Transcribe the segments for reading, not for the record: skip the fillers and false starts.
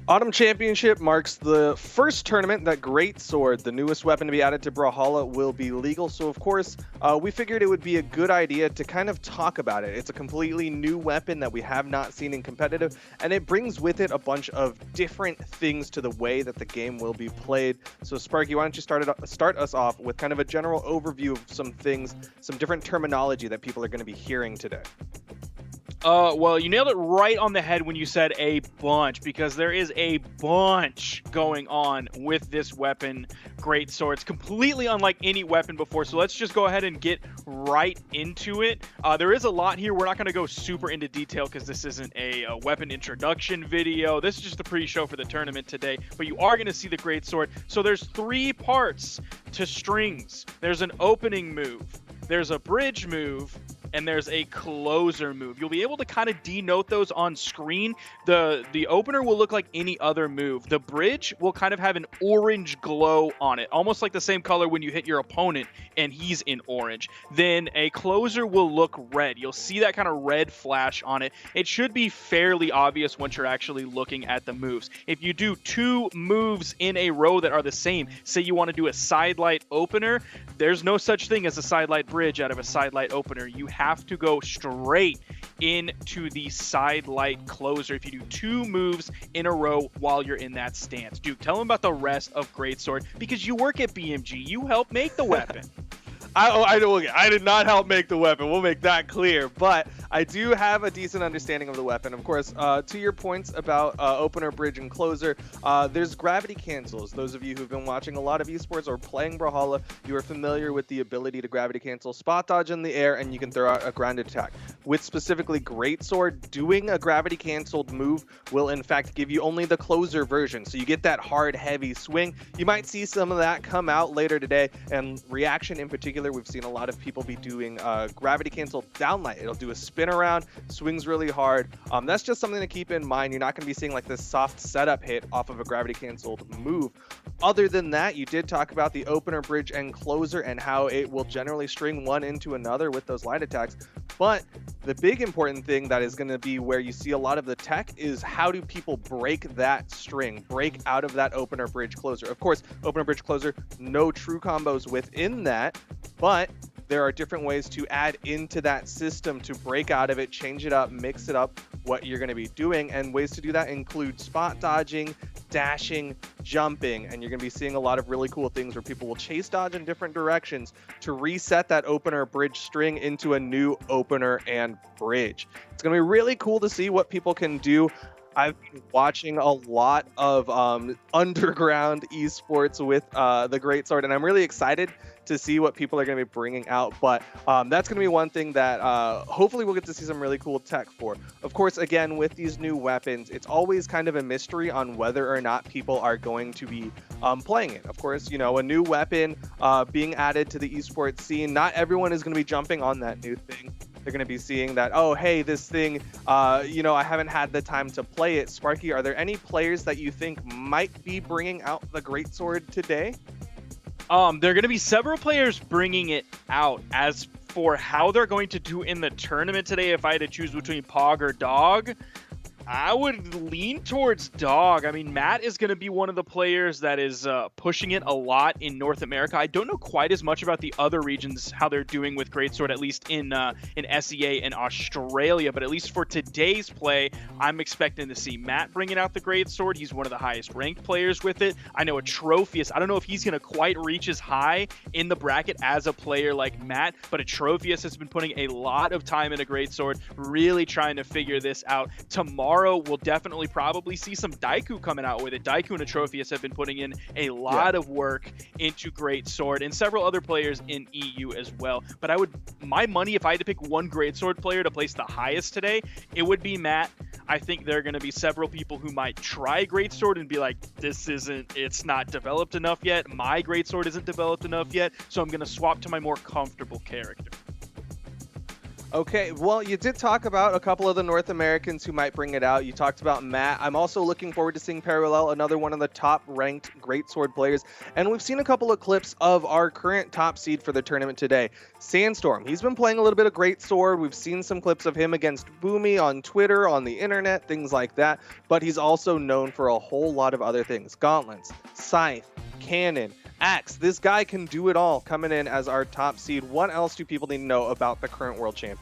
Autumn Championship marks the first tournament that Greatsword, the newest weapon to be added to Brawlhalla, will be legal. So, of course, we figured it would be a good idea to kind of talk about it. It's a completely new weapon that we have not seen in competitive, and it brings with it a bunch of different things to the way that the game will be played. So, Sparky, why don't you start us off with kind of a general overview of some things, some different terminology that people are going to be hearing today? Well, you nailed it right on the head when you said a bunch, because there is a bunch going on with this weapon, Greatsword. It's completely unlike any weapon before, so let's just go ahead and get right into it. There is a lot here. We're not going to go super into detail because this isn't a weapon introduction video. This is just a pre-show for the tournament today, but you are going to see the Greatsword. So there's 3 parts to strings. There's an opening move, there's a bridge move, and there's a closer move. You'll be able to kind of denote those on screen. The opener will look like any other move. The bridge will kind of have an orange glow on it, almost like the same color when you hit your opponent and he's in orange. Then a closer will look red. You'll see that kind of red flash on it. It should be fairly obvious once you're actually looking at the moves. If you do 2 moves in a row that are the same, say you want to do a sidelight opener, there's no such thing as a sidelight bridge out of a sidelight opener. You have to go straight into the sidelight closer if you do 2 moves in a row while you're in that stance. Dude, tell them about the rest of Greatsword, because you work at BMG. You help make the weapon. I did not help make the weapon. We'll make that clear. But I do have a decent understanding of the weapon. Of course, to your points about opener, bridge, and closer, there's gravity cancels. Those of you who've been watching a lot of esports or playing Brawlhalla, you are familiar with the ability to gravity cancel, spot dodge in the air, and you can throw out a grounded attack. With specifically Greatsword, doing a gravity canceled move will in fact give you only the closer version. So you get that hard, heavy swing. You might see some of that come out later today, and reaction in particular, we've seen a lot of people be doing gravity cancel downlight. It'll do a spin around, swings really hard. That's just something to keep in mind. You're not going to be seeing like this soft setup hit off of a gravity canceled move. Other than that, you did talk about the opener, bridge, and closer and how it will generally string one into another with those light attacks. But the big important thing that is going to be where you see a lot of the tech is how do people break that string, break out of that opener, bridge, closer. Of course, opener, bridge, closer, no true combos within that, but there are different ways to add into that system to break out of it, change it up, mix it up, what you're going to be doing. And ways to do that include spot dodging, dashing, jumping, and you're going to be seeing a lot of really cool things where people will chase dodge in different directions to reset that opener bridge string into a new opener and bridge. It's going to be really cool to see what people can do. I've been watching a lot of underground esports with the Greatsword, and I'm really excited to see what people are going to be bringing out. But that's going to be one thing that hopefully we'll get to see some really cool tech for. Of course, again, with these new weapons, it's always kind of a mystery on whether or not people are going to be playing it. Of course, you know, a new weapon being added to the esports scene, not everyone is going to be jumping on that new thing. They're going to be seeing that, oh, hey, this thing, you know, I haven't had the time to play it. Sparky, are there any players that you think might be bringing out the Greatsword today? There are going to be several players bringing it out. As for how they're going to do in the tournament today, if I had to choose between Pog or Dog, I would lean towards Dog. I mean, Matt is going to be one of the players that is pushing it a lot in North America. I don't know quite as much about the other regions, how they're doing with Greatsword, at least in SEA and Australia. But at least for today's play, I'm expecting to see Matt bringing out the Greatsword. He's one of the highest ranked players with it. I know Atrophius, I don't know if he's going to quite reach as high in the bracket as a player like Matt, but Atrophius has been putting a lot of time into Greatsword, really trying to figure this out. Tomorrow, we'll definitely probably see some Daiku coming out with it. Daiku and Atrophius have been putting in a lot of work into Greatsword, and several other players in EU as well. But my money, if I had to pick one Greatsword player to place the highest today, it would be Matt. I think there are going to be several people who might try Greatsword and be like, it's not developed enough yet. My Greatsword isn't developed enough yet, so I'm going to swap to my more comfortable character. Okay, well, you did talk about a couple of the North Americans who might bring it out. You talked about Matt. I'm also looking forward to seeing Parallel, another one of the top ranked Greatsword players. And we've seen a couple of clips of our current top seed for the tournament today, Sandstorm. He's been playing a little bit of Greatsword. We've seen some clips of him against Boomie on Twitter, on the internet, things like that. But he's also known for a whole lot of other things: gauntlets, scythe, cannon, axe. This guy can do it all, coming in as our top seed. What else do people need to know about the current world champion?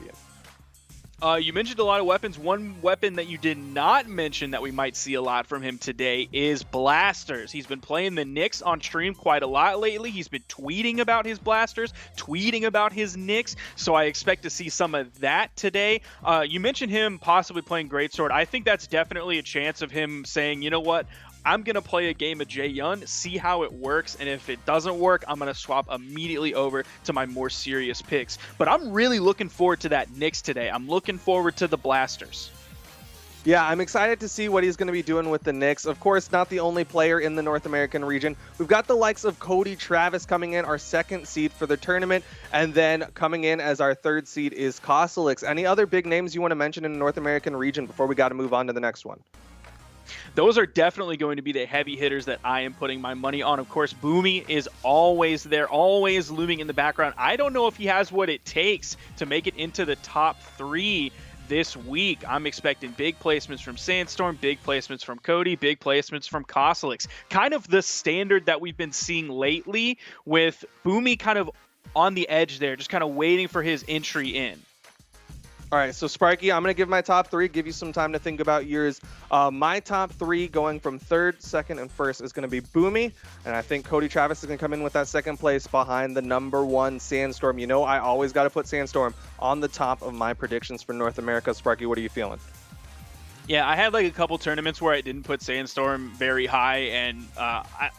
You mentioned a lot of weapons. One weapon that you did not mention that we might see a lot from him today is blasters. He's been playing the Nyx on stream quite a lot lately. He's been tweeting about his blasters, tweeting about his Nyx, so I expect to see some of that today. You mentioned him possibly playing Greatsword. I think that's definitely a chance of him saying, you know what, I'm going to play a game of Jae-Yun, see how it works, and if it doesn't work, I'm going to swap immediately over to my more serious picks. But I'm really looking forward to that Nyx today. I'm looking forward to the blasters. Yeah, I'm excited to see what he's going to be doing with the Nyx. Of course, not the only player in the North American region. We've got the likes of Cody, Travis coming in, our second seed for the tournament. And then coming in as our third seed is Kosolix. Any other big names you want to mention in the North American region before we got to move on to the next one? Those are definitely going to be the heavy hitters that I am putting my money on. Of course, Boomie is always there, always looming in the background. I don't know if he has what it takes to make it into the top 3 this week. I'm expecting big placements from Sandstorm, big placements from Cody, big placements from Kasalix. Kind of the standard that we've been seeing lately, with Boomie kind of on the edge there, just kind of waiting for his entry in. All right, so Sparky, I'm going to give my top 3, give you some time to think about yours. My top 3 going from third, second, and first is going to be Boomie, and I think Cody Travis is going to come in with that second place behind the number 1 Sandstorm. You know, I always got to put Sandstorm on the top of my predictions for North America. Sparky, what are you feeling? Yeah, I had like a couple tournaments where I didn't put Sandstorm very high, and I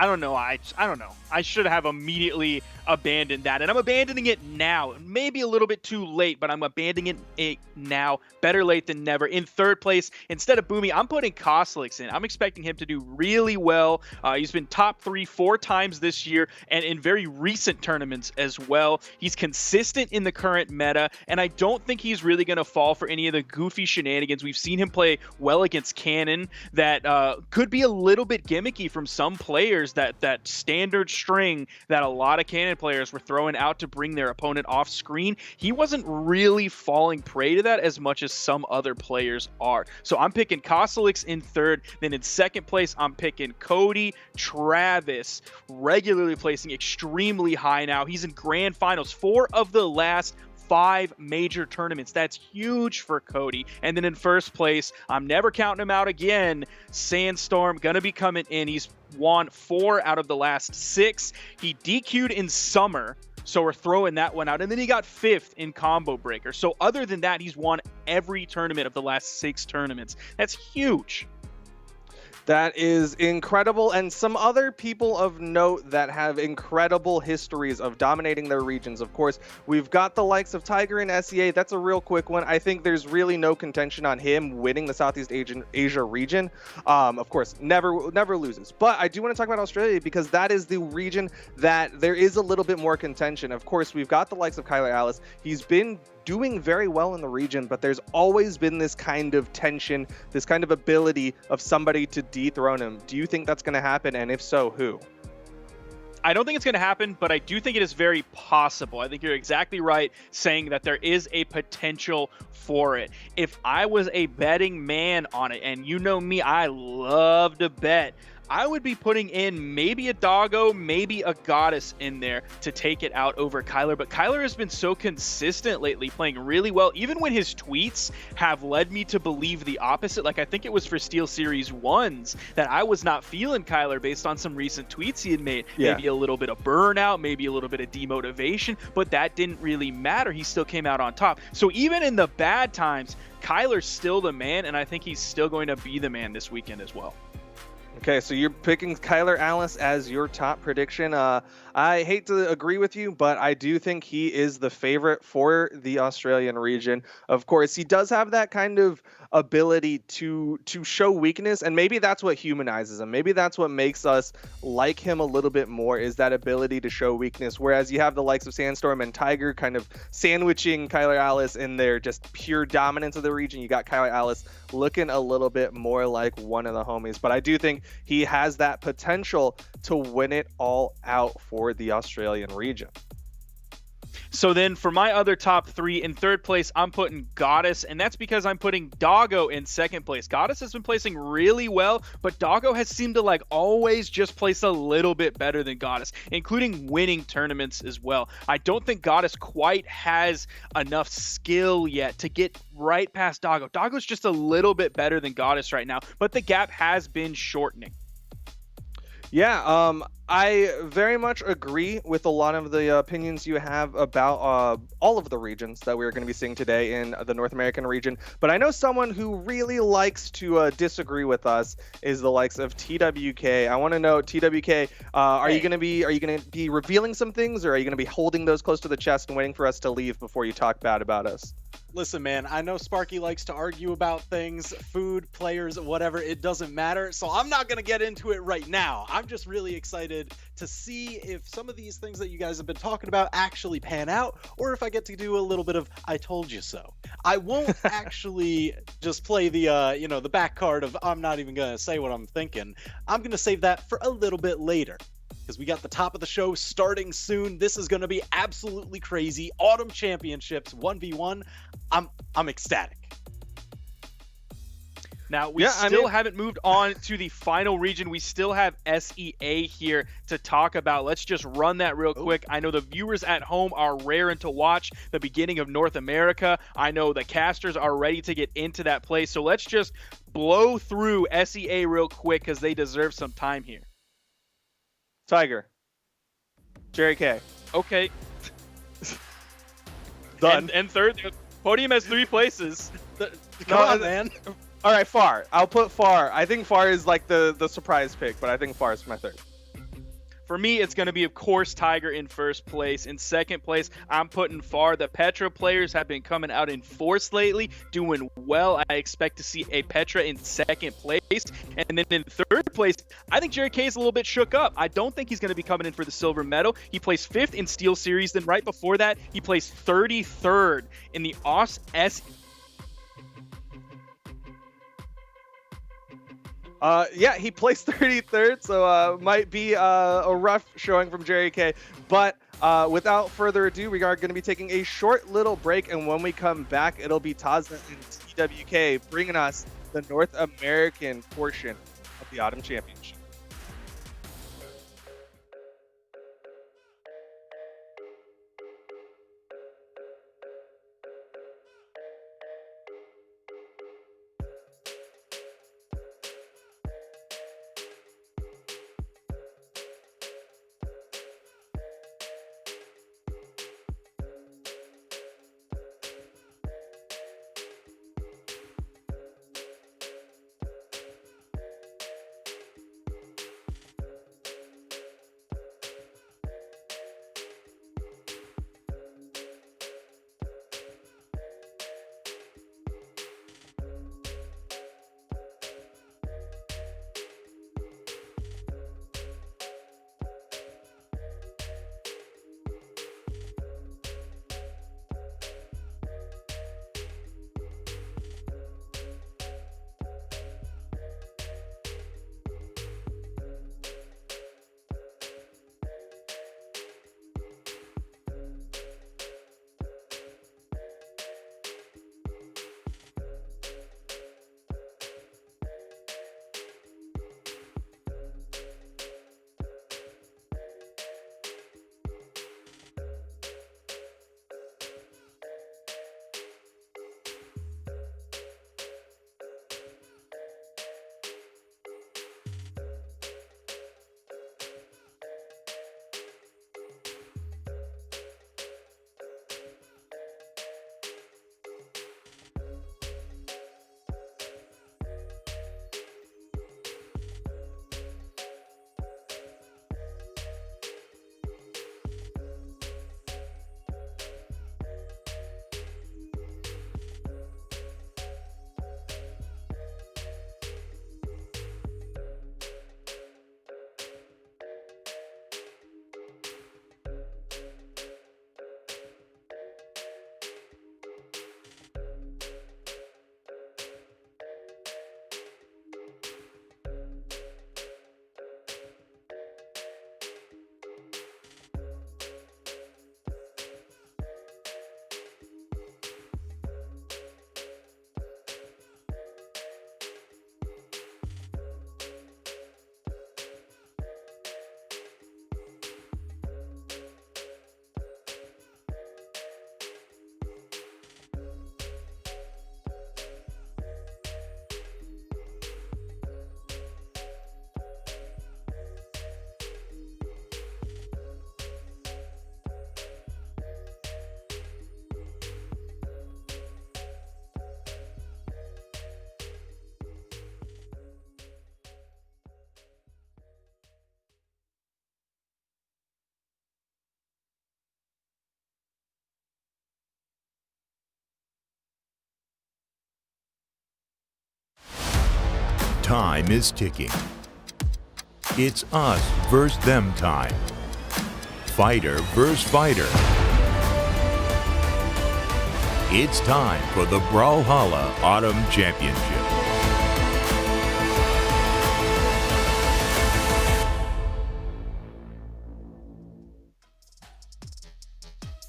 don't know. I don't know. I should have immediately abandoned that, and I'm abandoning it now. Maybe a little bit too late, but I'm abandoning it now. Better late than never. In third place, instead of Boomie, I'm putting Kosolix in. I'm expecting him to do really well. He's been top 3 4 times this year, and in very recent tournaments as well. He's consistent in the current meta, and I don't think he's really going to fall for any of the goofy shenanigans. We've seen him play well against Cannon that could be a little bit gimmicky from some players, that standard string that a lot of Cannon players were throwing out to bring their opponent off screen. He wasn't really falling prey to that as much as some other players are. So I'm picking Kosolix in third. Then in second place, I'm picking Cody Travis, regularly placing extremely high now. He's in grand finals 4 of the last 5 major tournaments. That's huge for Cody. And then in first place, I'm never counting him out again, Sandstorm, gonna be coming in. He's won 4 out of the last 6. He DQ'd in summer, so we're throwing that one out. And then he got 5th in Combo Breaker. So other than that, he's won every tournament of the last 6 tournaments. That's huge. That is incredible. And some other people of note that have incredible histories of dominating their regions. Of course, we've got the likes of Tiger and SEA. That's a real quick one. I think there's really no contention on him winning the Southeast Asia region. Of course, never loses. But I do want to talk about Australia because that is the region that there is a little bit more contention. Of course, we've got the likes of Kyler Alice. He's been doing very well in the region, but there's always been this kind of tension, this kind of ability of somebody to dethrone him. Do you think that's going to happen? And if so, who? I don't think it's going to happen, but I do think it is very possible. I think you're exactly right saying that there is a potential for it. If I was a betting man on it, and you know me, I love to bet, I would be putting in maybe a doggo, maybe a goddess in there to take it out over Kyler. But Kyler has been so consistent lately, playing really well, even when his tweets have led me to believe the opposite. Like, I think it was for Steel Series 1s that I was not feeling Kyler based on some recent tweets he had made. Yeah. Maybe a little bit of burnout, maybe a little bit of demotivation, but that didn't really matter. He still came out on top. So even in the bad times, Kyler's still the man, and I think he's still going to be the man this weekend as well. Okay, so you're picking Kyler Alice as your top prediction. I hate to agree with you, but I do think he is the favorite for the Australian region. Of course, he does have that kind of ability to show weakness, and maybe that's what humanizes him. Maybe that's what makes us like him a little bit more, is that ability to show weakness. Whereas you have the likes of Sandstorm and Tiger kind of sandwiching Kyler Alice in their just pure dominance of the region. You got Kyler Alice looking a little bit more like one of the homies, but I do think he has that potential to win it all out for the Australian region. So then for my other top three, in third place, I'm putting Goddess, and that's because I'm putting Doggo in second place. Goddess has been placing really well, but Doggo has seemed to like always just place a little bit better than Goddess, including winning tournaments as well. I don't think Goddess quite has enough skill yet to get right past Doggo. Doggo's just a little bit better than Goddess right now, but the gap has been shortening. Yeah, I very much agree with a lot of the opinions you have about all of the regions that we're going to be seeing today in the North American region. But I know someone who really likes to disagree with us is the likes of TWK. I want to know, TWK, are you going to be revealing some things, or are you going to be holding those close to the chest and waiting for us to leave before you talk bad about us? Listen, man, I know Sparky likes to argue about things, food, players, whatever, it doesn't matter. So I'm not going to get into it right now. I'm just really excited to see if some of these things that you guys have been talking about actually pan out, or if I get to do a little bit of I told you so. I won't actually just play the, the back card of I'm not even going to say what I'm thinking. I'm going to save that for a little bit later, because we got the top of the show starting soon. This is going to be absolutely crazy. Autumn Championships 1v1. I'm ecstatic. Now, we haven't moved on to the final region. We still have SEA here to talk about. Let's just run that real quick. I know the viewers at home are raring to watch the beginning of North America. I know the casters are ready to get into that place. So let's just blow through SEA real quick, because they deserve some time here. Tiger. Jerry K. Okay. Done. And third, the podium has 3 places. Come on, man. All right, Far. I'll put Far. I think Far is like the surprise pick, but I think Far is my third. For me, it's going to be, of course, Tiger in first place. In second place, I'm putting Far. The Petra players have been coming out in force lately, doing well. I expect to see a Petra in second place. And then in third place, I think Jerry K is a little bit shook up. I don't think he's going to be coming in for the silver medal. He placed 5th in Steel Series. Then right before that, he placed 33rd in the AUS S. Yeah, he placed 33rd, so might be a rough showing from Jerry K. But without further ado, we are going to be taking a short little break, and when we come back, it'll be Taza and TWK bringing us the North American portion of the Autumn Championship. Time is ticking. It's us versus them time. Fighter versus fighter. It's time for the Brawlhalla Autumn Championship.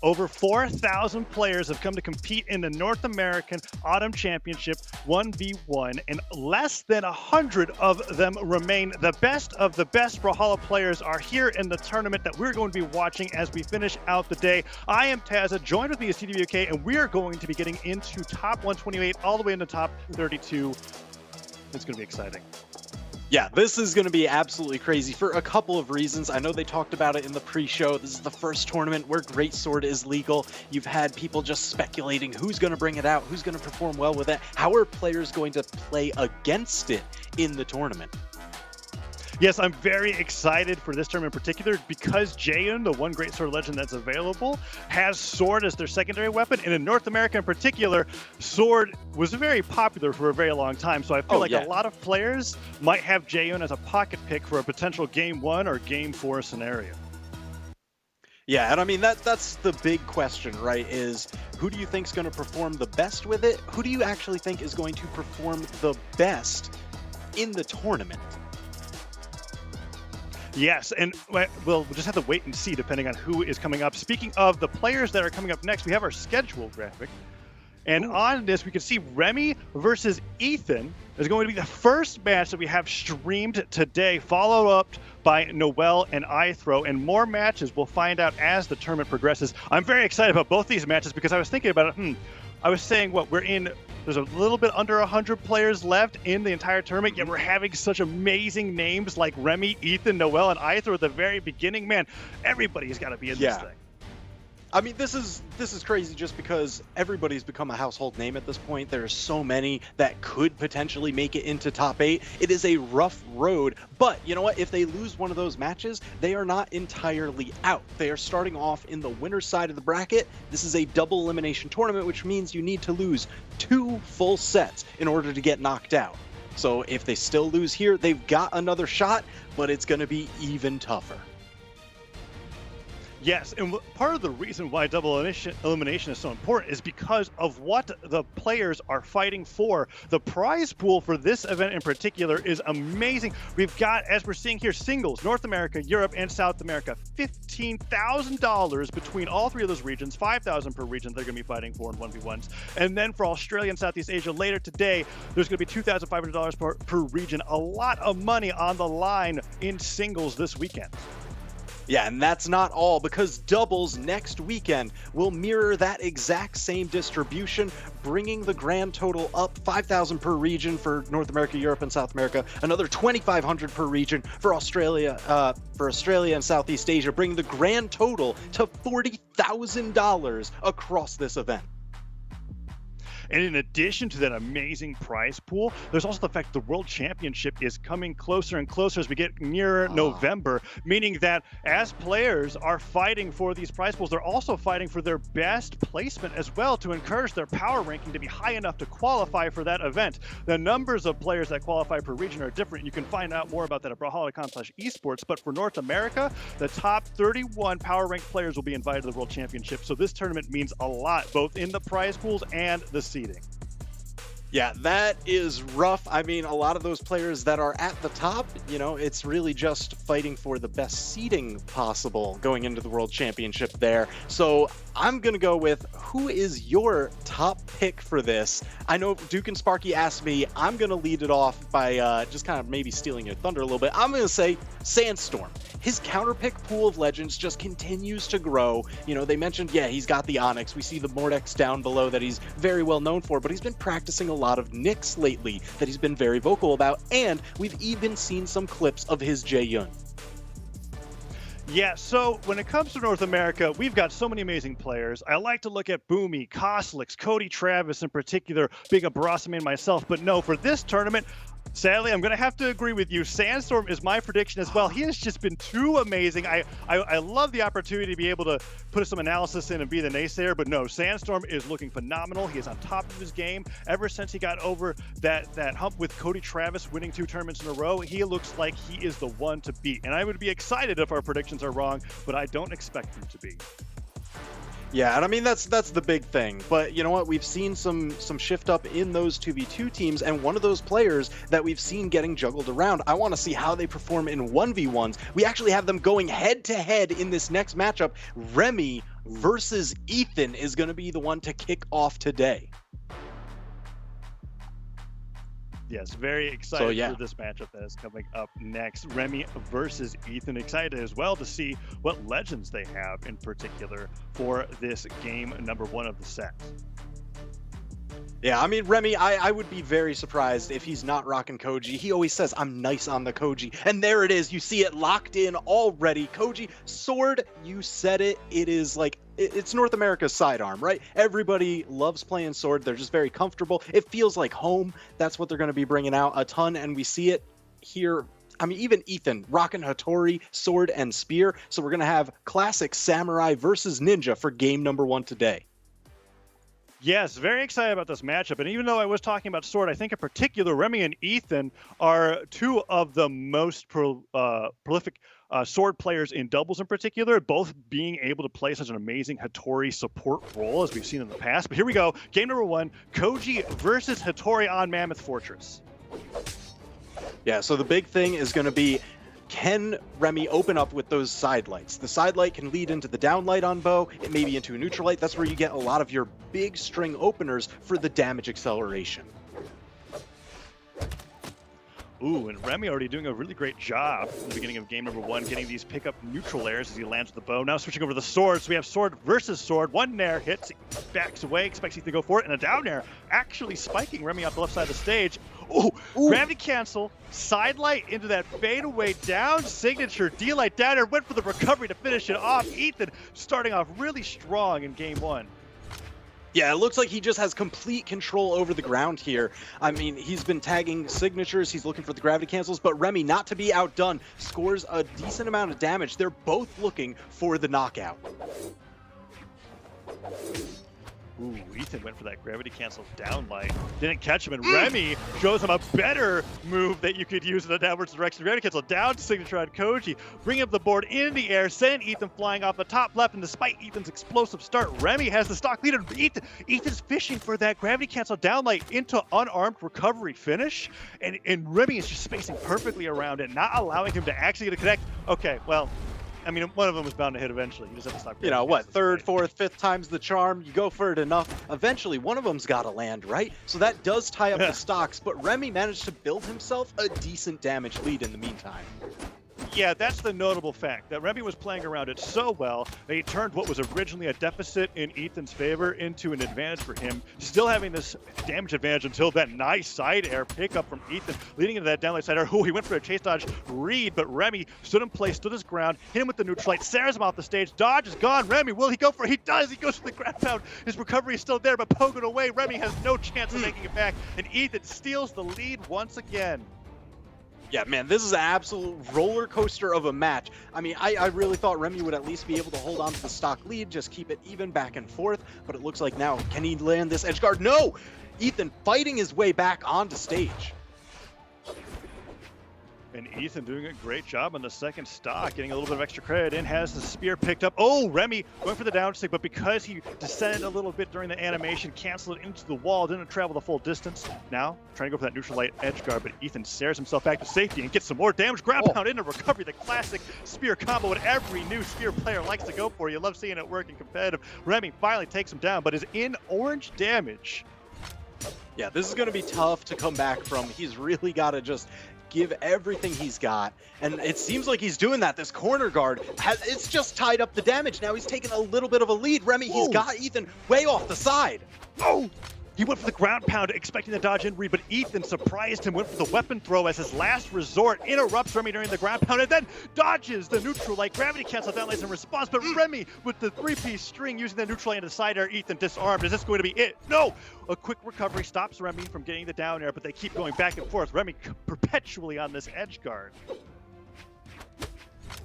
Over 4,000 players have come to compete in the North American Autumn Championship 1v1, and less than 100 of them remain. The best of the best Brawlhalla players are here in the tournament that we're going to be watching as we finish out the day. I am Tazza, joined with me is TWK, and we are going to be getting into top 128 all the way into top 32. It's going to be exciting. Yeah, this is going to be absolutely crazy for a couple of reasons. I know they talked about it in the pre-show. This is the first tournament where Greatsword is legal. You've had people just speculating who's going to bring it out, who's going to perform well with it. How are players going to play against it in the tournament? Yes, I'm very excited for this tournament in particular because Jaehyun, the one Greatsword legend that's available, has Sword as their secondary weapon. And in North America in particular, Sword was very popular for a very long time. So I feel a lot of players might have Jaehyun as a pocket pick for a potential Game 1 or Game 4 scenario. Yeah, and I mean, that's the big question, right, is who do you think is going to perform the best with it? Who do you actually think is going to perform the best in the tournament? Yes, and we'll just have to wait and see depending on who is coming up. Speaking of the players that are coming up next, we have our schedule graphic. And on this, we can see Remy versus Ethan is going to be the first match that we have streamed today, followed up by Noel and IThrow, and more matches we'll find out as the tournament progresses. I'm very excited about both these matches because I was thinking about it. I was saying there's a little bit under 100 players left in the entire tournament, yet we're having such amazing names like Remy, Ethan, Noel, and IThrow at the very beginning. Man, everybody's got to be in this thing. I mean, this is crazy just because everybody's become a household name at this point. There are so many that could potentially make it into top 8. It is a rough road, but you know what? If they lose one of those matches, they are not entirely out. They are starting off in the winner's side of the bracket. This is a double elimination tournament, which means you need to lose 2 full sets in order to get knocked out. So if they still lose here, they've got another shot, but it's going to be even tougher. Yes, and part of the reason why double elimination is so important is because of what the players are fighting for. The prize pool for this event in particular is amazing. We've got, as we're seeing here, singles, North America, Europe, and South America, $15,000 between all 3 of those regions, $5,000 per region they're going to be fighting for in 1v1s. And then for Australia and Southeast Asia later today, there's going to be $2,500 per region. A lot of money on the line in singles this weekend. Yeah, and that's not all, because doubles next weekend will mirror that exact same distribution, bringing the grand total up 5,000 per region for North America, Europe, and South America, another 2,500 per region for Australia and Southeast Asia, bringing the grand total to $40,000 across this event. And in addition to that amazing prize pool, there's also the fact the World Championship is coming closer and closer as we get nearer November, meaning that as players are fighting for these prize pools, they're also fighting for their best placement as well to encourage their power ranking to be high enough to qualify for that event. The numbers of players that qualify per region are different. You can find out more about that at brawlhalla.com/esports, but for North America, the top 31 power ranked players will be invited to the World Championship. So this tournament means a lot, both in the prize pools and the seeding. Yeah, that is rough. I mean, a lot of those players that are at the top, you know, it's really just fighting for the best seeding possible going into the World Championship there. So I'm going to go with, who is your top pick for this? I know Duke and Sparky asked me. I'm going to lead it off by just kind of maybe stealing your thunder a little bit. I'm going to say Sandstorm. His counterpick pool of legends just continues to grow. You know, they mentioned, yeah, he's got the Onyx. We see the Mordex down below that he's very well known for, but he's been practicing a lot of nicks lately that he's been very vocal about, and we've even seen some clips of his Jaehyun. Yeah, so when it comes to North America, we've got so many amazing players. I like to look at Boomie, Kosolix, Cody, Travis in particular, being a Barassa man myself. But no, for this tournament, Sadly, I'm going to have to agree with you. Sandstorm is my prediction as well. He has just been too amazing. I love the opportunity to be able to put some analysis in and be the naysayer, but no, Sandstorm is looking phenomenal. He is on top of his game. Ever since he got over that hump with Cody Travis winning 2 tournaments in a row, he looks like he is the one to beat. And I would be excited if our predictions are wrong, but I don't expect them to be. Yeah, and I mean that's the big thing. But you know what? We've seen some shift up in those 2v2 teams, and one of those players that we've seen getting juggled around, I want to see how they perform in 1v1s. We actually have them going head to head in this next matchup. Remy versus Ethan is going to be the one to kick off today. Yes, very excited for this matchup that is coming up next. Remy versus Ethan. Excited as well to see what legends they have in particular for this game number 1 of the set. Yeah, I mean, Remy, I would be very surprised if he's not rocking Koji. He always says, I'm nice on the Koji. And there it is. You see it locked in already. Koji, sword, you said it. It is like, it's North America's sidearm, right? Everybody loves playing sword. They're just very comfortable. It feels like home. That's what they're going to be bringing out a ton. And we see it here. I mean, even Ethan rocking Hattori, sword, and spear. So we're going to have classic samurai versus ninja for game number 1 today. Yes, very excited about this matchup. And even though I was talking about sword, I think in particular, Remy and Ethan are 2 of the most prolific sword players in doubles in particular, both being able to play such an amazing Hattori support role as we've seen in the past. But here we go. Game number 1, Koji versus Hattori on Mammoth Fortress. Yeah, so the big thing is going to be, can Remy open up with those side lights? The side light can lead into the down light on bow, it may be into a neutral light. That's where you get a lot of your big string openers for the damage acceleration. Ooh, and Remy already doing a really great job in the beginning of game number 1, getting these pickup neutral airs as he lands with the bow. Now switching over to the sword, so we have sword versus sword. 1 nair hits, backs away, expects Ethan to go for it, and a down air actually spiking Remy off the left side of the stage. Ooh, gravity cancel, side light into that fadeaway down signature, D-light down air, went for the recovery to finish it off. Ethan starting off really strong in game 1. Yeah, it looks like he just has complete control over the ground here. I mean, he's been tagging signatures, he's looking for the gravity cancels, but Remy, not to be outdone, scores a decent amount of damage. They're both looking for the knockout. Ooh, Ethan went for that gravity cancel down light. Didn't catch him, and Remy shows him a better move that you could use in the downwards direction. Gravity cancel down signature on Koji, bring up the board in the air, sending Ethan flying off the top left, and despite Ethan's explosive start, Remy has the stock lead, and Ethan's fishing for that gravity cancel down light into unarmed recovery finish, and Remy is just spacing perfectly around it, not allowing him to actually get a connect. Okay, well, I mean, one of them was bound to hit eventually. You just have to stop. You know what? 3rd, 4th, 5th time's the charm. You go for it enough. Eventually, one of them's got to land, right? So that does tie up the stocks, but Remy managed to build himself a decent damage lead in the meantime. Yeah, that's the notable fact, that Remy was playing around it so well that he turned what was originally a deficit in Ethan's favor into an advantage for him, still having this damage advantage until that nice side air pickup from Ethan, leading into that downlight side air. Oh, he went for a chase dodge read, but Remy stood in place, stood his ground, hit him with the neutral light, snares him off the stage. Dodge is gone. Remy, will he go for it? He does. He goes for the ground pound. His recovery is still there, but poking away. Remy has no chance of making it back, and Ethan steals the lead once again. Yeah, man, this is an absolute roller coaster of a match. I mean, I really thought Remy would at least be able to hold on to the stock lead, just keep it even back and forth, but it looks like now, can he land this edge guard? No! Ethan fighting his way back onto stage. And Ethan doing a great job on the second stock, getting a little bit of extra credit in, has the spear picked up. Oh, Remy going for the down stick, but because he descended a little bit during the animation, canceled it into the wall, didn't travel the full distance. Now, trying to go for that neutral light edge guard, but Ethan snares himself back to safety and gets some more damage. Ground pound into recovery, the classic spear combo, what every new spear player likes to go for. You love seeing it work in competitive. Remy finally takes him down, but is in orange damage. Yeah, this is going to be tough to come back from. He's really got to just give everything he's got, and it seems like he's doing that. This corner guard it's just tied up the damage. Now he's taking a little bit of a lead. Remy, he's got Ethan way off the side. Oh, He went for the ground pound, expecting the dodge in read, but Ethan surprised him, went for the weapon throw as his last resort, interrupts Remy during the ground pound, and then dodges the neutral light. Gravity cancel down lights in response, but Remy with the 3-piece string using the neutral light into the side air, Ethan disarmed. Is this going to be it? No! A quick recovery stops Remy from getting the down air, but they keep going back and forth. Remy perpetually on this edge guard.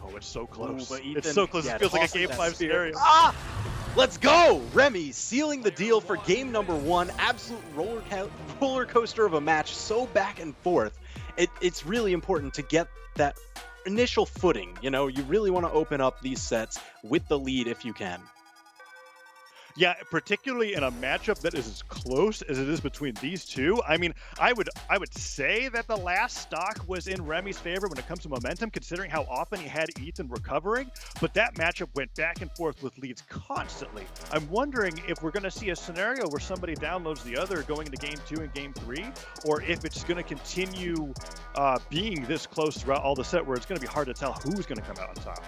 Oh, it's so close. Ooh, Ethan, it's so close. It feels like a Game 5 scenario. Ah! Let's go! Remy sealing the deal for game number 1. Absolute roller coaster of a match, so back and forth. It's really important to get that initial footing. You know, you really want to open up these sets with the lead if you can. Yeah, particularly in a matchup that is as close as it is between these two. I mean, I would say that the last stock was in Remy's favor when it comes to momentum, considering how often he had Ethan recovering, but that matchup went back and forth with leads constantly. I'm wondering if we're going to see a scenario where somebody downloads the other going into game 2 and game 3, or if it's going to continue being this close throughout all the set where it's going to be hard to tell who's going to come out on top.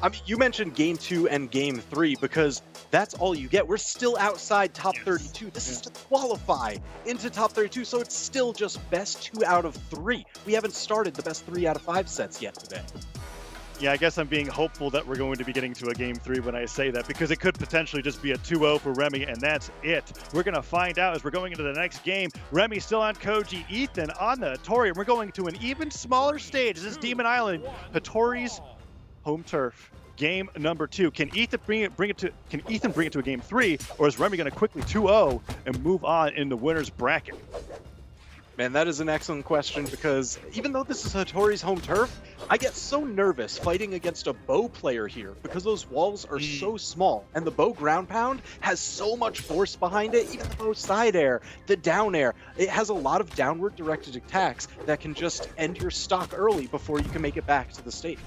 I mean, you mentioned game 2 and game 3 because that's all you get. We're still outside top 32. This is to qualify into top 32, so it's still just best 2 out of 3. We haven't started the best 3 out of 5 sets yet today. Yeah, I guess I'm being hopeful that we're going to be getting to a game 3 when I say that, because it could potentially just be a 2-0 for Remy, and that's it. We're going to find out as we're going into the next game. Remy still on Koji, Ethan on the Hattori, and we're going to an even smaller stage. This is Demon Island, Hattori's home turf. Game number 2. Can Ethan bring it to a game 3, or is Remy going to quickly 2-0 and move on in the winner's bracket? Man, that is an excellent question, because even though this is Hattori's home turf, I get so nervous fighting against a bow player here because those walls are so small, and the bow ground pound has so much force behind it. Even the bow side air, the down air, it has a lot of downward directed attacks that can just end your stock early before you can make it back to the stage.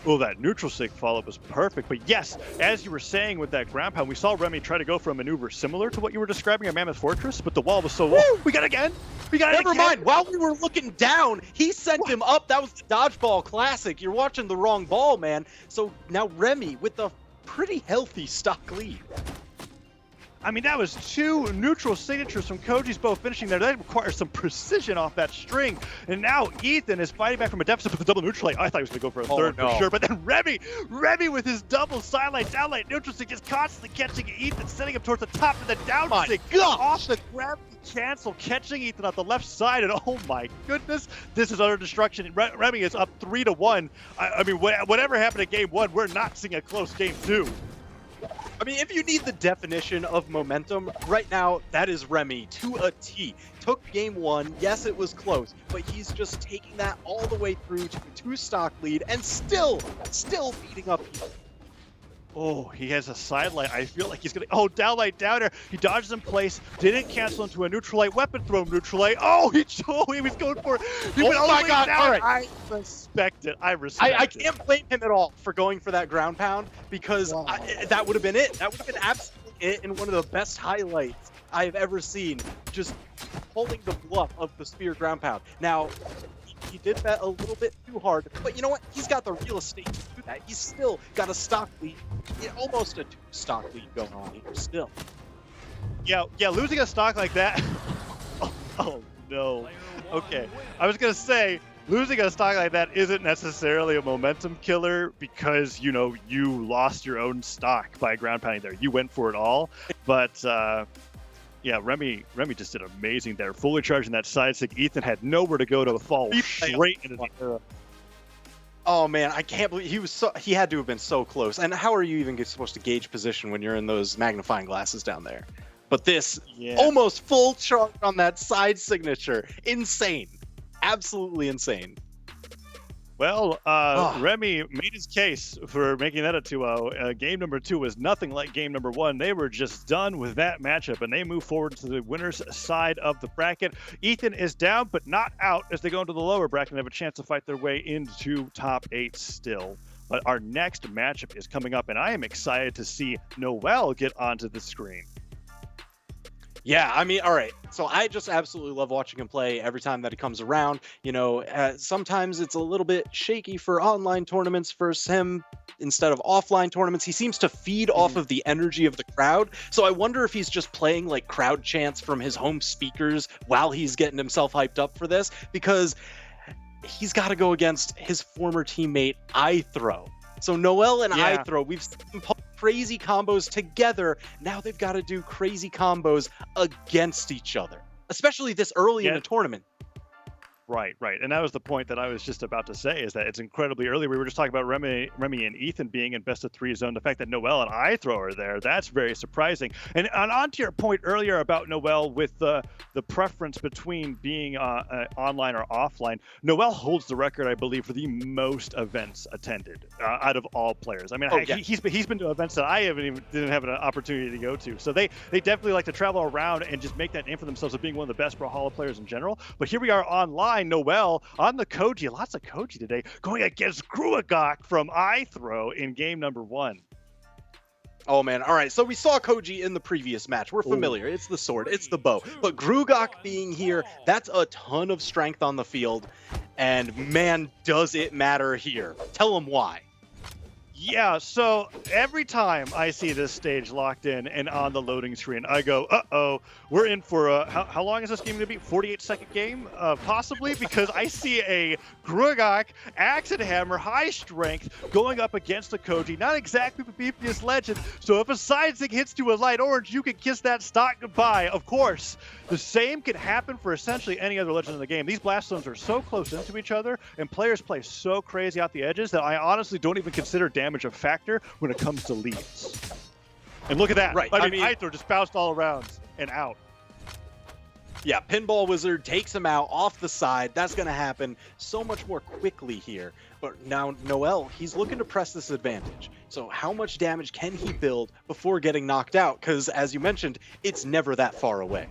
Well, that neutral sig follow-up was perfect. But yes, as you were saying with that ground pound, we saw Remy try to go for a maneuver similar to what you were describing at Mammoth Fortress, but the wall was so low. We got it again. We got it Never again. mind. While we were looking down, he sent him up. That was the dodgeball classic. You're watching the wrong ball, man. So now Remy with a pretty healthy stock lead. I mean, that was 2 neutral signatures from Koji's bow finishing there. That requires some precision off that string. And now Ethan is fighting back from a deficit with the double neutral light. I thought he was going to go for a third for sure. But then Remy with his double sidelight, downlight, neutral sig, just constantly catching Ethan, sending him towards the top of the down sig. Off the gravity cancel, catching Ethan on the left side. And oh my goodness, this is utter destruction. Remy is up 3-1. I mean, whatever happened in game 1, we're not seeing a close game 2. I mean, if you need the definition of momentum, right now, that is Remy to a T. Took game 1, yes, it was close, but he's just taking that all the way through to a 2-stock lead and still beating up. Oh, he has a sidelight. I feel like he's going to... Oh, downlight, down air. He dodges in place. Didn't cancel into a neutral light. Weapon throw neutral light. Oh, he was going for it. He went all the way down. All right. I respect it. I respect it. I can't blame him at all for going for that ground pound, because that would have been it. That would have been absolutely it, and one of the best highlights I've ever seen. Just pulling the bluff of the spear ground pound. Now, he did bet a little bit too hard, but you know what? He's got the real estate to do that. He's still got a stock lead, almost a 2-stock lead going on here still. Yeah, losing a stock like that. Oh no. Okay, I was gonna say losing a stock like that isn't necessarily a momentum killer, because you know you lost your own stock by ground pounding there. You went for it all, but. Yeah, Remy just did amazing there. Fully charging that side stick. Ethan had nowhere to go to fall straight into the air. Oh man, I can't believe he had to have been so close. And how are you even supposed to gauge position when you're in those magnifying glasses down there? But this almost full charge on that side signature. Insane. Absolutely insane. Well, Remy made his case for making that a 2-0. Game number 2 was nothing like game number 1. They were just done with that matchup, and they move forward to the winner's side of the bracket. Ethan is down, but not out, as they go into the lower bracket and have a chance to fight their way into top 8 still. But our next matchup is coming up, and I am excited to see Noel get onto the screen. Yeah, I mean, all right. So I just absolutely love watching him play every time that he comes around. You know, sometimes it's a little bit shaky for online tournaments versus him instead of offline tournaments. He seems to feed off of the energy of the crowd. So I wonder if he's just playing like crowd chants from his home speakers while he's getting himself hyped up for this, because he's got to go against his former teammate IThrow. So Noel and IThrow, we've seen them pull crazy combos together. Now they've got to do crazy combos against each other, especially this early in the tournament. Right. And that was the point that I was just about to say, is that it's incredibly early. We were just talking about Remy and Ethan being in best of 3 zone. The fact that Noel and IThrow are there, that's very surprising. And on to your point earlier about Noel with the preference between being online or offline, Noel holds the record, I believe, for the most events attended out of all players. I mean, he's been to events that I didn't have an opportunity to go to. So they definitely like to travel around and just make that name for themselves of being one of the best Brawlhalla players in general. But here we are online. Noel on the Koji, lots of Koji today, going against Gruagok from IThrow in game number 1. Oh man, all right, so we saw Koji in the previous match. We're familiar. It's the sword, it's the bow. But Gruagok being here, that's a ton of strength on the field. And man, does it matter here. Tell him why. Yeah, so every time I see this stage locked in and on the loading screen, I go, uh-oh, we're in for a, how long is this game going to be? 48-second game? Possibly, because I see a Gruagok, Axe and Hammer, high strength, going up against the Koji, not exactly the beefiest legend, so if a side stick hits to a light orange, you can kiss that stock goodbye. Of course, the same can happen for essentially any other legend in the game. These blast zones are so close into each other, and players play so crazy out the edges that I honestly don't even consider damage a factor when it comes to leads. And look at that. Right. I mean, IThrow just bounced all around and out. Yeah, Pinball Wizard takes him out off the side. That's going to happen so much more quickly here. But now Noel, he's looking to press this advantage. So how much damage can he build before getting knocked out? Because as you mentioned, it's never that far away.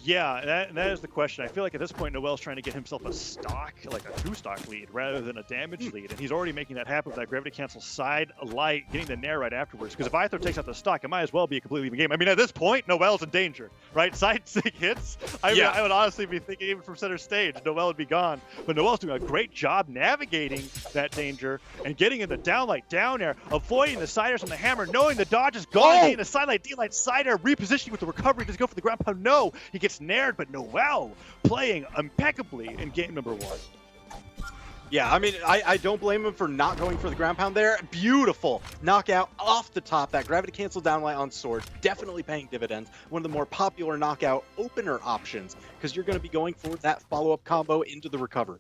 Yeah, that is the question. I feel like at this point, Noel's trying to get himself a stock, like a 2-stock lead, rather than a damage lead. And he's already making that happen with that gravity cancel side light, getting the nair right afterwards. Because if IThrow takes out the stock, it might as well be a completely even game. I mean, at this point, Noel's in danger, right? Side stick hits. I mean, I would honestly be thinking even from center stage, Noel would be gone. But Noel's doing a great job navigating that danger and getting in the down light, down air, avoiding the siders from the hammer, knowing the dodge is gone, getting the side light, D-light, side air, repositioning with the recovery. Does he go for the ground pound? No, he gets nared, but Noel playing impeccably in game number 1. Yeah, I mean, I don't blame him for not going for the ground pound there. Beautiful knockout off the top. That gravity cancel downlight on sword, definitely paying dividends. One of the more popular knockout opener options, because you're going to be going for that follow-up combo into the recovery.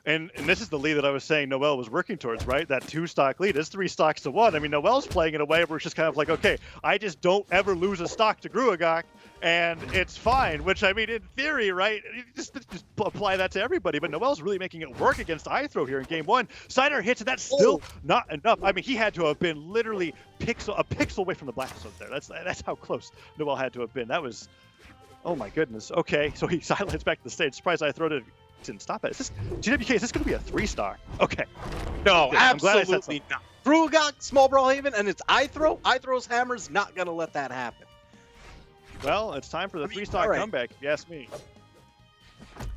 And this is the lead that I was saying Noel was working towards, right? That 2-stock lead is 3 stocks to 1. I mean, Noel's playing in a way where it's just kind of like, okay, I just don't ever lose a stock to Gruagok, and it's fine. Which, I mean, in theory, right? Just apply that to everybody. But Noel's really making it work against IThrow here in game 1. Sider hits, and that's still not enough. I mean, he had to have been literally a pixel away from the blast zone there. That's how close Noel had to have been. That was, oh my goodness. Okay, so he sidelines back to the stage. Surprised IThrow didn't stop it. Is this GWK? Is this going to be a 3-star? Okay. No, good. I'm glad I said absolutely not. Gruagok, small Brawlhaven, and it's IThrow. IThrow's hammer's not going to let that happen. Well, it's time for the 3-star comeback, if you ask me.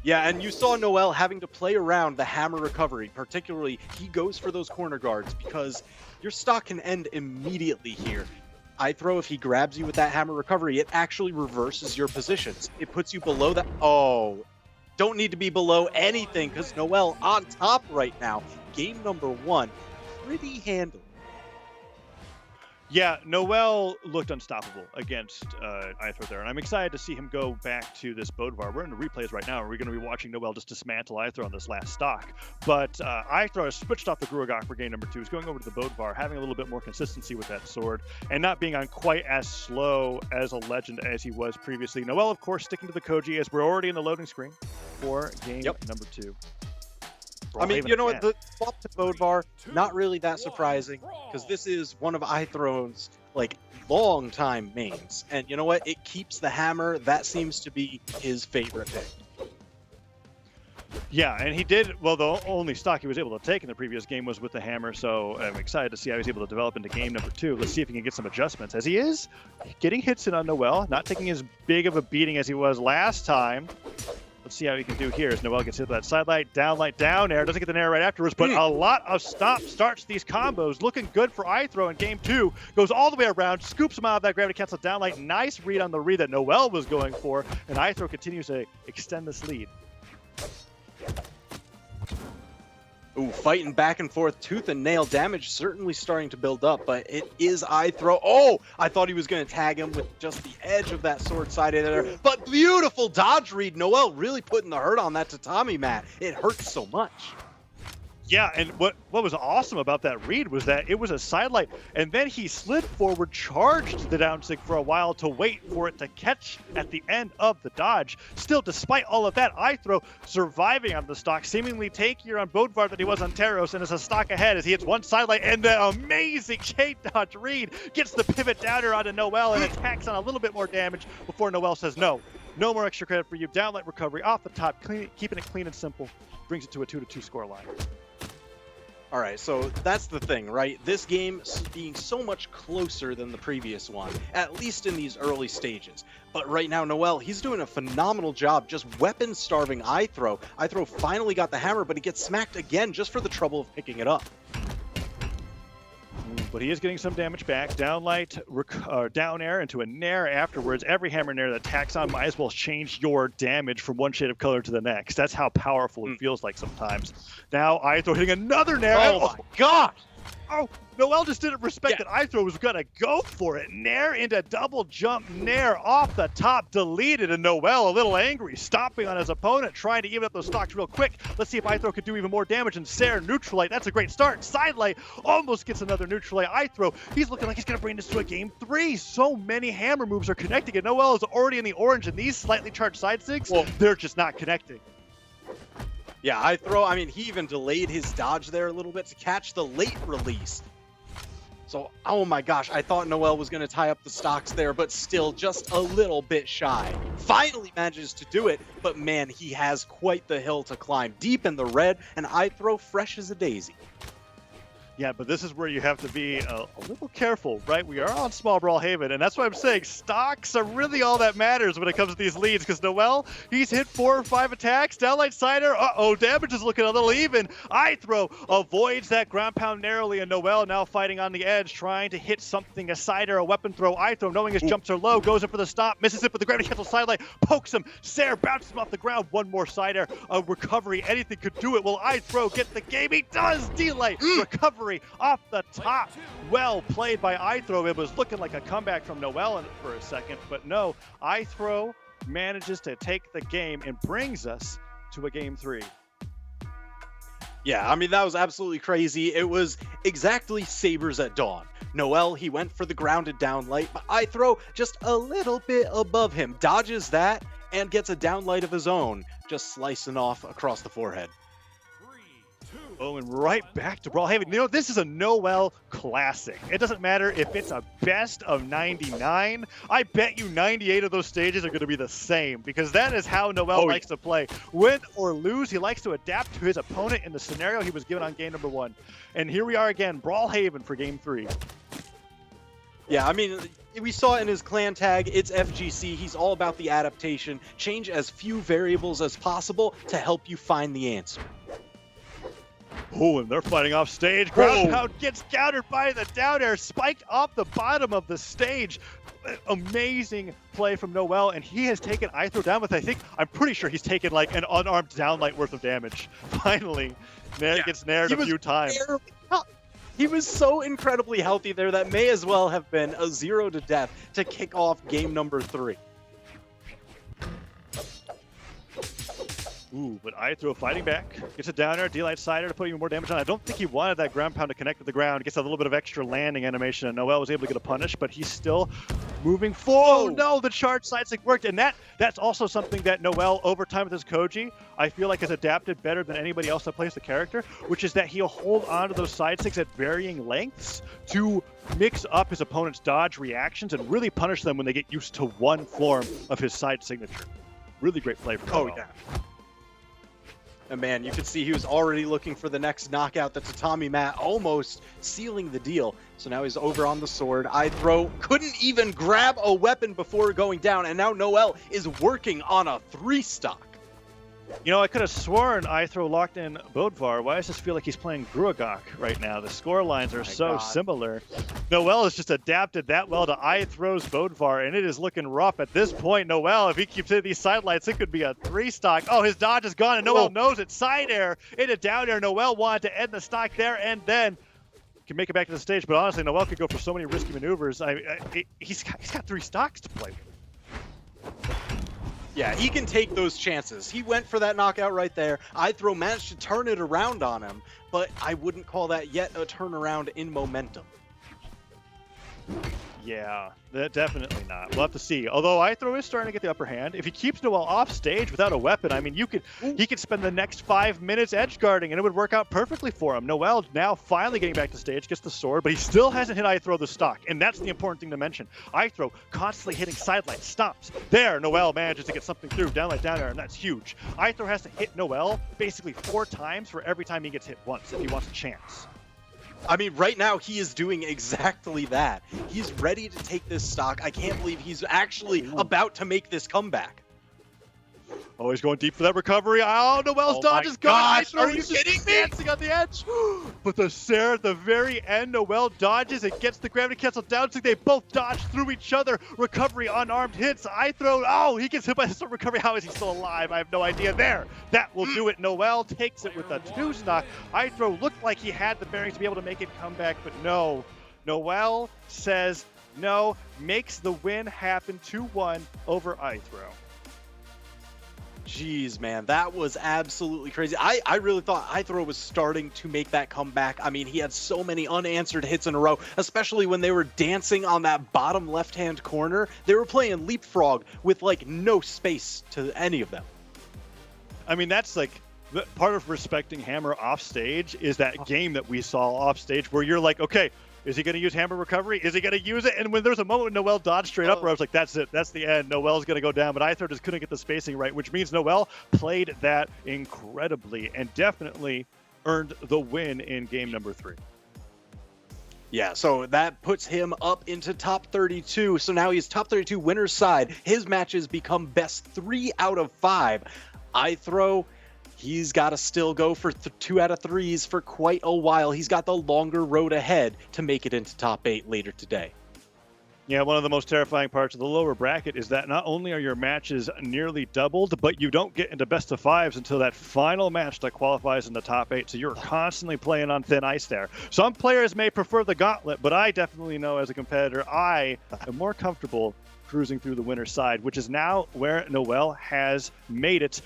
Yeah, and you saw Noel having to play around the hammer recovery. Particularly, he goes for those corner guards because your stock can end immediately here. IThrow, if he grabs you with that hammer recovery, it actually reverses your positions. It puts you below that. Oh, don't need to be below anything because Noel on top right now. Game number 1, pretty handily. Yeah, Noel looked unstoppable against IThrow there, and I'm excited to see him go back to this Bodvar. We're in the replays right now, and we're going to be watching Noel just dismantle IThrow on this last stock. But IThrow has switched off the Gruagok for game number 2. He's going over to the Bodvar, having a little bit more consistency with that sword, and not being on quite as slow as a legend as he was previously. Noel, of course, sticking to the Koji, as we're already in the loading screen for game number 2. I mean, you know what, the swap to Bodvar, not really that surprising, because this is one of IThrow's, like, long-time mains. And you know what, it keeps the hammer. That seems to be his favorite pick. Yeah, and he did, well, the only stock he was able to take in the previous game was with the hammer, so I'm excited to see how he's able to develop into game number 2. Let's see if he can get some adjustments, as he is getting hits in on Noel, not taking as big of a beating as he was last time. Let's see how he can do here as Noel gets hit with that side light, down air, doesn't get the nair right afterwards, but a lot of starts these combos, looking good for IThrow in game 2, goes all the way around, scoops him out of that gravity cancel down light, nice read on the read that Noel was going for, and IThrow continues to extend this lead. Ooh, fighting back and forth, tooth and nail, damage certainly starting to build up, but it is IThrow. Oh, I thought he was going to tag him with just the edge of that sword side there, but beautiful dodge read. Noel really putting the hurt on that tatami mat. It hurts so much. Yeah, and what was awesome about that read was that it was a sidelight, and then he slid forward, charged the down stick for a while to wait for it to catch at the end of the dodge. Still, despite all of that, IThrow surviving on the stock, seemingly takier on Bodvar than he was on Taros, and is a stock ahead as he hits one sidelight, and the amazing K-dodge read gets the pivot downer onto Noel and attacks on a little bit more damage before Noel says no. No more extra credit for you. Downlight recovery off the top, keeping it clean and simple, brings it to a 2-2 score line. All right, so that's the thing, right? This game being so much closer than the previous one, at least in these early stages. But right now, Noel, he's doing a phenomenal job just weapon-starving IThrow. IThrow finally got the hammer, but he gets smacked again just for the trouble of picking it up. But he is getting some damage back. Downlight, down air into a nair afterwards. Every hammer nair that tacks on might as well change your damage from one shade of color to the next. That's how powerful it feels like sometimes. Now IThrow hitting another nair. Oh my god! Oh, Noel just didn't respect that IThrow was going to go for it. Nair into double jump nair off the top, deleted, and Noel a little angry, stomping on his opponent, trying to even up those stocks real quick. Let's see if IThrow could do even more damage. And Sarah, neutral light, that's a great start. Side light almost gets another neutral light. IThrow, he's looking like he's going to bring this to a game 3. So many hammer moves are connecting, and Noel is already in the orange, and these slightly charged side sticks, they're just not connecting. Yeah, IThrow, I mean, he even delayed his dodge there a little bit to catch the late release. So, oh my gosh, I thought Noel was going to tie up the stocks there, but still just a little bit shy. Finally manages to do it, but man, he has quite the hill to climb. Deep in the red, and IThrow fresh as a daisy. Yeah, but this is where you have to be a little careful, right? We are on small Brawlhalla, and that's why I'm saying stocks are really all that matters when it comes to these leads, because Noel, he's hit 4 or 5 attacks. Downlight Cider, damage is looking a little even. IThrow avoids that ground pound narrowly, and Noel now fighting on the edge, trying to hit something, a Cider, a weapon throw. IThrow, knowing his jumps are low, goes in for the stop, misses it with the gravity cancel sidelight, pokes him. Sarah bounces him off the ground. One more Cider, a recovery, anything could do it. Will IThrow get the game? He does! Delay, recovery off the top. Well played by IThrow. It was looking like a comeback from Noel for a second, but no, IThrow manages to take the game and brings us to a game 3. Yeah, I mean, that was absolutely crazy. It was exactly Sabers at dawn. Noel, he went for the grounded down light, but IThrow just a little bit above him, dodges that, and gets a down light of his own, just slicing off across the forehead. Oh, and right back to Brawlhalla. You know, this is a Noel classic. It doesn't matter if it's a best of 99. I bet you 98 of those stages are going to be the same, because that is how Noel likes to play. Win or lose, he likes to adapt to his opponent in the scenario he was given on game number 1. And here we are again, Brawlhalla for game 3. Yeah, I mean, we saw it in his clan tag. It's FGC. He's all about the adaptation. Change as few variables as possible to help you find the answer. Oh, and they're fighting off stage. Ground pound gets countered by the down air, spiked off the bottom of the stage. Amazing play from Noel, and he has taken IThrow down with, I'm pretty sure he's taken like an unarmed downlight worth of damage. Finally, gets nared a few times. He was so incredibly healthy there that may as well have been a 0 to death to kick off game number 3. Ooh, but IThrow fighting back. Gets a down air, D-Light Cider to put even more damage on. I don't think he wanted that ground pound to connect with the ground. Gets a little bit of extra landing animation, and Noel was able to get a punish, but he's still moving forward. Oh no, the charge side stick worked, and that's also something that Noel, over time with his Koji, I feel like has adapted better than anybody else that plays the character, which is that he'll hold on to those side sticks at varying lengths to mix up his opponent's dodge reactions and really punish them when they get used to one form of his side signature. Really great play from Noel. Oh, yeah. And man, you could see he was already looking for the next knockout. The tatami mat almost sealing the deal. So now he's over on the sword. IThrow couldn't even grab a weapon before going down, and now Noel is working on a 3-stock. You know, I could have sworn IThrow locked in Bodvar. Why does this feel like he's playing Gruagok right now? The score lines are so similar. Noel has just adapted that well to IThrow's Bodvar, and it is looking rough at this point. Noel, if he keeps hitting these sidelights, it could be a 3-stock. Oh, his dodge is gone, and Noel knows it. Side air into down air. Noel wanted to end the stock there, and then can make it back to the stage. But honestly, Noel could go for so many risky maneuvers. He's got 3 stocks to play. Yeah, he can take those chances. He went for that knockout right there. IThrow managed to turn it around on him, but I wouldn't call that yet a turnaround in momentum. Yeah, definitely not. We'll have to see. Although IThrow is starting to get the upper hand. If he keeps Noel off stage without a weapon, I mean, he could spend the next 5 minutes edge guarding, and it would work out perfectly for him. Noel now finally getting back to stage, gets the sword, but he still hasn't hit IThrow the stock, and that's the important thing to mention. IThrow constantly hitting sidelight stops. There, Noel manages to get something through, downlight down air, and that's huge. IThrow has to hit Noel basically 4 times for every time he gets hit once if he wants a chance. I mean, right now he is doing exactly that. He's ready to take this stock. I can't believe he's actually about to make this comeback. Oh, he's going deep for that recovery. Oh, Noel's dodge is gone. Are you kidding me? Dancing on the edge. But the Sarah at the very end, Noel dodges. It gets the gravity cancel down. So they both dodge through each other. Recovery, unarmed hits. IThrow. Oh, he gets hit by the sword recovery. How is he still alive? I have no idea. There. That will do it. Noel takes it with a 2-stock. IThrow looked like he had the bearings to be able to make it come back, but no. Noel says no. Makes the win happen 2-1 over IThrow. Jeez, man, that was absolutely crazy. I really thought IThrow was starting to make that comeback. I mean, he had so many unanswered hits in a row, especially when they were dancing on that bottom left-hand corner. They were playing leapfrog with, like, no space to any of them. I mean, that's like part of respecting Hammer off stage is that game that we saw off stage where you're like, okay, is he going to use Hammer recovery? Is he going to use it? And when there was a moment when Noel dodged straight up where I was like, that's it. That's the end. Noel's going to go down. But IThrow just couldn't get the spacing right, which means Noel played that incredibly and definitely earned the win in game number 3. Yeah, so that puts him up into top 32. So now he's top 32 winner's side. His matches become best 3 out of 5. IThrow, he's got to still go for 2 out of 3s for quite a while. He's got the longer road ahead to make it into top 8 later today. Yeah, one of the most terrifying parts of the lower bracket is that not only are your matches nearly doubled, but you don't get into best of 5s until that final match that qualifies in the top 8. So you're constantly playing on thin ice there. Some players may prefer the gauntlet, but I definitely know as a competitor, I am more comfortable cruising through the winner's side, which is now where Noel has made it.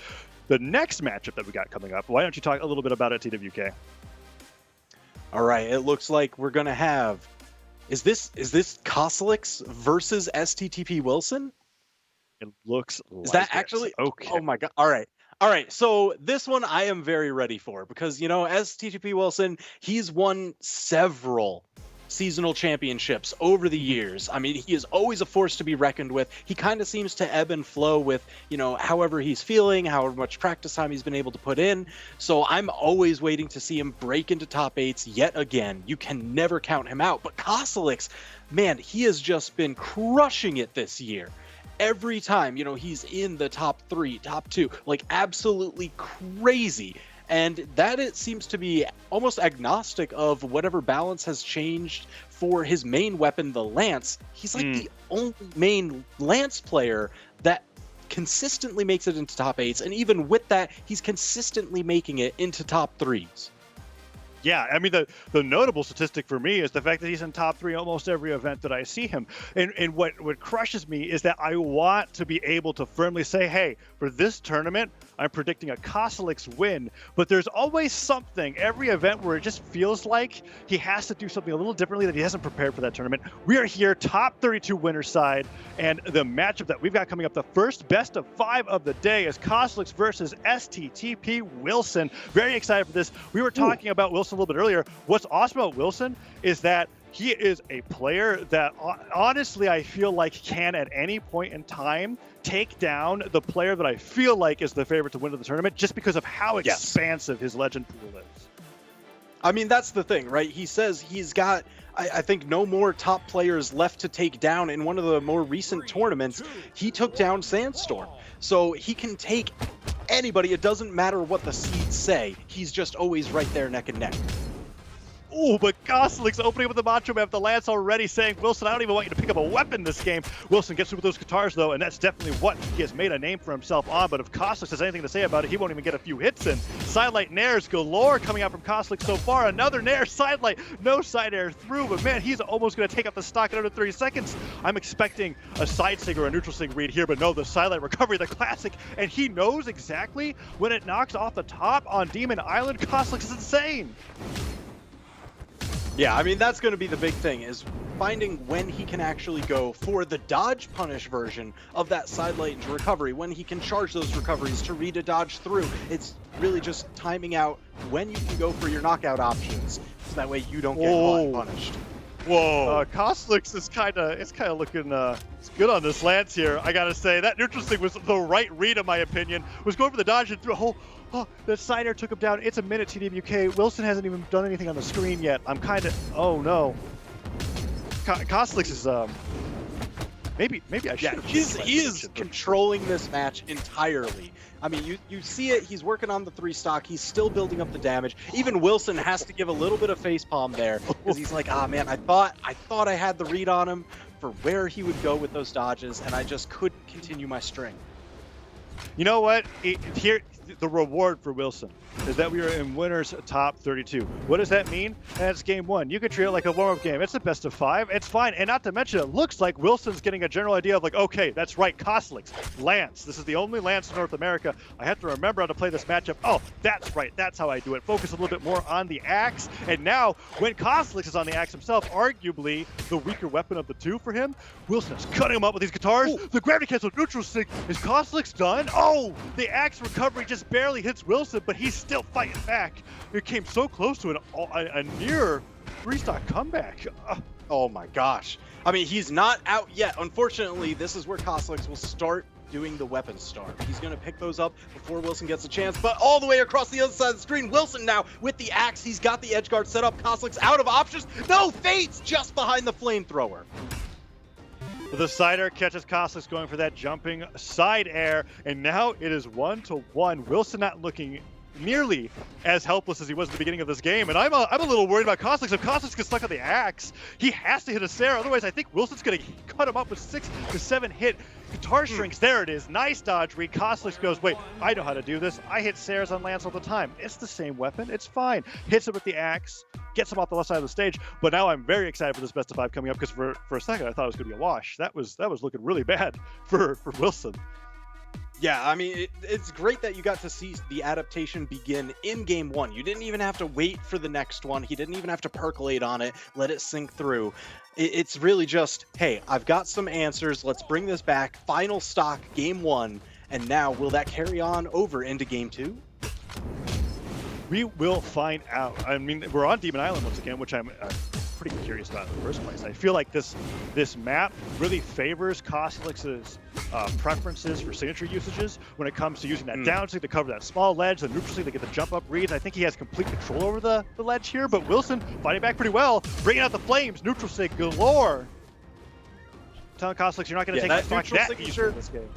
The next matchup that we got coming up, why don't you talk a little bit about it, TWK? All right, it looks like we're going to have... Is this Kosolix versus STTP Wilson? It looks like Is that actually? Okay. Oh my god. All right. So this one I am very ready for because, you know, STTP Wilson, he's won several seasonal championships over the years. I mean, he is always a force to be reckoned with. He kind of seems to ebb and flow with, you know, however he's feeling, however much practice time he's been able to put in. So I'm always waiting to see him break into top 8s yet again. You can never count him out. But Kasalix, man, he has just been crushing it this year. Every time, you know, he's in the top 3, top 2, like absolutely crazy. And that it seems to be almost agnostic of whatever balance has changed for his main weapon, the Lance. He's like the only main Lance player that consistently makes it into top 8s. And even with that, he's consistently making it into top 3s. Yeah, I mean, the notable statistic for me is the fact that he's in top 3 almost every event that I see him. And what crushes me is that I want to be able to firmly say, hey, for this tournament, I'm predicting a Kosolix win. But there's always something, every event, where it just feels like he has to do something a little differently that he hasn't prepared for that tournament. We are here, top 32 winner side, and the matchup that we've got coming up, the first best of 5 of the day, is Kosolix versus STTP Wilson. Very excited for this. We were talking about Wilson a little bit earlier. What's awesome about Wilson is that he is a player that honestly I feel like can at any point in time take down the player that I feel like is the favorite to win the tournament just because of how expansive his legend pool is. I mean, that's the thing, right? He says he's got, I think, no more top players left to take down. In one of the more recent tournaments, he took down Sandstorm. So he can take anybody. It doesn't matter what the seeds say. He's just always right there neck and neck. Oh, but Kosolix opening up with the Macho Man with the Lance already saying, Wilson, I don't even want you to pick up a weapon this game. Wilson gets through with those guitars, though, and that's definitely what he has made a name for himself on. But if Kosolix has anything to say about it, he won't even get a few hits in. Sidelight Nairs galore coming out from Kosolix so far. Another Nair sidelight. No side air through, but man, he's almost going to take up the stock in under 30 seconds. I'm expecting a side sig or a neutral sig read here, but no, the sidelight recovery, the classic, and he knows exactly when it knocks off the top on Demon Island. Kosolix is insane. Yeah, I mean, that's going to be the big thing, is finding when he can actually go for the dodge punish version of that sidelight recovery, when he can charge those recoveries to read a dodge through. It's really just timing out when you can go for your knockout options, so that way you don't get caught punished. Whoa. Kosolix is kind of looking it's good on this Lance here. I gotta say that neutral stick was the right read in my opinion. Was going for the dodge and threw a whole. Oh, the side air took him down. It's a minute TWK. Wilson hasn't even done anything on the screen yet. I'm kind of. Oh no. Kosolix is maybe I should. Yeah, he is controlling this match entirely. I mean, you see it. He's working on the 3-stock. He's still building up the damage. Even Wilson has to give a little bit of facepalm there because he's like, ah, man, I thought I had the read on him for where he would go with those dodges, and I just couldn't continue my string. You know what? Here, the reward for Wilson is that we are in winners top 32. What does that mean? That's game one. You could treat it like a warm-up game. It's the best of 5. It's fine. And not to mention, it looks like Wilson's getting a general idea of like, okay, that's right, Kosolix, Lance. This is the only Lance in North America. I have to remember how to play this matchup. Oh, that's right. That's how I do it. Focus a little bit more on the axe. And now, when Kosolix is on the axe himself, arguably the weaker weapon of the two for him, Wilson is cutting him up with these guitars. Ooh. The gravity cancel neutral stick. Is Kosolix done? Oh, the axe recovery just barely hits Wilson, but he's still fighting back. It came so close to a near 3-stock comeback. Oh my gosh. I mean, he's not out yet. Unfortunately, this is where Kosolix will start doing the weapon start. He's going to pick those up before Wilson gets a chance, but all the way across the other side of the screen, Wilson now with the axe. He's got the edge guard set up. Kosolix out of options. No, fades just behind the flamethrower. The side air catches Kosolix going for that jumping side air, and now it is 1-1. Wilson not looking nearly as helpless as he was at the beginning of this game, and I'm a little worried about Kosolix. If Kosolix gets stuck on the axe, he has to hit a Sarah, otherwise I think Wilson's going to cut him up with 6 to 7 hit guitar strings. There it is. Nice dodge read. Kosolix goes, wait, I know how to do this. I hit Sarahs on Lance all the time. It's the same weapon. It's fine. Hits it with the axe, gets him off the left side of the stage, but now I'm very excited for this best of 5 coming up, because for a second I thought it was going to be a wash. That was looking really bad for Wilson. Yeah, I mean, it's great that you got to see the adaptation begin in game 1. You didn't even have to wait for the next one. He didn't even have to percolate on it, let it sink through. It's really just, hey, I've got some answers. Let's bring this back. Final stock, game 1. And now, will that carry on over into game 2? We will find out. I mean, we're on Demon Island once again, which I'm pretty curious about in the first place. I feel like this map really favors Kosolix's preferences for signature usages when it comes to using that down stick to cover that small ledge, the neutral stick to get the jump up reads. I think he has complete control over the ledge here, but Wilson fighting back pretty well, bringing out the flames, neutral stick galore. Telling Kosolix you're not going to take that stock that easily in this game.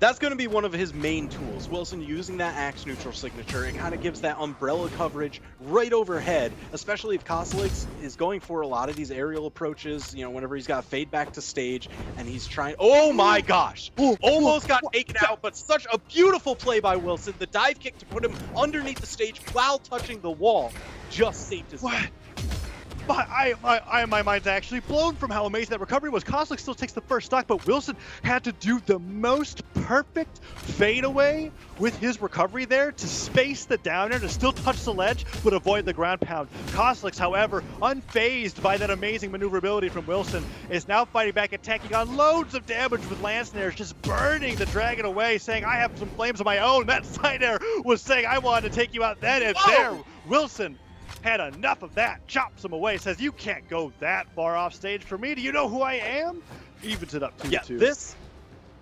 That's going to be one of his main tools. Wilson using that axe neutral signature. It kind of gives that umbrella coverage right overhead, especially if Kosolix is going for a lot of these aerial approaches, you know, whenever he's got fade back to stage and he's trying. Oh my gosh! Almost got taken out, but such a beautiful play by Wilson. The dive kick to put him underneath the stage while touching the wall just saved his life. My mind's actually blown from how amazing that recovery was. Kosolix still takes the first stock, but Wilson had to do the most perfect fadeaway with his recovery there to space the downer, to still touch the ledge, but avoid the ground pound. Kosolix, however, unfazed by that amazing maneuverability from Wilson, is now fighting back, attacking on loads of damage with lance nairs, just burning the dragon away, saying, I have some flames of my own. That side air was saying, I wanted to take you out then, and there, Wilson had enough of that, chops him away, says, you can't go that far off stage for me. Do you know who I am? Evens it up 2-2. This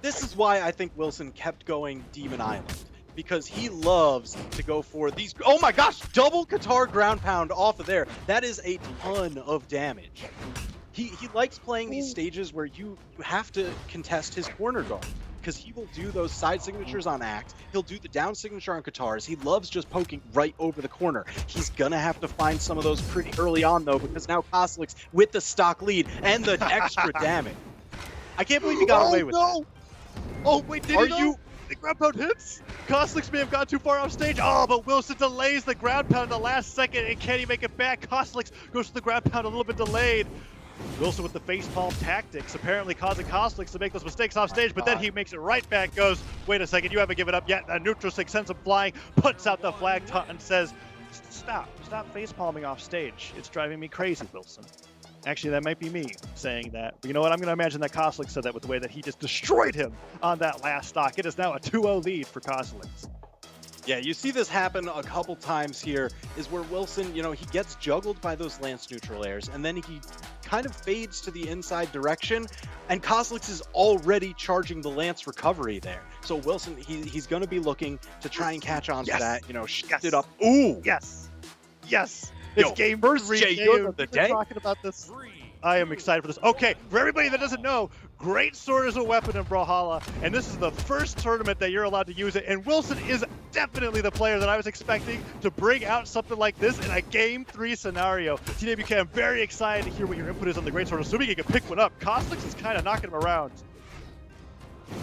is why I think Wilson kept going Demon Island, because he loves to go for these. Oh my gosh, double Qatar ground pound off of there. That is a ton of damage. He likes playing these stages where you have to contest his corner guard, because he will do those side signatures on Act. He'll do the down signature on Qatars. He loves just poking right over the corner. He's gonna have to find some of those pretty early on though, because now Kosolix with the stock lead and the extra damage. I can't believe he got away with that. Oh wait, did Are he? you? The ground pound hits. Kosolix may have gone too far off stage. Oh, but Wilson delays the ground pound in the last second, and can he make it back? Kosolix goes to the ground pound a little bit delayed. Wilson with the facepalm tactics, apparently causing Kosolix to make those mistakes off stage, but then he makes it right back, goes, wait a second, you haven't given up yet. A neutral six sends him flying, puts out the flag taunt and says, stop facepalming off stage. It's driving me crazy, Wilson. Actually, that might be me saying that. But you know what? I'm going to imagine that Kosolix said that with the way that he just destroyed him on that last stock. It is now a 2-0 lead for Kosolix. Yeah, you see this happen a couple times here, is where Wilson, you know, he gets juggled by those lance neutral airs, and then he kind of fades to the inside direction, and Kosolix is already charging the lance recovery there. So Wilson, he's going to be looking to try and catch on to that, you know, shift it up. Ooh! Yes! Yes! Yo, It's game first three. J-Yoon of the We've been day. talking about this. I am excited for this. Okay, for everybody that doesn't know, Greatsword is a weapon in Brawlhalla, and this is the first tournament that you're allowed to use it, and Wilson is definitely the player that I was expecting to bring out something like this in a Game 3 scenario. TWK, I'm very excited to hear what your input is on the Greatsword, assuming you can pick one up. Kosolix is kind of knocking him around.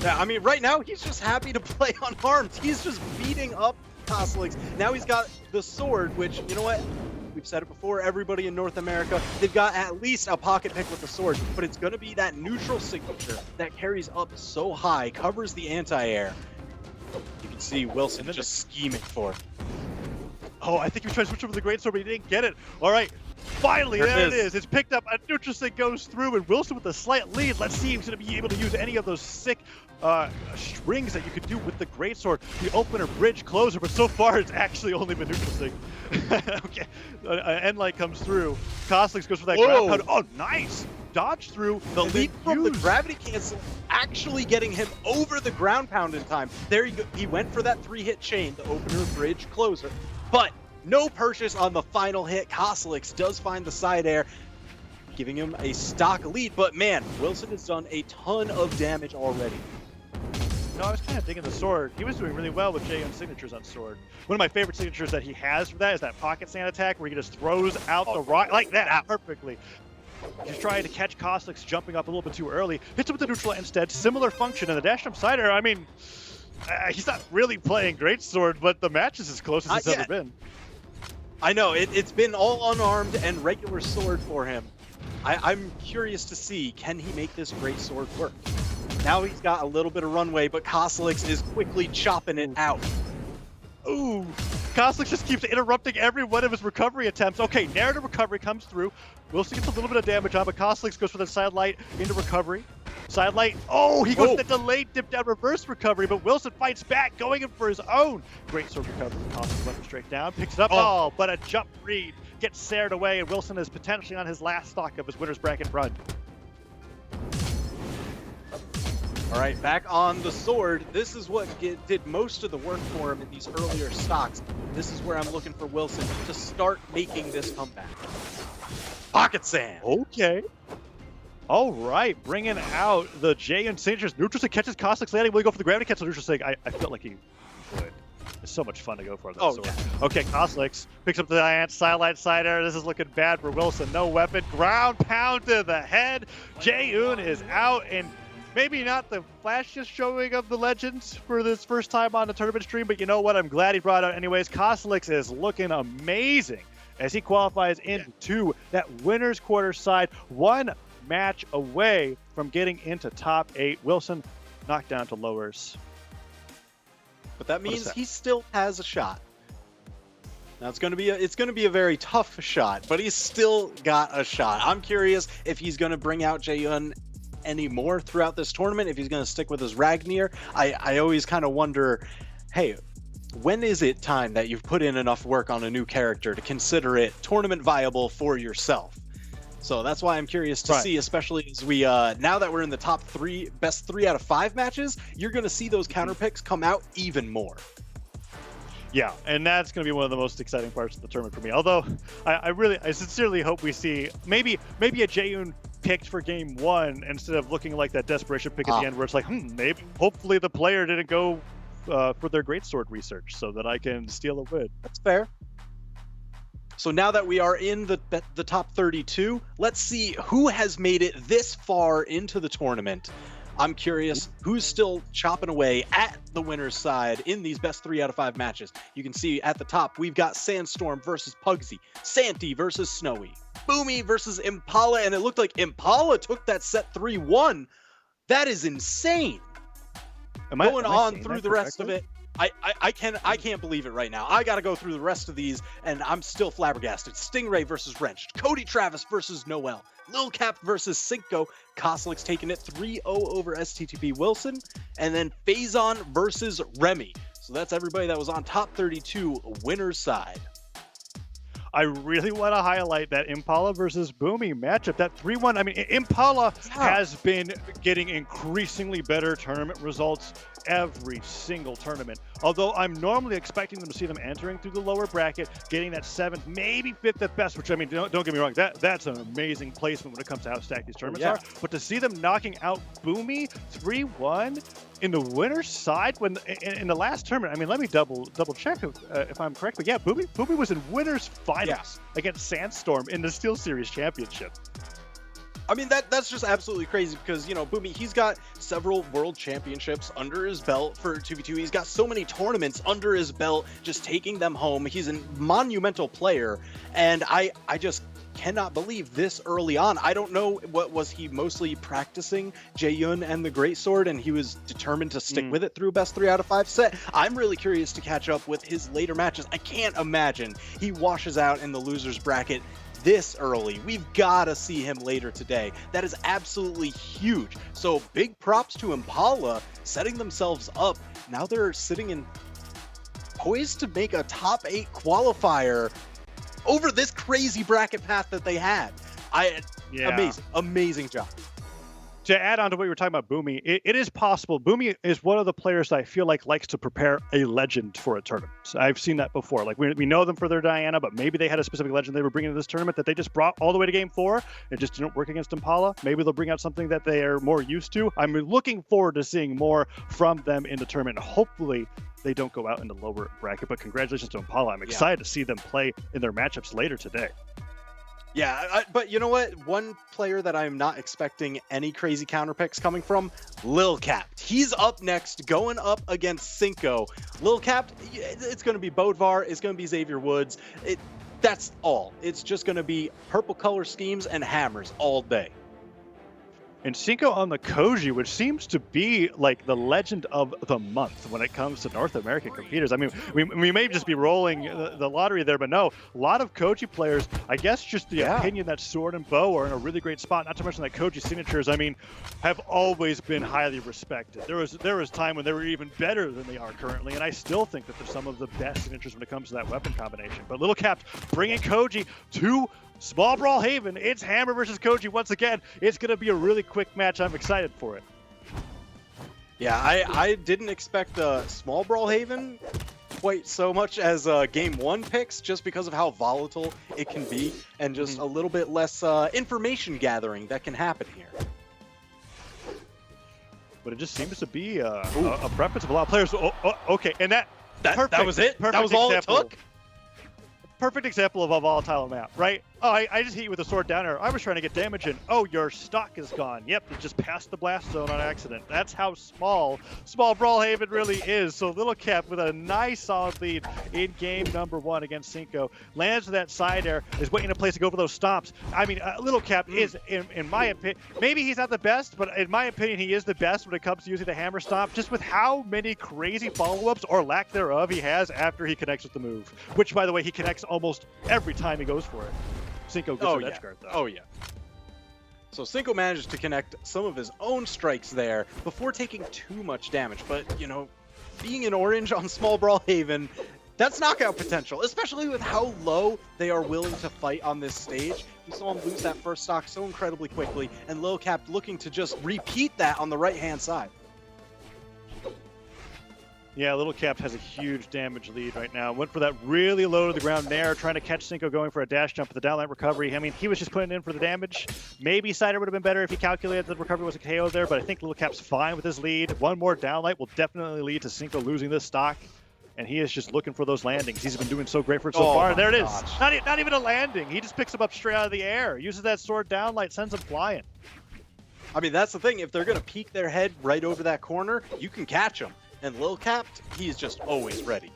Yeah, I mean, right now, he's just happy to play unharmed. He's just beating up Kosolix. Now he's got the sword, which, you know what? We've said it before, everybody in North America, they've got at least a pocket pick with the sword, but it's going to be that neutral signature that carries up so high, covers the anti-air. You can see Wilson just scheming for it. Oh, I think he was trying to switch over the Greatsword, but he didn't get it. All right, finally, there it is. It's picked up. A neutral sig goes through, and Wilson with a slight lead. Let's see if he's going to be able to use any of those sick strings that you could do with the Greatsword. The opener, bridge, closer, but so far it's actually only been neutral sig. Okay, end light comes through. Kosolix goes for that ground pound. Oh, nice! Dodge through. The leap from the gravity cancel actually getting him over the ground pound in time. There you go. He went for that 3-hit chain, the opener, bridge, closer, but no purchase on the final hit. Kosolix does find the side air, giving him a stock lead, but man, Wilson has done a ton of damage already. No, I was kind of digging the sword. He was doing really well with J-Yoon signatures on sword. One of my favorite signatures that he has for that is that pocket sand attack where he just throws out the rock like that perfectly. He's trying to catch Kosolix jumping up a little bit too early. Hits him with the neutral instead. Similar function. And the dash jump side air, I mean, he's not really playing Greatsword, but the match is as close as it's ever been. I know, it's been all unarmed and regular sword for him. I'm curious to see, can he make this Greatsword work? Now he's got a little bit of runway, but Kosolix is quickly chopping it out. Ooh, Kosolix just keeps interrupting every one of his recovery attempts. Okay, narrative recovery comes through. Wilson gets a little bit of damage on, but Kosolix goes for the side light into recovery. Side light, oh, he goes for the delayed dip down reverse recovery, but Wilson fights back, going in for his own. Greatsword recovery. Kosolix left him straight down, picks it up. Oh, but a jump read gets sared away, and Wilson is potentially on his last stock of his winner's bracket run. All right, back on the sword. This is what did most of the work for him in these earlier stocks. This is where I'm looking for Wilson to start making this comeback. Pocket sand. Okay. All right, bringing out the J-Yoon signatures. Neutral sig catches Kosolix landing. Will he go for the gravity cancel neutral sig? I feel like he would. It's so much fun to go for that sword. Yeah. Okay, Kosolix picks up the Giant sidelight side air. This is looking bad for Wilson. No weapon. Ground pound to the head. J-Yoon is out, and maybe not the flashiest showing of the legends for this first time on the tournament stream, but you know what? I'm glad he brought it out anyways. Kosolix is looking amazing as he qualifies into that winner's quarter side. One match away from getting into top 8. Wilson knocked down to lowers. But that means he still has a shot. Now it's going to be a very tough shot, but he's still got a shot. I'm curious if he's going to bring out J-Yoon any more throughout this tournament, if he's going to stick with his Ragnir. I always kind of wonder, hey, when is it time that you've put in enough work on a new character to consider it tournament viable for yourself? So that's why I'm curious to see, especially as we now that we're in the top best 3 out of 5 matches, you're going to see those counter picks come out even more. Yeah, and that's going to be one of the most exciting parts of the tournament for me. Although I sincerely hope we see maybe a Jaeyoon picked for game 1 instead of looking like that desperation pick at the end where it's like, maybe hopefully the player didn't go for their Greatsword research so that I can steal a win. That's fair. So now that we are in the top 32, let's see who has made it this far into the tournament. I'm curious who's still chopping away at the winner's side in these best 3 out of 5 matches. You can see at the top, we've got Sandstorm versus Pugsy, Santi versus Snowy, Boomie versus Impala, and it looked like Impala took that set 3-1. That is insane. Going on through the rest of it, I can't believe it right now. I got to go through the rest of these, and I'm still flabbergasted. Stingray versus Wrenched, Cody Travis versus Noel, Lil Cap versus Sinko, Kosolix taking it 3-0 over STTP Wilson, and then Phazon versus Remy. So that's everybody that was on top 32 winner's side. I really want to highlight that Impala versus Boomie matchup. That 3-1. I mean, Impala has been getting increasingly better tournament results every single tournament. Although I'm normally expecting them to see them entering through the lower bracket, getting that 7th, maybe 5th at best, which I mean, don't get me wrong, that's an amazing placement when it comes to how stacked these tournaments are. But to see them knocking out Boomie 3-1 in the winner's side when in the last tournament, I mean, let me double check if I'm correct, but yeah, Boomie was in winner's finals against Sandstorm in the Steel Series Championship. I mean, that's just absolutely crazy because, you know, Boomie, he's got several world championships under his belt for 2v2. He's got so many tournaments under his belt, just taking them home. He's a monumental player, and I just cannot believe this early on. I don't know, what was he mostly practicing Jaeyoon and the Greatsword, and he was determined to stick with it through best 3 out of 5 set. I'm really curious to catch up with his later matches. I can't imagine he washes out in the losers bracket this early. We've got to see him later today. That is absolutely huge. So big props to Impala setting themselves up. Now they're sitting in poised to make a top 8 qualifier over this crazy bracket path that they had. Amazing job. To add on to what you were talking about, Boomie, it is possible. Boomie is one of the players that I feel like likes to prepare a legend for a tournament. I've seen that before. Like we know them for their Diana, but maybe they had a specific legend they were bringing to this tournament that they just brought all the way to game 4. It just didn't work against Impala. Maybe they'll bring out something that they are more used to. I'm looking forward to seeing more from them in the tournament. Hopefully they don't go out in the lower bracket, but congratulations to Impala. I'm excited to see them play in their matchups later today. Yeah, but you know what? One player that I'm not expecting any crazy counter picks coming from, Lil Cap. He's up next, going up against Sinko. Lil Cap, it's going to be Bodvar, it's going to be Xavier Woods. That's all. It's just going to be purple color schemes and hammers all day. And Sinko on the Koji, which seems to be like the legend of the month when it comes to North American competitors. I mean, we may just be rolling the lottery there, but no, a lot of Koji players, I guess just the opinion that Sword and Bow are in a really great spot, not to mention that Koji signatures, I mean, have always been highly respected. There was time when they were even better than they are currently, and I still think that they're some of the best signatures when it comes to that weapon combination. But Lil Cap bringing Koji to Small Brawl Haven. It's Hammer versus Koji once again. It's going to be a really quick match. I'm excited for it. Yeah, I didn't expect Small Brawl Haven quite so much as game 1 picks, just because of how volatile it can be and just a little bit less information gathering that can happen here. But it just seems to be a preference of a lot of players. Okay, and that was it? That was all it took? Perfect example of a volatile map, right? Oh, I just hit you with a sword down there. I was trying to get damage in. Oh, your stock is gone. Yep, it just passed the blast zone on accident. That's how small Brawl Haven really is. So Lil Cap with a nice solid lead in game number 1 against Sinko. Lands that side air, is waiting in place to go for those stomps. I mean, Lil Cap is, in my opinion, maybe he's not the best, but in my opinion, he is the best when it comes to using the hammer stomp, just with how many crazy follow-ups or lack thereof he has after he connects with the move. Which, by the way, he connects almost every time he goes for it. Sinko gets an edge guard, though. Oh, yeah. So Sinko managed to connect some of his own strikes there before taking too much damage. But, you know, being an orange on small Brawlhaven, that's knockout potential, especially with how low they are willing to fight on this stage. We saw him lose that first stock so incredibly quickly, and Lil Cap looking to just repeat that on the right-hand side. Yeah, Lil Cap has a huge damage lead right now. Went for that really low to the ground nair, trying to catch Sinko going for a dash jump at the downlight recovery. I mean, he was just putting in for the damage. Maybe Cider would have been better if he calculated that the recovery was a KO there, but I think Lil Cap's fine with his lead. One more downlight will definitely lead to Sinko losing this stock, and he is just looking for those landings. He's been doing so great for it so far. There it is. Not even a landing. He just picks him up straight out of the air, uses that sword downlight, sends him flying. I mean, that's the thing. If they're going to peek their head right over that corner, you can catch them. And Lil Cap, he's just always ready.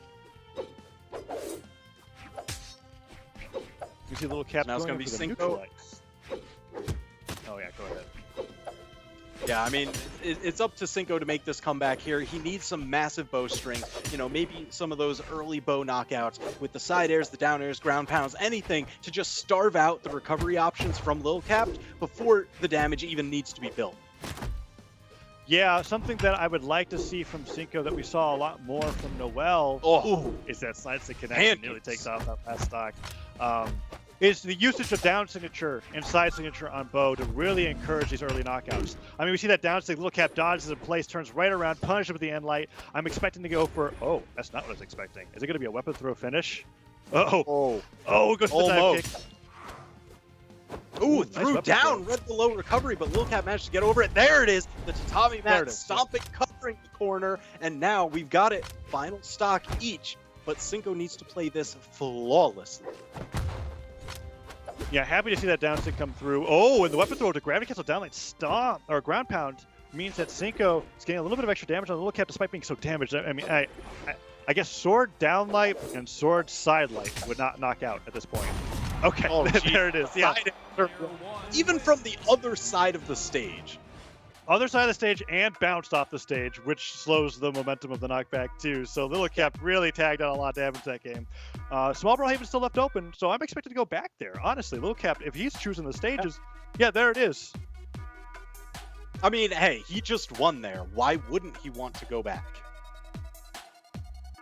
You see Lil Cap now it's going to be for the Sinko. Oh yeah, go ahead. Yeah, I mean, it's up to Sinko to make this comeback here. He needs some massive bowstring. You know, maybe some of those early bow knockouts with the side airs, the down airs, ground pounds, anything to just starve out the recovery options from Lil Cap before the damage even needs to be built. Yeah, something that I would like to see from Sinko that we saw a lot more from Noel is that side stick connection nearly takes off that last stock. Is the usage of down signature and side signature on bow to really encourage these early knockouts. I mean, we see that down stick, Lil Cap dodges in place, turns right around, punishes with the end light. I'm expecting to go for, oh, that's not what I was expecting. Is it going to be a weapon throw finish? Oh, goes for the dive kick. Ooh, nice threw down, read the low recovery, but Lil Cap managed to get over it. There it is, the tatami mat stomping, covering the corner, and now we've got it. Final stock each, but Sinko needs to play this flawlessly. Yeah, happy to see that down stick come through. Oh, and the weapon throw to gravity cancel downlight stomp, or ground pound, means that Sinko is getting a little bit of extra damage on the Lil Cap despite being so damaged. I mean, I guess sword downlight and sword sidelight would not knock out at this point. Okay, there it is. Yeah. Even from the other side of the stage. Other side of the stage and bounced off the stage, which slows the momentum of the knockback too. So Lil Cap really tagged on a lot of damage that game. Small Brawlhaven still left open, so I'm expected to go back there. Honestly, Lil Cap, if he's choosing the stages, yeah, there it is. I mean, hey, he just won there. Why wouldn't he want to go back?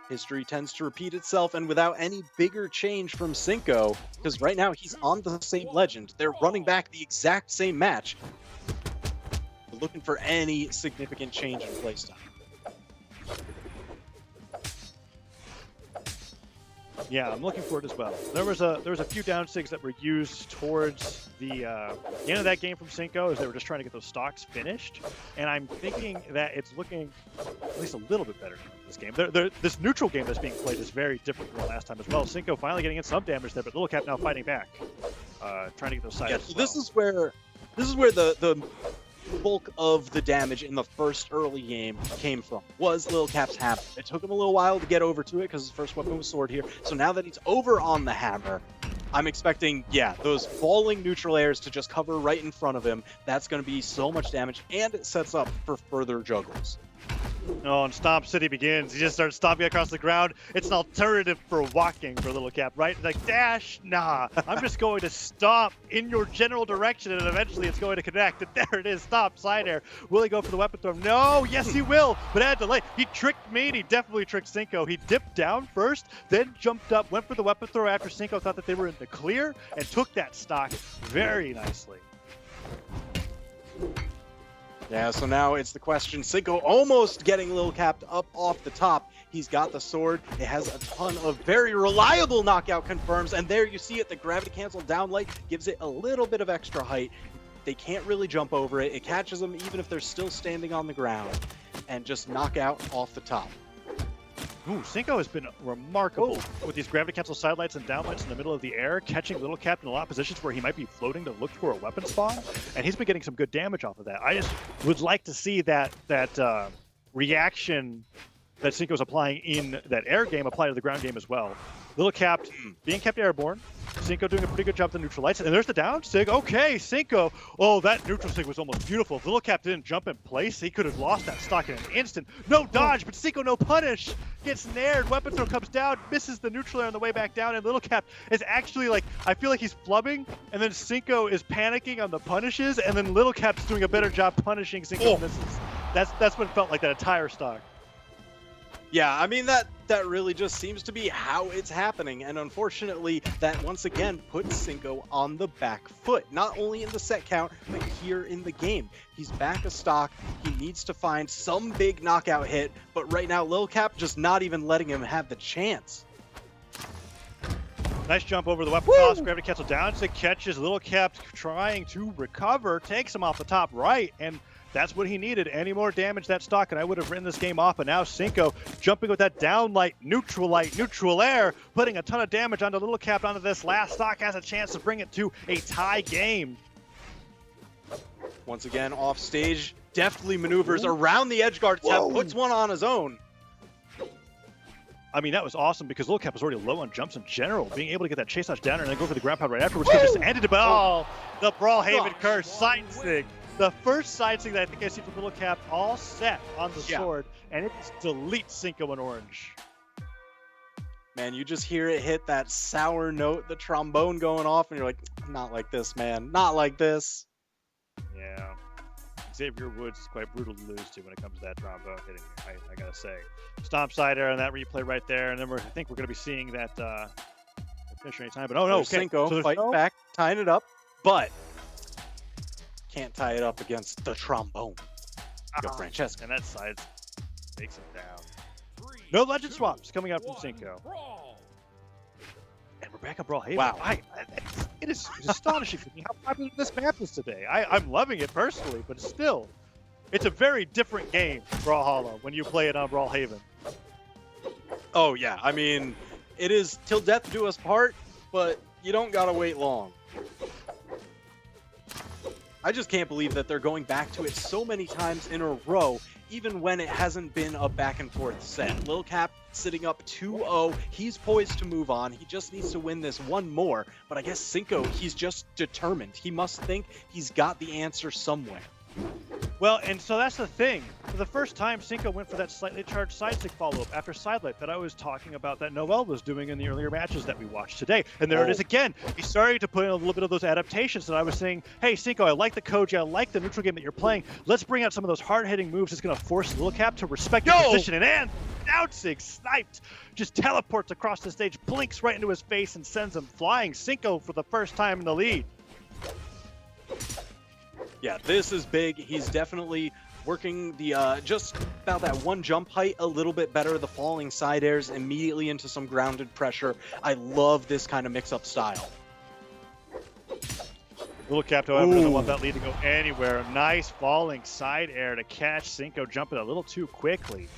History tends to repeat itself, and without any bigger change from Sinko, because right now he's on the same legend. They're running back the exact same match. We're looking for any significant change in playstyle. Yeah, I'm looking for it as well. There was a few down sticks that were used towards the end of that game from Sinko as they were just trying to get those stocks finished, and I'm thinking that it's looking at least a little bit better this game. This neutral game that's being played is very different from the last time as well. Sinko finally getting in some damage there, but Lil Cap now fighting back, trying to get those sides. Yeah, so this is where the bulk of the damage in the first early game came from, was Lil Cap's hammer. It took him a little while to get over to it because his first weapon was sword here. So now that he's over on the hammer, I'm expecting, yeah, those falling neutral airs to just cover right in front of him. That's going to be so much damage, and it sets up for further juggles. Oh, and Stomp City begins. He just starts stomping across the ground. It's an alternative for walking for Lil Cap, right? Like, dash? Nah. I'm just going to stomp in your general direction, and eventually it's going to connect. And there it is. Stop. Side air. Will he go for the weapon throw? No. Yes, he will. But at delay. He tricked me, and he definitely tricked Sinko. He dipped down first, then jumped up, went for the weapon throw after Sinko thought that they were in the clear, and took that stock very nicely. Yeah, so now it's the question. Sinko almost getting Lil Cap up off the top. He's got the sword. It has a ton of very reliable knockout confirms, and there you see it. The gravity cancel downlight gives it a little bit of extra height. They can't really jump over it. It catches them even if they're still standing on the ground, and just knock out off the top. Ooh, Sinko has been remarkable with these gravity cancel sidelights and downlights in the middle of the air, catching Lil Cap in a lot of positions where he might be floating to look for a weapon spawn, and he's been getting some good damage off of that. I just would like to see that reaction that Sinko's applying in that air game apply to the ground game as well. Lil Cap being kept airborne, Sinko doing a pretty good job with the neutral lights, and there's the down stick. Okay, Sinko. Oh, that neutral stick was almost beautiful. If Lil Cap didn't jump in place, he could have lost that stock in an instant. No dodge, but Sinko no punish. Gets nared. Weapon throw comes down, misses the neutral air on the way back down, and Lil Cap is actually like, I feel like he's flubbing, and then Sinko is panicking on the punishes, and then Lil Cap's doing a better job punishing Sinko misses. That's what it felt like that entire stock. Yeah, I mean, that really just seems to be how it's happening. And unfortunately, that once again puts Sinko on the back foot, not only in the set count, but here in the game. He's back a stock. He needs to find some big knockout hit. But right now, Lil Cap just not even letting him have the chance. Nice jump over the weapon toss. Gravity cancel down. Sig catches. Lil Cap trying to recover. Takes him off the top right. And that's what he needed. Any more damage that stock, and I would have written this game off. But now Sinko jumping with that down light, neutral air, putting a ton of damage onto Lil Cap onto this last stock. Has a chance to bring it to a tie game. Once again, off stage, deftly maneuvers around the edge guard tap, puts one on his own. I mean, that was awesome because Lil Cap was already low on jumps in general. Being able to get that chase dodge down and then go for the ground pound right afterwards could just ended it. But the Brawlhalla curse side sig. The first side sig that I think I see from Lil Cap all set on the sword, and it just deletes Sinko and orange. Man, you just hear it hit that sour note, the trombone going off, and you're like, not like this, man. Not like this. Yeah. Xavier Woods is quite brutal to lose to when it comes to that trombone hitting, I gotta say. Stomp side air on that replay right there, and then I think we're gonna be seeing that finisher anytime. But Sinko so fighting back, tying it up, but can't tie it up against the trombone. Go Francesco. And that side takes him down. No legend swaps coming out from Sinko. And we're back on Brawlhalla. Wow. It is astonishing to me how popular this map is today. I'm loving it personally, but still, it's a very different game, Brawlhalla, when you play it on Brawlhalla. Oh, yeah. I mean, it is till death do us part, but you don't gotta wait long. I just can't believe that they're going back to it so many times in a row, even when it hasn't been a back and forth set. Lil Cap sitting up 2-0. He's poised to move on. He just needs to win this one more. But I guess Sinko, he's just determined. He must think he's got the answer somewhere. Well, and so that's the thing. For the first time, Sinko went for that slightly charged side stick follow-up after sidelight that I was talking about that Noel was doing in the earlier matches that we watched today. And there it is again. He's starting to put in a little bit of those adaptations that I was saying, hey, Sinko, I like the Koji, I like the neutral game that you're playing. Let's bring out some of those hard-hitting moves that's going to force Lil Cap to respect your position. And down sig, sniped, just teleports across the stage, blinks right into his face and sends him flying. Sinko for the first time in the lead. Yeah, this is big. He's definitely working the just about that one jump height a little bit better. The falling side airs immediately into some grounded pressure. I love this kind of mix-up style. Lil Cap, however, doesn't want that lead to go anywhere. Nice falling side air to catch Sinko jumping a little too quickly.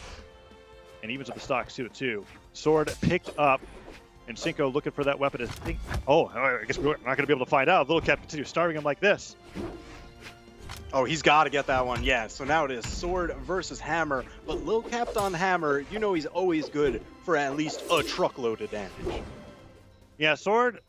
And evens up the stock 2-2. Sword picked up. And Sinko looking for that weapon. I guess we're not going to be able to find out. Lil Cap continues starving him like this. Oh, he's got to get that one. Yeah, so now it is sword versus hammer. But Lil Cap on hammer, you know he's always good for at least a truckload of damage. Yeah, sword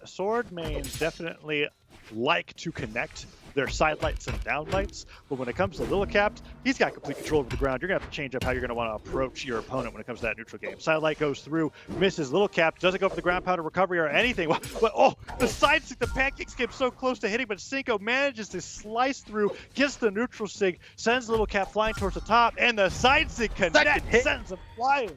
mains definitely like to connect their side lights and down lights, but when it comes to Lil Cap, he's got complete control over the ground. You're going to have to change up how you're going to want to approach your opponent when it comes to that neutral game. Side light goes through, misses. Lil Cap doesn't go for the ground pound or recovery or anything. But the side sig, the pancake skip so close to hitting, but Sinko manages to slice through, gets the neutral sig, sends Lil Cap flying towards the top, and the side sig connects, sends him flying.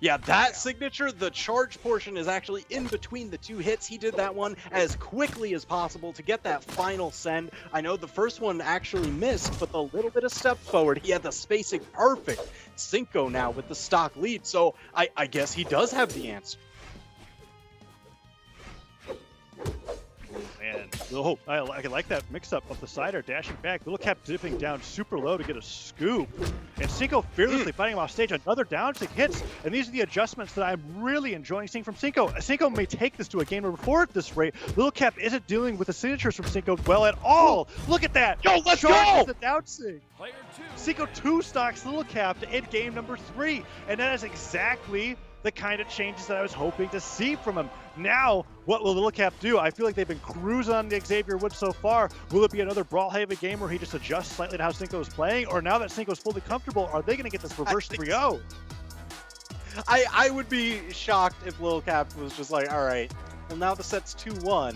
Yeah, that signature, the charge portion is actually in between the two hits. He did that one as quickly as possible to get that final send. I know the first one actually missed, but the little bit of step forward, he had the spacing perfect. Sinko now with the stock lead, so I guess he does have the answer. And I like that mix-up of the side air dashing back. Lil Cap dipping down super low to get a scoop. And Sinko fearlessly fighting him off stage. Another down sig hits. And these are the adjustments that I'm really enjoying seeing from Sinko. Sinko may take this to a game number 4 at this rate. Lil Cap isn't dealing with the signatures from Sinko well at all. Look at that. Yo, let's go! The down sig. Sinko 2 stocks Lil Cap to end game number 3. And that is exactly the kind of changes that I was hoping to see from him. Now, what will Lil Cap do? I feel like they've been cruising on the Xavier Woods so far. Will it be another Brawlhalla game where he just adjusts slightly to how Sinko is playing? Or now that Sinko's fully comfortable, are they going to get this reverse 3-0? I would be shocked if Lil Cap was just like, all right, well, now the set's 2-1.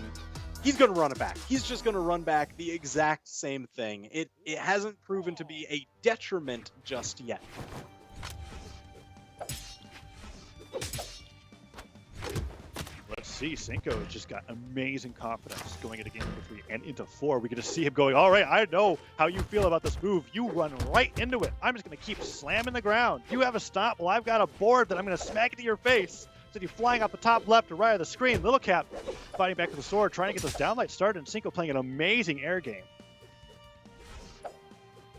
He's going to run it back. He's just going to run back the exact same thing. It hasn't proven to be a detriment just yet. see, Sinko has just got amazing confidence going into game number 3 and into 4. We get to see him going, all right, I know how you feel about this move. You run right into it. I'm just going to keep slamming the ground. You have a stop. Well, I've got a board that I'm going to smack into your face. So you're flying off the top left or right of the screen. Lil Cap fighting back with the sword, trying to get those downlights started, and Sinko playing an amazing air game.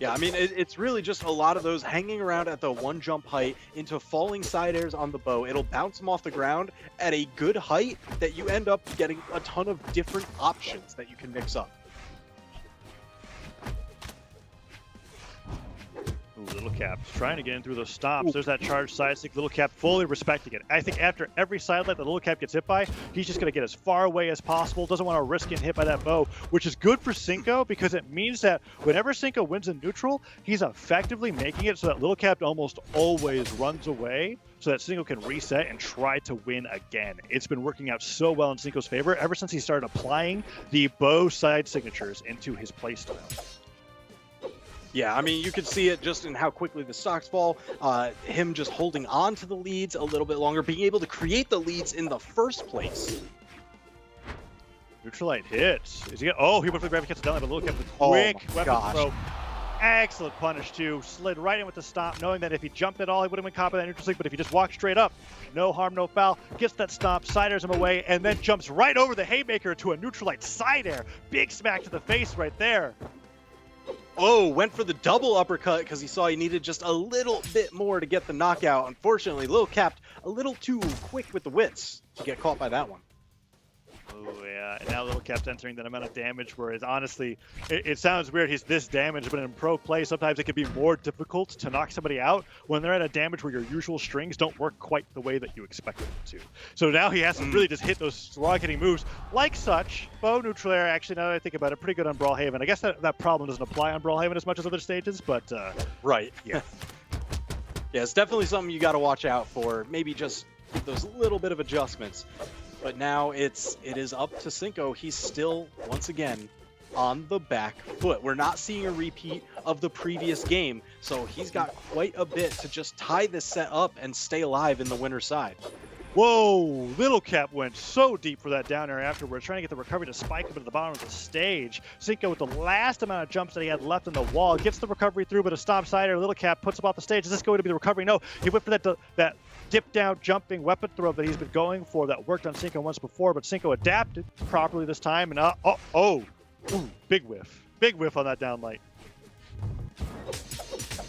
Yeah, I mean, it's really just a lot of those hanging around at the 1 jump height into falling side airs on the bow. It'll bounce them off the ground at a good height that you end up getting a ton of different options that you can mix up. Ooh, Lil Cap trying to get in through those stops. Ooh. There's that charge side stick. Lil Cap fully respecting it. I think after every sidelight that Lil Cap gets hit by, he's just going to get as far away as possible. Doesn't want to risk getting hit by that bow, which is good for Sinko because it means that whenever Sinko wins in neutral, he's effectively making it so that Lil Cap almost always runs away so that Sinko can reset and try to win again. It's been working out so well in Sinko's favor ever since he started applying the bow side signatures into his playstyle. Yeah, I mean, you could see it just in how quickly the stocks fall, him just holding on to the leads a little bit longer, being able to create the leads in the first place. Neutralite hits. Is he gonna, oh, he went for the grab, gets it down, but Lil Cap with a quick weapon throw. Excellent punish, too. Slid right in with the stop, knowing that if he jumped at all, he would have been caught by that neutral stick, but if he just walked straight up, no harm, no foul, gets that stop, side airs him away, and then jumps right over the haymaker to a Neutralite side air. Big smack to the face right there. Oh, went for the double uppercut because he saw he needed just a little bit more to get the knockout. Unfortunately, Lil Cap a little too quick with the wits to get caught by that one. Oh, yeah. And now Lil Cap's entering that amount of damage, whereas honestly, it sounds weird he's this damaged, but in pro play, sometimes it can be more difficult to knock somebody out when they're at a damage where your usual strings don't work quite the way that you expect them to. So now he has to really just hit those strong hitting moves like such. Bow neutral air, actually, now that I think about it, pretty good on Brawlhalla. I guess that problem doesn't apply on Brawlhalla as much as other stages, but right. Yeah. Yeah, it's definitely something you got to watch out for. Maybe just those little bit of adjustments. But now it is up to Sinko. He's still, once again, on the back foot. We're not seeing a repeat of the previous game, so he's got quite a bit to just tie this set up and stay alive in the winner's side. Whoa, Lil Cap went so deep for that down air afterwards, trying to get the recovery to spike up at the bottom of the stage. Sinko with the last amount of jumps that he had left in the wall, gets the recovery through, but a stop side air, Lil Cap puts him off the stage. Is this going to be the recovery? No, he went for that dip down jumping weapon throw that he's been going for that worked on Sinko once before, but Sinko adapted properly this time, and ooh, big whiff on that down light.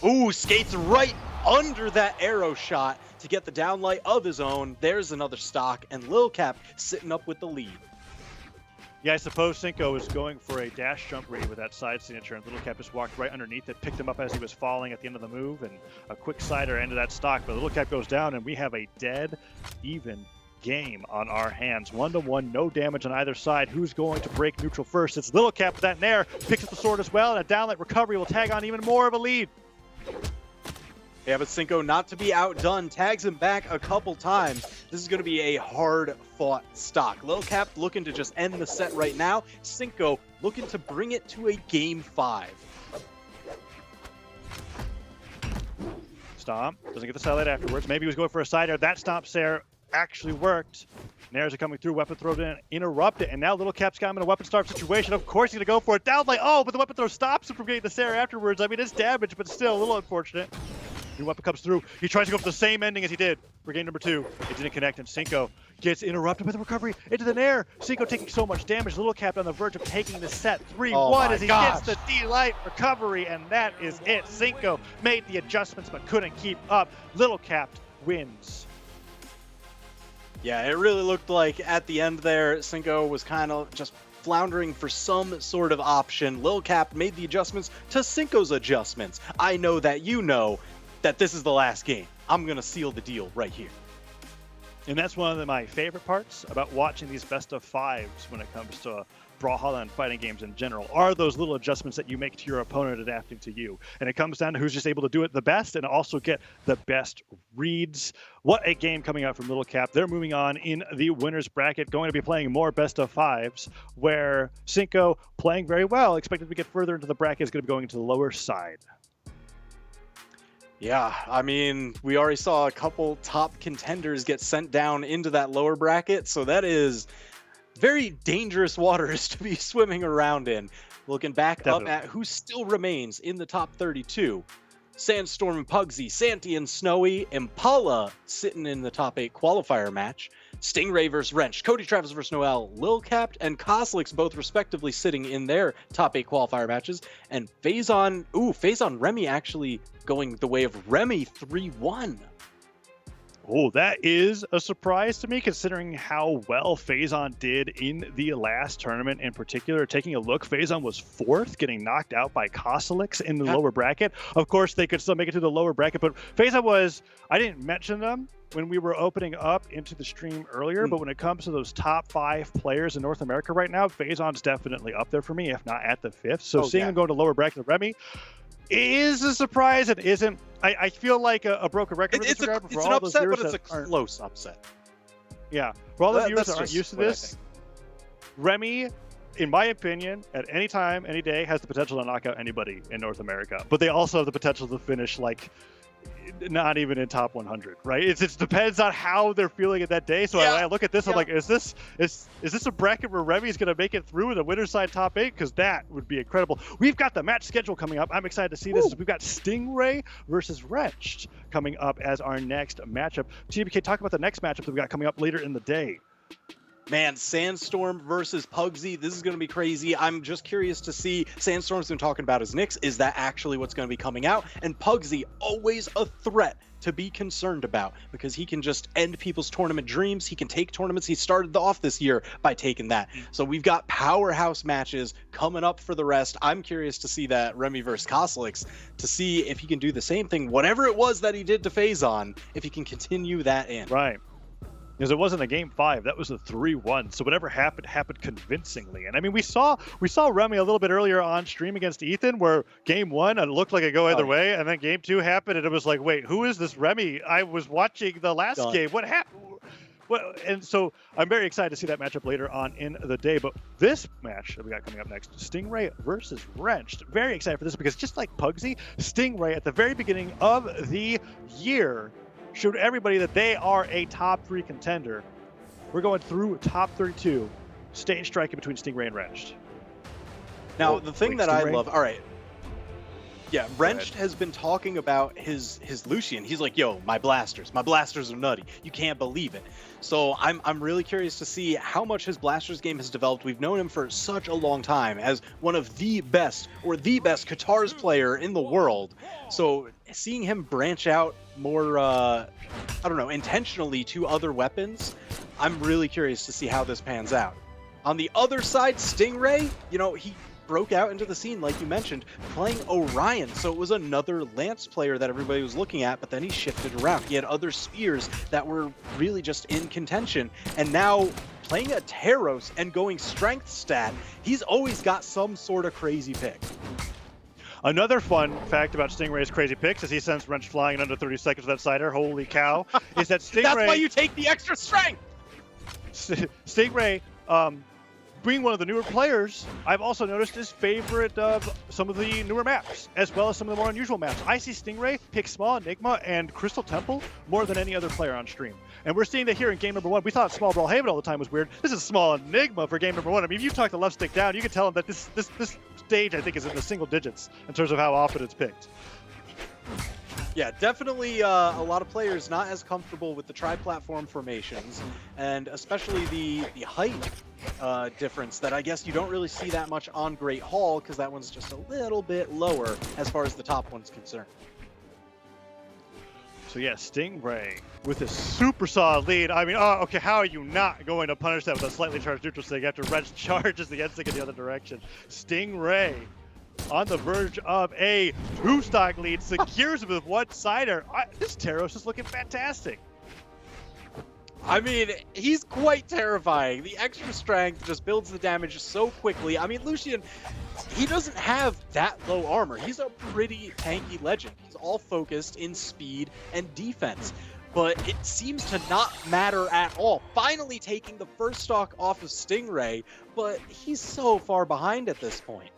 Ooh, skates right under that arrow shot to get the downlight of his own. There's another stock, and Lil Cap sitting up with the lead. Yeah, I suppose Sinko was going for a dash jump read with that side signature, and Lil Cap just walked right underneath it, picked him up as he was falling at the end of the move, and a quick sider ended that stock. But Lil Cap goes down, and we have a dead even game on our hands. 1-1, no damage on either side. Who's going to break neutral first? It's Lil Cap with that nair, picks up the sword as well, and a downlight recovery will tag on even more of a lead. Yeah, but Sinko, not to be outdone, tags him back a couple times. This is going to be a hard-fought stock. Lil Cap looking to just end the set right now. Sinko looking to bring it to a game 5. Stomp, doesn't get the satellite afterwards. Maybe he was going for a side air. That stomp there actually worked. Nairs are coming through, weapon throw in, interrupt it, and now Lil Cap's got him in a weapon starve situation. Of course he's going to go for it. Down like, oh, but the weapon throw stops him from getting the Sarah afterwards. I mean, it's damage, but still a little unfortunate. New weapon comes through. He tries to go for the same ending as he did for game number 2. It didn't connect, and Sinko gets interrupted by the recovery into the nair. Sinko taking so much damage. Lil Cap on the verge of taking the set 3-1 as he gets the D-Light recovery, and that is it. Sinko made the adjustments but couldn't keep up. Lil Cap wins. Yeah, it really looked like at the end there, Sinko was kind of just floundering for some sort of option. Lil Cap made the adjustments to Sinko's adjustments. I know that you know that this is the last game. I'm going to seal the deal right here. And that's one of my favorite parts about watching these best of 5s when it comes to Brawlhalla and fighting games in general, are those little adjustments that you make to your opponent adapting to you. And it comes down to who's just able to do it the best and also get the best reads. What a game coming out from Lil Cap. They're moving on in the winner's bracket, going to be playing more best of 5s, where Sinko, playing very well, expected to get further into the bracket, is going to be going to the lower side. Yeah, I mean, we already saw a couple top contenders get sent down into that lower bracket, so that is very dangerous waters to be swimming around in. Looking back Definitely. up at who still remains in the top 32. Sandstorm and Pugsy, Santy and Snowy, Impala sitting in the top 8 qualifier match. Stingray versus Wrench, Cody Travis versus Noel, Lil Cap and Kosolix both respectively sitting in their top 8 qualifier matches. And Phazon Remy actually going the way of Remy 3-1. Oh, that is a surprise to me, considering how well Phazon did in the last tournament in particular. Taking a look, Phazon was 4th, getting knocked out by Kasalix in the lower bracket. Of course, they could still make it to the lower bracket, but Phazon was, I didn't mention them when we were opening up into the stream earlier, but when it comes to those top 5 players in North America right now, Phazon's definitely up there for me, if not at the 5th. So seeing him go to lower bracket of Remy is a surprise. It isn't. I feel like a broken record. It's an upset, but it's a close upset. Yeah, for all the viewers that's that aren't just used to what I this, Remy, in my opinion, at any time, any day, has the potential to knock out anybody in North America. But they also have the potential to finish like not even in top 100, right? It depends on how they're feeling at that day. So when I look at this, I'm like, is this a bracket where Remy's going to make it through in the winner's side top 8? Because that would be incredible. We've got the match schedule coming up. I'm excited to see this. We've got Stingray versus Wrenched coming up as our next matchup. TBK, talk about the next matchup that we got coming up later in the day. Man, Sandstorm versus Pugsy. This is going to be crazy. I'm just curious to see. Sandstorm's been talking about his Knicks. Is that actually what's going to be coming out? And Pugsy, always a threat to be concerned about because he can just end people's tournament dreams. He can take tournaments. He started off this year by taking that. So we've got powerhouse matches coming up for the rest. I'm curious to see that Remy versus Kosolix to see if he can do the same thing, whatever it was that he did to Phazon, if he can continue that in. Right. Because it wasn't a game 5, that was a 3-1. So whatever happened convincingly. And I mean, we saw Remy a little bit earlier on stream against Ethan, where game 1 it looked like it go either way, and then game 2 happened, and it was like, wait, who is this Remy? I was watching the last game. What happened? And so I'm very excited to see that matchup later on in the day. But this match that we got coming up next, Stingray versus Wrenched. Very excited for this because just like Pugsy, Stingray at the very beginning of the year showed everybody that they are a top 3 contender. We're going through top 32, stage striking between Stingray and Wrenched. Now, the thing that I love, all right. Yeah, Go Wrenched ahead. has been talking about his Lucian. He's like, yo, my blasters are nutty. You can't believe it. So I'm really curious to see how much his blasters game has developed. We've known him for such a long time as one of the best Katars player in the world. So seeing him branch out more, I don't know, intentionally to other weapons, I'm really curious to see how this pans out. On the other side, Stingray, you know, he broke out into the scene, like you mentioned, playing Orion. So it was another Lance player that everybody was looking at, but then he shifted around. He had other spears that were really just in contention. And now playing a Taros and going strength stat, he's always got some sort of crazy pick. Another fun fact about Stingray's crazy picks is he sends Wrench flying in under 30 seconds with that cider. Holy cow. Is that Stingray... That's why you take the extra strength! Stingray, being one of the newer players, I've also noticed his favorite of some of the newer maps, as well as some of the more unusual maps. I see Stingray pick Small Enigma and Crystal Temple more than any other player on stream. And we're seeing that here in game number 1. We thought Small Brawlhalla all the time was weird. This is Small Enigma for game number 1. I mean, if you talk the left stick down, you can tell him that this stage, I think, is in the single digits in terms of how often it's picked. Yeah, definitely a lot of players not as comfortable with the tri-platform formations, and especially the height difference that I guess you don't really see that much on Great Hall, because that one's just a little bit lower as far as the top one's concerned. So yeah, Stingray with a super solid lead. I mean, okay, how are you not going to punish that with a slightly charged neutral stick after Wrench charges the end stick in the other direction? Stingray on the verge of a 2-stock lead, secures it with one-sider. This Taros is looking fantastic. I mean, he's quite terrifying. The extra strength just builds the damage so quickly. I mean, Lucian, he doesn't have that low armor. He's a pretty tanky legend. He's all focused in speed and defense. But it seems to not matter at all. Finally taking the first stock off of Stingray, but he's so far behind at this point.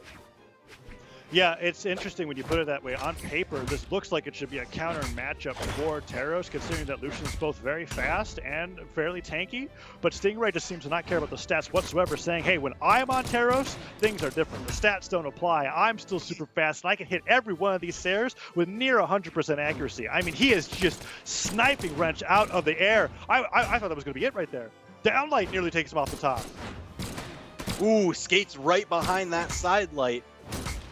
Yeah, it's interesting when you put it that way. On paper, this looks like it should be a counter matchup for Teros, considering that Lucian's both very fast and fairly tanky. But Stingray just seems to not care about the stats whatsoever, saying, hey, when I'm on Teros, things are different. The stats don't apply. I'm still super fast, and I can hit every one of these stairs with near 100% accuracy. I mean, he is just sniping Wrench out of the air. I thought that was going to be it right there. Downlight nearly takes him off the top. Ooh, skates right behind that side light.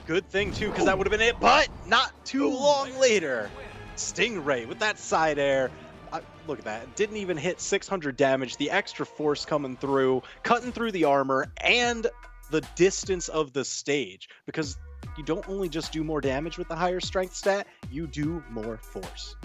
Good thing, too, because that would have been it, but not too long later. Stingray with that side air. Look at that. Didn't even hit 600 damage. The extra force coming through, cutting through the armor, and the distance of the stage. Because you don't only just do more damage with the higher strength stat, you do more force.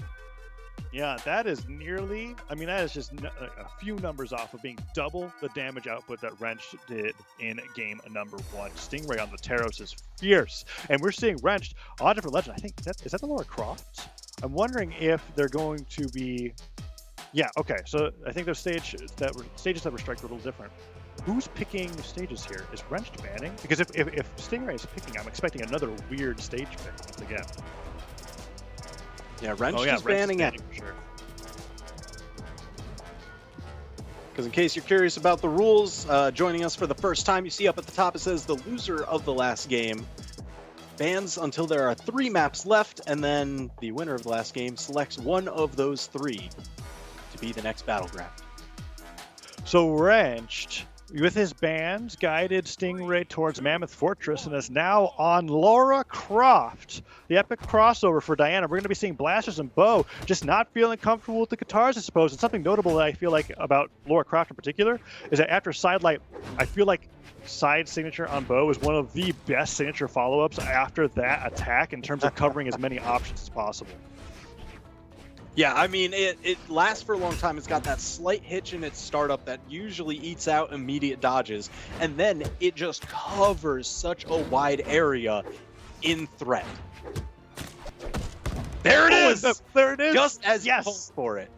Yeah, that is nearly, I mean, that is just a few numbers off of being double the damage output that Wrench did in game number 1. Stingray on the Teros is fierce. And we're seeing Wrench on a different legend. I think, is that the Lara Croft? I'm wondering if they're going to be, yeah, okay. So I think those stages that were striked were a little different. Who's picking stages here? Is Wrench banning? Because if Stingray is picking, I'm expecting another weird stage pick once again. Yeah, Wrench is banning it. Sure. Because in case you're curious about the rules, joining us for the first time, you see up at the top it says the loser of the last game bans until there are 3 maps left, and then the winner of the last game selects one of those 3 to be the next battleground. So Wrench, with his bans, guided Stingray towards Mammoth Fortress and is now on Lara Croft. The epic crossover for Diana. We're going to be seeing Blasters and Bow just not feeling comfortable with the guitars, I suppose. And something notable that I feel like about Lara Croft in particular is that after Sidelight, I feel like side signature on Bow is one of the best signature follow-ups after that attack in terms of covering as many options as possible. Yeah, I mean, it lasts for a long time. It's got that slight hitch in its startup that usually eats out immediate dodges, and then it just covers such a wide area in threat. There it is! There it is! Just as you yes. hoped for it.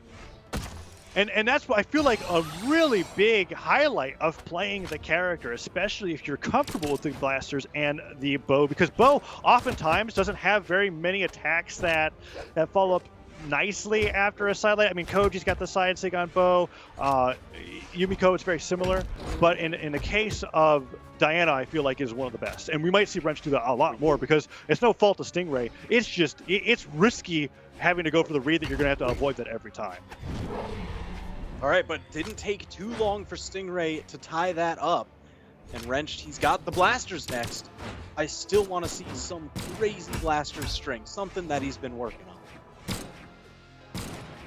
And that's what I feel like a really big highlight of playing the character, especially if you're comfortable with the blasters and the bow, because bow oftentimes doesn't have very many attacks that follow up nicely after a sidelight. I mean, Koji's got the side sig on bow. Yumiko is very similar, but in the case of Diana, I feel like is one of the best, and we might see Wrench do that a lot more because it's no fault of Stingray. It's just it's risky having to go for the read that you're gonna have to avoid that every time. All right, but didn't take too long for Stingray to tie that up. And Wrench, he's got the blasters next. I still want to see some crazy blaster string, something that he's been working on.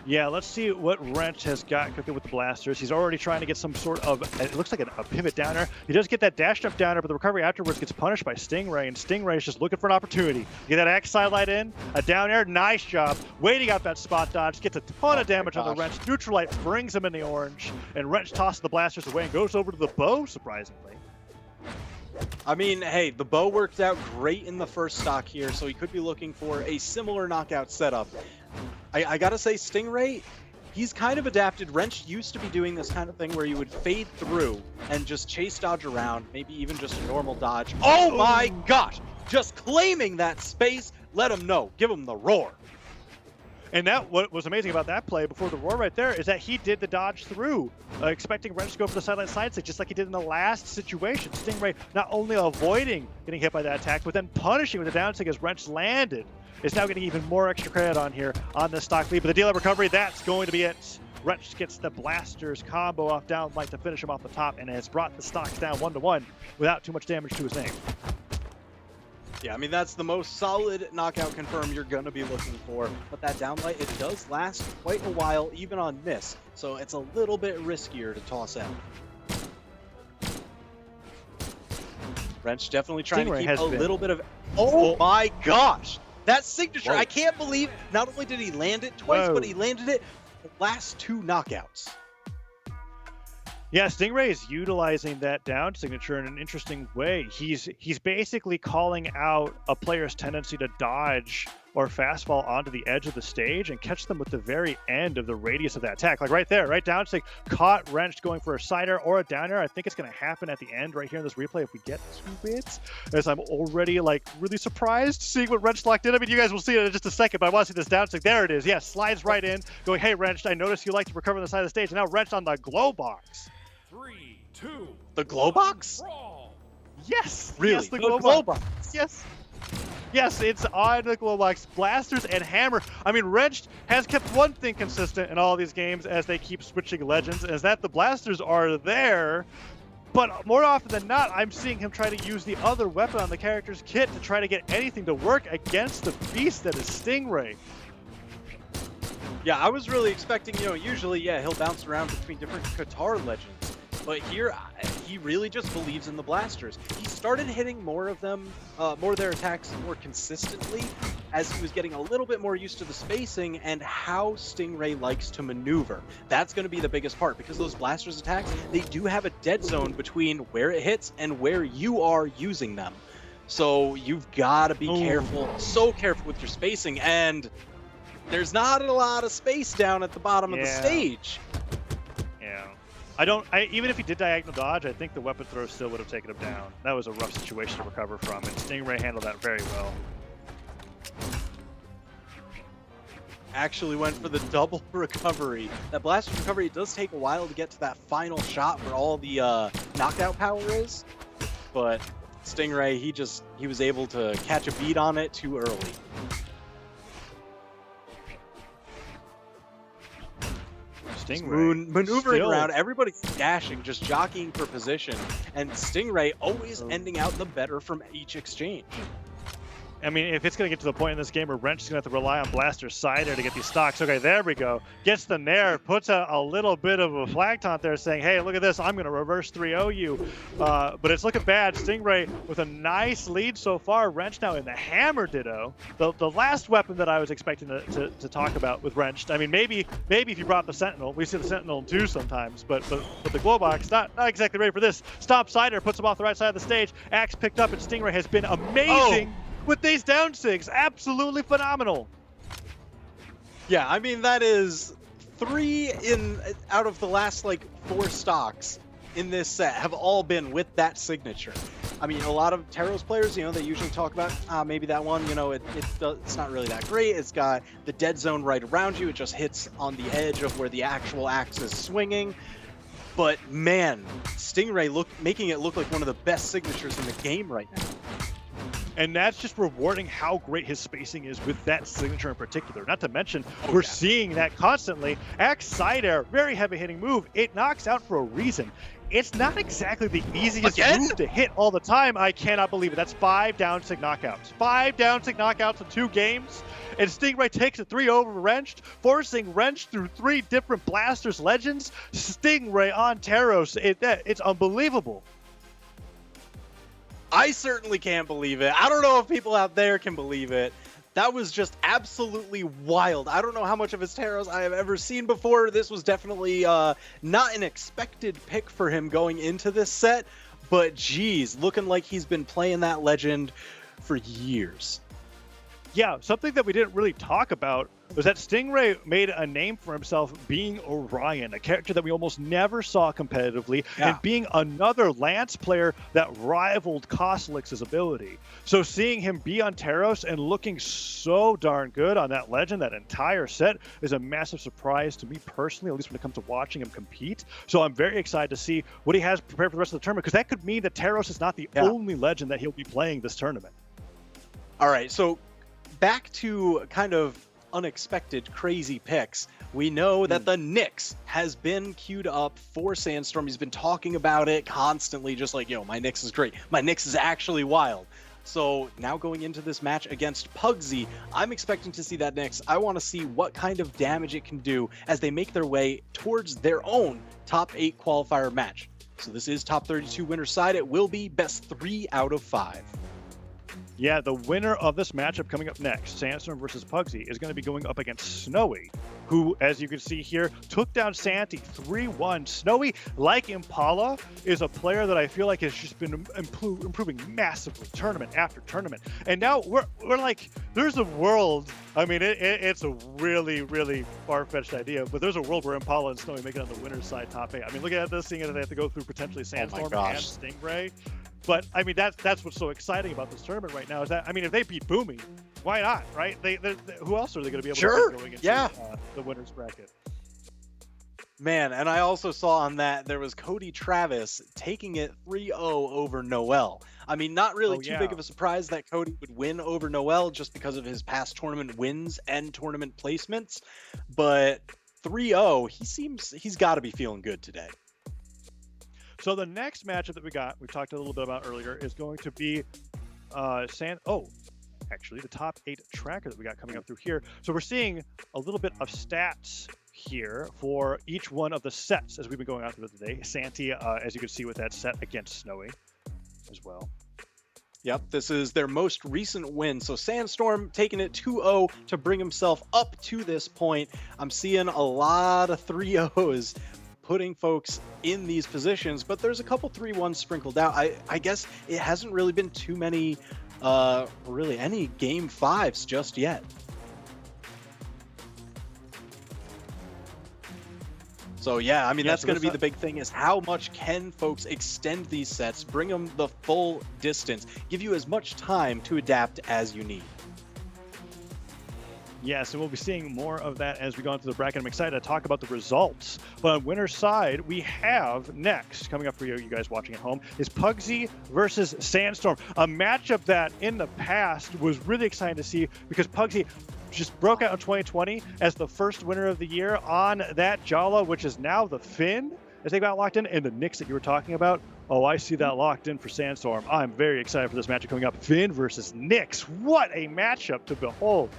Yeah, let's see what Wrench has got cooking with the blasters. He's already trying to get some sort of, it looks like a pivot downer. He does get that dash jump downer, but the recovery afterwards gets punished by Stingray, and Stingray is just looking for an opportunity. Get that Axe sidelight in, a down air, nice job. Waiting out that spot dodge, gets a ton of damage on the Wrench. Neutralite brings him in the orange, and Wrench tosses the blasters away and goes over to the bow, surprisingly. I mean, hey, the bow worked out great in the first stock here, so he could be looking for a similar knockout setup. I gotta say, Stingray, he's kind of adapted. Wrench used to be doing this kind of thing where you would fade through and just chase dodge around, maybe even just a normal dodge. Oh my gosh! Just claiming that space, let him know. Give him the roar. And that what was amazing about that play before the roar right there is that he did the dodge through, expecting Wrench to go for the sideline side stick, just like he did in the last situation. Stingray not only avoiding getting hit by that attack, but then punishing with the down stick as Wrench landed. Is now getting even more extra credit on here on the stock lead, but the deal of recovery, that's going to be it. Wrench gets the blasters combo off down light to finish him off the top, and has brought the stocks down 1-1 without too much damage to his name. Yeah, I mean, that's the most solid knockout confirm you're going to be looking for. But that downlight, it does last quite a while, even on miss. So it's a little bit riskier to toss out. Wrench definitely trying to keep a little bit of... Oh my gosh! That signature, I can't believe not only did he land it twice, but he landed it the last 2 knockouts. Yeah, Stingray is utilizing that down signature in an interesting way. He's basically calling out a player's tendency to dodge or fastball onto the edge of the stage and catch them with the very end of the radius of that attack. Like right there, right down, it's like caught Wrenched going for a sider or a downer. I think it's going to happen at the end right here in this replay if we get 2 bits, as I'm already like really surprised seeing what Wrenched locked in. I mean, you guys will see it in just a second, but I want to see this down. It's like, there it is. Yeah, slides right in, going, hey, Wrenched, I noticed you like to recover on the side of the stage. And now Wrenched on the glow box. 3, 2. The glow box? Brawl. Yes, Really? yes, the The glow glow box. Yes. Yes, it's on the glow box. Blasters and Hammer. I mean, Wrenched has kept one thing consistent in all these games as they keep switching legends, is that the blasters are there. But more often than not, I'm seeing him try to use the other weapon on the character's kit to try to get anything to work against the beast that is Stingray. Yeah, I was really expecting, usually, he'll bounce around between different Qatar legends. But here, he really just believes in the blasters. He started hitting more of them, more of their attacks more consistently as he was getting a little bit more used to the spacing and how Stingray likes to maneuver. That's going to be the biggest part, because those blasters attacks, they do have a dead zone between where it hits and where you are using them. So you've got to be careful, so careful with your spacing, and there's not a lot of space down at the bottom of the stage. Yeah. Even if he did diagonal dodge, I think the weapon throw still would have taken him down. That was a rough situation to recover from, and Stingray handled that very well. Actually went for the double recovery. That blaster recovery, it does take a while to get to that final shot where all the knockout power is, but Stingray, he was able to catch a beat on it too early. Stingray Maneuvering around, everybody's dashing, just jockeying for position, and Stingray always ending out the better from each exchange. I mean, if it's going to get to the point in this game where Wrench is going to have to rely on Blaster's sider to get these stocks. Okay, there we go. Gets them there, puts a little bit of a flag taunt there saying, hey, look at this, I'm going to reverse 3-0 you. But it's looking bad. Stingray with a nice lead so far. Wrench now in the Hammer Ditto. The last weapon that I was expecting to talk about with Wrench. I mean, maybe if you brought the Sentinel. We see the Sentinel too sometimes, but the glow box, not exactly ready for this. Stomp sider, puts him off the right side of the stage. Axe picked up, and Stingray has been amazing. With these down sigs, absolutely phenomenal. Yeah, I mean, that is 3 out of the last, 4 stocks in this set have all been with that signature. I mean, a lot of Taros players, they usually talk about, maybe that one, it's not really that great. It's got the dead zone right around you. It just hits on the edge of where the actual axe is swinging. But, man, Stingray making it look like one of the best signatures in the game right now. And that's just rewarding how great his spacing is with that signature in particular. Not to mention, we're seeing that constantly. Axe side air, very heavy hitting move. It knocks out for a reason. It's not exactly the easiest move to hit all the time. I cannot believe it. That's 5 down sig knockouts. 5 down sig knockouts in 2 games. And Stingray takes a 3 over Wrenched, forcing Wrenched through 3 different Blasters legends. Stingray on Taros. It's unbelievable. I certainly can't believe it. I don't know if people out there can believe it. That was just absolutely wild. I don't know how much of his Taros I have ever seen before. This was definitely not an expected pick for him going into this set, but geez, looking like he's been playing that legend for years. Yeah, something that we didn't really talk about was that Stingray made a name for himself being Orion, a character that we almost never saw competitively, and being another Lance player that rivaled Kosolix's ability. So seeing him be on Taros and looking so darn good on that legend that entire set is a massive surprise to me personally, at least when it comes to watching him compete. So I'm very excited to see what he has prepared for the rest of the tournament, because that could mean that Taros is not the only legend that he'll be playing this tournament. All right, so back to kind of unexpected crazy picks. We know that the Nyx has been queued up for Sandstorm. He's been talking about it constantly, just like, my Nyx is great. My Nyx is actually wild. So now going into this match against Pugsy, I'm expecting to see that Nyx. I want to see what kind of damage it can do as they make their way towards their own top 8 qualifier match. So this is top 32 winner side. It will be best 3 out of 5. Yeah, the winner of this matchup coming up next, Sandstorm versus Pugsy, is going to be going up against Snowy, who, as you can see here, took down Santi 3-1. Snowy, like Impala, is a player that I feel like has just been improving massively tournament after tournament. And now we're like, there's a world, I mean, it's a really, really far-fetched idea, but there's a world where Impala and Snowy make it on the winner's side top 8. I mean, look at this, seeing that they have to go through potentially Sandstorm and Stingray. But I mean, that's what's so exciting about this tournament right now is that, I mean, if they beat Boomie, why not, right? They who else are they going to be able to beat going into the winner's bracket? Man, and I also saw on that there was Cody Travis taking it 3-0 over Noel. I mean, not really too big of a surprise that Cody would win over Noel just because of his past tournament wins and tournament placements, but 3-0, he's got to be feeling good today. So the next matchup that we talked a little bit about earlier, is going to be actually the top 8 tracker that we got coming up through here. So we're seeing a little bit of stats here for each one of the sets as we've been going out through today. Santi, as you can see with that set against Snowy as well. Yep, this is their most recent win. So Sandstorm taking it 2-0 to bring himself up to this point. I'm seeing a lot of 3-0s putting folks in these positions, but there's a couple 3-1s sprinkled out. I guess it hasn't really been too many, really any game 5s just yet. So yeah, I mean, that's going to be the big thing, is how much can folks extend these sets, bring them the full distance, give you as much time to adapt as you need. Yes, and we'll be seeing more of that as we go into the bracket. I'm excited to talk about the results. But on winner's side, we have next, coming up for you guys watching at home, is Pugsy versus Sandstorm. A matchup that in the past was really exciting to see because Pugsy just broke out in 2020 as the first winner of the year on that Jala, which is now the Finn, as they got locked in. And the Nyx that you were talking about, oh, I see that locked in for Sandstorm. I'm very excited for this matchup coming up. Finn versus Nyx. What a matchup to behold.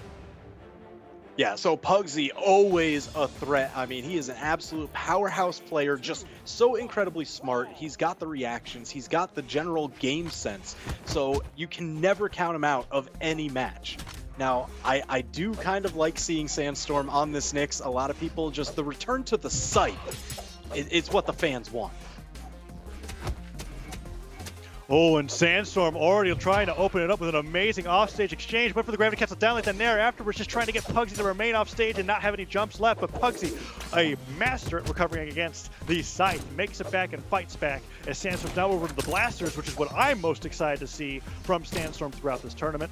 Yeah, so Pugsy, always a threat. I mean, he is an absolute powerhouse player, just so incredibly smart. He's got the reactions. He's got the general game sense. So you can never count him out of any match. Now, I do kind of like seeing Sandstorm on this Nyx. A lot of people, just the return to the site, it's what the fans want. Oh, and Sandstorm already trying to open it up with an amazing offstage exchange, but for the gravity cancel down like that Nair afterwards, just trying to get Pugsy to remain off stage and not have any jumps left. But Pugsy, a master at recovering against the Scythe, makes it back and fights back as Sandstorm's now over to the Blasters, which is what I'm most excited to see from Sandstorm throughout this tournament.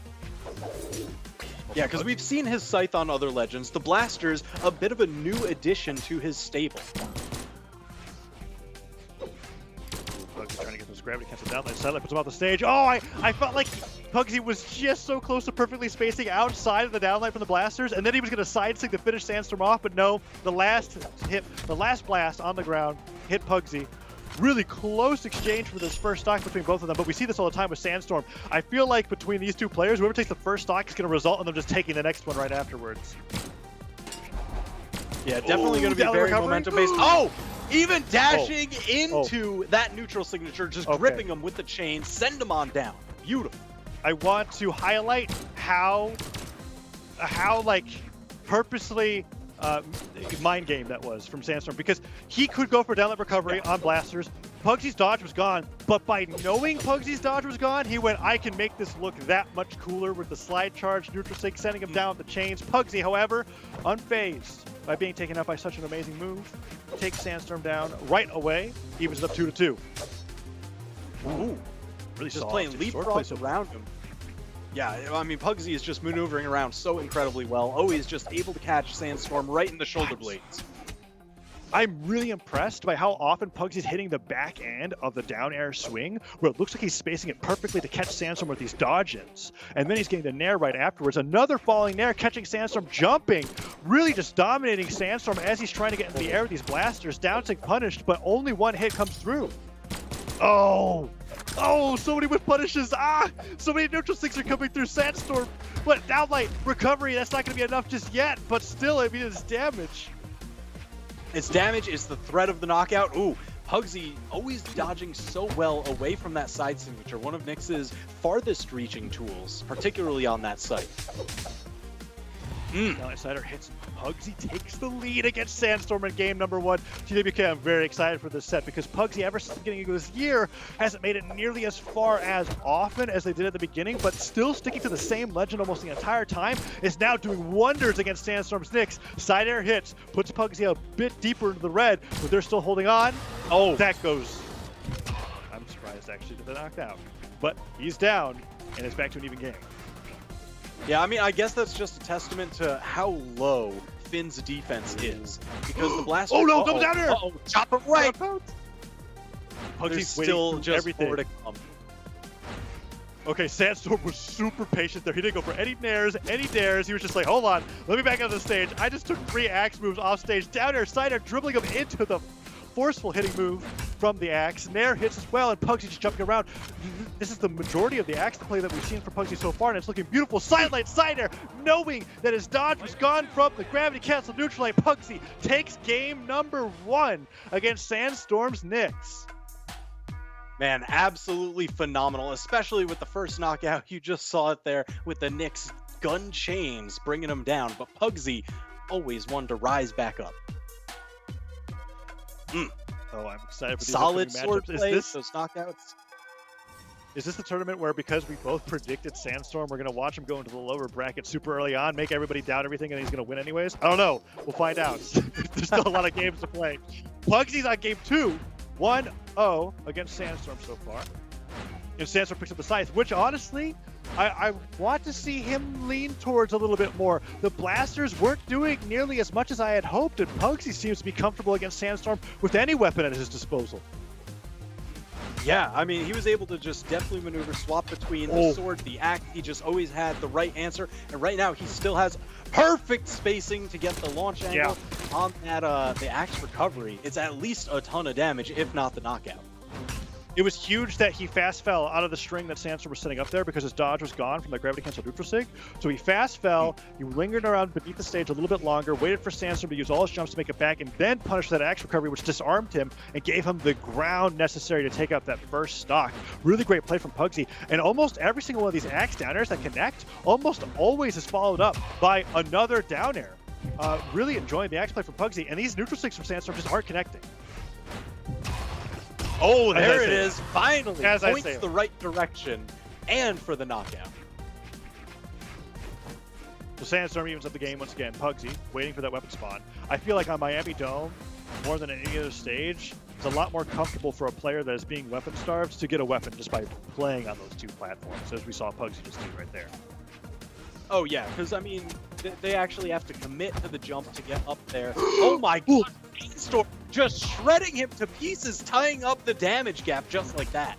Yeah, because we've seen his Scythe on other Legends. The Blasters, a bit of a new addition to his stable. Trying to get those gravity cancel down. Satellite puts him off the stage. Oh, I felt like Pugsy was just so close to perfectly spacing outside of the downlight from the Blasters, and then he was going to side stick to finish Sandstorm off, but no, the last blast on the ground hit Pugsy. Really close exchange for this first stock between both of them, but we see this all the time with Sandstorm. I feel like between these two players, whoever takes the first stock is going to result in them just taking the next one right afterwards. Yeah, definitely going to be very momentum-based. Oh! Even dashing into that neutral signature, just gripping him with the chain, send him on down. Beautiful. I want to highlight how like purposely mind game that was from Sandstorm, because he could go for downlight recovery on Blasters. Pugsy's dodge was gone, but by knowing Pugsy's dodge was gone, he went, I can make this look that much cooler with the slide charge, neutral sig, sending him down with the chains. Pugsy, however, unfazed by being taken out by such an amazing move, takes Sandstorm down right away, evens it up 2-2. Ooh, really just playing leapfrogs around him. Yeah, I mean, Pugsy is just maneuvering around so incredibly well, always just able to catch Sandstorm right in the shoulder blades. I'm really impressed by how often Pugsy's hitting the back end of the down air swing, where it looks like he's spacing it perfectly to catch Sandstorm with these dodge-ins. And then he's getting the Nair right afterwards. Another falling Nair, catching Sandstorm, jumping, really just dominating Sandstorm as he's trying to get into the air with these Blasters. Down sig punished, but only one hit comes through. Oh, so many whip punishes. So many neutral sigs are coming through. Sandstorm, what, downlight, recovery, that's not going to be enough just yet, but still, I mean, it's damage. Its damage is the threat of the knockout. Ooh, Pugsy always dodging so well away from that side signature, one of Nyx's farthest reaching tools, particularly on that site. Now Insider hits Pugsy, takes the lead against Sandstorm in game number 1. TWK, I'm very excited for this set because Pugsy, ever since the beginning of this year, hasn't made it nearly as far as often as they did at the beginning, but still sticking to the same legend almost the entire time, is now doing wonders against Sandstorm's Nyx. Side air hits, puts Pugsy a bit deeper into the red, but they're still holding on. Oh, that goes... I'm surprised actually that they knocked out. But he's down, and it's back to an even game. Yeah, I mean, I guess that's just a testament to how low Finn's defense is. Because the Blaster... Oh no, come down here! Chop him right! Pugsy's still just everything. more to come. Okay, Sandstorm was super patient there. He didn't go for any nairs, any dares. He was just like, hold on, let me back out of the stage. I just took 3 axe moves off stage. Down air, side air, dribbling him into the forceful hitting move from the axe. Nair hits as well, and Pugsy just jumping around. This is the majority of the axe play that we've seen from Pugsy so far, and it's looking beautiful. Sidelight, side air, knowing that his dodge was gone from the gravity cancel neutral light. Pugsy takes game number 1 against Sandstorm's Nyx. Man, absolutely phenomenal, especially with the first knockout. You just saw it there with the Nyx gun chains bringing him down, but Pugsy always wanted to rise back up. Oh, I'm excited for these solid sword matchups. plays, those knockouts. Is this the tournament where, because we both predicted Sandstorm, we're going to watch him go into the lower bracket super early on, make everybody doubt everything, and he's going to win anyways? I don't know. We'll find out. There's still a lot of games to play. Pugsy's on game 2, 1-0 against Sandstorm so far. And Sandstorm picks up the scythe, which honestly, I want to see him lean towards a little bit more. The Blasters weren't doing nearly as much as I had hoped, and Pugsy seems to be comfortable against Sandstorm with any weapon at his disposal. Yeah, I mean, he was able to just deftly maneuver, swap between the sword, the axe. He just always had the right answer, and right now he still has perfect spacing to get the launch angle on that the axe recovery. It's at least a ton of damage, if not the knockout. It was huge that he fast fell out of the string that Sandstorm was setting up there because his dodge was gone from the gravity cancel neutral sig. So he fast fell, he lingered around beneath the stage a little bit longer, waited for Sandstorm to use all his jumps to make it back, and then punished that axe recovery, which disarmed him and gave him the ground necessary to take out that first stock. Really great play from Pugsy, and almost every single one of these axe down airs that connect almost always is followed up by another down air. Really enjoying the axe play from Pugsy, and these neutral sigs from Sandstorm just aren't connecting. Oh, there it is. Finally points the right direction and for the knockout. So Sandstorm evens up the game once again. Pugsy waiting for that weapon spawn. I feel like on Miami Dome, more than any other stage, it's a lot more comfortable for a player that is being weapon starved to get a weapon just by playing on those 2 platforms, as we saw Pugsy just do right there. Oh yeah, because I mean, they actually have to commit to the jump to get up there. Oh my god, Sandstorm just shredding him to pieces, tying up the damage gap just like that.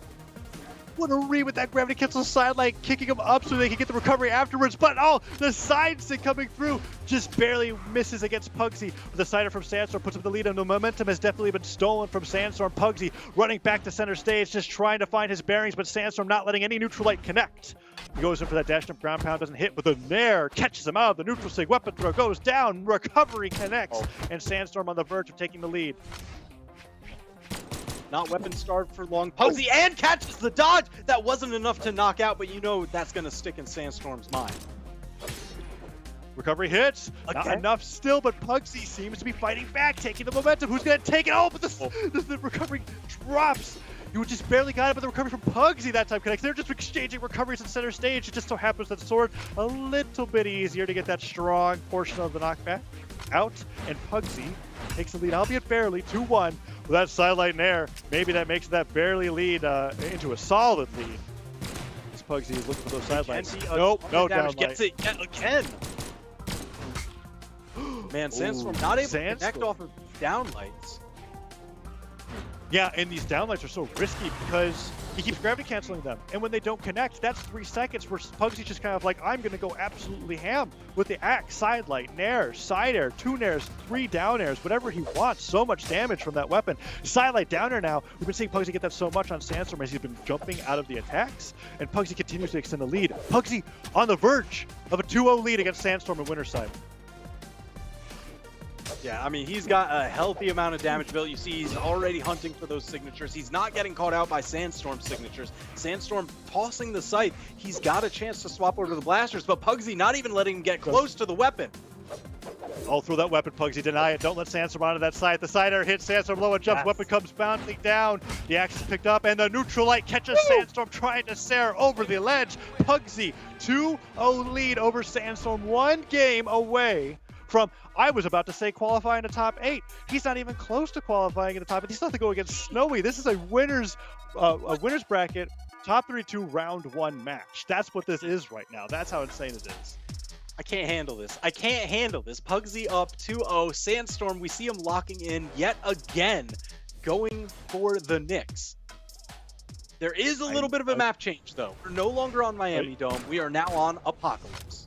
What a read with that gravity cancel sidelight, kicking him up so they can get the recovery afterwards. But the side stick coming through just barely misses against Pugsy. The sider from Sandstorm puts up the lead, and the momentum has definitely been stolen from Sandstorm. Pugsy running back to center stage, just trying to find his bearings, but Sandstorm not letting any neutral light connect. He goes in for that dash jump, ground pound, doesn't hit, but the Nair catches him out of the neutral sig. Weapon throw goes down, recovery connects, and Sandstorm on the verge of taking the lead. Not weapon starved for long. Pugsy and catches the dodge. That wasn't enough to knock out, but you know that's going to stick in Sandstorm's mind. Recovery hits. Not enough still, but Pugsy seems to be fighting back, taking the momentum. Who's going to take it? Oh, but the recovery drops. You just barely got it, but the recovery from Pugsy that time connects. They're just exchanging recoveries at center stage. It just so happens that Sword a little bit easier to get that strong portion of the knockback out, and Pugsy takes the lead, albeit barely, 2-1. With that sidelight in air, maybe that makes that barely lead into a solid lead. As Pugsy is looking for those sidelights. Nope, no downlight. Gets it yet again. Man, Sandstorm not able to connect off of downlights. Yeah, and these downlights are so risky because he keeps gravity canceling them. And when they don't connect, that's 3 seconds where Pugsy's just kind of like, I'm going to go absolutely ham with the axe, sidelight, nair, side air, 2 nairs, 3 down airs, whatever he wants. So much damage from that weapon. Sidelight down air now. We've been seeing Pugsy get that so much on Sandstorm as he's been jumping out of the attacks. And Pugsy continues to extend the lead. Pugsy on the verge of a 2-0 lead against Sandstorm in Winterside. Yeah, I mean, he's got a healthy amount of damage built. You see, he's already hunting for those signatures. He's not getting caught out by Sandstorm signatures. Sandstorm tossing the scythe. He's got a chance to swap over to the blasters, but Pugsy not even letting him get close to the weapon. Oh, throw that weapon, Pugsy. Deny it. Don't let Sandstorm onto that side. The sider hits Sandstorm low and jumps. Yes. Weapon comes bouncing down. The axe is picked up, and the neutral light catches Sandstorm trying to stare over the ledge. Pugsy, 2-0 lead over Sandstorm. 1 game away from, I was about to say, qualifying the top 8. He's not even close to qualifying in the top 8. He still has to go against Snowy. This is a winner's bracket, top 32 round 1 match. That's what this is right now. That's how insane it is. I can't handle this. I can't handle this. Pugsy up 2-0. Sandstorm, we see him locking in yet again, going for the Knicks. There is a little bit of a map change, though. We're no longer on Miami Dome. We are now on Apocalypse.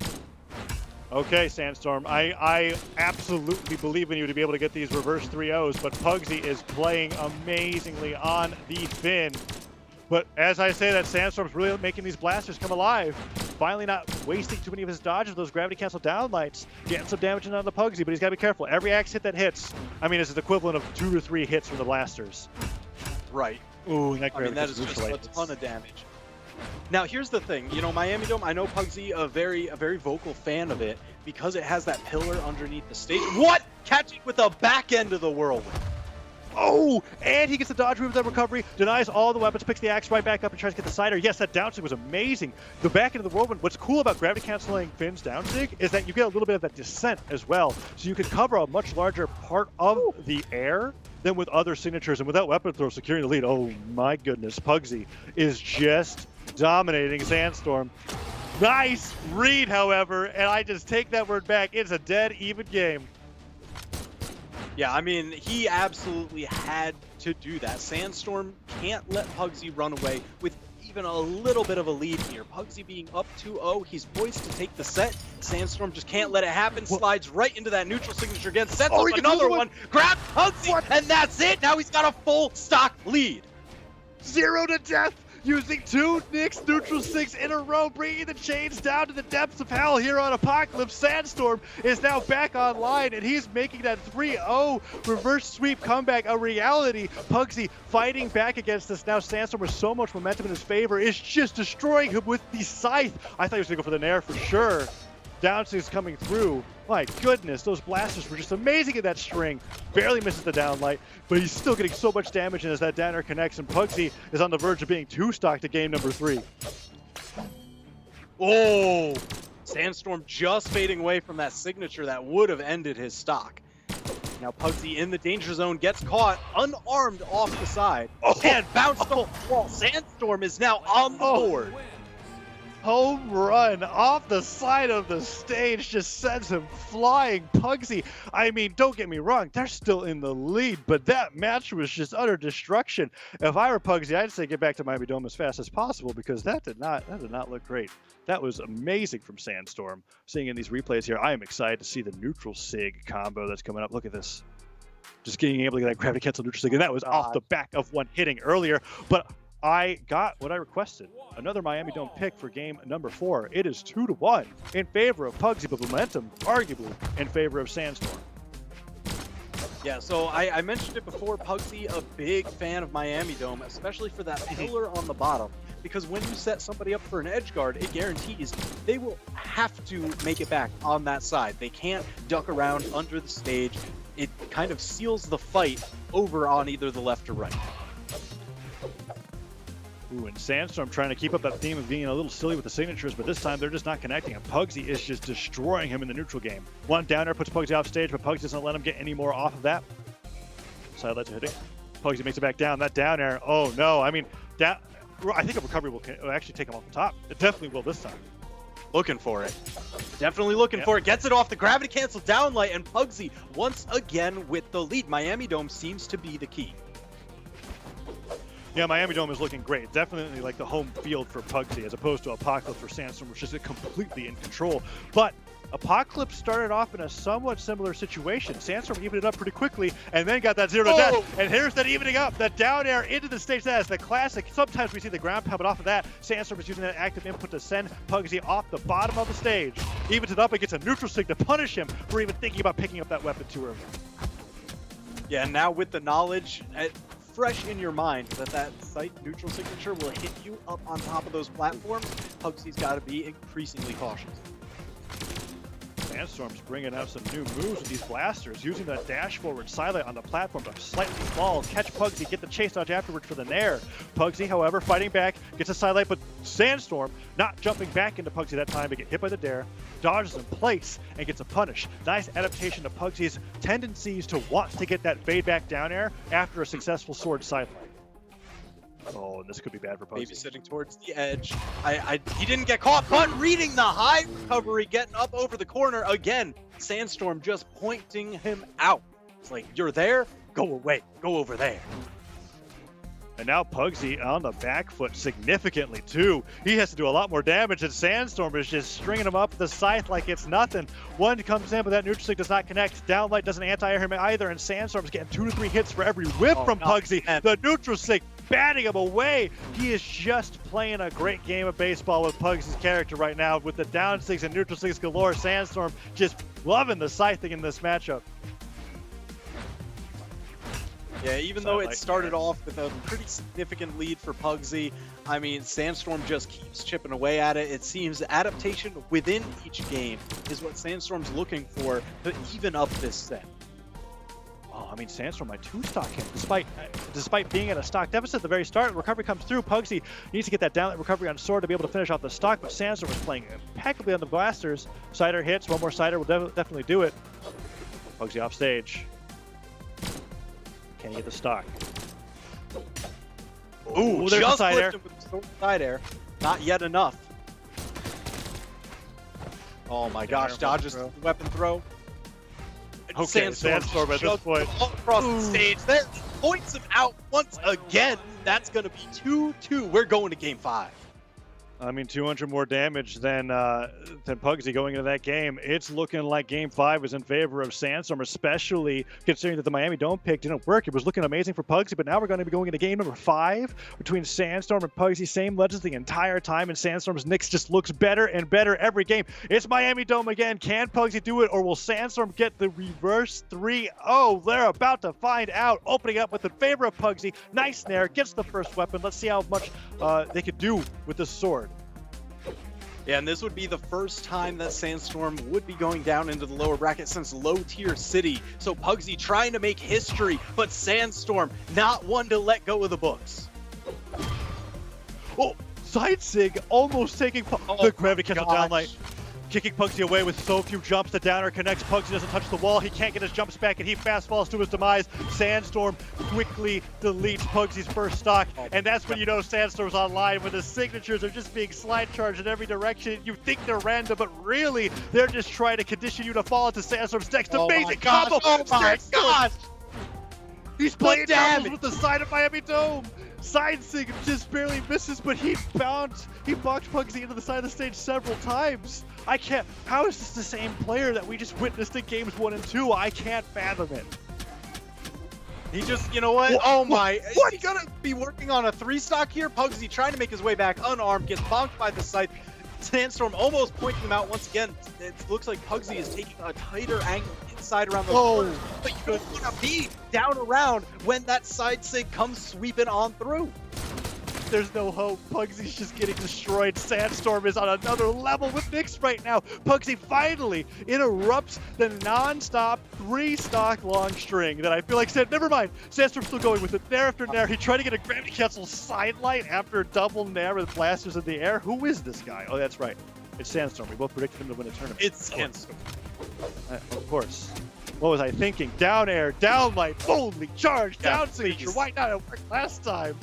Okay, Sandstorm, I absolutely believe in you to be able to get these reverse 3-0s, but Pugsy is playing amazingly on the fin. But as I say that, Sandstorm's really making these blasters come alive. Finally not wasting too many of his dodges, those gravity cancel down lights. Getting some damage on the Pugsy, but he's got to be careful. Every axe hit that hits, I mean, is the equivalent of 2 or 3 hits from the blasters. Right. Ooh, that that is just a ton of damage. Now, here's the thing. You know, Miami Dome, I know Pugsy a very vocal fan of it because it has that pillar underneath the stage. What? Catching with the back end of the whirlwind. Oh, and he gets the dodge move, that recovery, denies all the weapons, picks the axe right back up and tries to get the cider. Yes, that down sig was amazing. The back end of the whirlwind, what's cool about gravity canceling Finn's down sig is that you get a little bit of that descent as well. So you can cover a much larger part of the air than with other signatures. And without weapon throw securing the lead, oh my goodness, Pugsy is just dominating Sandstorm. Nice read, however, and I just take that word back. It's a dead even game. Yeah, I mean, he absolutely had to do that. Sandstorm can't let Pugsy run away with even a little bit of a lead here. Pugsy being up 2-0, he's poised to take the set. Sandstorm just can't let it happen, slides right into that neutral signature again, sets up another one, grabs Pugsy, and that's it! Now he's got a full stock lead. 0 to death, using 2 Knicks neutral sigs in a row, bringing the chains down to the depths of hell here on Apocalypse. Sandstorm is now back online, and he's making that 3-0 reverse sweep comeback a reality. Pugsy fighting back against this now. Sandstorm with so much momentum in his favor is just destroying him with the scythe. I thought he was going to go for the nair for sure. Downsig's coming through. My goodness, those blasters were just amazing in that string. Barely misses the downlight, but he's still getting so much damage, and as that down air connects, and Pugsy is on the verge of being 2-stock to game number 3. Oh! Sandstorm just fading away from that signature that would have ended his stock. Now Pugsy in the danger zone, gets caught, unarmed off the side, and bounced off the wall. Sandstorm is now on the board. Home run off the side of the stage just sends him flying. Pugsy, I mean, don't get me wrong, they're still in the lead, but that match was just utter destruction. If I were Pugsy, I'd say get back to Miami Dome as fast as possible, because that did not look great. That was amazing from Sandstorm. Seeing in these replays here, I am excited to see the neutral sig combo that's coming up. Look at this. Just being able to get that gravity cancel neutral sig, and that was off the back of one hitting earlier, but I got what I requested. Another Miami Dome pick for game number 4. It is 2-1 in favor of Pugsy, but momentum arguably in favor of Sandstorm. Yeah, so I mentioned it before, Pugsy, a big fan of Miami Dome, especially for that pillar on the bottom. Because when you set somebody up for an edge guard, it guarantees they will have to make it back on that side. They can't duck around under the stage. It kind of seals the fight over on either the left or right. Ooh, and Sandstorm trying to keep up that theme of being a little silly with the signatures, but this time they're just not connecting, and Pugsy is just destroying him in the neutral game. One down air puts Pugsy off stage, but Pugsy doesn't let him get any more off of that. Side lights are hitting. Pugsy makes it back down. That down air, oh no, I mean, that, I think a recovery will actually take him off the top. It definitely will this time. Looking for it. Definitely looking for it. Gets it off the gravity cancel downlight, and Pugsy once again with the lead. Miami Dome seems to be the key. Yeah, Miami Dome is looking great. Definitely like the home field for Pugsy, as opposed to Apocalypse for Sandstorm, which is completely in control. But Apocalypse started off in a somewhat similar situation. Sandstorm evened it up pretty quickly, and then got that 0 to death. And here's that evening up, that down air into the stage. That is the classic. Sometimes we see the ground pound, but off of that, Sandstorm is using that active input to send Pugsy off the bottom of the stage. Evens it up and gets a neutral sig to punish him for even thinking about picking up that weapon too early. Yeah, now with the knowledge fresh in your mind that site neutral signature will hit you up on top of those platforms, Pugsy's got to be increasingly cautious. Sandstorm's bringing out some new moves with these blasters, using that dash forward sidelight on the platform to slightly fall, catch Pugsy, get the chase dodge afterwards for the nair. Pugsy, however, fighting back, gets a sidelight, but Sandstorm not jumping back into Pugsy that time to get hit by the dare, dodges in place and gets a punish. Nice adaptation to Pugsy's tendencies to want to get that fade back down air after a successful sword sidelight. Oh, and this could be bad for Pugsy. Maybe sitting towards the edge. He didn't get caught, but reading the high recovery, getting up over the corner again. Sandstorm just pointing him out. It's like, you're there, go away, go over there. And now Pugsy on the back foot significantly too. He has to do a lot more damage, and Sandstorm is just stringing him up with the scythe like it's nothing. One comes in, but that neutral stick does not connect. Downlight doesn't anti-air him either, and Sandstorm's getting 2 to 3 hits for every whip from Pugsy. The neutral stick batting him away. He is just playing a great game of baseball with Pugsy's character right now, with the down sticks and neutral sticks galore. Sandstorm just loving the scything in this matchup. Yeah, even though it started off with a pretty significant lead for Pugsy, I mean, Sandstorm just keeps chipping away at it. It seems adaptation within each game is what Sandstorm's looking for to even up this set. Oh, I mean, Sandstorm might two-stock him, despite being at a stock deficit at the very start. Recovery comes through. Pugsy needs to get that downlight recovery on sword to be able to finish off the stock, but Sandstorm is playing impeccably on the blasters. Cider hits. One more Cider will definitely do it. Pugsy off stage. Can he get the stock? Ooh, there's just the side air. clipped him with the sword side air. Not yet enough. Oh my gosh, dodges the weapon throw. Okay, Sandstorm at this point. All across the stage. There, points him out once again. That's going to be 2-2. We're going to game 5. I mean, 200 more damage than Pugsy going into that game. It's looking like Game 5 is in favor of Sandstorm, especially considering that the Miami Dome pick didn't work. It was looking amazing for Pugsy, but now we're going to be going into game number 5 between Sandstorm and Pugsy. Same legends the entire time, and Sandstorm's Nyx just looks better and better every game. It's Miami Dome again. Can Pugsy do it, or will Sandstorm get the reverse 3-0? They're about to find out. Opening up with in favor of Pugsy. Nice snare, gets the first weapon. Let's see how much they could do with the sword. Yeah, and this would be the first time that Sandstorm would be going down into the lower bracket since Low Tier City. So Pugsy trying to make history, but Sandstorm not one to let go of the books. Oh, side sig almost taking the gravity catch downlight. Kicking Pugsy away with so few jumps. The downer connects. Pugsy doesn't touch the wall. He can't get his jumps back, and he fast falls to his demise. Sandstorm quickly deletes Pugsy's first stock, and that's when you know Sandstorm's online, when the signatures are just being slide charged in every direction. You think they're random, but really, they're just trying to condition you to fall into Sandstorm's next amazing combo. Oh my gosh! He's playing damage with the side of Miami Dome. Side sig just barely misses, but he bonked Pugsy into the side of the stage several times. I can't. How is this the same player that we just witnessed in games 1 and 2? I can't fathom it. He just, you know what? Oh my! What? Is he gonna be working on a 3-stock here? Pugsy trying to make his way back, unarmed, gets bonked by the scythe. Sandstorm almost pointing him out once again. It looks like Pugsy is taking a tighter angle inside around the corners, but you don't want to be down around when that side sig comes sweeping on through. There's no hope. Pugsy's just getting destroyed. Sandstorm is on another level with Nyx right now. Pugsy finally interrupts the non-stop 3-stock long string that I feel like said, never mind. Sandstorm's still going with it. Nair after Nair. He tried to get a gravity cancel sidelight after a double Nair with blasters in the air. Who is this guy? Oh, that's right. It's Sandstorm. We both predicted him to win a tournament. It's Sandstorm. Of course. What was I thinking? Down air, down light, boldly charged, down signature. Why not? It worked last time.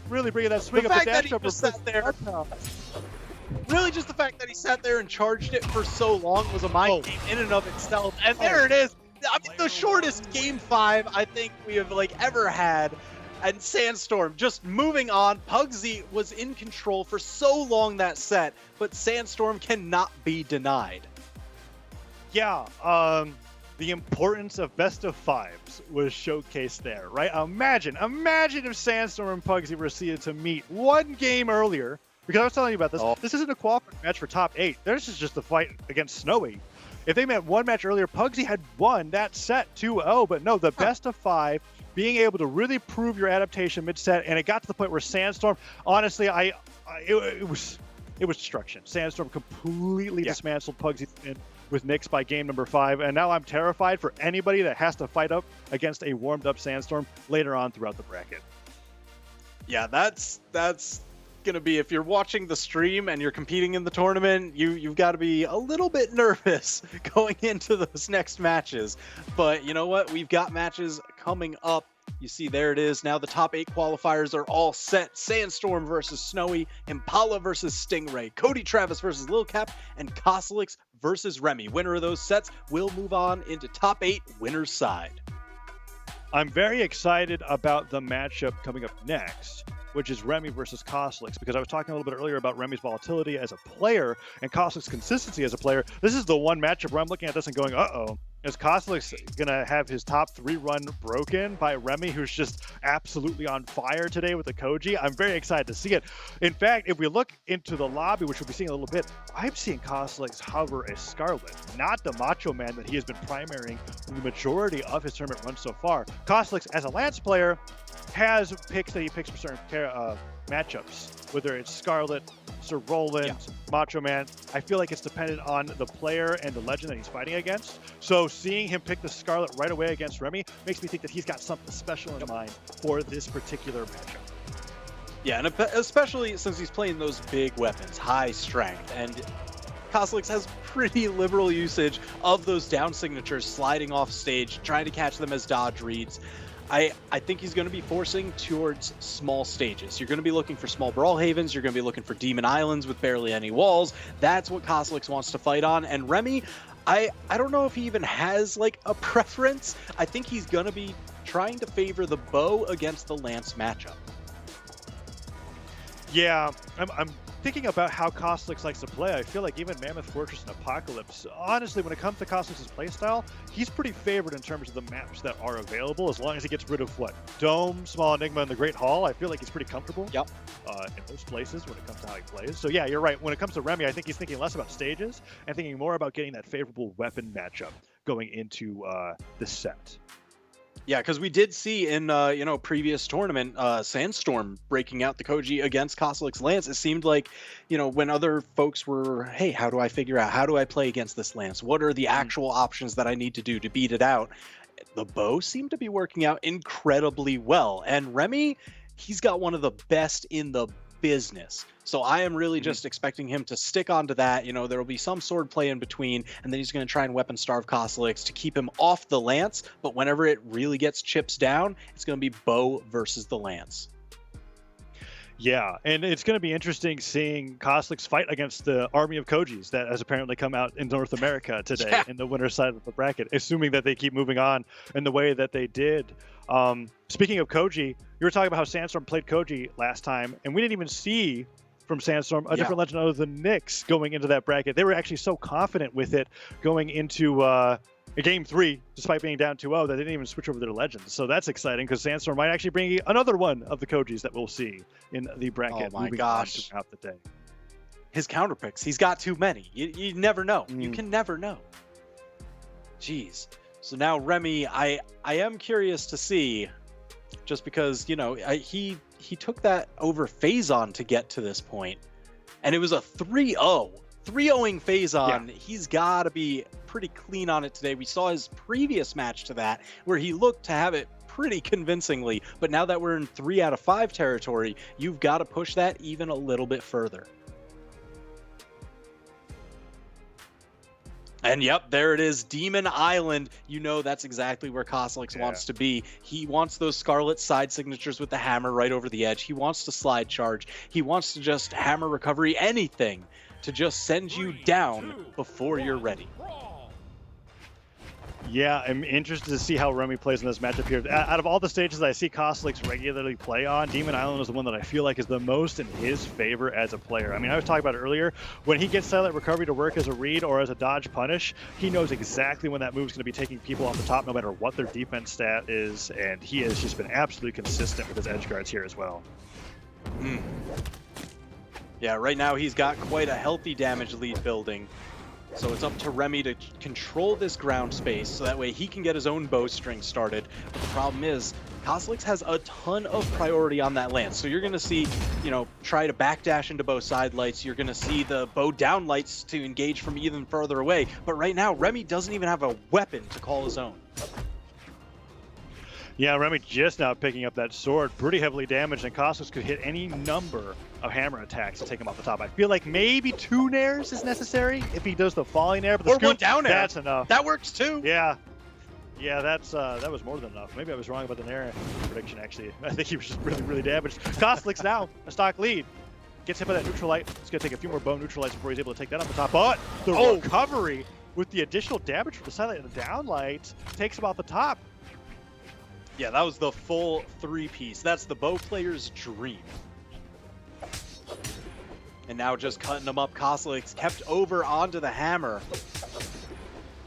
Really bringing that swing up the dash jumper. Really, just the fact that he sat there and charged it for so long was a mind game in and of itself. And there it is. I mean, the shortest game 5 I think we have ever had. And Sandstorm just moving on. Pugsy was in control for so long that set, but Sandstorm cannot be denied. Yeah, the importance of best of 5s was showcased there, right? Imagine if Sandstorm and Pugsy were seeded to meet 1 game earlier, because I was telling you about this. This isn't a qualifying match for top 8. This is just a fight against Snowy. if they met one match earlier, Pugsy had won that set 2-0, but no, the best of 5, being able to really prove your adaptation mid-set, and it got to the point where Sandstorm, honestly, it was destruction. Sandstorm completely dismantled Pugsy with Nyx by game number 5, and now I'm terrified for anybody that has to fight up against a warmed-up Sandstorm later on throughout the bracket. Yeah, that's gonna be, if you're watching the stream and you're competing in the tournament, you've got to be a little bit nervous going into those next matches. But you know what? We've got matches coming up. You see, there it is. Now the top 8 qualifiers are all set. Sandstorm versus Snowy, Impala versus Stingray, Cody Travis versus Lil Cap, and Kosolix versus Remy. Winner of those sets will move on into top 8 winner's side. I'm very excited about the matchup coming up next, which is Remy versus Kosolix, because I was talking a little bit earlier about Remy's volatility as a player and Kosolix's consistency as a player. This is the one matchup where I'm looking at this and going, uh-oh. Is Kosolix going to have his top 3 run broken by Remy, who's just absolutely on fire today with the Koji? I'm very excited to see it. In fact, if we look into the lobby, which we'll be seeing a little bit, I'm seeing Kosolix hover as Scarlet, not the Macho Man that he has been primarying the majority of his tournament runs so far. Kosolix, as a Lance player, has picks that he picks for certain matchups, whether it's Scarlet, Sir Roland, Macho Man. I feel like it's dependent on the player and the legend that he's fighting against. So seeing him pick the Scarlet right away against Remy makes me think that he's got something special in mind for this particular matchup. Yeah, and especially since he's playing those big weapons, high strength, and Kosolix has pretty liberal usage of those down signatures sliding off stage, trying to catch them as dodge reads. I think he's going to be forcing towards small stages. You're going to be looking for small Brawl Havens. You're going to be looking for Demon Islands with barely any walls. That's what Kosolix wants to fight on. And Remy, I don't know if he even has like a preference. I think he's going to be trying to favor the bow against the Lance matchup. Yeah, I'm thinking about how Kosolix likes to play. I feel like even Mammoth Fortress and Apocalypse, honestly, when it comes to Kosolix's playstyle, he's pretty favored in terms of the maps that are available, as long as he gets rid of, what, Dome, Small Enigma, and the Great Hall. I feel like he's pretty comfortable in those places when it comes to how he plays. So yeah, you're right. When it comes to Remy, I think he's thinking less about stages and thinking more about getting that favorable weapon matchup going into the set. Yeah, because we did see in previous tournament Sandstorm breaking out the Koji against Kosolix Lance. It seemed like, when other folks were, hey, how do I figure out, how do I play against this Lance? What are the actual options that I need to do to beat it out? The bow seemed to be working out incredibly well. And Remy, he's got one of the best in the business. So I am really just expecting him to stick onto that. There will be some sword play in between, and then he's going to try and weapon starve Kosolix to keep him off the Lance. But whenever it really gets chips down, it's going to be bow versus the Lance. Yeah, and it's going to be interesting seeing Kosolix fight against the army of Kojis that has apparently come out in North America today in the winner's side of the bracket, assuming that they keep moving on in the way that they did. Speaking of Koji, you were talking about how Sandstorm played Koji last time, and we didn't even see from Sandstorm a different legend other than Nyx going into that bracket. They were actually so confident with it going into Game 3, despite being down 2-0, that they didn't even switch over their legends. So that's exciting, because Sandstorm might actually bring another one of the Kojis that we'll see in the bracket moving on throughout the day. His counter picks, he's got too many. You never know. You can never know. Jeez. So now Remy, I am curious to see, just because, he took that over Phazon to get to this point, and it was a 3-0. 3-0ing Phazon. He's got to be pretty clean on it today. We saw his previous match to that, where he looked to have it pretty convincingly, but now that we're in 3 out of 5 territory, you've got to push that even a little bit further. And yep, there it is, Demon Island. That's exactly where Kosolix wants to be. He wants those Scarlet side signatures with the hammer right over the edge. He wants to slide charge. He wants to just hammer recovery, anything to just send you down before you're ready. Yeah, I'm interested to see how Remy plays in this matchup here. Out of all the stages that I see Kosolix regularly play on, Demon Island is the one that I feel like is the most in his favor as a player. I mean, I was talking about it earlier. When he gets Silent Recovery to work as a read or as a dodge punish, he knows exactly when that move is going to be taking people off the top, no matter what their defense stat is, and he has just been absolutely consistent with his edge guards here as well. Yeah, right now he's got quite a healthy damage lead building. So it's up to Remy to control this ground space so that way he can get his own bowstring started. But the problem is, Kosolix has a ton of priority on that lance. So you're going to see, you know, try to backdash into bow side lights. You're going to see the bow down lights to engage from even further away. But right now, Remy doesn't even have a weapon to call his own. Yeah, Remy just now picking up that sword, pretty heavily damaged, and Kosolix could hit any number of hammer attacks to take him off the top. I feel like maybe 2 nairs is necessary if he does the falling air, but the or one down air. That's enough. That works too. Yeah. Yeah, that was more than enough. Maybe I was wrong about the nair prediction, actually. I think he was just really, really damaged. Kosolix now, a stock lead. Gets hit by that neutral light. It's going to take a few more bow neutral lights before he's able to take that off the top. But the recovery with the additional damage from the side light and the down light takes him off the top. Yeah, that was the full 3-piece. That's the bow player's dream. And now just cutting them up, Kosolix kept over onto the hammer.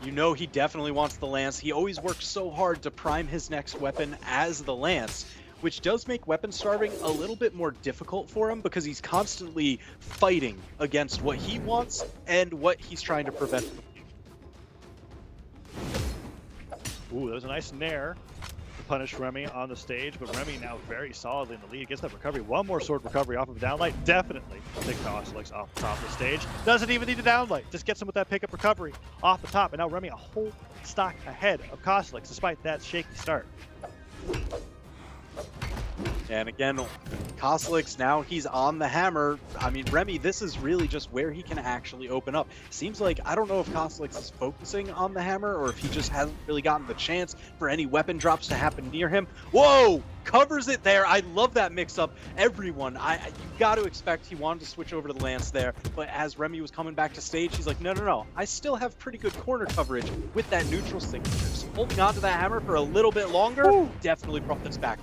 You know he definitely wants the lance. He always works so hard to prime his next weapon as the lance, which does make weapon starving a little bit more difficult for him because he's constantly fighting against what he wants and what he's trying to prevent. Ooh, that was a nice nair. Punish Remy on the stage, but Remy now very solidly in the lead. Gets that recovery. One more sword recovery off of a downlight. Definitely take Kosolix off the top of the stage. Doesn't even need a downlight. Just gets him with that pickup recovery off the top. And now Remy a whole stock ahead of Kosolix despite that shaky start. And again, Kosolix, now he's on the hammer. I mean, Remy, this is really just where he can actually open up. Seems like, I don't know if Kosolix is focusing on the hammer or if he just hasn't really gotten the chance for any weapon drops to happen near him. Whoa! Covers it there. I love that mix-up. Everyone, you got to expect he wanted to switch over to the lance there, but as Remy was coming back to stage, he's like, no. I still have pretty good corner coverage with that neutral signature. So holding onto that hammer for a little bit longer definitely brought this back.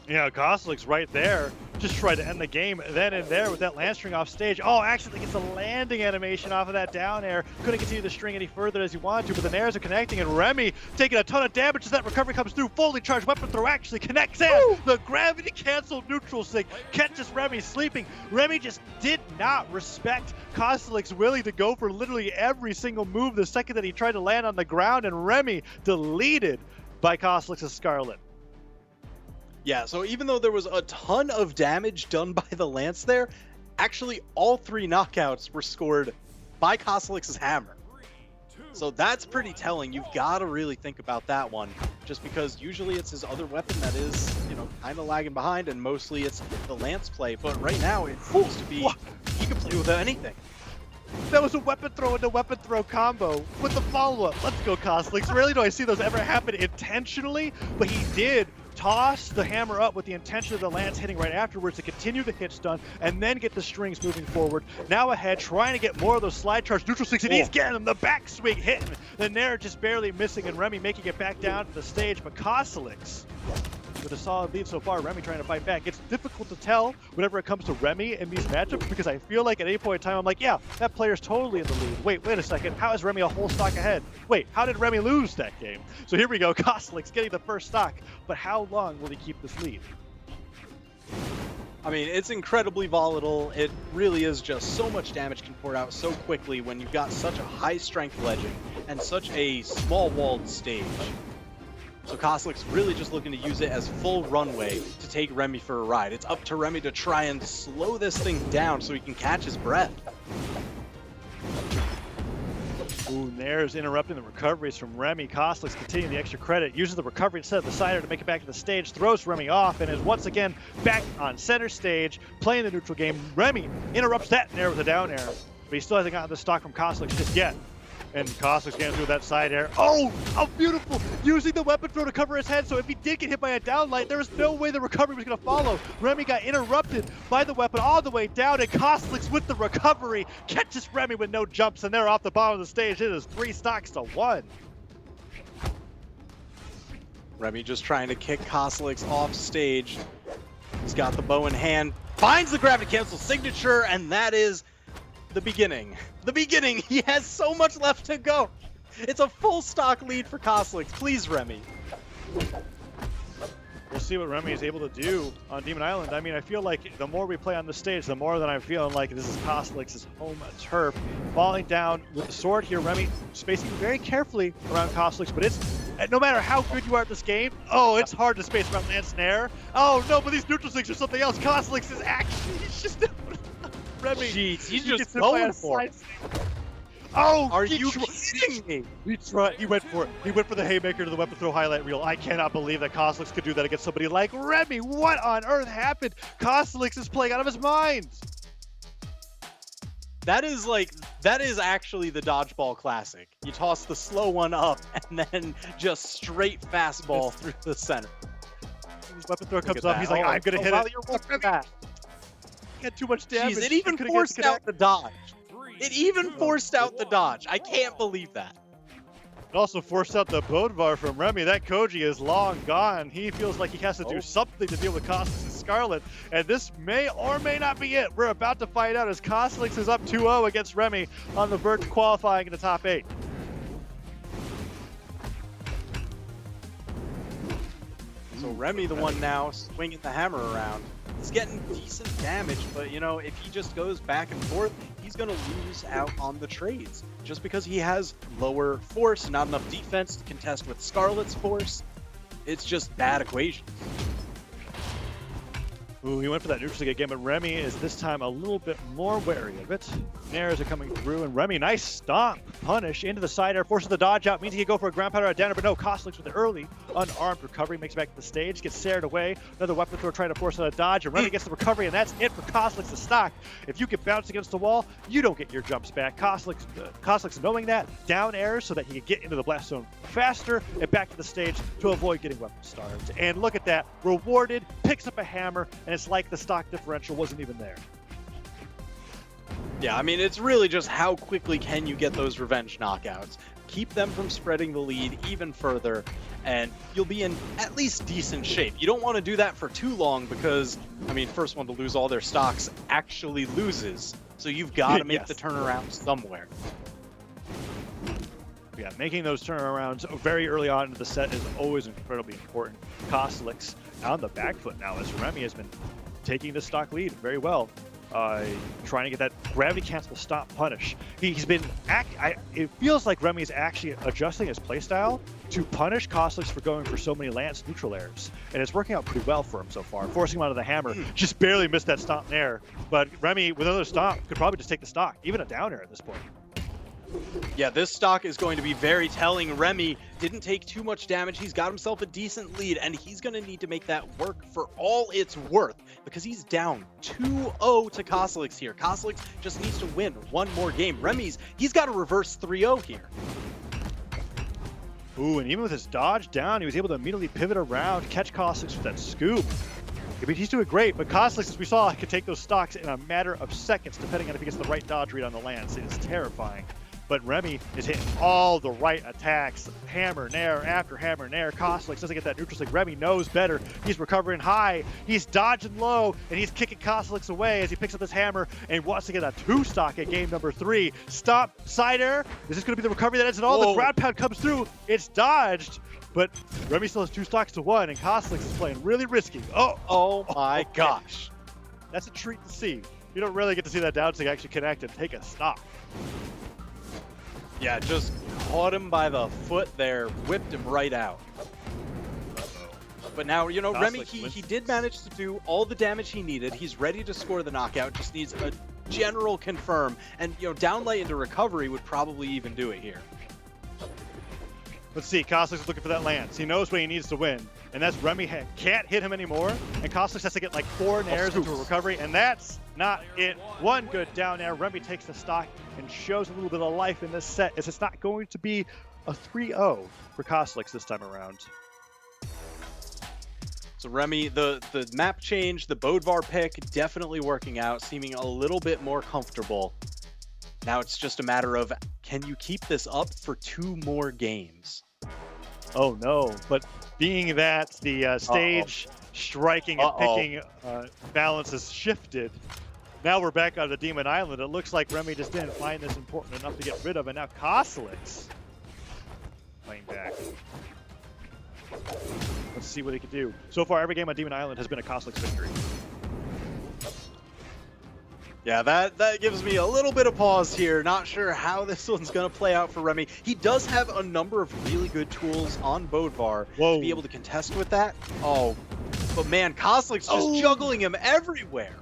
Yeah, Kosolix right there. Just tried to end the game then and there with that lance string off stage. Oh, actually gets a landing animation off of that down air. Couldn't continue the string any further as he wanted to, but the nairs are connecting, and Remy taking a ton of damage as that recovery comes through. Fully charged weapon throw actually connects in. The gravity canceled neutral sig catches Remy sleeping. Remy just did not respect Kosolix willing to go for literally every single move the second that he tried to land on the ground, and Remy deleted by Kosolix's Scarlet. Yeah, so even though there was a ton of damage done by the lance there, actually all 3 knockouts were scored by Kosolix's hammer. So that's pretty telling. You've got to really think about that one, just because usually it's his other weapon that is, you know, kind of lagging behind, and mostly it's the lance play. But right now it seems to be he can play with anything. That was a weapon throw into weapon throw combo with the follow-up. Let's go, Kosolix. Rarely do I see those ever happen intentionally, but he did toss the hammer up with the intention of the lance hitting right afterwards to continue the hit stun and then get the strings moving forward. Now ahead, trying to get more of those slide charge neutral sticks, and he's getting them. The backswing hitting. The nair just barely missing, and Remy making it back down to the stage, but Kosolix with a solid lead so far. Remy trying to fight back. It's difficult to tell whenever it comes to Remy in these matchups because I feel like at any point in time I'm like, yeah, that player's totally in the lead. Wait a second. How is Remy a whole stock ahead? Wait, how did Remy lose that game? So here we go. Kosolix getting the first stock, but how long will he keep this lead? I mean, it's incredibly volatile. It really is just so much damage can pour out so quickly when you've got such a high strength legend and such a small walled stage. So Kosolix really just looking to use it as full runway to take Remy for a ride. It's up to Remy to try and slow this thing down so he can catch his breath. Ooh, Nair's interrupting the recoveries from Remy. Kosolix continuing the extra credit, uses the recovery instead of the cider to make it back to the stage, throws Remy off, and is once again back on center stage, playing the neutral game. Remy interrupts that Nair with a down air, but he still hasn't gotten the stock from Kosolix just yet. And Kosolix getting through that side air. Oh, how beautiful! Using the weapon throw to cover his head, so if he did get hit by a downlight, there was no way the recovery was going to follow. Remy got interrupted by the weapon all the way down, and Kosolix with the recovery catches Remy with no jumps, and they're off the bottom of the stage. It is 3 stocks to 1. Remy just trying to kick Kosolix off stage. He's got the bow in hand, finds the gravity cancel signature, and that is the beginning. The beginning. He has so much left to go. It's a full stock lead for Kosolix. Please, Remy. we'll see what Remy is able to do on Demon Island. I mean, I feel like the more we play on this stage, the more that I'm feeling like this is Kosolix's home turf. Falling down with the sword here, Remy spacing very carefully around Kosolix, but it's, no matter how good you are at this game, oh, it's hard to space around Lance and Air. Oh no, but these neutral things are something else. Kosolix is actually, he's just, Remy. Jeez, he's he just gets hit by going a for it. side- Oh, Are he you tried- kidding me? He went for it. He went for the haymaker to the weapon throw highlight reel. I cannot believe that Kosolix could do that against somebody like Remy. What on earth happened? Kosolix is playing out of his mind. That is actually the dodgeball classic. You toss the slow one up and then just straight fastball through the center. His weapon throw comes at up. that. He's like, I'm gonna hit wow, it. you're right for that. He had too much damage. Jeez, it even Couldn't get forced out the connected. dodge. It even forced out the dodge. I can't believe that. It also forced out the Bodvar from Remy. That Koji is long gone. He feels like he has to do something to deal with Kosolix and Scarlet. And this may or may not be it. We're about to find out as Kosolix is up 2-0 against Remy on the verge of qualifying in the top 8. So Remy, the one now swinging the hammer around. He's getting decent damage, but you know, if he just goes back and forth, he's gonna lose out on the trades. Just because he has lower force, not enough defense to contest with Scarlet's force, it's just bad equation. Ooh, he went for that neutral stick again, but Remy is this time a little bit more wary of it. Nairs are coming through, and Remy, nice stomp, punish into the side air, forces the dodge out, means he can go for a ground powder at downer, but no, Kosolix with the early, unarmed recovery, makes it back to the stage, gets sared away, another weapon throw trying to force out a dodge, and Remy gets the recovery, and that's it for Kosolix to stock. If you get bounced against the wall, you don't get your jumps back. Kosolix knowing that, down airs so that he can get into the blast zone faster, and back to the stage to avoid getting weapon starved. And look at that, rewarded, picks up a hammer, and it's like the stock differential wasn't even there. Yeah, I mean, it's really just how quickly can you get those revenge knockouts. Keep them from spreading the lead even further, and you'll be in at least decent shape. You don't want to do that for too long because, I mean, first one to lose all their stocks actually loses. So you've got to make Yes. the turnaround somewhere. Yeah, making those turnarounds very early on in the set is always incredibly important. Kosolix on the back foot now as Remy has been taking the stock lead very well. Trying to get that gravity cancel stop punish. He's been, it feels like Remy is actually adjusting his playstyle to punish Kosolix for going for so many Lance neutral airs. And it's working out pretty well for him so far. Forcing him out of the hammer, just barely missed that stomp there. But Remy, with another stomp, could probably just take the stock, even a down air at this point. Yeah, this stock is going to be very telling. Remy didn't take too much damage. He's got himself a decent lead, and he's going to need to make that work for all it's worth because he's down 2-0 to Kosolix here. Kosolix just needs to win one more game. He's got to reverse 3-0 here. Ooh, and even with his dodge down, he was able to immediately pivot around, catch Kosolix with that scoop. I mean, he's doing great, but Kosolix, as we saw, could take those stocks in a matter of seconds, depending on if he gets the right dodge read on the lands. It is terrifying. But Remy is hitting all the right attacks. Hammer, nair, after hammer, nair. Kosolix doesn't get that neutral stick. Remy knows better. He's recovering high. He's dodging low, and he's kicking Kosolix away as he picks up his hammer and wants to get a 2-stock at game number 3. Stop, side air. Is this going to be the recovery that ends it all? Whoa. The ground pound comes through. It's dodged, but Remy still has 2 stocks to 1, and Kosolix is playing really risky. Oh my okay. gosh. That's a treat to see. You don't really get to see that down stick actually connect and take a stock. Yeah, just caught him by the foot there, whipped him right out. But now, you know, Remy, he did manage to do all the damage he needed. He's ready to score the knockout, just needs a general confirm. And, you know, downlight into recovery would probably even do it here. Let's see, Kosolix is looking for that lance. He knows what he needs to win, and that's Remy can't hit him anymore, and Kosolix has to get like 4 nairs into a recovery, and that's not it. One good down air. Remy takes the stock and shows a little bit of life in this set, as it's not going to be a 3-0 for Kosolix this time around. So Remy, the map change, the Bodvar pick, definitely working out, seeming a little bit more comfortable. Now it's just a matter of, can you keep this up for 2 more games? Oh no, but being that the stage striking and picking balance has shifted, now we're back on the Demon Island. It looks like Remy just didn't find this important enough to get rid of, and now Kosolix playing back. Let's see what he can do. So far, every game on Demon Island has been a Kosolix victory. Yeah, that gives me a little bit of pause here. Not sure how this one's going to play out for Remy. He does have a number of really good tools on Bodvar to be able to contest with that. Oh, but man, Kosolix just juggling him everywhere.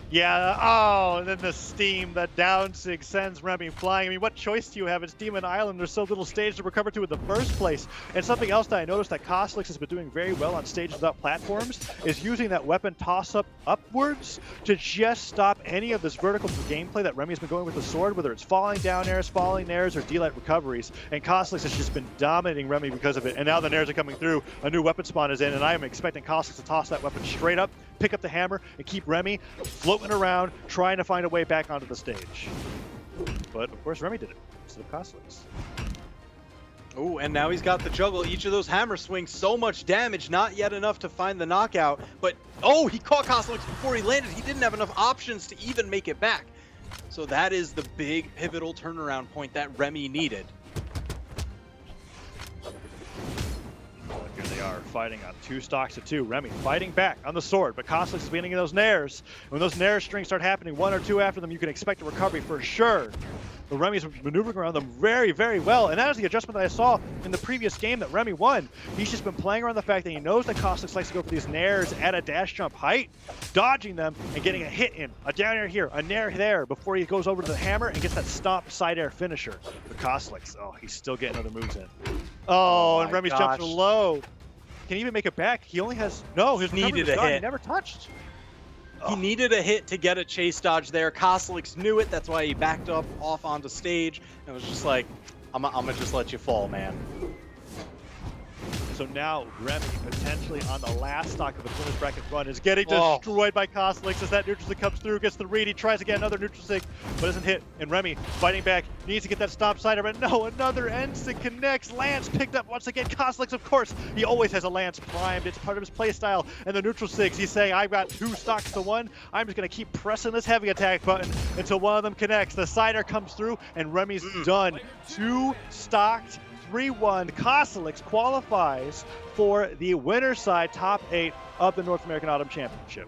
Yeah, oh, and then the steam, that down sig sends Remy flying. I mean, what choice do you have? It's Demon Island. There's so little stage to recover to in the first place. And something else that I noticed that Kosolix has been doing very well on stages without platforms is using that weapon toss-up upwards to just stop any of this vertical gameplay that Remy's been going with the sword, whether it's falling down airs, falling nairs, or D-light recoveries. And Kosolix has just been dominating Remy because of it. And now the nairs are coming through, a new weapon spawn is in, and I am expecting Kosolix to toss that weapon straight up, pick up the hammer, and keep Remy floating around, trying to find a way back onto the stage. But of course, Remy did it instead of Kosolix. Oh, and now he's got the juggle. Each of those hammer swings, so much damage, not yet enough to find the knockout. But, oh, he caught Kosolix before he landed. He didn't have enough options to even make it back. So that is the big pivotal turnaround point that Remy needed. Here they are fighting on 2 stocks to 2. Remy fighting back on the sword, but Kosolix is beating those nairs. When those nair strings start happening, 1 or 2 after them, you can expect a recovery for sure. But Remy's maneuvering around them very, very well, and that is the adjustment that I saw in the previous game that Remy won. He's just been playing around the fact that he knows that Kosolix likes to go for these nairs at a dash jump height, dodging them and getting a hit in, a down air here, a nair there, before he goes over to the hammer and gets that stomp side air finisher. But Kosolix, oh, he's still getting other moves in. Oh, and Remy's jumping low. Can he even make it back? He only has, no, his needed a hit. He never touched. He needed a hit to get a chase dodge there. Kosolix knew it. That's why he backed up off onto stage and was just like, I'm gonna just let you fall, man. So now Remy, potentially on the last stock of the winners bracket run, is getting destroyed by Kosolix as that neutral sig comes through, gets the read. He tries to get another neutral sig, but doesn't hit. And Remy fighting back, needs to get that stomp sider, but no, another end sig connects. Lance picked up once again. Kosolix, of course, he always has a Lance primed. It's part of his play style. And the neutral sigs, he's saying, I've got 2 stocks to 1. I'm just gonna keep pressing this heavy attack button until one of them connects. The sider comes through, and Remy's done. 2 stocked. 3-1. Kosolix qualifies for the winner's side top 8 of the North American Autumn Championship.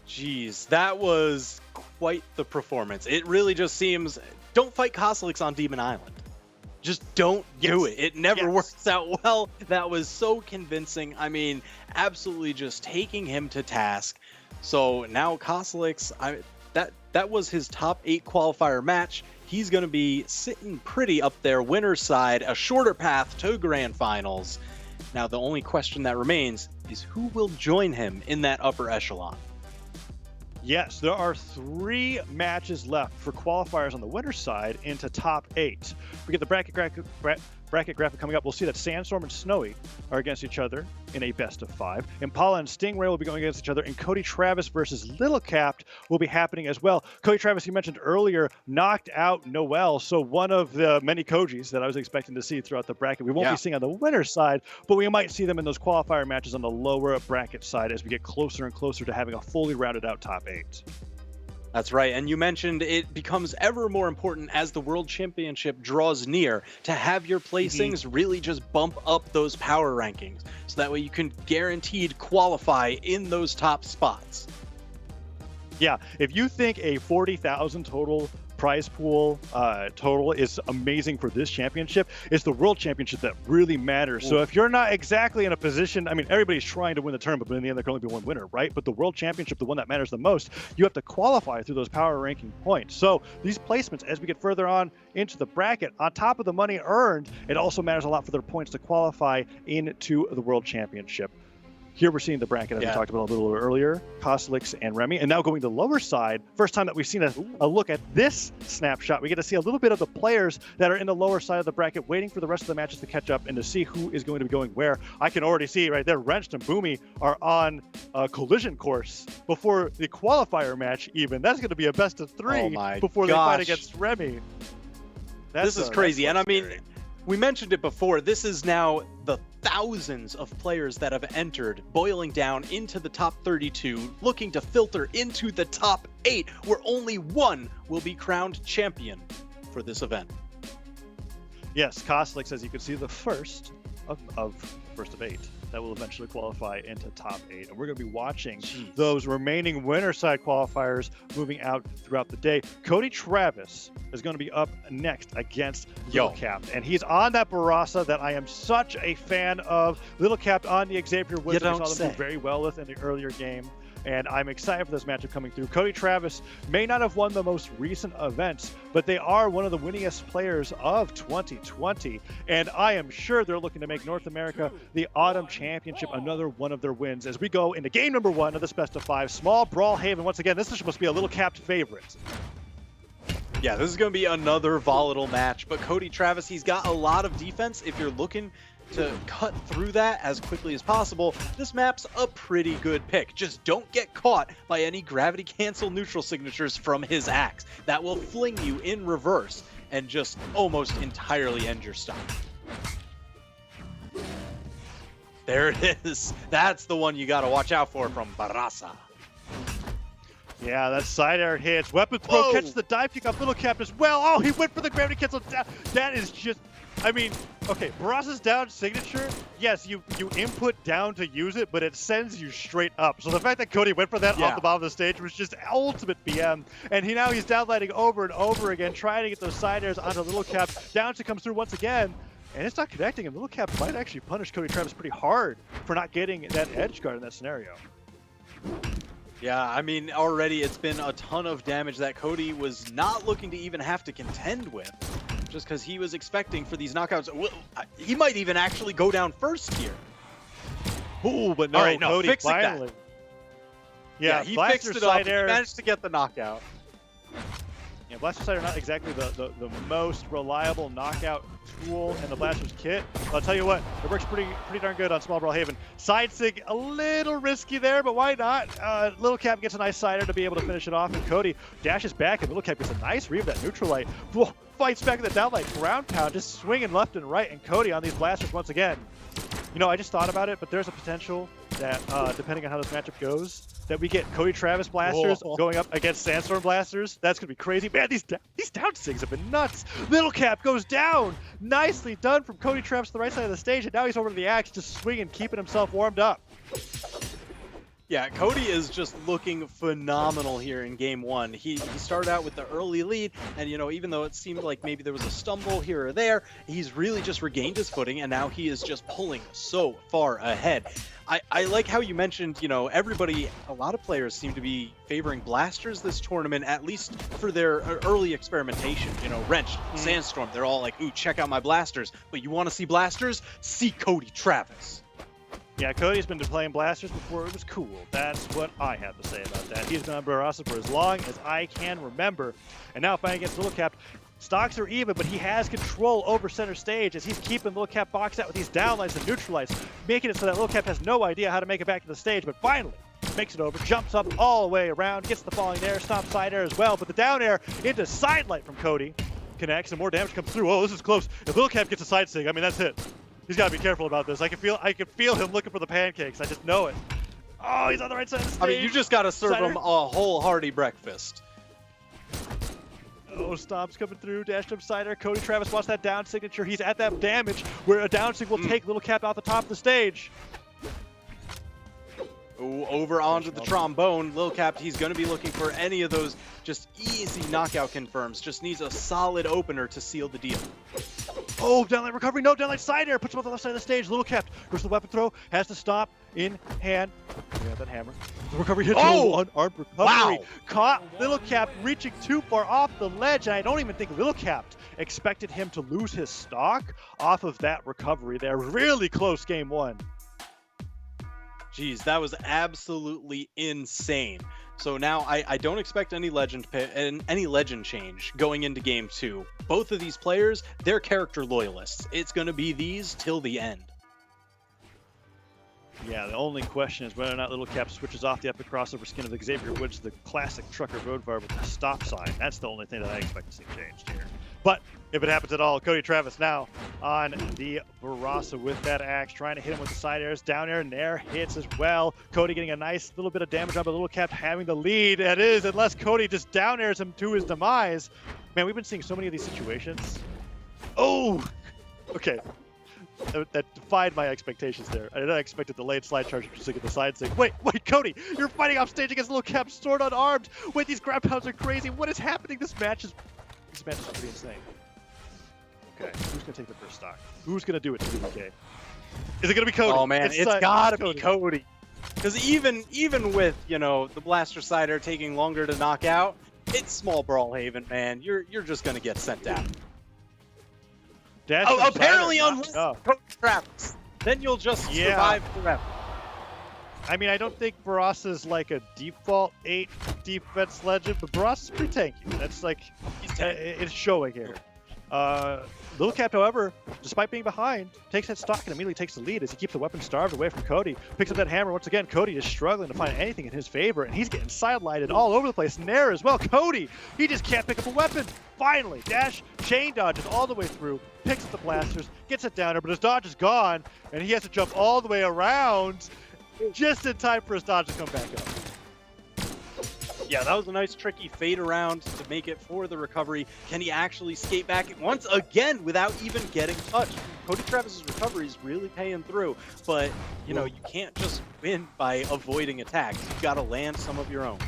Jeez, that was quite the performance. It really just seems, don't fight Kosolix on Demon Island. Just don't do it. It never works out well. That was so convincing. I mean, absolutely just taking him to task. So now Kosolix, that was his top 8 qualifier match. He's going to be sitting pretty up there, winner's side, a shorter path to grand finals. Now, the only question that remains is who will join him in that upper echelon? Yes, there are 3 matches left for qualifiers on the winner's side into top 8. We get the bracket graphic coming up. We'll see that Sandstorm and Snowy are against each other in a best of 5. Impala and Stingray will be going against each other, and Cody Travis versus Lil Cap will be happening as well. Cody Travis, you mentioned earlier, knocked out Noel, so one of the many Kojis that I was expecting to see throughout the bracket. We won't be seeing on the winner's side, but we might see them in those qualifier matches on the lower bracket side as we get closer and closer to having a fully rounded out top 8. That's right, and you mentioned it becomes ever more important as the World Championship draws near to have your placings really just bump up those power rankings, so that way you can guaranteed qualify in those top spots. Yeah, if you think a 40,000 total prize pool total is amazing for this championship, it's the World Championship that really matters. So if you're not exactly in a position, I mean, everybody's trying to win the tournament, but in the end, there can only be one winner, right? But the World Championship, the one that matters the most, you have to qualify through those power ranking points. So these placements, as we get further on into the bracket, on top of the money earned, it also matters a lot for their points to qualify into the World Championship. Here we're seeing the bracket, as we talked about a little earlier, Kosolix and Remy. And now going to the lower side, first time that we've seen a look at this snapshot, we get to see a little bit of the players that are in the lower side of the bracket, waiting for the rest of the matches to catch up and to see who is going to be going where. I can already see right there, Wrenched and Boomie are on a collision course before the qualifier match even. That's going to be a best of 3 before they fight against Remy. This is crazy. And I mean, we mentioned it before, this is now the thousands of players that have entered, boiling down into the top 32, looking to filter into the top 8, where only one will be crowned champion for this event. Yes, Kosolix, as you can see, the first of first of 8 that will eventually qualify into top 8. And we're going to be watching those remaining winner side qualifiers moving out throughout the day. Cody Travis is going to be up next against Lil Cap. And he's on that Barasa that I am such a fan of. Lil Cap on the Xavier Woods. I saw them do very well with in the earlier game. And I'm excited for this matchup coming through. Cody Travis may not have won the most recent events, but they are one of the winningest players of 2020. And I am sure they're looking to make North America the Autumn Championship another one of their wins as we go into game number 1 of this best of 5. Small Brawlhalla. Once again, this is supposed to be a Lil Cap favorite. Yeah, this is going to be another volatile match, but Cody Travis, he's got a lot of defense. If you're looking to cut through that as quickly as possible, this map's a pretty good pick. Just don't get caught by any gravity cancel neutral signatures from his axe. That will fling you in reverse and just almost entirely end your stock. There it is. That's the one you got to watch out for from Barasa. Yeah, that side air hits. Weapon throw, catches the dive kick off Lil Cap as well. Oh, he went for the gravity cancel. That is just, I mean, okay, Barasa's down signature, yes, you input down to use it, but it sends you straight up. So the fact that Cody went for that off the bottom of the stage was just ultimate BM. And he's downlighting over and over again, trying to get those side airs onto Lil Cap. Down to comes through once again, and it's not connecting him. Lil Cap might actually punish Cody Travis pretty hard for not getting that edge guard in that scenario. Yeah, I mean, already it's been a ton of damage that Cody was not looking to even have to contend with, just because he was expecting for these knockouts. He might even actually go down first here. Ooh, but no, all right, no, Cody finally. That. Yeah, he fixed it up. He managed to get the knockout. Yeah, Blaster Side are not exactly the most reliable knockout tool in the Blaster's kit. But I'll tell you what, it works pretty darn good on Small Brawlhalla. Side sig, a little risky there, but why not? Lil Cap gets a nice sider to be able to finish it off, and Cody dashes back, and Lil Cap gets a nice read of that neutral light. Whoa, fights back in the downlight, ground pound, just swinging left and right, and Cody on these Blasters once again. You know, I just thought about it, but there's a potential that, depending on how this matchup goes, that we get Cody Travis Blasters going up against Sandstorm Blasters. That's going to be crazy. Man, these down sigs have been nuts. Lil Cap goes down. Nicely done from Cody Travis to the right side of the stage, and now he's over to the axe, just swinging, keeping himself warmed up. Yeah, Cody is just looking phenomenal here in game 1. He started out with the early lead, and you know, even though it seemed like maybe there was a stumble here or there, he's really just regained his footing, and now he is just pulling so far ahead. I like how you mentioned, you know, a lot of players seem to be favoring Blasters this tournament, at least for their early experimentation. You know, Wrench, Sandstorm, they're all like, ooh, check out my Blasters. But you want to see Blasters? See Cody Travis. Yeah, Cody's been playing Blasters before it was cool. That's what I have to say about that. He's been on Barasa for as long as I can remember. And now fighting against Lil Cap, stocks are even, but he has control over center stage as he's keeping Lil Cap boxed out with these downlights and neutralites, making it so that Lil Cap has no idea how to make it back to the stage, but finally makes it over, jumps up all the way around, gets the falling air, stomp side air as well, but the down air into side light from Cody connects, and more damage comes through. Oh, this is close. If Lil Cap gets a side sig, I mean, that's it. He's got to be careful about this. I can feel him looking for the pancakes. I just know it. Oh, he's on the right side of the stage. I mean, you just got to serve him a whole hearty breakfast. Oh, Stomp's coming through, dash jump sider. Cody Travis wants that down signature. He's at that damage where a down sig will take Lil Cap out the top of the stage. Ooh, over onto the trombone. Lil Cap, he's going to be looking for any of those just easy knockout confirms. Just needs a solid opener to seal the deal. Oh, downlight recovery. No, downlight side air. Puts him on the left side of the stage. Lil Cap goes to the weapon throw. Has to stop in hand. We got that hammer. The recovery hits. Oh, unarmed recovery. Wow. Caught Lil Cap reaching too far off the ledge. And I don't even think Lil Cap expected him to lose his stock off of that recovery there. Really close game 1. Jeez, that was absolutely insane. So now I don't expect any legend change going into game 2. Both of these players, they're character loyalists. It's going to be these till the end. Yeah, the only question is whether or not Lil Cap switches off the epic crossover skin of Xavier Woods, the classic trucker road var with the stop sign. That's the only thing that I expect to see changed here. But if it happens at all, Cody Travis now on the Barasa with that axe, trying to hit him with the side airs, down air, and air hits as well. Cody getting a nice little bit of damage on, but Lil Cap having the lead. It is, unless Cody just down airs him to his demise. Man, we've been seeing so many of these situations. Oh, okay. that defied my expectations there. I did not expect a delayed slide charge just to get the side saying, wait, Cody, you're fighting off stage against Lil Cap, sword unarmed. Wait, these ground pounds are crazy. What is happening? This match is pretty insane. Okay, who's gonna take the first stock? Who's gonna do it to DK? Is it gonna be Cody? Oh man, it's gotta be Cody. Because even with, you know, the Blaster Cider taking longer to knock out, it's small Brawlhaven, man. You're just gonna get sent down. Oh, apparently unless Cody Travis. Then you'll just survive forever. I mean, I don't think Barrasa's like a default 8 defense legend, but Barrasa's pretty tanky. That's like, it's showing here. Lil Cap, however, despite being behind, takes that stock and immediately takes the lead as he keeps the weapon starved away from Cody. Picks up that hammer once again. Cody is struggling to find anything in his favor, and he's getting sidelighted all over the place. Nair as well. Cody, he just can't pick up a weapon. Finally, dash, chain dodges all the way through, picks up the blasters, gets it down there, but his dodge is gone, and he has to jump all the way around just in time for his dodge to come back up. Yeah, that was a nice tricky fade around to make it for the recovery. Can he actually skate back once again without even getting touched? Cody Travis's recovery is really paying through, but you know, you can't just win by avoiding attacks. You've got to land some of your own.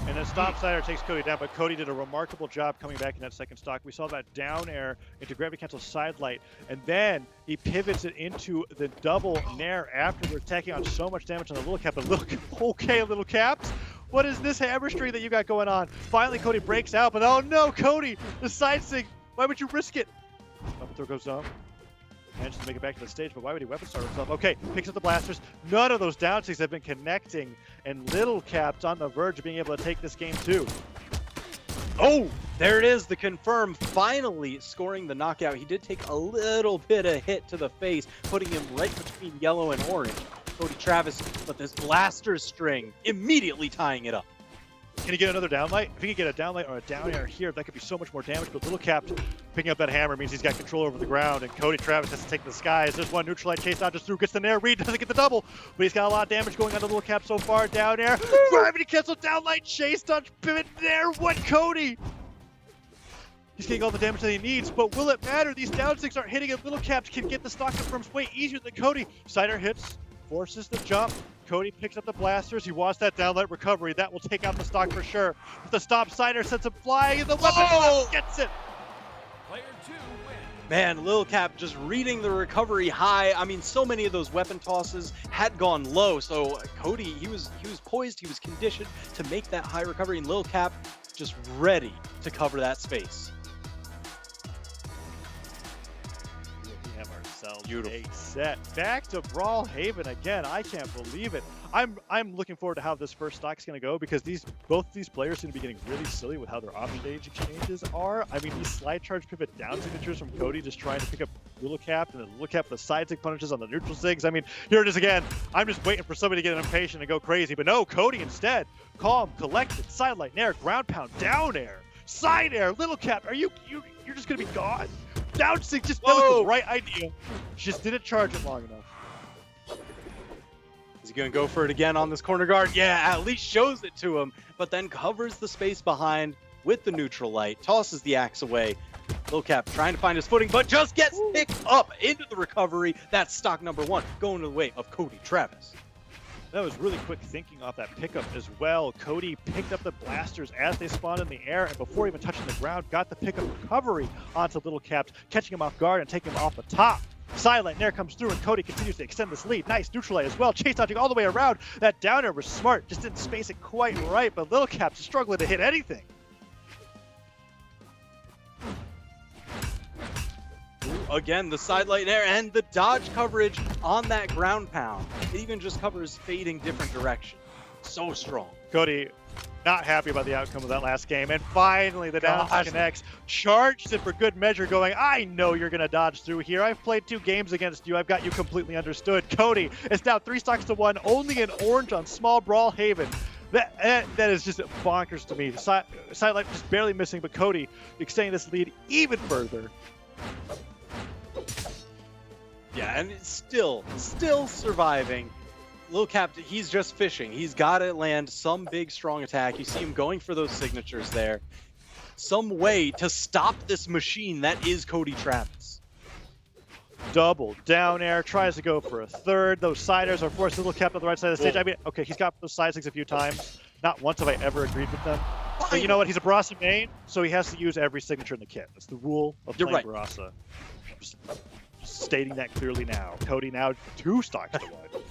And then Stomp Cider takes Cody down, but Cody did a remarkable job coming back in that second stock. We saw that down air into gravity cancel side light, and then he pivots it into the double nair afterwards, attacking on so much damage on the Lil Cap. But look, okay, Lil Caps, what is this hammer streak that you got going on? Finally, Cody breaks out, but oh no, Cody, the side sig, why would you risk it? Up throw goes down. Manages to make it back to the stage, but why would he weapon start himself? Okay, picks up the blasters. None of those down six have been connecting, and Lil Cap's on the verge of being able to take this game too. Oh, there it is, the confirm, finally scoring the knockout. He did take a little bit of hit to the face, putting him right between yellow and orange. Cody Travis, but this blaster string immediately tying it up. Can he get another downlight? If he could get a downlight or a down air here, that could be so much more damage. But Lil Cap picking up that hammer means he's got control over the ground, and Cody Travis has to take the skies. There's one neutral light chase dodges through, gets the nair read, doesn't get the double, but he's got a lot of damage going on to Lil Cap so far. Down air, gravity cancel, downlight chase dodge, pivot nair. What Cody? He's getting all the damage that he needs, but will it matter? These down six aren't hitting it. Lil Cap can get the stock confirms way easier than Cody. Cider hits, forces the jump. Cody picks up the blasters. He wants that downlight recovery. That will take out the stock for sure. But the Stomp Cider sends him flying, and the weapon gets it. Player 2 wins. Man, Lil Cap just reading the recovery high. I mean, so many of those weapon tosses had gone low. So Cody, he was poised, he was conditioned to make that high recovery, and Lil Cap just ready to cover that space. We have ourselves Beautiful. a set. Back to Brawlhaven again. I can't believe it. I'm looking forward to how this first stock is going to go, because both these players seem to be getting really silly with how their off-stage exchanges are. I mean, these slide charge pivot down signatures from Cody just trying to pick up Lil Cap, and then Lil Cap the side sig punishes on the neutral sigs. I mean, here it is again. I'm just waiting for somebody to get impatient and go crazy, but no, Cody instead, calm, collected, sidelight, nair, ground pound, down air, side air. Lil Cap, you're just going to be gone. Down sig, just that was the right idea. Just didn't charge it long enough. Is he going to go for it again on this corner guard? Yeah, at least shows it to him, but then covers the space behind with the neutral light, tosses the axe away. Lil Cap trying to find his footing, but just gets picked up into the recovery. That's stock number 1, going to the way of Cody Travis. That was really quick thinking off that pickup as well. Cody picked up the blasters as they spawned in the air, and before even touching the ground, got the pickup recovery onto Lil Cap, catching him off guard and taking him off the top. Silent Nair comes through, and Cody continues to extend this lead. Nice neutral light as well. Chase dodging all the way around. That down air was smart, just didn't space it quite right, but Lil Cap's struggling to hit anything. Again, the sidelight there and the dodge coverage on that ground pound. It even just covers fading different direction. So strong. Cody not happy about the outcome of that last game, and finally the down connects, charged it for good measure, going, I know you're going to dodge through here. I've played 2 games against you. I've got you completely understood. Cody is now 3 stocks to 1, only an orange on small Brawlhaven. That is just bonkers to me. Sidelight just barely missing, but Cody extending this lead even further. Yeah, and it's still surviving. Lil Cap, he's just fishing. He's got to land some big, strong attack. You see him going for those signatures there. Some way to stop this machine that is Cody Travis. Double down air, tries to go for a third. Those siders are forced. Lil Cap on the right side of the stage. I mean, okay, he's got those side six a few times. Not once have I ever agreed with them. But you know what? He's a Barasa main, so he has to use every signature in the kit. That's the rule of playing Barasa. Just stating that clearly now. Cody now 2 stocks to 1.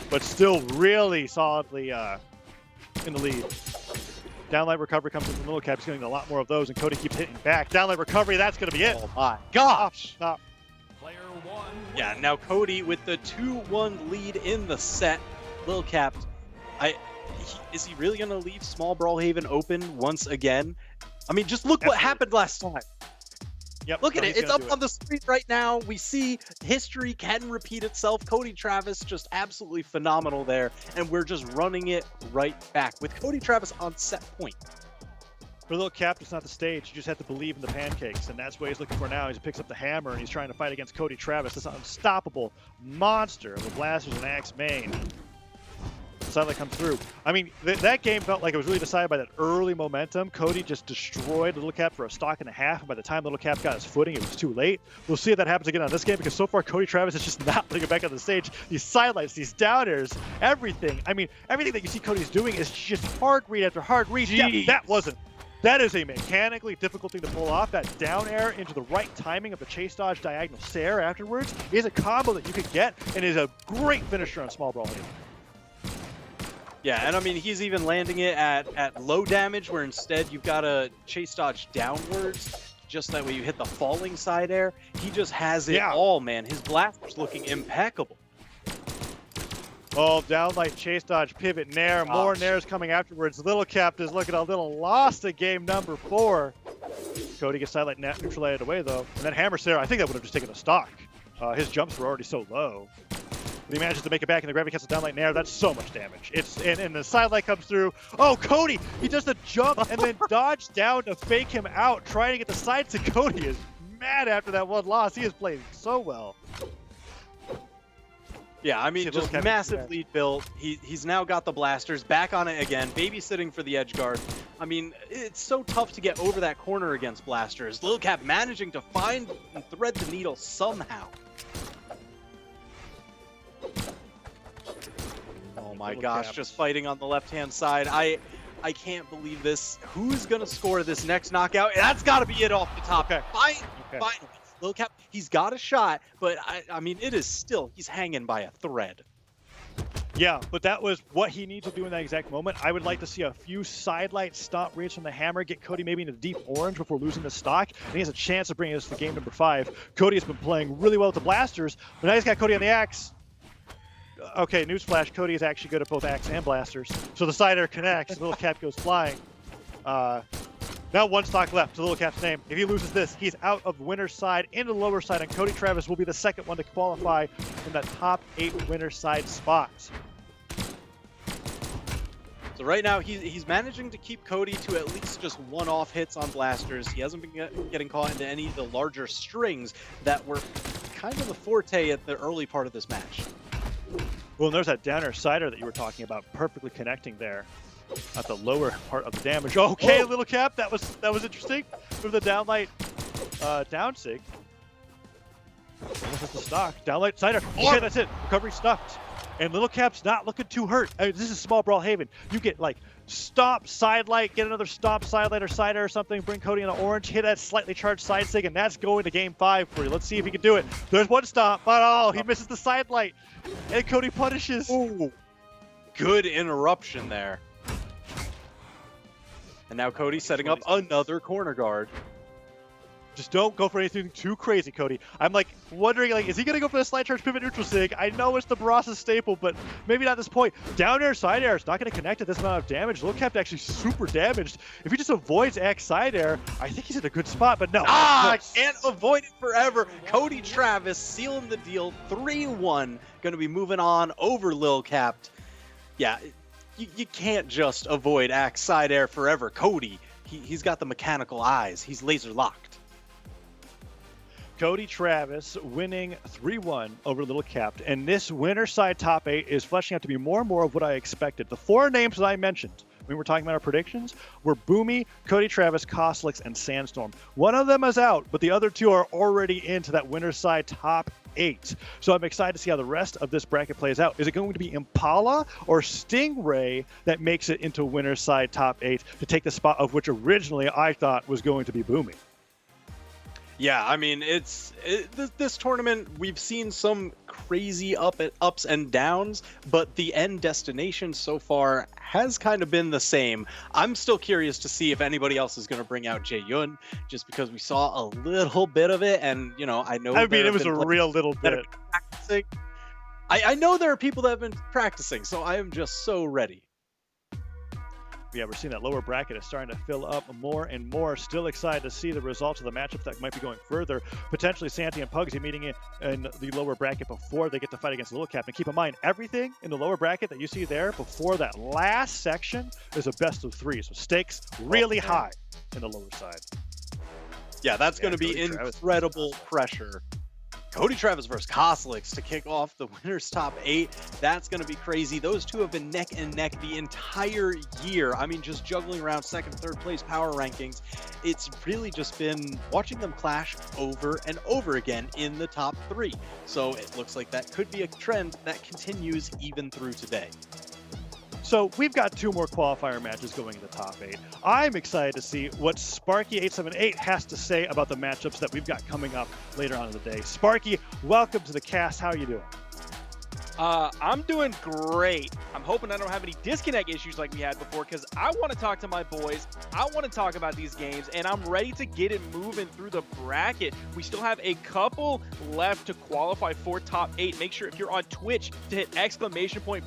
But still really solidly in the lead. Downlight recovery comes in from Lil Cap. He's getting a lot more of those, and Cody keeps hitting back. Downlight recovery, that's going to be it. Oh my gosh. Stop. Player 1 Yeah, now Cody with the 2-1 lead in the set. Lil Cap, is he really going to leave small Brawlhaven open once again? I mean, just look what happened last time. Yep, Look at no, it. It's up on the screen right now. We see history can repeat itself. Cody Travis just absolutely phenomenal there. And we're just running it right back with Cody Travis on set point. For Lil Cap, it's not the stage. You just have to believe in the pancakes, and that's what he's looking for now. He picks up the hammer, and he's trying to fight against Cody Travis, this unstoppable monster of the Blasters and Axe main. Suddenly comes through. I mean, that game felt like it was really decided by that early momentum. Cody just destroyed Lil Cap for a stock and a half, and by the time Lil Cap got his footing, it was too late. We'll see if that happens again on this game, because so far Cody Travis is just not putting it back on the stage. These sidelights, these downers, everything. I mean, everything that you see Cody's doing is just hard read after hard read. Yeah, that is a mechanically difficult thing to pull off. That down air into the right timing of the chase dodge diagonal stare afterwards is a combo that you could get and is a great finisher on small Brawlhalla. Yeah, and I mean, he's even landing it at low damage, where instead you've got to chase dodge downwards, just that way you hit the falling side air. He just has it all, man. His blaster's looking impeccable. Oh, downlight, chase dodge, pivot, nair, more nairs coming afterwards. Lil Cap is looking a little lost at game number 4. Cody gets sidelight neutral out of the way, though. And then hammer Sarah, I think that would have just taken a stock. His jumps were already so low. But he manages to make it back, and the gravity cancels downlight nair. That's so much damage. And the sidelight comes through. Oh, Cody! He does the jump and then dodge down to fake him out, trying to get the side. To Cody is mad after that one loss. He is playing so well. Yeah, I mean, just massive lead built. He's now got the blasters back on it again, babysitting for the edge guard. I mean, it's so tough to get over that corner against blasters. Lil Cap managing to find and thread the needle somehow. Oh my gosh, just fighting on the left-hand side. I can't believe this. Who's going to score this next knockout? That's got to be it off the top. Finally. Lil Cap, he's got a shot, but I mean, it is still, he's hanging by a thread. Yeah, but that was what he needs to do in that exact moment. I would like to see a few sidelight stop reads from the hammer, get Cody maybe into deep orange before losing the stock, and he has a chance of bringing us to game number 5. Cody has been playing really well with the blasters, but now he's got Cody on the axe. Okay, newsflash, Cody is actually good at both axe and blasters. So the side air connects, Lil Cap goes flying. Now 1 stock left to Lil Cap's name. If he loses this, he's out of winner's side into the lower side, and Cody Travis will be the second one to qualify in that top 8 winner's side spots. So right now, he's managing to keep Cody to at least just one-off hits on blasters. He hasn't been getting caught into any of the larger strings that were kind of the forte at the early part of this match. Well, and there's that downer sider that you were talking about, perfectly connecting there at the lower part of the damage. Okay, Lil Cap, that was interesting. For the downlight down sig. This is the stock. Downlight sider. Okay, that's it. Recovery stuffed. And Lil Cap's not looking too hurt. I mean, this is small Brawlhaven. You get like stomp, sidelight, get another stomp, sidelight or cider or something, bring Cody in the orange, hit that slightly charged side sig, and that's going to game 5 for you. Let's see if he can do it. There's one stomp, but he misses the sidelight. And Cody punishes. Ooh. Good interruption there. And now Cody's setting up another corner guard. Just don't go for anything too crazy, Cody. I'm like wondering, like, is he gonna go for the slide charge pivot neutral sig? I know it's the Barasa staple, but maybe not at this point. Down air, side air is not gonna connect at this amount of damage. Lil Cap actually super damaged. If he just avoids X side air, I think he's in a good spot, but no. Can't avoid it forever. Cody Travis sealing the deal, 3-1. Gonna be moving on over Lil Cap. Yeah, you can't just avoid Axe side air forever. Cody, he's got the mechanical eyes. He's laser locked. Cody Travis winning 3-1 over Lil Cap. And this winner side top 8 is fleshing out to be more and more of what I expected. The 4 names that I mentioned when we were talking about our predictions were Boomie, Cody Travis, Kosolix, and Sandstorm. One of them is out, but the other 2 are already into that winner side top 8. So I'm excited to see how the rest of this bracket plays out. Is it going to be Impala or Stingray that makes it into winner side top 8 to take the spot of which originally I thought was going to be Boomie? Yeah, I mean, this tournament, we've seen some crazy ups and downs, but the end destination so far has kind of been the same. I'm still curious to see if anybody else is going to bring out Jae-yun, just because we saw a little bit of it, and, you know, I know... I mean, it was a real little bit. I know there are people that have been practicing, so I am just so ready. Yeah, we're seeing that lower bracket is starting to fill up more and more. Still excited to see the results of the matchups that might be going further. Potentially Santi and Pugsy meeting in the lower bracket before they get to fight against Lil Cap. And keep in mind, everything in the lower bracket that you see there before that last section is a best of 3. So stakes really high in the lower side. Yeah, that's going to be incredible pressure. Cody Travis versus Kasalix to kick off the winners top 8. That's going to be crazy. Those 2 have been neck and neck the entire year. I mean, just juggling around 2nd, 3rd place power rankings. It's really just been watching them clash over and over again in the top 3. So it looks like that could be a trend that continues even through today. So we've got 2 more qualifier matches going in the top 8. I'm excited to see what Sparky878 has to say about the matchups that we've got coming up later on in the day. Sparky, welcome to the cast. How are you doing? I'm doing great. I'm hoping I don't have any disconnect issues like we had before, because I want to talk to my boys. I want to talk about these games, and I'm ready to get it moving through the bracket. We still have a couple left to qualify for top 8. Make sure if you're on Twitch to hit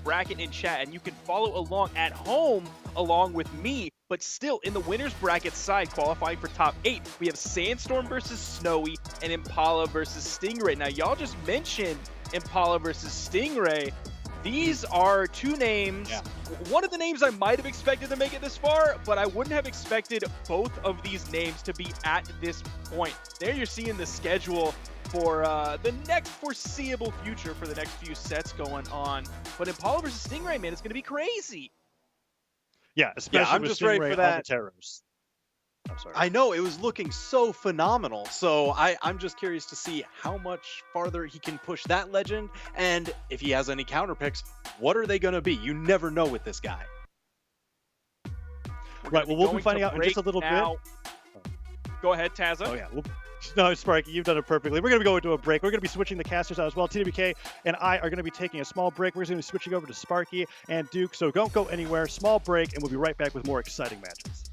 !bracket in chat, and you can follow along at home along with me. But still, in the winners bracket side, qualifying for top 8, we have Sandstorm versus Snowy and Impala versus Stingray. Now, y'all just mentioned Impala versus Stingray. These are 2 names. Yeah. One of the names I might have expected to make it this far, but I wouldn't have expected both of these names to be at this point. There you're seeing the schedule for the next foreseeable future for the next few sets going on. But Impala versus Stingray, man, it's going to be crazy. Yeah, especially I'm with just Stingray ready for that. on the Terrors. I'm sorry. I know, it was looking so phenomenal. So I'm just curious to see how much farther he can push that legend. And if he has any counter picks, what are they going to be? You never know with this guy. Right, well, we'll be finding out in just a little bit. Go ahead, Tazza. Oh, yeah. No, Sparky, you've done it perfectly. We're going to be going to a break. We're going to be switching the casters out as well. TWK and I are going to be taking a small break. We're going to be switching over to Sparky and Duke. So don't go anywhere. Small break, and we'll be right back with more exciting matches.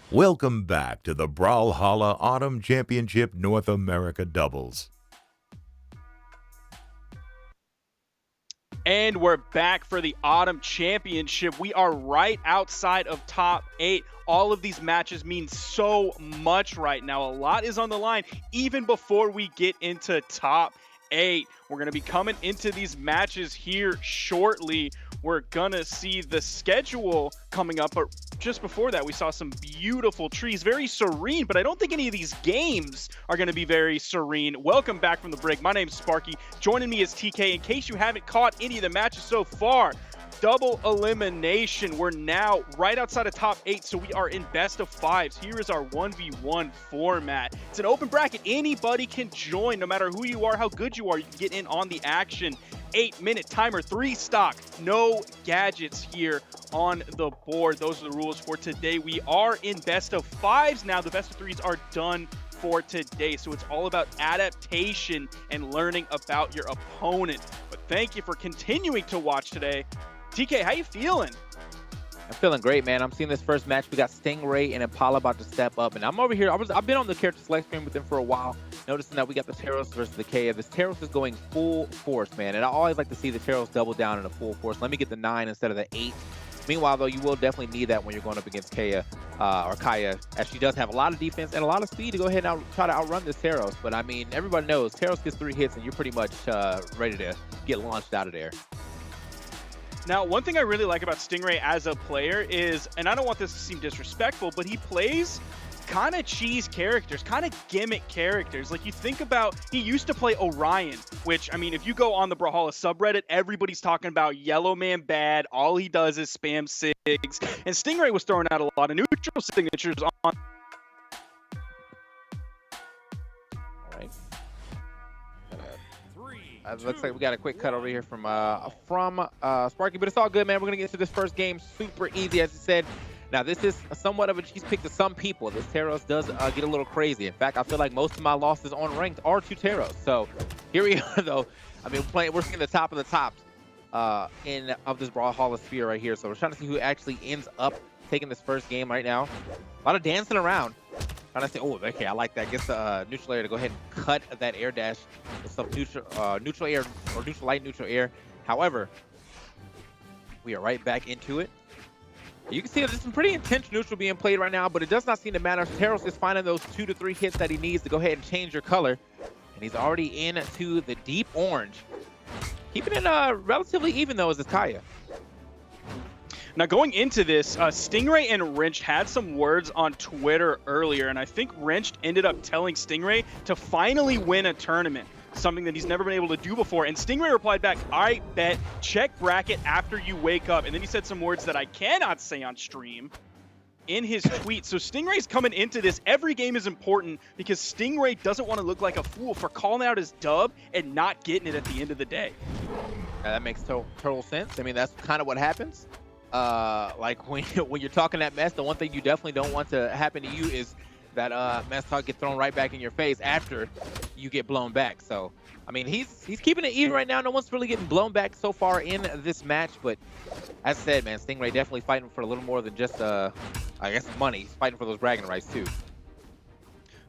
Welcome back to the Brawlhalla Autumn Championship North America Doubles. And we're back for the Autumn Championship. We are right outside of top 8. All of these matches mean so much right now. A lot is on the line even before we get into top 8. We're going to be coming into these matches here shortly. We're going to see the schedule coming up, but just before that, we saw some beautiful trees, very serene, but I don't think any of these games are going to be very serene. Welcome back from the break. My name's Sparky. Joining me is TK. In case you haven't caught any of the matches so far, double elimination. We're now right outside of top 8, so we are in best of 5s. Here is our 1v1 format. It's an open bracket. Anybody can join, no matter who you are, how good you are. You can get in on the action. 8-minute timer, 3 stock, no gadgets here on the board. Those are the rules for today. We are in best of 5s now. The best of 3s are done for today, so it's all about adaptation and learning about your opponent. But thank you for continuing to watch today. TK, how you feeling? I'm feeling great, man. I'm seeing this first match. We got Stingray and Impala about to step up, and I'm over here. I've been on the character select screen with them for a while, noticing that we got the Taros versus the Kaya. This Taros is going full force, man, and I always like to see the Taros double down in a full force. Let me get the 9 instead of the 8. Meanwhile, though, you will definitely need that when you're going up against Kaya, as she does have a lot of defense and a lot of speed to go ahead and try to outrun this Taros. But I mean, everybody knows Taros gets 3 hits, and you're pretty much ready to get launched out of there. Now, one thing I really like about Stingray as a player is, and I don't want this to seem disrespectful, but he plays kind of cheese characters, kind of gimmick characters. Like, you think about, he used to play Orion, which, I mean, if you go on the Brawlhalla subreddit, everybody's talking about Yellow Man bad, all he does is spam SIGs, and Stingray was throwing out a lot of neutral signatures on. It looks like we got a quick cut over here from Sparky, but it's all good, man. We're going to get to this first game super easy, as you said. Now, this is somewhat of a cheese pick to some people. This Taros does get a little crazy. In fact, I feel like most of my losses on ranked are to Taros. So here we are, though. I mean, we're seeing the top of the tops of this Brawlhalla sphere right here. So we're trying to see who actually ends up taking this first game right now. A lot of dancing around. Trying to say, oh, okay, I like that. Gets the neutral air to go ahead and cut that air dash with some neutral air or neutral light, neutral air. However, we are right back into it. You can see that there's some pretty intense neutral being played right now, but it does not seem to matter. Taros is finding those 2 to 3 hits that he needs to go ahead and change your color. And he's already into the deep orange. Keeping it relatively even, though, is this Kaya. Now, going into this, Stingray and Wrenched had some words on Twitter earlier, and I think Wrenched ended up telling Stingray to finally win a tournament, something that he's never been able to do before. And Stingray replied back, "I bet, check bracket after you wake up." And then he said some words that I cannot say on stream in his tweet. So Stingray's coming into this. Every game is important because Stingray doesn't want to look like a fool for calling out his dub and not getting it at the end of the day. That makes total sense. I mean, that's kind of what happens. Like when you're talking that mess, the one thing you definitely don't want to happen to you is that mess talk get thrown right back in your face after you get blown back. So I mean, he's keeping it even right now. No one's really getting blown back so far in this match, but as I said, man, Stingray definitely fighting for a little more than just I guess money. He's fighting for those bragging rights too.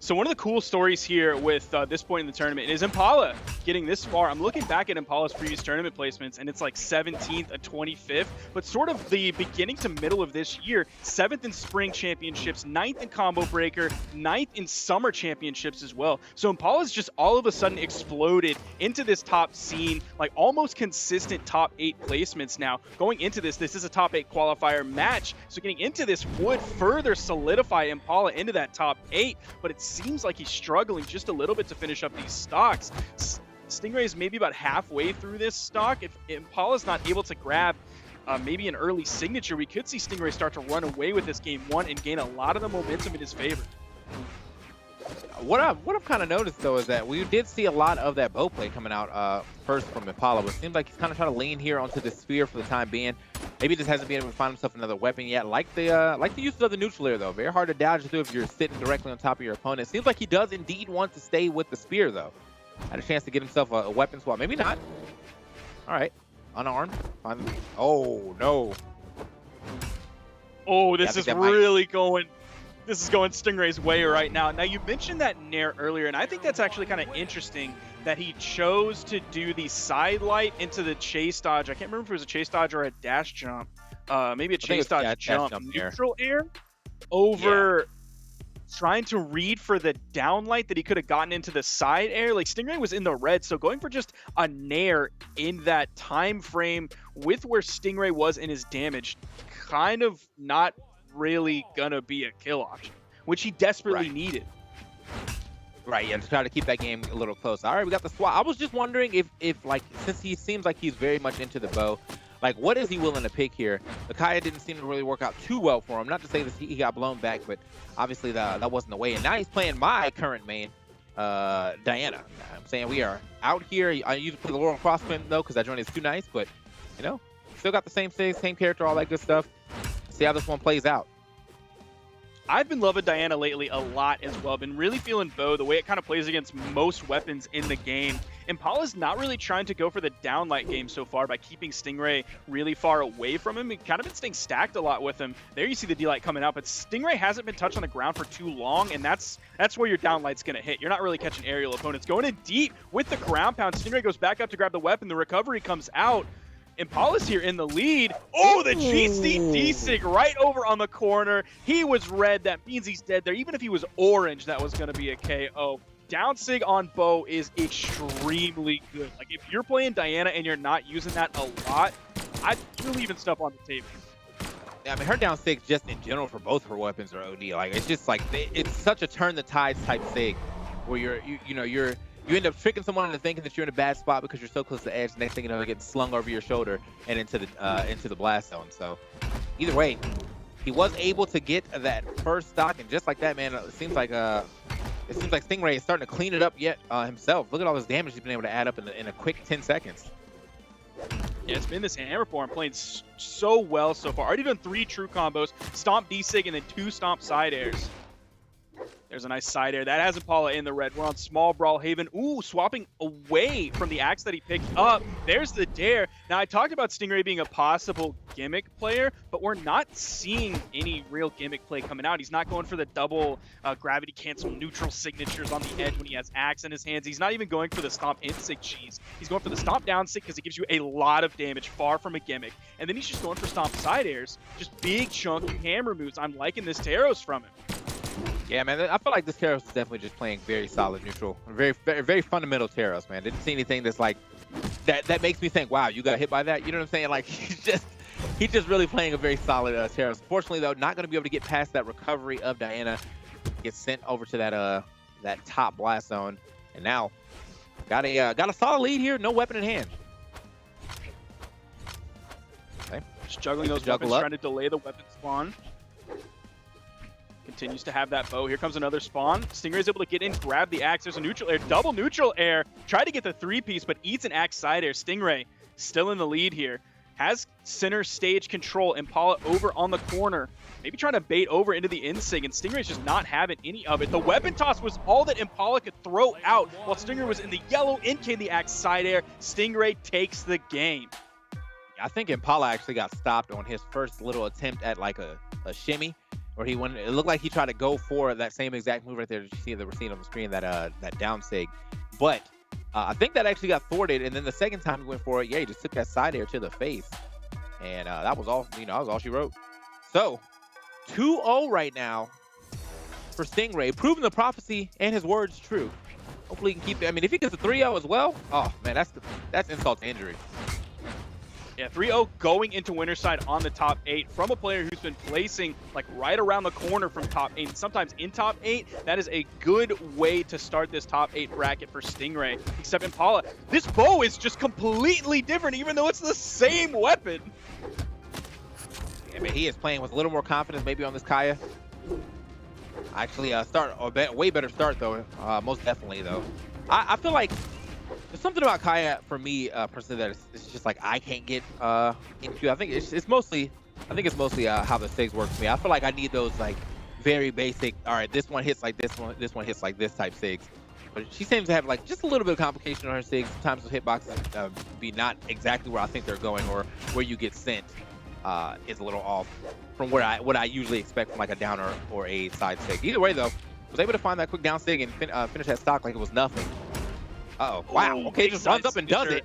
So one of the cool stories here with this point in the tournament is Impala getting this far. I'm looking back at Impala's previous tournament placements, and it's like 17th and 25th, but sort of the beginning to middle of this year, 7th in Spring Championships, 9th in Combo Breaker, 9th in Summer Championships as well. So Impala's just all of a sudden exploded into this top scene, like almost consistent top 8 placements now. Going into this is a top 8 qualifier match, so getting into this would further solidify Impala into that top 8, but it's seems like he's struggling just a little bit to finish up these stocks. Stingray is maybe about halfway through this stock. If Impala's not able to grab maybe an early signature, we could see Stingray start to run away with this game 1 and gain a lot of the momentum in his favor. What I've kind of noticed, though, is that we did see a lot of that bow play coming out first from Impala, but it seems like he's kind of trying to lean here onto the sphere for the time being. Maybe just hasn't been able to find himself another weapon yet. Like the use of the neutral air, though. Very hard to dodge through if you're sitting directly on top of your opponent. It seems like he does indeed want to stay with the spear, though. Had a chance to get himself a weapon swap. Maybe not. All right. Unarmed. Oh, no. Oh, this is really going this is going Stingray's way right now. Now, you mentioned that Nair earlier, and I think that's actually kind of interesting that he chose to do the side light into the chase dodge. I can't remember if it was a chase dodge or a dash jump. Maybe a chase dodge jump. Neutral air over trying to read for the down light that he could have gotten into the side air. Like, Stingray was in the red, so going for just a Nair in that time frame with where Stingray was in his damage, kind of not really gonna be a kill option, which he desperately needed. Right, yeah, to try to keep that game a little close. All right, we got the swap. I was just wondering if like, since he seems like he's very much into the bow, like, what is he willing to pick here? The Kaya didn't seem to really work out too well for him. Not to say that he got blown back, but obviously that wasn't the way. And now he's playing my current main, Diana. I'm saying we are out here. I usually play the Laurel Crosswind, though, because that joint is too nice. But, you know, still got the same thing, same character, all that good stuff. See how this one plays out. I've been loving Diana lately a lot as well. Been really feeling Bow, the way it kind of plays against most weapons in the game. Impala's not really trying to go for the downlight game so far by keeping Stingray really far away from him. He kind of been staying stacked a lot with him. There you see the D-light coming out, but Stingray hasn't been touched on the ground for too long, and that's where your downlight's going to hit. You're not really catching aerial opponents. Going in deep with the ground pound, Stingray goes back up to grab the weapon. The recovery comes out. Impala's here in the lead. Oh, the GC D-Sig right over on the corner. He was red. That means he's dead there. Even if he was orange, that was going to be a KO. Down sig on Bow is extremely good. Like, if you're playing Diana and you're not using that a lot, you're leaving stuff on the table. Yeah, I mean, her down sig just in general for both her weapons are OD. Like, it's just like, it's such a turn the tides type sig where you end up tricking someone into thinking that you're in a bad spot because you're so close to the edge. Next thing you know, you're getting slung over your shoulder and into the blast zone. So either way, he was able to get that first stock, and just like that, man, it seems like Stingray is starting to clean it up yet himself. Look at all this damage he's been able to add up in a quick 10 seconds. Yeah, it's been this hammer for him, playing so well so far. Already done 3 true combos, stomp D-Sig, and then 2 stomp side airs. There's a nice side air. That has Impala in the red. We're on small Brawlhalla. Ooh, swapping away from the axe that he picked up. There's the dare. Now, I talked about Stingray being a possible gimmick player, but we're not seeing any real gimmick play coming out. He's not going for the double gravity cancel neutral signatures on the edge when he has axe in his hands. He's not even going for the stomp in-sig cheese. He's going for the stomp down-sig because it gives you a lot of damage, far from a gimmick. And then he's just going for stomp side airs. Just big chunky hammer moves. I'm liking this Taros from him. Yeah, man, I feel like this Taros is definitely just playing very solid neutral. Very, very, very fundamental Taros, man. Didn't see anything that's like, that makes me think, wow, you got hit by that? You know what I'm saying? Like, he's just really playing a very solid Taros. Fortunately, though, not going to be able to get past that recovery of Diana. Gets sent over to that top blast zone. And now, got a solid lead here. No weapon in hand. Okay. Just juggling those weapons, trying to delay the weapon spawn. Continues to have that bow. Here comes another spawn. Stingray's able to get in, grab the axe. There's a neutral air, double neutral air. Try to get the 3-piece, but eats an axe side air. Stingray still in the lead here. Has center stage control. Impala over on the corner. Maybe trying to bait over into the in-sig, and Stingray's just not having any of it. The weapon toss was all that Impala could throw out while Stingray was in the yellow. In came the axe side air. Stingray takes the game. I think Impala actually got stopped on his first little attempt at like a shimmy. Where he went, it looked like he tried to go for that same exact move right there that you see that we're seeing on the screen, that down sig. But I think that actually got thwarted, and then the second time he went for it, yeah, he just took that side air to the face, and that was all. That was all she wrote. So 2-0 right now for Stingray, proving the prophecy and his words true. Hopefully he can keep it. I mean, if he gets a 3-0 as well, oh man, that's insult to injury. Yeah, 3-0 going into winner's side on the top 8 from a player who's been placing like right around the corner from top 8, and sometimes in top 8. That is a good way to start this top 8 bracket for Stingray. Except Impala, this bow is just completely different, even though it's the same weapon. I mean, he is playing with a little more confidence maybe on this Kaya. Actually, way better start though, most definitely though. I feel like there's something about Kaya for me personally that it's just like I can't get into. I think it's mostly how the SIGs work for me. I feel like I need those like very basic. All right, this one hits like this one. This one hits like this type SIGs. But she seems to have like just a little bit of complication on her SIGs. Sometimes the hitboxes be not exactly where I think they're going or where you get sent. is a little off from what I usually expect from like a down or a side sig. Either way though, was able to find that quick down sig and finish that stock like it was nothing. Uh-oh. Wow. Ooh, Okay, just runs up and does it.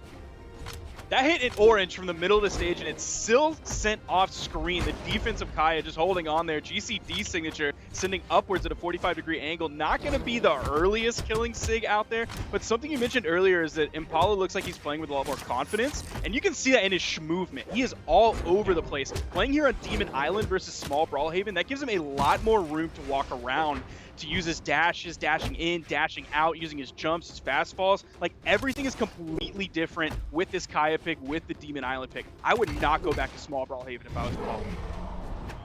That hit in orange from the middle of the stage, and it's still sent off screen. The defense of Kaya just holding on there. GCD signature sending upwards at a 45-degree angle. Not going to be the earliest killing sig out there, but something you mentioned earlier is that Impala looks like he's playing with a lot more confidence, and you can see that in his movement. He is all over the place. Playing here on Demon Island versus small Brawlhaven, that gives him a lot more room to walk around, to use his dashes, dashing in, dashing out, using his jumps, his fast falls. Like, everything is completely different with this Kaya pick, with the Demon Island pick. I would not go back to small Brawlhaven if I was Paul.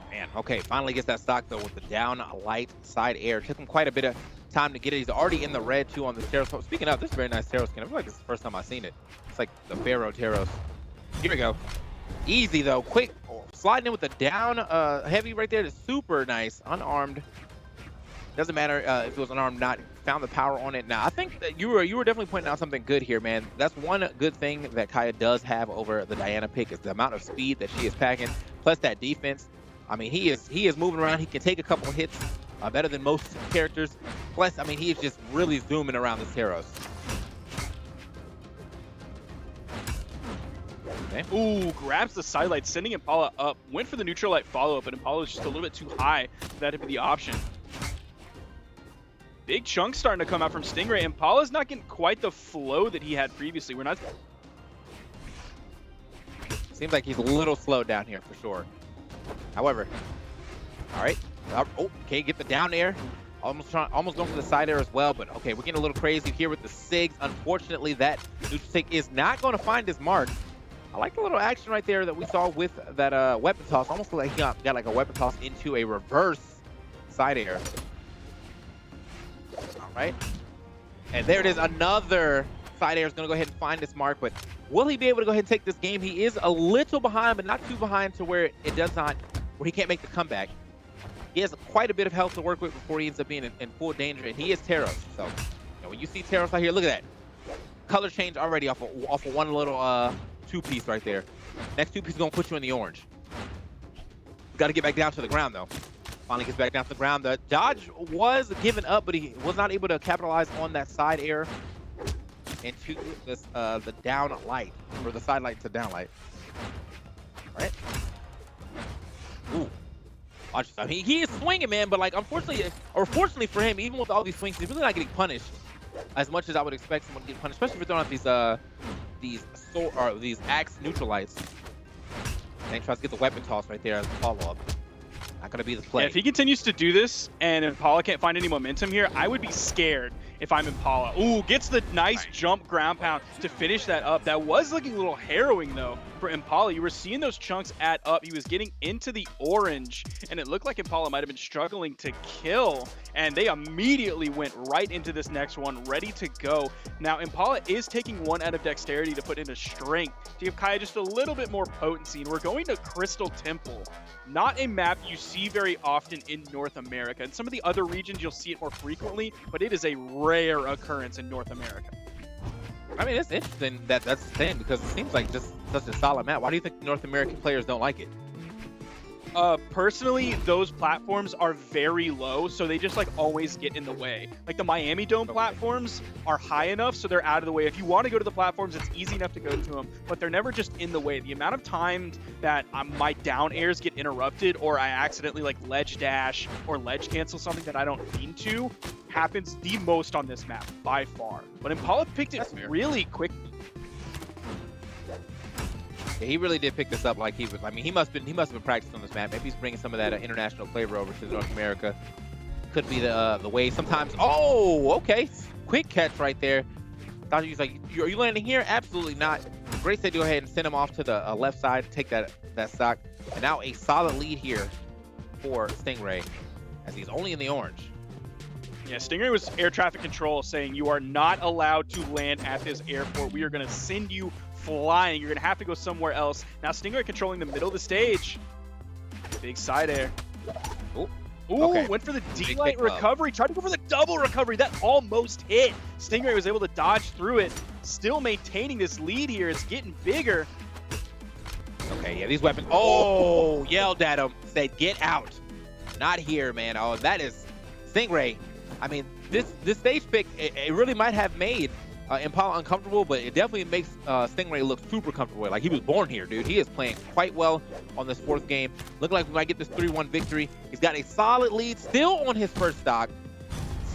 Man, okay, finally gets that stock though with the down light side air. Took him quite a bit of time to get it. He's already in the red too on the Taros. Speaking of, this is a very nice Taros skin. I feel like this is the first time I've seen it. It's like the Pharaoh Taros. Here we go. Easy though, quick, sliding in with the down heavy right there. Is super nice, unarmed. Doesn't matter if it was unarmed, not found the power on it. Now, I think that you were definitely pointing out something good here, man. That's one good thing that Kaya does have over the Diana pick is the amount of speed that she is packing, plus that defense. I mean, he is moving around. He can take a couple hits better than most characters. Plus, I mean, he is just really zooming around this Taros. Okay. Ooh, grabs the sidelight, sending Impala up. Went for the neutral light follow-up, but Impala was just a little bit too high for that to be the option. Big chunks starting to come out from Stingray. Impala's not getting quite the flow that he had previously. We're not... Seems like he's a little slowed down here for sure. However, all right. Oh, okay, get the down air. Almost going for the side air as well, but okay, we're getting a little crazy here with the SIGs. Unfortunately, that neutral SIG is not going to find his mark. I like the little action right there that we saw with that weapon toss. Almost like he got like a weapon toss into a reverse side air. All right. And there it is. Another side air is going to go ahead and find this mark, but will he be able to go ahead and take this game? He is a little behind, but not too behind to where it does not, where he can't make the comeback. He has quite a bit of health to work with before he ends up being in full danger, and he is Taros. So, you know, when you see Taros out here, look at that. Color change already off of one little two-piece right there. Next two-piece is going to put you in the orange. Got to get back down to the ground, though. Finally gets back down to the ground. The dodge was given up, but he was not able to capitalize on that side air into this the down light, or the side light to down light. All right. Ooh. I mean, he is swinging, man, but like, unfortunately, or fortunately for him, even with all these swings, he's really not getting punished as much as I would expect someone to get punished, especially if you're throwing out these axe neutral lights. And he tries to get the weapon toss right there as a follow-up. Not gonna be the play. Yeah, if he continues to do this and Impala can't find any momentum here, I would be scared if I'm Impala. Ooh, gets the nice jump ground pound to finish that up. That was looking a little harrowing though for Impala. You were seeing those chunks add up. He was getting into the orange, and it looked like Impala might have been struggling to kill, and they immediately went right into this next one, ready to go. Now, Impala is taking one out of dexterity to put into strength to give Kaya just a little bit more potency, and we're going to Crystal Temple. Not a map you see very often in North America. In some of the other regions, you'll see it more frequently, but it is a rare occurrence in North America. I mean, it's interesting that that's the thing, because it seems like just such a solid map. Why do you think North American players don't like it? Personally, those platforms are very low, so they just like always get in the way. Like the Miami Dome platforms are high enough, so they're out of the way. If you want to go to the platforms, it's easy enough to go to them, but they're never just in the way. The amount of times that my down airs get interrupted, or I accidentally like ledge dash or ledge cancel something that I don't mean to, happens the most on this map by far. But Impala picked it really quick. Yeah, he really did pick this up like he was. I mean, he must have been practicing on this map. Maybe he's bringing some of that international flavor over to North America. Could be the way sometimes. Oh, okay, quick catch right there. Thought he was like, "Are you landing here?" Absolutely not. Great to go ahead and send him off to the left side, take that stock, and now a solid lead here for Stingray, as he's only in the orange. Yeah, Stingray was air traffic control saying you are not allowed to land at this airport. We are going to send you flying. You're going to have to go somewhere else. Now Stingray controlling the middle of the stage. Big side air. Ooh, Okay. Went for the D-Light recovery. Tried to go for the double recovery. That almost hit. Stingray was able to dodge through it. Still maintaining this lead here. It's getting bigger. Okay, yeah, these weapons. Oh, yelled at him. Said, get out. Not here, man. Oh, that is Stingray. I mean, this stage pick, it really might have made Impala uncomfortable, but it definitely makes Stingray look super comfortable. Like, he was born here, dude. He is playing quite well on this 4th game. Looking like we might get this 3-1 victory. He's got a solid lead, still on his first stock.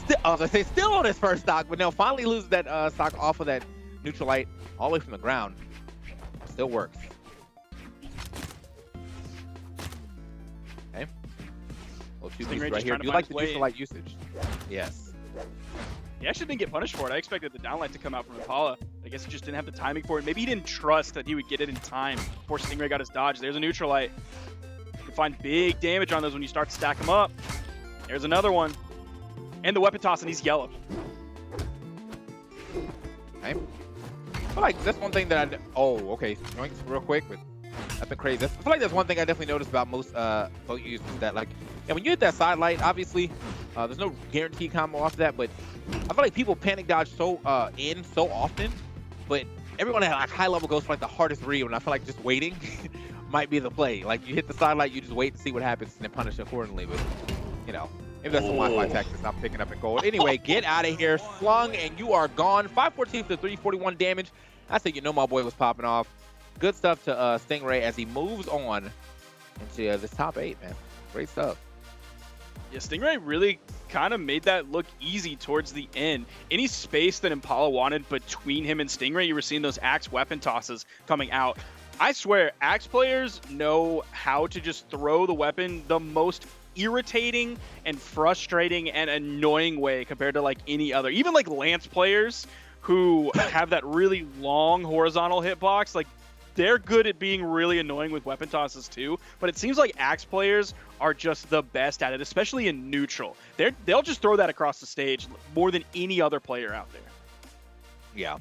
Still on his first stock, but now finally loses that stock off of that neutral light all the way from the ground. Still works. Okay. Well, Stingray right here. Do you like the neutral light usage? Yes. He actually didn't get punished for it. I expected the downlight to come out from Impala. I guess he just didn't have the timing for it. Maybe he didn't trust that he would get it in time before Stingray got his dodge. There's a neutral light. You can find big damage on those when you start to stack them up. There's another one. And the weapon toss, and he's yellow. Okay. I feel like that's one thing that okay. Joints real quick, but nothing crazy. I feel like that's one thing I definitely noticed about most boat users, that like, when you hit that side light, obviously, there's no guaranteed combo off of that, but I feel like people panic dodge so often, but everyone at like high level goes for like the hardest read, and I feel like just waiting might be the play. Like, you hit the side light, you just wait to see what happens and then punish accordingly. But you know, maybe that's the Wi-Fi tactics not picking up in gold. Anyway, get out of here, slung, and you are gone. 514 for 341 damage. I said, you know, my boy was popping off. Good stuff to Stingray as he moves on into this top 8, man. Great stuff. Yeah, Stingray really kind of made that look easy towards the end. Any space that Impala wanted between him and Stingray, you were seeing those axe weapon tosses coming out. I swear, axe players know how to just throw the weapon the most irritating and frustrating and annoying way compared to like any other. Even like Lance players who have that really long horizontal hitbox, like, they're good at being really annoying with weapon tosses too, but it seems like axe players are just the best at it, especially in neutral. They'll just throw that across the stage more than any other player out there. Yeah.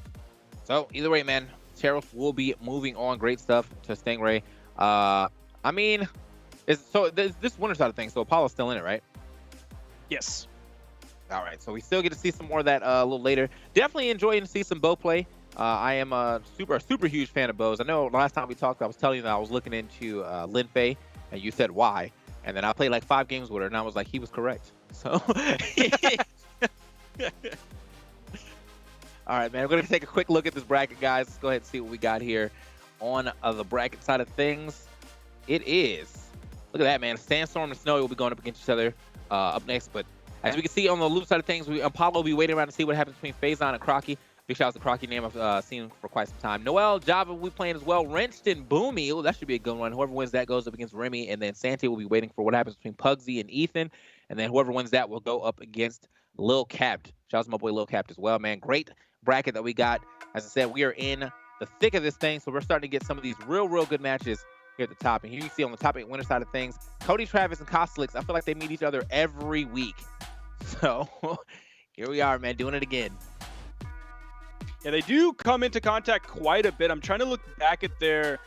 So either way, man, Teros will be moving on. Great stuff to Stingray. I mean, this winter side of things, so Apollo's still in it, right? Yes. All right, so we still get to see some more of that a little later. Definitely enjoying to see some bow play. I am a super huge fan of bows. I know last time we talked, I was telling you that I was looking into Lin Fei, and you said why, and then I played like 5 games with her, and I was like, he was correct. So, all right, man, we're gonna take a quick look at this bracket, guys. Let's go ahead and see what we got here on the bracket side of things. It is, look at that, man. Sandstorm and Snowy will be going up against each other up next, but as we can see on the loop side of things, Apollo will be waiting around to see what happens between Phazon and Crocky. Big shout out to Crocky, name I've seen for quite some time. Noel, Java will be playing as well. Wrenched and Boomie. Oh, that should be a good one. Whoever wins that goes up against Remy. And then Santi will be waiting for what happens between Pugsy and Ethan. And then whoever wins that will go up against Lil Cap. Shout out to my boy Lil Cap as well, man. Great bracket that we got. As I said, we are in the thick of this thing. So we're starting to get some of these real good matches here at the top. And here you see on the top 8 winner side of things, Cody, Travis, and Kosolix. I feel like they meet each other every week. So here we are, man, doing it again. Yeah, they do come into contact quite a bit. I'm trying to look back at their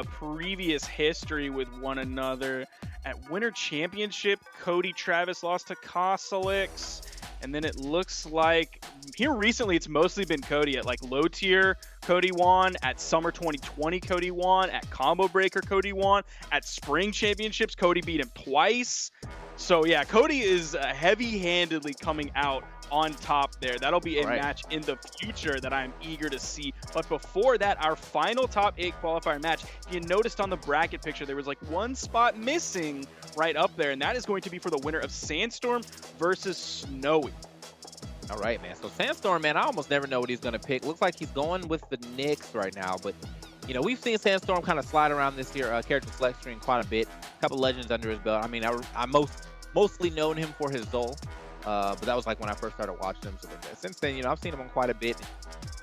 previous history with one another. At Winter Championship, Cody Travis lost to Kasalix. And then it looks like here recently it's mostly been Cody. At like low tier, Cody won. At Summer 2020, Cody won. At Combo Breaker, Cody won. At Spring Championships, Cody beat him twice. So yeah, Cody is heavy-handedly coming out on top there. That'll be a match in the future that I'm eager to see. But before that, our final top 8 qualifier match, if you noticed on the bracket picture, there was like one spot missing right up there, and that is going to be for the winner of Sandstorm versus Snowy. All right, man. So Sandstorm, man, I almost never know what he's going to pick. Looks like he's going with the Knicks right now, but you know, we've seen Sandstorm kind of slide around this year, character select screen quite a bit. A couple legends under his belt. I mean, I mostly known him for his Zol. But that was like when I first started watching him. So since then, you know, I've seen him on quite a bit.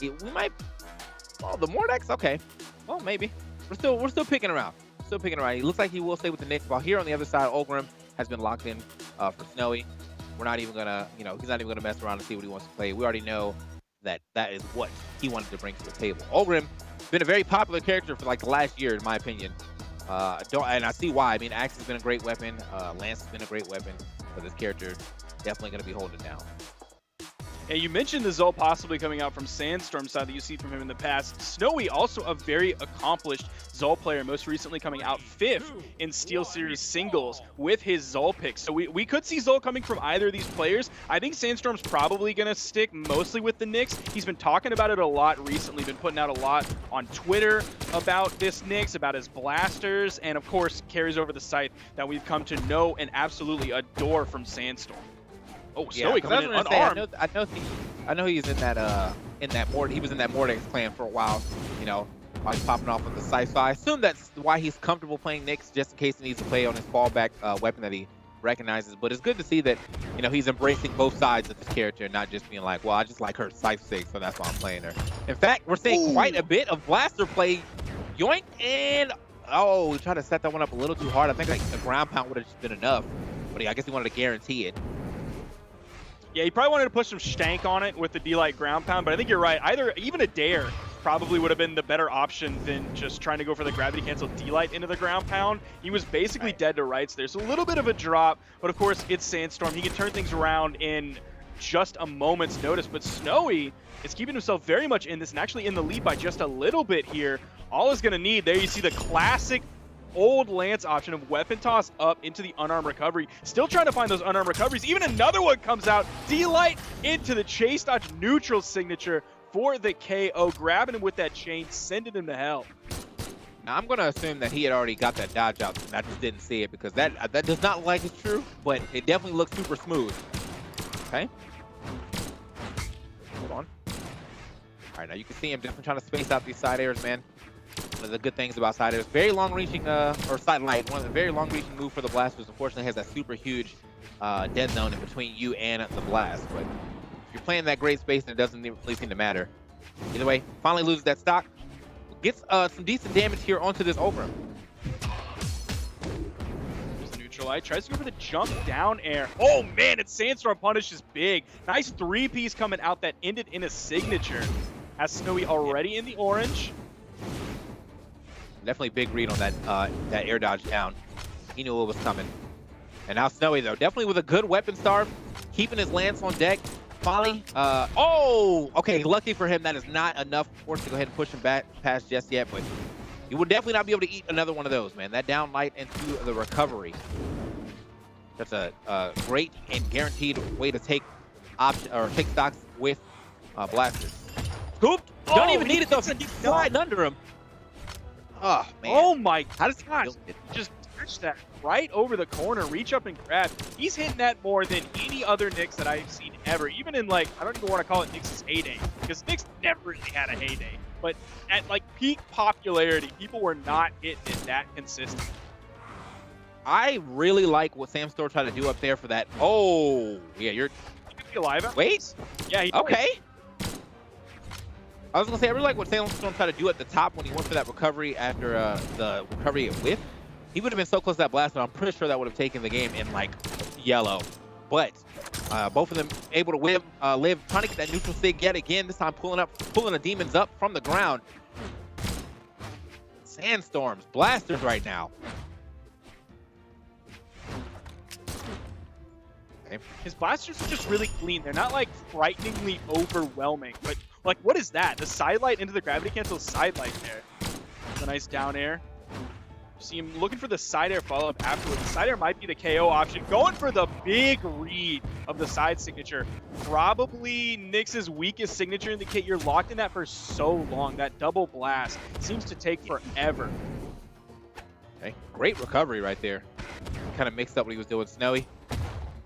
We might, oh, the Mordex, okay. Well, maybe. We're still picking around. Still picking around. He looks like he will stay with the Knicks. While here on the other side, Ogrim has been locked in for Snowy. We're not even gonna, you know, he's not even gonna mess around and see what he wants to play. We already know that is what he wanted to bring to the table. Ogrim been a very popular character for like the last year, in my opinion. And I see why. I mean, Axe has been a great weapon. Lance has been a great weapon, but this character definitely going to be holding down. And you mentioned the Zol possibly coming out from Sandstorm side that you see from him in the past. Snowy, also a very accomplished Zol player, most recently coming out 5th in Steel Series singles with his Zol pick. So we could see Zol coming from either of these players. I think Sandstorm's probably going to stick mostly with the Nyx. He's been talking about it a lot recently, been putting out a lot on Twitter about this Nyx, about his blasters, and of course carries over the scythe that we've come to know and absolutely adore from Sandstorm. Oh, Snowy coming in unarmed. I know he's in that he was in that Mordex clan for a while, you know, while he's popping off with the scythe. So I assume that's why he's comfortable playing Nyx, just in case he needs to play on his fallback weapon that he recognizes. But it's good to see that, you know, he's embracing both sides of this character and not just being like, well, I just like her scythe 6, so that's why I'm playing her. In fact, we're seeing quite a bit of blaster play. Yoink, and oh, he tried to set that one up a little too hard. I think like the ground pound would have just been enough, but I guess he wanted to guarantee it. Yeah, he probably wanted to push some stank on it with the D-Light ground pound, but I think you're right. Even a dare probably would have been the better option than just trying to go for the gravity cancel D-Light into the ground pound. He was basically dead to rights there. So a little bit of a drop, but of course it's Sandstorm. He can turn things around in just a moment's notice, but Snowy is keeping himself very much in this and actually in the lead by just a little bit here. All is going to need, there you see the classic old Lance option of weapon toss up into the unarmed recovery. Still trying to find those unarmed recoveries. Even another one comes out. D-Light into the chase dodge neutral signature for the KO. Grabbing him with that chain, sending him to hell. Now, I'm going to assume that he had already got that dodge out, and I just didn't see it because that does not look like it's true, but it definitely looks super smooth. Okay. Hold on. All right, now you can see him definitely trying to space out these side airs, man. One of the good things about side airs, very long-reaching, or side light, one of the very long-reaching move for the blasters. Unfortunately, has that super huge dead zone in between you and the blast. But if you're playing that great space, then it doesn't really seem to matter. Either way, finally loses that stock. Gets some decent damage here onto this Oberon. There's the neutral light. Tries to go for the jump down air. Oh man, it's Sandstorm punishes big. Nice 3-piece coming out that ended in a signature. Has Snowy already in the orange. Definitely big read on that air dodge down. He knew it was coming. And now Snowy, though, definitely with a good weapon starve, keeping his lance on deck. Finally, oh, okay, lucky for him, that is not enough for us to go ahead and push him back past just yet, but you will definitely not be able to eat another one of those, man. That down light into the recovery. That's a great and guaranteed way to take stocks with blasters. Scooped. Don't even need it though. He's sliding under him. Oh man. Oh my How does he gosh. Just touch that right over the corner, reach up and grab. He's hitting that more than any other Nyx that I've seen ever. Even in, like, I don't even want to call it Nyx's heyday, because Nyx never really had a heyday. But at like peak popularity, people were not hitting it that consistent. I really like what Sandstorm tried to do up there for that. Oh, yeah, you're Alive at wait. least? Yeah, he Okay. I was gonna say I really like what Sandstorm tried to do at the top when he went for that recovery after the recovery at whiff. He would have been so close to that blast, but I'm pretty sure that would have taken the game in like yellow. But both of them able to live, trying to get that neutral sig yet again. This time pulling the demons up from the ground. Sandstorms, blasters right now. Okay. His blasters are just really clean. They're not like frighteningly overwhelming, but like, what is that? The side light into the gravity cancel side light there. It's a nice down air. See him looking for the side air follow-up afterwards. The side air might be the KO option. Going for the big read of the side signature. Probably Nyx's weakest signature in the kit. You're locked in that for so long. That double blast seems to take forever. Okay, great recovery right there. Kind of mixed up what he was doing. Snowy.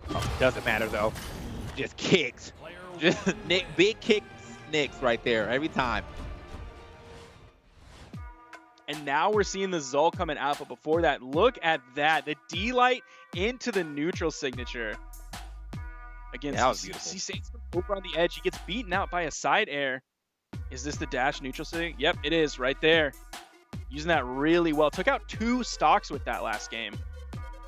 Oh, doesn't matter though. Just kicks. Just big kicks Nyx right there every time. And now we're seeing the Zol coming out, but before that, look at that. The D-Light into the neutral signature. Again, that was beautiful. See Sandstorm over on the edge. He gets beaten out by a side air. Is this the dash neutral sig? Yep, it is right there. Using that really well. Took out 2 stocks with that last game.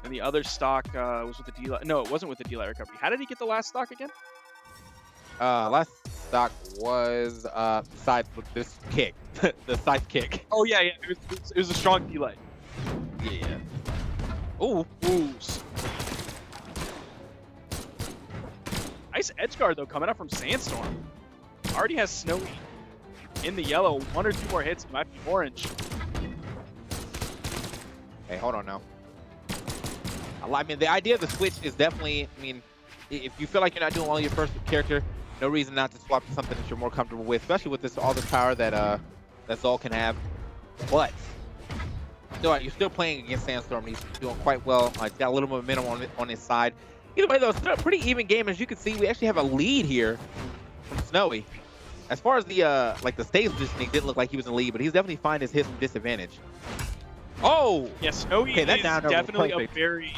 And the other stock was with the D-Light. No, it wasn't with the D-Light recovery. How did he get the last stock again? Last stock was side with this kick. The side kick. Oh yeah, it was a strong D-Light. Yeah. Ooh. Nice nice edge guard, though, coming up from Sandstorm. Already has Snowy in the yellow. 1 or 2 more hits, he might be orange. Hey, hold on now. I mean, the idea of the switch is definitely, I mean, if you feel like you're not doing well your first character, no reason not to swap to something that you're more comfortable with, especially with this all the power that that Zol can have. But you're still playing against Sandstorm. He's doing quite well. He's got a little momentum on his side. Either way, though, it's still a pretty even game. As you can see, we actually have a lead here from Snowy. As far as the like the stage positioning, didn't look like he was in the lead, but he's definitely finding his disadvantage. Oh! Yeah, Snowy okay, is definitely a very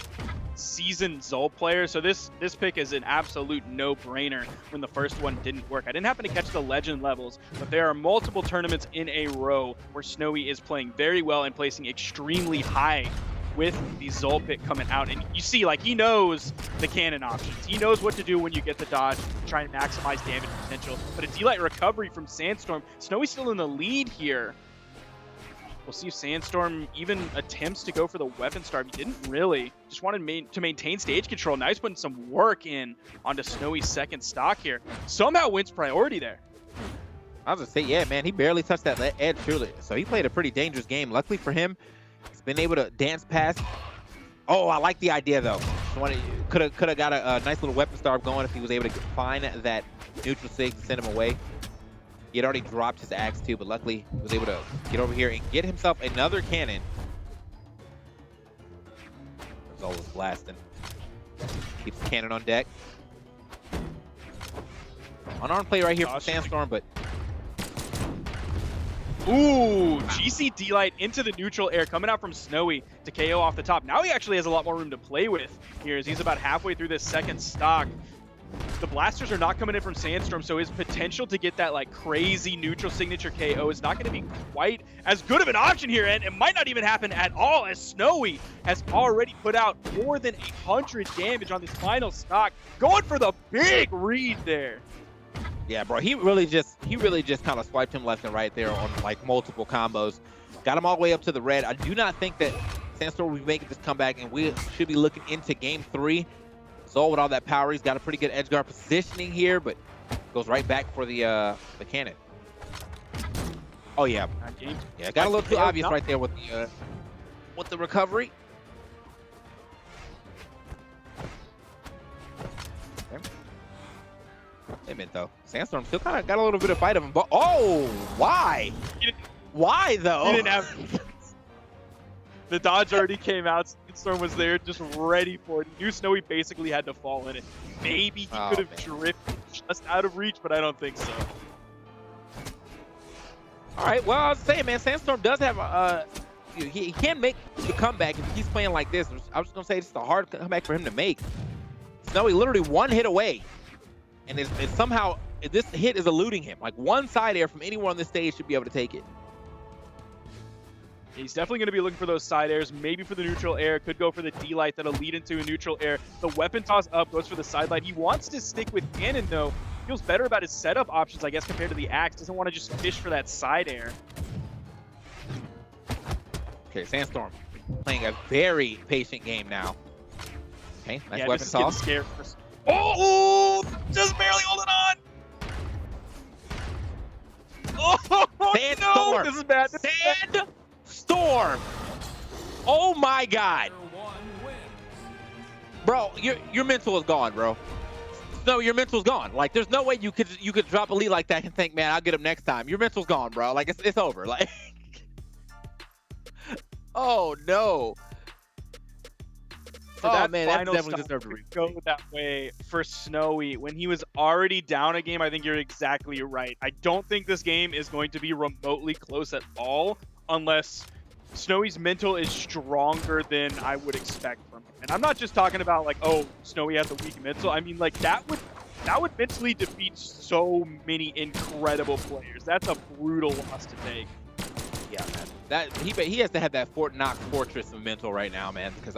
seasoned Zol player, so this pick is an absolute no-brainer when the first one didn't work. I didn't happen to catch the legend levels, but there are multiple tournaments in a row where Snowy is playing very well and placing extremely high with the Zol pick coming out. And you see, like, he knows the cannon options. He knows what to do when you get the dodge, try and maximize damage potential. But a D-Light recovery from Sandstorm. Snowy's still in the lead here. We'll see if Sandstorm even attempts to go for the weapon start. He didn't really. Just wanted to maintain stage control. Now he's putting some work in onto Snowy's second stock here. Somehow wins priority there. I was gonna say, yeah, man, he barely touched that edge, truly. So he played a pretty dangerous game. Luckily for him, he's been able to dance past. Oh, I like the idea, though. Could have got a nice little weapon start going if he was able to find that neutral sig to send him away. He had already dropped his axe too, but luckily he was able to get over here and get himself another cannon. Zol was blasting. Keeps the cannon on deck. Unarmed play right here from Sandstorm, but ooh, GC D-Light into the neutral air coming out from Snowy to KO off the top. Now he actually has a lot more room to play with here as he's about halfway through this second stock. The blasters are not coming in from Sandstorm, so his potential to get that like crazy neutral signature KO is not going to be quite as good of an option here, and it might not even happen at all as Snowy has already put out more than 100 damage on this final stock, going for the big read there. Yeah, bro, he really just kind of swiped him left and right there on like multiple combos. Got him all the way up to the red. I do not think that Sandstorm will be making this comeback, and we should be looking into game 3. Zol with all that power, he's got a pretty good edge guard positioning here, but goes right back for the cannon. Oh yeah, yeah, got a little too obvious right there with the recovery. Okay. Hey, man, though, Sandstorm still kind of got a little bit of fight of him, but oh, why? Why though? He didn't have. The dodge already came out. Sandstorm was there, just ready for it. He knew Snowy basically had to fall in it. Maybe he could have drifted just out of reach, but I don't think so. All right, well, I was saying, man, Sandstorm does have he can make the comeback if he keeps playing like this. I was just gonna say it's a hard comeback for him to make. Snowy literally one hit away, and it's somehow this hit is eluding him. Like one side air from anyone on this stage should be able to take it. He's definitely going to be looking for those side airs, maybe for the neutral air, could go for the D-Light that'll lead into a neutral air. The weapon toss up goes for the side light. He wants to stick with cannon though. Feels better about his setup options, I guess, compared to the axe. Doesn't want to just fish for that side air. Okay, Sandstorm playing a very patient game now. Okay, nice yeah, weapon toss. Scared. Oh, just barely holding on. Oh, Sandstorm. no, this is bad. Sandstorm. Oh my God. Bro, your mental is gone, bro. No, your mental's gone. Like, there's no way you could drop a lead like that and think, man, I'll get him next time. Your mental's gone, bro. Like, it's over. Like, oh no. So oh man, that definitely deserved a go that way for Snowy when he was already down a game. I think you're exactly right. I don't think this game is going to be remotely close at all unless Snowy's mental is stronger than I would expect from him. And I'm not just talking about like, oh, Snowy has a weak mental. I mean, like that would mentally defeat so many incredible players. That's a brutal loss to take. Yeah, man. He has to have that Fort Knox fortress of mental right now, man. Because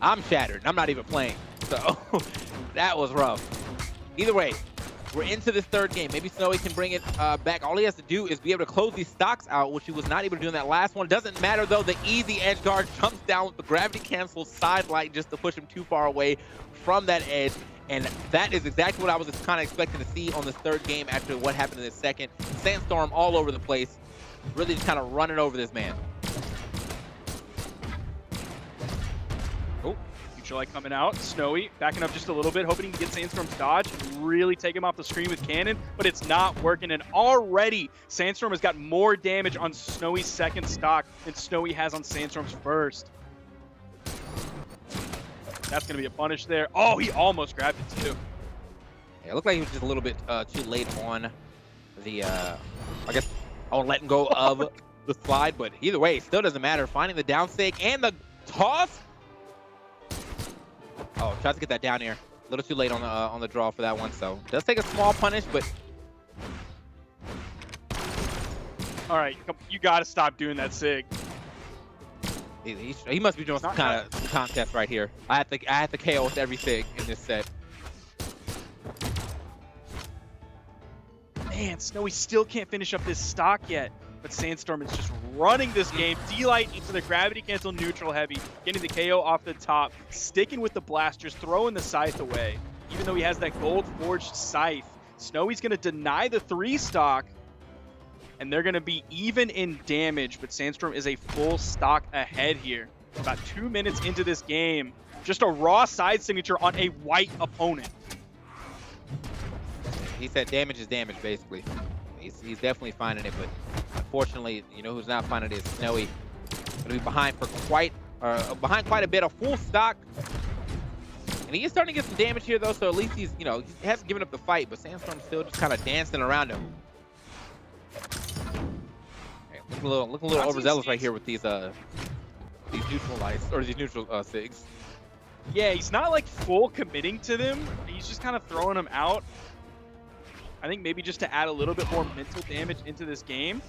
I'm shattered. I'm not even playing. So that was rough. Either way, We're into this third game. Maybe Snowy can bring it back. All he has to do is be able to close these stocks out, which he was not able to do in that last one. Doesn't matter, though. The easy edge guard jumps down with the gravity cancel side light just to push him too far away from that edge. And that is exactly what I was kind of expecting to see on this third game after what happened in the second. Sandstorm all over the place. Really just kind of running over this man. Oh, Future Light coming out. Snowy backing up just a little bit, hoping he can get Sandstorm's dodge and really take him off the screen with cannon, but it's not working. And already Sandstorm has got more damage on Snowy's second stock than Snowy has on Sandstorm's first. That's going to be a punish there. Oh, he almost grabbed it too. Yeah, it looked like he was just a little bit too late on the, I guess, on letting go of the slide. But either way, it still doesn't matter. Finding the down stake and the toss. Oh, tries to get that down air. A little too late on the draw for that one. So does take a small punish, but. All right, you got to stop doing that, Sig. He must be doing some kind of contest right here. I have to KO with everything in this set. Man, Snowy still can't finish up this stock yet, but Sandstorm is just running this game. D-Light into the gravity cancel neutral heavy, getting the KO off the top, sticking with the blasters, throwing the scythe away. Even though he has that gold forged scythe, Snowy's going to deny the 3 stock, and they're going to be even in damage, but Sandstorm is a full stock ahead here. About 2 minutes into this game, just a raw side signature on a white opponent. He said damage is damage, basically. He's definitely finding it, but unfortunately, you know who's not finding it is Snowy. Going to be behind for quite a bit, a full stock. And he is starting to get some damage here, though, so at least he's, you know, he hasn't given up the fight, but Sandstorm's still just kind of dancing around him. Looking a little overzealous right here with these neutral lights, or these neutral SIGs. Yeah, he's not like full committing to them. He's just kind of throwing them out. I think maybe just to add a little bit more mental damage into this game.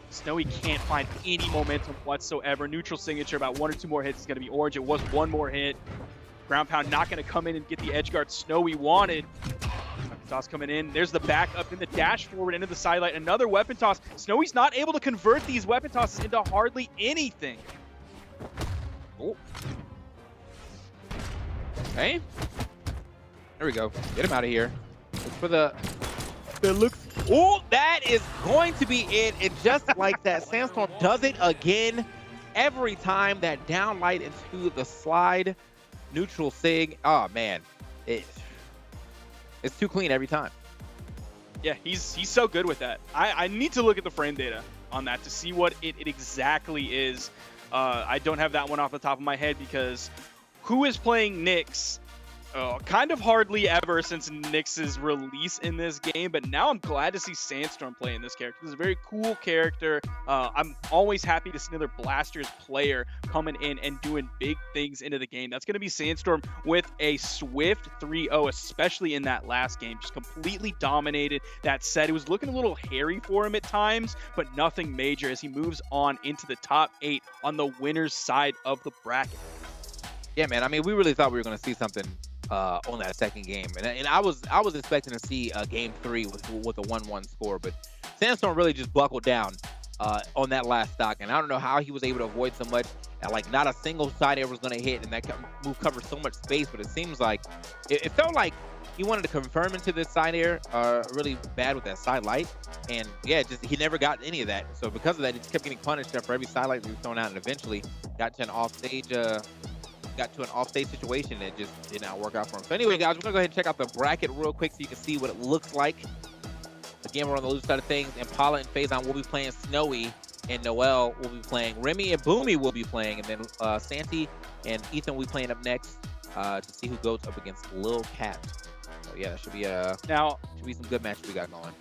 Snowy can't find any momentum whatsoever. Neutral signature, about 1 or 2 more hits is going to be orange. It was 1 more hit. Ground pound not going to come in and get the edge guard Snowy wanted. Toss coming in. There's the back up in the dash forward into the sidelight. Another weapon toss. Snowy's not able to convert these weapon tosses into hardly anything. Oh. Okay. There we go. Get him out of here. Look for the looks. Oh, that is going to be it. And just like that, Sandstorm does it again. Every time that down light into the slide. Neutral sig. Oh, man. It's too clean every time. Yeah, he's so good with that. I need to look at the frame data on that to see what it exactly is. I don't have that one off the top of my head because who is playing Nyx? Kind of hardly ever since Nyx's release in this game, but now I'm glad to see Sandstorm playing this character. This is a very cool character. I'm always happy to see another Blasters player coming in and doing big things into the game. That's going to be Sandstorm with a swift 3-0, especially in that last game. Just completely dominated that set. It was looking a little hairy for him at times, but nothing major as he moves on into the top 8 on the winner's side of the bracket. Yeah, man. I mean, we really thought we were going to see something on that second game, and I was expecting to see game 3 with a 1-1 score, but Sandstorm really just buckled down on that last stock, and I don't know how he was able to avoid so much. And like not a single side air was going to hit, and that move covered so much space. But it seems like it felt like he wanted to confirm into this side air really bad with that side light, and yeah, just he never got any of that. So because of that, he just kept getting punished for every side light that he was thrown out, and eventually got to an offstage. Got to an offstage situation that just did not work out for him. So anyway, guys, we're gonna go ahead and check out the bracket real quick so you can see what it looks like. Again, we're on the loose side of things. Impala and Phazon will be playing Snowy, and Noel will be playing Remy, and Boomie will be playing, and then Santi and Ethan will be playing up next to see who goes up against Lil Cap. So yeah, that should be some good matches we got going.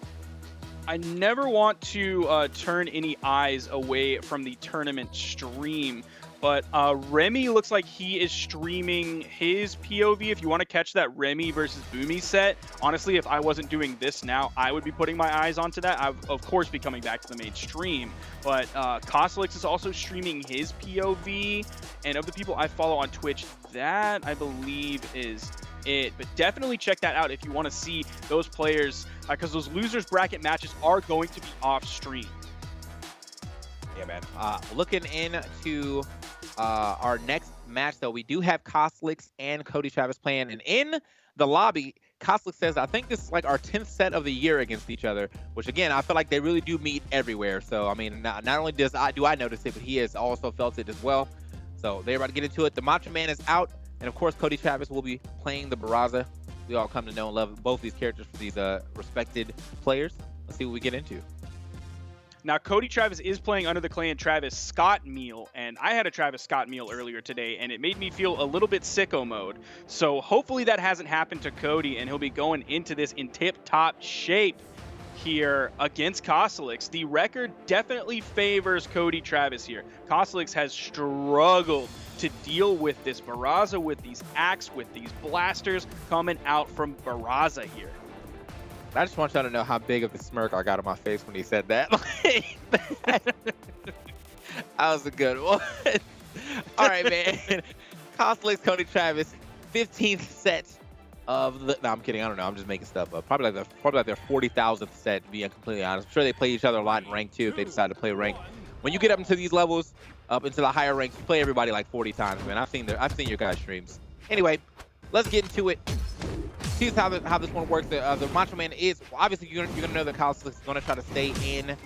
I never want to turn any eyes away from the tournament stream, but Remy looks like he is streaming his POV. If you want to catch that Remy versus Boomie set, honestly, if I wasn't doing this now, I would be putting my eyes onto that. I would, of course, be coming back to the main stream. But Kosolix is also streaming his POV. And of the people I follow on Twitch, that I believe is it. But definitely check that out if you want to see those players, because those losers bracket matches are going to be off stream. Yeah, man. Looking into our next match, though, we do have Kosolix and Cody Travis playing. And in the lobby, Kosolix says, I think this is like our 10th set of the year against each other, which, again, I feel like they really do meet everywhere. So, I mean, not only do I notice it, but he has also felt it as well. So they're about to get into it. The Macho Man is out. And, of course, Cody Travis will be playing the Barraza. We all come to know and love both these characters for these respected players. Let's see what we get into. Now, Cody Travis is playing under the clan Travis Scott meal, and I had a Travis Scott meal earlier today, and it made me feel a little bit sicko mode. So hopefully that hasn't happened to Cody, and he'll be going into this in tip-top shape here against Kosolix. The record definitely favors Cody Travis here. Kosolix has struggled to deal with this Barraza, with these Axe, with these blasters coming out from Barraza here. I just want y'all to know how big of a smirk I got on my face when he said that. That was a good one. All right, man. Kosolix, Cody Travis, 15th set of the... No, I'm kidding. I don't know. I'm just making stuff up. Probably like their 40,000th set, to be completely honest. I'm sure they play each other a lot in rank, too, if they decide to play rank. When you get up into these levels, up into the higher ranks, you play everybody like 40 times, man. I've seen your guys' streams. Anyway, let's get into it. See how this one works. The Macho Man is obviously you're gonna know that Kosolix is gonna try to stay in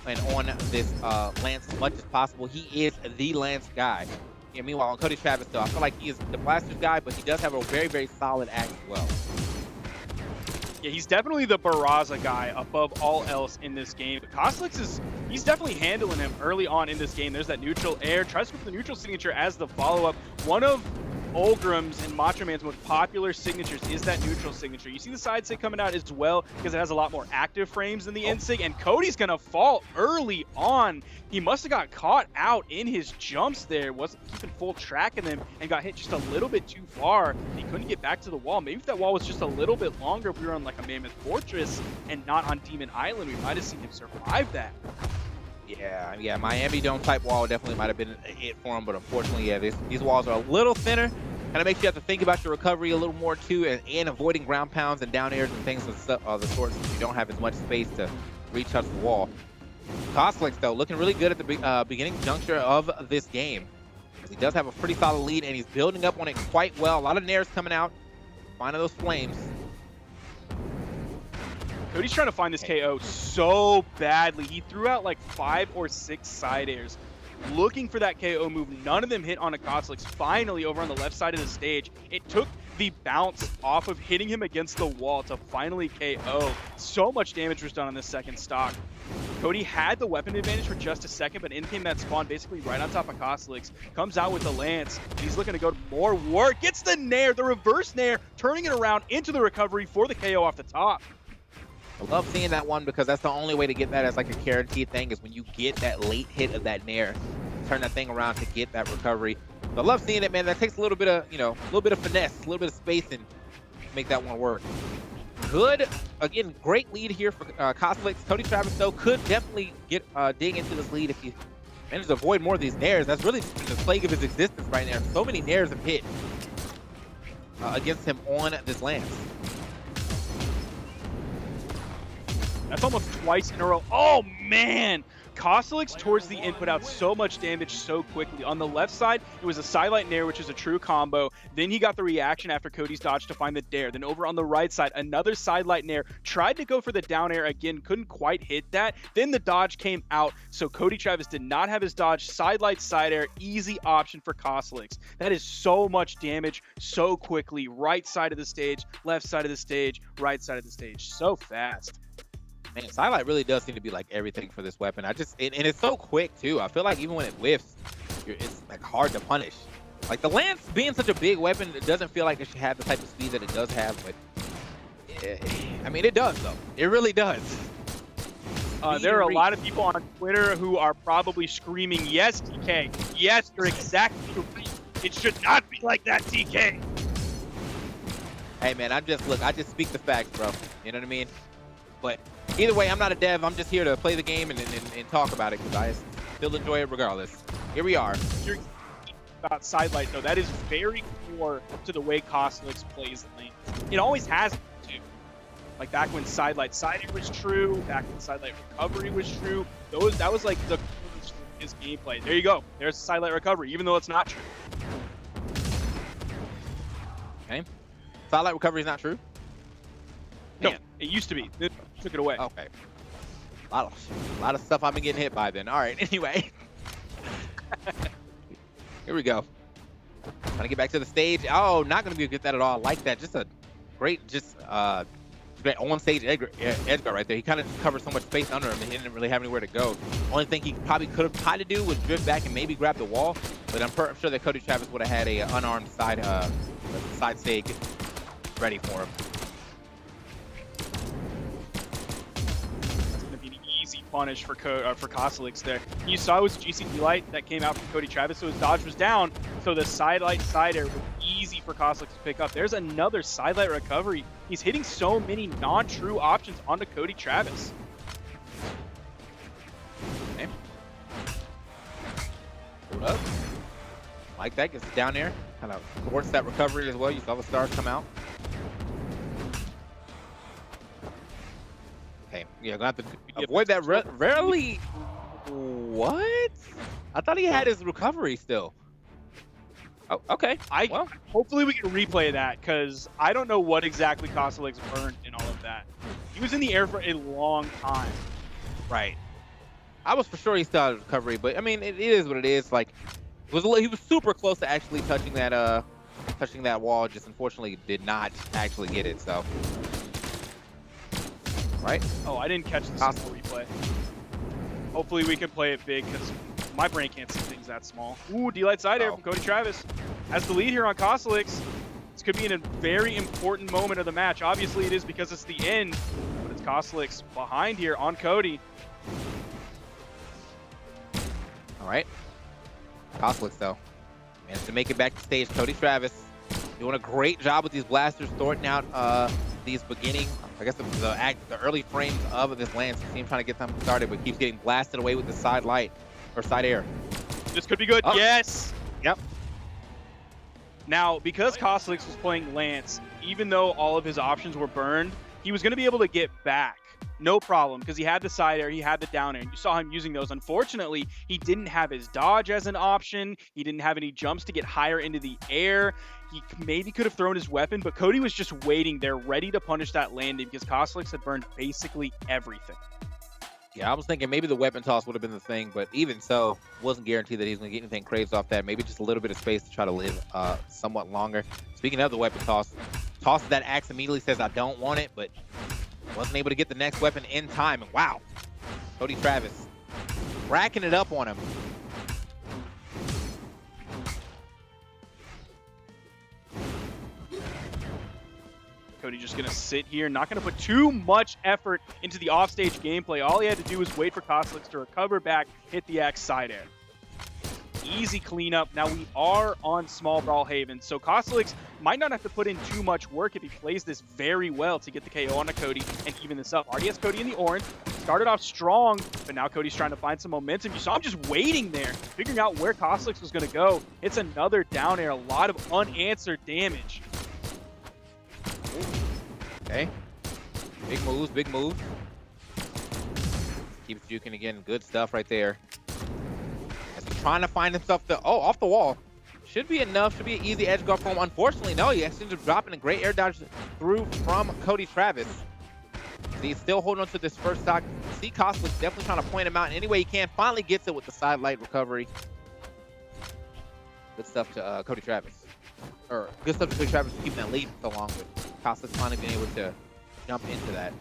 and on this Lance as much as possible. He is the Lance guy. Yeah, meanwhile, on Cody Travis, though, I feel like he is the Blasters guy, but he does have a very, very solid axe as well. Yeah, he's definitely the Barraza guy above all else in this game. Kosolix he's definitely handling him early on in this game. There's that neutral air. Tries to put the neutral signature as the follow-up. One of Olgrim's and Macho Man's most popular signatures is that neutral signature. You see the side sig coming out as well because it has a lot more active frames than the end sig, and Cody's gonna fall early on. He must have got caught out in his jumps there, wasn't keeping full track of them, and got hit just a little bit too far. He couldn't get back to the wall. Maybe if that wall was just a little bit longer, if we were on like a Mammoth Fortress and not on Demon Island, we might have seen him survive that. Yeah, Miami Dome type wall definitely might have been it for him, but unfortunately, yeah, these walls are a little thinner. Kind of makes you have to think about your recovery a little more too, and avoiding ground pounds and down airs and things of the sort, since you don't have as much space to reach up the wall. Kosolix, though, looking really good at the beginning juncture of this game. He does have a pretty solid lead, and he's building up on it quite well. A lot of nairs coming out, finding those flames. Cody's trying to find this KO so badly. He threw out like 5 or 6 side airs looking for that KO move. None of them hit on a Kosolix. Finally, over on the left side of the stage, it took the bounce off of hitting him against the wall to finally KO. So much damage was done on this second stock. Cody had the weapon advantage for just a second, but in came that spawn basically right on top of Kosolix. Comes out with the lance. He's looking to go to more work. Gets the nair, the reverse nair, turning it around into the recovery for the KO off the top. I love seeing that one because that's the only way to get that as like a guaranteed thing, is when you get that late hit of that nair, turn that thing around to get that recovery. So I love seeing it, man. That takes a little bit of, a little bit of finesse, a little bit of spacing to make that one work. Good, again, great lead here for Kosolix. Cody Travis, though, could definitely get dig into this lead if he manages to avoid more of these nairs. That's really the plague of his existence right now. So many nairs have hit against him on this lance. That's almost twice in a row. Oh, man! Kosolix towards the end put out so much damage so quickly. On the left side, it was a sidelight nair, which is a true combo. Then he got the reaction after Cody's dodge to find the dare. Then over on the right side, another sidelight nair. Tried to go for the down air again, couldn't quite hit that. Then the dodge came out, so Cody Travis did not have his dodge. Sidelight side air, easy option for Kosolix. That is so much damage so quickly. Right side of the stage, left side of the stage, right side of the stage. So fast. Man, sidelight really does seem to be like everything for this weapon. And it's so quick too. I feel like even when it whiffs, it's like hard to punish. Like the lance being such a big weapon, it doesn't feel like it should have the type of speed that it does have, but I mean, it does though. It really does. There are a lot of people on Twitter who are probably screaming, yes, TK. Yes, you're exactly right. It should not be like that, TK. Hey man, I just speak the facts, bro. You know what I mean? But either way, I'm not a dev. I'm just here to play the game and talk about it because I still enjoy it regardless. Here we are. about Sidelight, though. That is very core to the way Kosolix plays the lane. It always has been, too. Like back when Sidelight Side Air was true, back when Sidelight Recovery was true. That was like the his gameplay. There you go. There's Sidelight Recovery, even though it's not true. Okay. Sidelight Recovery is not true? No, it used to be. They took it away. Okay. A lot of stuff I've been getting hit by then. All right, anyway. Here we go. Trying to get back to the stage. Oh, not going to be able to get that at all. I like that. Just a great, great on-stage edge guard right there. He kind of covered so much space under him and he didn't really have anywhere to go. Only thing he probably could have tried to do was drift back and maybe grab the wall. But I'm sure that Cody Travis would have had a unarmed side stage ready for him. Punish for Kosolix there. You saw it was GCD light that came out from Cody Travis, so his dodge was down. So the sidelight side air was easy for Kosolix to pick up. There's another sidelight recovery. He's hitting so many non-true options onto Cody Travis. Okay. Hold up. Like that, gets down there. Kind of thwarts that recovery as well. You saw the stars come out. Okay, yeah, gonna have to avoid that rarely. What? I thought he had his recovery still. Oh, okay. Well, Hopefully we can replay that, because I don't know what exactly Kosolix burned in all of that. He was in the air for a long time. Right. I was for sure he still had his recovery, but I mean, it is what it is. Like, he was super close to actually touching that wall. Just unfortunately did not actually get it. So. Right? Oh, I didn't catch the Sinko replay. Hopefully we can play it big, because my brain can't see things that small. Ooh, D-Light side air from Cody Travis. Has the lead here on Kosolix. This could be in a very important moment of the match. Obviously it is because it's the end, but it's Kosolix behind here on Cody. All right. Kosolix, though, managed to make it back to stage. Cody Travis doing a great job with these blasters, sorting out these beginning, I guess the early frames of this Lance team, trying to get them started, but keeps getting blasted away with the side light or side air. This could be good. Oh. Yes. Yep. Now, because Kosolix was playing Lance, even though all of his options were burned, he was going to be able to get back. No problem, because he had the side air, he had the down air, and you saw him using those. Unfortunately, he didn't have his dodge as an option. He didn't have any jumps to get higher into the air. He maybe could have thrown his weapon, but Cody was just waiting there, ready to punish that landing, because Kosolix had burned basically everything. Yeah, I was thinking maybe the weapon toss would have been the thing, but even so, wasn't guaranteed that he's going to get anything crazed off that. Maybe just a little bit of space to try to live somewhat longer. Speaking of the weapon toss, tosses that axe immediately, says, I don't want it, but wasn't able to get the next weapon in time. And wow, Cody Travis racking it up on him. Cody just going to sit here, not going to put too much effort into the offstage gameplay. All he had to do was wait for Kosolix to recover back, hit the axe side air. Easy cleanup. Now we are on small Brawlhalla, so Kosolix might not have to put in too much work if he plays this very well to get the KO onto Cody and even this up. Already has Cody in the orange. Started off strong, but now Cody's trying to find some momentum. You saw him just waiting there, figuring out where Kosolix was going to go. It's another down air, a lot of unanswered damage. Okay. Big moves, big moves. Keeps juking again. Good stuff right there. As he's trying to find himself off the wall. Should be enough. Should be an easy edge guard for him. Unfortunately, no. He actually ends up dropping a great air dodge through from Cody Travis. So he's still holding on to this first stock. See Kosolix definitely trying to point him out in any way he can. Finally gets it with the side light recovery. Good stuff to Cody Travis. Or good stuff to Cody Travis for keeping that lead so long, but Kosolix finally being able to jump into that.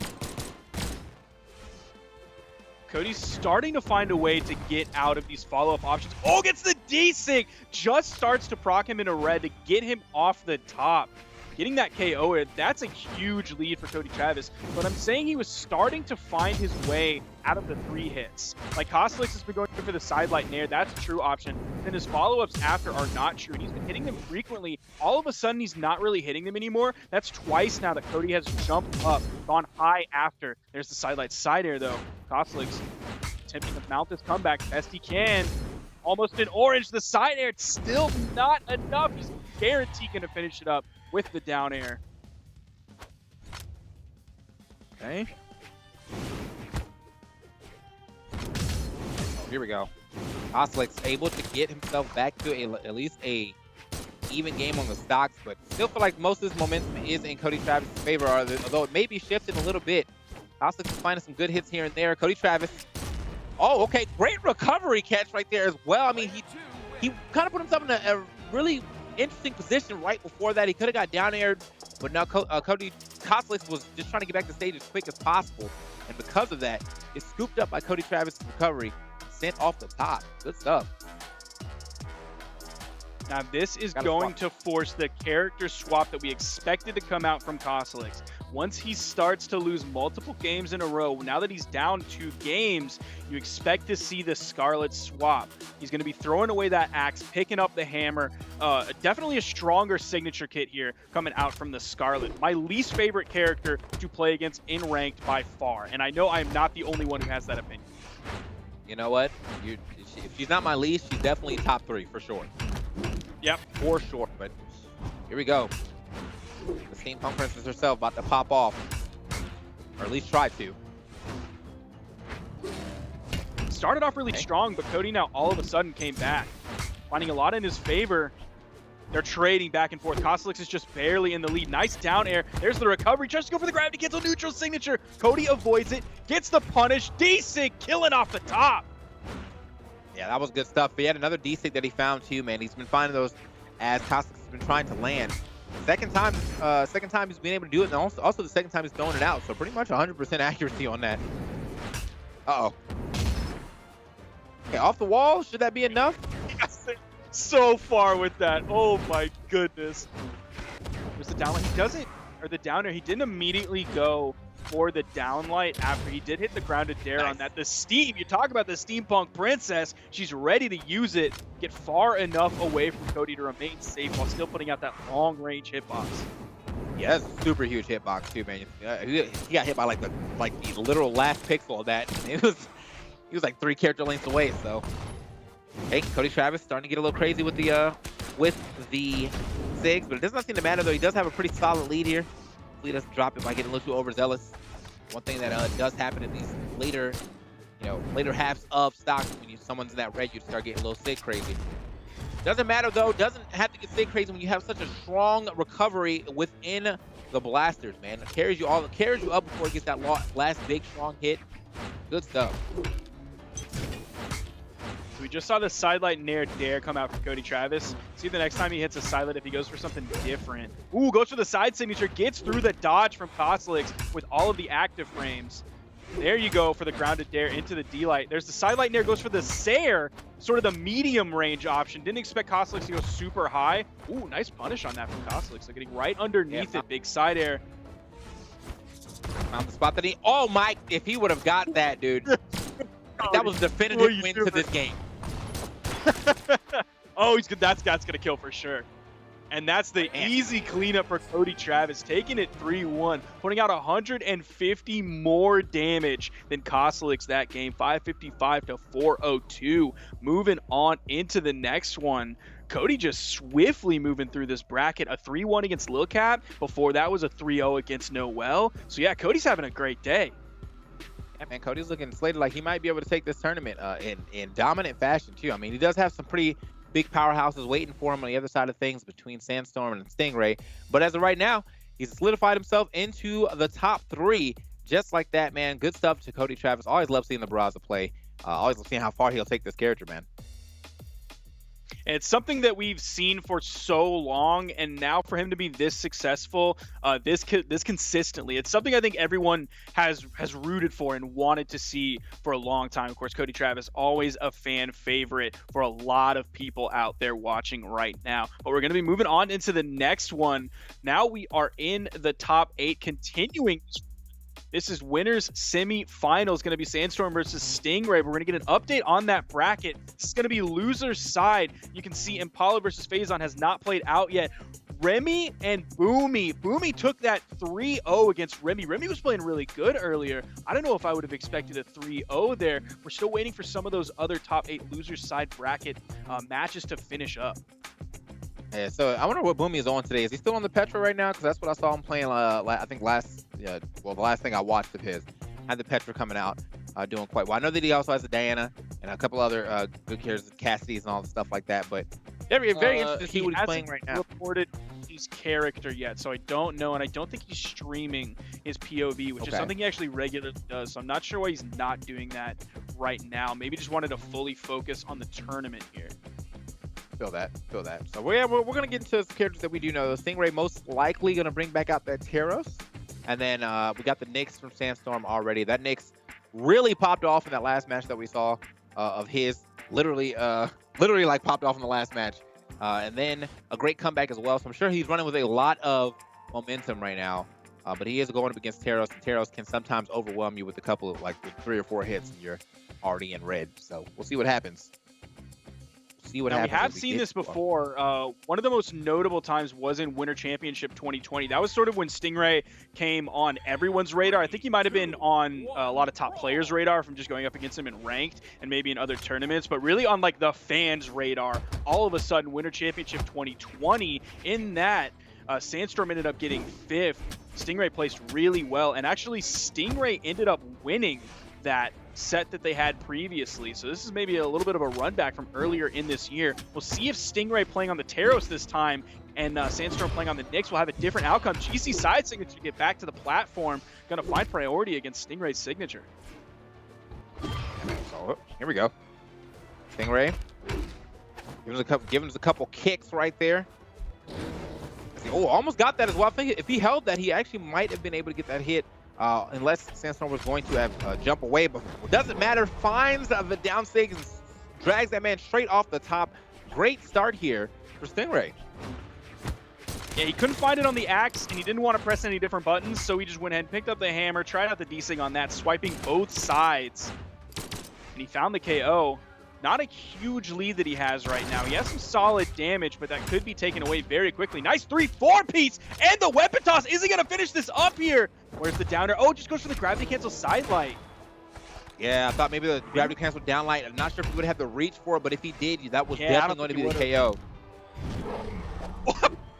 Cody's starting to find a way to get out of these follow-up options. Oh, gets the desync! Just starts to proc him into red to get him off the top. Getting that KO, that's a huge lead for Cody Travis. But I'm saying he was starting to find his way out of the 3 hits. Like, Kosolix has been going for the side light nair. That's a true option. Then his follow-ups after are not true. And he's been hitting them frequently. All of a sudden, he's not really hitting them anymore. That's twice now that Cody has jumped up, gone high after. There's the side light side air, though. Kosolix attempting to mount this comeback best he can. almost an orange. The side air, it's still not enough. He's guaranteed going to finish it up with the down air. Okay. Here we go. Kosolix able to get himself back to at least a even game on the stocks, but still feel like most of this momentum is in Cody Travis' favor, although it may be shifted a little bit. Kosolix is finding some good hits here and there. Cody Travis. Oh, okay. Great recovery catch right there as well. I mean, he kind of put himself in a really interesting position right before that. He could have got down aired, but now Kosolix was just trying to get back to stage as quick as possible. And because of that, it's scooped up by Cody Travis' recovery, sent off the top. Good stuff. Now this is going to force the character swap that we expected to come out from Kosolix. Once he starts to lose multiple games in a row, now that he's down 2 games, you expect to see the Scarlet swap. He's going to be throwing away that axe, picking up the hammer. Definitely a stronger signature kit here coming out from the Scarlet. My least favorite character to play against in ranked by far. And I know I'm not the only one who has that opinion. You know what? If she's not my least, she's definitely top 3 for sure. Yep. For sure. But here we go. The Steampunk Princess herself about to pop off. Or at least try to. Started off really strong, but Cody now all of a sudden came back. Finding a lot in his favor. They're trading back and forth. Kosolix is just barely in the lead. Nice down air. There's the recovery. Just to go for the gravity. Gets a neutral signature. Cody avoids it. Gets the punish. D-Sig killing off the top. Yeah, that was good stuff. He had another D-Sig that he found too, man. He's been finding those as Kosolix has been trying to land. Second time he's been able to do it, and also the second time he's throwing it out. So pretty much 100% accuracy on that. Uh-oh. Okay, off the wall. Should that be enough? So far with that. Oh my goodness. There's the downlight. He doesn't, or the downer. He didn't immediately go for the downlight after he did hit the grounded dare on that. The steam, you talk about the Steampunk Princess. She's ready to use it, get far enough away from Cody to remain safe while still putting out that long range hitbox. Yeah, that's a super huge hitbox too, man. He got hit by like the literal last pixel of that. He was like 3 character lengths away. So, hey, Cody Travis starting to get a little crazy with the Sigs, but it does not seem to matter though. He does have a pretty solid lead here. Hopefully he doesn't drop it by getting a little too overzealous. One thing that does happen in these later halves of stocks, when someone's in that red, you start getting a little Sig crazy. Doesn't matter though. Doesn't have to get Sig crazy when you have such a strong recovery within the blasters, man. It carries you up before it gets that last big strong hit. Good stuff. We just saw the sidelight Nair dare come out from Cody Travis. See the next time he hits a sidelight if he goes for something different. Ooh, goes for the side signature, gets through the dodge from Kosolix with all of the active frames. There you go for the grounded dare into the D-light. There's the sidelight Nair, goes for the Sair, sort of the medium range option. Didn't expect Kosolix to go super high. Ooh, nice punish on that from Kosolix. So getting right underneath it, big side air. Found the spot that oh my, if he would have got that, dude. That was a definitive win to this game. Oh, that's gonna kill for sure. And that's the easy cleanup for Cody Travis, taking it 3-1, putting out 150 more damage than Kosolix that game, 555 to 402. Moving on into the next one. Cody just swiftly moving through this bracket, a 3-1 against Lil Cap. Before that was a 3-0 against Noel. So yeah, Cody's having a great day. Yeah, man, Cody's looking slated like he might be able to take this tournament in dominant fashion too. I mean, he does have some pretty big powerhouses waiting for him on the other side of things between Sandstorm and Stingray. But as of right now, he's solidified himself into the top 3 just like that, man. Good stuff to Cody Travis. Always love seeing the Brawlhalla play. Always love seeing how far he'll take this character, man. And it's something that we've seen for so long, and now for him to be this successful, this consistently, it's something I think everyone has rooted for and wanted to see for a long time. Of course, Cody Travis, always a fan favorite for a lot of people out there watching right now. But we're going to be moving on into the next one. Now we are in the top 8, continuing. This is winners semi-finals, going to be Sandstorm versus Stingray. We're going to get an update on that bracket. This is going to be loser's side. You can see Impala versus Phazon has not played out yet. Remy and Boomie. Boomie took that 3-0 against Remy. Remy was playing really good earlier. I don't know if I would have expected a 3-0 there. We're still waiting for some of those other top 8 losers side bracket matches to finish up. Yeah, so I wonder what Boomie is on today. Is he still on the Petra right now? Because that's what I saw him playing. I think the last thing I watched of his had the Petra coming out, doing quite well. I know that he also has a Diana and a couple other good characters, Cassidy's and all the stuff like that. But very interesting to see what he's playing right now. Reported his character yet, so I don't know, and I don't think he's streaming his POV, which is something he actually regularly does. So I'm not sure why he's not doing that right now. Maybe just wanted to fully focus on the tournament here. Feel that. So we're gonna get into some characters that we do know. Stingray most likely gonna bring back out that Teros, and then we got the Nyx from Sandstorm already. That Nyx really popped off in that last match that we saw of his. Literally like popped off in the last match, and then a great comeback as well. So I'm sure he's running with a lot of momentum right now. But he is going up against Teros, and Teros can sometimes overwhelm you with a couple of with 3 or 4 hits, and you're already in red. So we'll see what happens. See what happens. We have seen this before. One of the most notable times was in Winter Championship 2020. That was sort of when Stingray came on everyone's radar. I think he might have been on a lot of top players' radar from just going up against him in ranked and maybe in other tournaments, but really on like the fans' radar. All of a sudden, Winter Championship 2020, in that, Sandstorm ended up getting 5th. Stingray placed really well, and actually Stingray ended up winning that set that they had previously. So this is maybe a little bit of a run back from earlier in this year. We'll see if Stingray playing on the Teros this time and Sandstorm playing on the Nyx will have a different outcome. GC side signature to get back to the platform. Gonna find priority against Stingray's signature. So here we go. Stingray giving us a couple kicks right there. Oh, almost got that as well. I think if he held that, he actually might have been able to get that hit. Unless Sandstorm was going to have jump away, but it doesn't matter. Finds the down stage and drags that man straight off the top. Great start here for Stingray. Yeah, he couldn't find it on the axe, and he didn't want to press any different buttons, so he just went ahead and picked up the hammer, tried out the desync on that, swiping both sides. And he found the KO. Not a huge lead that he has right now. He has some solid damage, but that could be taken away very quickly. Nice 3-4 piece, and the weapon toss. Is he going to finish this up here? Where's the downer? Oh, just goes for the gravity cancel sidelight. Yeah, I thought maybe the gravity cancel downlight. I'm not sure if he would have the reach for it, but if he did, that was definitely going to be the KO.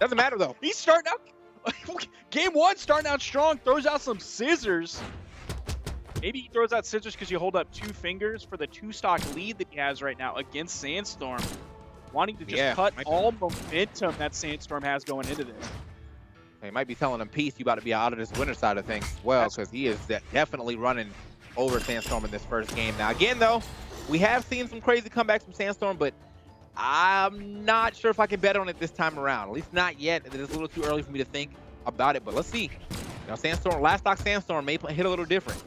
Doesn't matter, though. He's starting out. Game 1, starting out strong, throws out some scissors. Maybe he throws out scissors because you hold up 2 fingers for the 2-stock lead that he has right now against Sandstorm. Wanting to just cut all momentum that Sandstorm has going into this. He might be telling him, peace, you about to be out of this winter side of things as well, because he is definitely running over Sandstorm in this first game. Now, again, though, we have seen some crazy comebacks from Sandstorm, but I'm not sure if I can bet on it this time around. At least not yet. It is a little too early for me to think about it, but let's see. Now, Sandstorm, last stock Sandstorm may hit a little different.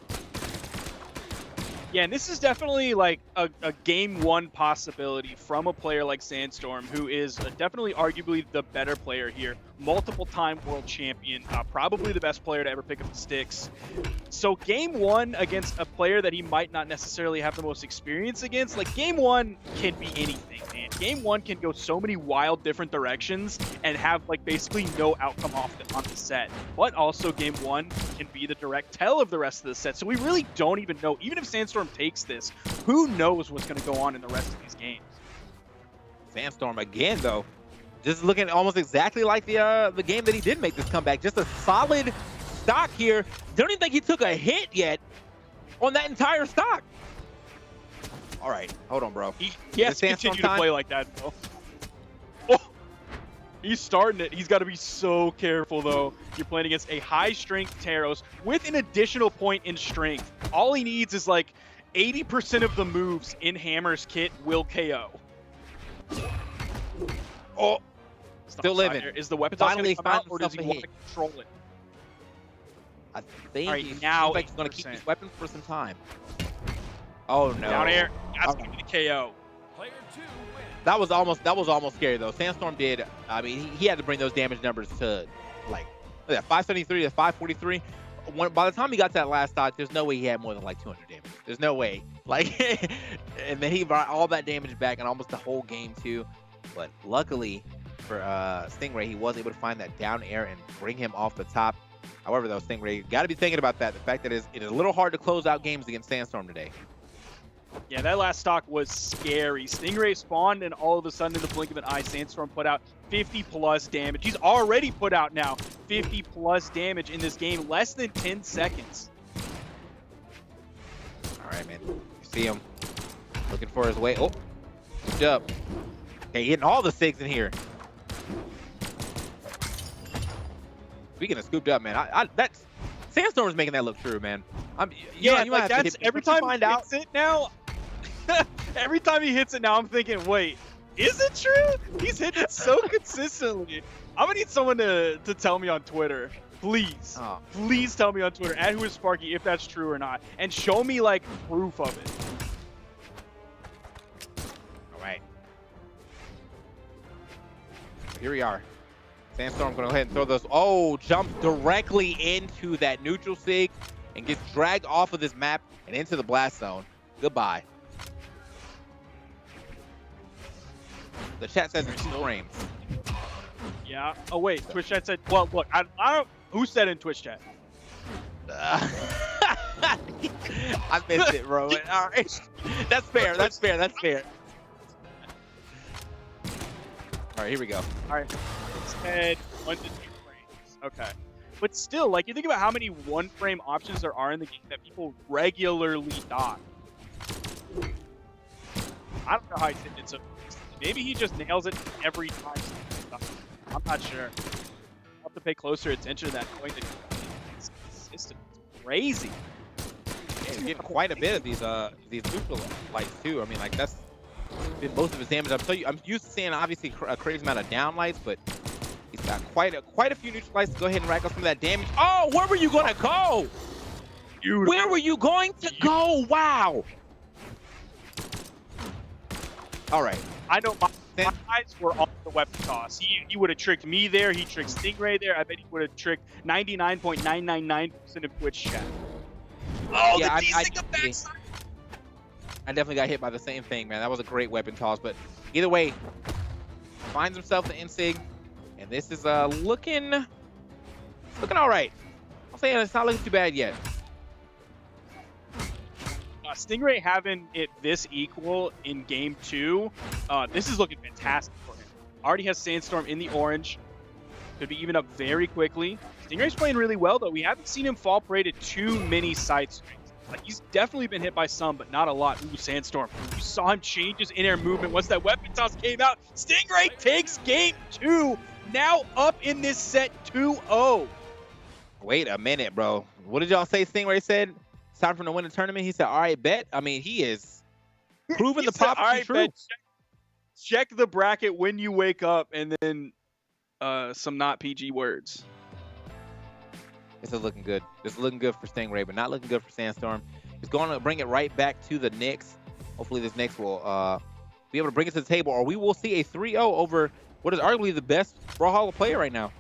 Yeah, and this is definitely like a game 1 possibility from a player like Sandstorm, who is definitely arguably the better player here. Multiple-time world champion, probably the best player to ever pick up the sticks. So game 1 against a player that he might not necessarily have the most experience against, like game 1 can be anything, man. Game 1 can go so many wild different directions and have like basically no outcome on the set. But also game 1 can be the direct tell of the rest of the set. So we really don't even know, even if Sandstorm takes this, who knows what's going to go on in the rest of these games. Sandstorm again, though, just looking almost exactly like the game that he did make this comeback. Just a solid stock here. Don't even think he took a hit yet on that entire stock. All right, hold on, bro. He has to continue to play like that, though. Oh, he's starting it. He's got to be so careful, though. You're playing against a high-strength Teros with an additional point in strength. All he needs is like 80% of the moves in Hammer's kit will KO. Oh, still living. Is the weapon toss going to come out, or does he want to control it? I think right, now he's going to keep his weapon for some time. Oh no! Down air. That's going to be the KO. Player 2 wins. That was almost scary though. Sandstorm did. I mean, he had to bring those damage numbers to like 573 to 543. By the time he got to that last stock, there's no way he had more than like 200 damage. There's no way. Like, and then he brought all that damage back and almost the whole game too. But luckily, for Stingray. He was able to find that down air and bring him off the top. However, though, Stingray, got to be thinking about that. The fact that it is a little hard to close out games against Sandstorm today. Yeah, that last stock was scary. Stingray spawned, and all of a sudden, in the blink of an eye, Sandstorm put out 50+ damage. He's already put out now 50+ damage in this game, less than 10 seconds. All right, man. You see him looking for his way. Oh, good up. Okay, hitting all the SIGs in here. Speaking of scooped up, man, that's Sandstorm's making that look true, man. Yeah, like that's every time he hits it now. Every time he hits it now, I'm thinking, wait, is it true? He's hitting it so consistently. I'm gonna need someone to tell me on Twitter, please. Oh. Please tell me on Twitter at whoissparky if that's true or not, and show me like proof of it. All right. Here we are. Sandstorm gonna go ahead and throw those. Oh, jumps directly into that neutral SIG and gets dragged off of this map and into the blast zone. Goodbye. The chat says it's 2 frames. Yeah. Oh wait, Twitch chat said. Well, look, I don't. Who said in Twitch chat? I missed it, bro. All right. That's fair. That's fair. That's fair. All right, here we go. All right. Said 1 to 2 frames. Okay. But still, like, you think about how many 1-frame options there are in the game that people regularly die. I don't know how he did it so. Maybe he just nails it every time. I'm not sure. I'll have to pay closer attention to that. Knowing that it's consistent. It's crazy. Yeah, he's getting quite a bit of these neutral lights too. I mean, like that's been most of his damage. I'm used to seeing obviously a crazy amount of down lights, but he's got quite a few neutral lights to go ahead and rack up some of that damage. Oh, where were you gonna go? Beautiful. Where were you going to go? Wow. All right. I know my eyes were on the weapon toss. He would have tricked me there. He tricked Stingray there. I bet he would have tricked 99.999% of Twitch chat. Oh, yeah, the backside. I definitely got hit by the same thing, man. That was a great weapon toss, but either way, finds himself the NSIG, and this is looking all right. I'm saying it's not looking too bad yet. Stingray having it this equal in game 2, this is looking fantastic for him. Already has Sandstorm in the orange. Could be even up very quickly. Stingray's playing really well, though. We haven't seen him fall prey to too many side strings. Like, he's definitely been hit by some, but not a lot. Ooh, Sandstorm. You saw him change his in-air movement once that weapon toss came out. Stingray takes game 2, now up in this set 2-0. Wait a minute, bro. What did y'all say Stingray said? It's time for him to win the tournament. He said, all right, bet. I mean, he is proving the prophecy true. Check the bracket when you wake up, and then some not PG words. This is looking good. This is looking good for Stingray, but not looking good for Sandstorm. He's going to bring it right back to the Knicks. Hopefully this Knicks will be able to bring it to the table, or we will see a 3-0 over what is arguably the best Brawlhalla player right now.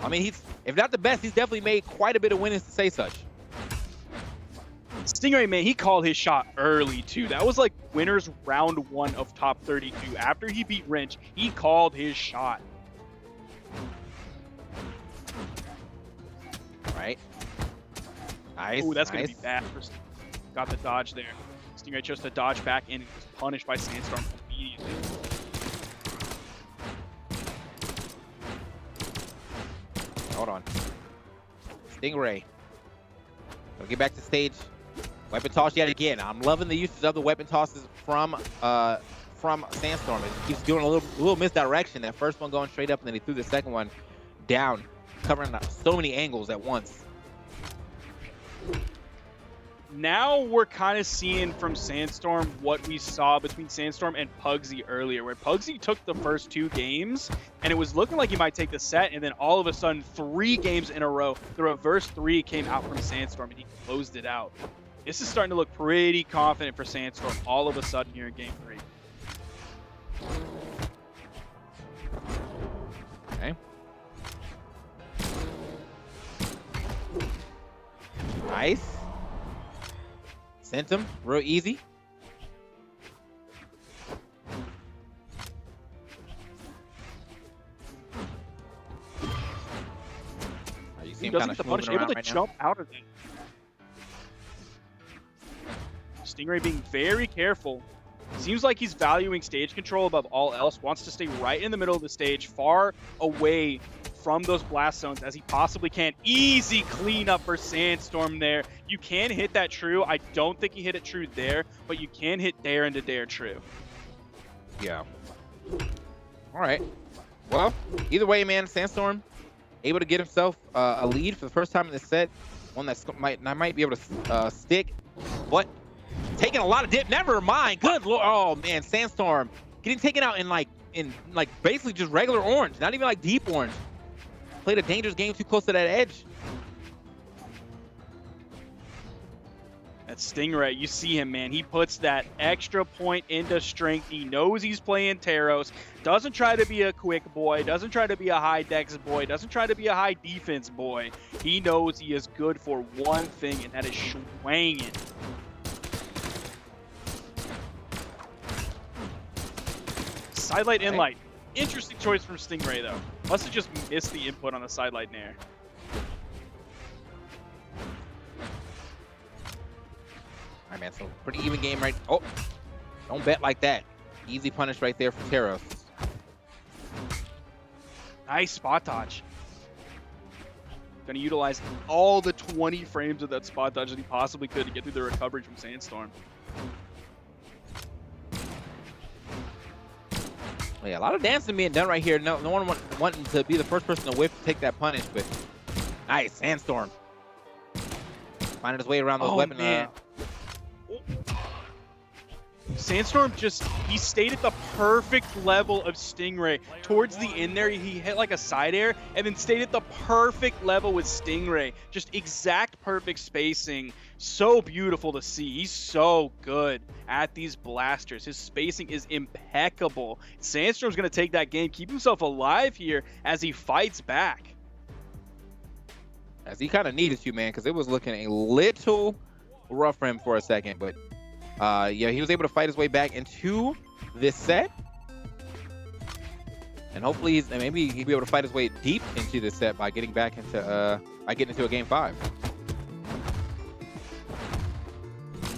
I mean, he's, if not the best, he's definitely made quite a bit of winnings to say such. Stingray, man, he called his shot early, too. That was like winner's round 1 of top 32. After he beat Wrench, he called his shot. All right. Nice. Ooh, that's going to be bad. Got the dodge there. Stingray chose to dodge back in and was punished by Sandstorm immediately. Hold on. Stingray. We'll get back to stage. Weapon toss yet again. I'm loving the uses of the weapon tosses from Sandstorm. It keeps doing a little misdirection. That first one going straight up, and then he threw the second one down, covering so many angles at once. Now we're kind of seeing from Sandstorm what we saw between Sandstorm and Pugsy earlier, where Pugsy took the first 2 games, and it was looking like he might take the set, and then all of a sudden, 3 games in a row, the reverse 3 came out from Sandstorm, and he closed it out. This is starting to look pretty confident for Sandstorm all of a sudden here in game 3. Okay. Nice. Sent him real easy. See him doesn't kind get of the punish, moving able around to right now. jump out of it. Stingray being very careful. Seems like he's valuing stage control above all else, wants to stay right in the middle of the stage, far away from those blast zones as he possibly can. Easy cleanup for Sandstorm there. You can hit that true. I don't think he hit it true there, but you can hit dare into dare true. Yeah. All right. Well, either way, man, Sandstorm able to get himself a lead for the first time in this set. One that might be able to stick, but taking a lot of dip. Never mind. Good lord. Oh man, Sandstorm getting taken out in like basically just regular orange, not even like deep orange. Played a dangerous game too close to that edge. That's Stingray. You see him, man. He puts that extra point into strength. He knows he's playing Taros. Doesn't try to be a quick boy. Doesn't try to be a high dex boy. Doesn't try to be a high defense boy. He knows he is good for one thing, and that is swinging. Sidelight inlight. Interesting choice from Stingray, though. Must have just missed the input on the sidelight nair. All right, man, so pretty even game right. Oh, don't bet like that. Easy punish right there for Taros. Nice spot dodge. Gonna utilize all the 20 frames of that spot dodge that he possibly could to get through the recovery from Sandstorm. Yeah, a lot of dancing being done right here. No one wanting to be the first person to whiff to take that punish, but nice, Sandstorm. Finding his way around those weapons. Man. Sandstorm he stayed at the perfect level of Stingray. Towards the end there, he hit like a side air and then stayed at the perfect level with Stingray. Just exact perfect spacing. So beautiful to see. He's so good at these blasters. His spacing is impeccable. Sandstorm's going to take that game, keep himself alive here as he fights back. As he kind of needed to, man, because it was looking a little rough for him for a second, but yeah, he was able to fight his way back into this set, and hopefully maybe he'll be able to fight his way deep into this set by getting back into a game 5.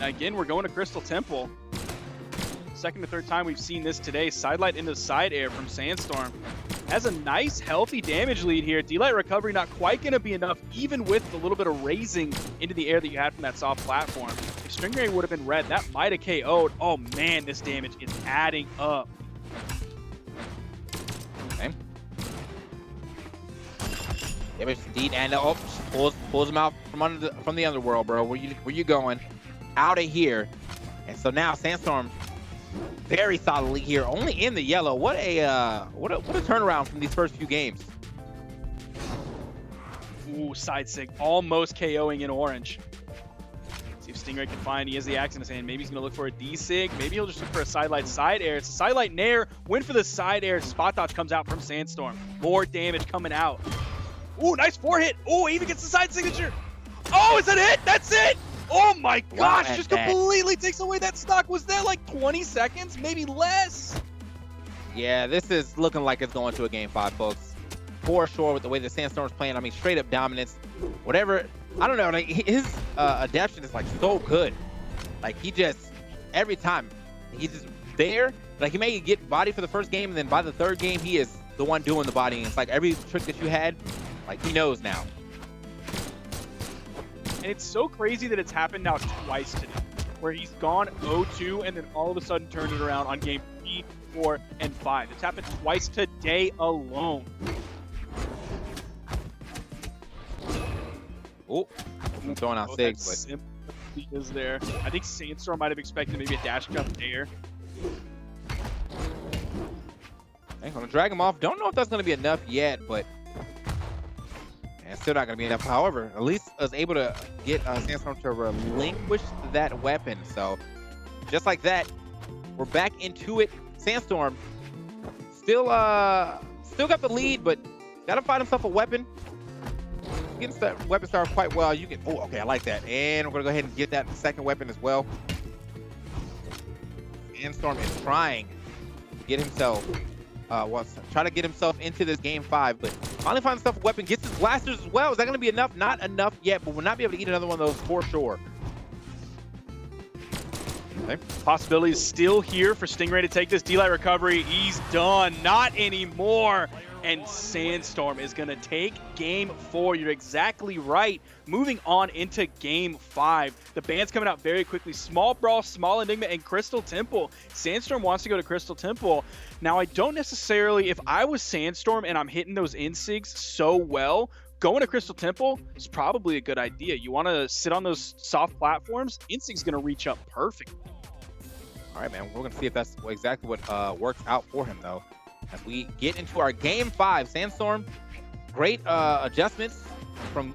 Again, we're going to Crystal Temple. Second to third time we've seen this today. Sidelight into side air from Sandstorm. Has a nice, healthy damage lead here. D-Light recovery not quite going to be enough, even with the little bit of raising into the air that you had from that soft platform. If Stingray would have been red, that might have KO'd. Oh man, this damage is adding up. Okay. Damage indeed, and pulls him out from the underworld, bro. Where you going? Out of here. And so now Sandstorm very solidly here, only in the yellow. What a turnaround from these first few games. Ooh, side sig, almost KOing in orange. See if Stingray can find. He has the axe in his hand. Maybe he's gonna look for a D sig. Maybe he'll just look for a sidelight side air. It's a sidelight nair. Win for the side air. Spot dodge comes out from Sandstorm. More damage coming out. Ooh, nice 4-hit. Ooh, even gets the side signature. Oh, is that it? That's it. Oh my gosh, Wow, just completely takes away that stock. Was that like 20 seconds? Maybe less? Yeah, this is looking like it's going to a game 5, folks. For sure, with the way that Sandstorm's playing. I mean, straight up dominance. Whatever, I don't know, like his adaptation is like so good. Like he just, every time, he's just there. Like he may get body for the first game, and then by the third game, he is the one doing the body. And it's like every trick that you had, like he knows now. And it's so crazy that it's happened now twice today, where he's gone 0-2 and then all of a sudden turned it around on game 3, 4, and 5. It's happened twice today alone. Oh, I'm throwing out Sigs, but simply is there. I think Sandstorm might have expected maybe a dash jump there. I'm gonna drag him off. Don't know if that's gonna be enough yet, but it's still not going to be enough. However, at least I was able to get Sandstorm to relinquish that weapon. So, just like that, we're back into it. Sandstorm still got the lead, but got to find himself a weapon. Getting that weapon started quite well. You can. Oh, okay, I like that. And we're going to go ahead and get that second weapon as well. Sandstorm is trying to get himself, try to get himself into this game 5, but Finally finds himself a weapon, gets his blasters as well. Is that going to be enough? Not enough yet, but we'll not be able to eat another one of those for sure. Okay. Possibility is still here for Stingray to take this D-Light recovery. He's done. Not anymore. And Sandstorm is going to take game 4. You're exactly right. Moving on into game 5. The band's coming out very quickly. Small Brawl, Small Enigma, and Crystal Temple. Sandstorm wants to go to Crystal Temple. Now, I don't necessarily, if I was Sandstorm and I'm hitting those insigs so well, going to Crystal Temple is probably a good idea. You want to sit on those soft platforms. Insig's going to reach up perfectly. All right, man. We're going to see if that's exactly what works out for him, though. As we get into our game 5, Sandstorm, great adjustments from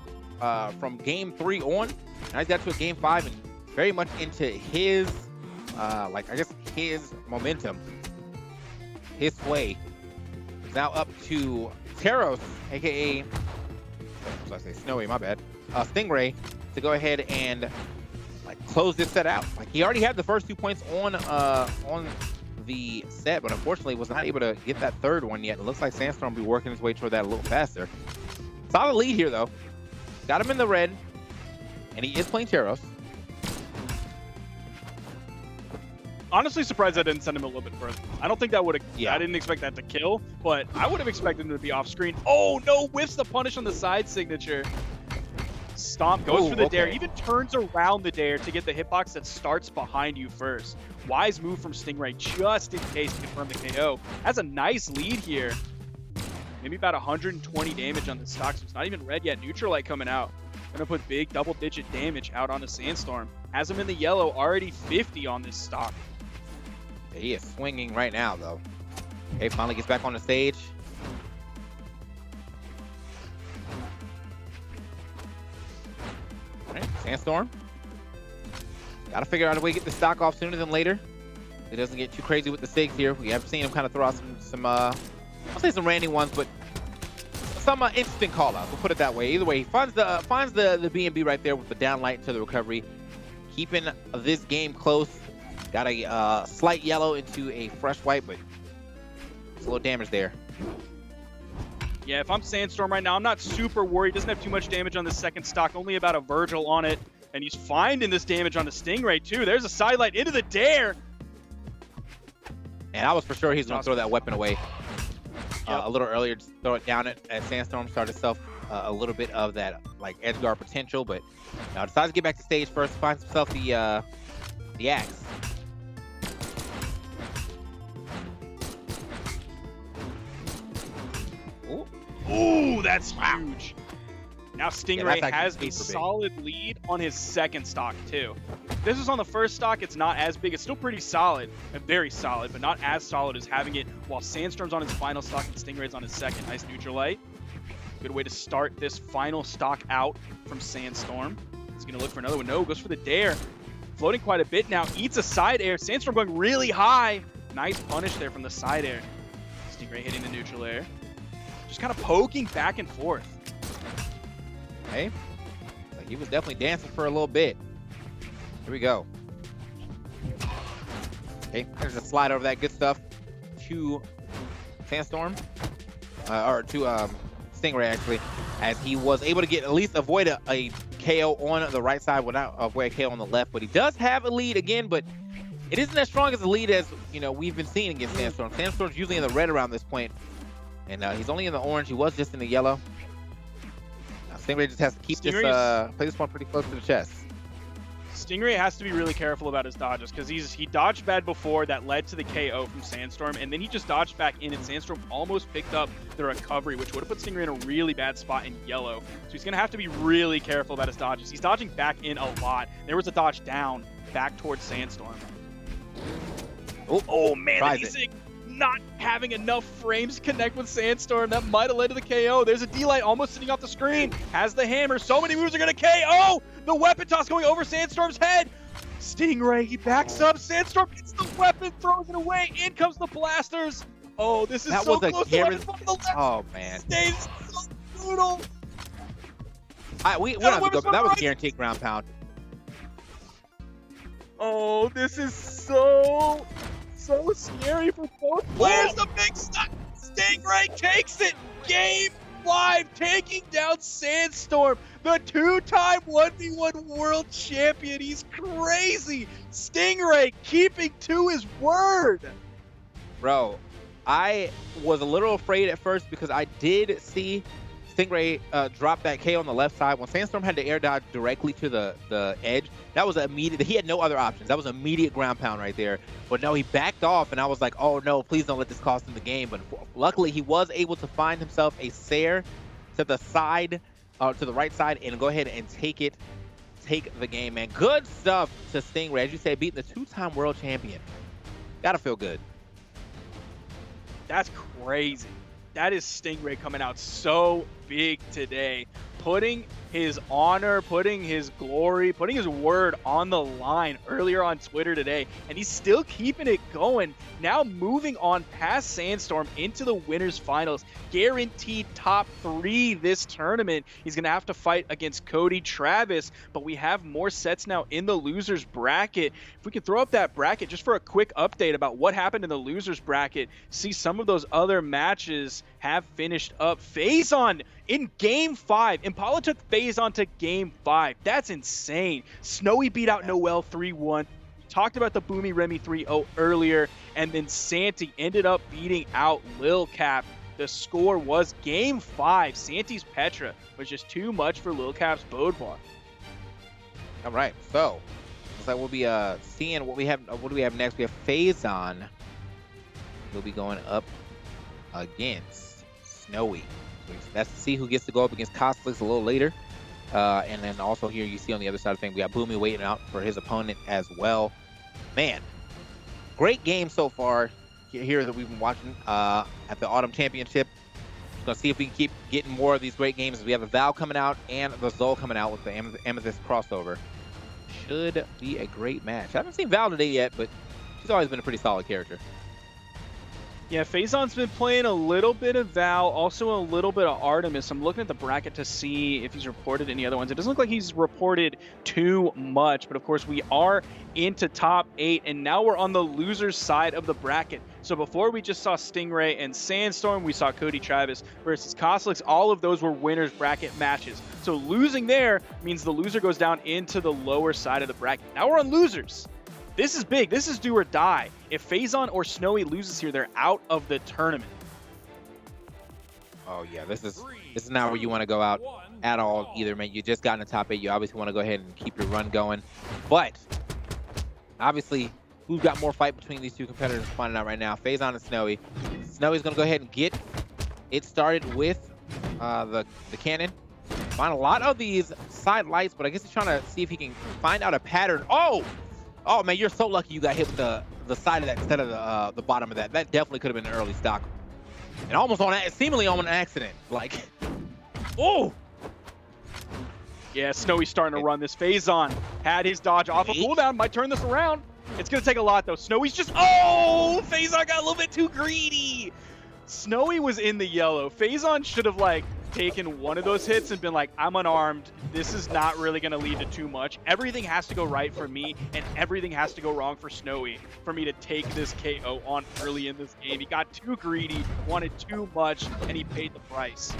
game 3 on. Now he's got to a game 5 and very much into his, I guess his momentum, his sway. He's now up to Teros, aka, what did I say? Snowy, my bad. Stingray, to go ahead and close this set out. He already had the first 2 points on the set, but unfortunately was not able to get that third one yet. It looks like Sandstorm will be working his way toward that a little faster. Solid lead here, though. Got him in the red, and he is playing Teros. Honestly surprised I didn't send him a little bit further. I don't think that would have, Yeah. I didn't expect that to kill, but I would have expected him to be off screen. Oh no, whiffs the punish on the side signature. Stomp goes for the dare, even turns around the dare to get the hitbox that starts behind you first. Wise move from Stingray just in case to confirm the KO. Has a nice lead here. Maybe about 120 damage on the stock, so it's not even red yet. Neutral light coming out. Gonna put big double-digit damage out on the Sandstorm. Has him in the yellow, already 50 on this stock. He is swinging right now, though. Okay, finally gets back on the stage. All right, Sandstorm. Got to figure out a way to get the stock off sooner than later. He doesn't get too crazy with the SIGs here. We have seen him kind of throw out some I'll say some randy ones, but some interesting call-outs. We'll put it that way. Either way, he finds the B&B right there with the down light into the recovery, keeping this game close. Got a slight yellow into a fresh white, but it's a little damage there. Yeah, if I'm Sandstorm right now, I'm not super worried. Doesn't have too much damage on the second stock, only about a Virgil on it. And he's finding this damage on the Stingray, too. There's a sidelight into the dare. And I was for sure he's going to throw that weapon away a little earlier. Just throw it down at Sandstorm, start himself a little bit of that edge guard potential. But now decides to get back to stage first, finds himself the axe. Ooh, that's huge. Now Stingray Yeah, has a solid lead on his second stock, too. If this is on the first stock, it's not as big. It's still pretty solid, very solid, but not as solid as having it while Sandstorm's on his final stock and Stingray's on his second. Nice neutral light. Good way to start this final stock out from Sandstorm. He's going to look for another one. No, goes for the dare. Floating quite a bit now. Eats a side air. Sandstorm going really high. Nice punish there from the side air. Stingray hitting the neutral air. Just kind of poking back and forth. Okay. He was definitely dancing for a little bit. Here we go. Okay, there's a slide over that good stuff to Sandstorm. Or to Stingray, actually. As he was able to get at least avoid a KO on the right side without avoid a KO on the left. But he does have a lead again, but it isn't as strong as a lead as we've been seeing against Sandstorm. Sandstorm's usually in the red around this point. And he's only in the orange. He was just in the yellow. Now, Stingray just has to keep this, play this one pretty close to the chest. Stingray has to be really careful about his dodges because he dodged bad before that led to the KO from Sandstorm, and then he just dodged back in, and Sandstorm almost picked up the recovery, which would have put Stingray in a really bad spot in yellow. So he's going to have to be really careful about his dodges. He's dodging back in a lot. There was a dodge down back towards Sandstorm. Oh man, that not having enough frames to connect with Sandstorm. That might have led to the KO. There's a D-Light almost sitting off the screen. Has the hammer. So many moves are going to KO. The weapon toss going over Sandstorm's head. Stingray, he backs up. Sandstorm gets the weapon, throws it away. In comes the blasters. Oh, this is so close. Oh, man. Stays so brutal. We don't have to go. That was a guaranteed ground pound. Oh, this is so scary for both players. The big stuff. Stingray takes it. Game 5, taking down Sandstorm, the 2-time 1v1 world champion. He's crazy. Stingray keeping to his word. Bro, I was a little afraid at first because I did see Stingray drop that K on the left side. When Sandstorm had to air dodge directly to the edge, that was immediate. He had no other options. That was immediate ground pound right there. But no, he backed off, and I was like, oh no, please don't let this cost him the game. But luckily, he was able to find himself a Sair to the side, to the right side, and go ahead and take the game, man. Good stuff to Stingray. As you said, beating the 2-time world champion. Gotta feel good. That's crazy. That is Stingray coming out so big today, putting his honor, putting his glory, putting his word on the line earlier on Twitter today, and he's still keeping it going. Now moving on past Sandstorm into the winners finals, guaranteed top 3 this tournament. He's gonna have to fight against Cody, Travis, but we have more sets now in the losers bracket. If we could throw up that bracket just for a quick update about what happened in the losers bracket, see some of those other matches have finished up. Phazon in game 5. Impala took Phazon to game 5. That's insane. Snowy beat out Noel 3-1. We talked about the Boomie Remy 3-0 earlier. And then Santi ended up beating out Lil Cap. The score was game 5. Santi's Petra was just too much for Lil Cap's Bodvar. All right, so looks like we'll be seeing what we have. What do we have next? We have Phazon. He'll be going up against Snowy. That's to see who gets to go up against Kosolix a little later. And then also here you see on the other side of things, we got Boomie waiting out for his opponent as well. Man, great game so far here that we've been watching at the Autumn Championship. Just gonna see if we can keep getting more of these great games. We have a Val coming out and the Zol coming out with the Amethyst crossover. Should be a great match. I haven't seen Val today yet, but she's always been a pretty solid character. Yeah, Phazon's been playing a little bit of Val, also a little bit of Artemis. I'm looking at the bracket to see if he's reported any other ones. It doesn't look like he's reported too much, but of course we are into top 8, and now we're on the loser's side of the bracket. So before we just saw Stingray and Sandstorm, we saw Cody, Travis versus Kosolix. All of those were winners bracket matches. So losing there means the loser goes down into the lower side of the bracket. Now we're on losers. This is big. This is do or die. If Phazon or Snowy loses here, they're out of the tournament. Oh yeah, this is not where you want to go out at all either, man. You just got in the top 8. You obviously want to go ahead and keep your run going. But obviously, who's got more fight between these two competitors? Finding out right now. Phazon and Snowy. Snowy's gonna go ahead and get it started with the cannon. Find a lot of these side lights, but I guess he's trying to see if he can find out a pattern. Oh man, you're so lucky you got hit with the side of that instead of the bottom of that. That definitely could have been an early stock. And almost seemingly on an accident. Like, oh! Yeah, Snowy's starting to run this. Phazon had his dodge off a cooldown. Might turn this around. It's going to take a lot, though. Snowy's just... Oh! Phazon got a little bit too greedy. Snowy was in the yellow. Phazon should have, like, taken one of those hits and been like, I'm unarmed. This is not really going to lead to too much. Everything has to go right for me, and everything has to go wrong for Snowy for me to take this KO on early in this game. He got too greedy, wanted too much, and he paid the price.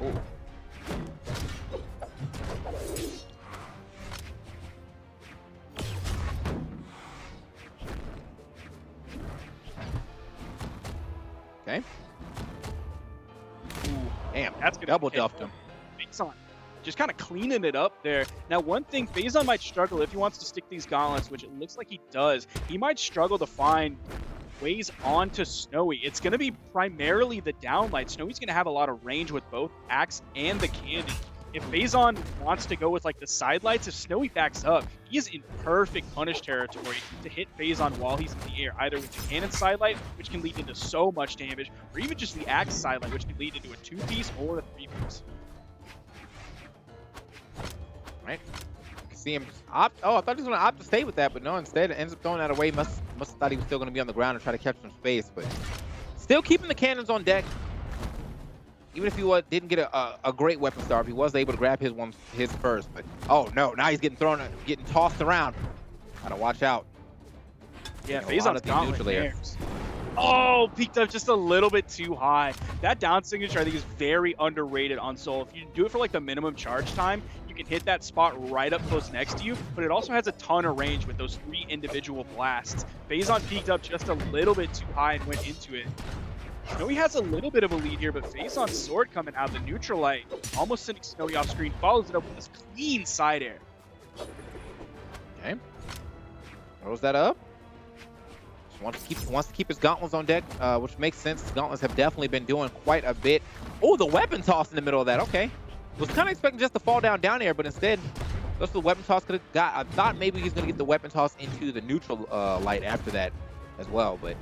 Ooh. Okay. Ooh, damn, that's gonna double duffed him. Phazon just kind of cleaning it up there. Now, one thing, Phazon might struggle if he wants to stick these gauntlets, which it looks like he does. He might struggle to find ways onto Snowy. It's going to be primarily the downlight. Snowy's going to have a lot of range with both axe and the cannon. If Phazon wants to go with like the side lights, if Snowy backs up, he is in perfect punish territory to hit Phazon while he's in the air, either with the cannon side light, which can lead into so much damage, or even just the axe side light, which can lead into a 2-piece or a 3-piece. Right. You can see him opt. Oh, I thought he was going to opt to stay with that, but no, instead it ends up throwing that away. Must have thought he was still going to be on the ground and try to catch some space, but still keeping the cannons on deck. Even if he didn't get a great weapon start, he was able to grab his first. But oh no, now he's getting tossed around. Gotta watch out. Yeah, A lot Phazon's of the gauntlet neutral air. nares. Oh, peaked up just a little bit too high. That down signature, I think, is very underrated on Soul. If you do it for like the minimum charge time, you can hit that spot right up close next to you, but it also has a ton of range with those 3 individual blasts. Phazon peaked up just a little bit too high and went into it. Snowy has a little bit of a lead here, but Phazon's sword coming out of the neutral light, almost sending Snowy off screen, follows it up with this clean side air. Okay. Throws that up. Wants to keep his gauntlets on deck, which makes sense. His gauntlets have definitely been doing quite a bit. Oh, the weapon toss in the middle of that. Okay. Was kind of expecting just to fall down air, but instead, goes to the weapon toss. Could have got. I thought maybe he's gonna get the weapon toss into the neutral light after that as well, but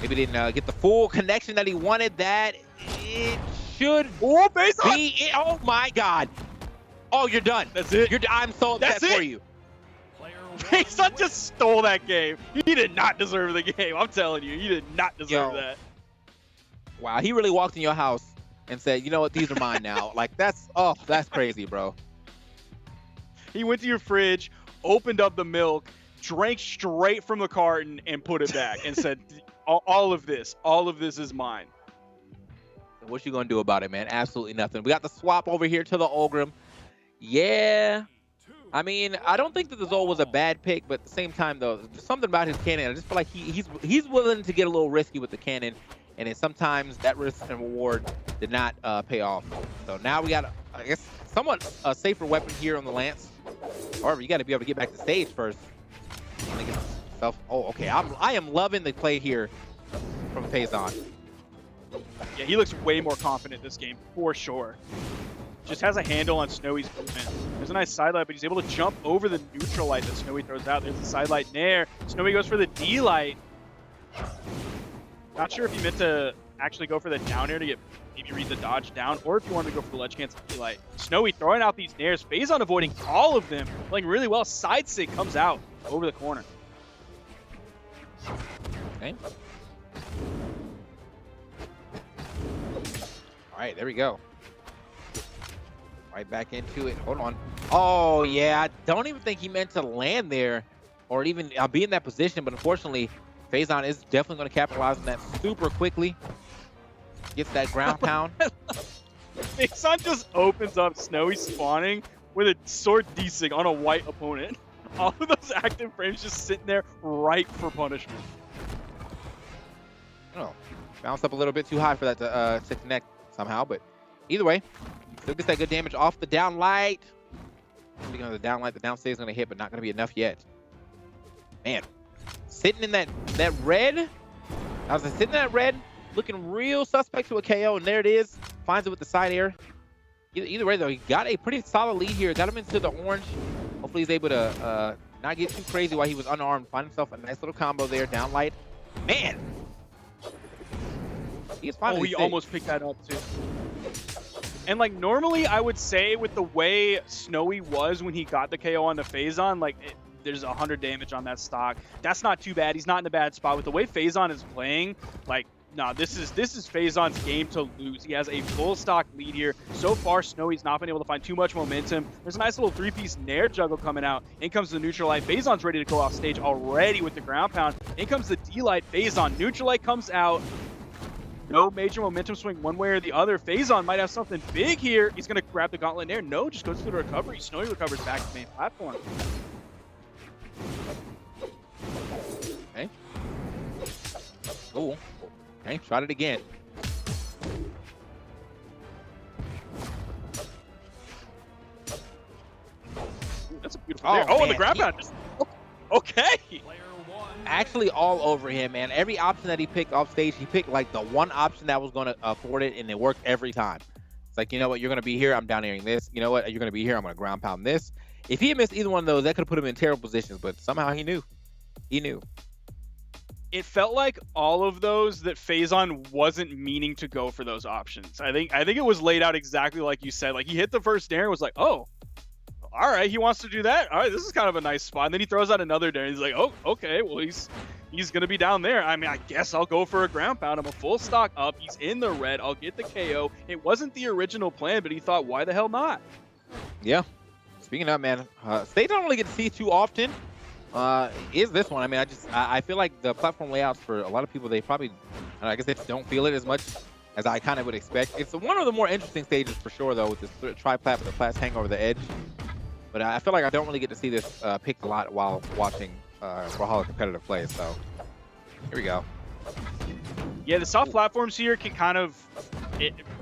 maybe didn't get the full connection that he wanted. That it should be. Oh my God. Oh, you're done. That's it. I'm so upset for you. Phazon just stole that game. He did not deserve the game. I'm telling you, he did not deserve that. Wow, he really walked in your house and said, you know what, these are mine now. Like, that's crazy, bro. He went to your fridge, opened up the milk, drank straight from the carton, and put it back and said, all of this is mine. What you gonna do about it, man? Absolutely nothing. We got the swap over here to the Ulgrim. Yeah. I mean, I don't think that the Zol was a bad pick, but at the same time, though, there's something about his cannon. I just feel like he's willing to get a little risky with the cannon, and then sometimes that risk and reward did not pay off. So now we got, I guess, somewhat a safer weapon here on the Lance. However, you got to be able to get back to stage first. Oh, okay. I am loving the play here from Phazon. Yeah, he looks way more confident this game, for sure. Just has a handle on Snowy's movement. There's a nice side light, but he's able to jump over the neutral light that Snowy throws out. There's a side light there. Snowy goes for the D light. Not sure if he meant to actually go for the down air to get maybe read the dodge down, or if you wanted to go for the ledge cancel D light. Snowy throwing out these nares. Phazon avoiding all of them, playing really well. Side sig comes out over the corner. Okay. All right, there we go. Right back into it. Hold on. Oh, yeah. I don't even think he meant to land there or even be in that position. But unfortunately, Phazon is definitely going to capitalize on that super quickly. Gets that ground pound. Phazon just opens up Snowy spawning with a sword desig on a white opponent. All of those active frames just sitting there ripe for punishment. Oh, bounced up a little bit too high for that to connect somehow. But either way, still gets that good damage off the down light. Speaking of the down light, the down stage is going to hit, but not going to be enough yet. Man, sitting in that red. I was sitting in that red, looking real suspect to a KO, and there it is. Finds it with the side air. Either way, though, he got a pretty solid lead here. Got him into the orange. Hopefully, he's able to not get too crazy while he was unarmed. Find himself a nice little combo there. Down light. Man. He's finally he almost picked that up, too. And, like, normally I would say with the way Snowy was when he got the KO on the Phazon, like, there's 100 damage on that stock. That's not too bad. He's not in a bad spot. With the way Phazon is playing, like, no, this is Phazon's game to lose. He has a full stock lead here. So far, Snowy's not been able to find too much momentum. There's a nice little 3-piece Nair juggle coming out. In comes the neutral light. Phazon's ready to go off stage already with the ground pound. In comes the D-light. Phazon. Neutral light comes out. No major momentum swing one way or the other. Phazon might have something big here. He's going to grab the gauntlet Nair. No, just goes for the recovery. Snowy recovers back to the main platform. Okay. Cool. Okay, tried it again. Ooh, that's a beautiful Nair. Oh, and the grab pound. Okay. Actually all over him, man. Every option that he picked off stage, he picked like the one option that was going to afford it, and it worked every time. It's like, you know what, you're going to be here, I'm down airing this. You know what, you're going to be here, I'm going to ground pound this. If he had missed either one of those, that could have put him in terrible positions, but somehow he knew. He knew. It felt like all of those that Phazon wasn't meaning to go for those options. I think it was laid out exactly like you said. Like, he hit the first dare and was like, oh, all right, he wants to do that. All right, this is kind of a nice spot. And then he throws out another dare. And he's like, oh, okay, well, he's going to be down there. I mean, I guess I'll go for a ground pound. I'm a full stock up. He's in the red. I'll get the KO. It wasn't the original plan, but he thought, why the hell not? Yeah. Speaking of, man, stage I don't really get to see too often. is this one. I mean, I feel like the platform layouts for a lot of people, they probably, I guess they just don't feel it as much as I kind of would expect. It's one of the more interesting stages for sure, though, with this tri-plat with the plats hang over the edge. But I feel like I don't really get to see this picked a lot while watching Brawlhalla competitive play. So here we go. Yeah, the soft platforms here can kind of,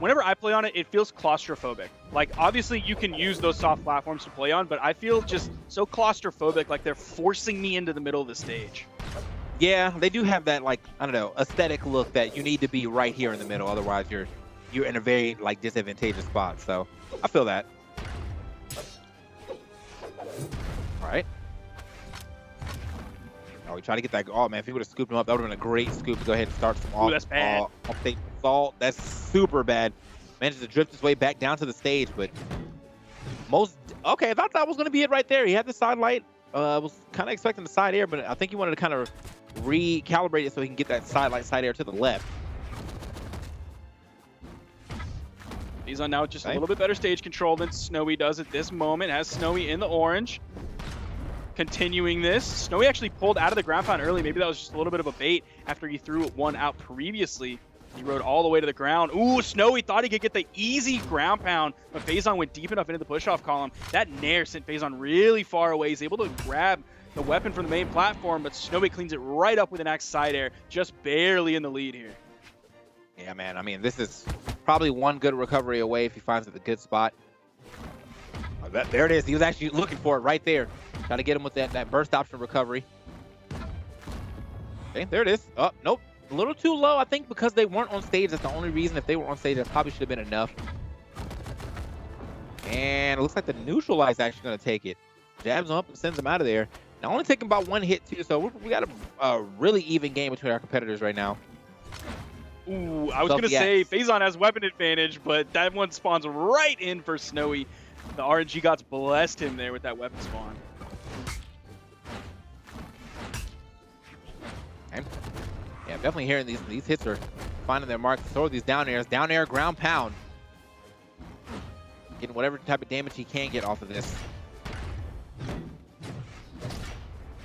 whenever I play on it, it feels claustrophobic. Like, obviously, you can use those soft platforms to play on, but I feel just so claustrophobic, like they're forcing me into the middle of the stage. Yeah, they do have that, like, I don't know, aesthetic look that you need to be right here in the middle. Otherwise, you're in a very, like, disadvantageous spot. So I feel that. All right. Oh, we try to get that. Oh man, if he would have scooped him up, that would have been a great scoop to go ahead and start some off-stage assault. That's super bad. Manages to drift his way back down to the stage, but okay. I thought that was going to be it right there. He had the side light. Was kind of expecting the side air, but I think he wanted to kind of recalibrate it so he can get that side air to the left. He's on now just a little bit better stage control than Snowy does at this moment. Has Snowy in the orange. Continuing this, Snowy actually pulled out of the ground pound early. Maybe that was just a little bit of a bait after he threw one out previously. He rode all the way to the ground. Ooh, Snowy thought he could get the easy ground pound, but Phazon went deep enough into the push-off column. That nair sent Phazon really far away. He's able to grab the weapon from the main platform, but Snowy cleans it right up with an axe side air, just barely in the lead here. Yeah, man. I mean, this is probably one good recovery away if he finds it the good spot. Oh, there it is. He was actually looking for it right there. Try to get him with that burst option recovery. Okay, there it is. Oh, nope. A little too low, I think, because they weren't on stage. That's the only reason. If they were on stage, that probably should have been enough. And it looks like the neutralize actually going to take it. Jabs him up and sends him out of there. Now, only taking about one hit, too. So we got a really even game between our competitors right now. Ooh, I was going to say Phazon has weapon advantage, but that one spawns right in for Snowy. The RNG gods blessed him there with that weapon spawn. Okay. Yeah, definitely hearing these hits are finding their mark. Throw these down airs, down air, ground pound. Getting whatever type of damage he can get off of this.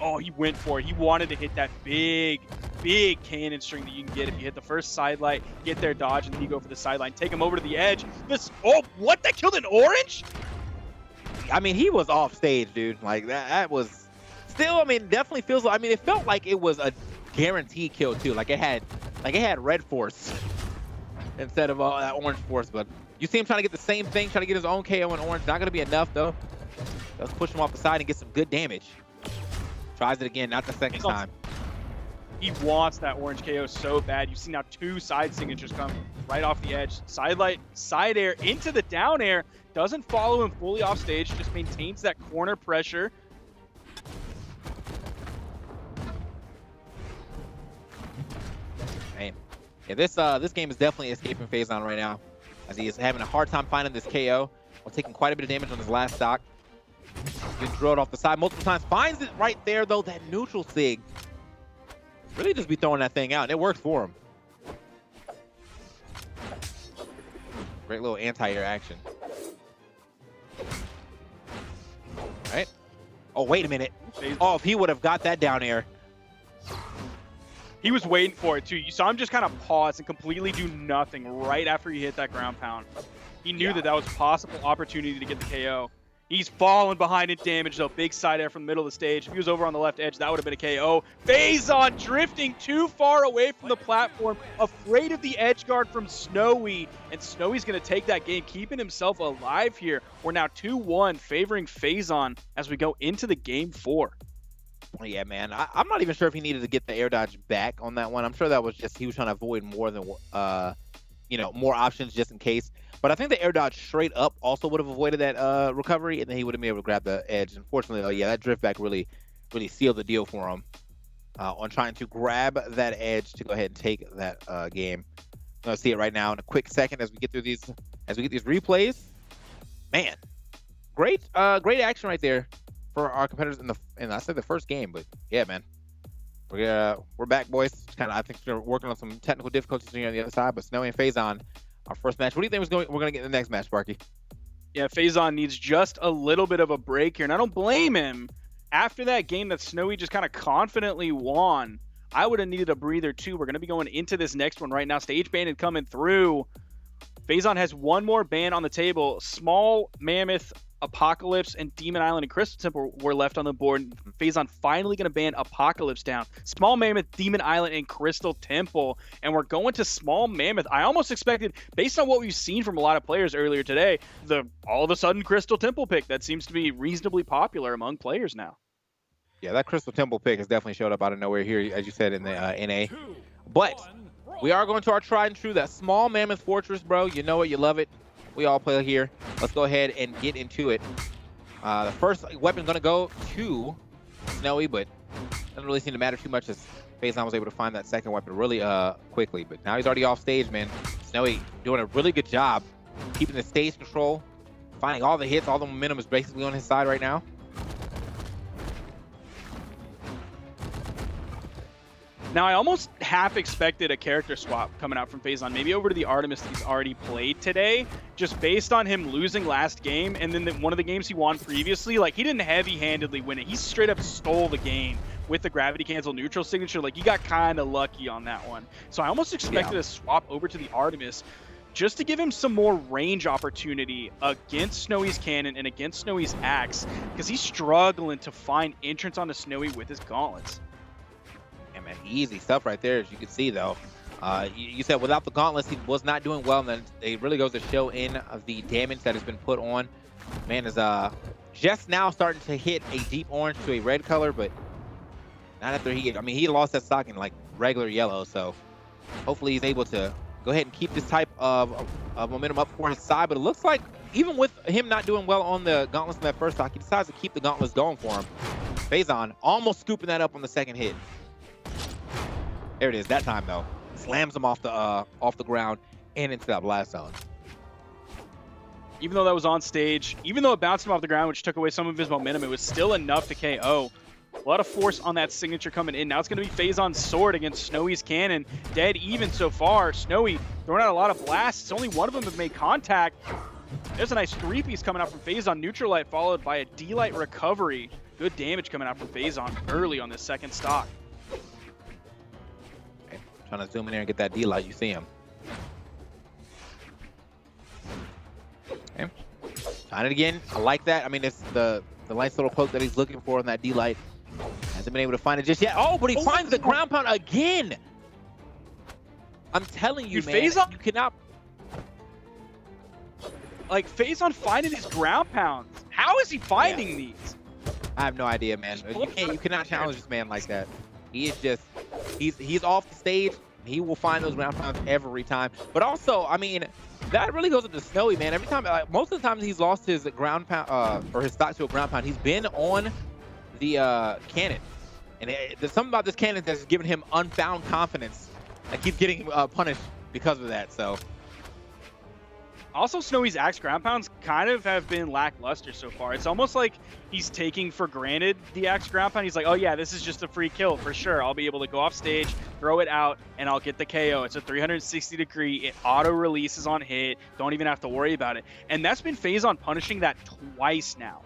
Oh, he went for it. He wanted to hit that big cannon string that you can get if you hit the first side light, get their dodge, and then you go for the sideline. Take him over to the edge. Oh, what? That killed an orange? I mean, he was off stage, dude. Like, that was still, I mean, definitely feels like, I mean, it felt like it was a guaranteed kill, too. Like, it had red force instead of that orange force. But you see him trying to get the same thing, trying to get his own KO in orange. Not going to be enough, though. Let's push him off the side and get some good damage. Tries it again, not the second time. He wants that orange KO so bad. You see now two side signatures come right off the edge. Side light, side air into the down air. Doesn't follow him fully off stage, just maintains that corner pressure. Man. Yeah, this game is definitely escaping Phazon right now, as he is having a hard time finding this KO. While taking quite a bit of damage on his last stock. Gets drilled off the side multiple times. Finds it right there, though, that neutral sig. Really just be throwing that thing out, and it works for him. Great little anti-air action. All right. Oh, wait a minute. Oh, if he would have got that down air. He was waiting for it, too. You saw him just kind of pause and completely do nothing right after he hit that ground pound. He knew that was a possible opportunity to get the KO. He's falling behind in damage, though. Big side air from the middle of the stage. If he was over on the left edge, that would have been a KO. Phazon drifting too far away from the platform, afraid of the edge guard from Snowy. And Snowy's going to take that game, keeping himself alive here. We're now 2-1, favoring Phazon as we go into the game 4. Yeah, man. I'm not even sure if he needed to get the air dodge back on that one. I'm sure that was just he was trying to avoid more than, more options just in case. But I think the air dodge straight up also would have avoided that recovery, and then he would have been able to grab the edge. Unfortunately, though, that drift back really sealed the deal for him on trying to grab that edge to go ahead and take that game. I'm gonna see it right now in a quick second as we get these replays. Man, great action right there for our competitors in I said the first game, but yeah, man, we're back, boys. I think we're working on some technical difficulties here on the other side, but Snowy and Phazon. Our first match. What do you think we're going to get in the next match, Sparky? Yeah, Phazon needs just a little bit of a break here, and I don't blame him. after that game that Snowy just kind of confidently won, I would have needed a breather too. We're going to be going into this next one right now. Stage Bandit coming through. FaZe has one more ban on the table. Small Mammoth, Apocalypse, and Demon Island and Crystal Temple were left on the board. FaZe finally going to ban Apocalypse down. Small Mammoth, Demon Island, and Crystal Temple. And we're going to Small Mammoth. I almost expected, based on what we've seen from a lot of players earlier today, all of a sudden Crystal Temple pick that seems to be reasonably popular among players now. Yeah, that Crystal Temple pick has definitely showed up out of nowhere here, as you said, in the NA. But we are going to our tried and true, that Small Mammoth Fortress, bro. You know it, you love it. We all play here. Let's go ahead and get into it. The first weapon going to go to Snowy, but doesn't really seem to matter too much as FaZe was able to find that second weapon really quickly. But now he's already off stage, man. Snowy doing a really good job keeping the stage control, finding all the hits. All the momentum is basically on his side right now. Now, I almost half expected a character swap coming out from FaZe, maybe over to the Artemis he's already played today, just based on him losing last game, and then one of the games he won previously, like, he didn't heavy-handedly win it. He straight up stole the game with the gravity cancel neutral signature. Like, he got kind of lucky on that one. So I almost expected a swap over to the Artemis just to give him some more range opportunity against Snowy's cannon and against Snowy's axe, because he's struggling to find entrance onto Snowy with his gauntlets. Man, easy stuff right there, as you can see, though. You said without the gauntlets, he was not doing well, and then it really goes to show in the damage that has been put on. Man is just now starting to hit a deep orange to a red color, but not after he lost that stock in like regular yellow, so hopefully he's able to go ahead and keep this type of momentum up for his side. But it looks like even with him not doing well on the gauntlets in that first stock, he decides to keep the gauntlets going for him. FaZe almost scooping that up on the second hit. There it is, that time though. Slams him off the ground and into that blast zone. Even though that was on stage, even though it bounced him off the ground, which took away some of his momentum, it was still enough to KO. A lot of force on that signature coming in. Now it's going to be FaZe's sword against Snowy's cannon. Dead even so far. Snowy throwing out a lot of blasts. Only one of them have made contact. There's a nice 3-piece coming out from FaZe neutral light, followed by a D-light recovery. Good damage coming out from FaZe early on this second stock. Trying to zoom in there and get that D-light, you see him. Okay. Trying it again. I like that. I mean, it's the nice little poke that he's looking for on that D-light. Hasn't been able to find it just yet. Oh, but he finds the ground pound again. I'm telling you, man, you cannot. Like, FaZe finding his ground pounds. How is he finding these? I have no idea, man. You cannot challenge this man like that. He is just, he's off the stage. He will find those ground pounds every time. But also, I mean, that really goes into Snowy, man. Every time, like, most of the times he's lost his ground pound, or his stock to a ground pound, he's been on the cannon. And there's something about this cannon that's given him unbound confidence. I keep getting punished because of that, so. Also, Snowy's axe ground pounds kind of have been lackluster so far. It's almost like he's taking for granted the axe ground pound. He's like, oh yeah, this is just a free kill for sure. I'll be able to go off stage, throw it out, and I'll get the KO. It's a 360 degree. It auto releases on hit. Don't even have to worry about it. And that's been FaZe punishing that twice now.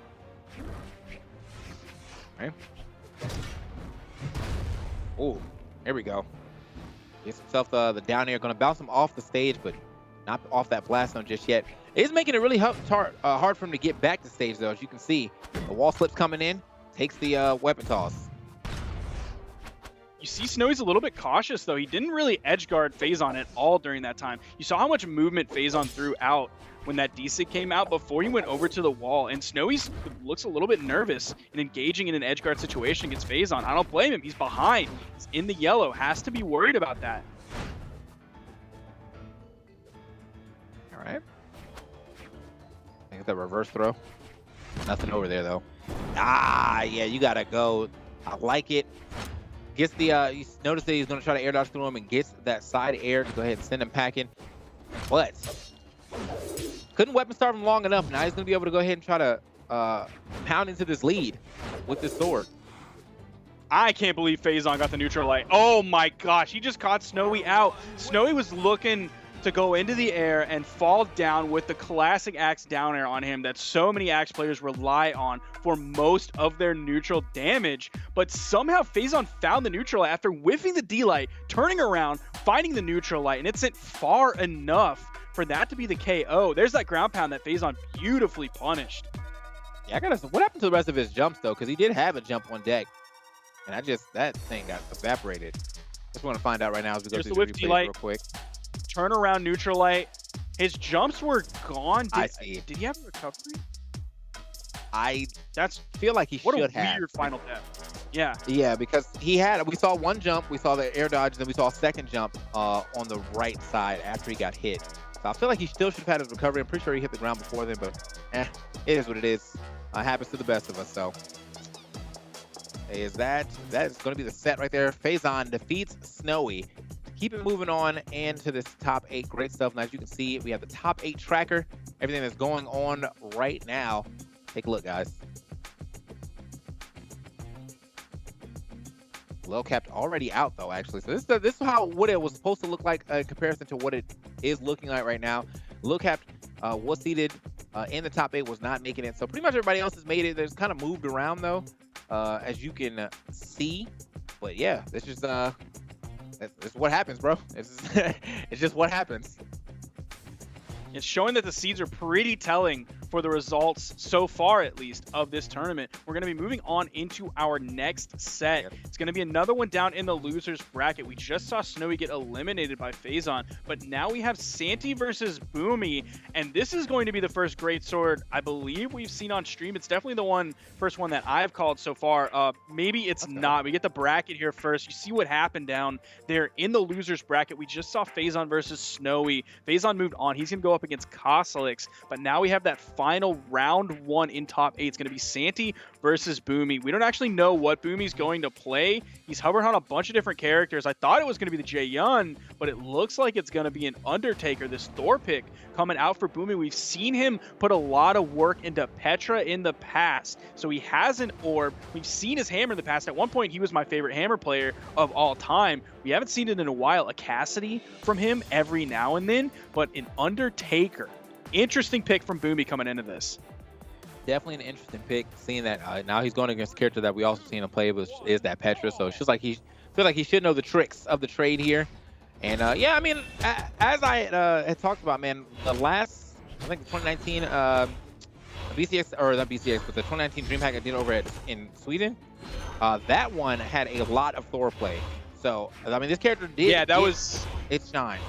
Okay. Oh, there we go. Gets himself the down air. Going to bounce him off the stage, but not off that blast zone just yet. It is making it really hard for him to get back to stage, though. As you can see, the wall slips coming in, takes the weapon toss. You see Snowy's a little bit cautious, though. He didn't really edge guard FaZe at all during that time. You saw how much movement FaZe threw out when that D-Sig came out before he went over to the wall. And Snowy's looks a little bit nervous and engaging in an edge guard situation against FaZe. I don't blame him. He's behind. He's in the yellow. Has to be worried about that. All right. I get that reverse throw. Nothing over there, though. Ah, yeah, you got to go. I like it. Gets the, you notice that he's going to try to air dodge through him and gets that side air to go ahead and send him packing. But couldn't weapon starve him long enough. Now he's going to be able to go ahead and try to pound into this lead with this sword. I can't believe FaZe got the neutral light. Oh my gosh, he just caught Snowy out. Snowy was looking to go into the air and fall down with the classic axe down air on him that so many axe players rely on for most of their neutral damage. But somehow Phazon found the neutral after whiffing the D-Light, turning around, finding the neutral light, and it sent far enough for that to be the KO. There's that ground pound that Phazon beautifully punished. Yeah, what happened to the rest of his jumps though? Because he did have a jump on deck, and that thing got evaporated. Just want to find out right now as we go through the replays real quick. Turn around neutral light. His jumps were gone. I see. Did he have a recovery? I That's feel like he should have. What a weird final death. Yeah. Yeah, because we saw one jump, we saw the air dodge, then we saw a second jump on the right side after he got hit. So I feel like he still should have had his recovery. I'm pretty sure he hit the ground before then, but it is what it is. Happens to the best of us. So that is going to be the set right there. Phazon defeats Snowy. Keep it moving on into this top 8. Great stuff. And as you can see, we have the top 8 tracker. Everything that's going on right now. Take a look, guys. Lil Cap already out though, actually. So this is what it was supposed to look like in comparison to what it is looking like right now. Lil Cap was seated in the top 8, was not making it. So pretty much everybody else has made it. There's kind of moved around though, as you can see. But yeah, this is what happens, bro. It's just what happens. It's showing that the seeds are pretty telling for the results so far, at least, of this tournament. We're going to be moving on into our next set. Yep. It's going to be another one down in the losers bracket. We just saw Snowy get eliminated by Phazon, but now we have Santi versus Boomie, and this is going to be the first Greatsword I believe we've seen on stream. It's definitely the first one that I've called so far. Maybe it's not. We get the bracket here first. You see what happened down there in the losers bracket. We just saw Phazon versus Snowy. Phazon moved on. He's going to go up against Kosolix, but now we have that final round 1 in top 8. It's going to be Santi versus Boomie. We don't actually know what Boomie's going to play. He's hovering on a bunch of different characters. I thought it was going to be the Jae-Yun, but it looks like it's going to be an Undertaker, this Thor pick coming out for Boomie. We've seen him put a lot of work into Petra in the past, so he has an orb. We've seen his hammer in the past. At one point, he was my favorite hammer player of all time. We haven't seen it in a while. A Cassidy from him every now and then, but an Undertaker. Interesting pick from Boomie coming into this. Definitely an interesting pick, seeing that now he's going against a character that we also seen him play, which is that Petra. So it's just like he feels like he should know the tricks of the trade here. And yeah, I mean, as I had talked about, man, the last, I think 2019 BCX, or not BCX, but the 2019 DreamHack I did over in Sweden, that one had a lot of Thor play. So I mean, this character did. Yeah, that was it shine.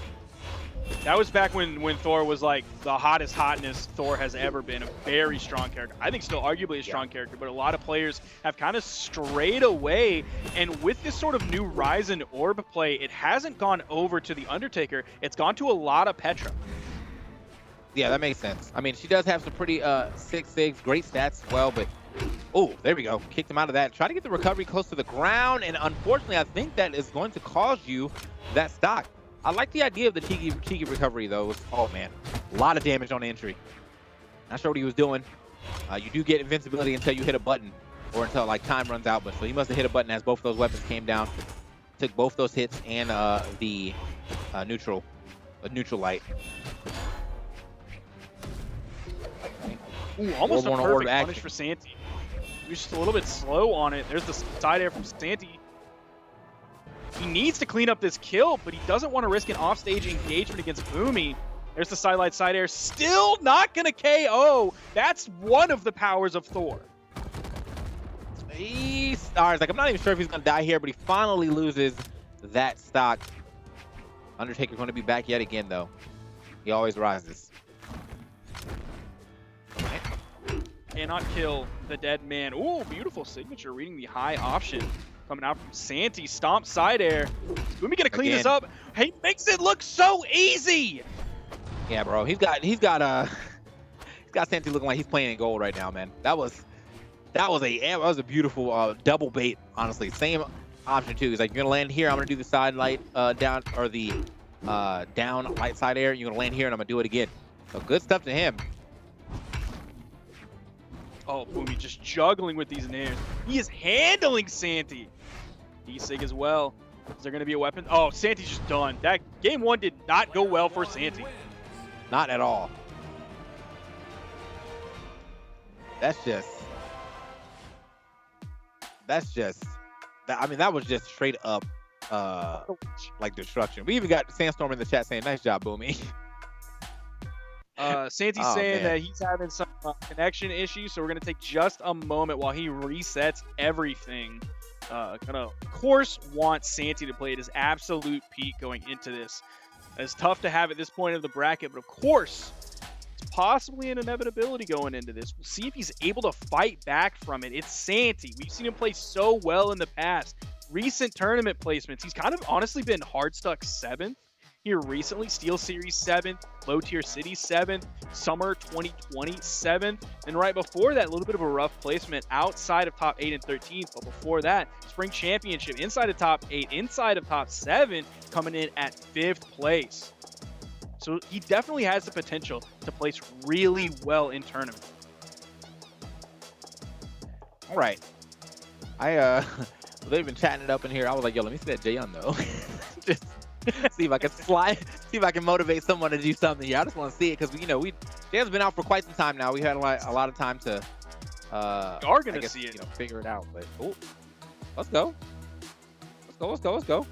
That was back when Thor was like the hottest hotness Thor has ever been. A very strong character. I think still arguably a strong character, but a lot of players have kind of strayed away. And with this sort of new Ryzen orb play, it hasn't gone over to the Undertaker. It's gone to a lot of Petra. Yeah, that makes sense. I mean, she does have some pretty 6'6", great stats as well, but oh, there we go. Kicked him out of that. Try to get the recovery close to the ground, and unfortunately, I think that is going to cause you that stock. I like the idea of the Tiki recovery, though. Oh, man. A lot of damage on entry. Not sure what he was doing. You do get invincibility until you hit a button, or until, like, time runs out. But so he must have hit a button as both of those weapons came down. Took both those hits and the neutral light. Ooh, almost a perfect punish for Santi. He was just a little bit slow on it. There's the side air from Santi. He needs to clean up this kill, but he doesn't want to risk an offstage engagement against Boomie. There's the sidelight side air. Still not going to KO. That's one of the powers of Thor. He stars. Like, I'm not even sure if he's going to die here, but he finally loses that stock. Undertaker's going to be back yet again, though. He always rises. Cannot kill the dead man. Ooh, beautiful signature. Reading the high option. Coming out from Santi. Stomp side air. Boomie gonna clean this up. He makes it look so easy. Yeah, bro. He's got Santi looking like he's playing in gold right now, man. That was a beautiful double bait, honestly. Same option too. He's like, you're gonna land here, I'm gonna do the side light down, or the down light side air. You're gonna land here and I'm gonna do it again. So good stuff to him. Oh, Boomie just juggling with these nairs. He is handling Santi. D-Sig as well. Is there going to be a weapon? Oh, Santy's just done. That game 1 did not go well for Santy. Not at all. That's just. I mean, that was just straight up, like destruction. We even got Sandstorm in the chat saying, "Nice job, Boomie." Santy's saying that he's having some connection issues, so we're gonna take just a moment while he resets everything. Gonna, of course, want Santy to play at his absolute peak going into this. It's tough to have at this point of the bracket, but of course, it's possibly an inevitability going into this. We'll see if he's able to fight back from it. It's Santy. We've seen him play so well in the past. Recent tournament placements, he's kind of honestly been hard stuck 7th here recently. Steel Series 7th, Low Tier City 7th, Summer 2020 7th, and right before that, a little bit of a rough placement outside of top 8 and 13th, but before that, Spring Championship inside of top 8, inside of top 7, coming in at 5th place. So he definitely has the potential to place really well in tournament. All right. They've been chatting it up in here. I was like, yo, let me see that Jayon though. Just see if I can see if I can motivate someone to do something here. I just want to see it because Jayon's been out for quite some time now. We had a lot of time to are gonna see it, figure it out. But let's go. Let's go.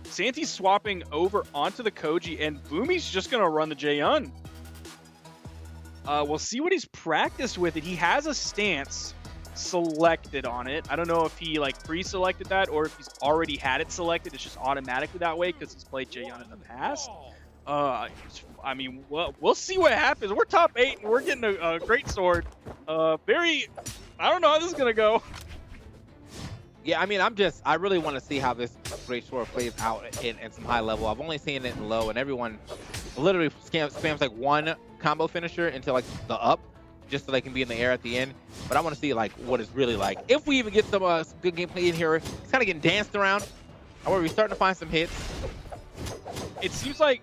Santy's swapping over onto the Koji, and Boomie's just gonna run the Jayon. We'll see what he's practiced with it. He has a stance selected on it. I don't know if he pre-selected that or if he's already had it selected. It's just automatically that way because he's played Jayon in the past. I mean, we'll see what happens. We're top 8 and we're getting a Greatsword. I don't know how this is gonna go. Yeah, I mean, I really want to see how this Greatsword plays out in some high level. I've only seen it in low, and everyone literally spams like one combo finisher into like the up, just so they can be in the air at the end. But I want to see like what it's really like. If we even get some good gameplay in here, it's kind of getting danced around. However, we're starting to find some hits. It seems like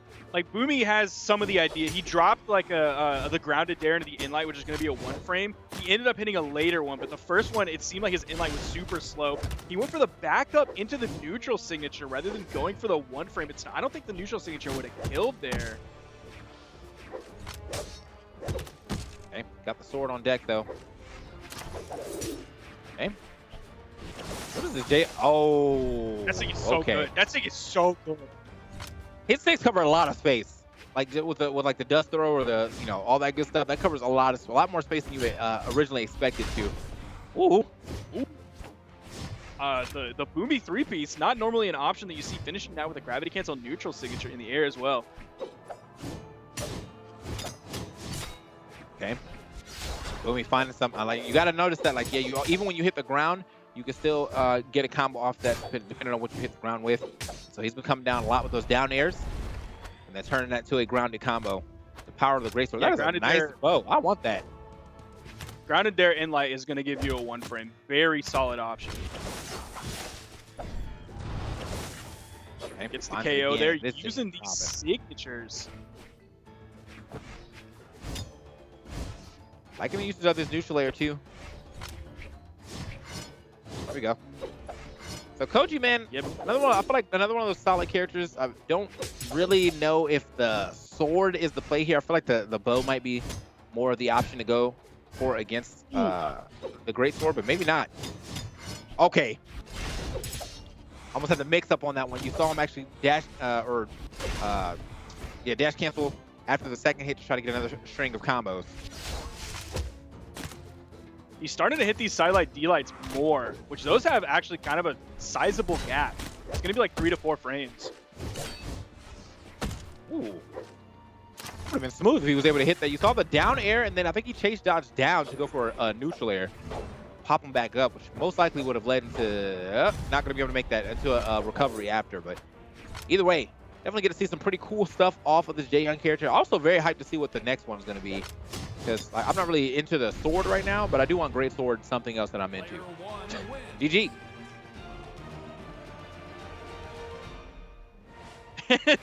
Boomie has some of the idea. He dropped the grounded dare into the inlight, which is going to be a 1-frame. He ended up hitting a later one, but the first one, it seemed like his inlight was super slow. He went for the backup into the neutral signature rather than going for the 1-frame. I don't think the neutral signature would have killed there. Okay, got the sword on deck though. Okay. What is this, Jay? Oh. That thing is so good. That thing is so good. His things cover a lot of space, like with the dust throw or the all that good stuff. That covers a lot more space than you originally expected to. Ooh. The Boomie 3-piece, not normally an option that you see finishing now with a gravity cancel neutral signature in the air as well. Okay. Boomie finding something. You got to notice that even when you hit the ground, you can still get a combo off that depending on what you hit the ground with. So he's been coming down a lot with those down airs, and they're turning that to a grounded combo. The power of the Greatsword. Yeah, that is a nice bow. I want that. Grounded dare inlight is going to give you a 1-frame. Very solid option. Okay, gets the KO there using these signatures. I can use this neutral layer too. There we go. So Koji, man, yep. Another one. I feel like another one of those solid characters. I don't really know if the sword is the play here. I feel like the bow might be more of the option to go for against the Greatsword, but maybe not. Okay. Almost had the mix up on that one. You saw him actually dash dash cancel after the second hit to try to get another string of combos. He's starting to hit these sidelight D-lights more, which those have actually kind of a sizable gap. It's going to be like 3 to 4 frames. Ooh. Would have been smooth if he was able to hit that. You saw the down air, and then I think he chased dodge down to go for a neutral air. Pop him back up, which most likely would have led into not going to be able to make that into a recovery after. But either way, definitely get to see some pretty cool stuff off of this Jayon character. Also very hyped to see what the next one is going to be. Because I'm not really into the sword right now, but I do want Greatsword, something else that I'm into. GG.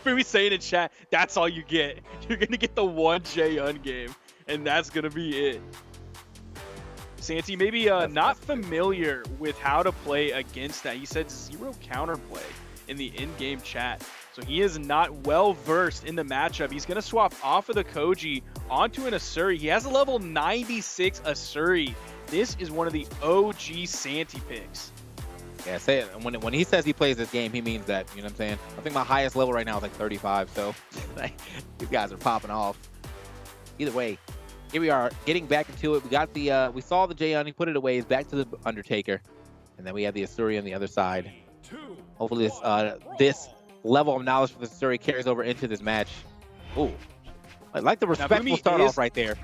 For me saying in chat, that's all you get. You're going to get the one Jayon game, and that's going to be it. Santi, maybe not familiar with how to play against that. He said 0 counterplay in the in-game chat. So he is not well versed in the matchup. He's going to swap off of the Koji onto an Asuri. He has a level 96 Asuri. This is one of the OG Santi picks. Yeah, say it. When he says he plays this game, he means that. You know what I'm saying? I think my highest level right now is like 35. So like, these guys are popping off. Either way, here we are getting back into it. We got the we saw the Jaeon. He put it away. He's back to the Undertaker, and then we have the Asuri on the other side. Hopefully this level of knowledge for the Asuri carries over into this match. Ooh, I like the respectful start off right there.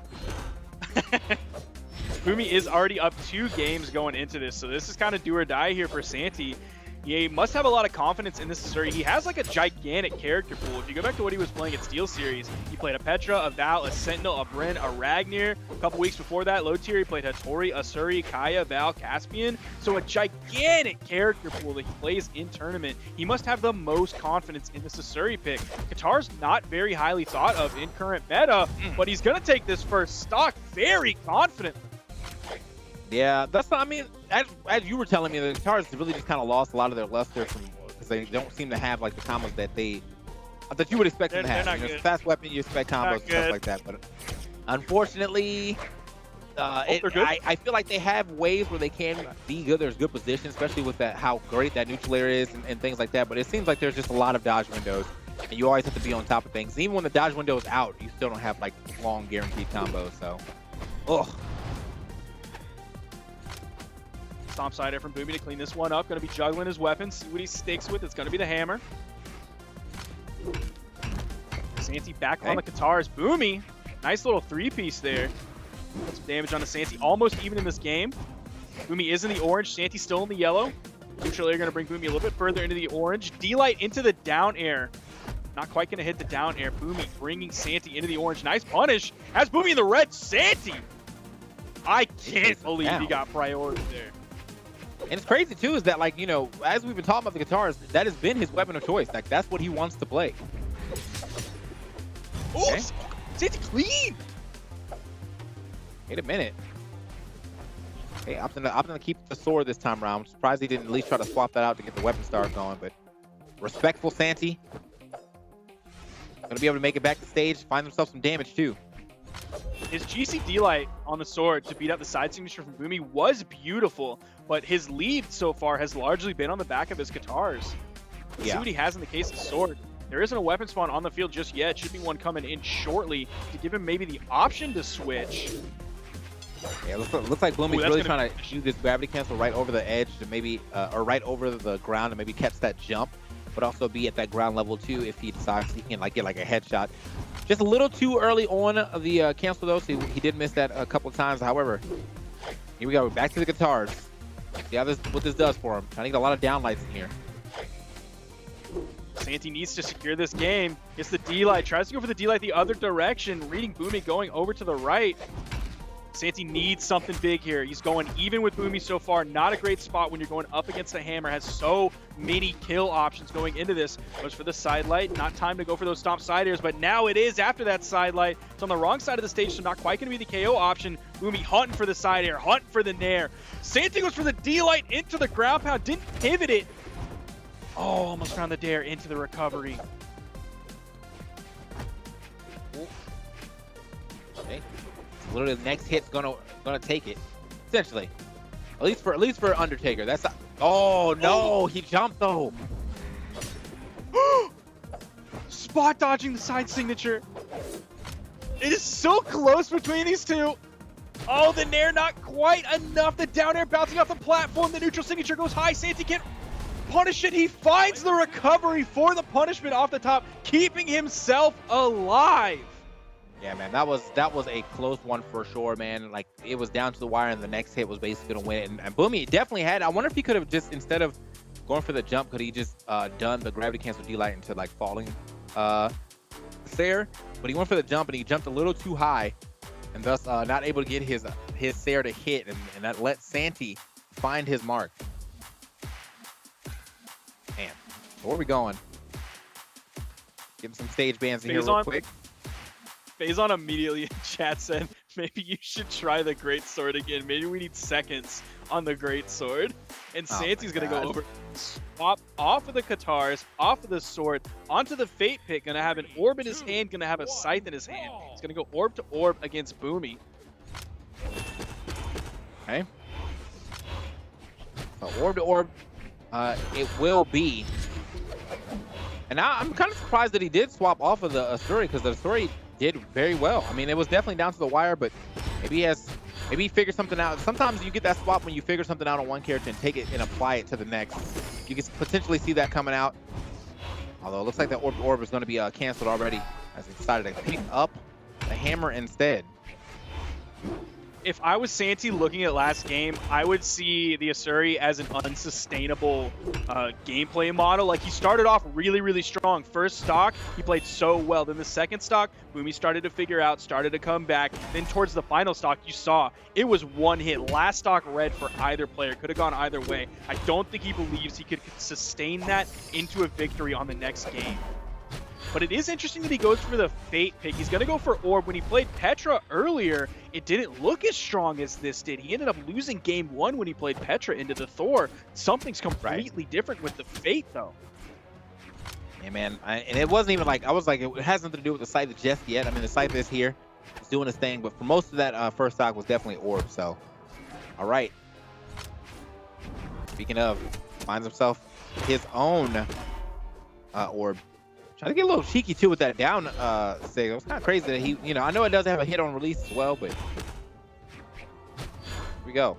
Boomie is already up 2 games going into this, so this is kind of do or die here for Santi. He must have a lot of confidence in this Asuri. He has like a gigantic character pool. If you go back to what he was playing at Steel Series, he played a Petra, a Val, a Sentinel, a Brynn, a Ragnar. A couple weeks before that, low tier, he played Hattori, Asuri, Kaya, Val, Caspian. So a gigantic character pool that he plays in tournament. He must have the most confidence in this Asuri pick. Katar's not very highly thought of in current meta, but he's going to take this first stock very confidently. Yeah, that's not, I mean, as you were telling me, the Guitars really just kind of lost a lot of their luster because they don't seem to have like the combos that you would expect them to have. You know, fast weapon, you expect combos and stuff like that, but unfortunately, I feel like they have ways where they can be good. There's good position, especially with that how great that neutral air is and things like that. But it seems like there's just a lot of dodge windows, and you always have to be on top of things. And even when the dodge window is out, you still don't have like long guaranteed combos. So, ugh. Stomp side air from Boomie to clean this one up. Going to be juggling his weapons. See what he sticks with. It's going to be the hammer. Santi back on the Katars. Boomie, nice little 3-piece there. Put some damage on the Santi. Almost even in this game. Boomie is in the orange. Santi still in the yellow. Neutral air going to bring Boomie a little bit further into the orange. D-Light into the down air. Not quite going to hit the down air. Boomie bringing Santi into the orange. Nice punish. Has Boomie in the red. Santi! I can't believe he got priority there. And it's crazy too is that, like, you know, as we've been talking about the Guitars, that has been his weapon of choice. Like, that's what he wants to play. Oh, okay. Santi clean! Wait a minute. Hey, I'm gonna keep the sword this time around. I'm surprised he didn't at least try to swap that out to get the weapon star going, but respectful Santi. Gonna be able to make it back to stage, find himself some damage too. His GCD light on the sword to beat out the side signature from Boomie was beautiful, but his lead so far has largely been on the back of his Guitars. Let's see what he has in the case of sword. There isn't a weapon spawn on the field just yet. Should be one coming in shortly to give him maybe the option to switch. Yeah, looks like Boomie's really trying to shoot this gravity cancel right over the edge to maybe, or right over the ground to maybe catch that jump, but also be at that ground level too if he decides he can like get like a headshot. Just a little too early on the cancel though, so he did miss that a couple of times. However, here we go, back to the Guitars. See how what this does for him. Trying to get a lot of downlights in here. Santi needs to secure this game. Gets the D-Light, tries to go for the D-Light the other direction, reading Boomie going over to the right. Santi needs something big here. He's going even with Boomie so far. Not a great spot when you're going up against the hammer. Has so many kill options going into this. Goes for the side light. Not time to go for those stomp side airs, but now it is after that side light. It's on the wrong side of the stage, so not quite going to be the KO option. Boomie hunting for the side air, hunting for the nair. Santi goes for the D-Light into the ground pound. Didn't pivot it. Oh, almost found the dare into the recovery. Okay. Literally, the next hit's gonna take it, essentially. At least for Undertaker. That's not, oh no, he jumped though. Spot dodging the side signature. It is so close between these two. Oh, the nair not quite enough. The down air bouncing off the platform. The neutral signature goes high. Santi can't punish it. He finds the recovery for the punishment off the top, keeping himself alive. Yeah, man, that was a close one for sure, man. Like, it was down to the wire, and the next hit was basically gonna win it. And Boomie definitely had. I wonder if he could have just, instead of going for the jump, could he just done the gravity cancel D-Light into like falling Sair? But he went for the jump, and he jumped a little too high, and thus not able to get his Sair to hit, and that let Santi find his mark. Man, so where are we going? Getting some stage bans in here real quick. Faison immediately in chat said, Maybe you should try the Greatsword again. Maybe we need seconds on the Greatsword. And Santy's going to go over, swap off of the Katars, off of the sword, onto the Fate Pit. Going to have an orb in his hand, going to have a scythe in his hand. He's going to go orb to orb against Boomie. Okay. So orb to orb, it will be. And now I'm kind of surprised that he did swap off of the Asuri, because the Asuri did very well. I mean, it was definitely down to the wire, but maybe he figured something out. Sometimes you get that swap when you figure something out on one character and take it and apply it to the next. You can potentially see that coming out. Although it looks like that orb to orb is going to be canceled already, as he decided to pick up the hammer instead. If I was Santy looking at last game, I would see the Asuri as an unsustainable gameplay model. Like, he started off really, really strong. First stock, he played so well. Then the second stock, Boomie started to figure out, started to come back. Then towards the final stock, you saw it was one hit. Last stock red for either player. Could have gone either way. I don't think he believes he could sustain that into a victory on the next game. But it is interesting that he goes for the Fate pick. He's going to go for Orb. When he played Petra earlier, it didn't look as strong as this did. He ended up losing game 1 when he played Petra into the Thor. Something's completely different with the Fate, though. Yeah, man. And it wasn't even like, I was like, it has nothing to do with the scythe just yet. I mean, the scythe is here. It's doing its thing. But for most of that first stock was definitely Orb. So, all right. Speaking of, finds himself his own Orb. Trying to get a little cheeky too with that down sig. It was kind of crazy that he, I know it does have a hit on release as well, but here we go.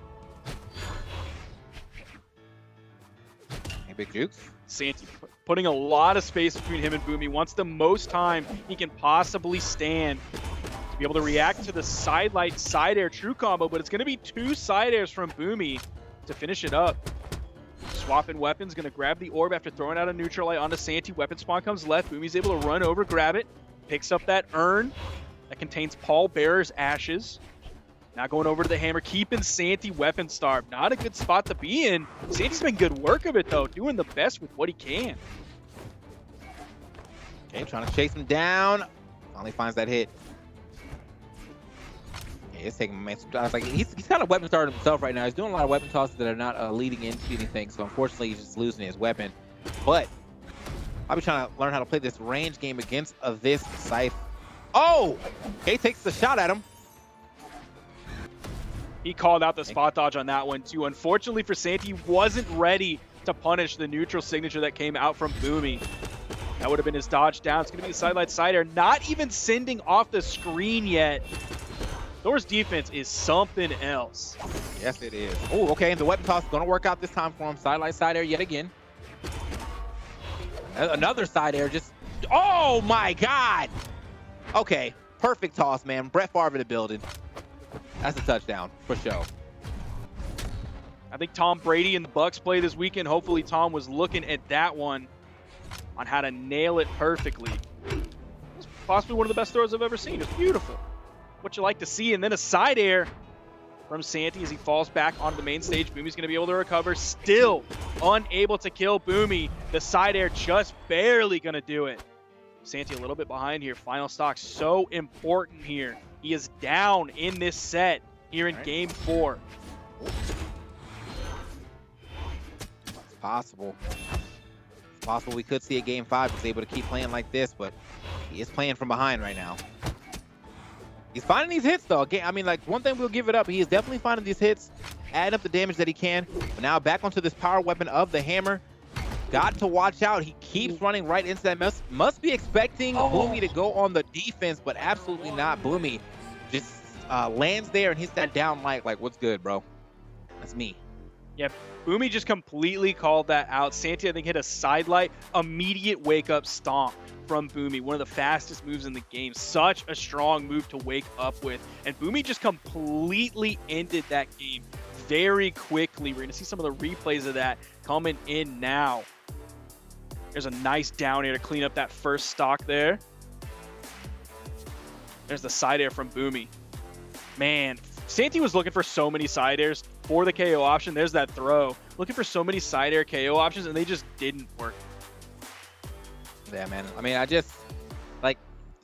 Hey, Big Jukes. Santy putting a lot of space between him and Boomie. Wants the most time he can possibly stand to be able to react to the side light side air true combo, but it's going to be 2 side airs from Boomie to finish it up. Swapping weapons, going to grab the orb after throwing out a neutral light onto Santy. Weapon spawn comes left. Boomie's able to run over, grab it. Picks up that urn that contains Paul Bearer's ashes. Now going over to the hammer, keeping Santy weapon starved. Not a good spot to be in. Santy's been good work of it, though. Doing the best with what he can. Okay, trying to chase him down. Finally finds that hit. It's taking him, man. I was like, he's kind of weapon started himself right now. He's doing a lot of weapon tosses that are not leading into anything. So unfortunately, he's just losing his weapon. But I'll be trying to learn how to play this range game against this scythe. Oh, okay, takes the shot at him. He called out the spot dodge on that one too. Unfortunately for Santy, he wasn't ready to punish the neutral signature that came out from Boomie. That would have been his dodge down. It's going to be the sidelight side air. Not even sending off the screen yet. Thor's defense is something else. Yes, it is. Oh, okay. And the weapon toss is going to work out this time for him. Sidelight side air yet again. Another side air just... Oh, my God. Okay. Perfect toss, man. Brett Favre in the building. That's a touchdown for sure. I think Tom Brady and the Bucs play this weekend. Hopefully, Tom was looking at that one on how to nail it perfectly. It's possibly one of the best throws I've ever seen. It's beautiful. What you like to see, and then a side air from Santy as he falls back onto the main stage. Boomie's going to be able to recover. Still unable to kill Boomie. The side air just barely going to do it. Santy a little bit behind here. Final stock so important here. He is down in this set here in game 4. It's possible. It's possible we could see a game 5. He's able to keep playing like this, but he is playing from behind right now. He's finding these hits, though. Again, I mean, like, one thing we'll give it up. He is definitely finding these hits, adding up the damage that he can. But now back onto this power weapon of the hammer. Got to watch out. He keeps running right into that. Must be expecting Boomie to go on the defense, but absolutely not. Boomie just lands there and hits that down light. Like, what's good, bro? That's me. Yeah, Boomie just completely called that out. Santy, I think, hit a side light. Immediate wake-up stomp from Boomie. One of the fastest moves in the game. Such a strong move to wake up with. And Boomie just completely ended that game very quickly. We're going to see some of the replays of that coming in now. There's a nice down air to clean up that first stock there. There's the side air from Boomie. Man, Santy was looking for so many side airs for the KO option. There's that throw. Looking for so many side air KO options, and they just didn't work. Yeah, man. I mean, I just, like,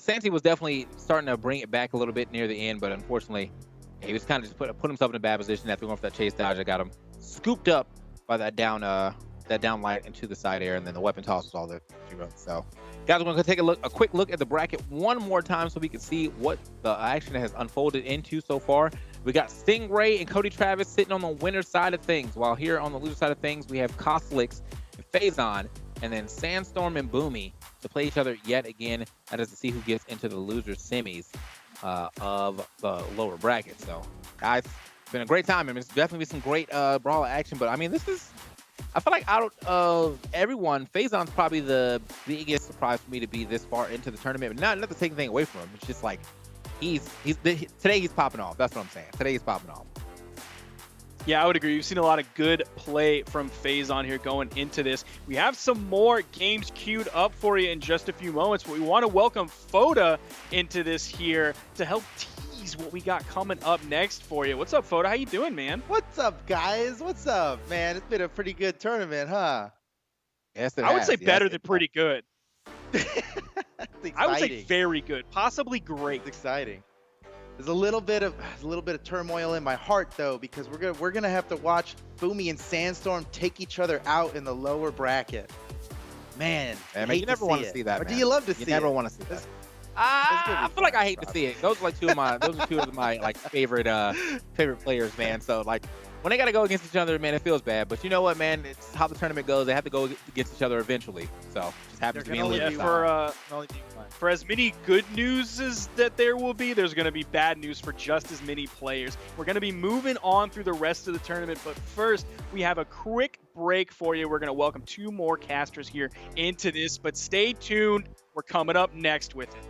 Santi was definitely starting to bring it back a little bit near the end, but unfortunately, he was kind of just put himself in a bad position after going for that chase dodge. I got him scooped up by that down light into the side air, and then the weapon toss was all the zero. So, guys, we're gonna take a quick look at the bracket one more time so we can see what the action has unfolded into so far. We got Stingray and Cody Travis sitting on the winner's side of things, while here on the loser side of things, we have Kosolix and Phazon, and then Sandstorm and Boomie to play each other yet again. That is to see who gets into the loser semis of the lower bracket. So, guys, it's been a great time. I mean, it's definitely been some great Brawlhalla action, but I mean, I feel like out of everyone, Phazon's probably the biggest surprise for me to be this far into the tournament. But not to take anything away from him. It's just like today he's popping off. That's what I'm saying. Today he's popping off. Yeah, I would agree. We've seen a lot of good play from Phazon here going into this. We have some more games queued up for you in just a few moments, but we want to welcome Foda into this here to help tease what we got coming up next for you. What's up, Foda? How you doing, man? What's up, guys? What's up, man? It's been a pretty good tournament, huh? Yes, it I would has. say Yes, better it than has. pretty good. It's I would say exciting. very good, possibly great. It's exciting. There's a little bit of turmoil in my heart though, because we're gonna have to watch Boomie and Sandstorm take each other out in the lower bracket. Man, Man, hate you never want to see that. Or Man. do you love to see You never it? want to see that. It's gonna I be feel like fun. I hate to see it. Those are like two of my like favorite players, man. So like when they gotta go against each other, man, it feels bad. But you know what, man? It's how the tournament goes. They have to go against each other eventually. So just happens to be in Yeah, losing side. for as many good news as that there will be, there's going to be bad news for just as many players. We're going to be moving on through the rest of the tournament, but first we have a quick break for you. We're going to welcome 2 more casters here into this, but stay tuned. We're coming up next with it.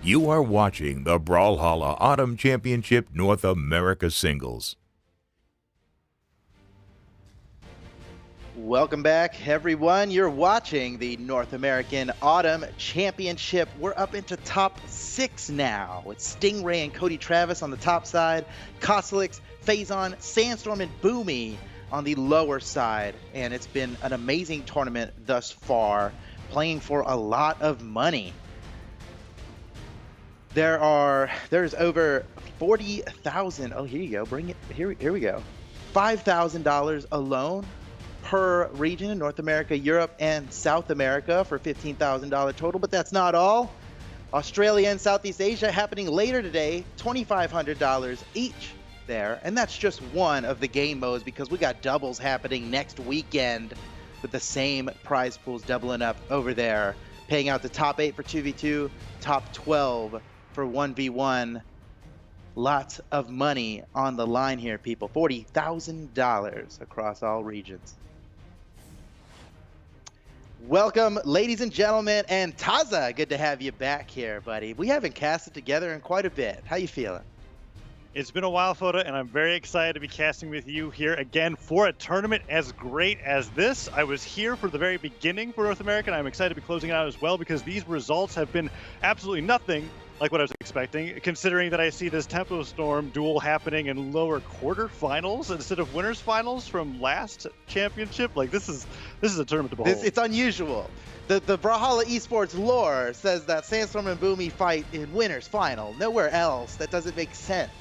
You are watching the Brawlhalla Autumn Championship North America Singles. Welcome back, everyone. You're watching the North American Autumn Championship. We're up into top 6 now with Stingray and Cody Travis on the top side, Kosolix, Phazon, Sandstorm, and Boomie on the lower side. And it's been an amazing tournament thus far, playing for a lot of money. There's over 40,000. Oh, here you go. Bring it. Here we go. $5,000 alone per region in North America, Europe, and South America for $15,000 total. But that's not all. Australia and Southeast Asia happening later today, $2,500 each there. And that's just one of the game modes, because we got doubles happening next weekend with the same prize pools doubling up over there, paying out the top 8 for 2v2, top 12 for 1v1. Lots of money on the line here, people. $40,000 across all regions. Welcome, ladies and gentlemen, and Taza, good to have you back here, buddy. We haven't casted together in quite a bit. How you feeling? It's been a while, Foda, and I'm very excited to be casting with you here again for a tournament as great as this. I was here for the very beginning for North America, and I'm excited to be closing it out as well, because these results have been absolutely nothing like what I was expecting, considering that I see this Tempo Storm duel happening in lower quarterfinals instead of winners finals from last championship. Like, this is a tournament to behold. It's unusual. The Brawlhalla Esports lore says that Sandstorm and Boomie fight in winners final. Nowhere else. That doesn't make sense.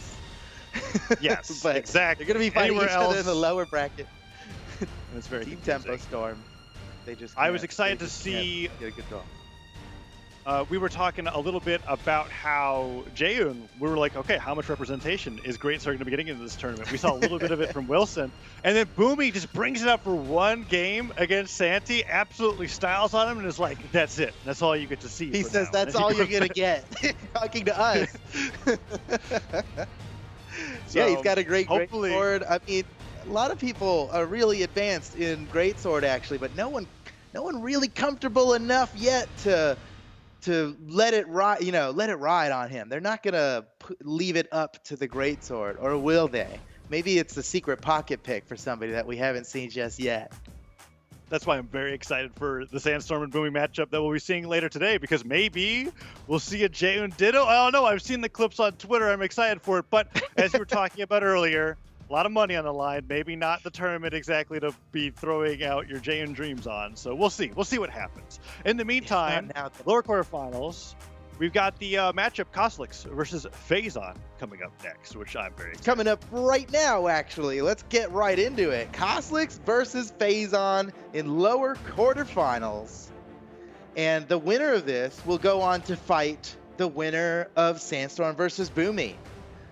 Yes, but exactly. They're going to be fighting Anywhere each other else, in the lower bracket. That's very Team confusing. Tempo Storm. They just I was can't- excited they to just see. can't get a good draw. We were talking a little bit about how Jaeun, we were like, okay, how much representation is Greatsword going to be getting into this tournament? We saw a little bit of it from Wilson. And then Boomie just brings it up for one game against Santi, absolutely styles on him, and is like, that's it. That's all you get to see. He for says now. that's And all he you're goes going to back. get. Talking to us. So, Yeah, he's got a great hopefully- Greatsword. I mean, a lot of people are really advanced in Greatsword, actually, but no one really comfortable enough yet to let it ride, let it ride on him. They're not gonna leave it up to the Greatsword, or will they? Maybe it's a secret pocket pick for somebody that we haven't seen just yet. That's why I'm very excited for the Sandstorm and Boomie matchup that we'll be seeing later today, because maybe we'll see a Jaeun Ditto. I don't know. I've seen the clips on Twitter. I'm excited for it. But as you were talking about earlier, a lot of money on the line. Maybe not the tournament exactly to be throwing out your Jaeun dreams on. So we'll see. We'll see what happens. In the meantime, Now, lower quarterfinals, we've got the matchup Kosolix versus Phazon coming up next, which I'm very excited. coming up right now, actually. Let's get right into it. Kosolix versus Phazon in lower quarterfinals. And the winner of this will go on to fight the winner of Sandstorm versus Boomie.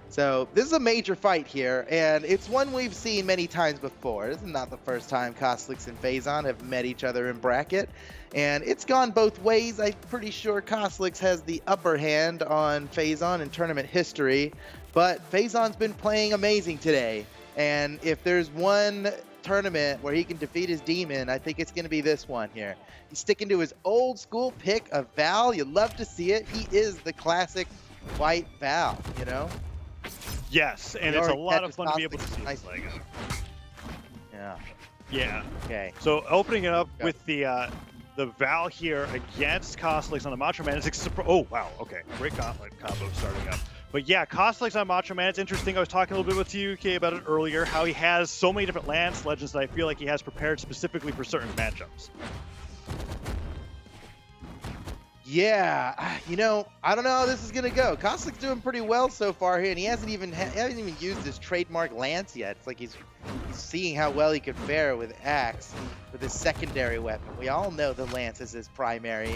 So this is a major fight here, and it's one we've seen many times before. This is not the first time Kosolix and Phazon have met each other in bracket, and it's gone both ways. I'm pretty sure Kosolix has the upper hand on Phazon in tournament history, but Phazon's been playing amazing today, and if there's one tournament where he can defeat his demon, I think it's going to be this one here. He's sticking to his old school pick of Val. You love to see it. He is the classic white Val, Yes, and We it's a already lot had of this fun to be able to Kosolix see. nice. Like, Yeah. yeah. Okay. So opening it up Yeah. with the Val here against Kosolix on the Macho Man. Oh, wow. Okay. Great gauntlet combo starting up. But yeah, Kosolix on Macho Man, it's interesting. I was talking a little bit with TUK about it earlier, how he has so many different Lance Legends that I feel like he has prepared specifically for certain matchups. Yeah, I don't know how this is gonna go. Kosolix doing pretty well so far here, and he hasn't even used his trademark lance yet. It's like he's seeing how well he could fare with Axe, with his secondary weapon. We all know the lance is his primary.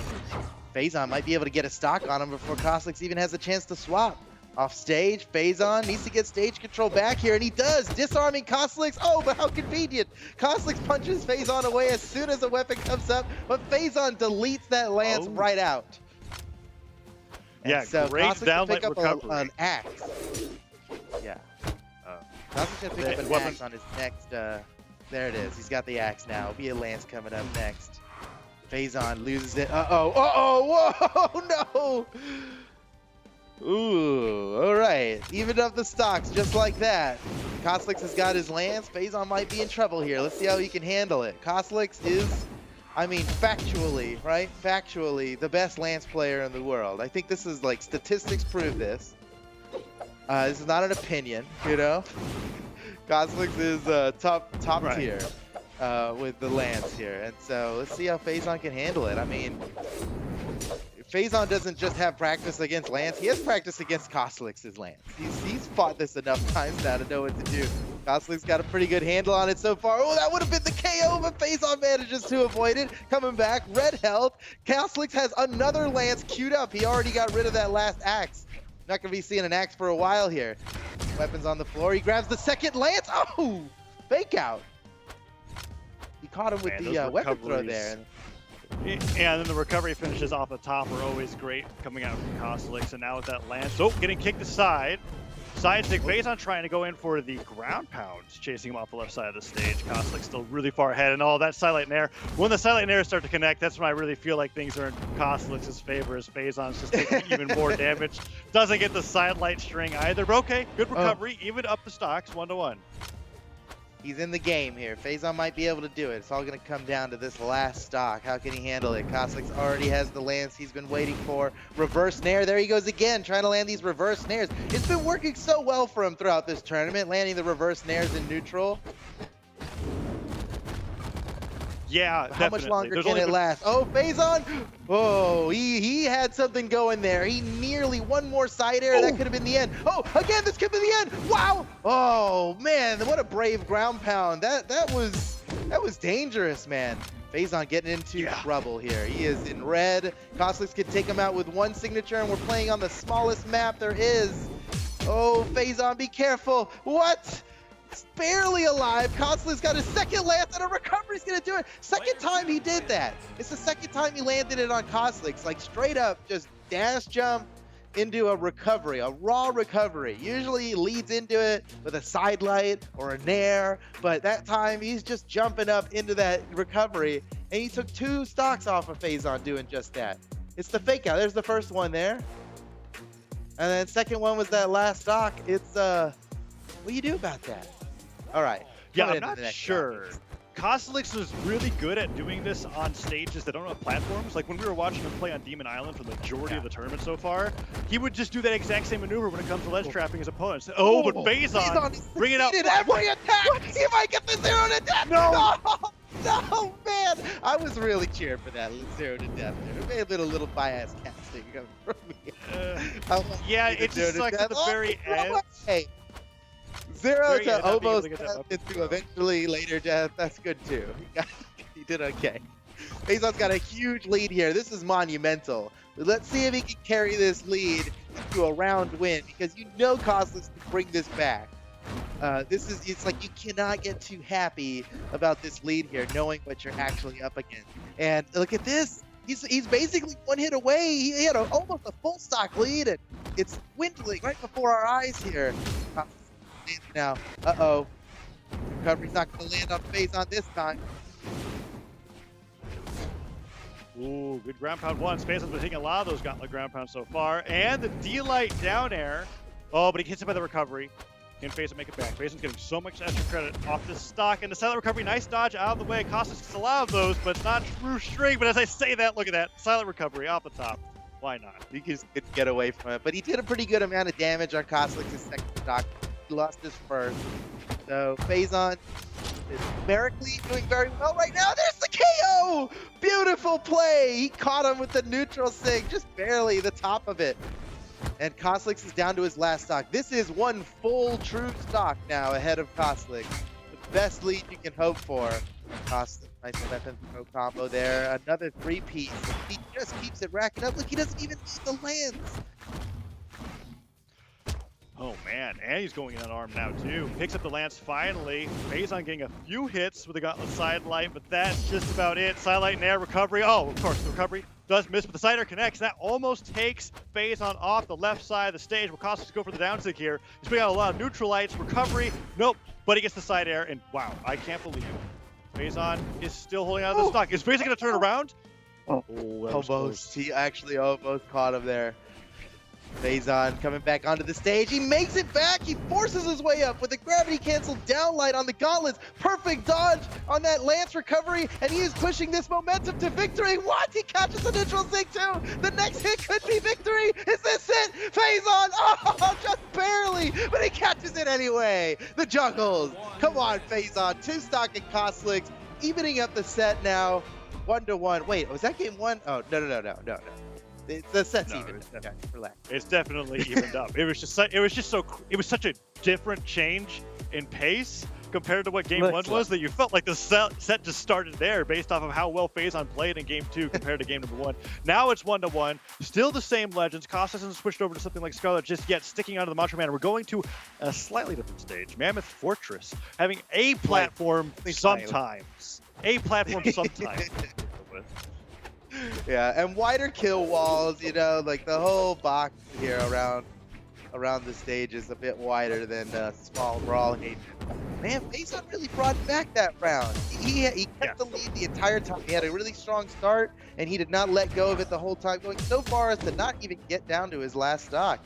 Phazon might be able to get a stock on him before Kosolix even has a chance to swap. Off stage, Phazon needs to get stage control back here, and he does, disarming Kosolix. Oh, but how convenient. Kosolix punches Phazon away as soon as the weapon comes up, but Phazon deletes that lance right out. And Yeah, so great Kosolix can pick downlight up recovery. an axe. Yeah. Kosolix can pick up an weapon- axe on his next, there it is. He's got the axe now. It'll be a lance coming up next. Phazon loses it. Uh-oh, whoa, no! Ooh, all right. Even up the stocks just like that. Kosolix has got his lance. Phazon might be in trouble here. Let's see how he can handle it. Kosolix is, I mean, factually, right? Factually, the best lance player in the world. I think this is like statistics prove this. This is not an opinion, you know? Kosolix is top Right. tier with the lance here. And so let's see how Phazon can handle it. I mean, Phazon doesn't just have practice against Lance, he has practice against Kosolix's Lance. He's fought this enough times now to know what to do. Kosolix got a pretty good handle on it so far. Oh, that would have been the KO, but Phazon manages to avoid it. Coming back, red health. Kosolix has another Lance queued up. He already got rid of that last axe. Not going to be seeing an axe for a while here. Weapons on the floor. He grabs the second Lance. Oh, fake out. He caught him with the weapon throw there. And then the recovery finishes off the top are always great coming out from Kosolix. And now with that lance, oh, getting kicked aside. Side stick, Phazon trying to go in for the ground pounds, chasing him off the left side of the stage. Kosolix still really far ahead, and all that Silent Nair. When the Silent Nair start to connect, that's when I really feel like things are in Kosolix's favor, as Phazon's just taking even more damage. Doesn't get the sidelight string either, but okay, good recovery, even up the stocks, 1-1. He's in the game here. Phazon might be able to do it. It's all going to come down to this last stock. How can he handle it? Kosolix already has the lance he's been waiting for. Reverse nair. There he goes again, trying to land these reverse nairs. It's been working so well for him throughout this tournament, landing the reverse nairs in neutral. Yeah, How much longer can it last? Oh, Phazon! Oh, he had something going there. He nearly one more side air. That could have been the end. Oh, again, this could be the end. Wow! Oh man, what a brave ground pound. That was dangerous, man. Phazon getting into trouble here. He is in red. Kosolix could take him out with one signature, and we're playing on the smallest map there is. Oh, Phazon, be careful. What? It's barely alive. Kosolix got his second lance, and a recovery's gonna do it. Second time he did that. It's the second time he landed it on Kosolix. Like straight up, just dash jump into a recovery, a raw recovery. Usually he leads into it with a side light or a nair, but that time he's just jumping up into that recovery, and he took 2 stocks off of Phazon doing just that. It's the fake out. There's the first one there. And then second one was that last stock. It's what do you do about that? All right. Yeah, I'm not sure. Kosolix was really good at doing this on stages that don't have platforms. Like when we were watching him play on Demon Island for the majority of the tournament so far, he would just do that exact same maneuver when it comes to ledge trapping his opponents. Oh, but Phazon bring it up. Every attack. He might get the 0 to death. No. No, man. I was really cheering for that 0 to death there. It may have been a little biased casting from me. Yeah, it just sucks at the very end. Hey. 0 to almost death into eventually later death. That's good too. He did okay. Phazon's got a huge lead here. This is monumental. But let's see if he can carry this lead into a round win, because you know Kosolix can bring this back. It's like you cannot get too happy about this lead here, knowing what you're actually up against. And look at this. He's basically one hit away. He had almost a full stock lead, and it's dwindling right before our eyes here. Now, uh-oh. Recovery's not going to land on Phazon this time. Ooh, good ground pound one. Phazon's been taking a lot of those gauntlet ground pounds so far. And the D-Light down air. Oh, but he hits it by the recovery. Can Phazon make it back? Phazon's getting so much extra credit off this stock. And the silent recovery, nice dodge out of the way. Kosolix gets a lot of those, but not true string. But as I say that, look at that. Silent recovery off the top. Why not? He just couldn't get away from it. But he did a pretty good amount of damage on Kosolix's second stock. He lost his first. So Phazon is numerically doing very well right now. There's the KO! Beautiful play! He caught him with the neutral sig, just barely the top of it. And Kosolix is down to his last stock. This is one full true stock now ahead of Kosolix. The best lead you can hope for. Kosolix, nice weapon throw combo there. Another 3-piece. He just keeps it racking up. Look, he doesn't even need the lance. Oh man, and he's going in on arm now too. Picks up the lance finally. Phazon getting a few hits with the gauntlet side light, but that's just about it. Sidelight Nair recovery. Oh, of course, the recovery does miss, but the side air connects. That almost takes Phazon off the left side of the stage. Will Kosolix go for the down stick here. He's putting out a lot of neutral lights. Recovery, nope, but he gets the side air, and wow, I can't believe it. Phazon is still holding out of the stock. Is Phazon going to turn around? Oh, almost. He actually almost caught him there. Phazon coming back onto the stage. He makes it back. He forces his way up with a gravity cancel downlight on the gauntlets. Perfect dodge on that lance recovery, and he is pushing this momentum to victory. What? He catches a neutral sync too. The next hit could be victory. Is this it? Phazon, oh, just barely, but he catches it anyway. The juggles. Come on, Phazon. 2-stock and Kosolix, evening up the set now. 1-1. Wait, was that game 1? Oh, no. The set's even. Okay, relax. It's definitely evened up. It was such a different change in pace compared to what game 1 was that you felt like the set just started there based off of how well Phazon played in game 2 compared to game number 1. Now it's 1-1. Still the same legends. Cost hasn't switched over to something like Scarlet just yet, sticking onto the Mantra Man. We're going to a slightly different stage. Mammoth Fortress having a platform sometimes. A platform sometimes. Yeah, and wider kill walls, you know, like the whole box here around the stage is a bit wider than small Brawlhalla. Man, Phazon really brought back that round. He kept the lead the entire time. He had a really strong start, and he did not let go of it the whole time, going so far as to not even get down to his last stock.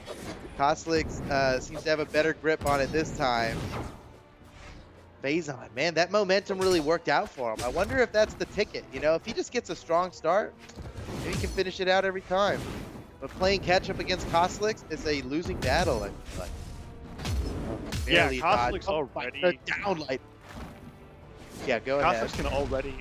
Kosolix seems to have a better grip on it this time. Phazon, man, that momentum really worked out for him. I wonder if that's the ticket. You know, if he just gets a strong start, maybe he can finish it out every time. But playing catch up against Kosolix is a losing battle, I feel like. Yeah, Kosolix already. Downlight. Yeah, go ahead. Kosolix can already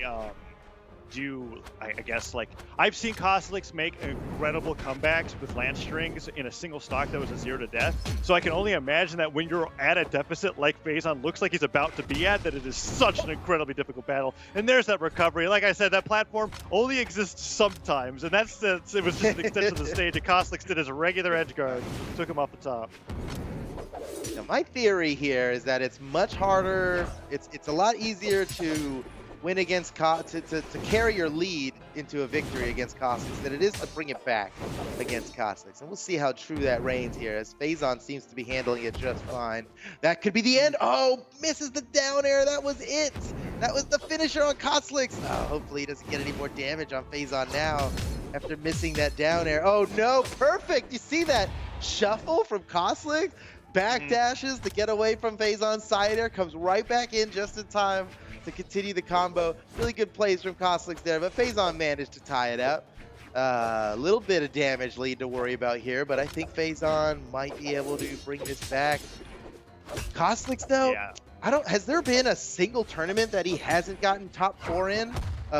do, I guess, like, I've seen Kosolix make incredible comebacks with lance strings in a single stock that was a 0 to death. So I can only imagine that when you're at a deficit like Phazon looks like he's about to be at, that it is such an incredibly difficult battle. And there's that recovery. Like I said, that platform only exists sometimes, and it was just an extension of the stage. And Kosolix did his regular edge guard, took him off the top. Now, my theory here is that it's much harder. It's a lot easier to win against to carry your lead into a victory against Kosolix than it is to bring it back against Kosolix. And we'll see how true that reigns here, as Phazon seems to be handling it just fine. That could be the end. Oh, misses the down air. That was it. That was the finisher on Kosolix. Oh, hopefully he doesn't get any more damage on Phazon now after missing that down air. Oh no, perfect. You see that shuffle from Kosolix? Backdashes to get away from Phazon's side air, comes right back in just in time to continue the combo. Really good plays from Kosolix there, but Phazon managed to tie it up. A little bit of damage lead to worry about here, but I think Phazon might be able to bring this back. Kosolix though, has there been a single tournament that he hasn't gotten top 4 in?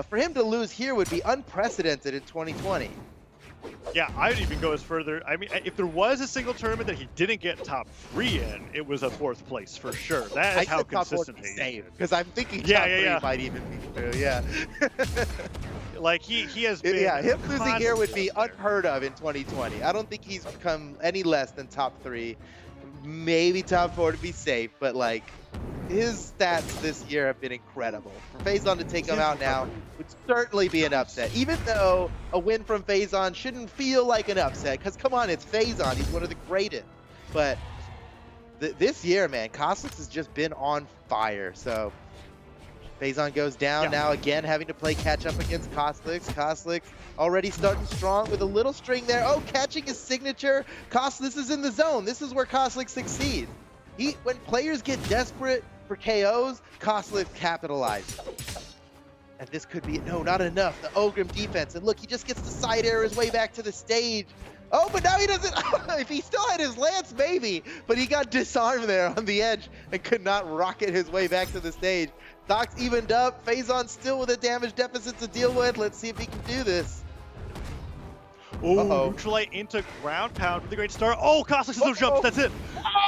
For him to lose here would be unprecedented in 2020. Yeah, I'd even go as further. I mean, if there was a single tournament that he didn't get top 3 in, it was a 4th place for sure. That is how consistent he is. Because I'm thinking top 3 might even be true. Yeah. Like he has been. Yeah, him losing here would be unheard of in 2020. I don't think he's become any less than top 3, maybe top 4 to be safe. But like, his stats this year have been incredible. For Phazon to take him out now would certainly be an upset, even though a win from Phazon shouldn't feel like an upset, because come on, it's Phazon. He's one of the greatest. But this year, man, Kosolix has just been on fire. So Phazon goes down now again, having to play catch up against Kosolix. Kosolix already starting strong with a little string there. Oh, catching his signature. Kosolix is in the zone. This is where Kosolix succeeds. When players get desperate for KOs, Kosolix capitalizes. And this could be, no, not enough. The Ogrim defense. And look, he just gets to side air his way back to the stage. Oh, but now he doesn't. If he still had his lance, maybe. But he got disarmed there on the edge and could not rocket his way back to the stage. Stocks evened up. Phazon still with a damage deficit to deal with. Let's see if he can do this. Oh, neutralite into ground pound with the great start. Oh, Kosolix still jumps. That's it.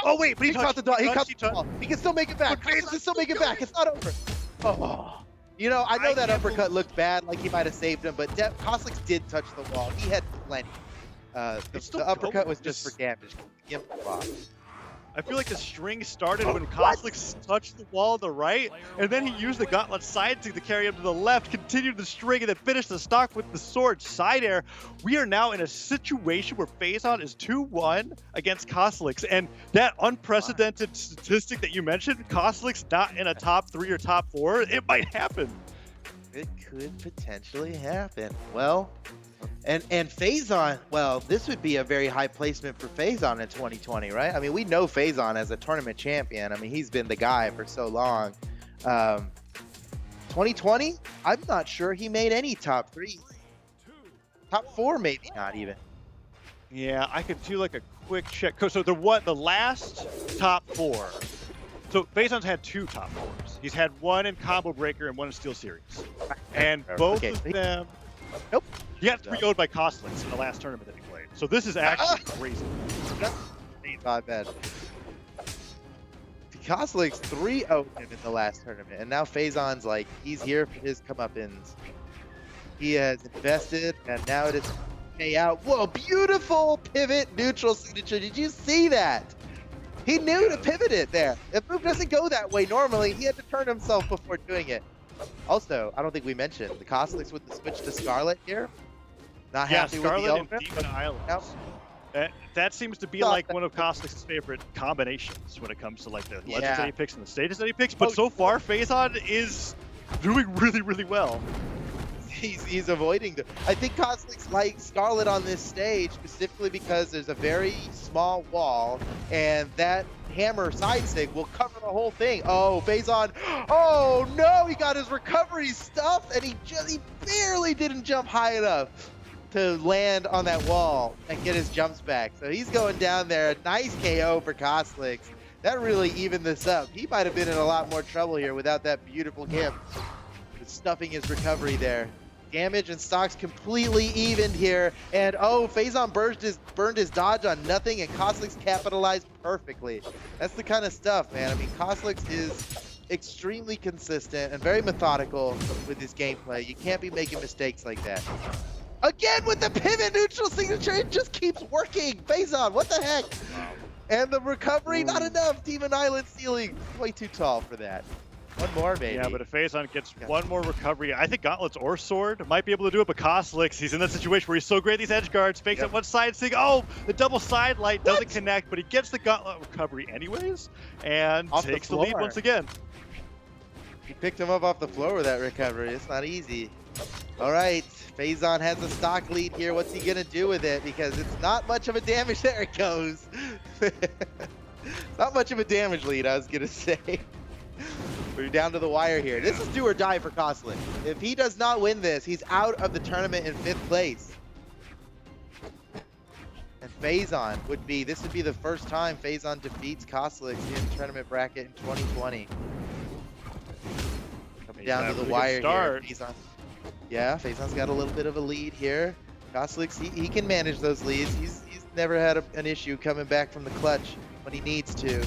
Oh, wait, but he caught the dog. He caught the ball. He can still make it back. Kosolix can still make it back. It's not over. Oh. You know, I know that uppercut looked bad, like he might have saved him, but Kosolix did touch the wall. He had plenty. The uppercut was just for damage. I feel like the string started when Kosolix touched the wall to the right, and then he used the gauntlet side to carry him to the left, continued the string, and then finished the stock with the sword side air. We are now in a situation where Phazon is 2-1 against Kosolix, and that unprecedented statistic that you mentioned, Kosolix not in a top 3 or top 4, it might happen. It could potentially happen. Well, And Phazon, well, this would be a very high placement for Phazon in 2020, right? I mean, we know Phazon as a tournament champion. I mean, he's been the guy for so long. 2020, I'm not sure he made any top 3. Top 4, maybe not even. Yeah, I could do like a quick check. So the last top 4. So Phazon's had 2 top 4s. He's had one in Combo Breaker and one in Steel Series. And both of them... Nope. He got 3-0'd by Kosolix in the last tournament that he played. So this is actually crazy. That's not bad. Kosolix 3-0'd him in the last tournament, and now Phazon's like, he's here for his comeuppance. He has invested, and now it is pay out. Whoa, beautiful pivot neutral signature. Did you see that? He knew to pivot it there. If move doesn't go that way normally, he had to turn himself before doing it. Also, I don't think we mentioned the Kosolix with the switch to Scarlet here. Not happy with the Scarlet and Elephant. Demon Islands. Yep. That seems to be like one of Kosolix's favorite combinations when it comes to like the legends that he picks and the stages that he picks. But so far, Phazon is doing really, really well. He's avoiding them. I think Kosolix likes Scarlet on this stage specifically because there's a very small wall, and that hammer side stick will cover the whole thing. Oh, Phazon! Oh no, he got his recovery stuff, and he barely didn't jump high enough to land on that wall and get his jumps back. So he's going down there. A nice KO for Kosolix. That really evened this up. He might have been in a lot more trouble here without that beautiful camp. Stuffing his recovery there. Damage and stocks completely evened here. And oh, Phazon burned his dodge on nothing, and Kosolix capitalized perfectly. That's the kind of stuff, man. I mean, Kosolix is extremely consistent and very methodical with his gameplay. You can't be making mistakes like that. Again with the pivot neutral signature, it just keeps working. Phazon, what the heck? And the recovery, not enough. Demon Island ceiling, way too tall for that. One more, maybe. Yeah, but if Phazon gets one more recovery, I think Gauntlets or Sword might be able to do it, but Kosolix, he's in that situation where he's so great at these edge guards, fakes at one side thing. Oh, the double side light doesn't connect, but he gets the Gauntlet recovery anyways, and takes the lead once again. He picked him up off the floor with that recovery. It's not easy. All right, Phazon has a stock lead here. What's he gonna do with it? Because it's not much of a damage. There it goes. Not much of a damage lead, I was gonna say. We're down to the wire here. This is do or die for Kosolix. If he does not win this, he's out of the tournament in 5th place. And Phazon this would be the first time Phazon defeats Kosolix in tournament bracket in 2020. Coming down to the wire here. Phazon. Yeah, Phazon's got a little bit of a lead here. Kosolix, he can manage those leads. He's never had an issue coming back from the clutch when he needs to.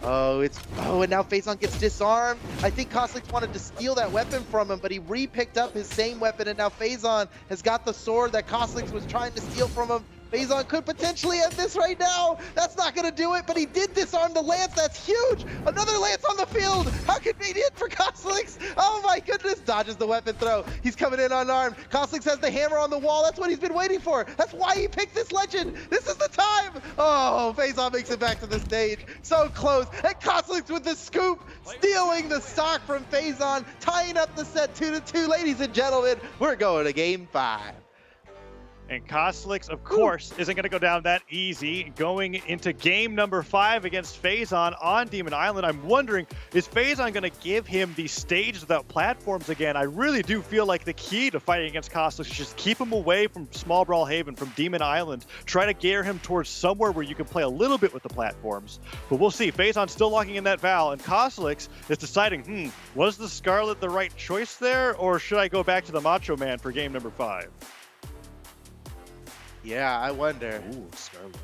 Oh, and now Phazon gets disarmed. I think Kosolix wanted to steal that weapon from him, but he re-picked up his same weapon, and now Phazon has got the sword that Kosolix was trying to steal from him. Phazon could potentially end this right now. That's not going to do it, but he did disarm the lance. That's huge. Another lance on the field. How convenient for Kosolix. Oh my goodness. Dodges the weapon throw. He's coming in unarmed. Kosolix has the hammer on the wall. That's what he's been waiting for. That's why he picked this legend. This is the time. Oh, Phazon makes it back to the stage. So close. And Kosolix with the scoop, stealing the stock from Phazon, tying up the set 2-2. Ladies and gentlemen, we're going to game 5. And Kosolix, of course, isn't going to go down that easy. Going into game number 5 against Phazon on Demon Island, I'm wondering, is Phazon going to give him these stages without platforms again? I really do feel like the key to fighting against Kosolix is just keep him away from Small Brawlhaven, from Demon Island. Try to gear him towards somewhere where you can play a little bit with the platforms. But we'll see. Phazon's still locking in that Val, and Kosolix is deciding, was the Scarlet the right choice there, or should I go back to the Macho Man for game number 5? Yeah, I wonder. Ooh, Scarlet.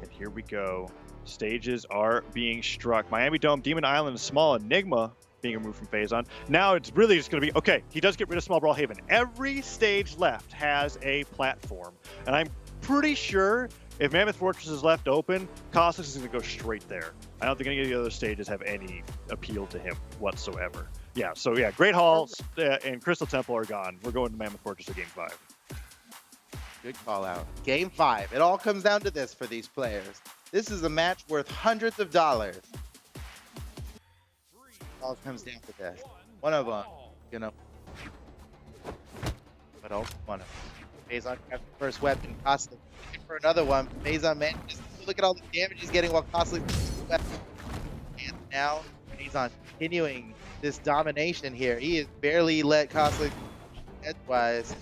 And here we go. Stages are being struck. Miami Dome, Demon Island, a small Enigma being removed from Phazon. Now it's really just going to be, okay, he does get rid of Small Brawlhaven. Every stage left has a platform. And I'm pretty sure if Mammoth Fortress is left open, Kosolix is going to go straight there. I don't think any of the other stages have any appeal to him whatsoever. Yeah, so yeah, Great Hall and Crystal Temple are gone. We're going to Mammoth Fortress for game 5. Good call out. Game 5. It all comes down to this for these players. This is a match worth hundreds of dollars. All comes down to this. One of them, you know. But all one of them. Faison grabs the first weapon. Kosolix for another one. Faison manages. Look at all the damage he's getting while Kosolix weapon. And now Faison continuing this domination here. He has barely let Kosolix edgewise.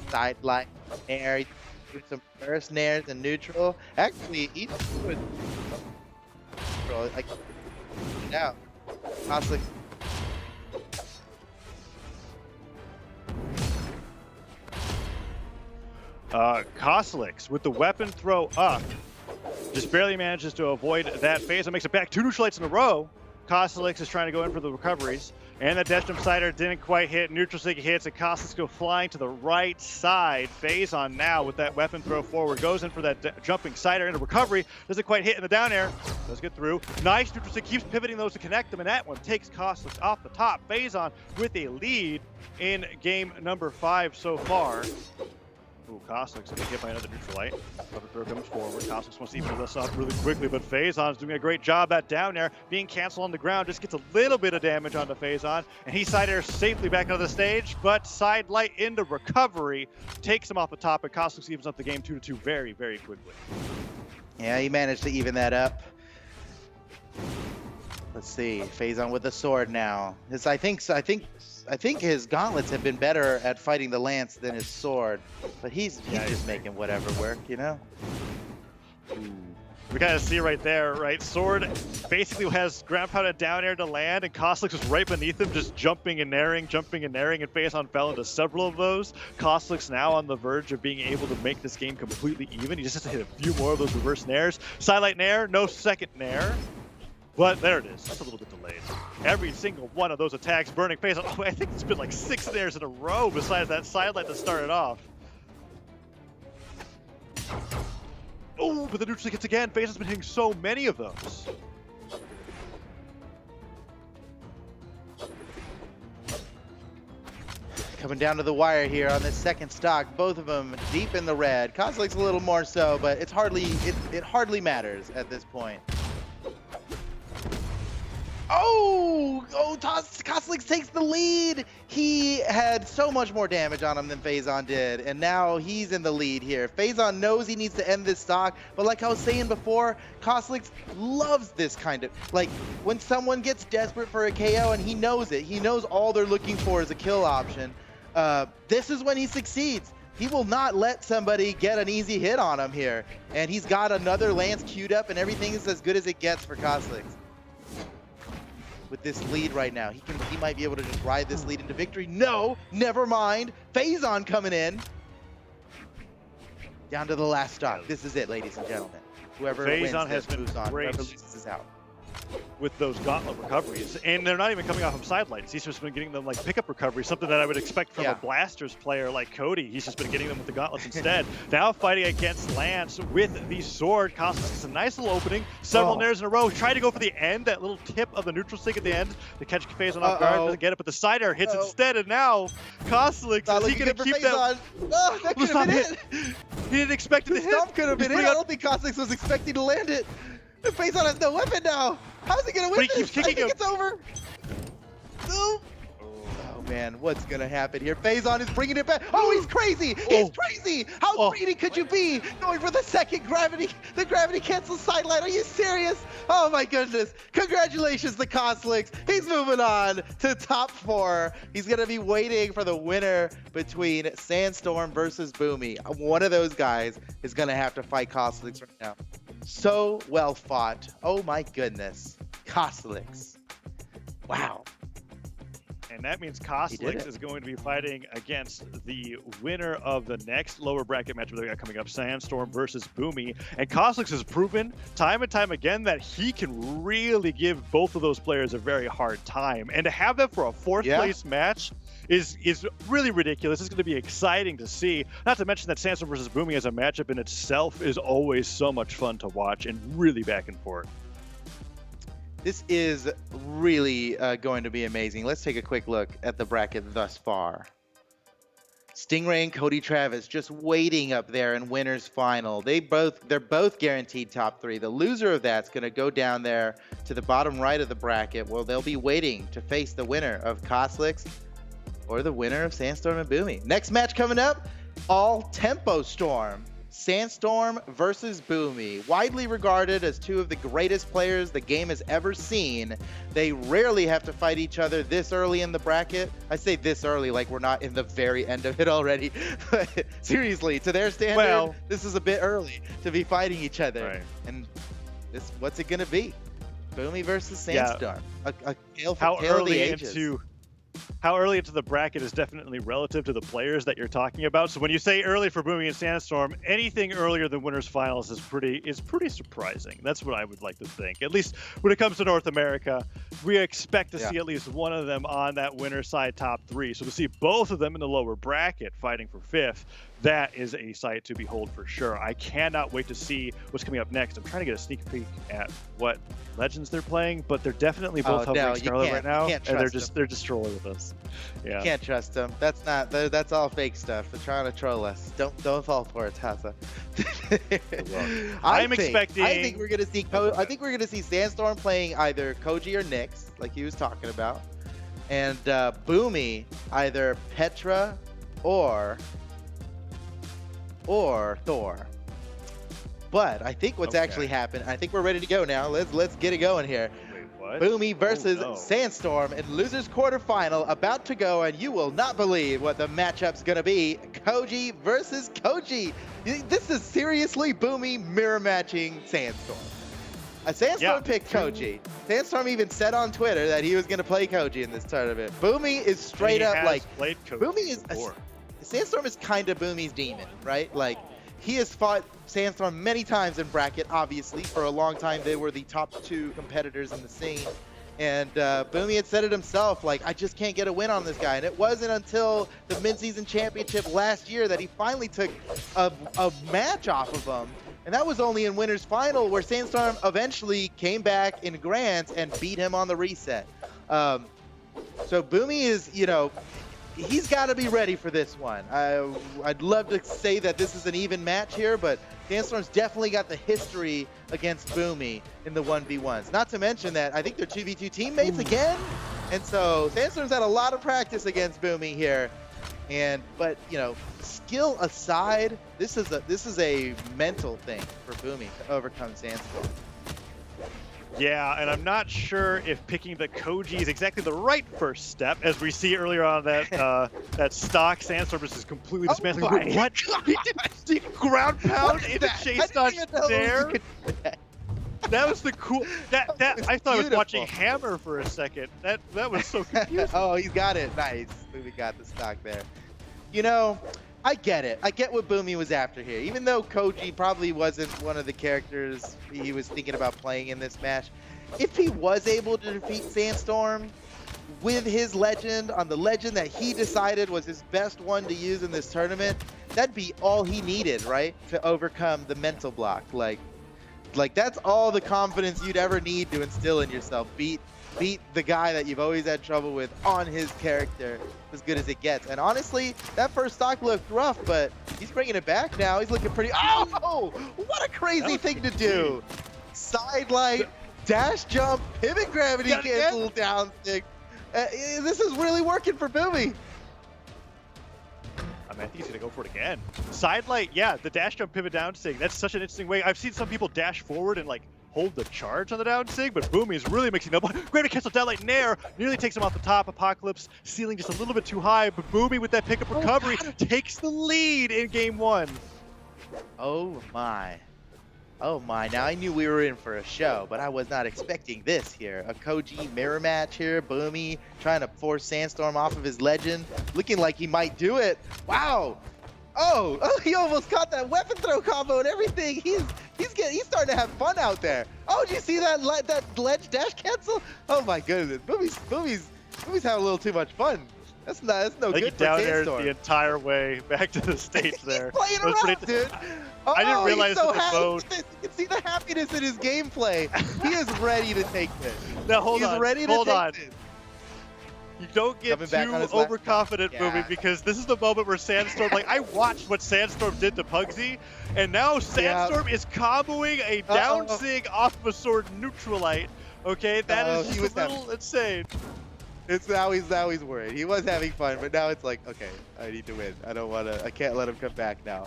Sideline air, doing some first nairs and neutral. Actually, he's doing neutral. Like now, Kosolix. Kosolix with the weapon throw up, just barely manages to avoid that phase and makes it back 2 neutral lights in a row. Kosolix is trying to go in for the recoveries, and the dash jump sider didn't quite hit. Neutral stick hits, and Kosolix go flying to the right side. Faison now with that weapon throw forward, goes in for that jumping sider into recovery. Doesn't quite hit in the down air. Does get through. Nice neutral stick, keeps pivoting those to connect them, and that one takes Kosolix off the top. Faison with a lead in game number 5 so far. Ooh, Kosolix gonna get hit by another neutral light. Weapon throw comes forward. Kosolix wants to even this up really quickly, but Faison's doing a great job at down air, being canceled on the ground. Just gets a little bit of damage onto Faison, and he side airs safely back onto the stage, but side light into recovery takes him off the top, and Kosolix evens up the game 2-2 very, very quickly. Yeah, he managed to even that up. Let's see, Faison with the sword now. I think his gauntlets have been better at fighting the lance than his sword, but he's just making whatever work, you know. We kind of see right there, right? Sword basically has ground pounded down air to land, and Kosolix was right beneath him, just jumping and naring, and Faison fell into several of those. Kosolix now on the verge of being able to make this game completely even. He just has to hit a few more of those reverse nairs. Sidelight nair, no second nair. But there it is. That's a little bit delayed. Every single one of those attacks burning Faison. Oh, I think it's been like 6 nairs in a row besides that sidelight that started off. Oh, but the neutral hits again. Faison's been hitting so many of those. Coming down to the wire here on this second stock, both of them deep in the red. Kosolix a little more so, but it hardly matters at this point. Kosolix takes the lead. He had so much more damage on him than Faison did, and now he's in the lead here. Faison knows he needs to end this stock, but like I was saying before, Kosolix loves this kind of, like, when someone gets desperate for a KO and he knows it, he knows all they're looking for is a kill option. This is when he succeeds. He will not let somebody get an easy hit on him here, and he's got another lance queued up, and everything is as good as it gets for Kosolix. With this lead right now, he might be able to just ride this lead into victory. No, never mind. Faison coming in. Down to the last stock. This is it, ladies and gentlemen. Whoever wins this moves on. Whoever loses is out. With those gauntlet recoveries, and they're not even coming off of sidelights. He's just been getting them like pickup recoveries, something that I would expect from a blasters player like Cody. He's just been getting them with the gauntlets instead. Now fighting against Lance with the sword. Kosolix gets a nice little opening, several nairs in a row. Tried to go for the end, that little tip of the neutral stick at the end to catch Faison off guard. Doesn't get it, but the side air hits instead, and now Kosolix, is he going to keep that? Oh, that could have been it. He didn't expect it to hit. The stomp could have been it. I don't think Kosolix was expecting to land it. Faison has no weapon now. How's he gonna win this? Keeps kicking him. It's over. No. Oh man, what's gonna happen here? Faison is bringing it back. Oh, he's crazy. He's crazy. How greedy could you be? Going for the second gravity, the gravity cancel sidelight. Are you serious? Oh my goodness. Congratulations to Kosolix. He's moving on to top 4. He's gonna be waiting for the winner between Sandstorm versus Boomie. One of those guys is gonna have to fight Kosolix right now. So well fought. Oh my goodness. Kosolix. Wow. And that means Kosolix is going to be fighting against the winner of the next lower bracket match they got coming up, Sandstorm versus Boomie. And Kosolix has proven time and time again that he can really give both of those players a very hard time. And to have that for a 4th place match is really ridiculous. It's going to be exciting to see. Not to mention that Sandstorm versus Boomie as a matchup in itself is always so much fun to watch and really back and forth. This is really going to be amazing. Let's take a quick look at the bracket thus far. Stingray and Cody Travis just waiting up there in winners final. They're both guaranteed top 3. The loser of that's going to go down there to the bottom right of the bracket, where they'll be waiting to face the winner of Kosolix or the winner of Sandstorm and Boomie. Next match coming up, all tempo storm. Sandstorm versus Boomie, widely regarded as two of the greatest players the game has ever seen. They rarely have to fight each other this early in the bracket. I say this early like we're not in the very end of it already. But seriously, to their standard, this is a bit early to be fighting each other. Right. And what's it gonna be? Boomie versus Sandstorm. A tale How of the early ages. How early into the bracket is definitely relative to the players that you're talking about. So when you say early for Boomie and Sandstorm, anything earlier than winners finals is pretty surprising. That's what I would like to think. At least when it comes to North America, we expect to see at least one of them on that winner side top 3. So to see both of them in the lower bracket fighting for 5th, that is a sight to behold for sure. I cannot wait to see what's coming up next. I'm trying to get a sneak peek at what legends they're playing, but they're definitely both hovering Scarlet right now, and they're just trolling with us. Yeah, you can't trust them. That's all fake stuff. They're trying to troll us. Don't fall for it, Taza. I think we're gonna see. I think we're gonna see Sandstorm playing either Koji or Nyx, like he was talking about, and Boomie either Petra or Thor. But I think what's actually happened, I think we're ready to go now. Let's get it going here. Wait, what? Boomie versus Sandstorm in losers quarterfinal about to go, and you will not believe what the matchup's gonna be. Koji versus Koji. This is seriously Boomie mirror matching Sandstorm. Sandstorm picked Koji. Sandstorm even said on Twitter that he was gonna play Koji in this tournament. Boomie is straight up like Boomie is. Sandstorm is kind of Boomie's demon, right? Like, he has fought Sandstorm many times in bracket, obviously. For a long time, they were the top 2 competitors in the scene. And Boomie had said it himself, like, I just can't get a win on this guy. And it wasn't until the mid-season championship last year that he finally took a match off of him. And that was only in winners final, where Sandstorm eventually came back in grands and beat him on the reset. So Boomie is, he's got to be ready for this one. I'd love to say that this is an even match here, but Sandstorm's definitely got the history against Boomie in the 1v1s. Not to mention that I think they're 2v2 teammates again, and so Sandstorm's had a lot of practice against Boomie here. But skill aside, this is a mental thing for Boomie to overcome Sandstorm. Yeah, and I'm not sure if picking the Koji is exactly the right first step, as we see earlier on that stock Sandstorm is completely dismantling. What? Did ground pound into chase dodge there? That was the cool. That I thought I was watching Hammer for a second. That was so confusing. Oh, he's got it. Nice. We got the stock there. I get it. I get what Boomie was after here. Even though Koji probably wasn't one of the characters he was thinking about playing in this match, if he was able to defeat Sandstorm with his legend on the legend that he decided was his best one to use in this tournament, that'd be all he needed, right? To overcome the mental block. Like that's all the confidence you'd ever need to instill in yourself. Beat the guy that you've always had trouble with on his character as good as it gets. And honestly, that first stock looked rough, but he's bringing it back now. He's looking pretty. Oh, what a crazy thing to do. Sidelight, dash jump, pivot gravity cancel down stick. This is really working for Boomie. I think he's gonna go for it again. Sidelight, yeah, the dash jump pivot down sig. That's such an interesting way. I've seen some people dash forward and hold the charge on the down sig, but Boomie is really mixing up. Greater cancel downlight nair nearly takes him off the top. Apocalypse ceiling just a little bit too high, but Boomie with that pickup recovery takes the lead in game 1. Oh my. Now I knew we were in for a show, but I was not expecting this here. A Koji mirror match here. Boomie trying to force Sandstorm off of his legend. Looking like he might do it. Wow. Oh, he almost caught that weapon throw combo and everything. He's starting to have fun out there. Oh, did you see that ledge dash cancel? Oh my goodness. Boomie's having a little too much fun. That's no good for down there Sandstorm. the entire way back to the stage there. He's playing around, dude. I didn't realize he's so that the phone. You can see the happiness in his gameplay. He is ready to take this. Now hold He's on. ready to hold take on. this. You don't get Coming back too on his last overconfident, shot. Boomie, Yeah. because this is the moment where Sandstorm, like, I watched what Sandstorm did to Pugsy, and now Sandstorm is comboing a down sig off of a sword neutralite. Okay, that is he just was a little insane. It's now he's worried. He was having fun, but now it's like, okay, I need to win. I can't let him come back now.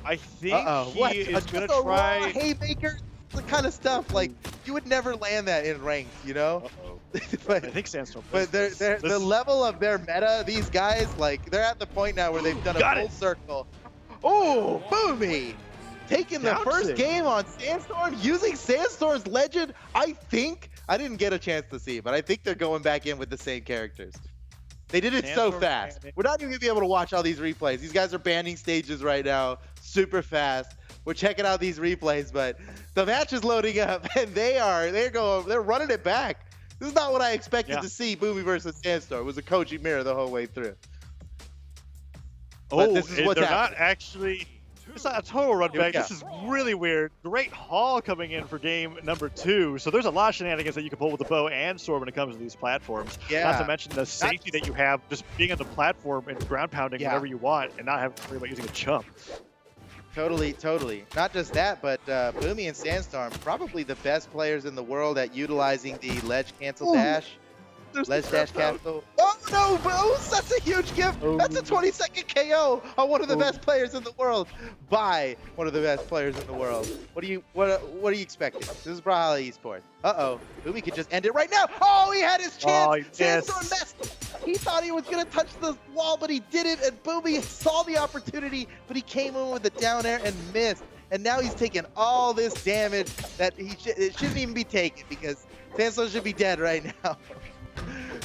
I think What? he is going to Just a raw try. haymaker, the kind of stuff like you would never land that in ranks, you know. I think Sandstorm. But the level of their meta, these guys, like they're at the point now where they've done a full circle. Oh, Boomie! Taking the first game on Sandstorm, using Sandstorm's legend. I didn't get a chance to see, but I think they're going back in with the same characters. They did it so fast. We're not even gonna be able to watch all these replays. These guys are banning stages right now, super fast. We're checking out these replays, but the match is loading up, and they're running it back. This is not what I expected to see. Boomie versus Sandstorm. It was a Koji mirror the whole way through. But this is what's they're happening. not actually. It's not a total run Here we back. go. This is really weird. Great Hall coming in for game number 2. So there's a lot of shenanigans that you can pull with the bow and sword when it comes to these platforms. Yeah. Not to mention the safety that you have just being on the platform and ground pounding whenever you want and not having to worry about using a chump. Totally. Not just that, but Boomie and Sandstorm, probably the best players in the world at utilizing the ledge cancel dash. Ledge dash cancel. Oh no, bro! That's a huge gift. That's a 20-second KO on one of the best players in the world by one of the best players in the world. What are you expecting? This is Brawlhalla Esports. Boomie could just end it right now. Oh, he had his chance. Sandstorm messed. He thought he was gonna touch the wall, but he didn't. And Boomie saw the opportunity, but he came in with a down air and missed. And now he's taking all this damage that it shouldn't even be taken because Sandstorm should be dead right now.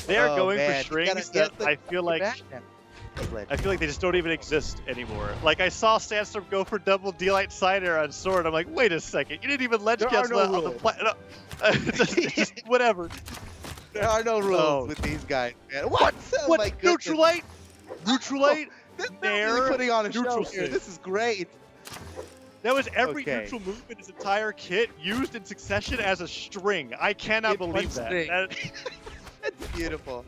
They are going for strings that I feel like they just don't even exist anymore. Like I saw Sandstorm go for double D-Light side air on sword. I'm like, wait a second, you didn't even ledge cancel on the planet. Just whatever. There are no rules with these guys, man. What? What? My goodness. Neutralite? Neutralite? They're really putting on a neutral show here. state. This is great. That was every neutral move in his entire kit used in succession as a string. I cannot believe that. That's beautiful.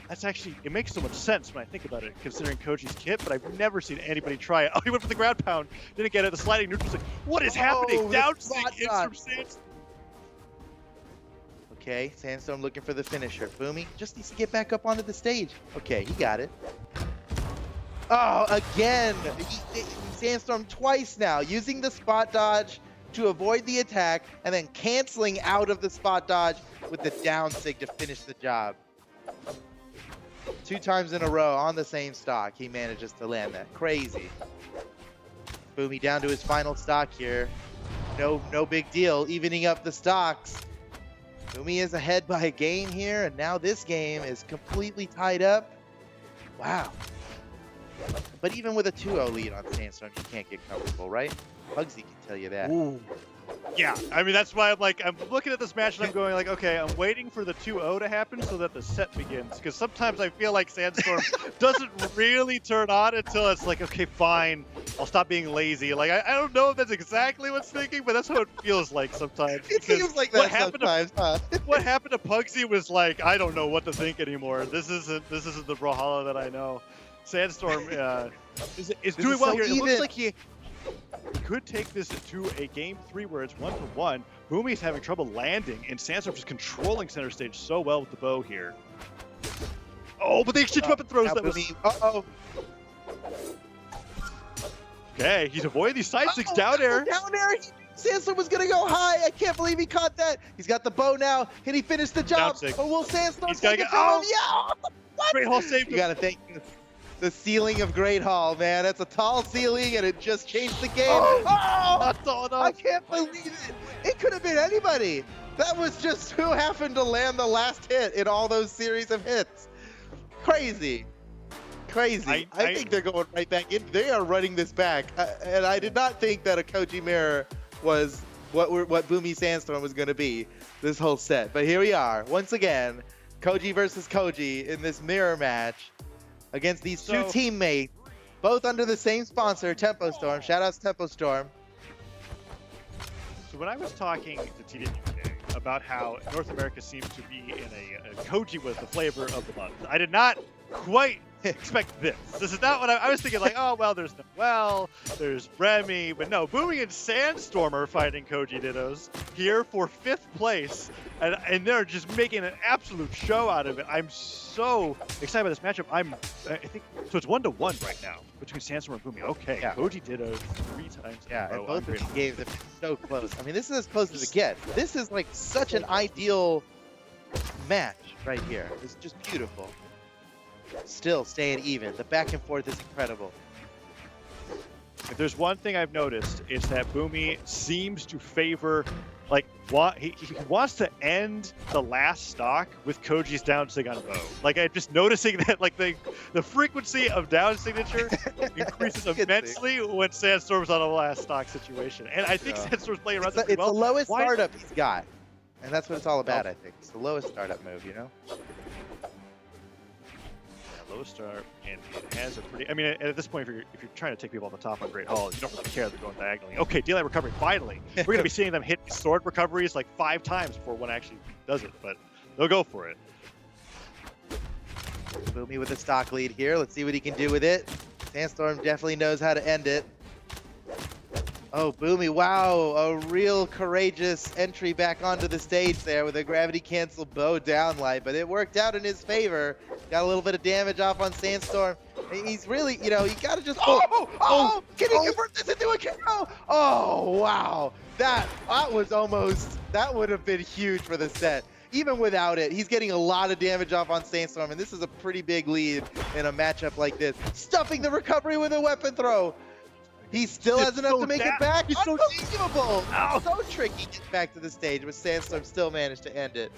That's actually, it makes so much sense when I think about it, considering Koji's kit, but I've never seen anybody try it. Oh, he went for the ground pound, didn't get it, the sliding neutral stick. What is happening? Down stick hits from Sandstorm. Okay, Sandstorm looking for the finisher. Boomie just needs to get back up onto the stage. Okay, he got it. Oh, again! Sandstorm twice now, using the spot dodge to avoid the attack, and then canceling out of the spot dodge with the down sig to finish the job. 2 times in a row on the same stock, he manages to land that. Crazy. Boomie down to his final stock here. No big deal, evening up the stocks. Boomie is ahead by a game here, and now this game is completely tied up. Wow. But even with a 2-0 lead on Sandstorm, you can't get comfortable, right? Pugsy can tell you that. Ooh. Yeah, I mean, that's why I'm looking at this match and I'm going like, okay, I'm waiting for the 2-0 to happen so that the set begins. Because sometimes I feel like Sandstorm doesn't really turn on until it's like, okay, fine, I'll stop being lazy. Like, I don't know if that's exactly what's thinking, but that's how it feels like sometimes. It seems like that sometimes, huh? What happened to Pugsy was like, I don't know what to think anymore. This isn't the Brawlhalla that I know. Sandstorm is doing well here. It looks like he could take this to a game 3 where it's 1-1. Boomie's having trouble landing, and Sandstorm just controlling center stage so well with the bow here. Oh, but the exchange weapon throws that was... Okay, he's avoiding these side sticks down air. Down air! Sandstorm was gonna go high. I can't believe he caught that. He's got the bow now. Can he finish the job? Or will Sandstorm take it from him? Yeah! What? Great Hall saved him. You gotta thank the ceiling of Great Hall, man. That's a tall ceiling, and it just changed the game. Not tall enough. I can't believe it. It could have been anybody. That was just who happened to land the last hit in all those series of hits. Crazy. I think they're going right back in. They are running this back. And I did not think that a Koji mirror was what Boomie Sandstorm was going to be this whole set. But here we are. Once again, Koji versus Koji in this mirror match against these two teammates, both under the same sponsor, Tempo Storm. Shout out to Tempo Storm. So when I was talking to TDUK, about how North America seems to be in a Koji was the flavor of the month. I did not quite expect this. This is not what I was thinking. Like, oh well, there's Noel, there's Remy, but no, Boomie and Sandstorm are fighting Koji Dittos here for 5th place, and they're just making an absolute show out of it. I'm so excited about this matchup. I think so. It's 1-1 right now between Sandstorm and Boomie. Okay, Yeah. Koji Dittos 3 times. Yeah, in a and row. both of these games have been so close. I mean, this is as close as it gets. This is like such an ideal match right here. It's just beautiful. Still staying even. The back and forth is incredible. If there's one thing I've noticed, it's that Boomie seems to favor, like, he wants to end the last stock with Koji's down sig on bow. Like, I'm just noticing that, like, the frequency of down signature increases immensely when Sandstorm's on a last stock situation. And I think Sandstorm's playing around It's this the lowest Why- startup he's got. And that's what it's all about, I think. It's the lowest startup move, you know? Low start, and it has a pretty. I mean, at this point, if you're trying to take people off the top on Greathall, you don't really care they're going diagonally. Okay, delay recovery. Finally, we're gonna be seeing them hit sword recoveries like 5 times before one actually does it, but they'll go for it. Boomie with a stock lead here. Let's see what he can do with it. Sandstorm definitely knows how to end it. Oh, Boomie, wow, a real courageous entry back onto the stage there with a gravity cancel bow downlight, but it worked out in his favor. Got a little bit of damage off on Sandstorm. He's really, you know, you gotta just, can he convert this into a KO? Oh, wow. That would have been huge for the set. Even without it, he's getting a lot of damage off on Sandstorm, and this is a pretty big lead in a matchup like this. Stuffing the recovery with a weapon throw. He still has enough to make it back. He's so Unbelievable. So tricky getting back to the stage, but Sandstorm still managed to end it.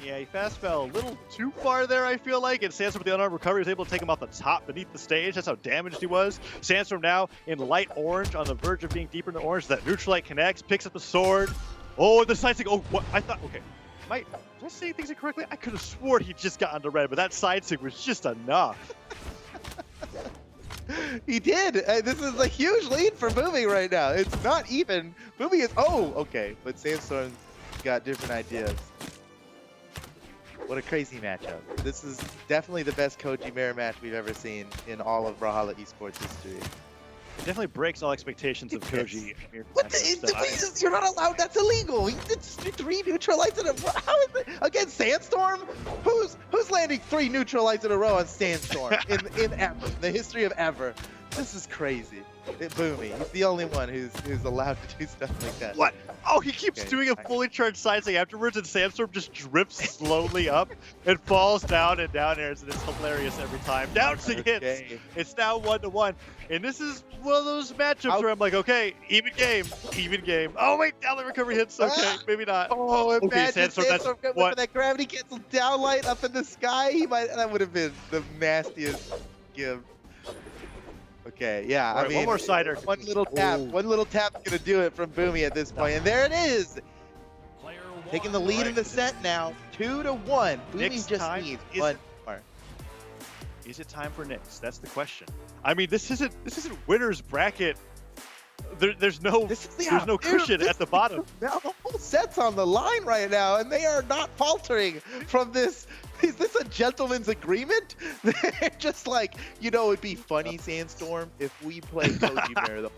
Yeah, he fast fell a little too far there, I feel like, and Sandstorm with the unarmed recovery was able to take him off the top beneath the stage. That's how damaged he was. Sandstorm now in light orange, on the verge of being deeper in the orange. That neutral light connects, picks up the sword. Oh, the side sig. Oh, what? I thought, okay. Did I say things incorrectly? I could have sworn he just got onto red, but that side sig was just enough. He did. This is a huge lead for Boomie right now. It's not even. Boomie is. Oh, okay. But Sandstorm's got different ideas. What a crazy matchup. This is definitely the best Koji Mirror match we've ever seen in all of Brawlhalla esports history. It definitely breaks all expectations of Koji. What you're not allowed. That's illegal. You did 3 neutral lights in a row. How is it against Sandstorm? Who's landing 3 neutral lights in a row on Sandstorm in the history of ever? This is crazy. Boomie. He's the only one who's allowed to do stuff like that. What? Oh, he keeps doing a fully charged side sig afterwards, and Sandstorm just drifts slowly up and falls down and down airs, and it's hilarious every time. Down sig hits. It's now 1-1, and this is one of those matchups where I'm like, okay, even game. Oh wait, down the recovery hits. Okay, maybe not. Oh, imagine Sandstorm, Sandstorm with that gravity cancel down light up in the sky. That would have been the nastiest give. Okay, yeah. Right, I mean, one more cider. One little tap's gonna do it from Boomie at this point, and there it is. Taking the lead in the set now, 2-1. Boomie just needs one more. Is it time for Knicks? That's the question. I mean, this isn't winner's bracket. There's no cushion at the bottom. The whole set's on the line right now, and they are not faltering from this. Is this a gentleman's agreement? They're just like, you know, it'd be funny, Sandstorm, if we play Koji Mirror.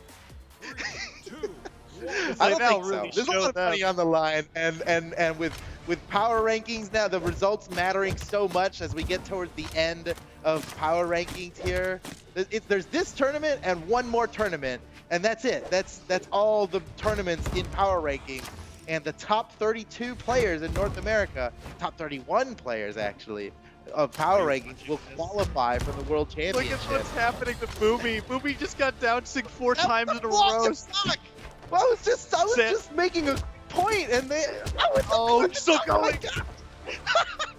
I don't think so. There's a lot of money on the line, and with power rankings now, the results mattering so much as we get towards the end of power rankings here. There's this tournament and one more tournament, and that's it. That's all the tournaments in power rankings. And the top 32 players in North America, top 31 players actually, of power rankings will qualify for the World Championship. Look at what's happening to Boomie. Boomie just got down sig 4 times in a row. Well, I was just making a point, and I'm still going.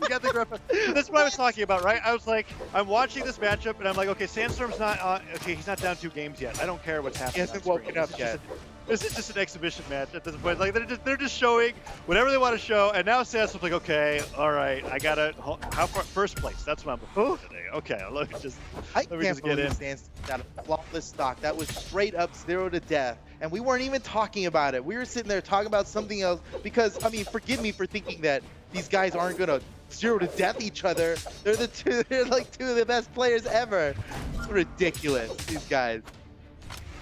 You got the grip. That's what I was talking about, right? I was like, I'm watching this matchup, and I'm like, okay, Sandstorm's not on. Okay, he's not down 2 games yet. I don't care what's happening. He hasn't woken up yet. This is just an exhibition match at this point. Like they're just showing whatever they want to show, and now Sandstorm's like, okay, all right, I gotta how far first place. That's what I'm looking for today. Okay, let me just get in. Sandstorm got a flawless stock. That was straight up 0 to death, and we weren't even talking about it. We were sitting there talking about something else because, I mean, forgive me for thinking that these guys aren't gonna 0 to death each other. They're like two of the best players ever. Ridiculous, these guys.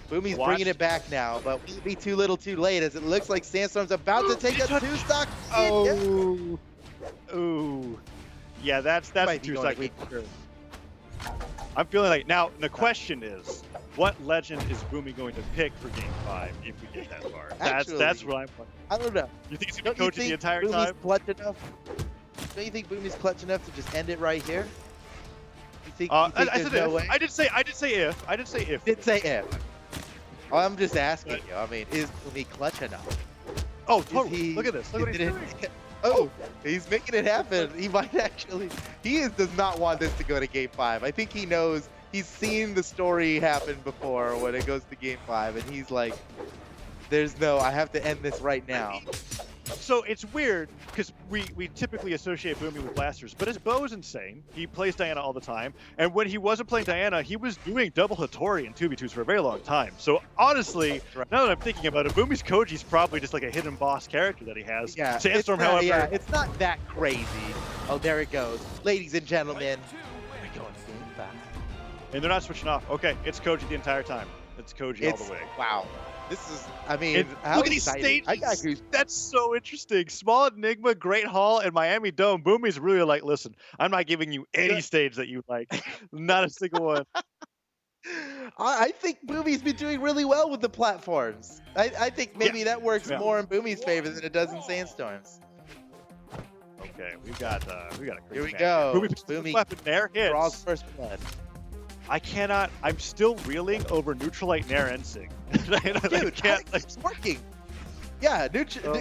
Boomie's bringing it back now, but we'll be too little too late as it looks like Sandstorm's about to take a 2-stock. Oh, ooh. Yeah, that's a Might be going 2-stock to lead. Sure. I'm feeling like, now the question is, what legend is Boomie going to pick for Game 5 if we get that far? That's what I'm wondering. I don't know. You think he's going to Don't coach you it the think entire Boomie's time? clutch enough? Don't you think Boomie's clutch enough to just end it right here? You think, I there's said no if. way? I did say if. Did say if. Oh, I'm just asking you. I mean, is Boomie clutch enough? Oh, totally. Look at this. Look what he's doing. Oh, he's making it happen. He might actually. Does not want this to go to Game 5. I think he knows. He's seen the story happen before when it goes to Game 5, and he's like, "There's no. I have to end this right now." So it's weird because we typically associate Boomie with blasters, but his bow is insane. He plays Diana all the time, and when he wasn't playing Diana, he was doing double Hattori and 2v2s for a very long time. So honestly, now that I'm thinking about it, Boomie's Koji's probably just like a hidden boss character that he has. Yeah. Sandstorm, it's not, however, yeah, it's not that crazy. Oh, there it goes, ladies and gentlemen. We're going to Game 5. and they're not switching off. Okay, it's Koji the entire time. It's Koji all the way. Wow. This is. I mean, how look at these exciting. stages. I got goose. That's so interesting. Small Enigma, Great Hall, and Miami Dome. Boomie's really like, listen, I'm not giving you any stage that you like. Not a single one. I think Boomie's been doing really well with the platforms. I think maybe that works more in Boomie's favor than it does in Sandstorm's. Okay, we got a crazy Here we match. go. Boomie picks the weapon there. Draws Hits. first blood. I cannot. I'm still reeling over Neutralite Nair Ensing. Dude, it's working. Yeah, neutral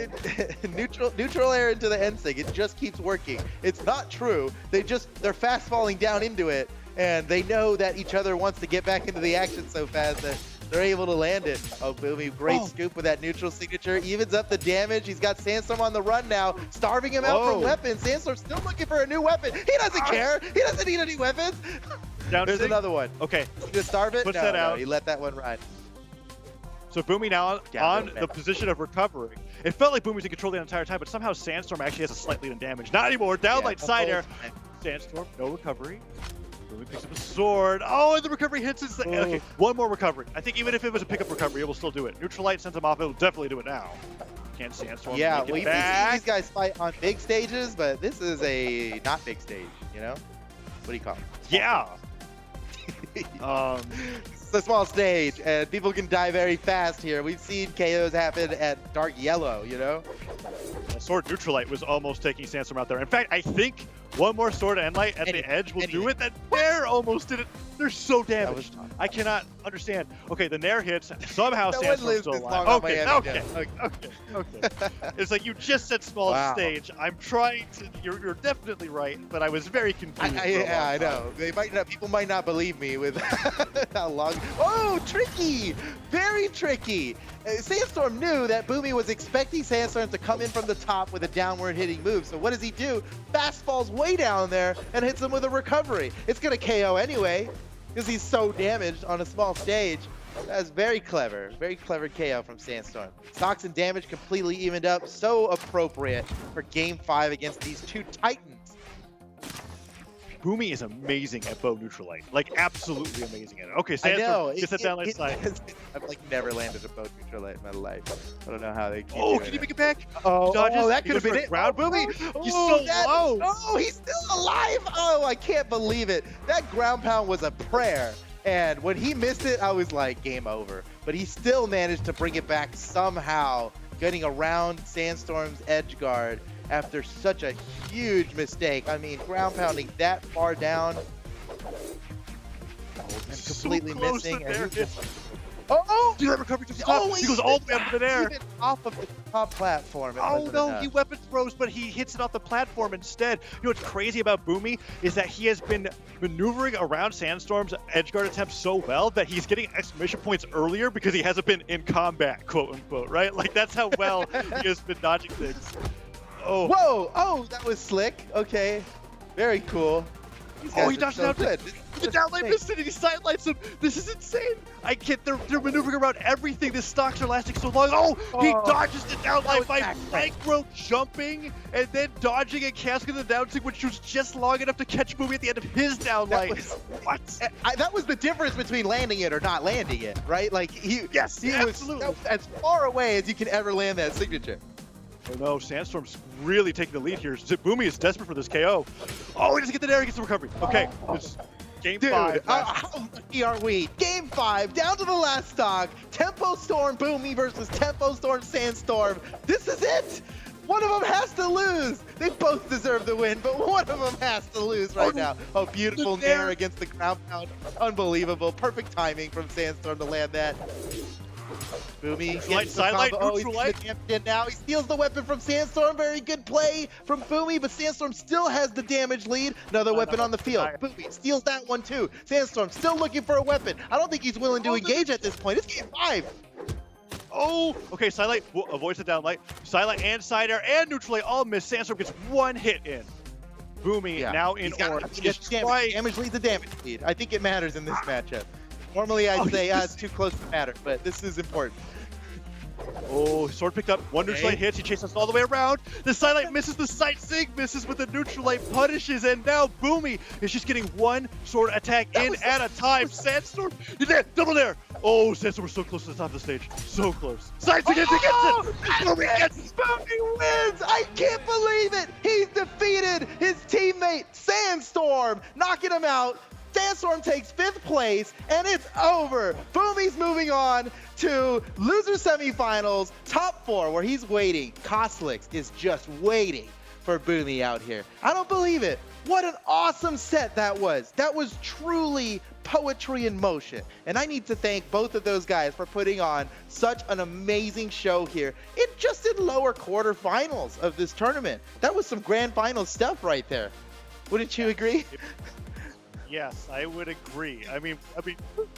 air into the NSYNC. It just keeps working. It's not true. They're fast falling down into it, and they know that each other wants to get back into the action so fast that they're able to land it. Oh, Boomie, great scoop with that neutral signature. Evens up the damage. He's got Sandstorm on the run now, starving him out from weapons. Sandstorm's still looking for a new weapon. He doesn't care. He doesn't need any weapons. There's another one. Okay. Is he gonna starve it? Puts No, that out. he let that one ride. So Boomie now on the position of recovery. It felt like Boomie's in control the entire time, but somehow Sandstorm actually has a slight lead in damage. Not anymore. Downlight side air. Sandstorm, no recovery. Boomie picks up a sword. Oh, and the recovery hits his. Okay, one more recovery. I think even if it was a pickup recovery, it will still do it. Neutralite sends him off. It will definitely do it now. Can Sandstorm Yeah, make it we've back? seen these guys fight on big stages, but this is a not big stage, you know? What do you call it? Yeah. It's a small stage, and people can die very fast here. We've seen KOs happen at Dark Yellow, you know? Sword Neutralite was almost taking Sandstorm out there. In fact, I think one more Sword Endlight at the edge will do it. That Nair almost did it. They're so damaged. I cannot understand. Okay, the Nair hits. Somehow Sandstorm's still alive. Okay. It's like you just said small stage. I'm trying to. You're definitely right, but I was very confused. I know. People might not believe me with how long. Oh, tricky! Very tricky. Sandstorm knew that Boomie was expecting Sandstorm to come in from the top with a downward hitting move. So what does he do? Fast falls way down there and hits him with a recovery. It's gonna KO anyway, because he's so damaged on a small stage. That's very clever KO from Sandstorm. Stocks and damage completely evened up. So appropriate for Game 5 against these two titans. Boomie is amazing at bow neutralite, like absolutely amazing at it. Okay, Sandstorm gets that downlight side. I've like never landed a bow neutralite in my life. I don't know how they keep can you make it back? Oh, Dodges. That could have been it. Ground Boomie. He's so low. Oh, he's still alive. Oh, I can't believe it. That ground pound was a prayer. And when he missed it, I was like, game over. But he still managed to bring it back somehow, getting around Sandstorm's edge guard after such a huge mistake. I mean, ground pounding that far down and completely missing. And do that recovery to the top. He goes all the way up to the air. Even off of the top platform. Oh no, he weapon throws, but he hits it off the platform instead. You know what's crazy about Boomie is that he has been maneuvering around Sandstorm's edgeguard attempts so well that he's getting exclamation points earlier because he hasn't been in combat, quote unquote, right? Like that's how well he has been dodging things. Oh. Whoa! Oh, that was slick. Okay, very cool. He dodged out. The down lane vicinity sidelights him. This is insane. I can't. They're maneuvering around everything. The stocks are lasting so long. Oh, he dodges the down line by micro jumping and then dodging and casting the down tick, which was just long enough to catch Boomie at the end of his down line. What? That was the difference between landing it or not landing it, right? Like he was as far away as you can ever land that signature. Oh no, Sandstorm's really taking the lead here. Boomie is desperate for this KO. Oh, he doesn't get the nair, he gets the recovery. Okay, it's game 5. How lucky are we? Game 5, down to the last stock. Tempo Storm Boomie versus Tempo Storm Sandstorm. This is it. One of them has to lose. They both deserve the win, but one of them has to lose right now. Oh, beautiful nair against the ground pound. Unbelievable. Perfect timing from Sandstorm to land that. Boomie sidelight, neutral light. Now he steals the weapon from Sandstorm. Very good play from Boomie, but Sandstorm still has the damage lead. Another weapon on the field. Boomie steals that one too. Sandstorm still looking for a weapon. I don't think he's willing to engage at this point. It's game 5. Oh, okay, sidelight avoids the down light. Sidelight and side air and neutral light all miss. Sandstorm gets one hit in. Boomie now in orange. Damage leads to damage lead. I think it matters in this matchup. Normally I'd say it's too close to matter, but this is important. Oh, sword picked up. One neutral light hits. He chases us all the way around. The sidelight misses. The sight sig misses with the neutral light punishes. And now Boomie is just getting one sword attack at a time. Sandstorm, he's there. Double there. Oh, Sandstorm was so close to the top of the stage. So close. Sight sig gets it. Boomie gets it. Boomie wins. I can't believe it. He's defeated his teammate Sandstorm, knocking him out. Sandstorm takes 5th place, and it's over. Boomie's moving on to loser semifinals, top 4, where he's waiting. Kosolix is just waiting for Boomie out here. I don't believe it. What an awesome set that was. That was truly poetry in motion. And I need to thank both of those guys for putting on such an amazing show here. It just in lower quarterfinals of this tournament. That was some grand final stuff right there. Wouldn't you agree? Yes, I would agree. I mean,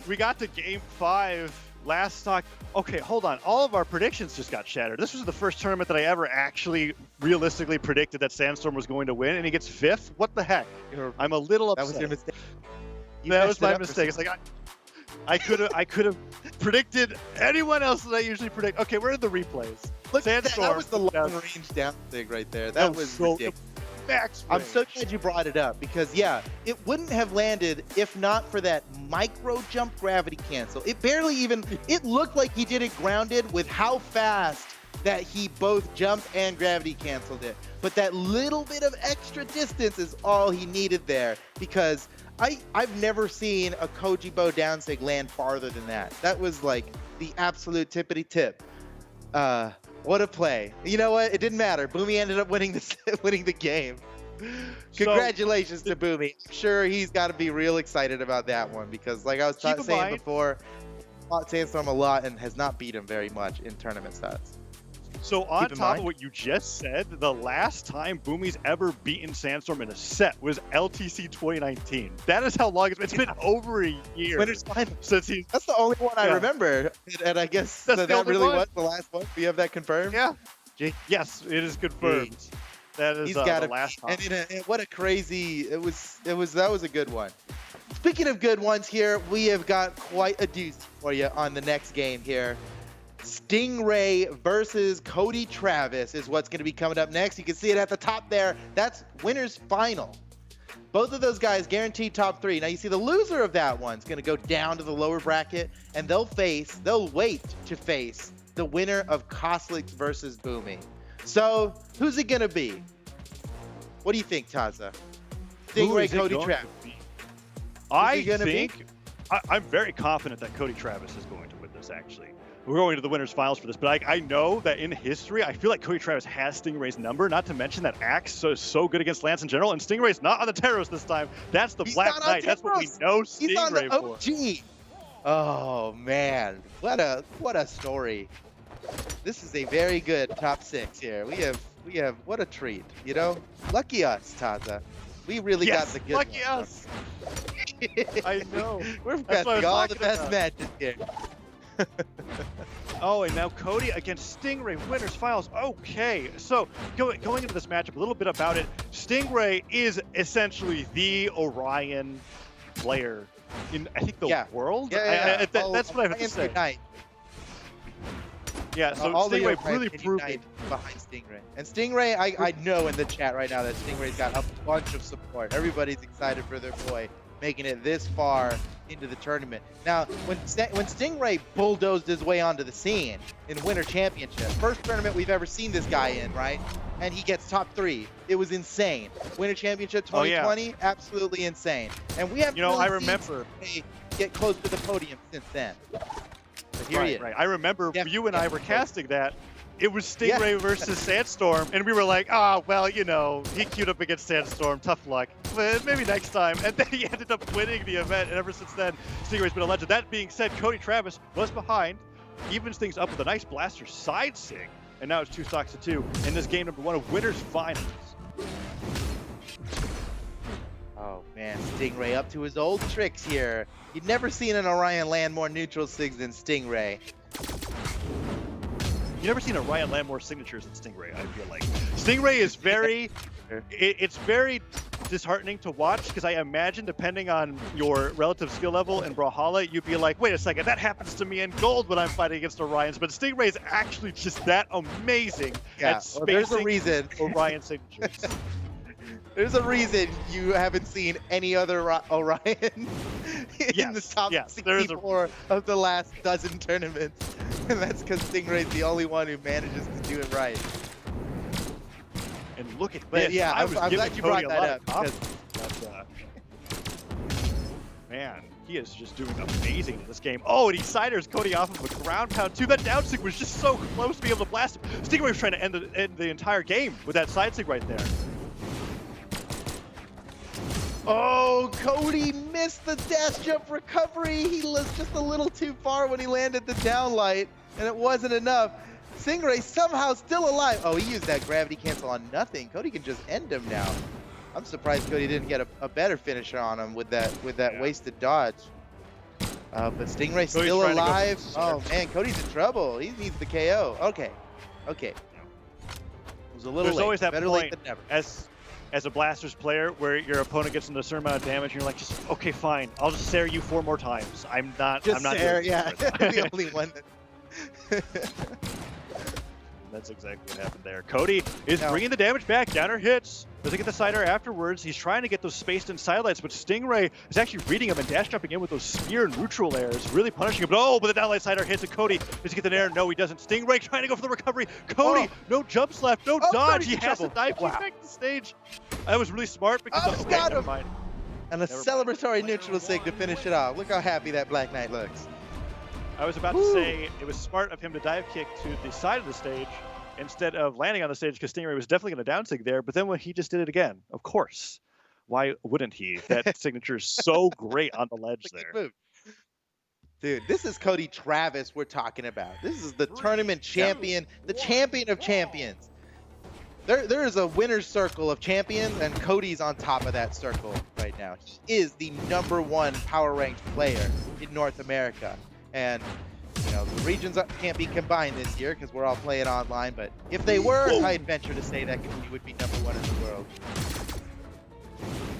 we got to game 5 last stock. Okay, hold on. All of our predictions just got shattered. This was the first tournament that I ever actually realistically predicted that Sandstorm was going to win, and he gets 5th. What the heck? I'm a little upset. That was your mistake. That was my mistake. It's like I could have predicted anyone else that I usually predict. Okay, we're in the replays. Look, that was the long range down thing right there. That was so ridiculous. I'm so glad you brought it up because, yeah, it wouldn't have landed if not for that micro jump gravity cancel. It barely even, it looked like he did it grounded with how fast that he both jumped and gravity canceled it. But that little bit of extra distance is all he needed there because I've never seen a Koji Bow downsig land farther than that. That was like the absolute tippity tip. What a play. You know what? It didn't matter. Boomie ended up winning the game. Congratulations to Boomie. I'm sure he's got to be real excited about that one because, like I was saying before, fought Sandstorm a lot and has not beat him very much in tournament stats. So on top of what you just said, the last time Boomie's ever beaten Sandstorm in a set was LTC 2019. That is how long it's been over a year. Winners final. Since he's That's the only one I remember, and I guess that really was the last one. Do you have that confirmed? Yeah. Yes, it is confirmed. That is the last time. And what a crazy! That was a good one. Speaking of good ones, here we have got quite a deuce for you on the next game here. Stingray versus Cody Travis is what's going to be coming up next. You can see it at the top there. That's winner's final. Both of those guys guaranteed top 3. Now you see the loser of that one's going to go down to the lower bracket, and they'll wait to face the winner of Kosolix versus Boomie. So who's it going to be? What do you think, Taza? Stingray, Cody Travis. I'm very confident that Cody Travis is going to win this, actually. We're going to the winners finals for this, but I know that in history, I feel like Cody Travis has Stingray's number, not to mention that Axe is so good against Lance in general, and Stingray's not on the Terros this time. That's the Black Knight. That's what we know Stingray He's on the OG. for. Oh, man. What a story. This is a very good top 6 here. We have what a treat, you know? Lucky us, Taza. We really got the good lucky us. I know. We've got all the best matches here. Oh, and now Cody against Stingray, winners finals. Okay, so going into this matchup, a little bit about it. Stingray is essentially the Orion player in, I think, the Yeah. world. Yeah. That's what I have to say. Unite. Yeah, so All the Stingray Ukraine really can proved unite it. behind Stingray. And Stingray, I know in the chat right now that Stingray's got a bunch of support. Everybody's excited for their boy making it this far into the tournament. Now, when Stingray bulldozed his way onto the scene in Winter Championship, first tournament we've ever seen this guy in, right? And he gets top 3. It was insane. Winter Championship 2020, absolutely insane. And we have I remember Stingray get close to the podium since then. But here he is. Right. I remember you and I were casting that. It was Yeah. Stingray versus Sandstorm, and we were like, well, he queued up against Sandstorm. Tough luck. But maybe next time. And then he ended up winning the event, and ever since then, Stingray's been a legend. That being said, Cody Travis was behind, evens things up with a nice blaster side sig, and now it's 2 stocks to 2 in this game number 1 of Winners Finals. Oh man, Stingray up to his old tricks here. You'd never seen an Orion land more neutral sigs than Stingray. You never seen Orion land more signatures than Stingray, I feel like. Stingray is very, it's very disheartening to watch, because I imagine, depending on your relative skill level in Brawlhalla, you'd be like, wait a second, that happens to me in gold when I'm fighting against Orions, but Stingray is actually just that amazing at spacing there's a reason. Orion signatures. There's a reason you haven't seen any other Orion in the top 64 of the last dozen tournaments. And that's because Stingray's the only one who manages to do it right. And look at But this. yeah, I was I'm giving glad you Cody brought a lot that of up. confidence, but, man, he is just doing amazing in this game. Oh, and he siders Cody off of a ground pound too. That down sig was just so close to being able to blast him. Stingray was trying to end the entire game with that side sig right there. Oh, Cody missed the dash jump recovery. He was just a little too far when he landed the downlight, and it wasn't enough. Stingray somehow still alive. Oh, he used that gravity cancel on nothing. Cody can just end him now. I'm surprised Cody didn't get a better finisher on him with that wasted dodge. But Stingray's still alive. Oh man, Cody's in trouble. He needs the KO. Okay. It was a little There's late. always that Better point late than never. as a Blasters player where your opponent gets into a certain amount of damage, and you're like, just okay, fine, I'll just Sarah you 4 more times. I'm not Sarah, doing yeah. it. The only one that... That's exactly what happened there. Cody is bringing the damage back. Downer hits. Doesn't get the sider afterwards. He's trying to get those spaced in sidelights, but Stingray is actually reading him and dash jumping in with those spear neutral airs, really punishing him. But the downlight sider hits, and Cody does he get the nair? No, he doesn't. Stingray trying to go for the recovery. Cody, no jumps left, no dodge. He has to dive back to the stage. That was really smart because got him. never mind. And a celebratory neutral sig to finish it off. Look how happy that Black Knight looks. I was about to say it was smart of him to dive kick to the side of the stage instead of landing on the stage, because Stingray was definitely going to down sig there, but then when he just did it again, of course. Why wouldn't he? That signature is so great on the ledge there. Dude, this is Cody Travis we're talking about. This is the tournament champion, the champion of champions. There is a winner's circle of champions, and Cody's on top of that circle right now. He is the #1 power ranked player in North America. And the regions can't be combined this year because we're all playing online, but if they were, I'd venture to say that Cody would be #1 in the world.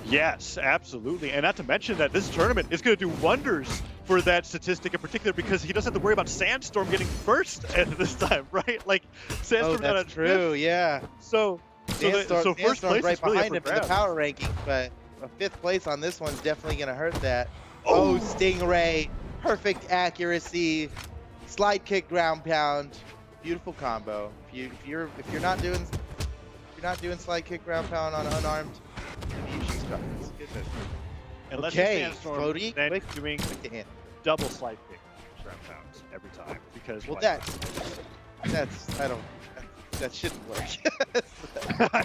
Yes, absolutely. And not to mention that this tournament is going to do wonders for that statistic in particular, because he doesn't have to worry about Sandstorm getting first at this time, right? Like, Sandstorm got that's true, yeah. So first place right is really behind him in the power rankings, but a 5th place on this one's definitely going to hurt that. Oh, Stingray. Perfect accuracy, slide kick, ground pound, beautiful combo. If you're not doing slide kick, ground pound on unarmed, maybe you should start. It's a good move. Unless Cody, then doing double slide kick ground pounds every time, because that shouldn't work.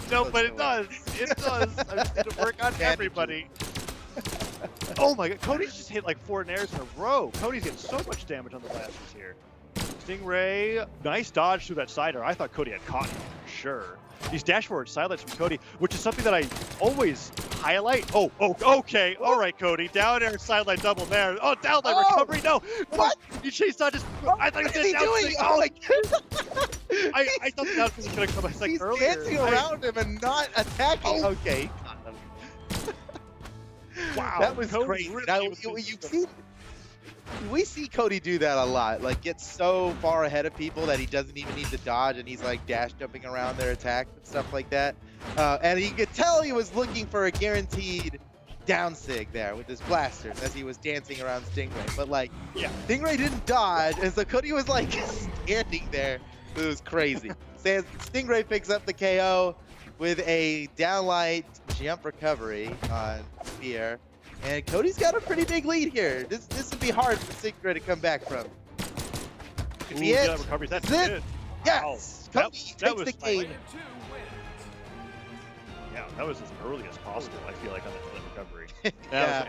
No, but it does. It does. I've seen it work on everybody. Oh my god, Cody's just hit like 4 nairs in a row. Cody's getting so much damage on the blasters here. Stingray, nice dodge through that sider. I thought Cody had caught him for sure. These dash forward sidelights from Cody, which is something that I always highlight. Oh, okay. All right, Cody. Down air, sidelight, double nair. Oh, down light recovery. No. What? You chased dodge. I thought What is he doing? Oh my god. I thought the down was going to come like He's earlier. dancing around him and not attacking. Okay. Wow, That was Cody crazy. really Now, was we see Cody do that a lot. Like, get so far ahead of people that he doesn't even need to dodge, and he's like dash jumping around their attacks and stuff like that. And you could tell he was looking for a guaranteed down sig there with his blasters as he was dancing around Stingray. But like, Yeah. Stingray didn't dodge, and so Cody was like standing there. It was crazy. Stingray picks up the KO with a downlight jump recovery on Spear. And Cody's got a pretty big lead here. This would be hard for Stingray to come back from. Could be it. Recovery. That's Is it? good. Yes! Wow. Cody That takes was the game. Player 2 wins. Yeah, that was as early as possible. I feel like on the recovery. Yeah.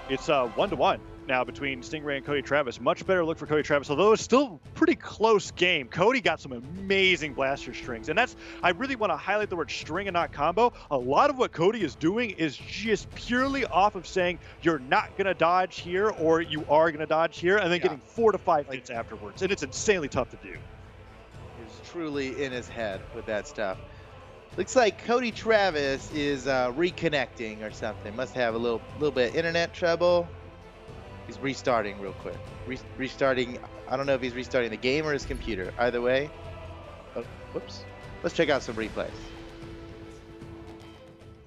It's 1-1 now between Stingray and Cody Travis. Much better look for Cody Travis, although it's still a pretty close game. Cody got some amazing blaster strings, and I really want to highlight the word string and not combo. A lot of what Cody is doing is just purely off of saying you're not gonna dodge here or you are gonna dodge here, and then getting 4 to 5 hits afterwards, and it's insanely tough to do. He's truly in his head with that stuff. Looks like Cody Travis is reconnecting or something. Must have a little bit of internet trouble. He's restarting real quick. Restarting. I don't know if he's restarting the game or his computer. Either way. Oh, whoops. Let's check out some replays.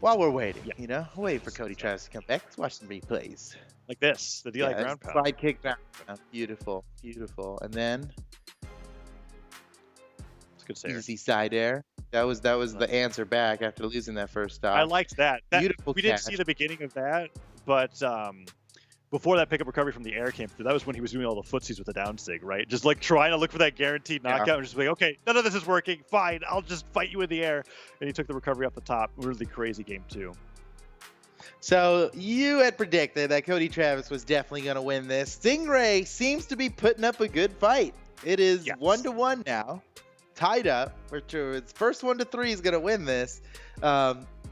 While we're waiting, you know, wait for Cody Travis to come back. Let's watch some replays. Like this, the DI ground pound. Slide kick ground pound. Beautiful, beautiful. And then It's a good save. easy side air. That was the answer back after losing that first stop. I liked that. Beautiful We didn't catch. see the beginning of that, but before that pickup recovery from the air came through, that was when he was doing all the footsies with the down sig, right? Just like trying to look for that guaranteed knockout and just like, okay, none of this is working. Fine, I'll just fight you in the air. And he took the recovery off the top. Really crazy game too. So you had predicted that Cody Travis was definitely going to win this. Stingray seems to be putting up a good fight. It is 1-1 now, tied up. It's first 1 to 3 is going to win this.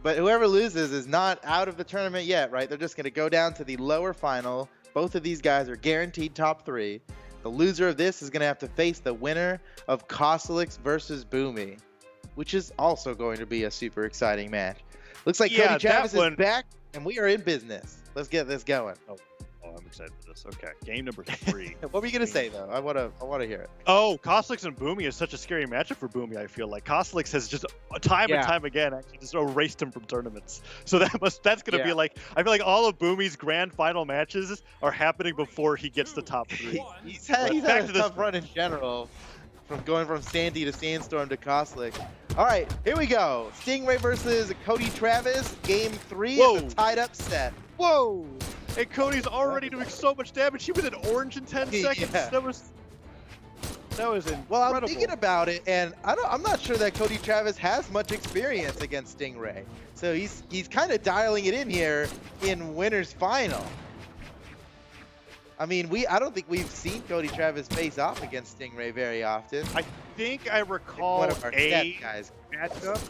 But whoever loses is not out of the tournament yet, right? They're just going to go down to the lower final. Both of these guys are guaranteed top 3. The loser of this is going to have to face the winner of Kosolix versus Boomie, which is also going to be a super exciting match. Looks like Cody Travis is back, and we are in business. Let's get this going. Oh, I'm excited for this. Okay, game number 3. What were you gonna say though? I wanna hear it. Oh, Kosolix and Boomie is such a scary matchup for Boomie. I feel like Kosolix has just time and time again actually just erased him from tournaments. So that's gonna be like, I feel like all of Boomie's grand final matches are happening before he gets the top 3. He's had a tough run in general, from going from Sandy to Sandstorm to Kosolix. All right, here we go. Stingray versus Cody Travis. Game 3 is a tied up set. Whoa! And Cody's already doing so much damage. He was in orange in 10 seconds. Yeah. That was incredible. Well, I'm thinking about it, and I'm not sure that Cody Travis has much experience against Stingray. So he's kind of dialing it in here in winner's final. I mean, I don't think we've seen Cody Travis face off against Stingray very often. I think I recall one of our a guys. matchup.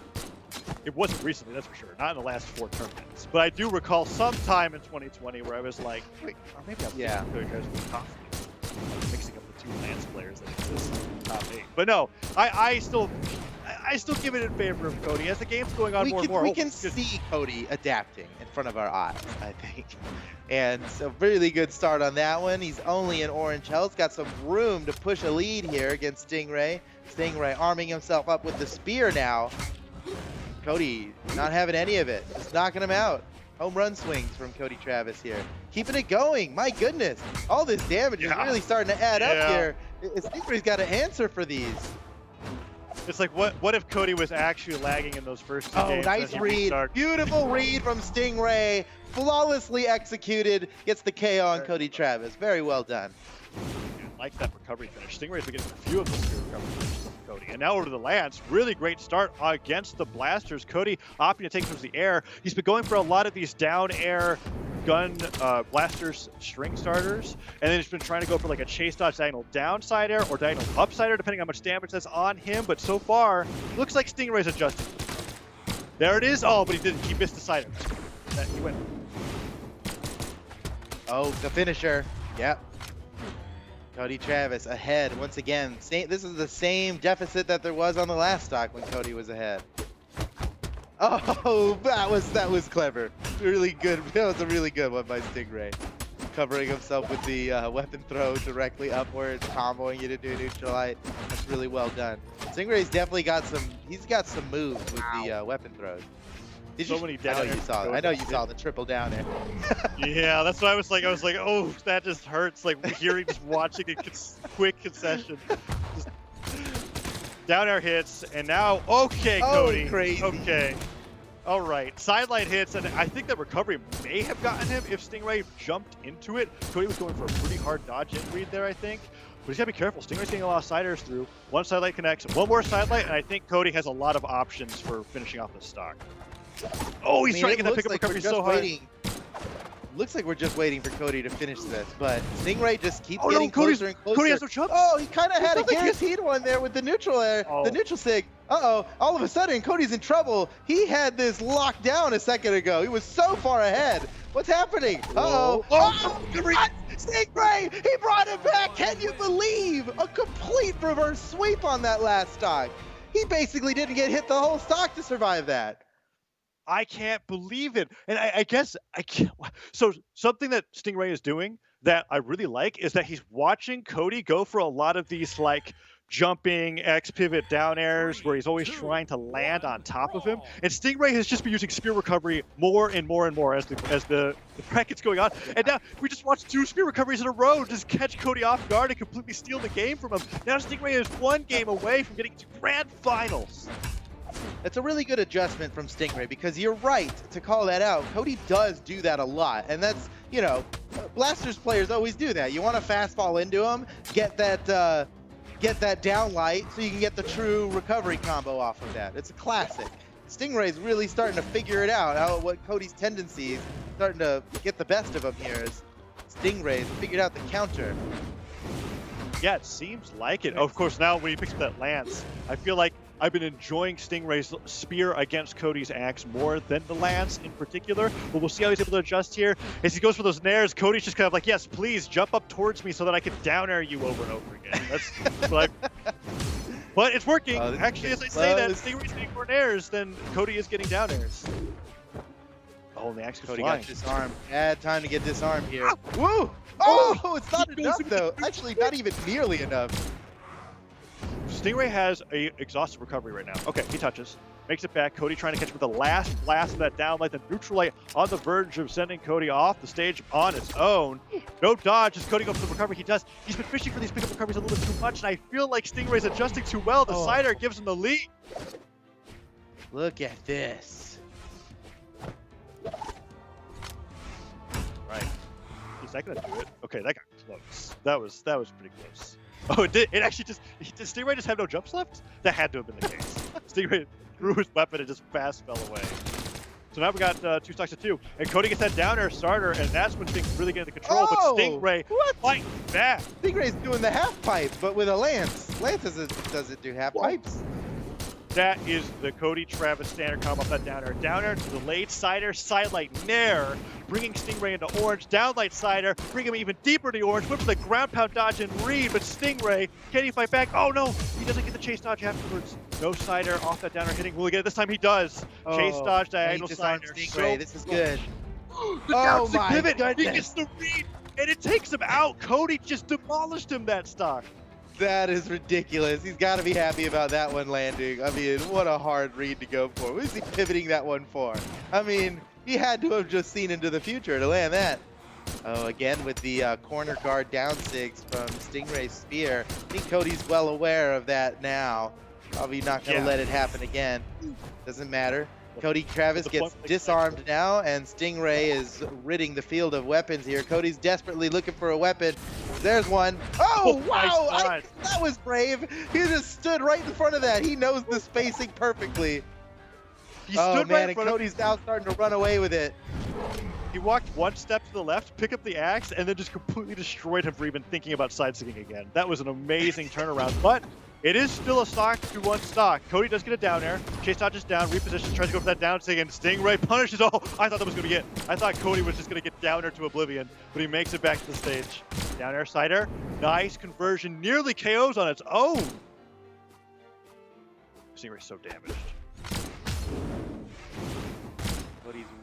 It wasn't recently, that's for sure. Not in the last 4 tournaments. But I do recall sometime in 2020 where I was like, wait, or maybe I'm thinking Cody Travis was Kosolix, mixing up the 2 Lance players that exist in the top 8. But no, I still give it in favor of Cody as the game's going on more and more. We can see Cody adapting in front of our eyes, I think. And so really good start on that one. He's only in orange health. Got some room to push a lead here against Stingray. Stingray arming himself up with the spear now. Cody not having any of it. Just knocking him out. Home run swings from Cody Travis here. Keeping it going. My goodness. All this damage is really starting to add up here. Stingray's got to answer for these. It's like, what if Cody was actually lagging in those first 2 games? Nice read. Beautiful read from Stingray. Flawlessly executed. Gets the KO on Cody Travis. Very well done. I like that recovery finish. Stingray's been getting a few of those recovery finishes from Cody. And now over to the Lance. Really great start against the Blasters. Cody opting to take towards the air. He's been going for a lot of these down air gun blasters string starters, and then he's been trying to go for like a chase dodge diagonal downside air or diagonal upside air, depending on how much damage that's on him. But so far, looks like Stingray's adjusted. There it is. Oh, but he didn't. He missed the side air. He went. Oh, the finisher. Yep. Cody Travis ahead once again. This is the same deficit that there was on the last stock when Cody was ahead. Oh, that was clever. Really good. That was a really good one by Stingray. Covering himself with the weapon throw directly upwards, comboing it into a neutral light. That's really well done. Stingray's definitely got some. He's got some moves with the weapon throws. Did So you? many I down know airs you saw. going I know on. you saw the triple down air. Yeah, that's what I was like. Oh, that just hurts. Like hearing, just watching a quick concession. Just down air hits, and now, okay, Oh, Cody. crazy. Okay. All right. Sidelight hits, and I think that recovery may have gotten him if Stingray jumped into it. Cody was going for a pretty hard dodge in read there, I think. But he's got to be careful. Stingray's getting a lot of siders through. One sidelight connects, one more sidelight, and I think Cody has a lot of options for finishing off the stock. Oh, he's trying to get that pickup recovery so hard. Looks like we're just waiting for Cody to finish this, but Stingray just keeps Oh, getting no, Cody's- closer and closer. Cody has no jumps. Oh, he kind of had a Sounds like he has- guaranteed one there with the neutral air, Oh. the neutral sig. Uh-oh, all of a sudden, Cody's in trouble. He had this locked down a second ago. He was so far ahead. What's happening? Uh-oh. Oh, what? Stingray, he brought it back. Can you believe a complete reverse sweep on that last stock? He basically didn't get hit the whole stock to survive that. I can't believe it. And I guess I can't. So something that Stingray is doing that I really like is that he's watching Cody go for a lot of these like jumping X pivot down airs where he's always trying to land on top of him. And Stingray has just been using spear recovery more and more and more as the bracket's going on. And now we just watched 2 spear recoveries in a row just catch Cody off guard and completely steal the game from him. Now Stingray is 1 game away from getting to grand finals. That's a really good adjustment from Stingray because you're right to call that out. Cody does do that a lot, and that's, you know, Blasters players always do that. You want to fastball into them, get that downlight so you can get the true recovery combo off of that. It's a classic. Stingray's really starting to figure it out, what Cody's tendencies, starting to get the best of him here as Stingray's figured out the counter. Yeah, it seems like it. Oh, of course, now when he picks up that lance, I feel like I've been enjoying Stingray's spear against Cody's axe more than the lance in particular, but we'll see how he's able to adjust here. As he goes for those nairs, Cody's just kind of like, yes, please jump up towards me so that I can down air you over and over again. That's what but it's working. Actually, as I say that, Stingray's getting more nairs than Cody is getting down airs. Oh, and the axe Cody flying. got disarmed. Bad time to get disarmed here. Woo! Oh, it's not enough though. Actually, not even nearly enough. Stingray has a exhaustive recovery right now. Okay, he touches, makes it back. Cody trying to catch with the last blast of that downlight, the neutral light on the verge of sending Cody off the stage on its own. No dodge as Cody goes for the recovery. He's been fishing for these pickup recoveries a little bit too much, and I feel like Stingray's adjusting too well. The cider gives him the lead. Look at this. Right. Is that gonna do it? Okay, that got close. That was pretty close. Oh, it did. It actually did Stingray just have no jumps left? That had to have been the case. Stingray threw his weapon and just fast fell away. So now we got 2 stocks to 2, and Cody gets that down air starter, and that's when things really get into control. Oh, but Stingray fighting back. Stingray's doing the half pipe, but with a lance. Lance doesn't do half pipes. That is the Cody Travis standard combo off that down air. Down air to the late cider, sidelight nair, bringing Stingray into orange. Downlight cider, bring him even deeper to the orange. Went for the ground pound dodge and read, but Stingray, can he fight back? Oh no, he doesn't get the chase dodge afterwards. No cider off that down air hitting. Will he get it this time? He does. Chase dodge, diagonal cider. Stingray, this is good. The Oh down my pivot, goodness. he gets the read, and it takes him out. Cody just demolished him that stock. That is ridiculous. He's got to be happy about that one landing. I mean, what a hard read to go for. What is he pivoting that one for? I mean, he had to have just seen into the future to land that. Oh, again with the corner guard down sigs from Stingray's spear. I think Cody's well aware of that now. Probably not going to let it happen again. Doesn't matter. Cody Travis gets disarmed now, and Stingray is ridding the field of weapons here. Cody's desperately looking for a weapon. There's one. Oh, wow! That was brave. He just stood right in front of that. He knows the spacing perfectly. He stood right in and front of Cody's now starting to run away with it. He walked 1 step to the left, picked up the axe, and then just completely destroyed him for even thinking about side-sticking again. That was an amazing turnaround, but it is still a stock to 1 stock. Cody does get a down air. Chase dodges down, repositions, tries to go for that down sig, and Stingray punishes. Oh, I thought that was going to be it. I thought Cody was just going to get down air to oblivion, but he makes it back to the stage. Down air cider. Nice conversion. Nearly KOs on its own. Stingray's so damaged.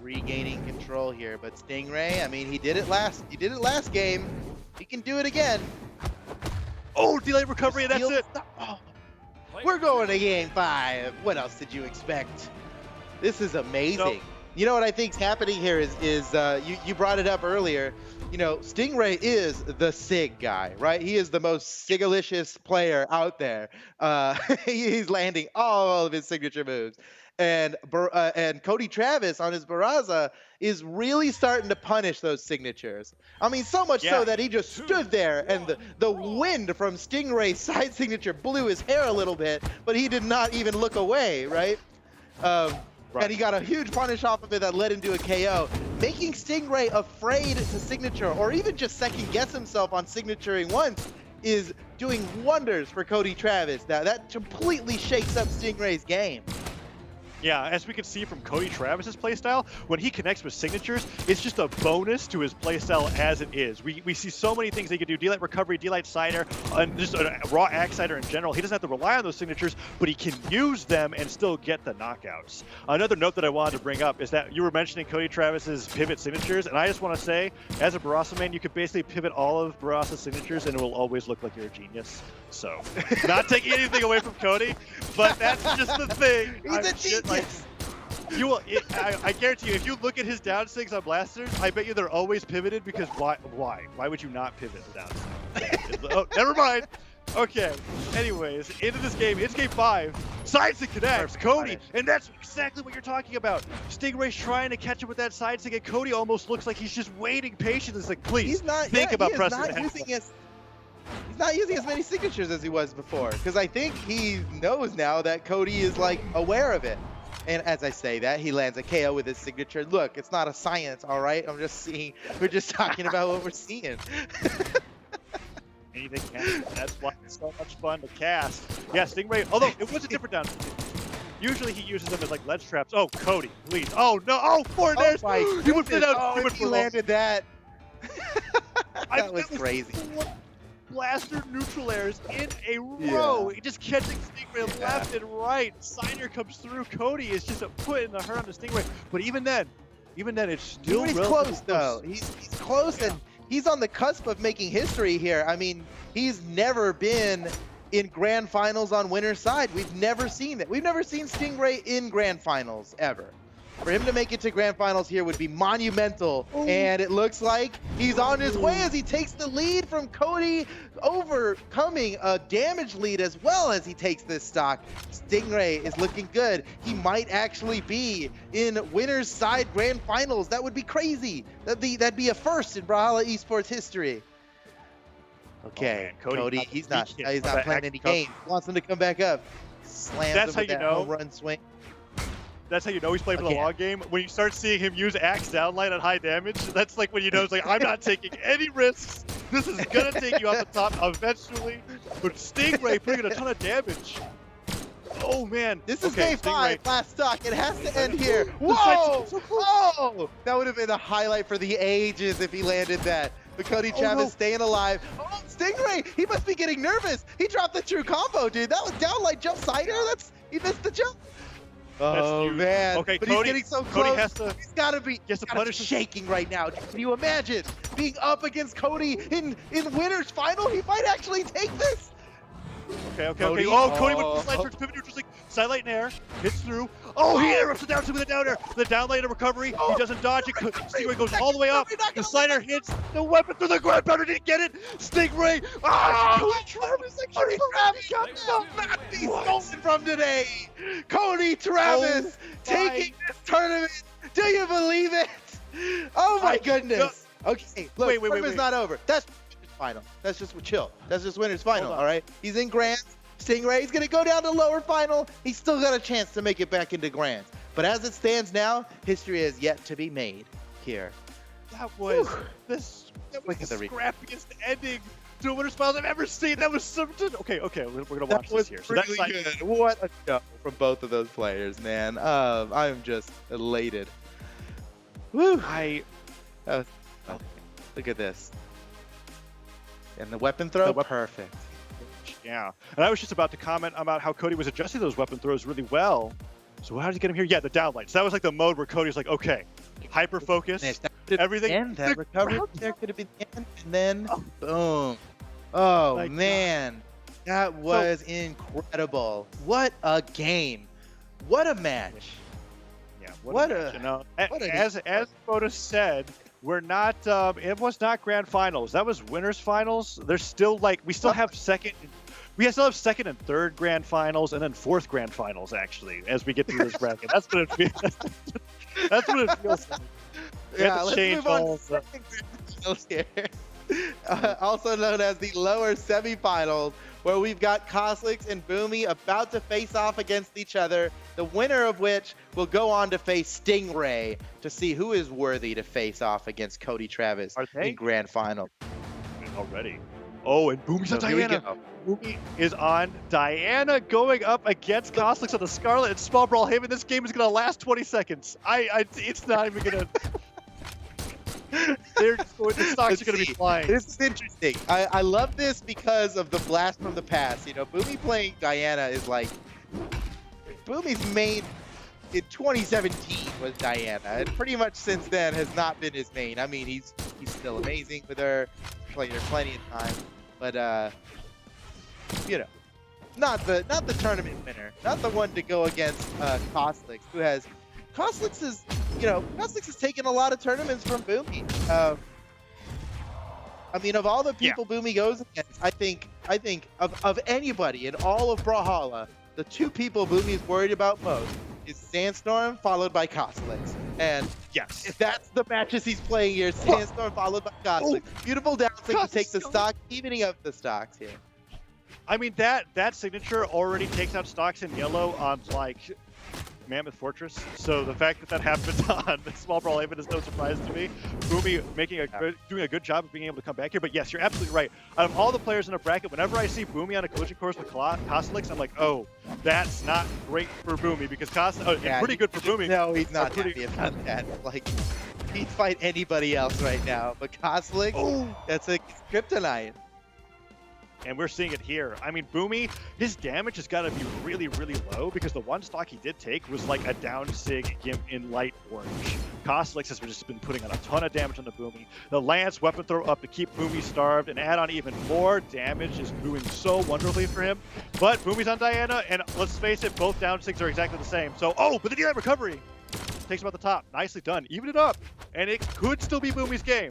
regaining control here, but Stingray, I mean, he did it last game. He can do it again. Oh, delayed recovery, and that's it. Oh, we're going to game 5. What else did you expect? This is amazing. So, you know what I think's happening here is you brought it up earlier. You know, Stingray is the Sig guy, right? He is the most Sigalicious player out there. He's landing all of his signature moves. And Cody Travis on his Barraza is really starting to punish those signatures. I mean, so much so that he just stood there, and the wind from Stingray's side signature blew his hair a little bit, but he did not even look away, right? And he got a huge punish off of it that led him to a KO, making Stingray afraid to signature, or even just second guess himself on signaturing once, is doing wonders for Cody Travis. Now that completely shakes up Stingray's game. Yeah, as we can see from Cody Travis's playstyle, when he connects with signatures, it's just a bonus to his playstyle as it is. We see so many things he can do: D-Light recovery, D-Light cider, and just a raw axe cider in general. He doesn't have to rely on those signatures, but he can use them and still get the knockouts. Another note that I wanted to bring up is that you were mentioning Cody Travis's pivot signatures, and I just want to say, as a Barraza man, you could basically pivot all of Barraza's signatures, and it will always look like you're a genius. So, not taking anything away from Cody, but that's just the thing. He's a genius. You will. I guarantee you, if you look at his down sings on blasters, I bet you they're always pivoted, because why? Why would you not pivot the down sing? Oh, never mind. Okay. Anyways, into this game. It's game 5. Side sig connects. Cody, and that's exactly what you're talking about. Stingray's trying to catch up with that side sig, and Cody almost looks like he's just waiting patiently. It's like, please think about pressing the head. He's not using as many signatures as he was before, because I think he knows now that Cody is like aware of it. And as I say that, he lands a KO with his signature. Look, it's not a science, all right? I'm just seeing. We're just talking about what we're seeing. Anything can. That's why it's so much fun to cast. Yeah, Stingray. Although it was a different down. Usually he uses them as like ledge traps. Oh, Cody, please. Oh no! Oh, forwarders! Oh, he whipped it out. Oh, if he landed that. That was crazy. Blaster neutral airs in a row. He just catching Stingray left and right. Signer comes through. Cody is just putting the hurt on the Stingray. But even then it's still he's close though. He's close, and he's on the cusp of making history here. I mean, he's never been in grand finals on winner's side. We've never seen that. We've never seen Stingray in grand finals ever. For him to make it to grand finals here would be monumental. Ooh. And it looks like he's on his way as he takes the lead from Cody, overcoming a damage lead as well as he takes this stock. Stingray is looking good. He might actually be in winner's side grand finals. That would be crazy. That'd be a first in Brawlhalla esports history. Okay, Cody, he's not playing any games. Wants him to come back up. Slams him with that home run swing. That's how you know he's playing for the long game. When you start seeing him use axe downlight at high damage, that's like when you know it's like, I'm not taking any risks. This is gonna take you off the top eventually. But Stingray putting in a ton of damage. Oh man. This is game 5, last stock. It has to end here. Whoa! Oh! That would have been a highlight for the ages if he landed that. But Cody Travis staying alive. Oh, Stingray! He must be getting nervous. He dropped the true combo, dude. That was downlight jump cider. He missed the jump. Oh man! Okay, but Cody, he's getting so close. He's gotta be shaking right now. Can you imagine being up against Cody in winner's final? He might actually take this. Okay. Cody. Oh, Cody went for the slide charge, pivot neutral, like sidelight in air, hits through. Oh, he interrupts the down two with a down air. The downlight in recovery. He doesn't dodge it. Stingray goes all the way up. The slider hits the weapon through the ground. Pounder didn't get it. Stingray. Cody Travis got the match stolen from today. Cody Travis taking this tournament. Do you believe it? Oh my goodness. Okay, look, wait. Not over. That's final. That's just chill. That's just winner's final. All right. He's in grands. Stingray's gonna go down to lower final. He's still got a chance to make it back into grands. But as it stands now, history has yet to be made here. That was the scrappiest ending to a winner's finals I've ever seen. That was so. Okay. We're gonna watch this here. So really good. What a show from both of those players, man. I'm just elated. Woo. Look at this. And the weapon throw, perfect. Yeah, and I was just about to comment about how Cody was adjusting those weapon throws really well. So how did he get him here? Yeah, the downlight. So that was like the mode where Cody's like, okay, hyper focus, everything. And that recovery there could have been the end, and then boom. Oh Like, man, that was incredible. What a game. What a match. Yeah, What match, a- you know? what a- As Foda said, we're not. It was not grand finals. That was winners finals. There's still like we still have second. We still have second and third grand finals, and then fourth grand finals actually. As we get through this bracket, that's what it feels. That's what it feels like. We have Yeah, to let's change move on all to the- second finals here. Also known as the lower semifinals, where we've got Kosolix and Boomie about to face off against each other, the winner of which will go on to face Stingray to see who is worthy to face off against Cody Travis Are they? in grand final. already. Oh, and Boomie's on So here we Diana. go. Boomie is on Diana going up against Kosolix on the Scarlet and Small Brawlhalla. This game is going to last 20 seconds. It's not even going to... They're just going, the stocks are going to be flying. This is interesting. I love this because of the blast from the past. You know, Boomie playing Diana is like... Boomie's main in 2017 was Diana, and pretty much since then has not been his main. I mean, he's still amazing with her, played her plenty of time, but you know, not the tournament winner, not the one to go against Kosolix, who has Kosolix has taken a lot of tournaments from Boomie. I mean, of all the people Boomie goes against, I think of anybody in all of Brawlhalla, the two people Boomie's worried about most is Sandstorm followed by Kosolix. And Yes. if that's the matches he's playing here, Sandstorm followed by Kosolix. Beautiful down sync to take the stock, evening up the stocks here. I mean, that signature already takes out stocks in yellow on, like, Mammoth Fortress. So the fact that happened on Small Brawlhalla is no surprise to me. Boomie doing a good job of being able to come back here. But yes, you're absolutely right. Out of all the players in a bracket, whenever I see Boomie on a collision course with Kosolix, I'm like, oh, that's not great for Boomie because pretty good for Boomie. No, he's not pretty- happy about that. Like, he'd fight anybody else right now. But Kosolix, that's a kryptonite. And we're seeing it here. I mean, Boomie, his damage has got to be really, really low because the one stock he did take was like a down sig Gimp in light orange. Kosolix has just been putting on a ton of damage on the Boomie. The Lance weapon throw up to keep Boomie starved and add on even more damage is doing so wonderfully for him. But Boomie's on Diana, and let's face it, both down sigs are exactly the same. So, but the D-Light recovery takes him out the top. Nicely done. Even it up. And it could still be Boomie's game.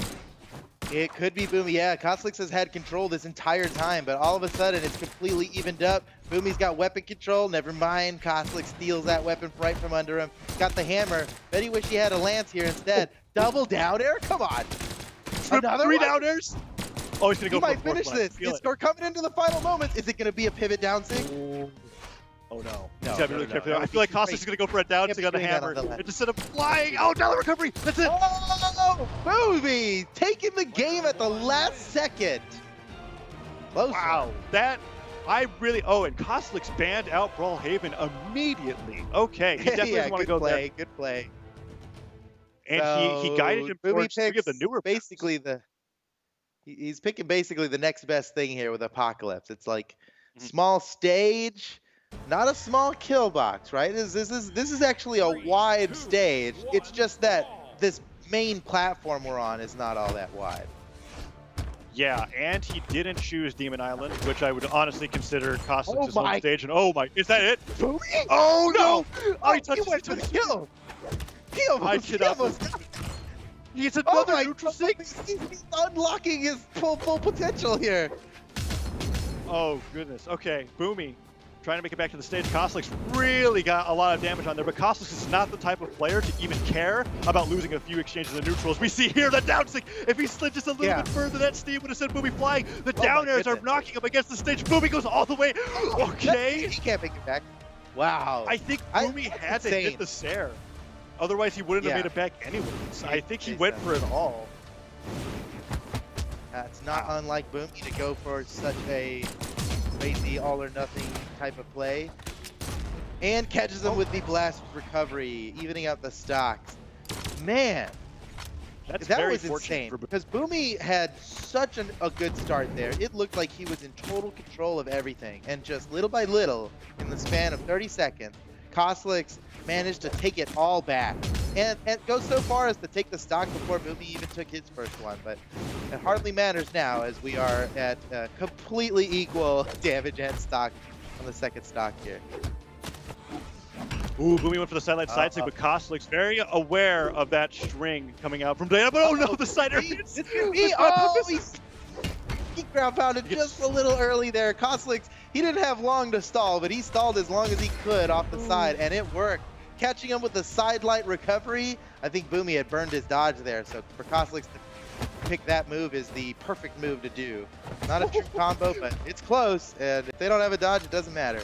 It could be Boomie, yeah. Kosolix has had control this entire time, but all of a sudden it's completely evened up. Boomie's got weapon control, never mind. Kosolix steals that weapon right from under him. Got the hammer. Bet he wish he had a lance here instead. Double down air? Come on. Another Three one? down airs. Oh, he's going to He go for might a fourth finish one. I this. feel it. We're coming into the final moments. Is it going to be a pivot down sig? Oh no. No, He's got to be no, really no, careful. no. I feel like Kosolix is going to go for a down Can't sig on a swing that hammer. on the left. And instead of flying, down the recovery. That's it. Oh, Boomie taking the game at the last second. Close. Wow. That, I really, and Kosolix banned out Brawlhalla immediately. Okay. He definitely doesn't want to go there. Good play. And he guided him Boomie towards three of picks the newer basically he's picking basically the next best thing here with Apocalypse. It's like small stage, not a small kill box, right? This is actually a wide stage. It's just that this main platform we're on is not all that wide. Yeah, and he didn't choose Demon Island, which I would honestly consider Kosolix's home my- stage. And is that it? Boomie? Oh no! Oh, he touched he went for the kill. He almost, cannot He's oh another my neutral God, six. he's unlocking his full potential here. Oh goodness. Okay, Boomie trying to make it back to the stage. Kosolix really got a lot of damage on there, but Kosolix is not the type of player to even care about losing a few exchanges of neutrals. We see here the down stick. If he slid just a little bit further, that Steve would have sent Boomie flying. The down airs are knocking him against the stage. Boomie goes all the way. Okay. He can't make it back. Wow. I think Boomie had to hit the Sair. Otherwise, he wouldn't have made it back anyways. I think he went for it all. It's not unlike Boomie to go for such a crazy all-or-nothing type of play. And catches him with the blast recovery, evening out the stocks. Man, That's that very was fortunate insane. for Boomie. Because Boomie had such a good start there. It looked like he was in total control of everything. And just little by little, in the span of 30 seconds, Kosolix managed to take it all back. And go so far as to take the stock before Boomie even took his first one. But it hardly matters now as we are at completely equal damage and stock on the second stock here. Ooh, Boomie went for the sidelight side stick, but Kosolix very aware of that string coming out from Dana. But oh no, the sider hits. He ground pounded just a little early there. Kosolix, he didn't have long to stall, but he stalled as long as he could off the side, and it worked. Catching him with the sidelight recovery, I think Boomie had burned his dodge there, so for Kosolix to pick that move is the perfect move to do. Not a true combo, but it's close, and if they don't have a dodge, it doesn't matter.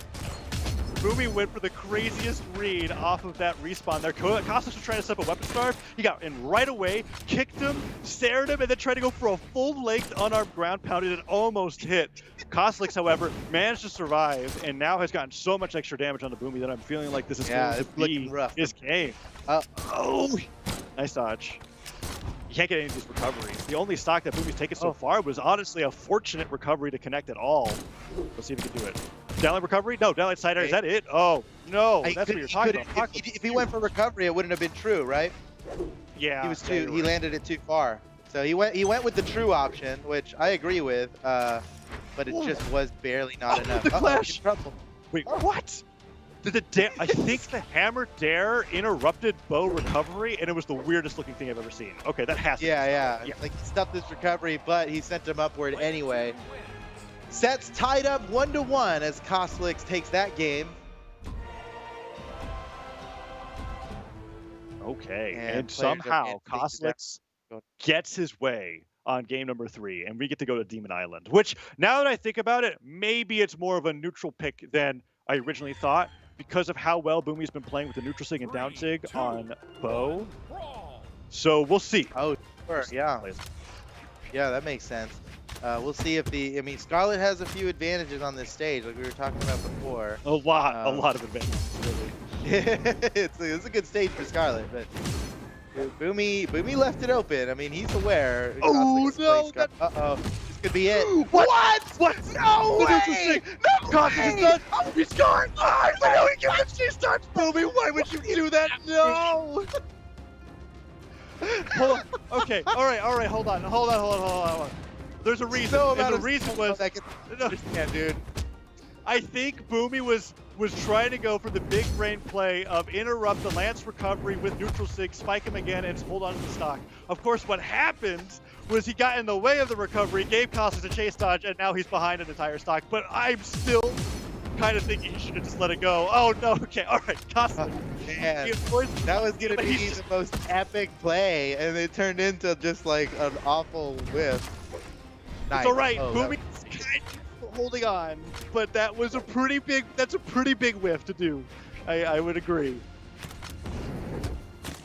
Boomie went for the craziest read off of that respawn there. Kosolix was trying to set up a weapon starve. He got in right away, kicked him, stared him, and then tried to go for a full-length unarmed ground pounded and almost hit. Kosolix, however, managed to survive and now has gotten so much extra damage on the Boomie that I'm feeling like this is going to be rough. his game. Oh, nice dodge. You can't get any of these recoveries. The only stock that Boomie's taken so far was honestly a fortunate recovery to connect at all. Let's see if he can do it. Downlight recovery? No, downlight side air. Is that it? Oh, no. That's what you're talking about. If he went for recovery, it wouldn't have been true, right? Yeah. He landed it too far. So he went with the true option, which I agree with, but it just was barely not enough. The clash. Wait, Oh. what? I think the hammer dare interrupted bow recovery, and it was the weirdest looking thing I've ever seen. Okay, that has to be. Yeah. Like he stuffed this recovery, but he sent him upward anyway. Sets tied up 1-1 as Kosolix takes that game. Okay, and somehow Kosolix gets his way on game number 3, and we get to go to Demon Island, which, now that I think about it, maybe it's more of a neutral pick than I originally thought, because of how well Boomie's been playing with the neutral sig and down sig on bow. So we'll see. Oh, sure, yeah. Yeah, that makes sense. We'll see if Scarlet has a few advantages on this stage, like we were talking about before. A lot of advantages, really. It's a good stage for Scarlet, but Boomie left it open. I mean, he's aware. Oh no! Uh-oh, this could be it. What? No way! No way! Oh, he scored! Oh, I know he gets the C-start! Boomie, why would you do that? No! Hold on. Okay, all right, hold on. There's a reason. And the reason was dude. I think Boomie was trying to go for the big brain play of interrupt the lance recovery with neutral sig, spike him again, and hold on to the stock. Of course, what happened was he got in the way of the recovery, gave Kosolix a chase dodge, and now he's behind an entire stock. But I'm still kind of thinking he should have just let it go. Oh no, okay, all right, Kosolix. Man, that was gonna be the most epic play, and it turned into just like an awful whiff. Nice. It's all right, Boomie holding on, but that was a pretty big whiff to do. I would agree.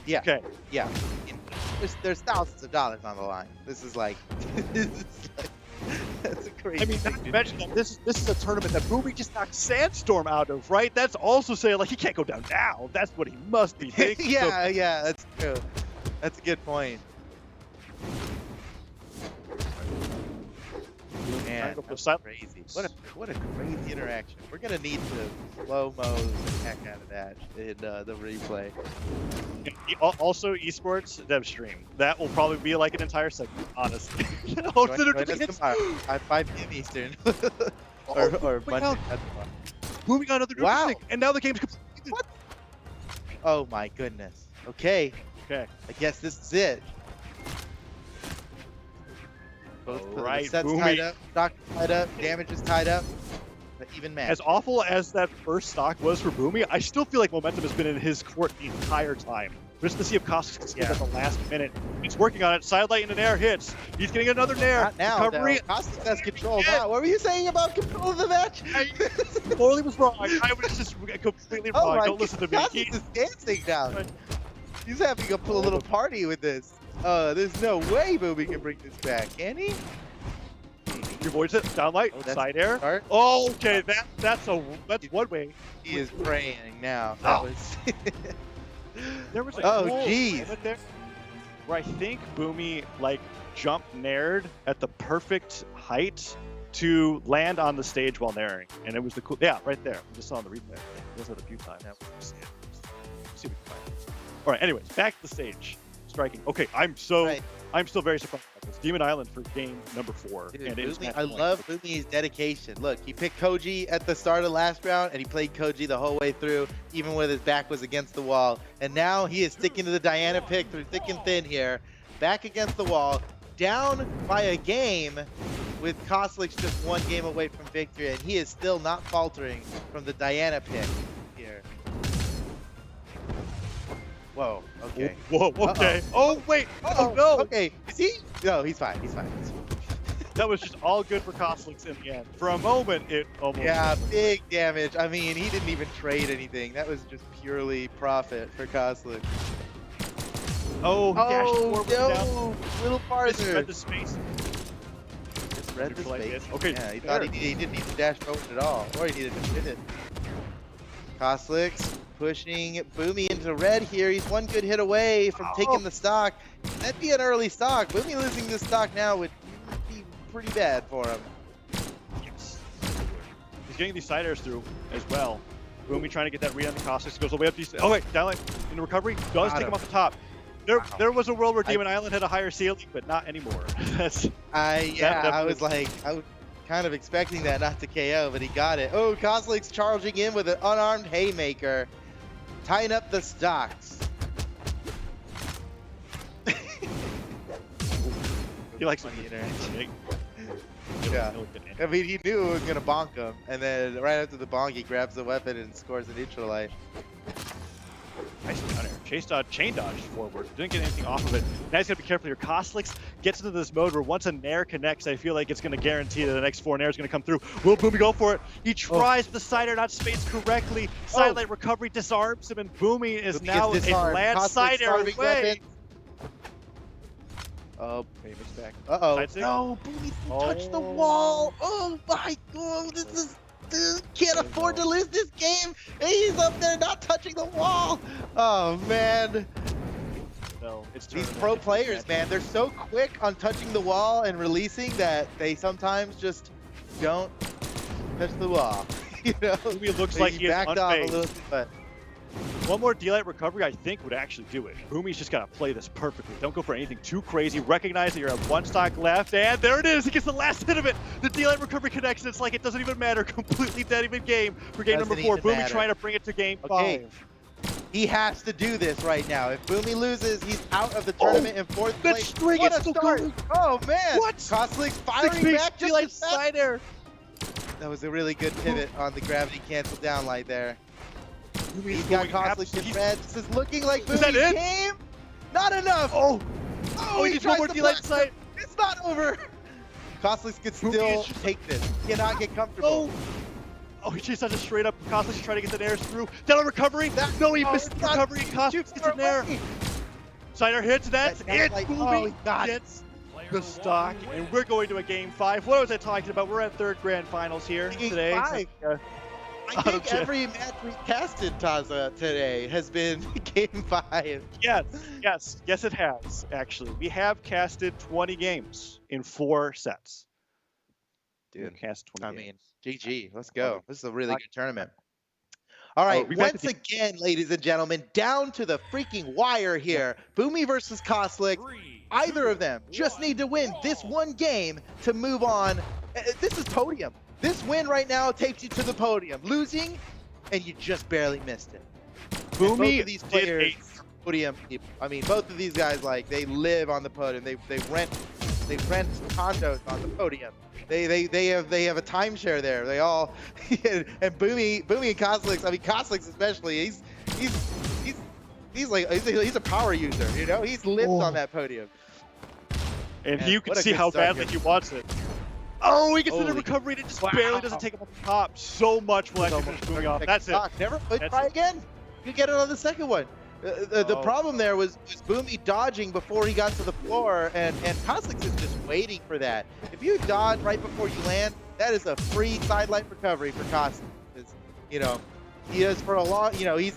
Yeah. Okay. Yeah. There's thousands of dollars on the line. This is like that's a crazy. I mean, not to mention that this is a tournament that Boomie just knocked Sandstorm out of, right? That's also saying like he can't go down now. That's what he must be thinking. yeah, that's true. That's a good point. Man, that's crazy. What a crazy interaction. We're gonna need to slow-mo the heck out of that in the replay. Also, esports dev stream. That will probably be like an entire segment, honestly. Join us tomorrow at 5 p.m. Eastern. or Monday. Boomie got another wow. stick, and now the game's completed. What? Oh my goodness. Okay. I guess this is it. Right, sets tied up, stock tied up, damage is tied up, but even match. As awful as that first stock was for Boomie, I still feel like momentum has been in his court the entire time. Just to see if Kosolix can skip at the last minute. He's working on it. Sidelight and an air hits. He's getting another nair. Not now, recovery. Kosolix has control now. What were you saying about control of the match? Totally was wrong. I was just completely wrong. Don't listen to me. Kosolix is dancing now. He's having a little party with this. There's no way Boomie can bring this back, can he? He avoids it. Downlight. Side air. Start. Oh, okay. That's one way. He is praying now. That was. There was a jeez. there where I think Boomie like jump nared at the perfect height to land on the stage while narrowing, and it was the cool. Yeah, right there. We just saw on the replay. It was it a few times. Yeah, we'll see if we can find it. All right. Anyways, back to the stage. Striking. Okay, I'm still very surprised about this. Demon Island for game number 4. Dude, and it is I love Boomie's dedication. Look, he picked Koji at the start of last round, and he played Koji the whole way through, even when his back was against the wall. And now he is sticking to the Diana pick through thick and thin here. Back against the wall, down by a game, with Kosolix just 1 game away from victory, and he is still not faltering from the Diana pick here. Whoa, okay. Whoa, okay. Oh, wait. Oh, no. Okay, is he? No, he's fine. He's fine. That was just all good for Kosolix in the end. For a moment, it almost... Yeah, big damage. I mean, he didn't even trade anything. That was just purely profit for Kosolix. Oh, he dashed forward no. down. Little farther. Read the space. Just read the space. Okay, Yeah, he thought he didn't need to dash forward at all, or he needed to hit it. Kosolix pushing Boomie into red here. He's 1 good hit away from taking the stock. That'd be an early stock. Boomie losing this stock now would be pretty bad for him. Yes. He's getting these side airs through as well. Boomie trying to get that read on the Kosolix. Goes all the way up these. Oh, wait, downline in the recovery. Does take him off the top. There was a world where Demon Island had a higher ceiling, but not anymore. I was kind of expecting that not to KO, but he got it. Oh, Kosolix charging in with an unarmed haymaker, tying up the stocks. He likes to Yeah. I mean, he knew it was going to bonk him, and then right after the bonk, he grabs the weapon and scores a neutral life. Nice down air. Chase dodge, chain dodge forward. Didn't get anything off of it. Now he's got to be careful here. Kosolix gets into this mode where once a nair connects, I feel like it's going to guarantee that the next 4 nairs are going to come through. Will Boomie go for it? He tries the side air not spaced correctly. Sidelight recovery disarms him, and Boomie is now a land side air away. Oh, okay, mix back. Uh-oh. No, Boomie touched the wall. Oh my god, this can't afford to lose this game. He's up there not touching the wall. Oh man. No, it's these pro players, man, they're so quick on touching the wall and releasing that they sometimes just don't touch the wall. You know, Boomie looks like he backed off a little, but 1 more D-Light recovery, I think, would actually do it. Boomie's just got to play this perfectly. Don't go for anything too crazy. Recognize that you're at 1 stock left, and there it is. He gets the last hit of it. The D-Light recovery connects. It's like it doesn't even matter. Completely dead even game for game number 4. Boomie trying to bring it to game 5. He has to do this right now. If Boomie loses, he's out of the tournament in 4th place. String what is a still start. going. Oh, man. What? Kosolix firing back just D-Light as fast. side air. That was a really good pivot on the gravity cancel down light there. He's got Kosolix in red. This is looking like Is that Boomie's it? game. Not enough. Oh, he needs tries one more to D-Light blast side. him. It's not over. Kosolix could still take this. He cannot get comfortable. Oh, he chased out just straight up. Kosolix trying to get the airs through. Down recovery. No, he missed the recovery. Kosolix gets in there. Side air hits. That's it. Boomie gets the stock, and we're going to a game 5. What was I talking about? We're at 3rd grand finals here today. 5. I think every match we casted, Taza, today has been game 5. Yes, it has, actually. We have casted 20 games in 4 sets. Dude, cast 20 games. GG, let's go. This is a really good tournament. All right, once again, ladies and gentlemen, down to the freaking wire here. Boomie versus Kosolix. Either of them just need to win this 1 game to move on. This is podium. This win right now takes you to the podium. Losing, and you just barely missed it. Boomie, both of these players, podium. I mean, both of these guys, like, they live on the podium. They rent condos on the podium. They have a timeshare there. They all and Boomie and Kosolix. I mean, Kosolix especially. He's a power user. You know, he's lived on that podium. And you can see how badly he wants it. Oh, he gets into recovery and it just barely doesn't take him off the top. So much will actually finish Boomie off. That's it. Never try again. You get it on the second one. The problem there was Boomie dodging before he got to the floor, and Kosolix is just waiting for that. If you dodge right before you land, that is a free sidelight recovery for Kosolix. You know, he is for a long. You know, he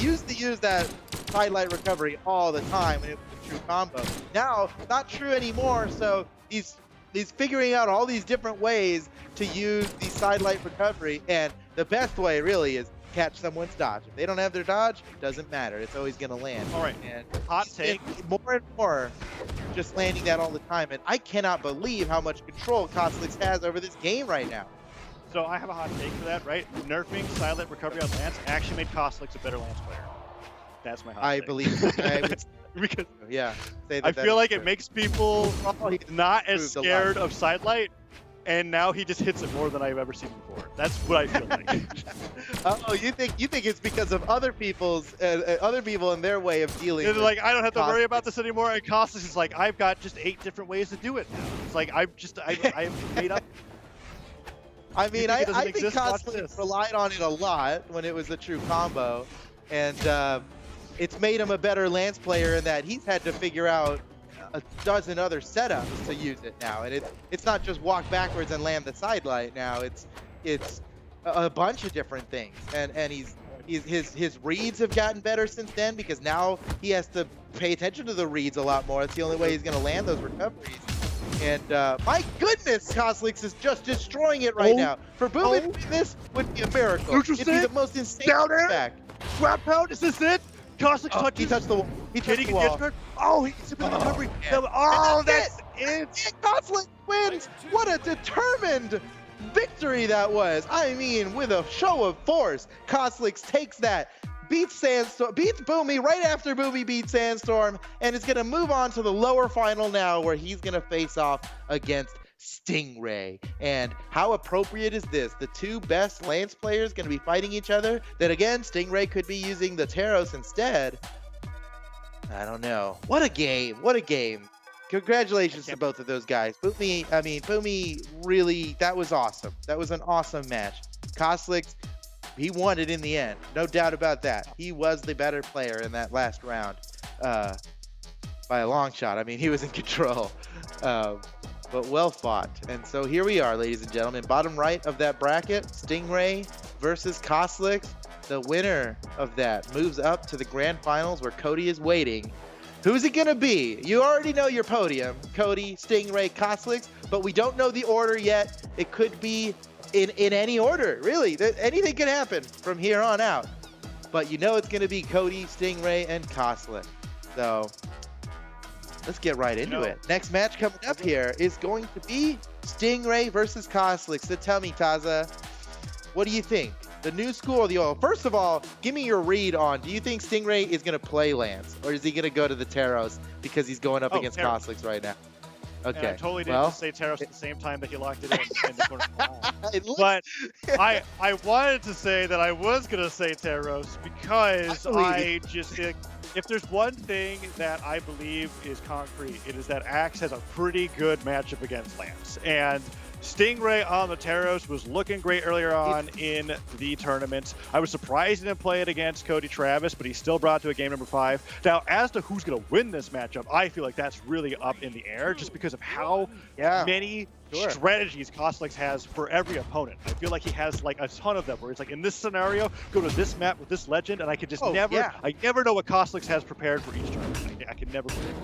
used to use that sidelight recovery all the time, and it was a true combo. Now, not true anymore. So he's He's figuring out all these different ways to use the sidelight recovery, and the best way really is catch someone's dodge. If they don't have their dodge, doesn't matter. It's always going to land. All right. And Hot take. more and more, just landing that all the time. And I cannot believe how much control Kosolix has over this game right now. So I have a hot take for that, right? Nerfing silent recovery on Lance actually made Kosolix a better Lance player. That's my hot take. I believe it. I would, Because yeah. Say I that feel is like true. it makes people He's not as improved a lot. scared of sidelight, and now he just hits it more than I've ever seen before. That's what I feel like. Oh, you think it's because of other people's other people and their way of dealing? It's with like I don't have to worry about Kosolix. this anymore. And Kosolix is like, I've got just 8 different ways to do it now. It's like I've made up. I mean, think it doesn't I think exist? Watch Kosolix this. relied on it a lot when it was a true combo, and it's made him a better Lance player in that he's had to figure out a dozen other setups to use it now, and it's not just walk backwards and land the sidelight now. It's a bunch of different things, and his reads have gotten better since then because now he has to pay attention to the reads a lot more. It's the only way he's going to land those recoveries. And my goodness, Kosolix is just destroying it right now. For Boomie to win this would be a miracle. Neutral It'd be stick, the most insane down air. back. Grab pound. Is this it? Kosolix Oh, touches. he touched the wall. He touched Hitting the a wall. discard. Oh, he gets a bit of recovery. yeah. Oh, And that's that's it. Kosolix wins. What a determined victory that was. I mean, with a show of force, Kosolix takes that, beats Sandstorm, beats Boomie right after Boomie beats Sandstorm, and is going to move on to the lower final now where he's going to face off against Stingray. And how appropriate is this? The two best Lance players going to be fighting each other. Then again, Stingray could be using the Taros instead. I don't know. What a game. What a game. Congratulations to both of those guys. Boomie really, that was awesome. That was an awesome match. Kosolix, he won it in the end. No doubt about that. He was the better player in that last round by a long shot. I mean, he was in control. But well fought. And so here we are, ladies and gentlemen. Bottom right of that bracket, Stingray versus Kosolix. The winner of that moves up to the grand finals where Cody is waiting. Who's it gonna be? You already know your podium. Cody, Stingray, Kosolix, but we don't know the order yet. It could be in any order, really. Anything can happen from here on out. But you know it's gonna be Cody, Stingray, and Kosolix. So let's get right into it. Next match coming up here is going to be Stingray versus Kosolix. So tell me, Taza, what do you think? The new school or the old? First of all, give me your read on, do you think Stingray is going to play Lance? Or is he going to go to the Taros because he's going up against Taros. Kosolix right now? Okay. And I totally didn't well, just say Taros at the same time that he locked it in the corner. it looks- But I wanted to say that I was going to say Taros because I just think if there's one thing that I believe is concrete, it is that Axe has a pretty good matchup against Lance. And Stingray on the Taros was looking great earlier on in the tournament. I was surprised he didn't play it against Cody Travis, but he still brought it to a game number 5. Now, as to who's going to win this matchup, I feel like that's really up in the air just because of how many strategies Kosolix has for every opponent. I feel like he has like a ton of them where it's like, in this scenario, go to this map with this legend, and I could just I never know what Kosolix has prepared for each tournament. I can never predict it.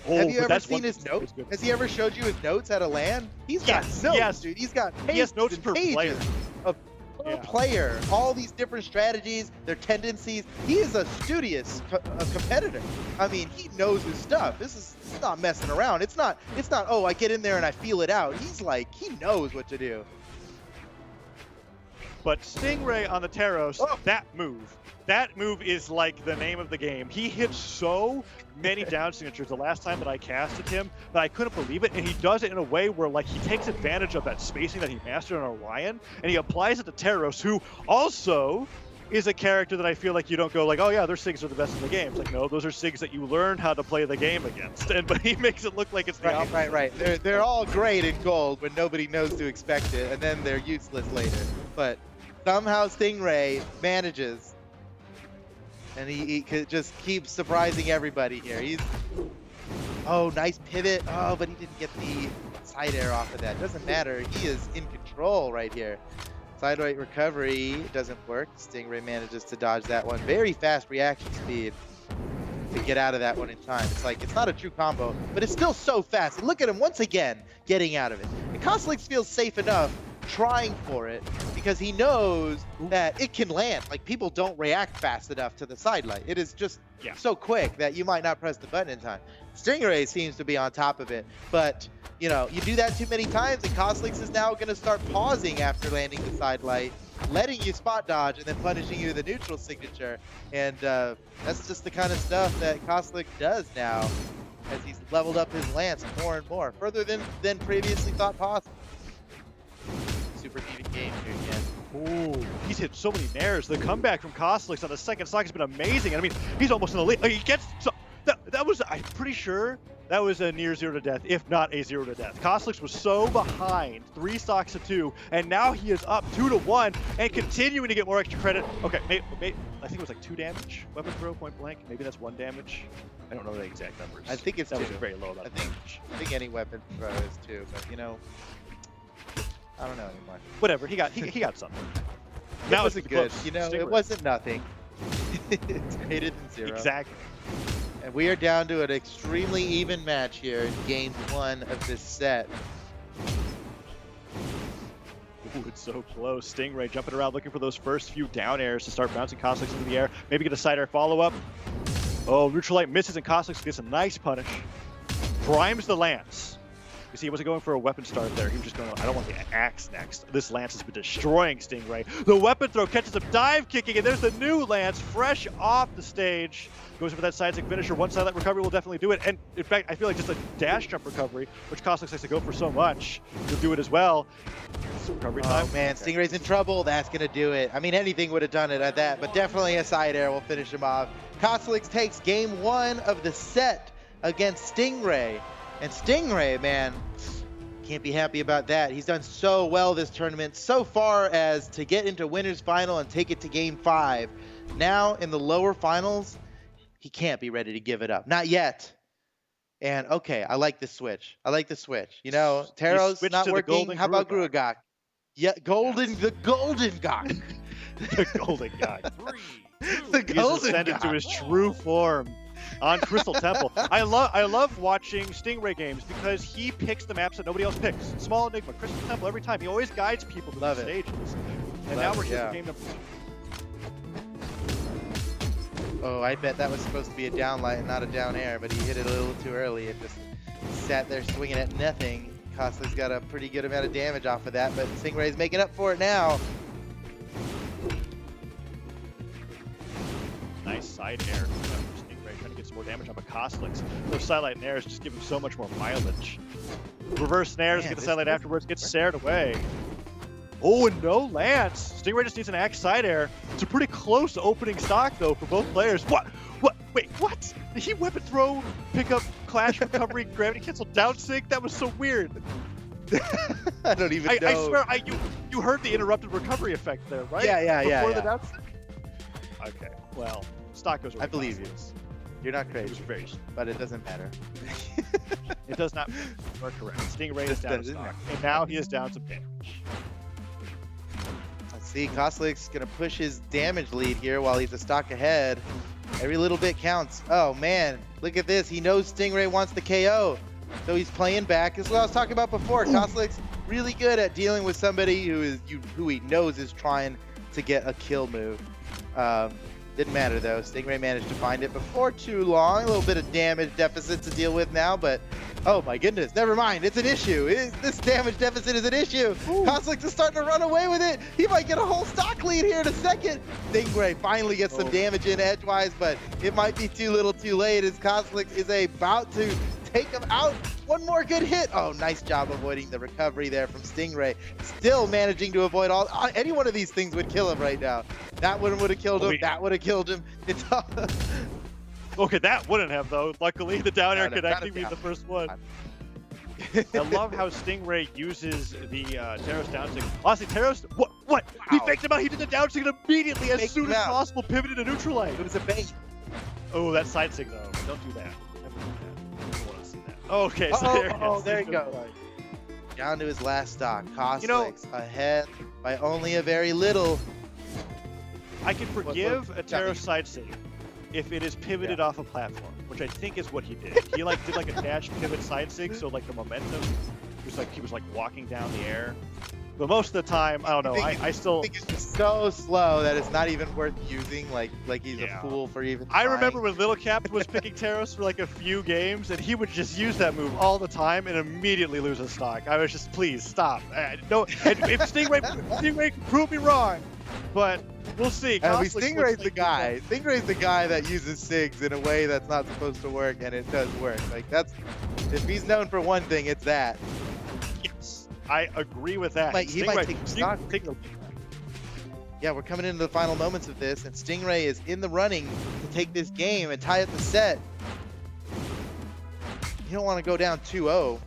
Have you ever seen his notes? Has he ever showed you his notes at a LAN? He's got notes, dude. He's got pages. He has notes per player. Of per player, all these different strategies, their tendencies. He is a studious competitor. I mean, he knows his stuff. This is not messing around. It's not, oh, I get in there and I feel it out. He's like, he knows what to do. But Stingray on the Taros, that move is like the name of the game. He hits so many down signatures the last time that I casted him that I couldn't believe it, and he does it in a way where like he takes advantage of that spacing that he mastered on Orion, and he applies it to Taros, who also is a character that I feel like you don't go like, oh yeah, their SIGs are the best in the game. It's like, no, those are SIGs that you learn how to play the game against. But he makes it look like it's the opposite. Right. They're all great in gold when nobody knows to expect it, and then they're useless later. But somehow Stingray manages, and he just keeps surprising everybody here. Oh, nice pivot. Oh, but he didn't get the side air off of that. Doesn't matter. He is in control right here. Sideway recovery doesn't work. Stingray manages to dodge that one. Very fast reaction speed. to get out of that one in time. It's like, it's not a true combo, but it's still so fast. And look at him once again getting out of it. And Kosolix feels safe enough trying for it because he knows that it can land. Like, people don't react fast enough to the sidelight. It is just so quick that you might not press the button in time. Stingray seems to be on top of it, but you know, you do that too many times and Kosolix is now going to start pausing after landing the sidelight, letting you spot dodge and then punishing you with a neutral signature. And that's just the kind of stuff that Kosolix does now as he's leveled up his lance more and more, further than previously thought possible. Super even game here again. Ooh, he's hit so many nairs. The comeback from Kosolix on the second stock has been amazing. I mean, he's almost in the lead. Like, he gets so, that was, I'm pretty sure that was a near 0 to death, if not a 0 to death. Kosolix was so behind, 3 stocks to 2, and now he is up 2 to 1 and continuing to get more extra credit. Okay, I think it was like 2 damage. Weapon throw, point blank. Maybe that's 1 damage. I don't know the exact numbers. I think it's that 2. was very low. I think any weapon throw is 2, but you know, I don't know anymore. Whatever, he got something. That wasn't good. You know, it wasn't nothing. It's greater than 0. Exactly. And we are down to an extremely even match here in game 1 of this set. Ooh, it's so close. Stingray jumping around looking for those first few down airs to start bouncing Kosolix into the air. Maybe get a side air follow-up. Oh, neutral light misses and Kosolix gets a nice punish. Primes the lance. You see, he wasn't going for a weapon start there. He was just going, I don't want the axe next. This lance has been destroying Stingray. The weapon throw catches him dive kicking, and there's the new lance fresh off the stage. Goes for that side stick finisher. One sidelight recovery will definitely do it. And in fact, I feel like just a dash jump recovery, which Kosolix likes to go for so much, will do it as well. Recovery time. Oh man, Stingray's in trouble. That's gonna do it. I mean, anything would have done it at that, but definitely a side air will finish him off. Kosolix takes game 1 of the set against Stingray. And Stingray, man, can't be happy about that. He's done so well this tournament, so far as to get into winner's final and take it to game 5. Now in the lower finals, he can't be ready to give it up. Not yet. And okay, I like this switch. You know, Taro's not working. How about Gruagok? Yeah, the golden Gok. The golden guy. The He's golden ascended Gok. to his true form on Crystal Temple. I love watching Stingray games because he picks the maps that nobody else picks. Small Enigma, Crystal Temple every time. He always guides people to the stages. And now we're here for game number 2. Oh, I bet that was supposed to be a down light and not a down air, but he hit it a little too early. It just sat there swinging at nothing. Kosolix got a pretty good amount of damage off of that, but Stingray's making up for it now. Nice side air from Stingray, trying to get some more damage on Kosolix. Those sidelight nairs just give him so much more mileage. Reverse snares, get the sidelight afterwards, gets snared away. Oh, and no lance. Stingray just needs an axe side air. It's a pretty close opening stock, though, for both players. What? Wait, what? Did he weapon throw, pick up, clash, recovery, gravity cancel, down sync? That was so weird. I don't even know. I swear, you heard the interrupted recovery effect there, right? Yeah. Before the down sync? Okay, well, stock goes. I believe you. You're not crazy, but it doesn't matter. It does not matter. You are correct. Stingray is down to stock, and now he is down to damage. Let's see, Kosolix gonna push his damage lead here while he's a stock ahead. Every little bit counts. Oh man, look at this. He knows Stingray wants the KO, so he's playing back. This is what I was talking about before. Kosolix really good at dealing with somebody who he knows is trying to get a kill move. Didn't matter though. Stingray managed to find it before too long. A little bit of damage deficit to deal with now, but oh my goodness, never mind. It's an issue. This damage deficit is an issue. Kosolix is starting to run away with it. He might get a whole stock lead here in a second. Stingray finally gets some damage in edgewise, but it might be too little too late as Kosolix is about to take him out. One more good hit. Oh, nice job avoiding the recovery there from Stingray. Still managing to avoid all. Any one of these things would kill him right now. That one would have killed him. That would have killed him. It's okay, that wouldn't have though. Luckily, the down air could actually be the first one. I love how Stingray uses the Taros down stick. Honestly, Taros, what? Wow. He faked him out. He did the down stick immediately as soon as possible. Pivoted to neutral light. It was a bait. Oh, that side stick though. Don't do that. I don't want to see that. Okay, so there you go. Down to his last stock. Kosolix ahead by only a very little. I can forgive a Taros side stick if it is pivoted off a platform, which I think is what he did. He like did like a dash pivot side sig, so like the momentum was like he was like walking down the air. But most of the time, I don't know. I still think it's just so slow that it's not even worth using. Like he's a fool for even. I trying. remember when Lil Cap was picking Taros for like a few games, and he would just use that move all the time and immediately lose his stock. I was just, please stop. No, if Stingray can prove me wrong, but we'll see. I mean, Kosolix Stingray's looks the guy. Stingray's the guy that uses SIGs in a way that's not supposed to work, and it does work. Like that's, if he's known for one thing, it's that. Yes, I agree with that. He might take stock. Stingray. Yeah, we're coming into the final moments of this, and Stingray is in the running to take this game and tie up the set. You don't want to go down 2-0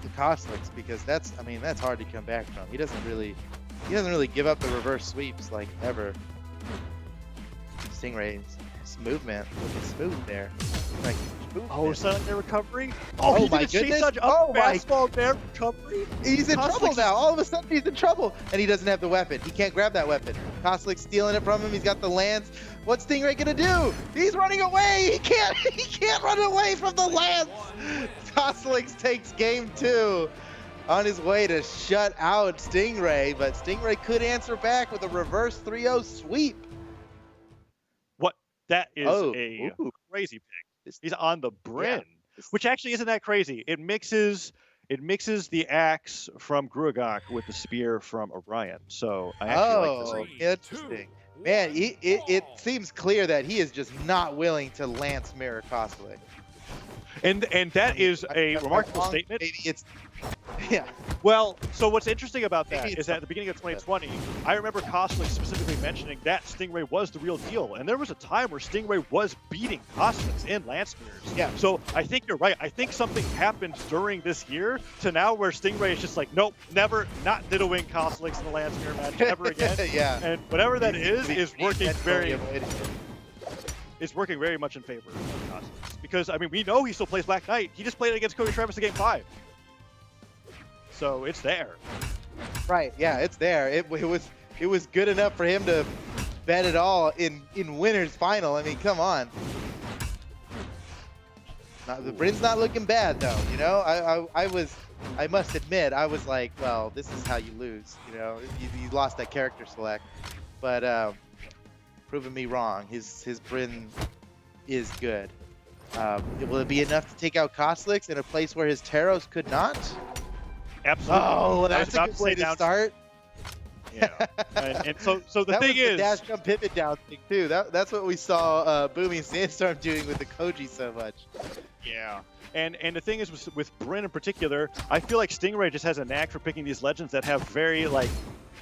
to Kosolix because that's hard to come back from. He doesn't really give up the reverse sweeps like ever. Stingray's movement looking smooth there. Like, oh, silent air recovery. Oh he my did a chase goodness. dodge Oh up my. fastball there recovery. He's in Kosolix trouble is- now. All of a sudden he's in trouble, and he doesn't have the weapon. He can't grab that weapon. Kosolix stealing it from him. He's got the lance. What's Stingray gonna do? He's running away. He can't run away from the lance. Kosolix takes game 2 on his way to shut out Stingray, but Stingray could answer back with a reverse 3-0 sweep. What? That is a ooh. crazy pick. He's on the brim, Yeah. which actually isn't that crazy. It mixes the axe from Gruagok with the spear from Orion. So I actually like this. Oh, interesting. Man, it seems clear that he is just not willing to lance mirror Kosolix. And that is a Am I remarkable wrong? statement. Maybe it's, yeah. Well, so what's interesting about that Maybe it's is that at the beginning of 2020, I remember Kosolix specifically mentioning that Stingray was the real deal, and there was a time where Stingray was beating Kosolix in lance mirrors. Yeah. So I think you're right. I think something happened during this year to now where Stingray is just like, nope, never, not diddling Kosolix in the lance mirror match ever again. Yeah. And whatever that is working Intentionally very. avoiding it. Is working very much in favor of Kosolix. Because, I mean, we know he still plays Black Knight. He just played against Cody Travis in Game 5. So it's there. Right, yeah, it's there. It was good enough for him to bet it all in winner's final. I mean, come on. The Bryn's not looking bad though, you know. I must admit, I was like, well, this is how you lose, you know. You lost that character select, but proving me wrong. His Bryn is good. Will it be enough to take out Kosolix in a place where his Taros could not? Absolutely. Oh, that's a good way to start. Yeah. And so the that thing was is, the dash jump pivot down thing too. That's what we saw Boomie and Sandstorm doing with the Koji so much. yeah. And the thing is with Bryn in particular, I feel like Stingray just has a knack for picking these legends that have very like,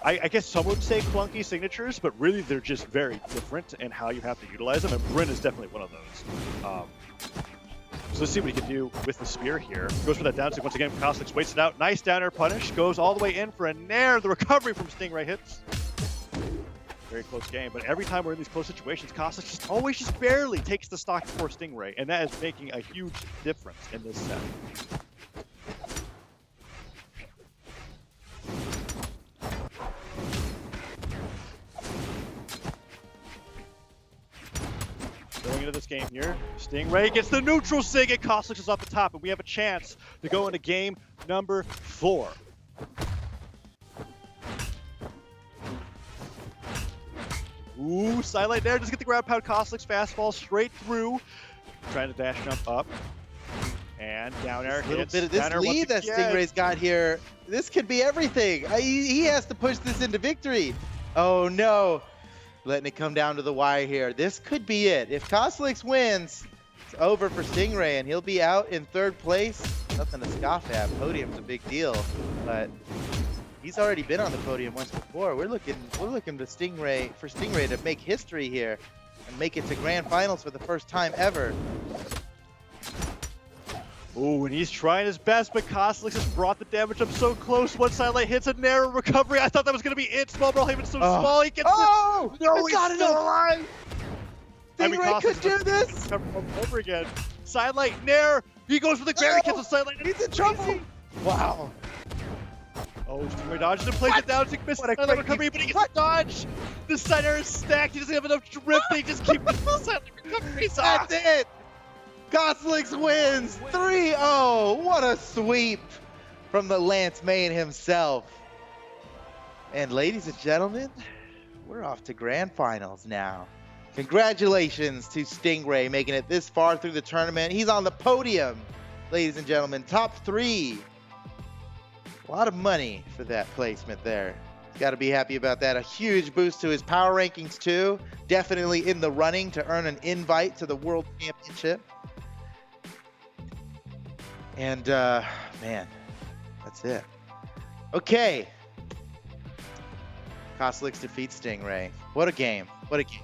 I guess some would say clunky signatures, but really they're just very different in how you have to utilize them. And Bryn is definitely one of those. So let's see what he can do with the spear here. Goes for that down stick once again. Kosolix waits it out. Nice down air punish. Goes all the way in for a nair. The recovery from Stingray hits. Very close game. But every time we're in these close situations, Kosolix always just barely takes the stock before Stingray. And that is making a huge difference in this set. Going into this game here, Stingray gets the neutral sig and Kosolix is off the top, and we have a chance to go into game number 4. Ooh, sidelight there, just get the ground pound. Kosolix fastball straight through, trying to dash jump up, and down air A little hits. bit of this Down air once lead that again. Stingray's got here. This could be everything. He has to push this into victory. Oh no. Letting it come down to the wire here. This could be it. If Kosolix wins, it's over for Stingray, and he'll be out in 3rd place. Nothing to scoff at. Podium's a big deal, but he's already been on the podium once before. We're looking to Stingray to make history here and make it to grand finals for the first time ever. Ooh, and he's trying his best, but Kosolix has brought the damage up so close. One sidelight hits a narrow recovery. I thought that was going to be it. Small Brawlhalla so small. He gets Oh! No, He's got it alive! Stingray could do this! Over again. Sidelight, nair. He goes for the Granny, gets a sidelight. He's in trouble! Wow. Oh, Stingray dodges and plays it down. Misses another recovery, but he gets a dodge. The center is stacked. He doesn't have enough drift. They just keep the silent recovery. That's it. Kosolix wins 3-0. What a sweep from the Lance Main himself. And ladies and gentlemen, we're off to grand finals now. Congratulations to Stingray making it this far through the tournament. He's on the podium, ladies and gentlemen. Top 3. A lot of money for that placement there. Got to be happy about that. A huge boost to his power rankings too. Definitely in the running to earn an invite to the World Championship. And man, that's it. Okay. Kosolix defeats Stingray. What a game. What a game.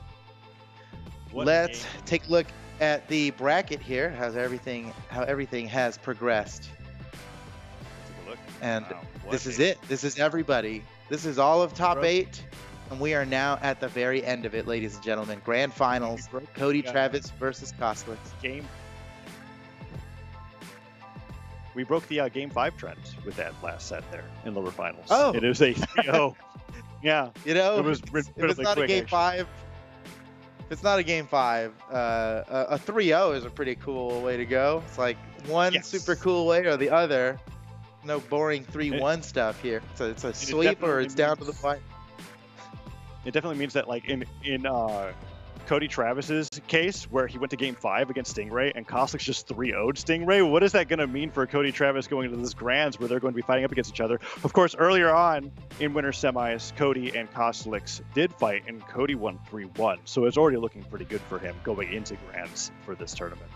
Let's take a look at the bracket here. How everything has progressed. Take a look. And this is it. This is everybody. This is all of top 8. And we are now at the very end of it, ladies and gentlemen. Grand finals. Cody Travis versus Kosolix. We broke the game 5 trend with that last set there in lower finals. Oh. It was a 3-0. Yeah. You know, it was if it's not a game 5, if it's not a game 5, a 3-0 is a pretty cool way to go. It's like one super cool way or the other. No boring 3-1 stuff here. So it's a sweep or it's down to the fight. It definitely means that, like in Cody Travis's case, where he went to game 5 against Stingray and Kosolix just 3-0'd Stingray, what is that going to mean for Cody Travis going into this Grands where they're going to be fighting up against each other? Of course, earlier on in winter semis, Cody and Kosolix did fight, and Cody won 3-1. So it's already looking pretty good for him going into Grands for this tournament.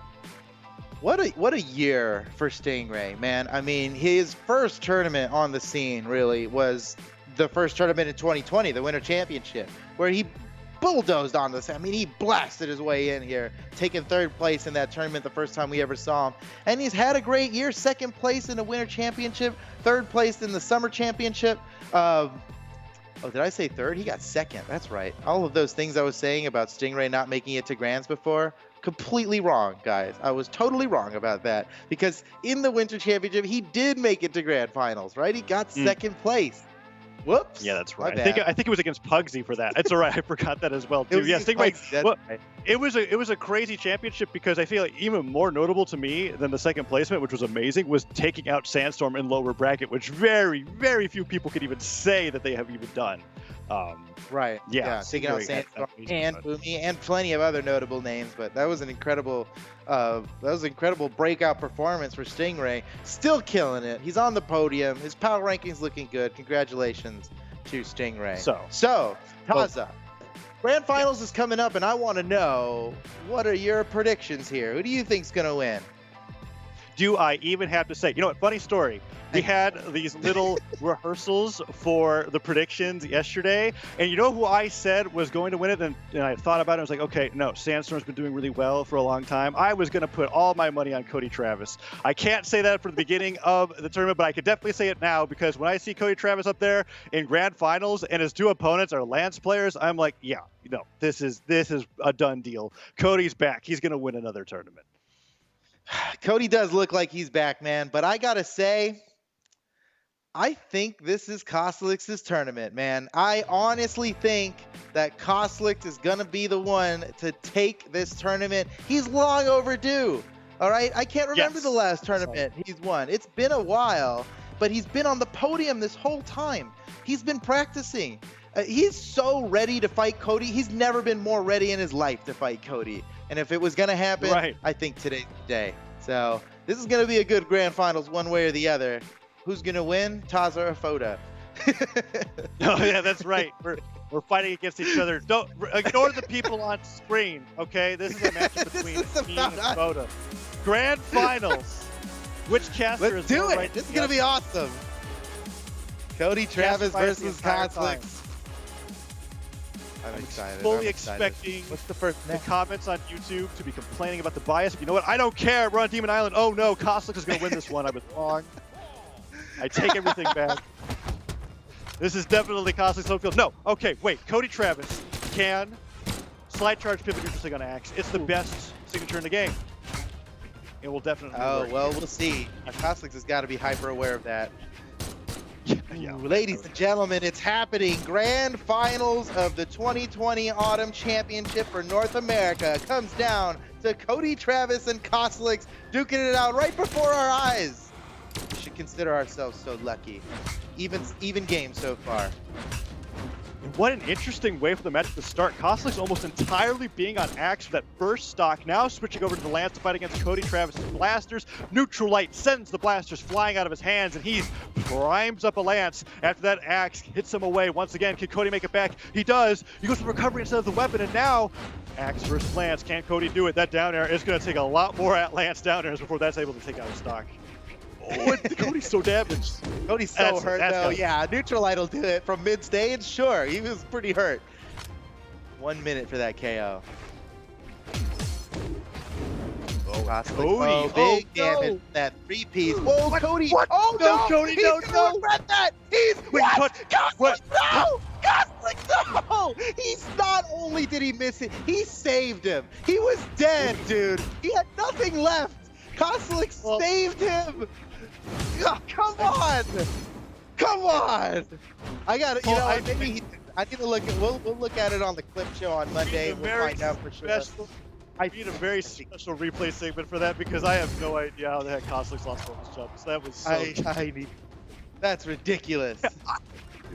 What a year for Stingray, man. I mean, his first tournament on the scene really was the first tournament in 2020, the Winter Championship, where he bulldozed on this. I mean, he blasted his way in here, taking 3rd place in that tournament the first time we ever saw him. And he's had a great year. 2nd place in the Winter Championship, 3rd place in the Summer Championship. Oh, did I say 3rd? He got 2nd. That's right. All of those things I was saying about Stingray not making it to Grands before, completely wrong, guys. I was totally wrong about that, because in the Winter Championship, he did make it to Grand Finals, right? He got 2nd place. Whoops. Yeah, that's right. I think it was against Pugsy for that. It's all right. I forgot that as well too. Yeah, Stingray. Well, right. It was a crazy championship, because I feel like even more notable to me than the 2nd placement, which was amazing, was taking out Sandstorm in lower bracket, which very, very few people could even say that they have even done. Right. Yeah. Taking out Sandstorm and Boomie and plenty of other notable names, but that was an incredible breakout performance for Stingray. Still killing it. He's on the podium. His power ranking's looking good. Congratulations to Stingray. So Taza, Grand Finals is coming up, and I want to know, what are your predictions here? Who do you think's gonna win? Do I even have to say? You know what? Funny story. We had these little rehearsals for the predictions yesterday, and you know who I said was going to win it? And I thought about it. I was like, okay, no, Sandstorm's been doing really well for a long time. I was going to put all my money on Cody Travis. I can't say that for the beginning of the tournament, but I could definitely say it now, because when I see Cody Travis up there in Grand Finals and his 2 opponents are Lance players, I'm like, yeah, no, this is a done deal. Cody's back. He's going to win another tournament. Cody does look like he's back, man, but I gotta say, I think this is Kosolix's tournament, man. I honestly think that Kosolix is gonna be the one to take this tournament. He's long overdue. All right, I can't remember the last tournament he's won. It's been a while, but he's been on the podium this whole time. He's been practicing. He's so ready to fight Cody. He's never been more ready in his life to fight Cody. And if it was going to happen, I think today's the day. So this is going to be a good Grand Finals one way or the other. Who's going to win? Taza or Foda? Oh, yeah, that's right. We're fighting against each other. Don't ignore the people on screen, okay? This is a matchup between me and Foda. Grand Finals. Which caster Let's do it. This is going to be awesome. Cody Travis versus Kosolix. I'm excited. Fully expecting the comments on YouTube to be complaining about the bias. You know what? I don't care. We're on Demon Island. Oh no, Kosolix is going to win this one. I was wrong. I take everything back. This is definitely Kosolix home field. No. Okay, wait. Cody Travis can slide charge pivot neutral on Axe. It's the best signature in the game. It will definitely work. Well, we'll see. Kosolix has got to be hyper aware of that. Ooh, ladies and gentlemen, it's happening. Grand finals of the 2020 Autumn Championship for North America comes down to Cody, Travis, and Kosolix duking it out right before our eyes. We should consider ourselves so lucky. Even game so far. What an interesting way for the match to start. Kosolix almost entirely being on Axe for that first stock. Now switching over to the Lance to fight against Cody, Travis's blasters. Neutral Light sends the blasters flying out of his hands, and he primes up a Lance. After that, Axe hits him away once again. Can Cody make it back? He does. He goes for recovery instead of the weapon, and now Axe versus Lance. Can Cody do it? That down air is going to take a lot more at Lance down airs before that's able to take out a stock. Oh, Cody's so damaged. Cody's so hurt though. Yeah, Neutral Light will do it from mid stage. Sure, he was pretty hurt. 1 minute for that KO. Oh, Cody! Big damage. That 3-piece. Whoa, What? Cody! What? Oh No, no, Cody, He's no, gonna no. regret that. He's Wait, what? what? No! Kosolix, no! He's not only did he miss it, he saved him. He was dead, dude. He had nothing left. Kosolix saved him. Oh, come on! Come on! I got it. You know, I need to look at. We'll look at it on the clip show on Monday. We'll find out for sure. I need a very special replay segment for that because I have no idea how the heck Kosolix lost those jumps. That was so. I need. That's ridiculous.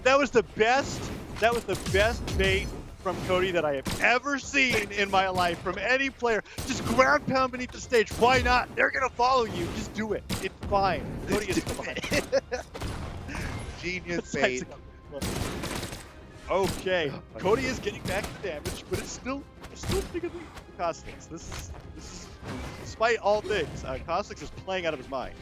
That was the best. That was the best bait from Cody that I have ever seen in my life from any player. Just ground pound beneath the stage. Why not? They're gonna follow you. Just do it. It's fine. Cody is fine. Genius bait. Okay, Cody is getting back to damage, but it's still pretty good for Kosolix. This is despite all things, Kosolix is playing out of his mind.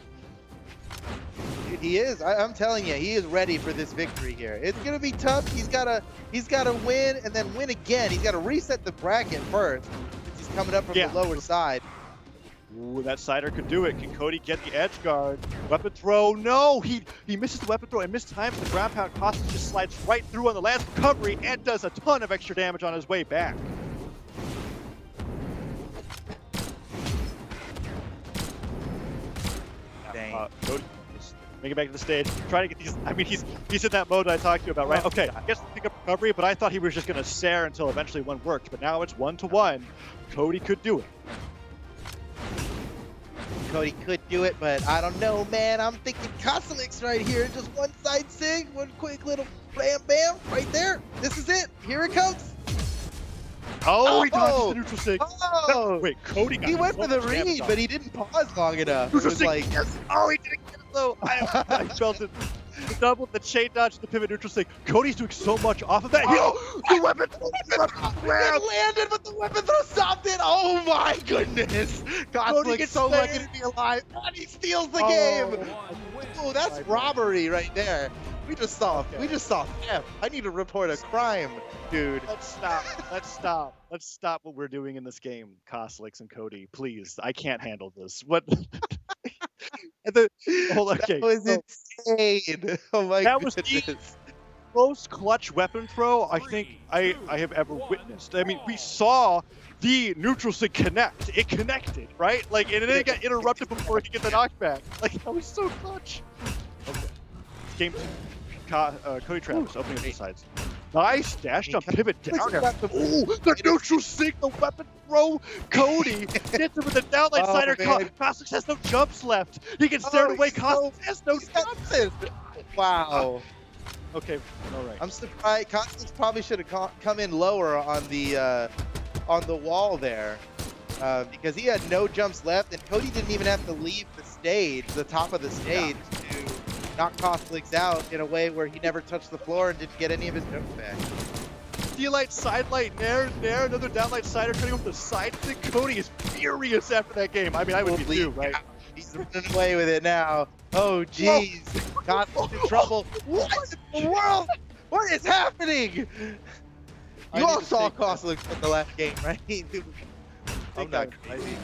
Dude, he is. I'm telling you, he is ready for this victory here. It's gonna be tough. He's gotta win and then win again. He's gotta reset the bracket first, since he's coming up from the lower side. Ooh, that sider could do it. Can Cody get the edge guard? Weapon throw, no! He misses the weapon throw and mistimes the ground pound. Kosolix just slides right through on the last recovery and does a ton of extra damage on his way back. Cody make it back to the stage, trying to get these. I mean, he's in that mode that I talked to you about, right? Okay, I guess pick up recovery, but I thought he was just gonna stare until eventually one worked. But now it's 1-to-1. Cody could do it. Cody could do it, but I don't know, man. I'm thinking Kasalix right here. Just one side sig, one quick little bam bam right there. This is it. Here it comes. Oh, he dodges the neutral sig. Oh, wait, Cody got he went so for the much damage read, but he didn't pause long enough. Neutral It was sig, like, yes. Oh, he didn't get it though. I felt it. The double, the chain dodge, the pivot neutral sig. Cody's doing so much off of that. The weapon landed, but the weapon throw stopped it. Oh my goodness! Kosolix so lucky to be alive, and he steals the game. Oh, that's robbery right there. We just saw theft. I need to report a crime, dude. Let's stop. Let's stop what we're doing in this game, Kosolix and Cody. Please, I can't handle this. What? That was insane. Oh my that goodness. Was the most clutch weapon throw I think I have ever witnessed. I mean, we saw the neutral sig connect. It connected, right? Like, and then it got interrupted before he get the knockback. Like, that was so clutch. Okay. Game 2. Cody Travis opening up the sides. Nice dash jump pivot down. Oh, the neutral sig, the weapon throw. Cody hits him with the downlight sider. Kosolix has no jumps left. He gets stared away. Kosolix has no jumps. Wow. Okay, all right. I'm surprised. Kosolix probably should have come in lower on the wall there, because he had no jumps left, and Cody didn't even have to leave the stage, the top of the stage, to knock Kosolix out in a way where he never touched the floor and didn't get any of his jumps back. D-light, side light, nair, another downlight sider turning with the side stick. Cody is furious after that game. I mean, I would be too, right? He's running away with it now. Oh, jeez. Kosolix in trouble. What in the world? What is happening? You all saw Kosolix in the last game, right? I'm not crazy.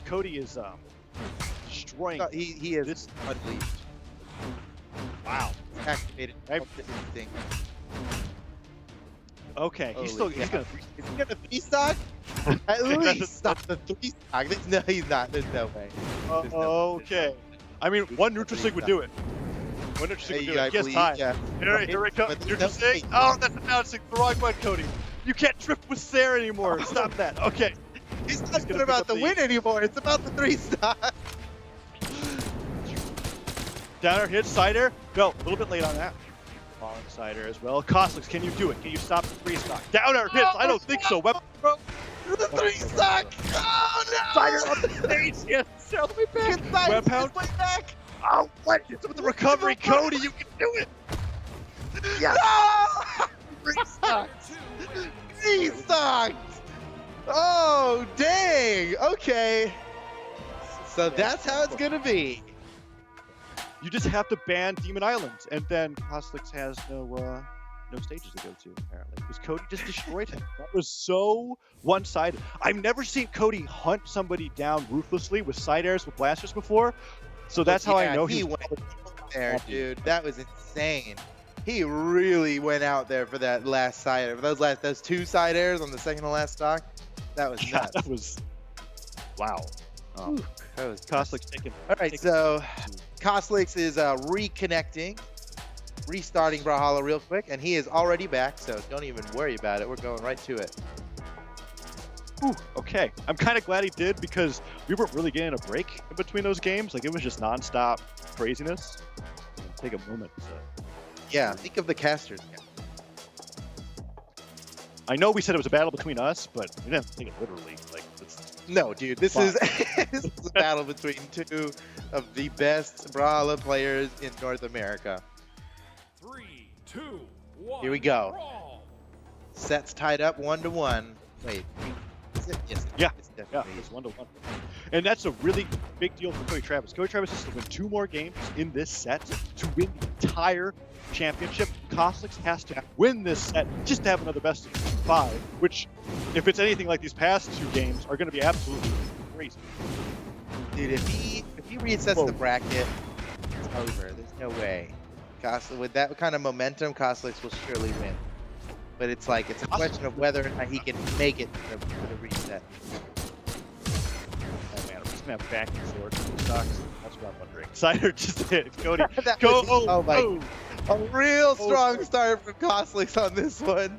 Cody is destroying. He is unleashed. Wow. Activated. Okay, he's gonna. Is he gonna 3-stock? At least stop the 3-stock. No, he's not. There's no way. Okay. I mean, one neutral sig would do it. Wonder if Hey, do I it. Yes, believe, time. yeah. Here it comes. But You're no just saying, stage. oh, that's announcing the wrong one, Cody. You can't drift with Sarah anymore. Stop that. Okay. It's He's not gonna about pick the up win anymore. It's about the 3-stock. Downer hit Cider. No, a little bit late on that. Falling Cider as well. Kosolix, can you do it? Can you stop the 3-stock? Downer hits. I don't think so. Weapon throw. The 3-stock. Oh no! Cider on the stage. Yes. Show me back. Web Hound. Way back. Oh, what? It's with the recovery, Cody. You can do it. Yes. No! 3-stock. 3-stock. Oh dang. Okay. So that's how it's gonna be. You just have to ban Demon Islands, and then Kosolix has no stages to go to, apparently, because Cody just destroyed him. That was so one-sided. I've never seen Cody hunt somebody down ruthlessly with side airs with blasters before, so that's how I know he went there, dude. That was insane. He really went out there for that last side air. Those 2 side airs on the second to last stock. That was Yeah, nuts. that was wow. That was Kosolix taking. All right, so Kosolix is reconnecting, restarting Brawlhalla real quick, and he is already back, so don't even worry about it. We're going right to it. Ooh, okay. I'm kind of glad he did because we weren't really getting a break in between those games. Like, it was just nonstop craziness. Take a moment to... Yeah, think of the casters. I know we said it was a battle between us, but we didn't take it literally. Like, it's... No, dude, this is this is a battle between 2 of the best Brawlhalla players in North America. 3, 2, 1. Here we go. Brawl. Sets tied up 1-1. Wait, is it? Yes. Yeah. It's Yeah, definitely. it's 1-1. And that's a really big deal for Cody Travis. Cody Travis has to win 2 more games in this set to win the entire championship. Kosolix has to win this set just to have another best of 5, which, if it's anything like these past 2 games, are going to be absolutely crazy. Dude, if he resets Whoa. the bracket, it's over. There's no way. With that kind of momentum, Kosolix will surely win. But it's like, it's a question of whether or not he can make it to the reset. Oh man, I'm just going to have back and forth stocks. That's what I'm wondering. Cider just hit. Cody, That go! was- oh my- oh. A real strong start from Kosolix on this one.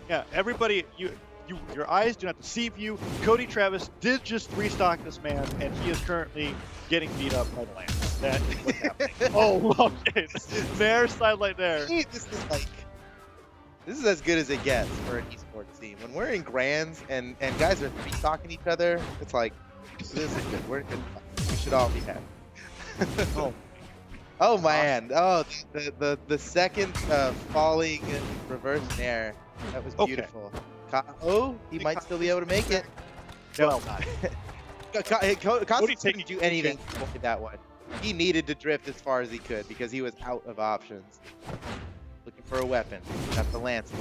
Yeah, everybody, your eyes do not deceive you. Cody Travis did just 3-stock this man, and he is currently getting beat up by the Lance. That is what's happening. Oh, okay. There's sidelight there. This is like, this is as good as it gets for an esports team. When we're in grands and guys are 3-stocking each other, it's like, this is good. We're good. We should all be happy. Oh man! Oh, the second falling reverse nair. That was beautiful. Oh, he might still be able to make it. Well done. Kosolix couldn't do anything to avoid that one. He needed to drift as far as he could because he was out of options. Looking for a weapon. Got the lance.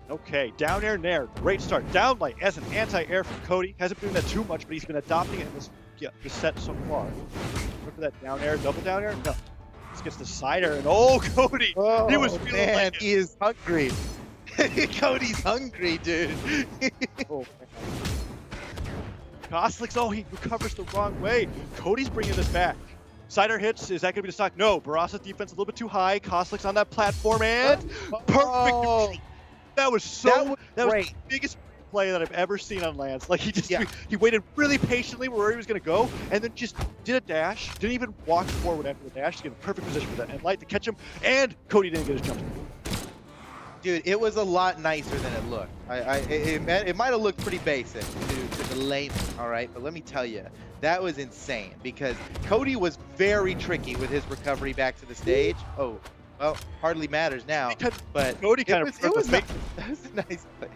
Okay, down air nair. Great start. Down light as an anti-air from Cody. Hasn't been doing that too much, but he's been adopting it in this set so far. Look for that down air, double down air. No. This gets the side air, and oh, Cody! Oh, he was feeling man, like it. he is hungry. Cody's hungry, dude. Oh, Kosolix, oh, he recovers the wrong way. Cody's bringing this back. Cider hits, is that going to be the stock? No, Barrasa's defense a little bit too high. Kosolix on that platform, and perfect control. That was so, that was great. the biggest play that I've ever seen on Lance. Like, he waited really patiently where he was going to go, and then just did a dash, didn't even walk forward after the dash to get a perfect position for that, and light to catch him, and Cody didn't get his jump. Dude, it was a lot nicer than it looked. It might have looked pretty basic to the layman, all right? But let me tell you, that was insane because Cody was very tricky with his recovery back to the stage. Oh, well, hardly matters now. But Cody kind it was that was a nice play.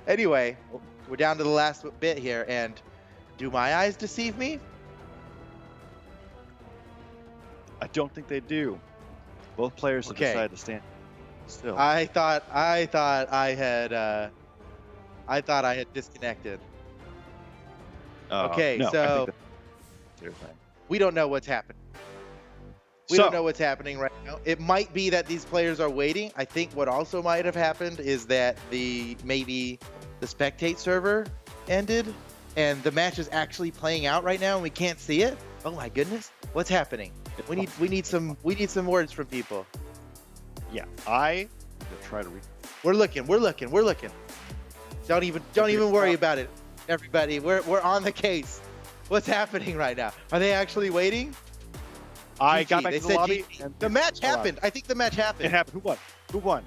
Anyway, we're down to the last bit here, and do my eyes deceive me? I don't think they do. Both players have decided to stand still. I thought I had disconnected. Okay, no, so we don't know what's happening. We don't know what's happening right now. It might be that these players are waiting. I think what also might have happened is that maybe the spectate server ended and the match is actually playing out right now and we can't see it. Oh my goodness. What's happening? We need some words from people. Yeah, I will try to read. We're looking. Don't even worry about it, everybody. We're on the case. What's happening right now? Are they actually waiting? I GG. got back They to the said lobby. GG. And The match happened. I think the match happened. It happened. Who won? Who won?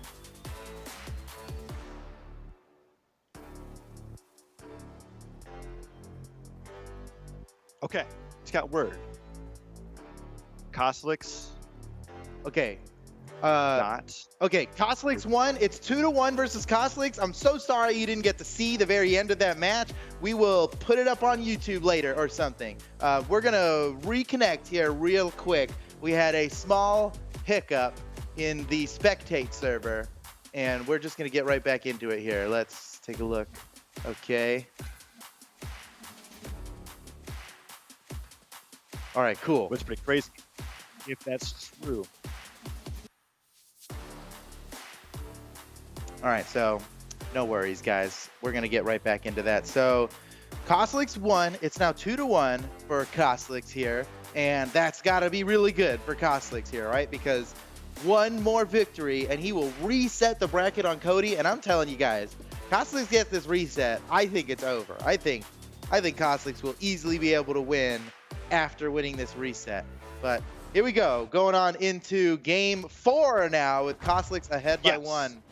Okay, it's got word. Kosolix. Okay. Not. Okay, Kosolix won. It's 2-1 versus Kosolix. I'm so sorry you didn't get to see the very end of that match. We will put it up on YouTube later or something. We're gonna reconnect here real quick. We had a small hiccup in the spectate server, and we're just gonna get right back into it here. Let's take a look. Okay. All right, cool. It's pretty crazy if that's true. All right, so no worries, guys. We're going to get right back into that. So Kosolix won. It's now 2-1 for Kosolix here, and that's got to be really good for Kosolix here, right? Because one more victory, and he will reset the bracket on Cody, and I'm telling you guys, Kosolix gets this reset, I think it's over. I think Kosolix will easily be able to win after winning this reset. But here we go, going on into game 4 now with Kosolix ahead by 1.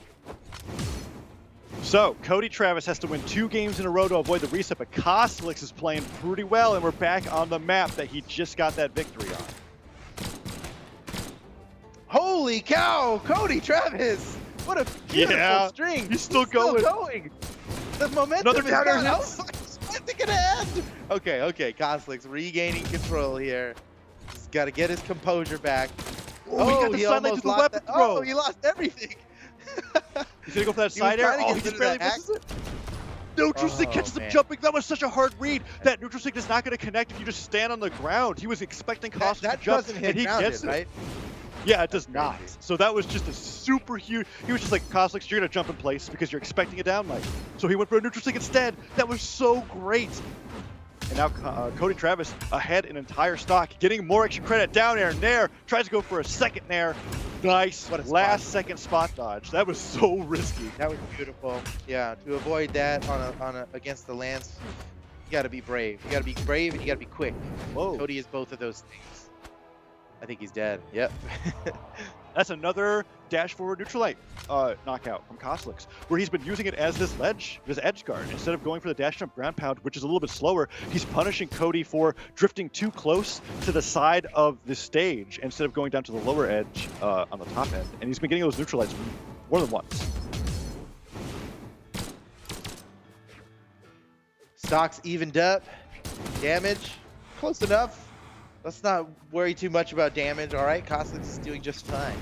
So, Cody Travis has to win 2 games in a row to avoid the reset, but Kosolix is playing pretty well, and we're back on the map that he just got that victory on. Holy cow, Cody Travis! What a beautiful string! He's still going. The momentum Another is down gone. air. When's it gonna end? Okay, Kosolix regaining control here. He's got to get his composure back. Oh, he got the side leg to the weapon throw. Oh, he lost everything. He's gonna go for that He was side air. trying to Oh, get he rid just of barely that misses it. Neutral stick catches him jumping. That was such a hard read. That neutral stick is not going to connect if you just stand on the ground. He was expecting Kosolix to that jump, doesn't hit and he grounded, gets it. right? Yeah, it does not. So that was just a super huge. He was just like, Kosolix, you're going to jump in place because you're expecting a down leg. So he went for a neutral stick instead. That was so great. And now Cody Travis ahead an entire stock, getting more extra credit. Down air, nair, tries to go for a second nair. Nice last second spot dodge. That was so risky. That was beautiful. Yeah, to avoid that against the lance, you got to be brave. You got to be brave and you got to be quick. Whoa. Cody is both of those things. I think he's dead. Yep. That's another dash forward neutral light knockout from Kosolix, where he's been using it as this ledge, this edge guard. Instead of going for the dash jump ground pound, which is a little bit slower, he's punishing Cody for drifting too close to the side of the stage instead of going down to the lower edge on the top end. And he's been getting those neutral lights more than once. Stocks evened up. Damage, close enough. Let's not worry too much about damage, all right? Kosolix is doing just fine.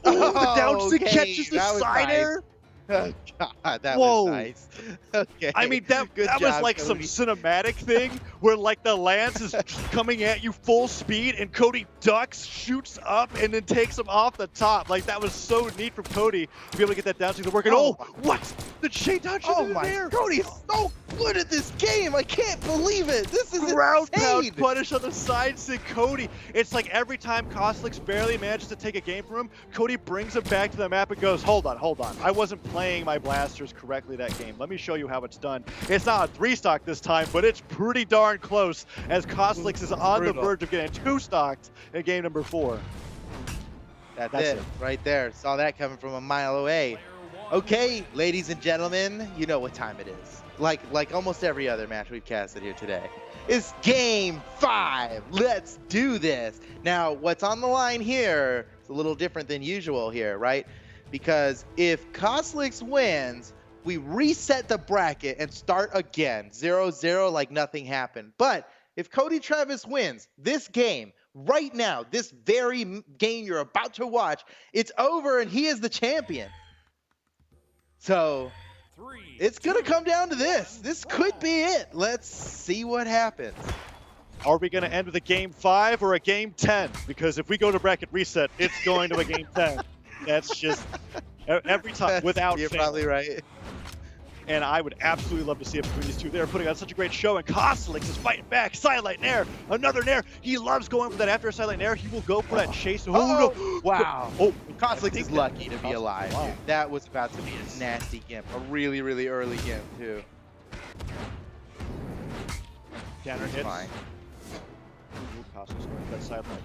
Oh, the down stick catches the that was side nice. air. Oh, God, that Whoa. was nice. Okay. I mean, that Good was job, like Cody. some cinematic thing where like the lance is coming at you full speed and Cody ducks, shoots up, and then takes him off the top. Like that was so neat from Cody to be able to get that down stick to work. And oh, what? The chain dodge Oh in my, there. Cody is so good at this game. I can't believe it. This is Ground insane. pound punish on the side stick, Cody. It's like every time Kosolix barely manages to take a game from him, Cody brings him back to the map and goes, hold on. I wasn't playing my blasters correctly that game. Let me show you how it's done. It's not a 3-stock this time, but it's pretty darn close as Kosolix is on the verge of getting 2-stocked in game number 4. That's it right there. Saw that coming from a mile away. Okay, ladies and gentlemen, you know what time it is. Like almost every other match we've casted here today. It's game 5. Let's do this. Now, what's on the line here is a little different than usual here, right? Because if Kosolix wins, we reset the bracket and start again. 0-0 like nothing happened. But if Cody Travis wins this game, right now, this very game you're about to watch, it's over and he is the champion. So it's going to come down to this. This could be it. Let's see what happens. Are we going to end with a game 5 or a game 10? Because if we go to bracket reset, it's going to a game 10. That's just every time without You're fail. probably right. and I would absolutely love to see it between these two. They're putting on such a great show, and Kosolix is fighting back. Sidelight Nair, another Nair. He loves going for that after a Sidelight Nair. He will go for that chase. Oh, no. Wow. Oh, Kosolix is lucky to be Kosolix alive. alive. Dude. That was about to be a nasty gimp. A really, really early gimp, too. Counter hits. Fine. Ooh, Kosolix going for that Sidelight.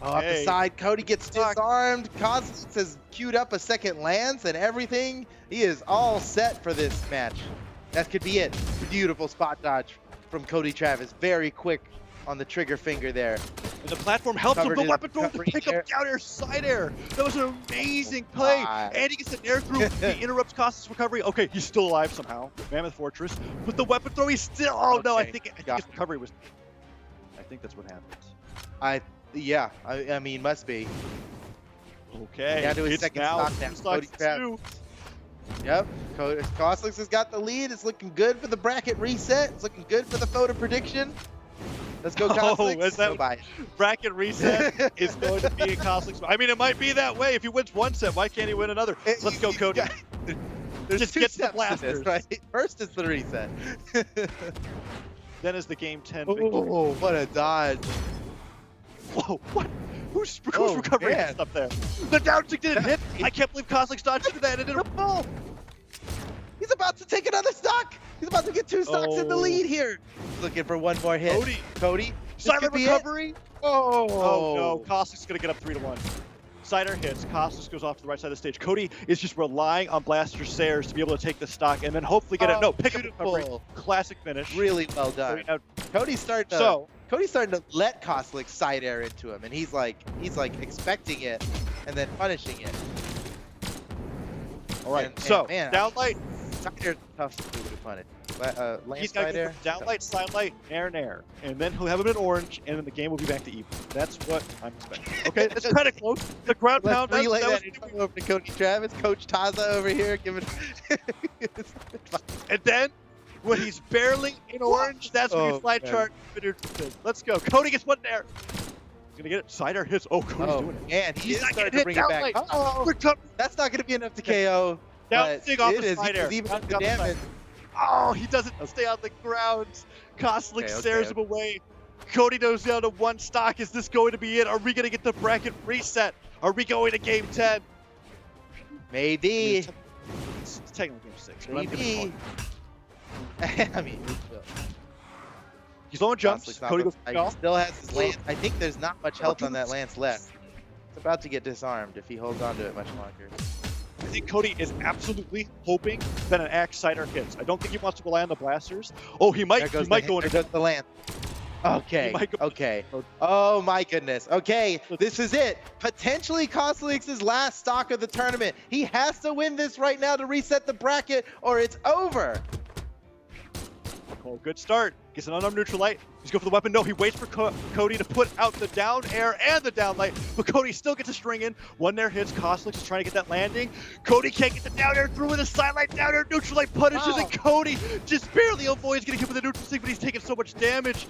Oh, up the side, Cody gets disarmed. Kosolix has queued up a second lance and everything. He is all set for this match. That could be it. Beautiful spot dodge from Cody Travis. Very quick on the trigger finger there. And the platform helps him. The weapon throw to pick up down air, side air. That was an amazing play. And he gets an air through. He interrupts Kosolix's recovery. Okay, he's still alive somehow. Mammoth Fortress. With the weapon throw, he's still. Oh no, I think his recovery was. I think that's what happens. Yeah, I mean, must be. Okay. Down to his second stock now. Cody Travis. Yep, Kosolix has got the lead. It's looking good for the bracket reset. It's looking good for the photo prediction. Let's go, Kosolix. Is that bracket reset is going to be a Kosolix? I mean, it might be that way. If he wins one set, why can't he win another? Let's go, Cody. There's Just two get the steps to blasters. this, right? First is the reset. Then is the game 10 Oh, victory. what a dodge. Whoa, what? Who's recovering man. up there? The down tick didn't hit. I can't believe Kosolix dodged into that and did a ball. He's about to take another stock. He's about to get two stocks in the lead here. He's looking for one more hit. Cody. Silent recovery. Oh no. Kosolix is going to get up 3-1. Cider hits. Kosolix goes off to the right side of the stage. Cody is just relying on Blaster Sayers to be able to take the stock and then hopefully get it. No, pick up the recovery. Classic finish. Really well done. Cody's starting to let Kosolix side air into him, and he's like expecting it and then punishing it. All right, man, downlight. Side air's tough to punish. He's got to go downlight, sidelight, nair, and then he'll have him in orange, and then the game will be back to even. That's what I'm expecting. Okay, that's kind of close. The ground pound. Let's relay that over to Cody Travis. Coach Taza over here giving. And then, when he's barely in orange, that's when you fly chart. Let's go. Cody gets one there. He's gonna get it. Cider hits. Oh, Cody's doing it. Man, he's starting to bring it back. That's not gonna be enough to KO. Down dig off the side air. Even the damage. Oh, he doesn't stay on the ground. Kosolix stares him away. Cody goes down to one stock. Is this going to be it? Are we going to get the bracket reset? Are we going to game 10? Maybe. It's technically game 6. Maybe. I mean, he's on jumps. Cody goes he still has his lance. I think there's not much health on that lance left. It's about to get disarmed if he holds on to it much longer. I think Cody is absolutely hoping that an axe cider hits. I don't think he wants to rely on the blasters. Oh, he might go into the lance. Okay. Okay. Oh my goodness. Okay, this is it. Potentially Kosolix's last stock of the tournament. He has to win this right now to reset the bracket, or it's over. Oh, good start. Gets an unarmed neutral light. He's going for the weapon. No, he waits for Cody to put out the down air and the down light, but Cody still gets a string in. One there hits. Kosolix is trying to get that landing. Cody can't get the down air through with a sidelight. Down air neutral light punishes, and Cody just barely avoids getting hit with the neutral stick, but he's taking so much damage.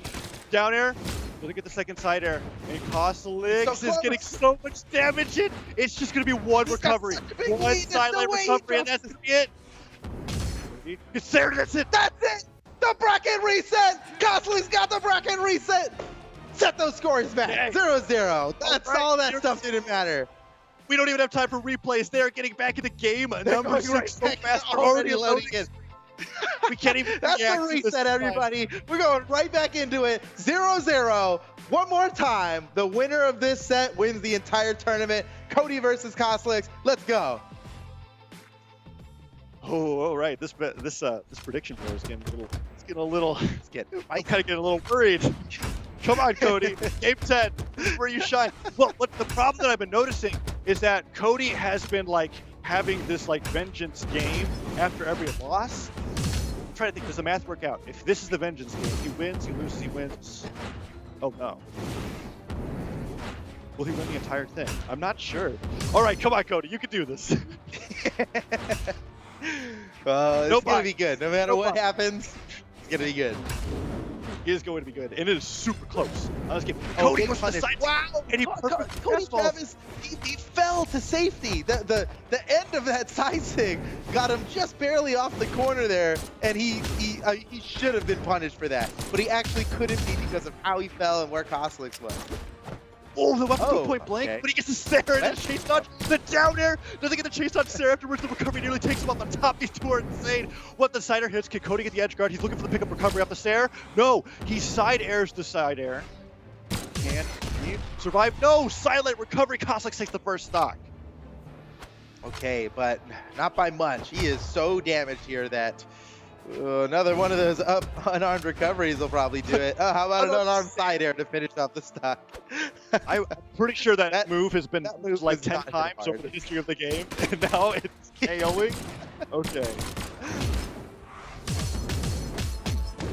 Down air. Doesn't get the second side air. And Kosolix is getting so much damage in. It's just going to be one recovery. One sidelight recovery, and that's going to be it. It's there. That's it. That's it. The bracket reset! Kosolix got the bracket reset! Set those scores back! 0-0. That's all that stuff didn't matter. We don't even have time for replays. They're getting back in the game. Number 6 so fast. We're already loading it. We can't even. That's the reset, everybody. We're going right back into it. 0-0. One more time. The winner of this set wins the entire tournament. Cody versus Kosolix. Let's go. Oh, all right. This prediction board is getting a little. I'm kind of getting a little worried. Come on, Cody. Game 10. This is where you shine. Well, what the problem that I've been noticing is that Cody has been having this vengeance game after every loss. I'm trying to think, does the math work out? If this is the vengeance game, he wins, he loses, he wins. Oh no. Will he win the entire thing? I'm not sure. All right, come on, Cody. You can do this. It's gonna be good. No matter what happens, it's gonna be good. is going to be good, and it is super close. Let's get Cody goes for the side. Wow! And he Cody Travis, he fell to safety. The end of that side sig got him just barely off the corner there, and he should have been punished for that. But he actually couldn't be because of how he fell and where Kosolix was. Oh, the weapon Oh, point blank, okay. but he gets the stare and the chase dodge. The down air doesn't get the chase dodge stare afterwards. The recovery nearly takes him off the top. These two are insane. What the side air hits? Can Cody get the edge guard? He's looking for the pickup recovery off the stair. No, he side airs the side air. Can he survive? No, silent recovery. Kosolix takes the first stock. Okay, but not by much. He is so damaged here that another one of those up unarmed recoveries will probably do it. Oh, how about an unarmed side air to finish off the stock? I'm pretty sure that move has been move like was 10 not times hard. over the history of the game, and now it's KOing. Okay.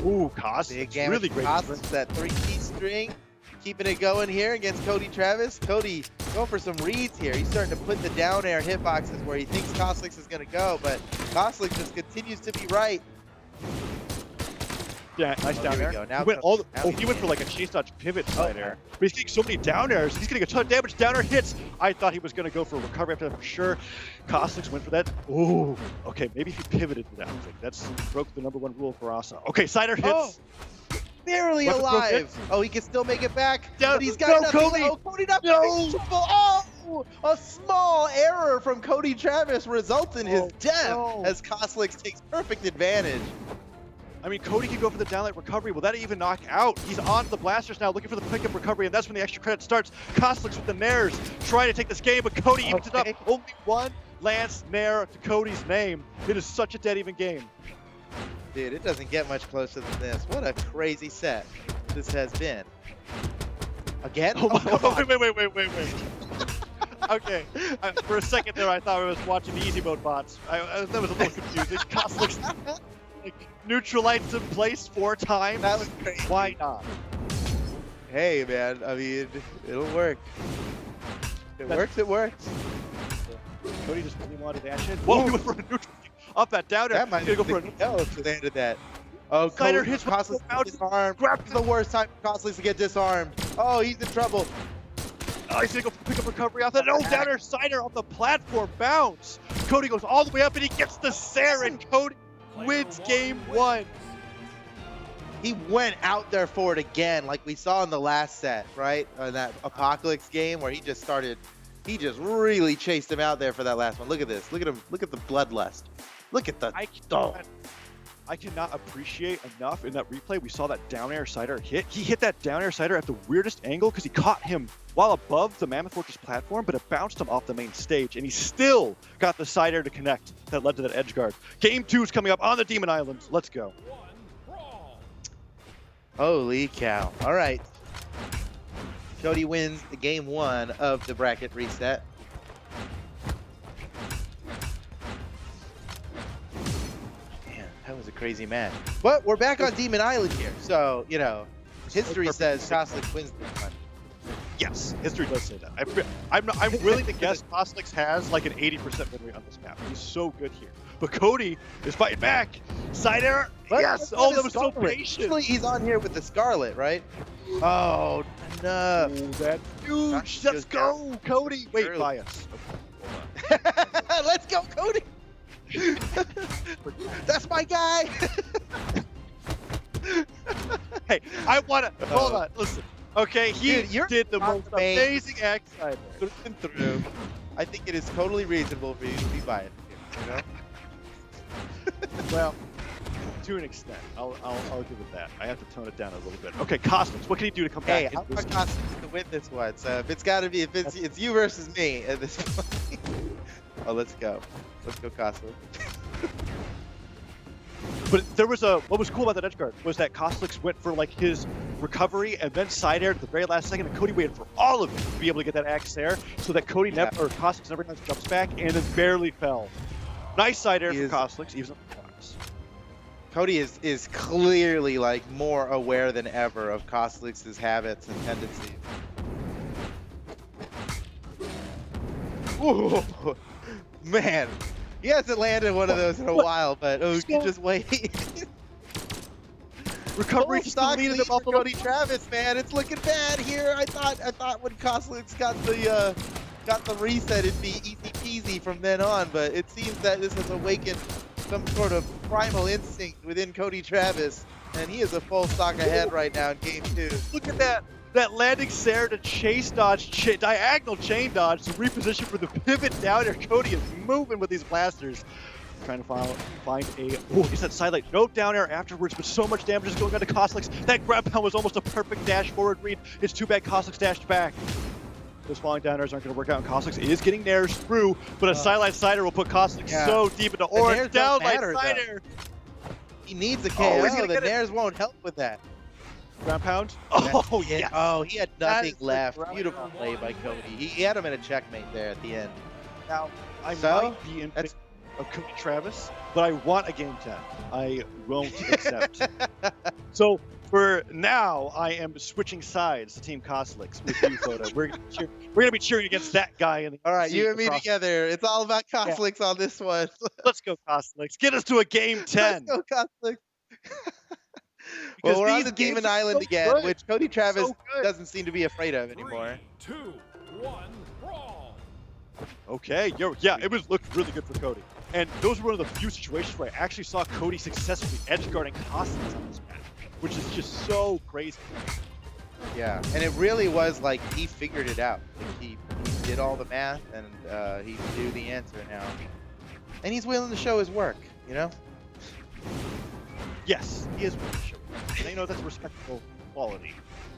Ooh, Kos. Big Really damage great. Kos, that 3-piece string. Keeping it going here against Cody Travis. Cody going for some reads here. He's starting to put the down air hitboxes where he thinks Kosolix is going to go, but Kosolix just continues to be right. Yeah, nice down here air. we go. Now He went, now he went for like a chase dodge pivot side Okay. air. But he's getting so many down airs. He's getting a ton of damage. Down air hits. I thought he was going to go for a recovery after that for sure. Kosolix went for that. Ooh. Okay, maybe if he pivoted to that. That's broke the #1 rule for Asa. Okay, side air hits. Oh, barely Weapon broke alive. hits. Oh, he can still make it back. Down- But he's got no, nothing. Cody. Oh, Cody not No. Oh, a small error from Cody Travis results in his Oh, death no. as Kosolix takes perfect advantage. I mean, Cody can go for the downlight recovery. Will that even knock out? He's on the blasters now, looking for the pickup recovery, and that's when the extra credit starts. Kosolix with the nairs, trying to take this game, but Cody evens it up. Okay. Only one lance nair to Cody's name. It is such a dead even game. Dude, it doesn't get much closer than this. What a crazy set this has been. Again? Oh my come god, on. wait. Okay, for a second there, I thought I was watching the easy mode bots. That was a little confusing. Kosolix like, neutralized in place 4 times. That was crazy. Why not? Hey, man. I mean, it'll work. It works, it works. Cody just really wanted to dash in. Whoa, he went for a neutral kick up that down air. That might He's gonna go for a go if they ended that. Oh, Slider Cody hits Kosolix out. disarmed. Grab This is the worst time for Kosolix to get disarmed. Oh, he's in trouble. Oh, he's gonna go pick up recovery off that. No, down air cider on the platform bounce. Cody goes all the way up and he gets the Sarah, and Cody wins game 1. He went out there for it again, like we saw in the last set, right? In that Apocalypse game where he just really chased him out there for that last one. Look at this. Look at him. Look at the bloodlust. Look at the. I cannot appreciate enough in that replay. We saw that down air cider hit. He hit that down air cider at the weirdest angle because he caught him while above the Mammoth Fortress platform, but it bounced him off the main stage, and he still got the side air to connect that led to that edge guard. Game 2 is coming up on the Demon Islands. Let's go. Holy cow. All right. Cody wins the game 1 of the bracket reset. Man, that was a crazy match. But we're back on Demon Island here. So, you know, history says Kosolix wins this one. Yes, history does say that. I'm willing to guess Kosolix has like an 80% win rate on this map. He's so good here. But Cody is fighting back. Side air. Yes. Oh, that was so patient. Usually he's on here with the Scarlet, right? Oh, no. That's huge. Let's go, Cody. Wait, Early. bias. Let's go, Cody. That's my guy. Hey, I want to hold on. Listen. Okay, he Dude, you're did the not most amazing. amazing X side air. Through and through. I think it is totally reasonable for you to be biased here, you know? Well, to an extent, I'll give it that. I have to tone it down a little bit. Okay, Kosolix, what can he do to come Hey, back? I want Kosolix to win this one. So if it's got to be, it's you versus me at this point. Oh, let's go. Let's go, Kosolix. But there was what was cool about that edge guard was that Kosolix went for like his recovery and then side air at the very last second, and Cody waited for all of it to be able to get that axe there, so that Cody never, or Kosolix never has jumps back and then barely fell. Nice side air for Kosolix, even up the points. Cody is clearly like more aware than ever of Kosolix's habits and tendencies. Ooh, man, he hasn't landed one of those in a while, but oh, you can just wait. Recovery Full just stock leading lead the for Buffalo. Cody Travis, man. It's looking bad here. I thought when Kosolix got the reset, it'd be easy peasy from then on. But it seems that this has awakened some sort of primal instinct within Cody Travis, and he is a full stock ahead right now in game 2. Look at that. That landing Sarah to chase dodge, diagonal chain dodge to reposition for the pivot down there. Cody is moving with these blasters. Trying to find a, oh, he said sidelight. No down air afterwards, but so much damage is going on to Kosolix. That grab pound was almost a perfect dash forward read. It's too bad Kosolix dashed back. Those falling down airs aren't going to work out, and Kosolix is getting nairs through, but a sidelight sider will put Kosolix so deep into orange. Down like side air. He needs a KO. The nairs won't help with that. Ground pound. Oh, yeah. Oh, he had nothing left. Beautiful play by Cody. He had him in a checkmate there at the end. Now, I might be in of Cody Travis, but I want a game 10. I won't accept. So for now, I am switching sides to Team Kosolix with you, Photo. We're gonna be cheering against that guy in the. All right, you and me together. It's all about Kosolix on this one. Let's go, Kosolix. Get us to a game 10. Let's go, Kosolix. Well, we're on the Demon Island again, which Cody Travis doesn't seem to be afraid of anymore. 3, 2, 1, brawl. Okay, yeah, it looked really good for Cody. And those were one of the few situations where I actually saw Cody successfully edge guarding Kosolix on this match, which is just so crazy. Yeah, and it really was like he figured it out. Like he did all the math, and he knew the answer now. And he's willing to show his work, you know? Yes, he is willing to show it. And I know that's a respectable quality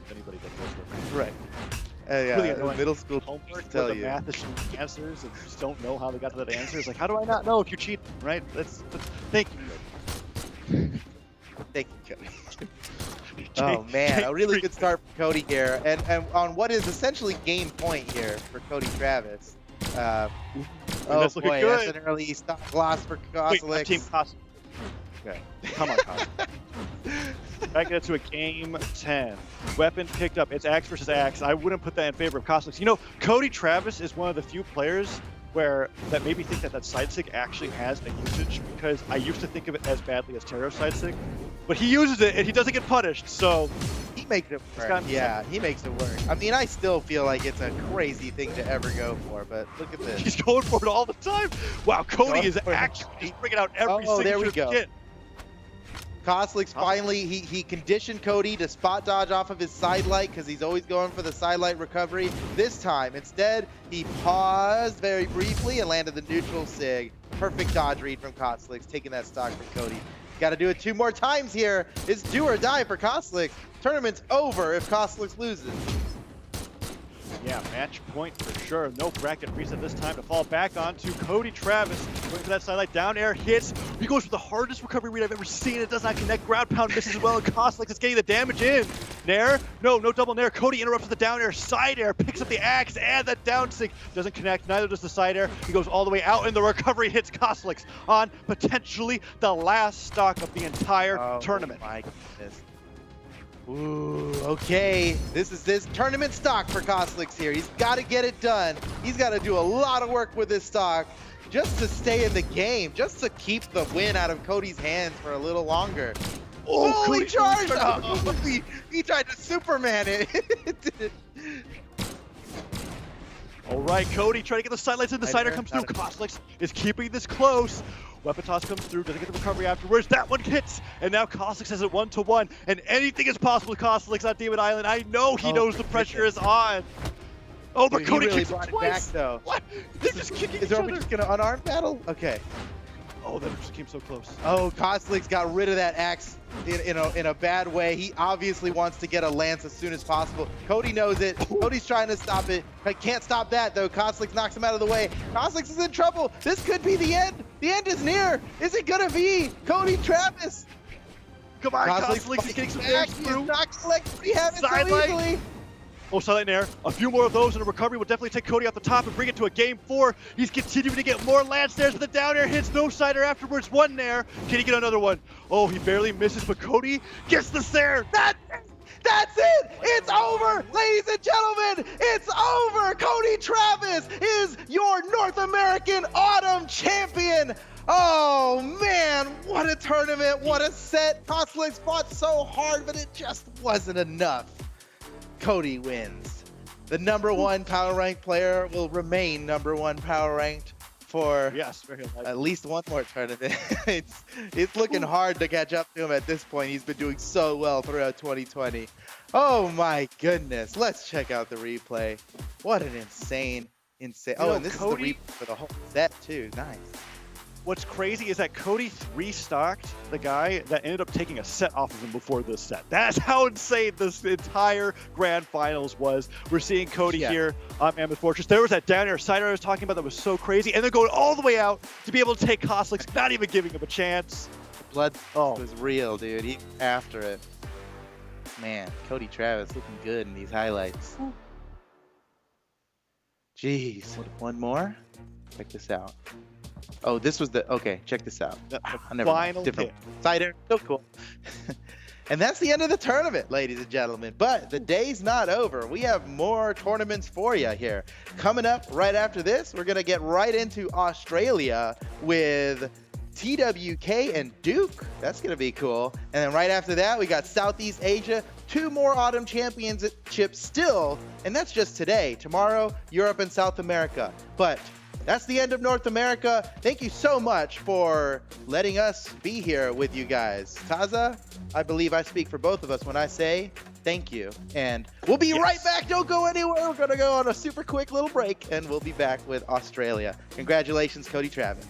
of anybody that does work. Right. Yeah, middle school homework tell where you. the math is showing answers and just don't know how they got to that answer. It's like, how do I not know if you cheat? Right? Thank you. Thank you, Cody. Oh man, a really good start for Cody here, and on what is essentially game point here for Cody Travis. Oh that's boy, good. that's an early stock loss for Kosolix. Team Kosolix. Okay, come on, Kosolix. Back it to a game 10. Weapon picked up. It's axe versus axe. I wouldn't put that in favor of Kosolix. You know, Cody Travis is one of the few players that made me think that side stick actually has a usage, because I used to think of it as badly as Taro side stick, but he uses it and he doesn't get punished, so he makes it work. Yeah, he makes it work. I mean, I still feel like it's a crazy thing to ever go for, but look at this. He's going for it all the time. Wow, Cody is actually just bringing out every single there we go. Kit. Kosolix finally, he conditioned Cody to spot dodge off of his sidelight because he's always going for the sidelight recovery. This time, instead, he paused very briefly and landed the neutral sig. Perfect dodge read from Kosolix, taking that stock from Cody. Got to do it 2 more times here. It's do or die for Kosolix. Tournament's over if Kosolix loses. Yeah, match point for sure. No bracket reset this time to fall back on to Cody Travis. Going for that sidelight, down air hits. He goes for the hardest recovery read I've ever seen. It does not connect. Ground pound misses as well, and Kosolix is getting the damage in. Nair? No double nair. Cody interrupts with the down air, side air, picks up the axe, and that down stick doesn't connect. Neither does the side air. He goes all the way out, and the recovery hits Kosolix on potentially the last stock of the entire tournament. Oh my goodness. Ooh, okay. This is this tournament stock for Kosolix here. He's got to get it done. He's got to do a lot of work with this stock just to stay in the game, just to keep the win out of Cody's hands for a little longer. Oh, he charged! He tried to Superman it. All right, Cody trying to get the sidelights in. The sider comes through. Kosolix is keeping this close. Weapon toss comes through, doesn't get the recovery afterwards. That one hits, and now Kosolix has it 1-1, and anything is possible with Kosolix on Demon Island. I know he knows the pressure is on. Oh, but Cody really kicks him twice. Back, though. What? They're just kicking each other. other. Just gonna unarm battle? Okay. Oh, that just came so close. Oh, Kosolix got rid of that axe in a bad way. He obviously wants to get a lance as soon as possible. Cody knows it. Cody's trying to stop it. Can't stop that, though. Kosolix knocks him out of the way. Kosolix is in trouble. This could be the end. The end is near. Is it gonna be Cody Travis? Come on, Kosolix is getting some damage through. He's not collecting what he has so easily. Oh, silent nair. A few more of those, and a recovery will definitely take Cody off the top and bring it to a game 4. He's continuing to get more lance nairs, but the down air hits. No side air afterwards. 1 nair. Can he get another one? Oh, he barely misses, but Cody gets the snare. That's it. It's over, ladies and gentlemen. It's over. Cody Travis is your North American Autumn Champion. Oh man, what a tournament, what a set. Kosolix fought so hard, but it just wasn't enough. Cody wins. The #1 power ranked player will remain #1 power ranked for Yes, very likely. at least one more tournament. it's looking hard to catch up to him at this point. He's been doing so well throughout 2020. Oh my goodness. Let's check out the replay. What an insane. Oh, and this Cody, is the replay for the whole set too. Nice. What's crazy is that Cody 3-stocked the guy that ended up taking a set off of him before this set. That's how insane this entire grand finals was. We're seeing Cody here on Mammoth Fortress. There was that down air side I was talking about that was so crazy, and then going all the way out to be able to take Kosolix, not even giving him a chance. The blood was real, dude. He's after it. Man, Cody Travis looking good in these highlights. Jeez. One more? Check this out. Oh, this was the, okay, check this out. Final different cider, so cool. And that's the end of the tournament, ladies and gentlemen. But the day's not over. We have more tournaments for you here. Coming up right after this, we're going to get right into Australia with TWK and Duke. That's going to be cool. And then right after that, we got Southeast Asia. 2 more Autumn Championships still. And that's just today. Tomorrow, Europe and South America. But that's the end of North America. Thank you so much for letting us be here with you guys. Taza, I believe I speak for both of us when I say thank you. And we'll be right back. Don't go anywhere. We're going to go on a super quick little break, and we'll be back with Australia. Congratulations, Cody Travis.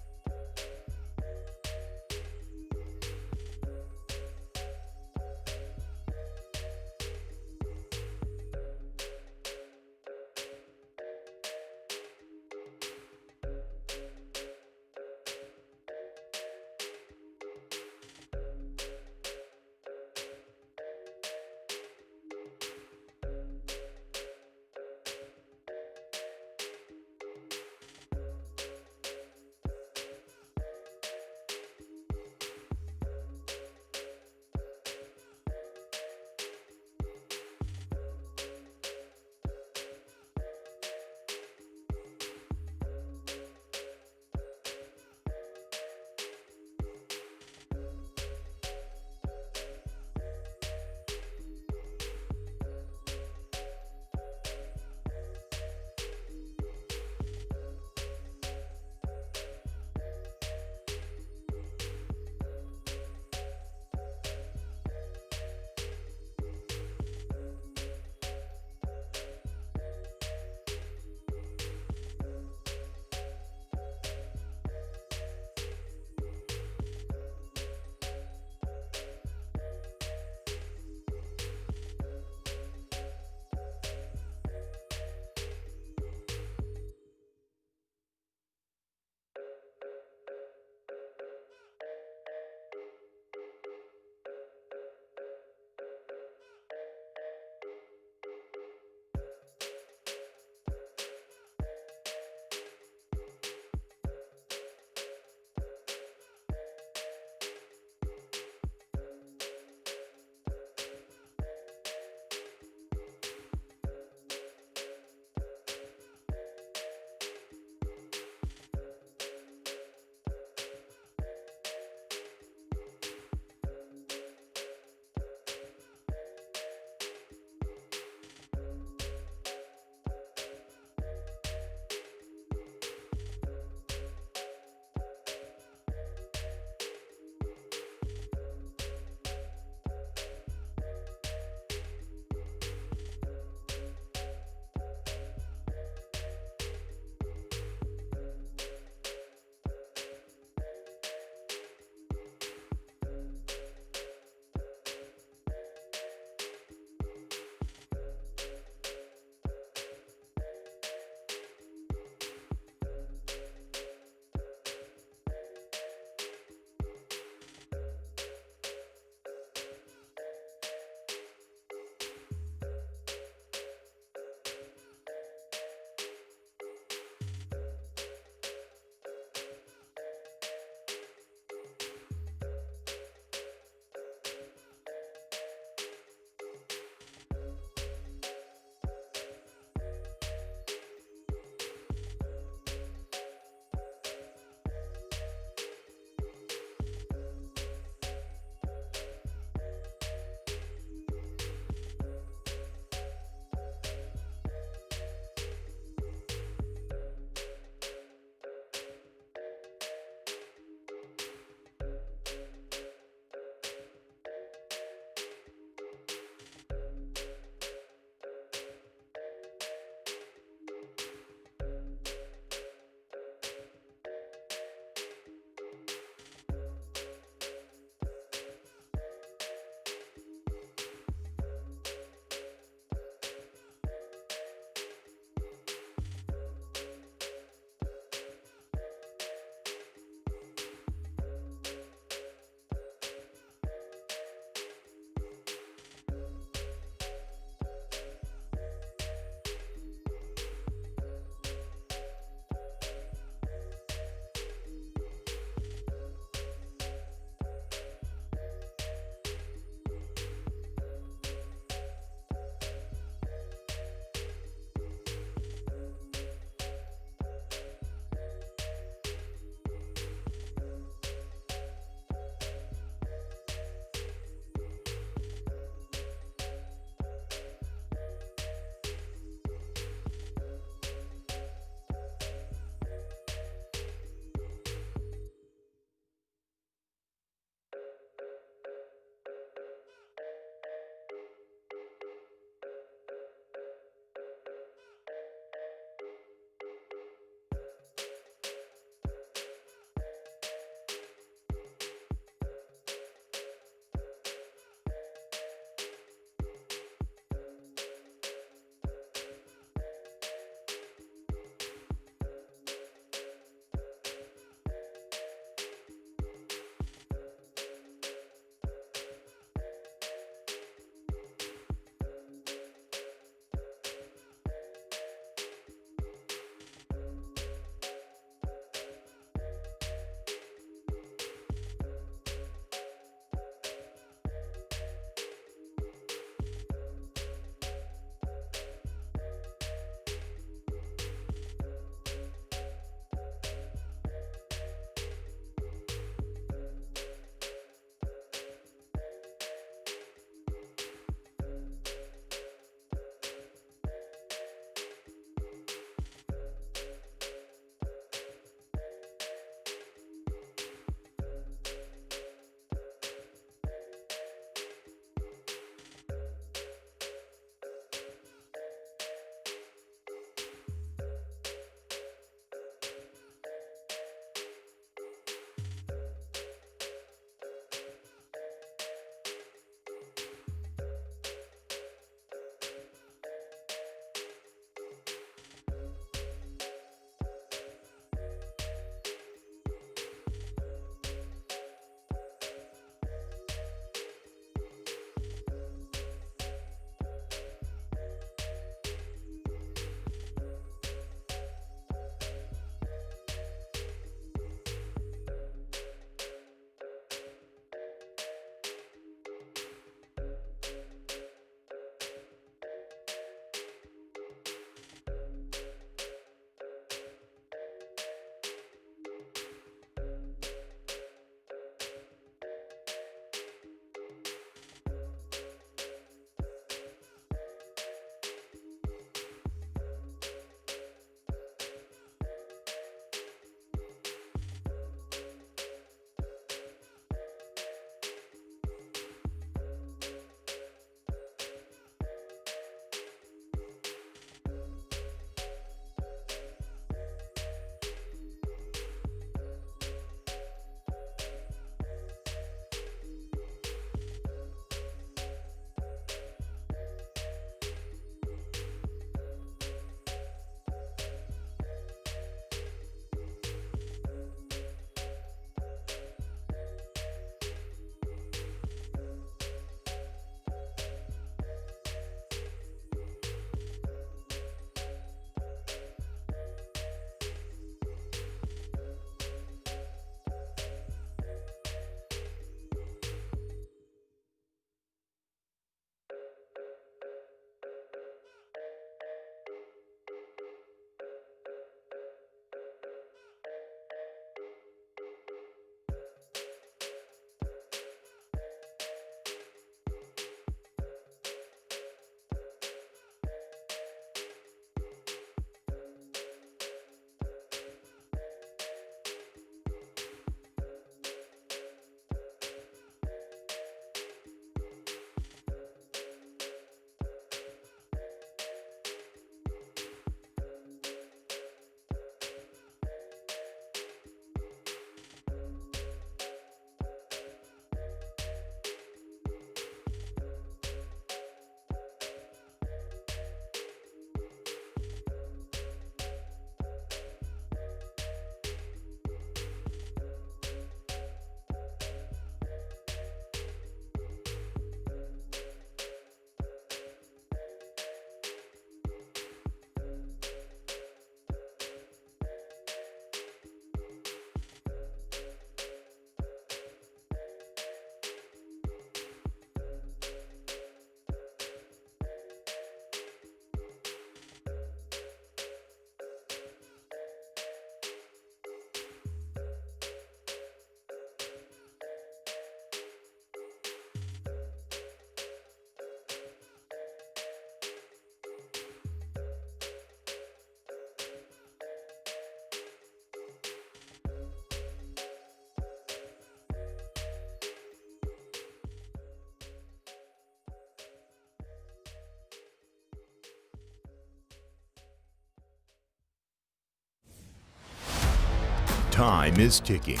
time is ticking.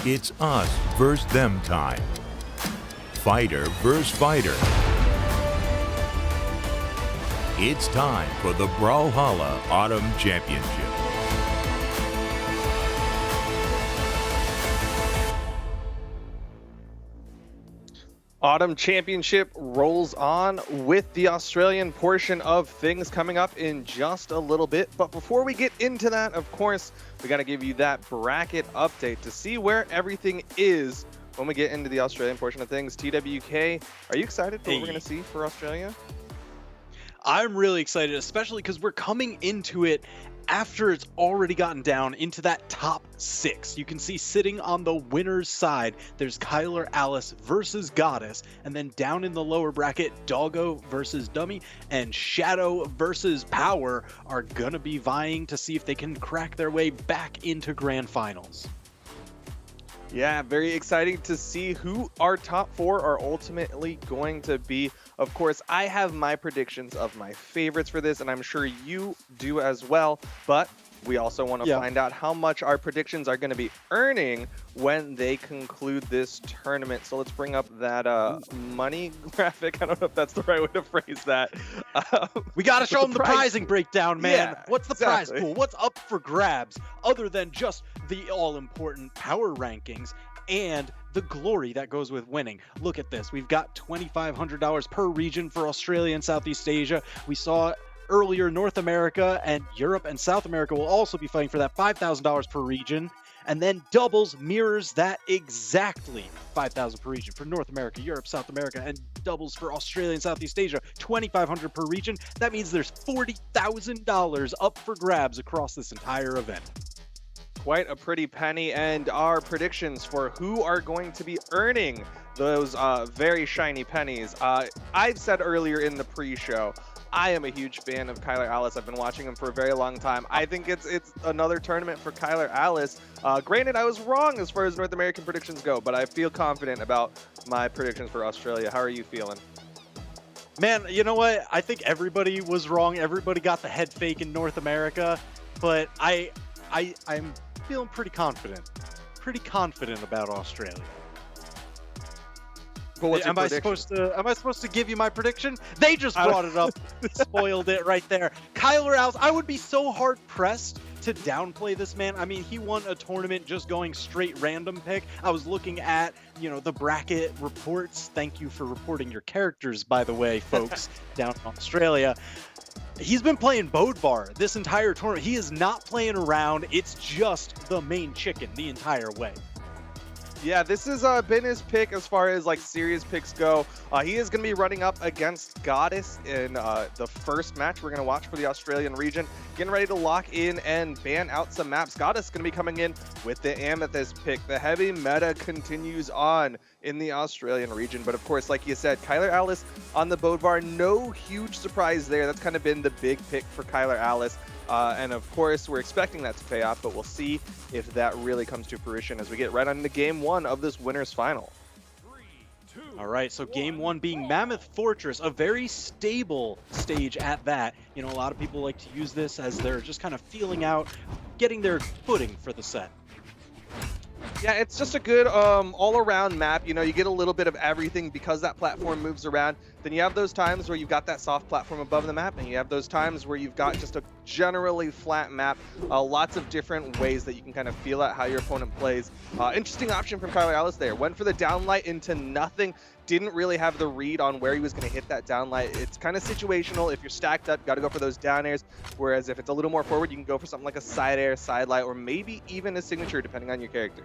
It's us versus them time. Fighter versus fighter. It's time for the Brawlhalla Autumn Championship. Autumn Championship rolls on with the Australian portion of things coming up in just a little bit. But before we get into that, of course, we got to give you that bracket update to see where everything is when we get into the Australian portion of things. TWK, are you excited for what we're going to see for Australia? I'm really excited, especially because we're coming into it after it's already gotten down into that top 6. You can see sitting on the winner's side, there's Kyler Alice versus Goddess, and then down in the lower bracket, Doggo versus Dummy and Shadow versus Power are gonna be vying to see if they can crack their way back into grand finals. Yeah, very exciting to see who our top 4 are ultimately going to be. Of course, I have my predictions of my favorites for this, and I'm sure you do as well. But we also want to find out how much our predictions are going to be earning when they conclude this tournament. So let's bring up that money graphic. I don't know if that's the right way to phrase that. We got to show them the pricing breakdown, man. Yeah, what's the prize pool? What's up for grabs other than just the all-important power rankings and the glory that goes with winning? Look at this. We've got $2,500 per region for Australia and Southeast Asia. We saw earlier North America and Europe and South America will also be fighting for that $5,000 per region. And then doubles mirrors that exactly, $5,000 per region for North America, Europe, South America, and doubles for Australia and Southeast Asia, $2,500 per region. That means there's $40,000 up for grabs across this entire event. Quite a pretty penny, and our predictions for who are going to be earning those very shiny pennies. I've said earlier in the pre-show, I am a huge fan of Kyler Alice. I've been watching him for a very long time. I think it's another tournament for Kyler Alice. Granted, I was wrong as far as North American predictions go, but I feel confident about my predictions for Australia. How are you feeling? Man, you know what? I think everybody was wrong. Everybody got the head fake in North America, but I'm feeling pretty confident about Australia. But what's your am I supposed to give you my prediction? They just brought it up, spoiled it right there. Kyler Alice, I would be so hard pressed to downplay this man. I mean, he won a tournament just going straight random pick. I was looking at, the bracket reports. Thank you for reporting your characters, by the way, folks, down in Australia. He's been playing Bodvar this entire tournament. He is not playing around. It's just the main chicken the entire way. Yeah, this has been his pick as far as serious picks go. He is going to be running up against Goddess in the first match we're going to watch for the Australian region. Getting ready to lock in and ban out some maps. Goddess is going to be coming in with the Amethyst pick. The heavy meta continues on in the Australian region. But of course, like you said, Kyler Alice on the Bodvar, no huge surprise there. That's kind of been the big pick for Kyler Alice. And of course, we're expecting that to pay off, but we'll see if that really comes to fruition as we get right on to game 1 of this winner's final. 3, 2, All right, so game 1 being Mammoth Fortress, a very stable stage at that. A lot of people like to use this as they're just kind of feeling out, getting their footing for the set. Yeah, it's just a good all-around map. You get a little bit of everything because that platform moves around. Then you have those times where you've got that soft platform above the map, and you have those times where you've got just a generally flat map. Lots of different ways that you can kind of feel out how your opponent plays. Interesting option from Kyler Alice there. Went for the downlight into nothing. Didn't really have the read on where he was going to hit that downlight. It's kind of situational. If you're stacked up, got to go for those down airs. Whereas if it's a little more forward, you can go for something like a side air, side light, or maybe even a signature, depending on your character.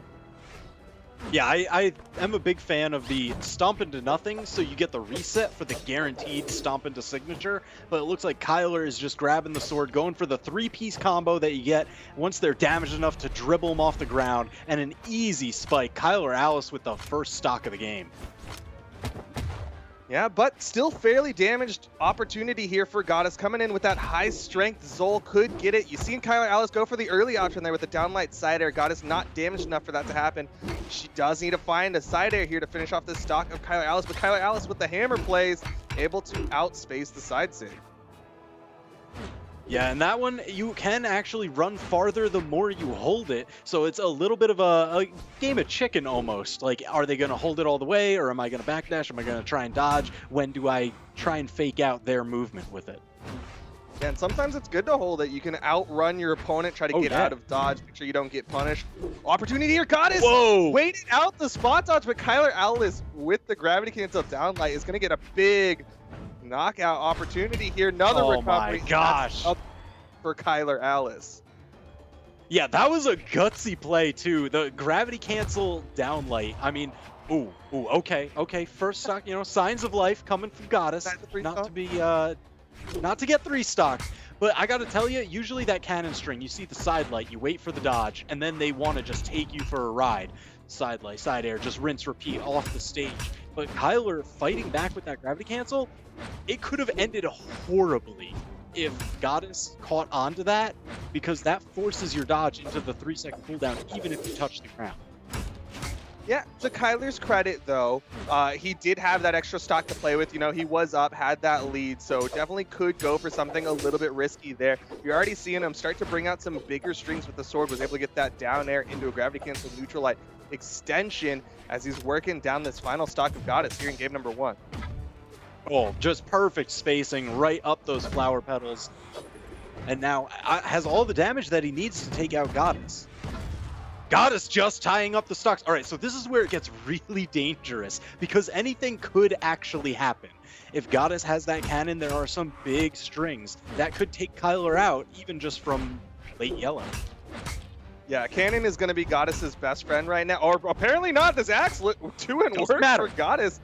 Yeah, I am a big fan of the stomp into nothing, so you get the reset for the guaranteed stomp into signature, but it looks like Kyler is just grabbing the sword, going for the 3-piece combo that you get once they're damaged enough to dribble them off the ground, and an easy spike. Kyler Alice with the first stock of the game. Yeah, but still fairly damaged opportunity here for Goddess. Coming in with that high strength, Zol could get it. You seen Kyler Alice go for the early option there with the downlight side air. Goddess not damaged enough for that to happen. She does need to find a side air here to finish off this stock of Kyler Alice, but Kyler Alice with the hammer plays, able to outspace the side sig. Yeah, and that one, you can actually run farther the more you hold it. So it's a little bit of a game of chicken almost. Like, are they going to hold it all the way, or am I going to backdash? Am I going to try and dodge? When do I try and fake out their movement with it? And sometimes it's good to hold it. You can outrun your opponent, try to get out of dodge, make sure you don't get punished. Opportunity here, Goddess! Whoa! Waiting out the spot dodge, but Kyler Alice with the gravity cancel downlight is going to get a big knockout opportunity here. Another recovery. Oh my gosh. Up for Kyler Alice. Yeah, that was a gutsy play too. The gravity cancel downlight. I mean, okay. First stock, signs of life coming from Goddess. Not to get 3 stocks, but I gotta tell you, usually that cannon string, you see the side light, you wait for the dodge, and then they want to just take you for a ride. Side light, side air, just rinse, repeat off the stage. But Kyler fighting back with that gravity cancel, it could have ended horribly if Goddess caught onto that, because that forces your dodge into the 3-second cooldown, even if you touch the ground. Yeah, to Kyler's credit, though, he did have that extra stock to play with. He was up, had that lead, so definitely could go for something a little bit risky there. You're already seeing him start to bring out some bigger strings with the sword, was able to get that down air into a gravity cancel neutral light extension as he's working down this final stock of Goddess here in game number 1. Oh, just perfect spacing right up those flower petals. And now has all the damage that he needs to take out Goddess. Goddess just tying up the stocks. All right, so this is where it gets really dangerous because anything could actually happen. If Goddess has that cannon, there are some big strings that could take Kyler out, even just from late yellow. Yeah, cannon is going to be Goddess's best friend right now, or apparently not. This axe look 2 and worse for Goddess.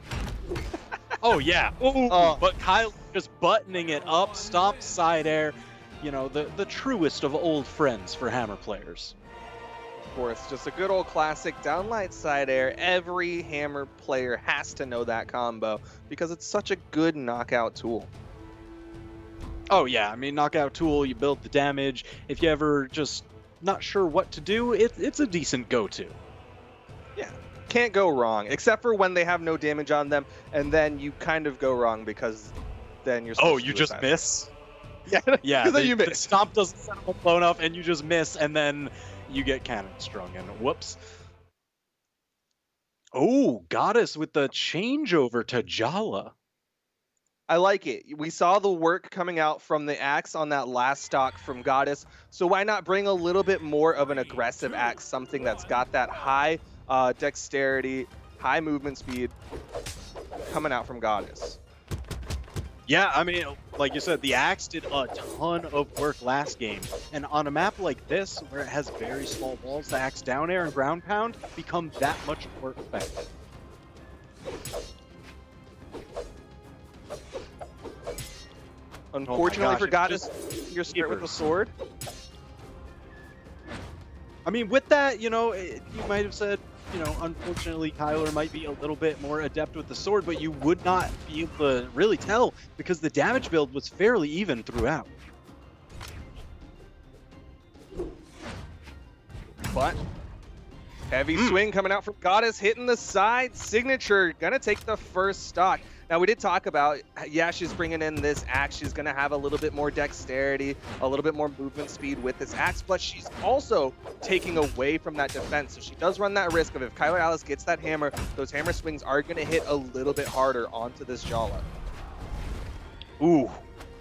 Oh yeah, but Kyler just buttoning it up, stomp side air. The truest of old friends for Hammer players. Of course, just a good old classic downlight side air. Every Hammer player has to know that combo because it's such a good knockout tool. Oh yeah, I mean, knockout tool, you build the damage. If you ever just not sure what to do, it's a decent go-to. Yeah, can't go wrong, except for when they have no damage on them, and then you kind of go wrong because then you're supposed to you just miss? Yeah, because then you miss. The stomp doesn't set up blown up, and you just miss, and then you get cannon strung, and whoops. Oh, Goddess with the changeover to Jala. I like it. We saw the work coming out from the axe on that last stock from Goddess, so why not bring a little bit more of an aggressive axe, something that's got that high dexterity, high movement speed coming out from Goddess. Yeah, I mean, like you said, the axe did a ton of work last game. And on a map like this, where it has very small walls, the axe down air and ground pound become that much more effective. Unfortunately for Goddess, you're scared with the sword. I mean, with that, you might have said, unfortunately, Kyler might be a little bit more adept with the sword, but you would not be able to really tell because the damage build was fairly even throughout. But heavy swing coming out from Goddess, hitting the side. Signature gonna take the first stock. Now, we did talk about, yeah, she's bringing in this axe. She's going to have a little bit more dexterity, a little bit more movement speed with this axe, but she's also taking away from that defense. So she does run that risk of if Kyler Alice gets that hammer, those hammer swings are going to hit a little bit harder onto this Jala. Ooh,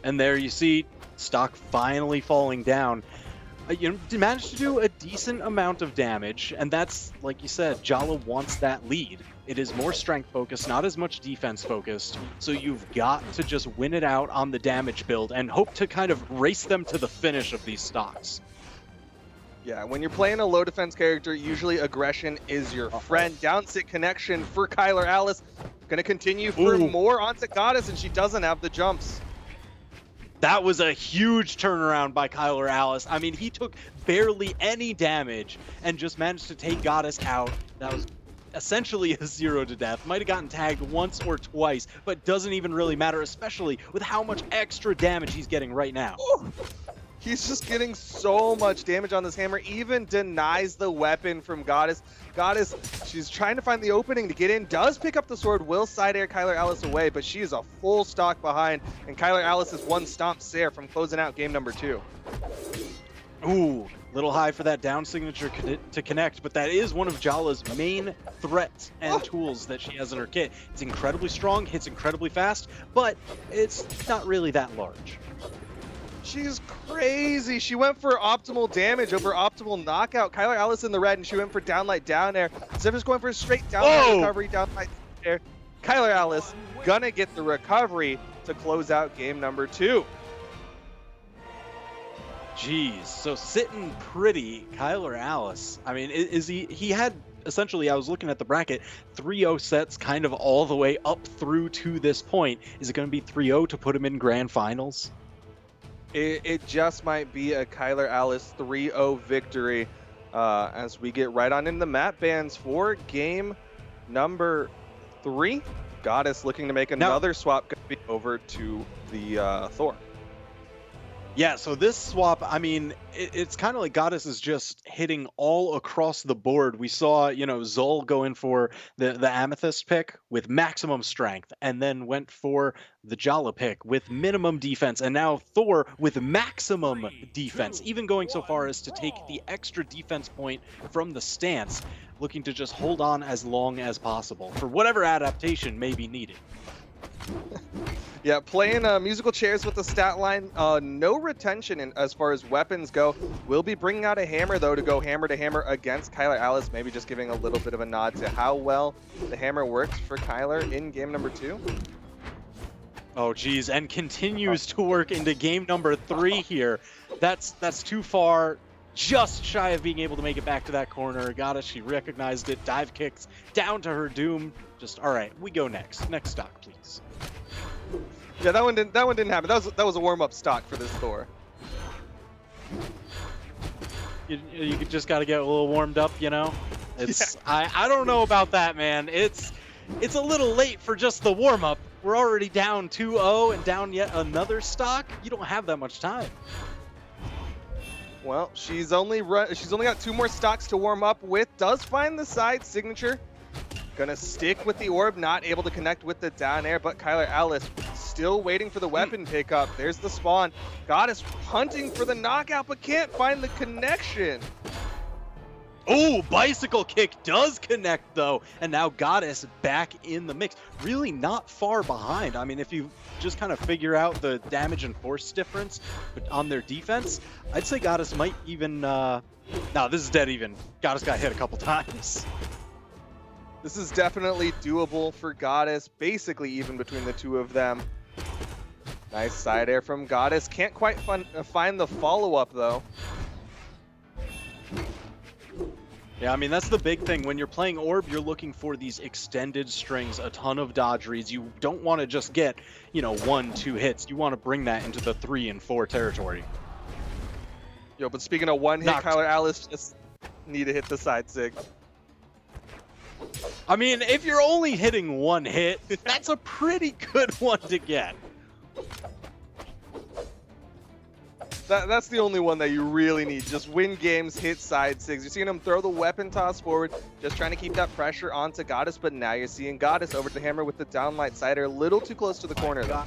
and there you see stock finally falling down. Managed to do a decent amount of damage, and that's, like you said, Jala wants that lead. It is more strength focused, not as much defense focused, so you've got to just win it out on the damage build and hope to kind of race them to the finish of these stocks. Yeah, when you're playing a low defense character, usually aggression is your friend. Down sit connection for Kyler Alice. Gonna continue for more onto Goddess, and she doesn't have the jumps. That was a huge turnaround by Kyler Alice. I mean, he took barely any damage and just managed to take Goddess out. That was essentially a 0 to death. Might have gotten tagged once or twice, but doesn't even really matter, especially with how much extra damage he's getting right now. He's just getting so much damage on this hammer, even denies the weapon from Goddess. Goddess, she's trying to find the opening to get in, does pick up the sword, will side air Kyler Alice away, but she is a full stock behind, and Kyler Alice is one stomp Sarah from closing out game number 2. Ooh, little high for that down signature to connect, but that is one of Jalla's main threats and tools that she has in her kit. It's incredibly strong, hits incredibly fast, but it's not really that large. She's crazy. She went for optimal damage over optimal knockout. Kyler Alice in the red, and she went for downlight down air. Zephyrs going for a straight downlight recovery, downlight air. Kyler Alice gonna get the recovery to close out game number 2. Jeez, so sitting pretty, Kyler Alice. I mean, is he had essentially, I was looking at the bracket, 3-0 sets kind of all the way up through to this point. Is it going to be 3-0 to put him in grand finals? It just might be a Kyler Alice 3-0 victory as we get right on in the map bans for game number 3. Goddess looking to make another swap over to the Thor. Yeah, so this swap, I mean, it's kind of like Goddess is just hitting all across the board. We saw, Zol go in for the Amethyst pick with maximum strength, and then went for the Jala pick with minimum defense, and now Thor with maximum defense, even going so far as to take the extra defense point from the stance, looking to just hold on as long as possible for whatever adaptation may be needed. Yeah, playing musical chairs with the stat line. No retention as far as weapons go. We'll be bringing out a hammer, though, to go hammer to hammer against Kyler Alice. Maybe just giving a little bit of a nod to how well the hammer works for Kyler in game number 2. Oh, geez, and continues to work into game number 3 here. That's too far. Just shy of being able to make it back to that corner. Goddess, she recognized it. Dive kicks down to her doom. Just, all right, we go next. Next stock, please. Yeah, that one didn't happen. That was a warm-up stock for this Thor. You just got to get a little warmed up, It's I don't know about that, man. It's a little late for just the warm-up. We're already down 2-0 and down yet another stock. You don't have that much time. Well, she's only got 2 more stocks to warm up with. Does find the side signature. Gonna stick with the orb, not able to connect with the down air, but Kyler Alice still waiting for the weapon pickup. There's the spawn. Goddess hunting for the knockout, but can't find the connection. Oh, bicycle kick does connect, though. And now Goddess back in the mix. Really not far behind. I mean, if you just kind of figure out the damage and force difference on their defense, I'd say Goddess might even... No, this is dead even. Goddess got hit a couple times. This is definitely doable for Goddess, basically even between the two of them. Nice side air from Goddess. Can't quite find the follow-up, though. Yeah, I mean, that's the big thing. When you're playing Orb, you're looking for these extended strings, a ton of dodge reads. You don't want to just get, 1-2 hits. You want to bring that into the 3 and 4 territory. Yo, but speaking of one hit, Kyler Alice just need to hit the side sig. I mean, if you're only hitting 1 hit, that's a pretty good one to get. That's the only one that you really need. Just win games, hit side sigs. You're seeing him throw the weapon toss forward, just trying to keep that pressure onto Goddess, but now you're seeing Goddess over the hammer with the downlight sider, a little too close to the corner, though.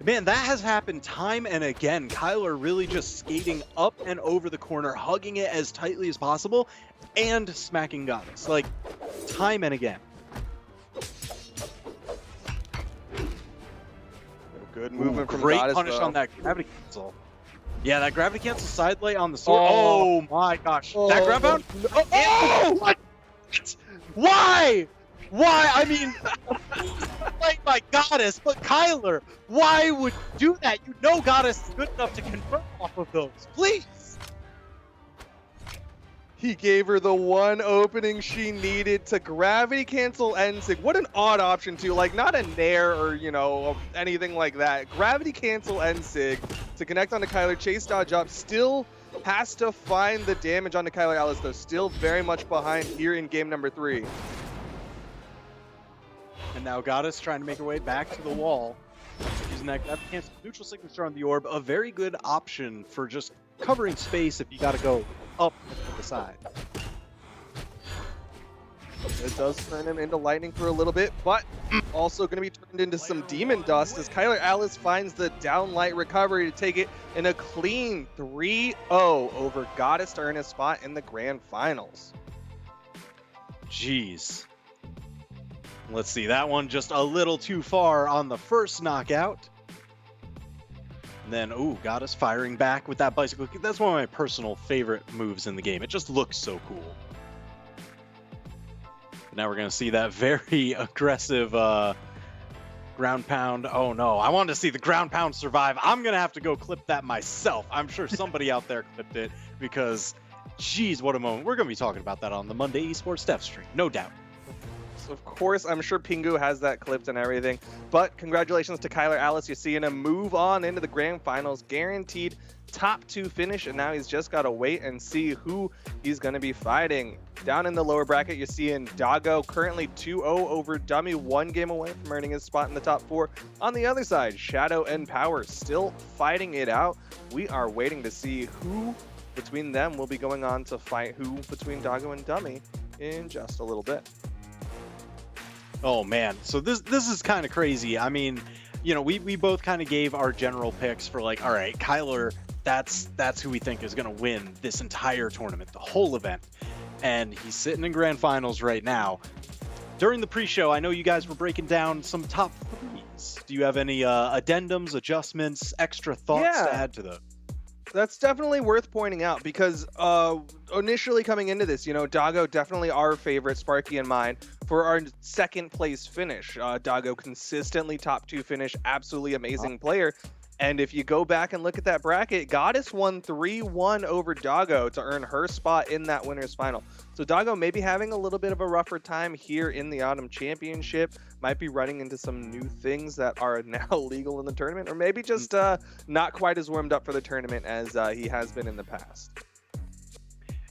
Man, that has happened time and again. Kyler really just skating up and over the corner, hugging it as tightly as possible, and smacking Goddess. Like, time and again. Good movement from Great Goddess, punish though. on that gravity cancel. Yeah, that gravity cancel side lay on the sword. Oh my gosh. That grab out? Oh! What? Why? Why? I mean, like my Goddess, but Kyler, why would you do that? You know Goddess is good enough to convert off of those. Please. He gave her the one opening she needed to gravity cancel Ensig. What an odd option too. Like not a nair or anything like that. Gravity cancel Ensig to connect onto Kyler. Chase dodge up. Still has to find the damage onto Kyler Alice though. Still very much behind here in game number 3. And now Goddess trying to make her way back to the wall. Using that grab cancel neutral signature on the orb, a very good option for just covering space if you got to go up to the side. It does turn him into lightning for a little bit, but also going to be turned into some demon dust as Kyler Alice finds the downlight recovery to take it in a clean 3-0 over Goddess to earn a spot in the grand finals. Jeez. Let's see, that one just a little too far on the first knockout. And then, ooh, Goddess firing back with that bicycle kick. That's one of my personal favorite moves in the game. It just looks so cool. Now we're going to see that very aggressive ground pound. Oh no, I wanted to see the ground pound survive. I'm going to have to go clip that myself. I'm sure somebody out there clipped it because, geez, what a moment. We're going to be talking about that on the Monday Esports Dev stream, no doubt. Of course, I'm sure Pingu has that clipped and everything, but congratulations to Kyler Alice. You're seeing him move on into the grand finals, guaranteed top 2 finish, and now he's just got to wait and see who he's going to be fighting. Down in the lower bracket, you're seeing Doggo currently 2-0 over Dummy, 1 game away from earning his spot in the top 4. On the other side, Shadow and Power still fighting it out. We are waiting to see who between them will be going on to fight who between Doggo and Dummy in just a little bit. Oh man, so this is kind of crazy. I mean, you know, we both kind of gave our general picks for like, all right, Kyler, that's who we think is going to win this entire tournament, the whole event. And he's sitting in grand finals right now. During the pre-show, I know you guys were breaking down some top 3s. Do you have any addendums, adjustments, extra thoughts to add to those? That's definitely worth pointing out because initially coming into this, you know, Doggo definitely our favorite, Sparky and mine, for our second place finish. Doggo consistently top 2 finish, absolutely amazing player. And if you go back and look at that bracket, Goddess won 3-1 over Doggo to earn her spot in that winner's final. So Doggo may be having a little bit of a rougher time here in the Autumn Championship, might be running into some new things that are now legal in the tournament, or maybe just not quite as warmed up for the tournament as he has been in the past.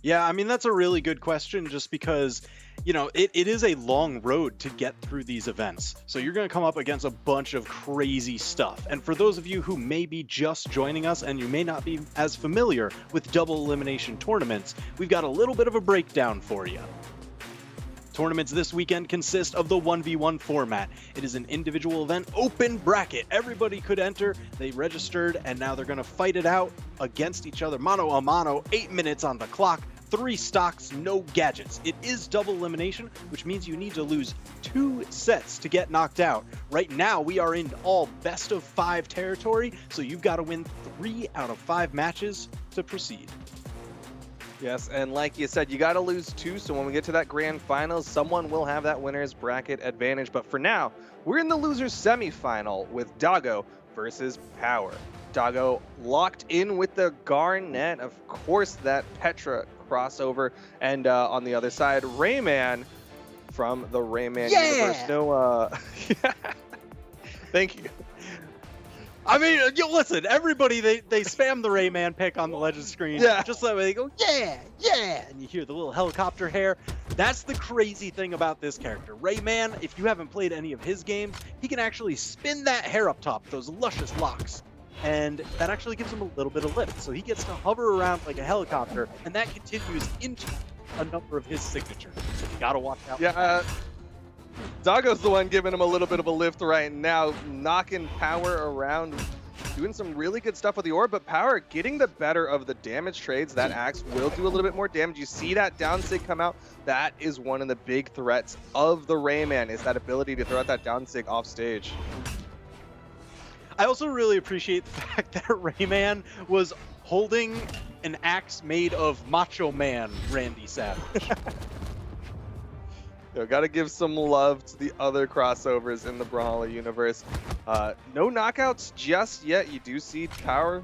Yeah, I mean, that's a really good question just because, you know, it is a long road to get through these events. So you're going to come up against a bunch of crazy stuff. And for those of you who may be just joining us and you may not be as familiar with double elimination tournaments, we've got a little bit of a breakdown for you. Tournaments this weekend consist of the 1v1 format. It is an individual event, open bracket. Everybody could enter, they registered, and now they're going to fight it out against each other, mano a mano, 8 minutes on the clock. 3 stocks, no gadgets. It is double elimination, which means you need to lose 2 sets to get knocked out. Right now, we are in all best of 5 territory, so you've got to win 3 out of 5 matches to proceed. Yes, and like you said, you got to lose 2, so when we get to that grand finals, someone will have that winner's bracket advantage. But for now, we're in the loser's semifinal with Doggo versus Power. Doggo locked in with the Garnet, of course, that Petra crossover, and on the other side, Rayman from the Rayman universe. No, thank you. I mean, listen, everybody, they spam the Rayman pick on the legend screen. Yeah. Just that way they go, yeah, yeah, and you hear the little helicopter hair. That's the crazy thing about this character. Rayman, if you haven't played any of his games, he can actually spin that hair up top, those luscious locks. And that actually gives him a little bit of lift. So he gets to hover around like a helicopter, and that continues into a number of his signatures. So you gotta watch out. Yeah, Doggo's the one giving him a little bit of a lift right now, knocking Power around, doing some really good stuff with the orb, but Power getting the better of the damage trades. That axe will do a little bit more damage. You see that down sig come out. That is one of the big threats of the Rayman, is that ability to throw out that down sig off stage. I also really appreciate the fact that Rayman was holding an axe made of Macho Man Randy Savage. Got to give some love to the other crossovers in the Brawlhalla universe. No knockouts just yet. You do see Power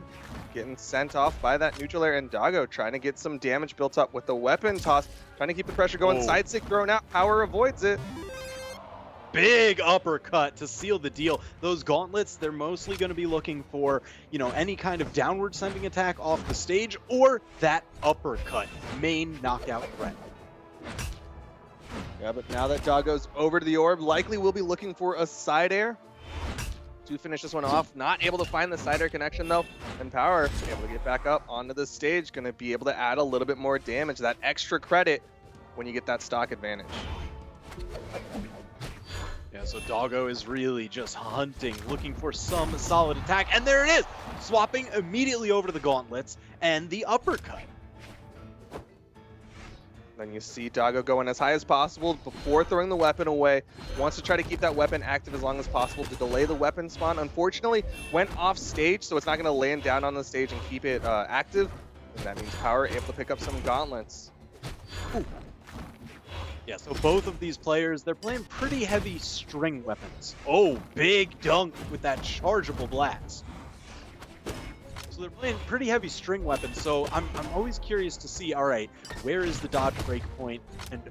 getting sent off by that neutral air, and Doggo trying to get some damage built up with the weapon toss, trying to keep the pressure going. Side stick thrown out. Power avoids it. Big uppercut to seal the deal. Those gauntlets, they're mostly going to be looking for, you know, any kind of downward sending attack off the stage or that uppercut, main knockout threat. Yeah, but now that Doggo's over to the orb, likely will be looking for a side air to finish this one off. Not able to find the side air connection though. And Power able to get back up onto the stage. Going to be able to add a little bit more damage, that extra credit when you get that stock advantage. Yeah, so Doggo is really just hunting, looking for some solid attack. And there it is! Swapping immediately over to the gauntlets and the uppercut. Then you see Doggo going as high as possible before throwing the weapon away. Wants to try to keep that weapon active as long as possible to delay the weapon spawn. Unfortunately, went off stage, so it's not going to land down on the stage and keep it active. And that means Power able to pick up some gauntlets. Ooh. Yeah, so both of these players, they're playing pretty heavy string weapons. Oh, big dunk with that chargeable blast. So they're playing pretty heavy string weapons, so I'm always curious to see, all right, where is the dodge break point, and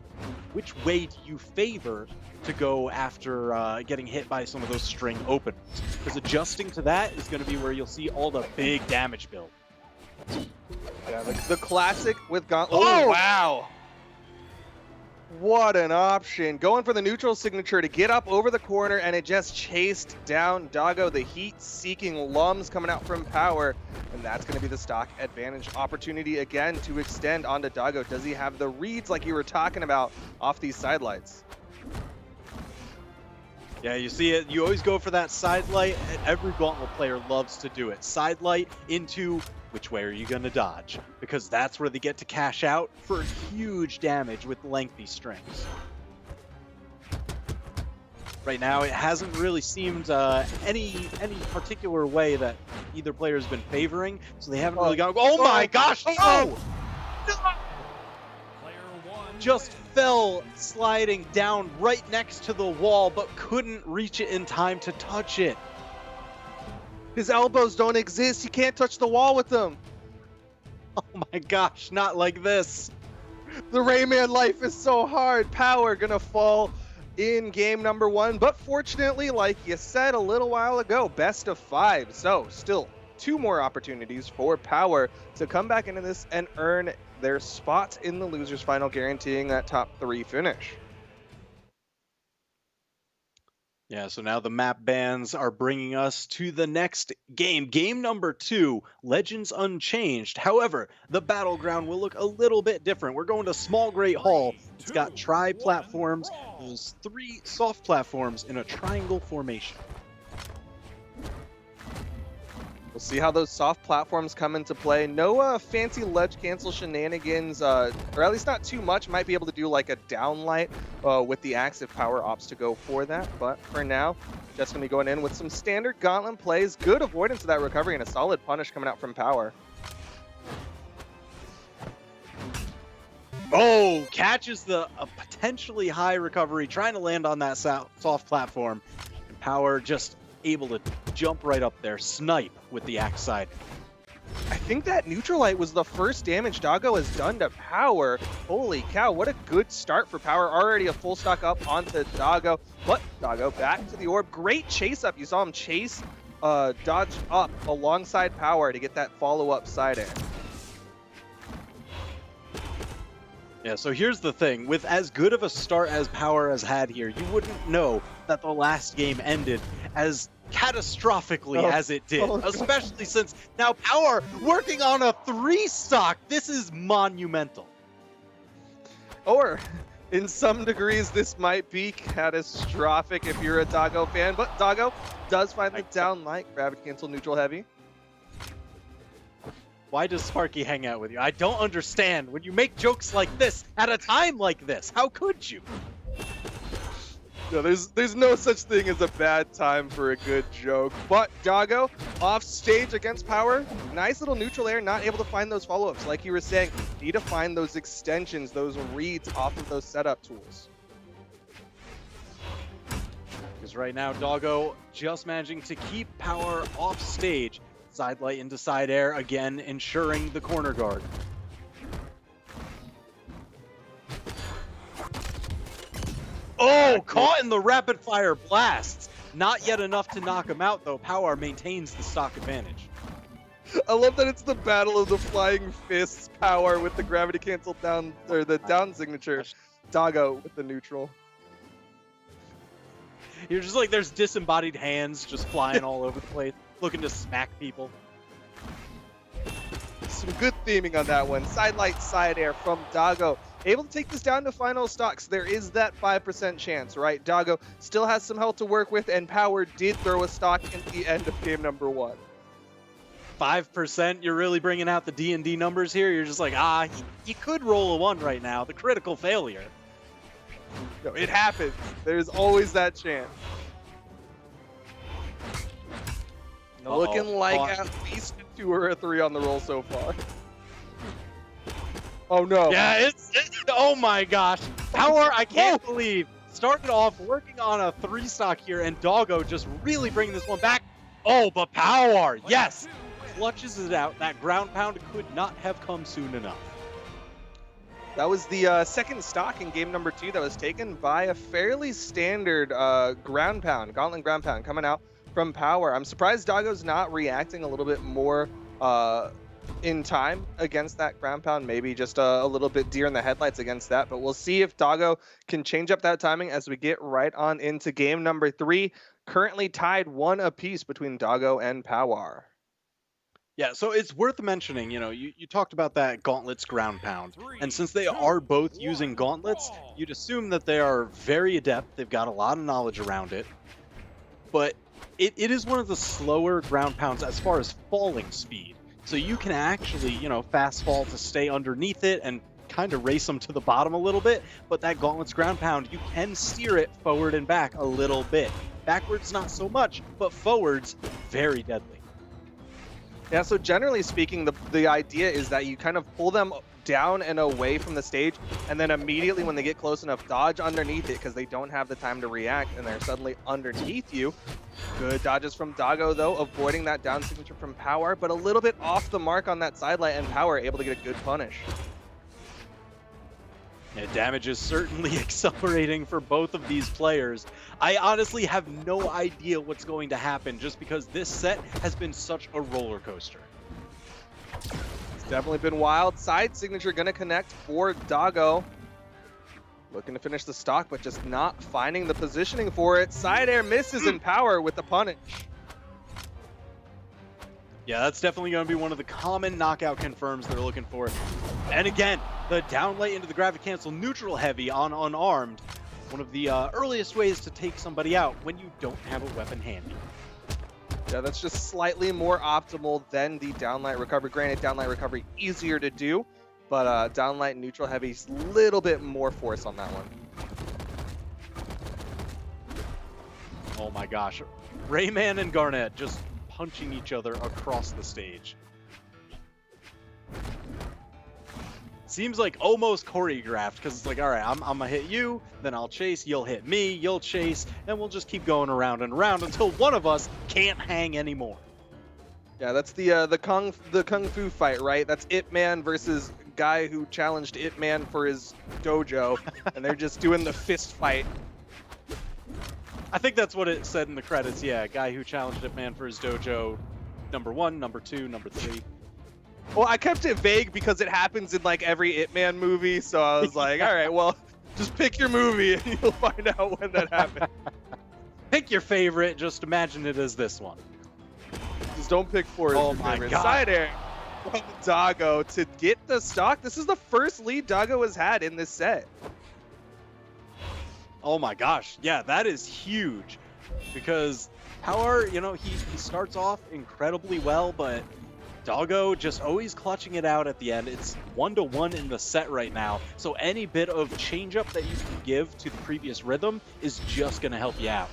which way do you favor to go after getting hit by some of those string openers? Because adjusting to that is going to be where you'll see all the big damage build. Yeah, the classic with gauntlet. Oh, wow! What an option. Going for the neutral signature to get up over the corner, and it just chased down Doggo. The heat-seeking lums coming out from Power, and that's going to be the stock advantage opportunity again to extend onto Doggo. Does he have the reads like you were talking about off these sidelights? Yeah, you see it. You always go for that side light, and every gauntlet player loves to do it. Side light into which way are you going to dodge? Because that's where they get to cash out for huge damage with lengthy strings. Right now, it hasn't really seemed any particular way that either player has been favoring, so they haven't really gone. Oh my gosh! No! Just fell sliding down right next to the wall, but couldn't reach it in time to touch it. His elbows don't exist. You can't touch the wall with them. Oh my gosh, not like this. The Rayman life is so hard. Power gonna fall in game number 1. But fortunately, like you said a little while ago, best of 5. So still 2 more opportunities for Power to come back into this and earn their spot in the losers final, guaranteeing that top 3 finish. Yeah, so now the map bans are bringing us to the next game. Game number 2, Legends Unchanged. However, the battleground will look a little bit different. We're going to Small Great Hall. It's got tri-platforms, those 3 soft platforms in a triangle formation. We'll see how those soft platforms come into play. No fancy ledge cancel shenanigans, or at least not too much. Might be able to do like a downlight with the axe if Power opts to go for that. But for now, just going to be going in with some standard gauntlet plays. Good avoidance of that recovery and a solid punish coming out from Power. Oh, catches the potentially high recovery, trying to land on that soft platform. And Power just able to jump right up there, snipe with the axe side. I think that Neutralite was the first damage Doggo has done to Power. Holy cow, what a good start for Power. Already a full stock up onto Doggo. But Doggo back to the orb. Great chase up. You saw him chase, dodge up alongside Power to get that follow-up side air. Yeah, so here's the thing. With as good of a start as Power has had here, you wouldn't know that the last game ended as catastrophically as it did. Especially since now Power working on a 3 stock. This is monumental. Or, in some degrees, this might be catastrophic if you're a Doggo fan. But Doggo does find the down light. Gravity cancel, neutral heavy. Why does Sparky hang out with you? I don't understand. When you make jokes like this at a time like this, how could you? No, there's no such thing as a bad time for a good joke. But Doggo off stage against Power. Nice little neutral air, not able to find those follow-ups. Like you were saying, need to find those extensions, those reads off of those setup tools. Because right now, Doggo just managing to keep Power off stage. Side light into side air, again ensuring the corner guard. Oh, caught in the rapid fire blasts. Not yet enough to knock him out, though. Power maintains the stock advantage. I love that it's the battle of the flying fists. Power with the gravity cancel down, or the down signature. Doggo with the neutral. You're just like, there's disembodied hands just flying all over the place, looking to smack people. Some good theming on that one. Side light, side air from Doggo. Able to take this down to final stocks. There is that 5% chance, right? Doggo still has some health to work with, and Power did throw a stock at the end of game number 1. 5%, you're really bringing out the D&D numbers here. You're just like, you could roll a 1 right now. The critical failure. No, it happens. There's always that chance. Looking like at least a 2 or a 3 on the roll so far. Oh no. Yeah, it's oh my gosh. Power, I can't believe. Started off working on a 3 stock here, and Doggo just really bringing this one back. Oh, but Power, yes. Clutches it out. That ground pound could not have come soon enough. That was the second stock in game number 2 that was taken by a fairly standard ground pound, gauntlet ground pound coming out from Power. I'm surprised Doggo's not reacting a little bit more in time against that ground pound, maybe just a little bit deer in the headlights against that, but we'll see if Doggo can change up that timing as we get right on into game number 3. Currently tied 1 apiece between Doggo and Power. Yeah, so it's worth mentioning, you talked about that Gauntlet's ground pound, and since they are both using Gauntlets, you'd assume that they are very adept, they've got a lot of knowledge around it, but it is one of the slower ground pounds as far as falling speed. So you can actually, fast fall to stay underneath it and kind of race them to the bottom a little bit, but that Gauntlet's ground pound, you can steer it forward and back a little bit. Backwards, not so much, but forwards, very deadly. Yeah, so generally speaking, the idea is that you kind of pull them down and away from the stage, and then immediately when they get close enough, dodge underneath it because they don't have the time to react, and they're suddenly underneath you. Good dodges from Doggo, though, avoiding that down signature from Power, but a little bit off the mark on that side light, and Power able to get a good punish. Yeah, damage is certainly accelerating for both of these players. I honestly have no idea what's going to happen just because this set has been such a roller coaster. It's definitely been wild. Side signature going to connect for Doggo. Looking to finish the stock, but just not finding the positioning for it. Side air misses and Power with the punish. Yeah, that's definitely going to be one of the common knockout confirms they're looking for. And again, the downlight into the gravity cancel neutral heavy on unarmed. One of the earliest ways to take somebody out when you don't have a weapon handy. Yeah, that's just slightly more optimal than the downlight recovery. Granted, downlight recovery easier to do, but downlight neutral heavy, a little bit more force on that one. Oh my gosh. Rayman and Garnet just punching each other across the stage. Seems like almost choreographed because it's like, all right, I'm gonna hit you, then I'll chase, you'll hit me, you'll chase, and we'll just keep going around and around until one of us can't hang anymore. Yeah, that's the kung fu fight, right? That's Ip Man versus guy who challenged Ip Man for his dojo, and they're just doing the fist fight. I think that's what it said in the credits. Yeah, guy who challenged Ip Man for his dojo, number 1, number 2, number 3. Well, I kept it vague because it happens in like every Ip Man movie, so I was like, all right, well, just pick your movie and you'll find out when that happened. Pick your favorite, just imagine it as this one. Just don't pick 4 as Oh your my favorite. God. Side air from Doggo to get the stock. This is the first lead Doggo has had in this set. Oh my gosh, yeah, that is huge. Because Power, he starts off incredibly well, but Doggo just always clutching it out at the end. It's 1-1 in the set right now, so any bit of change up that you can give to the previous rhythm is just going to help you out.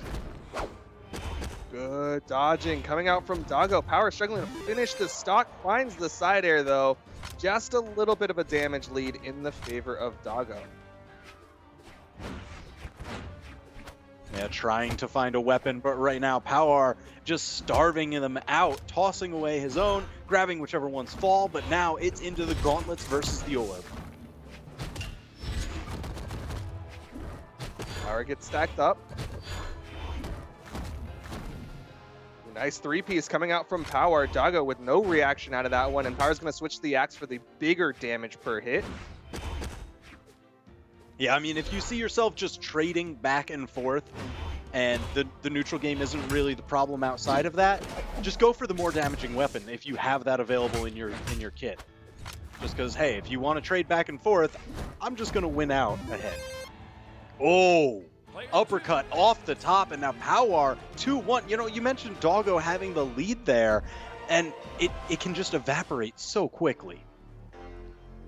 Good dodging coming out from Doggo. Power struggling to finish the stock, finds the side air though. Just a little bit of a damage lead in the favor of Doggo. Yeah, trying to find a weapon, but right now Power just starving them out, tossing away his own, grabbing whichever ones fall, but now it's into the gauntlets versus the orb. Power gets stacked up. Nice 3-piece coming out from Power. Doggo with no reaction out of that one, and Power's going to switch the axe for the bigger damage per hit. Yeah, I mean, if you see yourself just trading back and forth and the neutral game isn't really the problem outside of that, just go for the more damaging weapon if you have that available in your kit. Just because, hey, if you want to trade back and forth, I'm just going to win out ahead. Oh, uppercut off the top, and now Power 2-1. You know, you mentioned Doggo having the lead there, and it can just evaporate so quickly.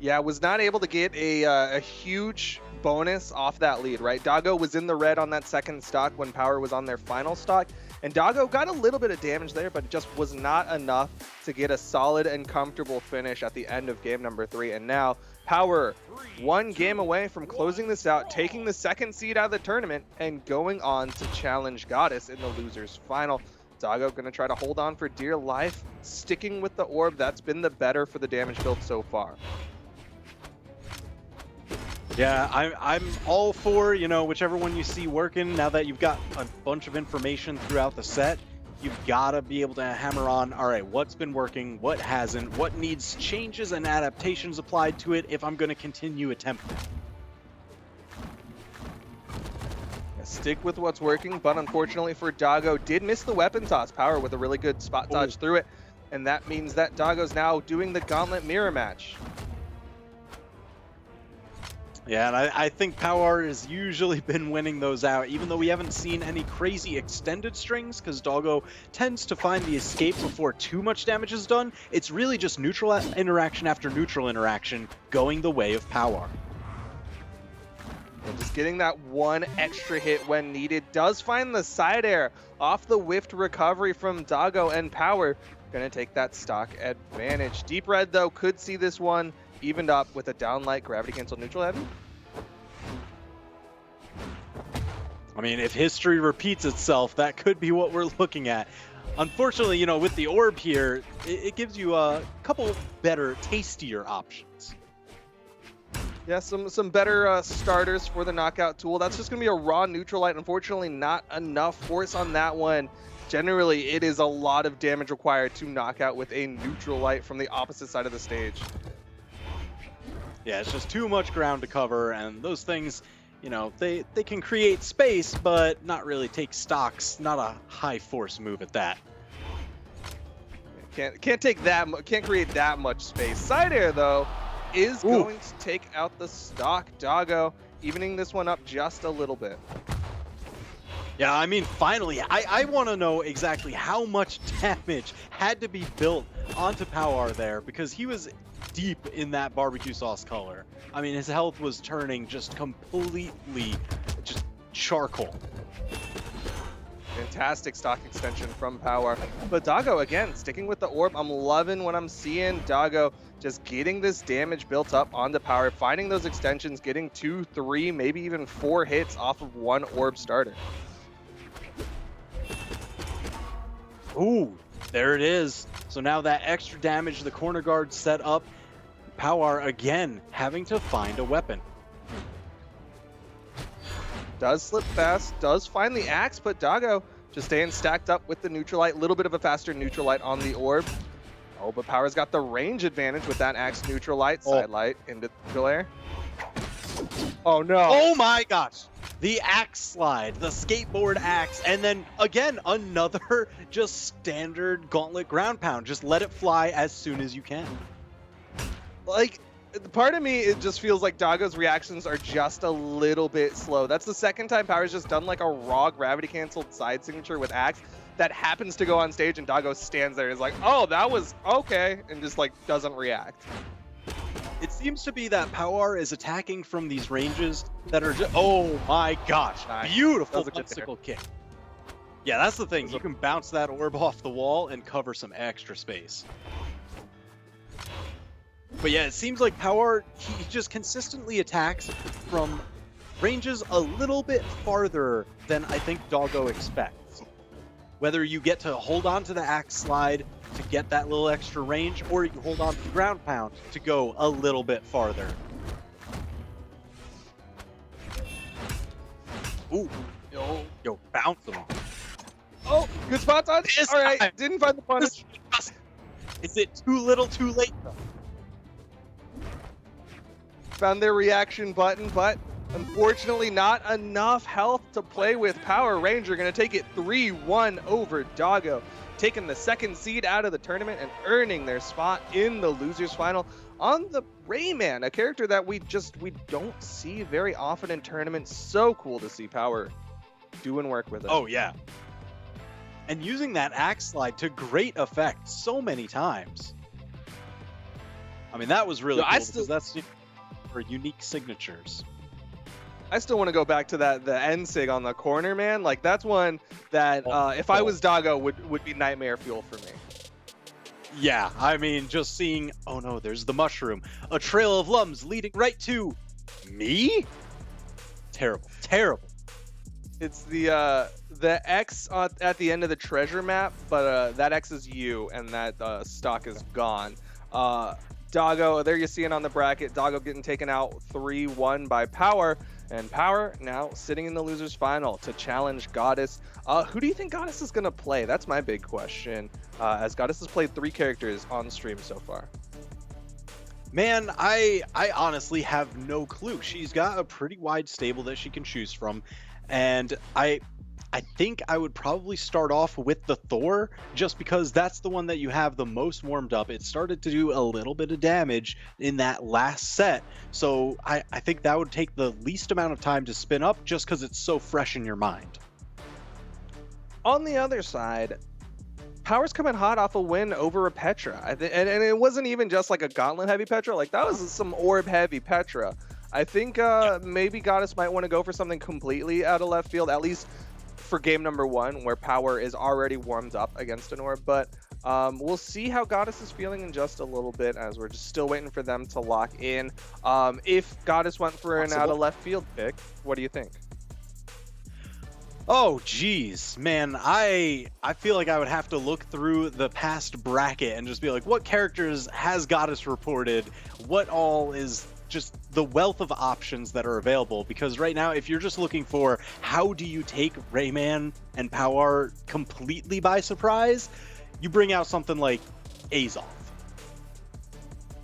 Yeah, was not able to get a huge bonus off that lead, right? Doggo was in the red on that second stock when Power was on their final stock, and Doggo got a little bit of damage there, but it just was not enough to get a solid and comfortable finish at the end of game number 3. And now Power 1 game away from closing this out, taking the second seed out of the tournament, and going on to challenge Goddess in the losers final. Doggo gonna try to hold on for dear life, sticking with the orb. That's been the better for the damage build so far. Yeah, I'm all for, you know, whichever one you see working. Now that you've got a bunch of information throughout the set, you've got to be able to hammer on, all right, what's been working, what hasn't, what needs changes and adaptations applied to it if I'm going to continue attempting. Stick with what's working, but unfortunately for Doggo, did miss the weapon toss. Power with a really good spot dodge through it, and that means that Doggo's now doing the gauntlet mirror match. Yeah, and I think Power has usually been winning those out, even though we haven't seen any crazy extended strings, because Doggo tends to find the escape before too much damage is done. It's really just neutral interaction after neutral interaction going the way of Power. And just getting that one extra hit when needed. Does find the side air off the whiffed recovery from Doggo, and Power gonna take that stock advantage. Deep Red, though, could see this one evened up with a downlight gravity cancel neutral heavy. I mean, if history repeats itself, that could be what we're looking at. Unfortunately, you know, with the orb here, it gives you a couple better, tastier options. Yeah, some better starters for the knockout tool. That's just going to be a raw neutral light. Unfortunately, not enough force on that one. Generally, it is a lot of damage required to knock out with a neutral light from the opposite side of the stage. Yeah, it's just too much ground to cover, and those things, you know, they can create space, but not really take stocks. Not a high force move at that. Can't take that. Can't create that much space. Side air though is going to take out the stock. Doggo evening this one up just a little bit. Yeah, I mean, finally, I want to know exactly how much damage had to be built onto Power there, because he was deep in that barbecue sauce color. I mean, his health was turning just completely just charcoal. Fantastic stock extension from Power. But Doggo, again, sticking with the orb. I'm loving what I'm seeing. Doggo just getting this damage built up onto Power, finding those extensions, getting 2, 3, maybe even 4 hits off of one orb starter. Ooh, there it is. So now that extra damage the corner guard set up, Power again having to find a weapon. Does slip fast, does find the axe, but Doggo just staying stacked up with the neutral light. A little bit of a faster neutral light on the orb. Oh, but Power's got the range advantage with that axe neutral light. Side light into neutral air. Oh no. Oh my gosh. The axe slide, the skateboard axe, and then again, another just standard gauntlet ground pound. Just let it fly as soon as you can. Like, part of me, it just feels like Doggo's reactions are just a little bit slow. That's the second time Power's just done like a raw gravity canceled side signature with axe that happens to go on stage, and Doggo stands there and is like, oh, that was okay, and just like doesn't react. It seems to be that Power is attacking from these ranges that are just, oh my gosh, Nice. Beautiful That was a good bicycle kick. Yeah, that's the thing. You can bounce that orb off the wall and cover some extra space. But yeah, it seems like Power, he just consistently attacks from ranges a little bit farther than I think Doggo expects. Whether you get to hold on to the axe slide to get that little extra range, or you hold on to the ground pound to go a little bit farther. Ooh, yo, bounce them. Oh, good spot on. This All right, time. didn't find the punish. Is it too little, too late though? Found their reaction button, but Unfortunately, not enough health to play with. Power Ranger going to take it 3-1 over Doggo, taking the second seed out of the tournament and earning their spot in the losers final on the Rayman, a character that we don't see very often in tournaments. So cool to see Power doing work with it. Oh yeah. And using that axe slide to great effect so many times. I mean, that was really cool because that's for unique signatures. I still want to go back to the end sig on the corner, man. Like, that's one that if I was Doggo would be nightmare fuel for me. Yeah, I mean, just seeing, oh no, there's the mushroom. A trail of lums leading right to me? Terrible, terrible. It's the X at the end of the treasure map, but that X is you, and that stock is gone. Doggo, there you see it on the bracket. Doggo getting taken out 3-1 by Power. And Power now sitting in the losers final to challenge Goddess. Who do you think Goddess is going to play? That's my big question, as Goddess has played 3 characters on stream so far. Man, I honestly have no clue. She's got a pretty wide stable that she can choose from. And I think I would probably start off with the Thor, just because that's the one that you have the most warmed up. It started to do a little bit of damage in that last set, so I think that would take the least amount of time to spin up, just because it's so fresh in your mind. On the other side, Power's coming hot off a win over a Petra, and it wasn't even just like a gauntlet heavy Petra. Like, that was some orb heavy Petra. I think maybe Goddess might want to go for something completely out of left field, at least for game number 1, where Power is already warmed up against an orb. But we'll see how Goddess is feeling in just a little bit, as we're just still waiting for them to lock in. If Goddess went for an out of left field pick, what do you think? Oh geez, man, I feel like I would have to look through the past bracket and just be like, what characters has Goddess reported? What all is just the wealth of options that are available? Because right now, if you're just looking for how do you take Rayman and Power completely by surprise, you bring out something like Azoth.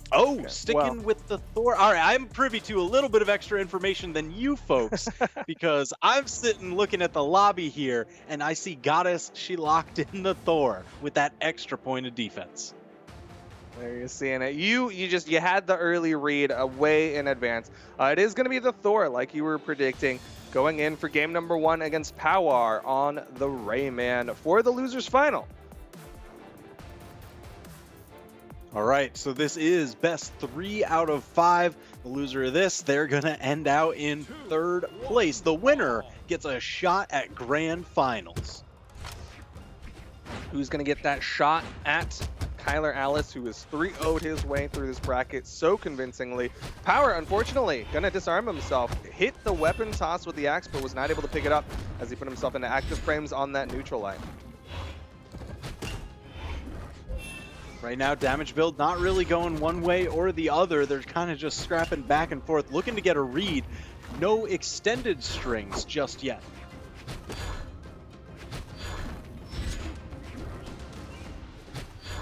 Oh, okay. Sticking with the Thor. All right, I'm privy to a little bit of extra information than you folks, because I'm sitting looking at the lobby here and I see Goddess, she locked in the Thor with that extra point of defense. There you're seeing it. You had the early read way in advance. It is going to be the Thor, like you were predicting, going in for game number 1 against Power on the Rayman for the losers final. All right, so this is best 3 out of 5. The loser of this, they're going to end out in 3rd place. The winner gets a shot at grand finals. Who's going to get that shot at Kyler Alice, who has 3-0'd his way through this bracket so convincingly? Power, unfortunately, going to disarm himself. Hit the weapon toss with the axe, but was not able to pick it up as he put himself into active frames on that neutral line. Right now, damage build not really going one way or the other. They're kind of just scrapping back and forth, looking to get a read. No extended strings just yet.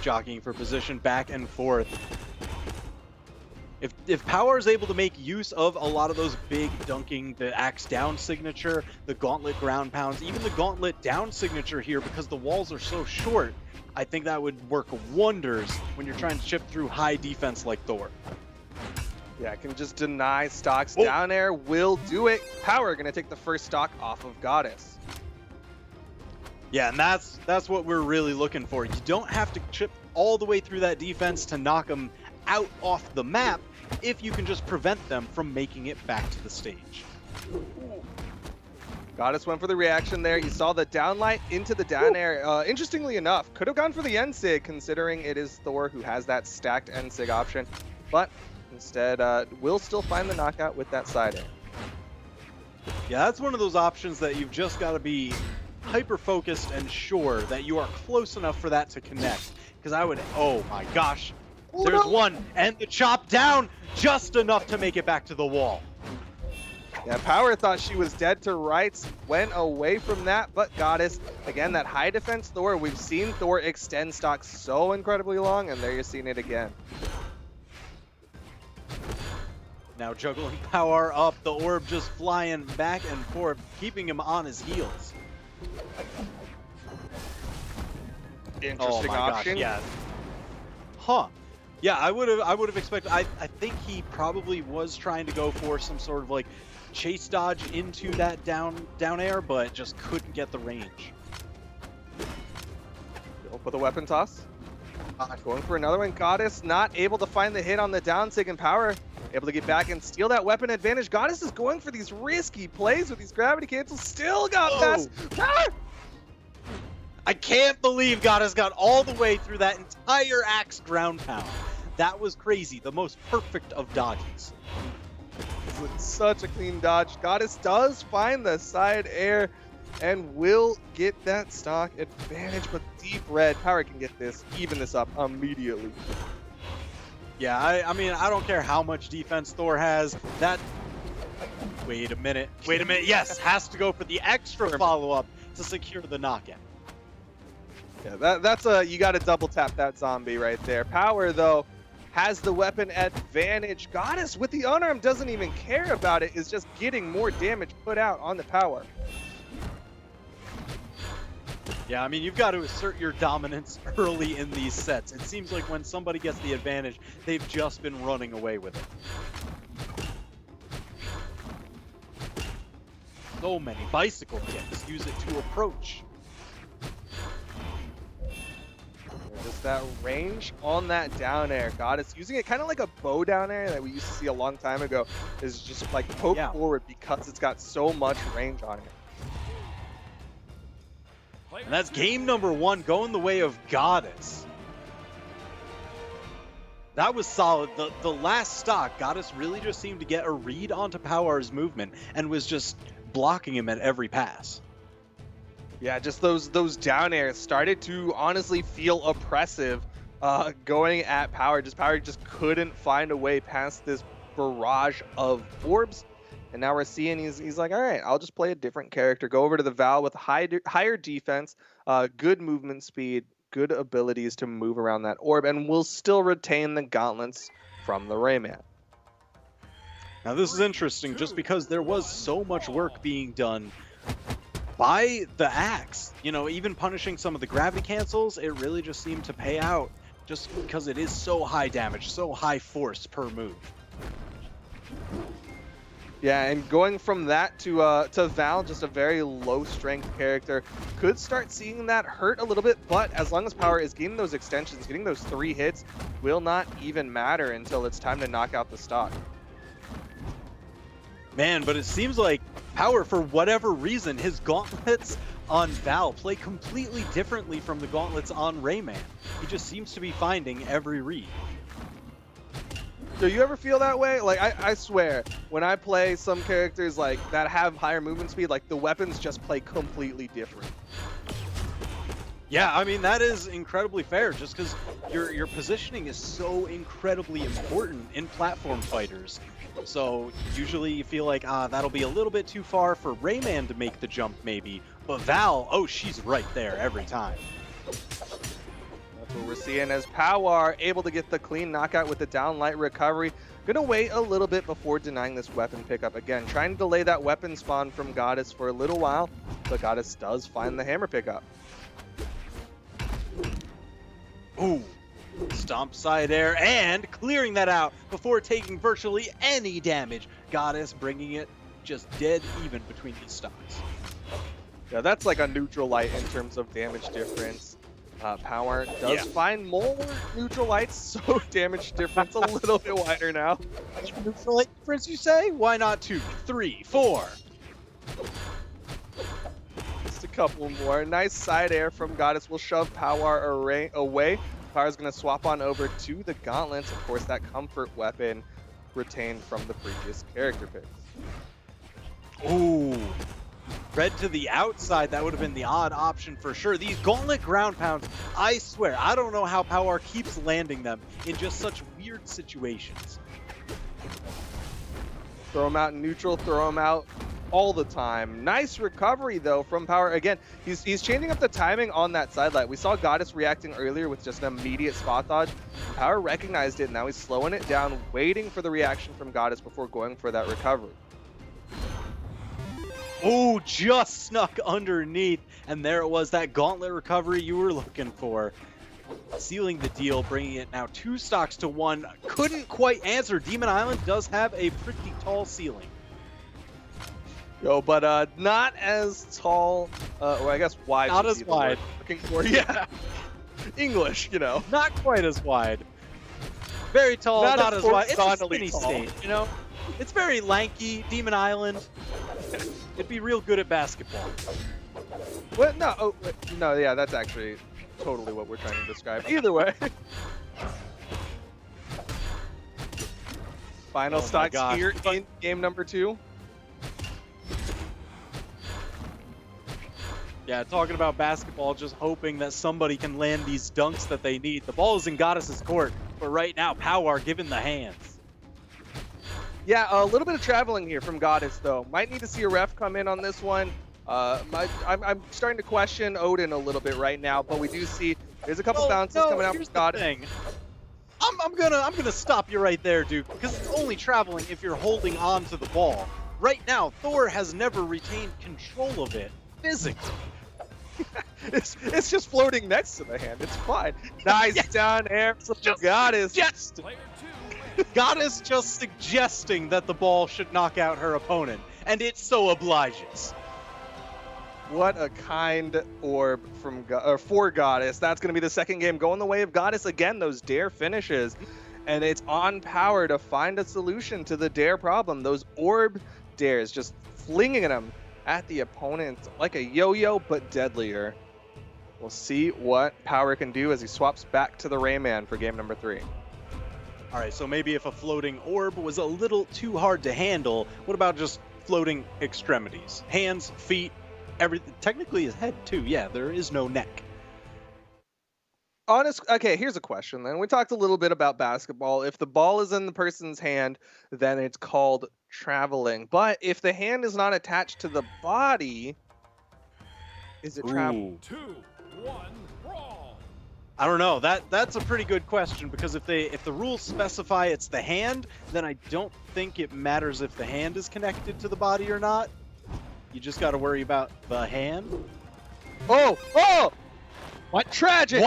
Jockeying for position back and forth. If Power is able to make use of a lot of those big dunking, the axe down signature, the gauntlet ground pounds, even the gauntlet down signature here, because the walls are so short, I think that would work wonders when you're trying to chip through high defense like Thor. Yeah, I can just deny stocks. Down air will do it. Power going to take the first stock off of Goddess. Yeah, and that's what we're really looking for. You don't have to chip all the way through that defense to knock them out off the map if you can just prevent them from making it back to the stage. Goddess went for the reaction there. You saw the downlight into the down air. Interestingly enough, could have gone for the N-Sig, considering it is Thor who has that stacked N-Sig option. But instead, will still find the knockout with that side air. Yeah, that's one of those options that you've just got to be hyper-focused and sure that you are close enough for that to connect. Because I would, oh my gosh, there's one, and the chop down just enough to make it back to the wall. Yeah, Power thought she was dead to rights, went away from that, but Goddess, again, that high defense Thor, we've seen Thor extend stock so incredibly long, and there you're seeing it again. Now juggling power up, the orb just flying back and forth, keeping him on his heels. Interesting option. Gosh, yeah. Huh. Yeah, I would have expected. I think he probably was trying to go for some sort of like chase dodge into that down air, but just couldn't get the range. With a weapon toss. Going for another one. Goddess not able to find the hit on the down, taking power. Able to get back and steal that weapon advantage. Goddess is going for these risky plays with these gravity cancels. Still got past. Ah! I can't believe Goddess got all the way through that entire axe ground pound. That was crazy. The most perfect of dodges. With such a clean dodge. Goddess does find the side air and will get that stock advantage, but deep red power can get this, even this up immediately. Yeah, I mean, I don't care how much defense Thor has. That. Wait a minute. Yes, has to go for the extra follow-up to secure the knockout. Yeah, that's a, you got to double tap that zombie right there. Power though has the weapon advantage. Goddess with the unarmed doesn't even care about it, is just getting more damage put out on the power. Yeah, I mean, you've got to assert your dominance early in these sets. It seems like when somebody gets the advantage, they've just been running away with it. So many bicycle kicks. Use it to approach. Just that range on that down air. Goddess using it kind of like a bow down air that we used to see a long time ago, is just like poke forward because it's got so much range on it. And that's game number 1 going the way of Goddess. That was solid. The last stock, Goddess really just seemed to get a read onto Power's movement and was just blocking him at every pass. Yeah, just those down airs started to honestly feel oppressive going at Power. Power just couldn't find a way past this barrage of orbs. And now we're seeing he's like, all right, I'll just play a different character. Go over to the Val with higher defense, good movement speed, good abilities to move around that orb, and will still retain the gauntlets from the Rayman. Now this is interesting just because there was so much work being done by the axe. You know, even punishing some of the gravity cancels, it really just seemed to pay out just because it is so high damage, so high force per move. Yeah, and going from that to Val, just a very low strength character, could start seeing that hurt a little bit, but as long as Power is getting those extensions, getting those 3 hits, will not even matter until it's time to knock out the stock. Man, but it seems like Power, for whatever reason, his gauntlets on Val play completely differently from the gauntlets on Rayman. He just seems to be finding every read. Do you ever feel that way? Like, I swear, when I play some characters like that have higher movement speed, like the weapons just play completely different. Yeah, I mean, that is incredibly fair, just because your positioning is so incredibly important in platform fighters. So usually you feel like, that'll be a little bit too far for Rayman to make the jump maybe, but Val, oh, she's right there every time. That's what we're seeing as Power able to get the clean knockout with the down light recovery. Gonna wait a little bit before denying this weapon pickup. Again, trying to delay that weapon spawn from Goddess for a little while, but Goddess does find the hammer pickup. Ooh, stomp side air and clearing that out before taking virtually any damage. Goddess bringing it just dead even between these stocks. Yeah, that's like a neutral light in terms of damage difference. Power does find more neutral lights, so damage difference a little bit wider now. Neutral light difference, you say? Why not 2, 3, 4? Just a couple more. Nice side air from Goddess will shove Power away. Power's going to swap on over to the gauntlets. Of course, that comfort weapon retained from the previous character picks. Ooh. Red to the outside, that would have been the odd option for sure. These gauntlet ground pounds, I swear, I don't know how Power keeps landing them in just such weird situations. Throw them out in neutral, throw them out all the time. Nice recovery though from Power. Again, he's changing up the timing on that side light. We saw Goddess reacting earlier with just an immediate spot dodge. Power recognized it. Now he's slowing it down, waiting for the reaction from Goddess before going for that recovery. Oh, just snuck underneath. And there it was, that gauntlet recovery you were looking for. Sealing the deal, bringing it now 2 stocks to 1. Couldn't quite answer. Demon Island does have a pretty tall ceiling. Yo, but not as tall, or I guess wide. Not would as be the word wide. Looking for, yeah. English, you know. Not quite as wide. Very tall, not as wide. It's a horizontally skinny tall. state, you know? It's very lanky, Demon Island. It'd be real good at basketball. What? No, oh, wait, no, yeah, that's actually totally what we're trying to describe. Either way. Final Oh my stocks gosh. here in game number 2. Yeah, talking about basketball, just hoping that somebody can land these dunks that they need. The ball is in Goddess's court, but right now, Power given the hands. Yeah, a little bit of traveling here from Goddess, though. Might need to see a ref come in on this one. I'm starting to question Odin a little bit right now, but we do see there's a couple bounces coming out from Goddess. Thing. I'm gonna stop you right there, Duke, because it's only traveling if you're holding on to the ball. Right now, Thor has never retained control of it physically. It's just floating next to the hand. It's fine. Nice down air from Goddess. Player 2 wins. Goddess just suggesting that the ball should knock out her opponent, and it so obliges. What a kind orb from for Goddess. That's going to be the second game going the way of Goddess again. Those dare finishes, and it's on Power to find a solution to the dare problem. Those orb dares just flinging them at the opponent like a yo-yo, but deadlier. We'll see what Power can do as he swaps back to the Rayman for game number 3. All right, so maybe if a floating orb was a little too hard to handle, what about just floating extremities? Hands, feet, everything. Technically his head too. Yeah, there is no neck. Okay, here's a question then. We talked a little bit about basketball. If the ball is in the person's hand, then it's called traveling. But if the hand is not attached to the body, is it traveling? 2, 1, brawl. I don't know. That's a pretty good question, because if the rules specify it's the hand, then I don't think it matters if the hand is connected to the body or not. You just got to worry about the hand. Oh! What? Tragic!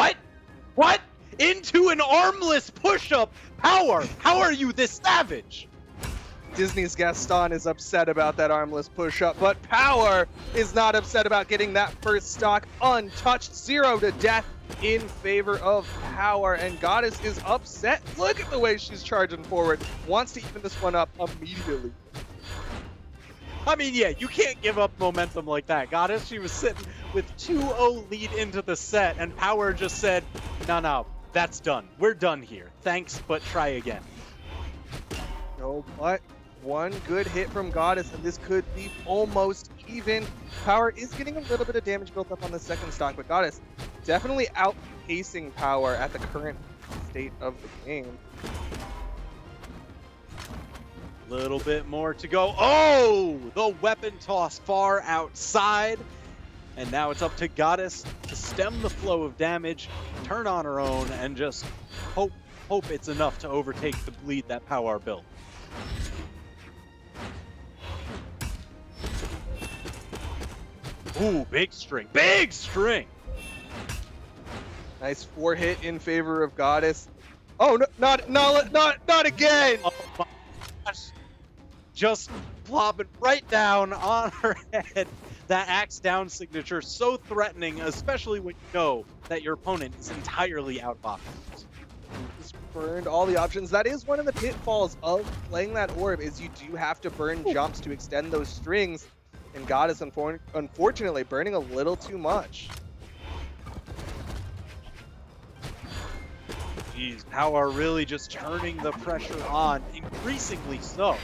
What? Into an armless push-up! Power! How are you this savage? Disney's Gaston is upset about that armless push-up, but Power is not upset about getting that first stock untouched. 0 to death in favor of Power, and Goddess is upset. Look at the way she's charging forward. Wants to even this one up immediately. I mean, yeah, you can't give up momentum like that. Goddess, she was sitting with 2-0 lead into the set, and Power just said, no, that's done. We're done here. Thanks, but try again. No, but one good hit from Goddess, and this could be almost even. Power is getting a little bit of damage built up on the second stock, but Goddess definitely outpacing Power at the current state of the game. Little bit more to go. Oh, the weapon toss far outside. And now it's up to Goddess to stem the flow of damage, turn on her own, and just hope it's enough to overtake the lead that Power built. Ooh, big string. Big string! Nice 4-hit in favor of Goddess. Oh, no, not again! Oh my gosh. Just plopping right down on her head. That axe down signature, so threatening, especially when you know that your opponent is entirely out of options. Just burned all the options. That is one of the pitfalls of playing that orb, is you do have to burn jumps to extend those strings. And Goddess, unfortunately, burning a little too much. Jeez, Power really just turning the pressure on, increasingly so.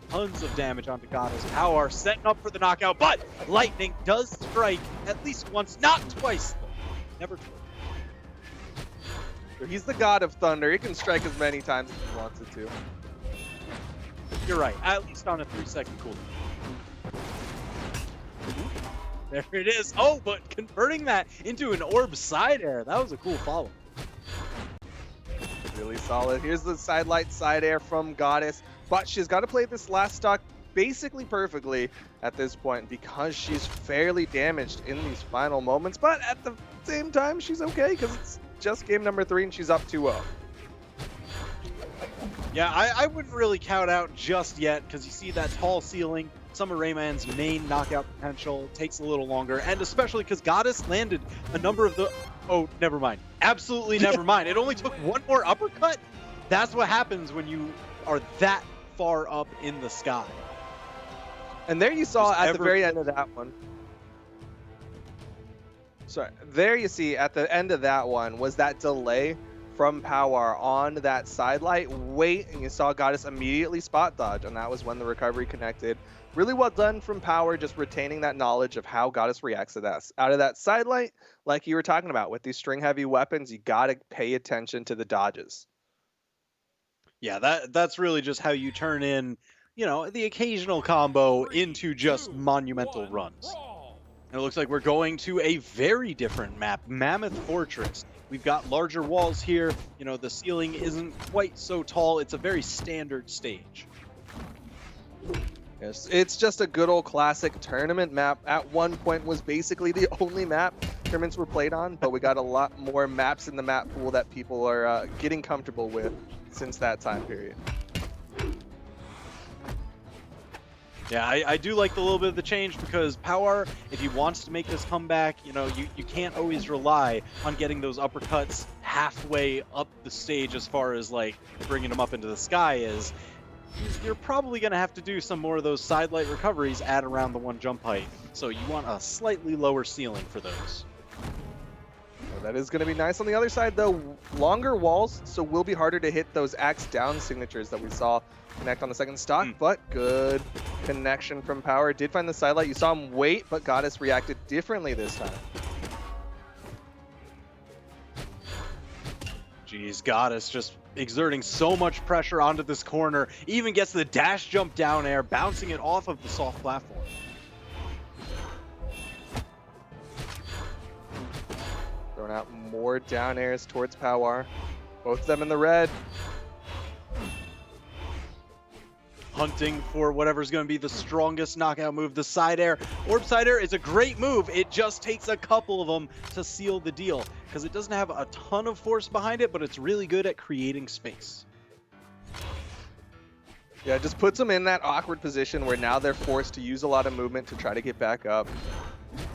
Tons of damage onto Goddess. Power setting up for the knockout, but lightning does strike at least once, not twice though. Never twice. He's the god of thunder. He can strike as many times as he wants it to. You're right, at least on a 3-second cooldown. There it is. Oh, but converting that into an orb side air. That was a cool follow. Really solid. Here's the side light side air from Goddess, but she's got to play this last stock basically perfectly at this point because she's fairly damaged in these final moments, but at the same time, she's okay because it's just game number 3 and she's up 2-0. Yeah, I wouldn't really count out just yet because you see that tall ceiling. Some of Rayman's main knockout potential takes a little longer, and especially because Goddess landed a number of the... Oh, never mind. Absolutely never mind. It only took one more uppercut. That's what happens when you are that far up in the sky. And there you saw at the very end of that one. Sorry, there you see at the end of that one was that delay from Power on that side light. Wait, and you saw Goddess immediately spot dodge, and that was when the recovery connected. Really well done from Power, just retaining that knowledge of how Goddess reacts to that. Out of that side light, like you were talking about, with these string-heavy weapons, you gotta pay attention to the dodges. Yeah, that's really just how you turn in, you know, the occasional combo into just monumental runs. And it looks like we're going to a very different map, Mammoth Fortress. We've got larger walls here. You know, the ceiling isn't quite so tall. It's a very standard stage. Yes, it's just a good old classic tournament map. At one point was basically the only map tournaments were played on, but we got a lot more maps in the map pool that people are getting comfortable with since that time period. Yeah, I do like the little bit of the change because Power, if he wants to make this comeback, you know, you can't always rely on getting those uppercuts halfway up the stage as far as, like, bringing them up into the sky is. You're probably going to have to do some more of those side light recoveries at around the 1 jump height. So you want a slightly lower ceiling for those. Well, that is going to be nice. On the other side, though, longer walls, so will be harder to hit those axe down signatures that we saw connect on the second stock, but good connection from Power. Did find the side light. You saw him wait, but Goddess reacted differently this time. Jeez, Goddess just exerting so much pressure onto this corner. Even gets the dash jump down air, bouncing it off of the soft platform. Throwing out more down airs towards Power. Both of them in the red. Hunting for whatever's going to be the strongest knockout move, the side air. Orb side air is a great move. It just takes a couple of them to seal the deal because it doesn't have a ton of force behind it, but it's really good at creating space. Yeah, it just puts them in that awkward position where now they're forced to use a lot of movement to try to get back up.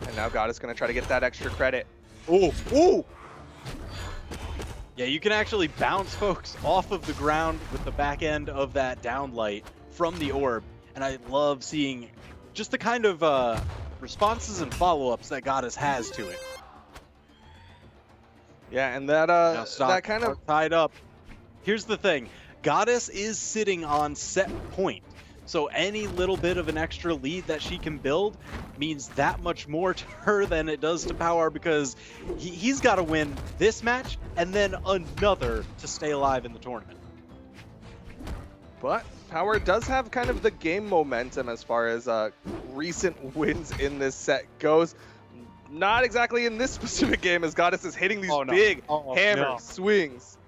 And now Goddess going to try to get that extra credit. Oh, ooh! Yeah, you can actually bounce folks off of the ground with the back end of that downlight from the orb, and I love seeing just the kind of responses and follow-ups that Goddess has to it. Yeah, and that that kind of tied up. Here's the thing, Goddess is sitting on set point, so any little bit of an extra lead that she can build means that much more to her than it does to Power because he's got to win this match and then another to stay alive in the tournament. But Power does have kind of the game momentum as far as recent wins in this set goes. Not exactly in this specific game as Goddess is hitting these big hammer swings.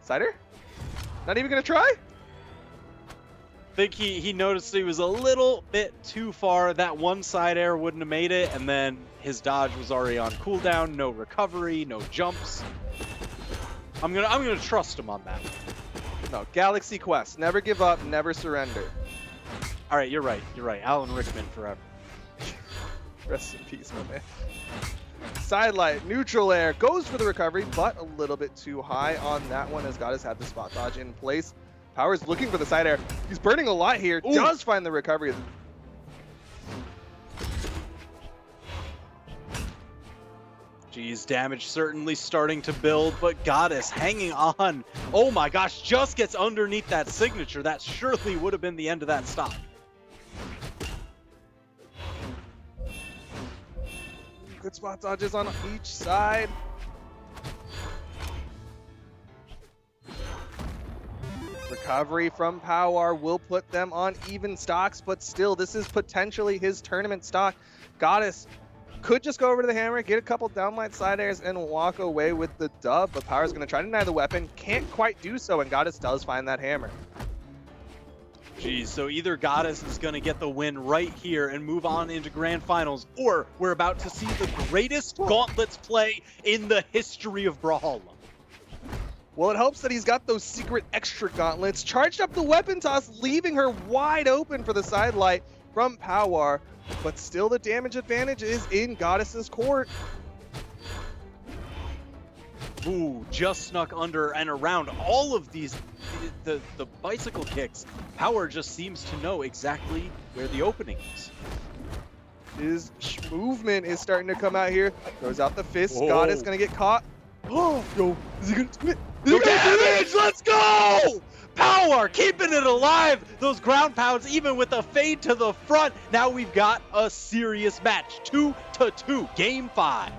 Cider? Not even going to try? I think he noticed he was a little bit too far. That one side air wouldn't have made it, and then his dodge was already on cooldown. No recovery, no jumps. I'm gonna trust him on that. No, Galaxy Quest. Never give up, never surrender. All right, you're right. You're right. Alan Rickman forever. Rest in peace, my man. Sidelight, neutral air, goes for the recovery, but a little bit too high on that one as Goddess had the spot dodge in place. Power's looking for the side air. He's burning a lot here. Ooh. Does find the recovery. Geez, damage certainly starting to build, but Goddess hanging on. Oh my gosh, just gets underneath that signature. That surely would have been the end of that stock. Good spot dodges on each side. Recovery from Power will put them on even stocks, but still, this is potentially his tournament stock. Goddess could just go over to the hammer, get a couple downlight side airs, and walk away with the dub. But Power's going to try to deny the weapon. Can't quite do so, and Goddess does find that hammer. Geez, so either Goddess is going to get the win right here and move on into grand finals, or we're about to see the greatest gauntlets play in the history of Brawlhalla. Well, it helps that he's got those secret extra gauntlets, charged up the weapon toss, leaving her wide open for the side light from Power. But still, the damage advantage is in Goddess's court. Ooh, just snuck under and around all of these, the bicycle kicks. Power just seems to know exactly where the opening is. His movement is starting to come out here. Throws out the fist. Whoa. Goddess going to get caught. Oh, yo, is he going to do it? No damage, let's go! Power, keeping it alive. Those ground pounds, even with a fade to the front. Now we've got a serious match. 2-2, game 5.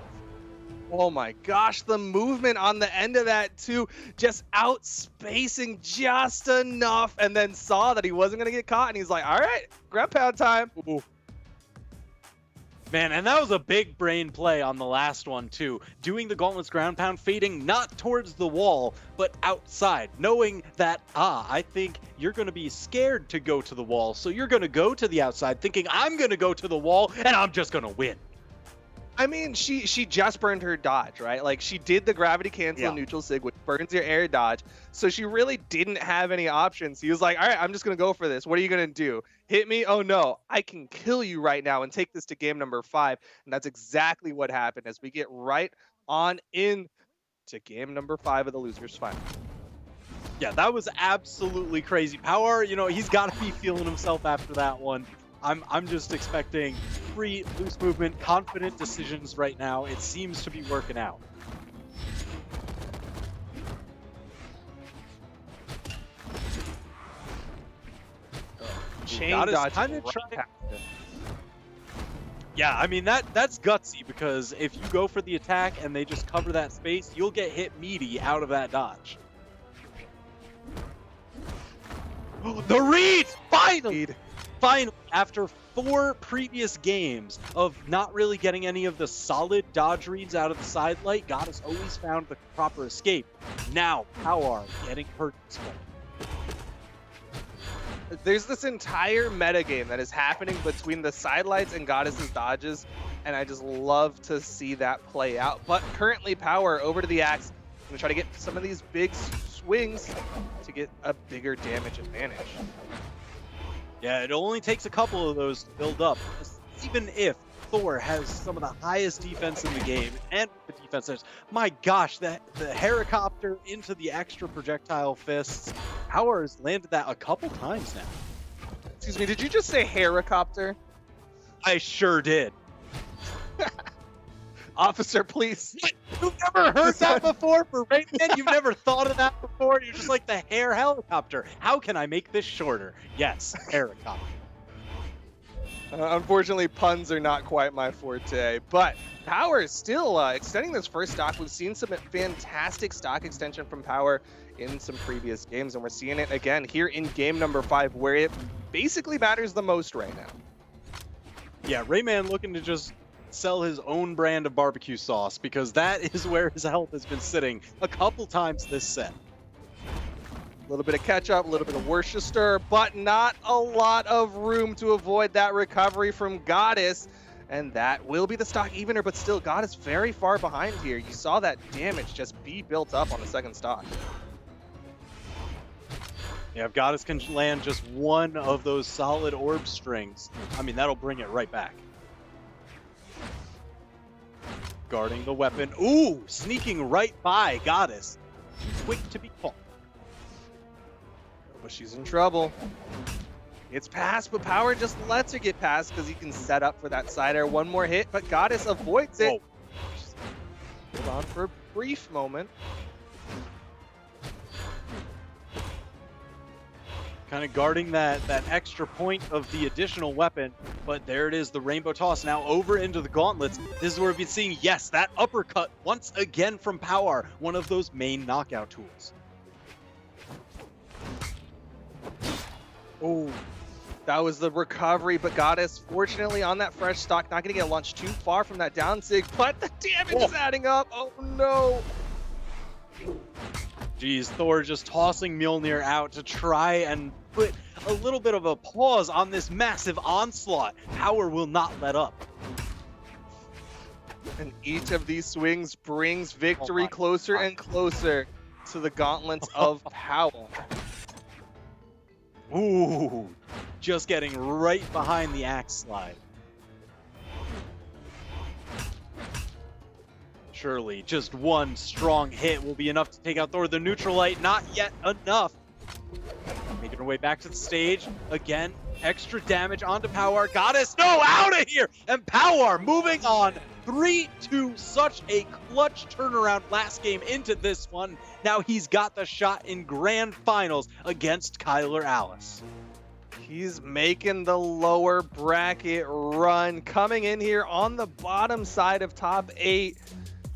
Oh my gosh, the movement on the end of that too, just outspacing just enough, and then saw that he wasn't going to get caught, and he's like, all right, ground pound time. Ooh. Man, and that was a big brain play on the last one too. Doing the Gauntlet's ground pound, fading not towards the wall, but outside, knowing that, I think you're going to be scared to go to the wall, so you're going to go to the outside, thinking I'm going to go to the wall, and I'm just going to win. I mean, she just burned her dodge, right? Like, she did the gravity cancel neutral sig, which burns your air dodge. So she really didn't have any options. He was like, all right, I'm just going to go for this. What are you going to do? Hit me? Oh, no. I can kill you right now and take this to game number 5. And that's exactly what happened as we get right on in to game number 5 of the Losers Final. Yeah, that was absolutely crazy. Power, you know, he's got to be feeling himself after that one. I'm just expecting free, loose movement, confident decisions right now. It seems to be working out. Chain Goddess dodge. kinda Yeah, I mean, that's gutsy, because if you go for the attack and they just cover that space, you'll get hit meaty out of that dodge. The read! Finally! Finally, after 4 previous games of not really getting any of the solid dodge reads out of the side light, Goddess always found the proper escape. Now, Power getting hurt this way. There's this entire metagame that is happening between the side lights and Goddess's dodges, and I just love to see that play out. But currently, Power over to the axe. I'm going to try to get some of these big swings to get a bigger damage advantage. Yeah, it only takes a couple of those to build up. Even if Thor has some of the highest defense in the game, and the defense, my gosh, the helicopter into the extra projectile fists. Power has landed that a couple times now. Excuse me, did you just say helicopter? I sure did. Officer, please. You've never heard that before for Rayman? You've never thought of that before? You're just like the hair helicopter. How can I make this shorter? Yes, helicopter. Unfortunately, puns are not quite my forte, but Power is still extending this first stock. We've seen some fantastic stock extension from Power in some previous games, and we're seeing it again here in game number 5, where it basically matters the most right now. Yeah, Rayman looking to just sell his own brand of barbecue sauce, because that is where his health has been sitting a couple times this set. A little bit of catch-up, a little bit of Worcester, but not a lot of room to avoid that recovery from Goddess. And that will be the stock evener, but still, Goddess very far behind here. You saw that damage just be built up on the second stock. Yeah, if Goddess can land just one of those solid orb strings, I mean, that'll bring it right back. Guarding the weapon. Ooh, sneaking right by Goddess. Too quick to be caught. But she's in trouble. It's past, but Power just lets her get past because he can set up for that side air. One more hit, but Goddess avoids it. Hold on for a brief moment. Kind of guarding that extra point of the additional weapon, but there it is, the rainbow toss now over into the gauntlets. This is where we've been seeing, yes, that uppercut once again from Power, one of those main knockout tools. Oh, That was the recovery, but Goddess, fortunately, on that fresh stock, not going to get launched too far from that down sig, but the damage is adding up. Oh, no. Geez, Thor just tossing Mjolnir out to try and put a little bit of a pause on this massive onslaught. Power will not let up. And each of these swings brings victory closer and closer to the gauntlets of Power. Ooh, just getting right behind the axe slide. Surely, just one strong hit will be enough to take out Thor. The neutral light, not yet enough. Making her way back to the stage. Again, extra damage onto Power. Goddess, no, out of here! And Power moving on. 3-2, such a clutch turnaround last game into this one. Now he's got the shot in grand finals against Kyler Alice. He's making the lower bracket run, coming in here on the bottom side of top 8.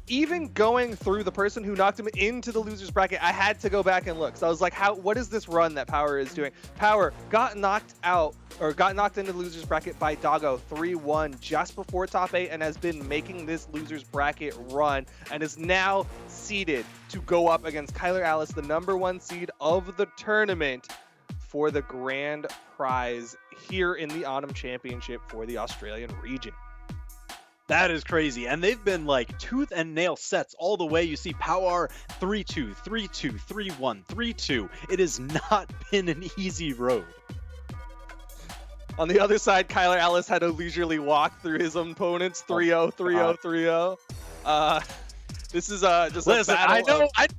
Even going through the person who knocked him into the loser's bracket, I had to go back and look. So I was like, what is this run that Power is doing? Power got knocked out, or got knocked into the loser's bracket by Doggo 3-1 just before top 8, and has been making this loser's bracket run, and is now seeded to go up against Kyler Alice, the #1 seed of the tournament, for the grand prize here in the Autumn Championship for the Australian region. That is crazy. And they've been like tooth and nail sets all the way. You see Power 3-2, 3-2, 3-1, 3-2. It has not been an easy road. On the other side, Kyler Alice had to leisurely walk through his opponents. 3-0, 3-0, 3-0. This is just Listen, a battle. I know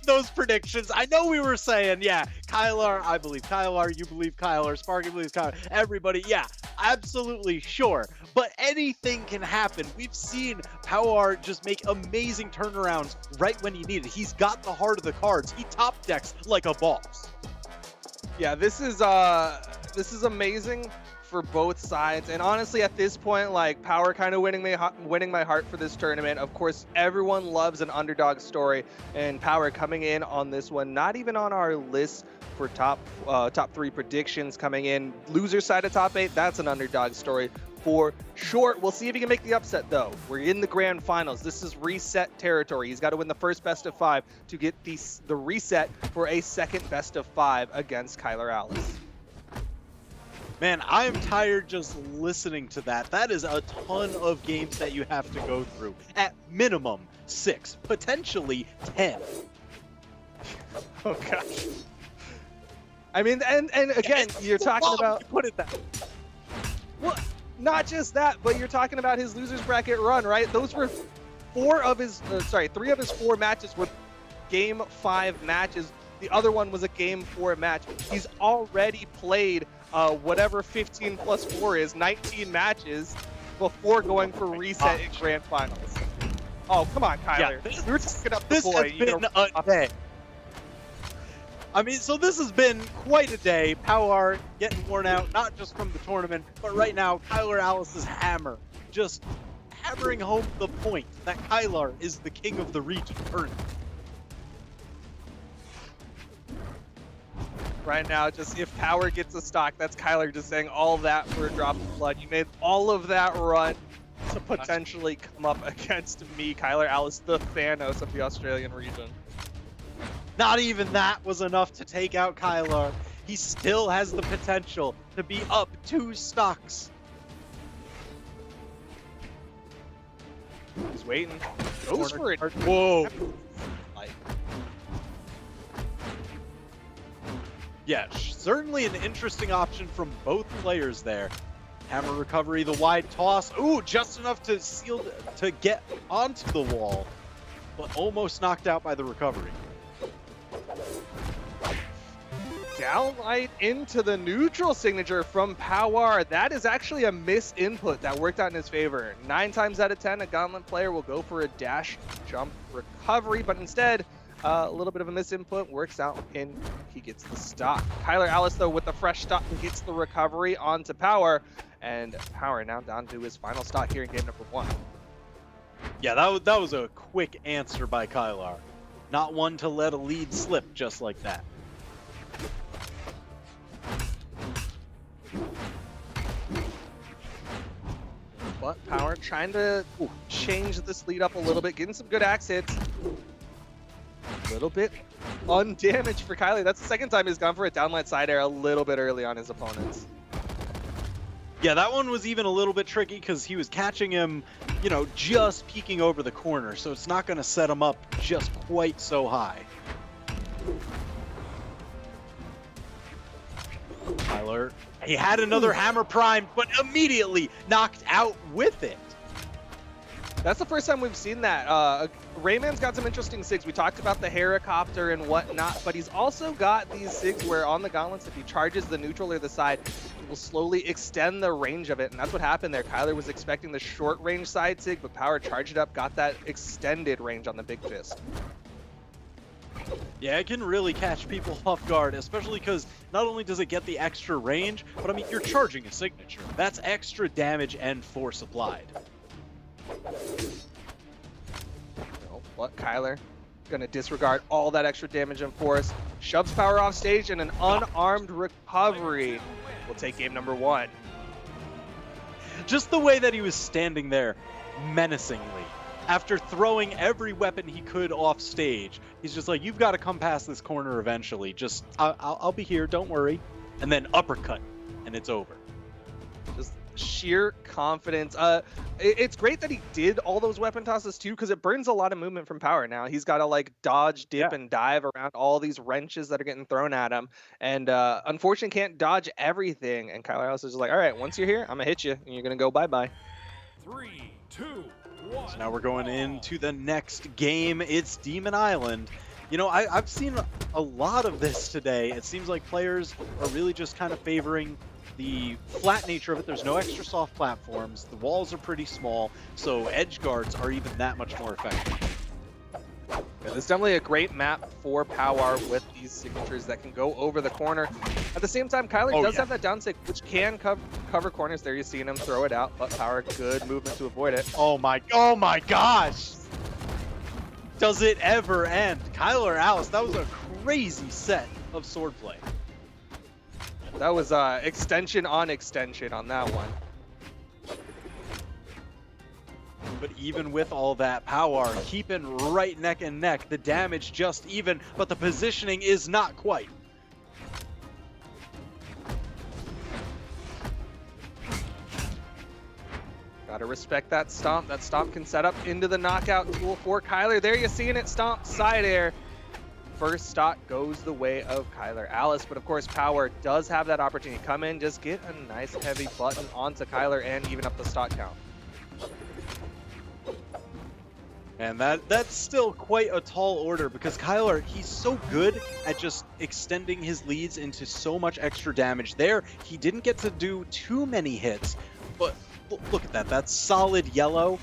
those predictions. I know we were saying, yeah, Kyler, I believe Kyler, you believe Kyler, Sparky believes Kyler, everybody, yeah, absolutely, sure. But anything can happen. We've seen Power just make amazing turnarounds right when he needed. He's got the heart of the cards. He top decks like a boss. Yeah, this is amazing for both sides, and honestly at this point, like, Power kind of winning my heart for this tournament. Of course, everyone loves an underdog story, and Power coming in on this one, not even on our list for top 3 predictions coming in. Loser side of top 8, that's an underdog story for sure. We'll see if he can make the upset though. We're in the grand finals. This is reset territory. He's got to win the first best of 5 to get the reset for a second best of 5 against Kyler Alice. Man, I am tired just listening to that. That is a ton of games that you have to go through. At minimum 6, potentially 10. Oh gosh. I mean, and again, you're talking about, put it that way. Well, not just that, but you're talking about his losers bracket run, right? Those were 3 of his 4 matches were game 5 matches. The other one was a game 4 match. He's already played whatever 15 plus 4 is, 19 matches before going for reset in grand finals. Oh, come on, Kyler. Yeah, we were talking up the this boy. has been a day. I mean, so this has been quite a day. Power getting worn out, not just from the tournament, but right now, Kyler Alice's hammer just hammering home the point that Kyler is the king of the region currently. Right now, just if Power gets a stock, that's Kyler just saying all that for a drop of blood. You made all of that run to potentially come up against me, Kyler Alice, the Thanos of the Australian region. Not even that was enough to take out Kyler. He still has the potential to be up 2 stocks. He's waiting. Goes for it. Whoa. Yeah, certainly an interesting option from both players there. Hammer recovery, the wide toss. Ooh, just enough to seal to get onto the wall, but almost knocked out by the recovery. Downlight into the neutral signature from Power. That is actually a misinput that worked out in his favor. 9 times out of 10, a Gauntlet player will go for a dash jump recovery, but instead, a little bit of a misinput works out and he gets the stock. Kyler Alice, though, with the fresh stock, gets the recovery onto Power, and Power now down to his final stock here in game number 1. Yeah, that was a quick answer by Kyler. Not one to let a lead slip just like that. But Power trying to change this lead up a little bit, getting some good axe hits. A little bit undamaged for Kyler. That's the second time he's gone for a downlight side air a little bit early on his opponents. Yeah, that one was even a little bit tricky because he was catching him, you know, just peeking over the corner, so it's not going to set him up just quite so high. Kyler, he had another hammer primed, but immediately knocked out with it. That's the first time we've seen that. Rayman's got some interesting SIGs. We talked about the helicopter and whatnot, but he's also got these SIGs where on the gauntlets, if he charges the neutral or the side, he will slowly extend the range of it, and that's what happened there. Kyler was expecting the short range side SIG, but Power charged it up, got that extended range on the big fist. Yeah, it can really catch people off guard, especially because not only does it get the extra range, but I mean, you're charging a signature. That's extra damage and force applied. But Kyler gonna disregard all that extra damage and force, shoves Power off stage, and an unarmed recovery will take game number 1. Just the way that he was standing there menacingly after throwing every weapon he could off stage. He's just like, you've got to come past this corner eventually. Just, I'll be here, don't worry. And then uppercut, and it's over. Just sheer confidence. It's great that he did all those weapon tosses too, because it burns a lot of movement from Power now. He's got to like dodge, dip, and dive around all these wrenches that are getting thrown at him, and unfortunately can't dodge everything. And Kyler Alice is just like, all right, once you're here, I'm gonna hit you, and you're gonna go bye-bye. 3, 2, 1. So now we're going into the next game. It's Demon Island. You know, I've seen a lot of this today. It seems like players are really just kind of favoring the flat nature of it. There's no extra soft platforms. The walls are pretty small, so edge guards are even that much more effective. Yeah, this is definitely a great map for Power with these signatures that can go over the corner. At the same time, Kyler does have that down stick, which can cover corners. There you're seeing him throw it out, but Power, good movement to avoid it. Oh my gosh! Does it ever end? Kyler Alice, that was a crazy set of swordplay. That was extension on that one. But even with all that Power, keeping right neck and neck, the damage just even, but the positioning is not quite. Gotta respect that stomp. That stomp can set up into the knockout tool for Kyler. There you're seeing it, stomp, side air. First stock goes the way of Kyler Alice, but of course Power does have that opportunity to come in, just get a nice heavy button onto Kyler and even up the stock count. And that's still quite a tall order because Kyler, he's so good at just extending his leads into so much extra damage. There, he didn't get to do too many hits, but look at that. That's solid yellow.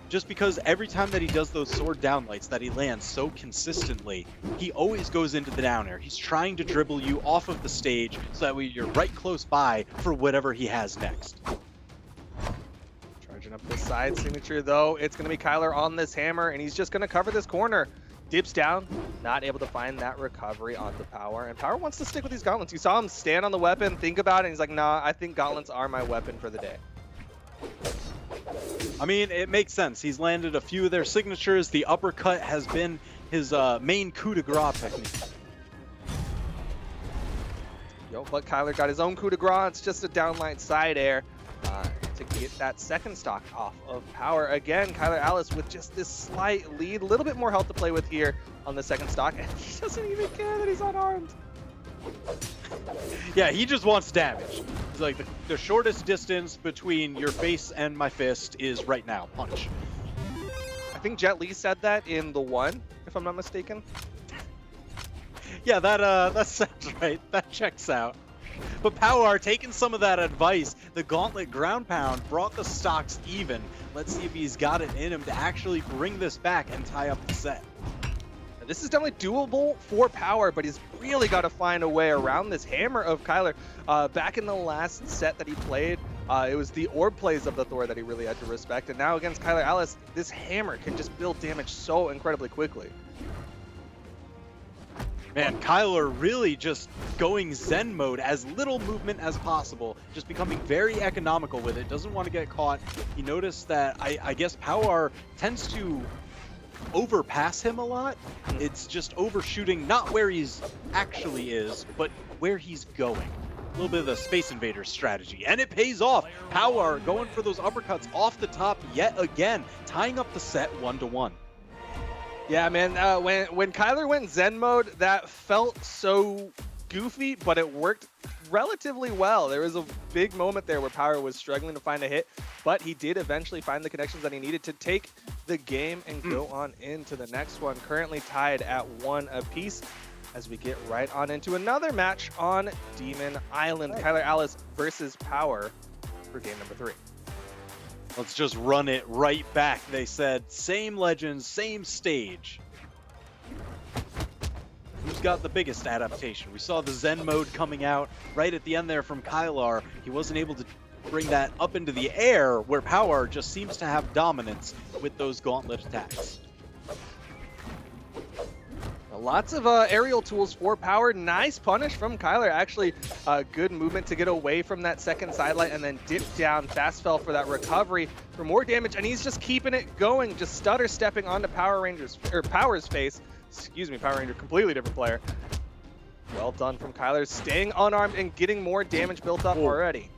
Just because every time that he does those sword downlights that he lands so consistently, he always goes into the down air. He's trying to dribble you off of the stage so that way you're right close by for whatever he has next. Charging up the side signature though, it's going to be Kyler on this hammer, and he's just going to cover this corner. Dips down, not able to find that recovery onto Power, and Power wants to stick with these gauntlets. You saw him stand on the weapon, think about it, and he's like, nah, I think gauntlets are my weapon for the day. I mean, it makes sense. He's landed a few of their signatures. The uppercut has been his main coup de grace technique. But Kyler got his own coup de grace. It's just a downlight side air to get that second stock off of Power. Again, Kyler Alice with just this slight lead, a little bit more health to play with here on the second stock, and he doesn't even care that he's unarmed. Yeah, he just wants damage. He's like, the shortest distance between your face and my fist is right now. Punch. I think Jet Li said that in the one, if I'm not mistaken. Yeah, that sounds right. That checks out. But Power taking some of that advice. The gauntlet ground pound brought the stocks even. Let's see if he's got it in him to actually bring this back and tie up the set. This is definitely doable for Power, but he's really got to find a way around this hammer of Kyler. Back in the last set that he played, it was the orb plays of the Thor that he really had to respect. And now against Kyler Alice, this hammer can just build damage so incredibly quickly. Man, Kyler really just going Zen mode, as little movement as possible, just becoming very economical with it, doesn't want to get caught. He noticed that I guess Power tends to overpass him a lot. It's just overshooting, not where he's actually is, but where he's going. A little bit of the Space Invaders strategy, and it pays off. Power going for those uppercuts off the top yet again, tying up the set 1-1. Yeah, man, when Kyler went Zen mode, that felt so goofy, but it worked relatively well. There was a big moment there where Power was struggling to find a hit, but he did eventually find the connections that he needed to take the game and go on into the next one. Currently tied at 1 apiece as we get right on into another match on Demon Island. Kyler Alice versus Power for game number 3. Let's just run it right back. They said same legends, same stage. Who's got the biggest adaptation? We saw the Zen mode coming out right at the end there from Kylar. He wasn't able to bring that up into the air, where Power just seems to have dominance with those gauntlet attacks. Lots of aerial tools for Power. Nice punish from Kyler. Actually, good movement to get away from that second sidelight and then dip down. Fast fell for that recovery for more damage, and he's just keeping it going, just stutter stepping onto Power's face. Excuse me, Power Ranger, completely different player. Well done from Kyler, staying unarmed and getting more damage built up already.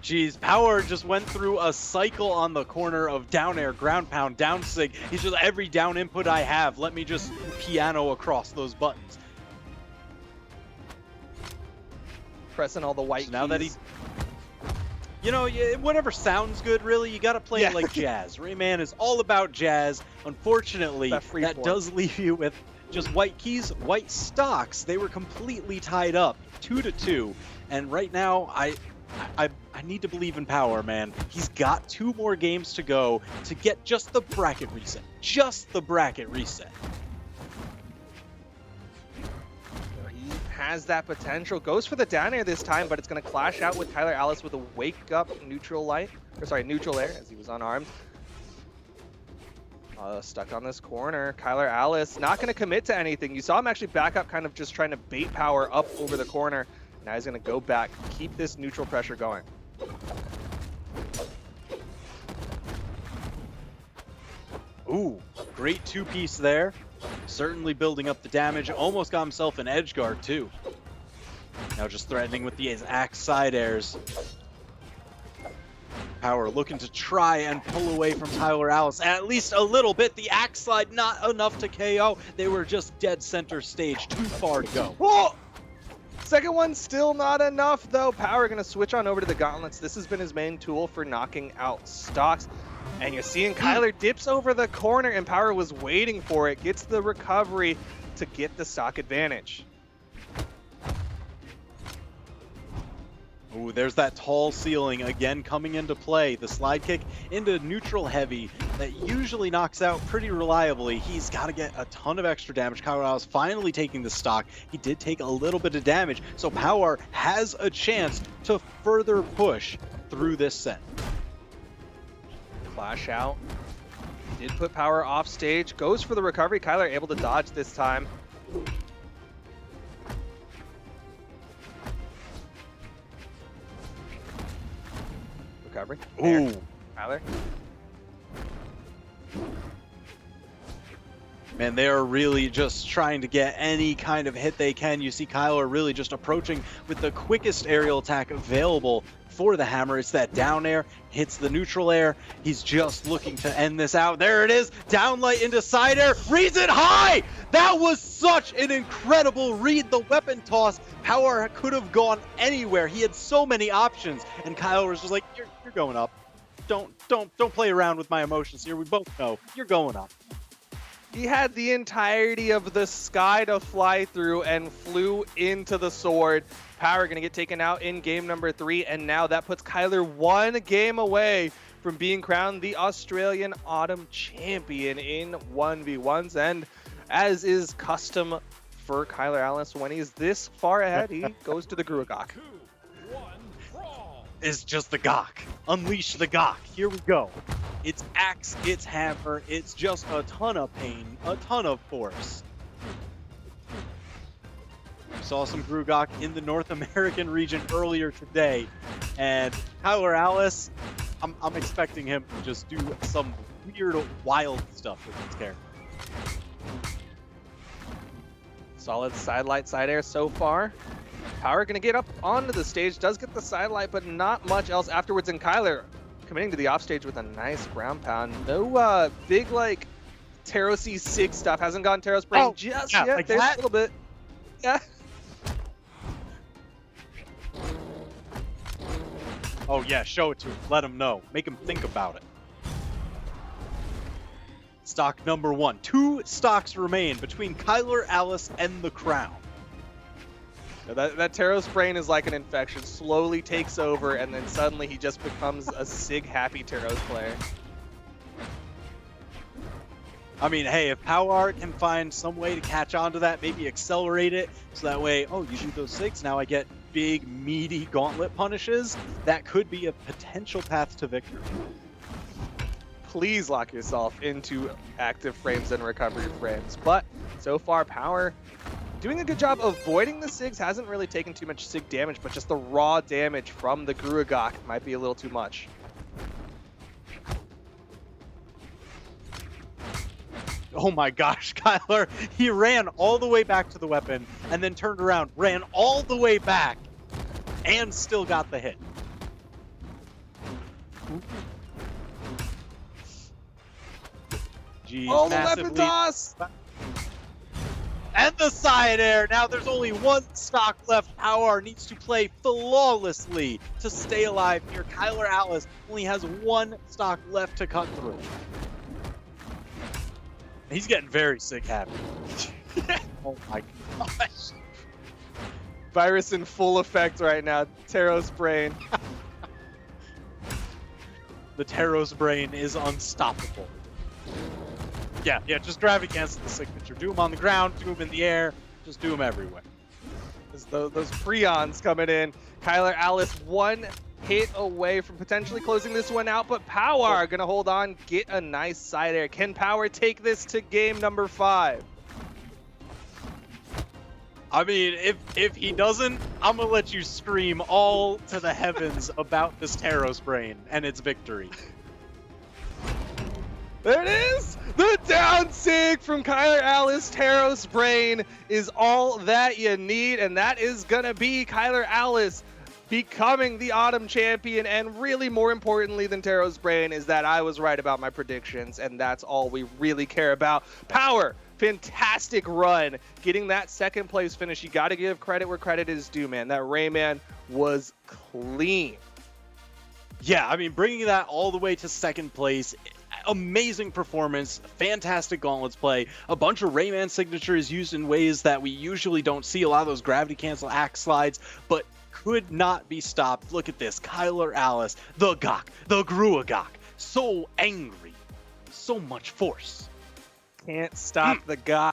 Jeez, Power just went through a cycle on the corner of down air, ground pound, down sig. He's just, every down input I have, let me just piano across those buttons. Pressing all the white keys. Now that he, you know, whatever sounds good, really, you gotta play it like jazz. Rayman is all about jazz. Unfortunately, that does leave you with just white keys, white stocks. They were completely tied up, 2-2, and right now, I need to believe in Power, man. He's got 2 more games to go to get just the bracket reset. Just the bracket reset. He has that potential. Goes for the down air this time, but it's going to clash out with Kyler Alice with a wake up neutral air, as he was unarmed. Stuck on this corner. Kyler Alice not going to commit to anything. You saw him actually back up, kind of just trying to bait Power up over the corner. Now he's going to go back, keep this neutral pressure going. Ooh, great 2-piece there. Certainly building up the damage. Almost got himself an edge guard too. Now just threatening with the axe side airs. Power looking to try and pull away from Kyler Alice at least a little bit. The axe slide not enough to KO. They were just dead center stage, too far to go. Whoa! Second one still not enough though. Power gonna switch on over to the gauntlets. This has been his main tool for knocking out stocks. And you're seeing Kyler dips over the corner and Power was waiting for it. Gets the recovery to get the stock advantage. Ooh, there's that tall ceiling again coming into play. The slide kick into neutral heavy that usually knocks out pretty reliably. He's got to get a ton of extra damage. Kyler is finally taking the stock. He did take a little bit of damage, so Power has a chance to further push through this set. Clash out. Did put Power off stage. Goes for the recovery. Kyler able to dodge this time. Recovery. Ooh. Kyler. Man, they are really just trying to get any kind of hit they can. You see Kyler really just approaching with the quickest aerial attack available for the hammer. It's that down air, hits the neutral air. He's just looking to end this out. There it is, down light into side air, reads it high! That was such an incredible read. The weapon toss, Power could have gone anywhere. He had so many options, and Kyler was just like, you're going up. Don't play around with my emotions here. We both know you're going up. He had the entirety of the sky to fly through and flew into the sword. Power going to get taken out in game number 3, and now that puts Kyler 1 game away from being crowned the Australian Autumn Champion in 1v1s. And as is custom for Kyler Alice, when he's this far ahead, he goes to the Gruagok. Is just the Gok. Unleash the Gok. Here we go. It's axe, it's hammer, it's just a ton of pain, a ton of force. We saw some Grugok in the North American region earlier today, and Kyler Alice, I'm expecting him to just do some weird, wild stuff with his character. Solid side light, side air so far. Power gonna get up onto the stage, does get the side light, but not much else afterwards. And Kyler committing to the off stage with a nice ground pound. No big like Taro-y Sig stuff. Hasn't gone Taro's brain just yet. Like There's that? a little bit. Yeah. Oh yeah, show it to him. Let him know. Make him think about it. Stock number 1. 2 stocks remain between Kyler Alice and the crown. That Taro's brain is like an infection. Slowly takes over, and then suddenly he just becomes a Sig happy Taro's player. I mean, hey, if Power can find some way to catch on to that, maybe accelerate it, so that way, oh, you do those 6, now I get big, meaty gauntlet punishes, that could be a potential path to victory. Please lock yourself into active frames and recovery frames. But so far, Power doing a good job avoiding the Sigs. Hasn't really taken too much Sig damage, but just the raw damage from the Grugok might be a little too much. Oh my gosh, Kyler, he ran all the way back to the weapon and then turned around, ran all the way back, and still got the hit. Jeez, Oh, the weapon toss! And the side air. Now there's only 1 stock left. Power needs to play flawlessly to stay alive here. Kyler Alice only has 1 stock left to cut through. He's getting very sick happy. Oh my gosh. Virus in full effect right now. Taro's brain. The Taro's brain is unstoppable. Yeah, just gravity cancel the signature. Do him on the ground, do him in the air, just do him everywhere. Those Prions coming in. Kyler Alice 1 hit away from potentially closing this one out, but Power gonna hold on, get a nice side air. Can Power take this to game number 5? I mean, if he doesn't, I'm gonna let you scream all to the heavens about this Taro's brain and its victory. There it is! The down Sig from Kyler Alice. Taro's brain is all that you need, and that is gonna be Kyler Alice becoming the Autumn champion. And really, more importantly than Taro's brain is that I was right about my predictions, and that's all we really care about. Power, fantastic run, getting that 2nd place finish. You got to give credit where credit is due, man. That Rayman was clean. Yeah, I mean, bringing that all the way to 2nd place, amazing performance, fantastic gauntlets play, a bunch of Rayman signatures used in ways that we usually don't see, a lot of those gravity cancel axe slides, but could not be stopped. Look at this, Kyler Alice, the Gok, the Gruagok, so angry, so much force. Can't stop the guy.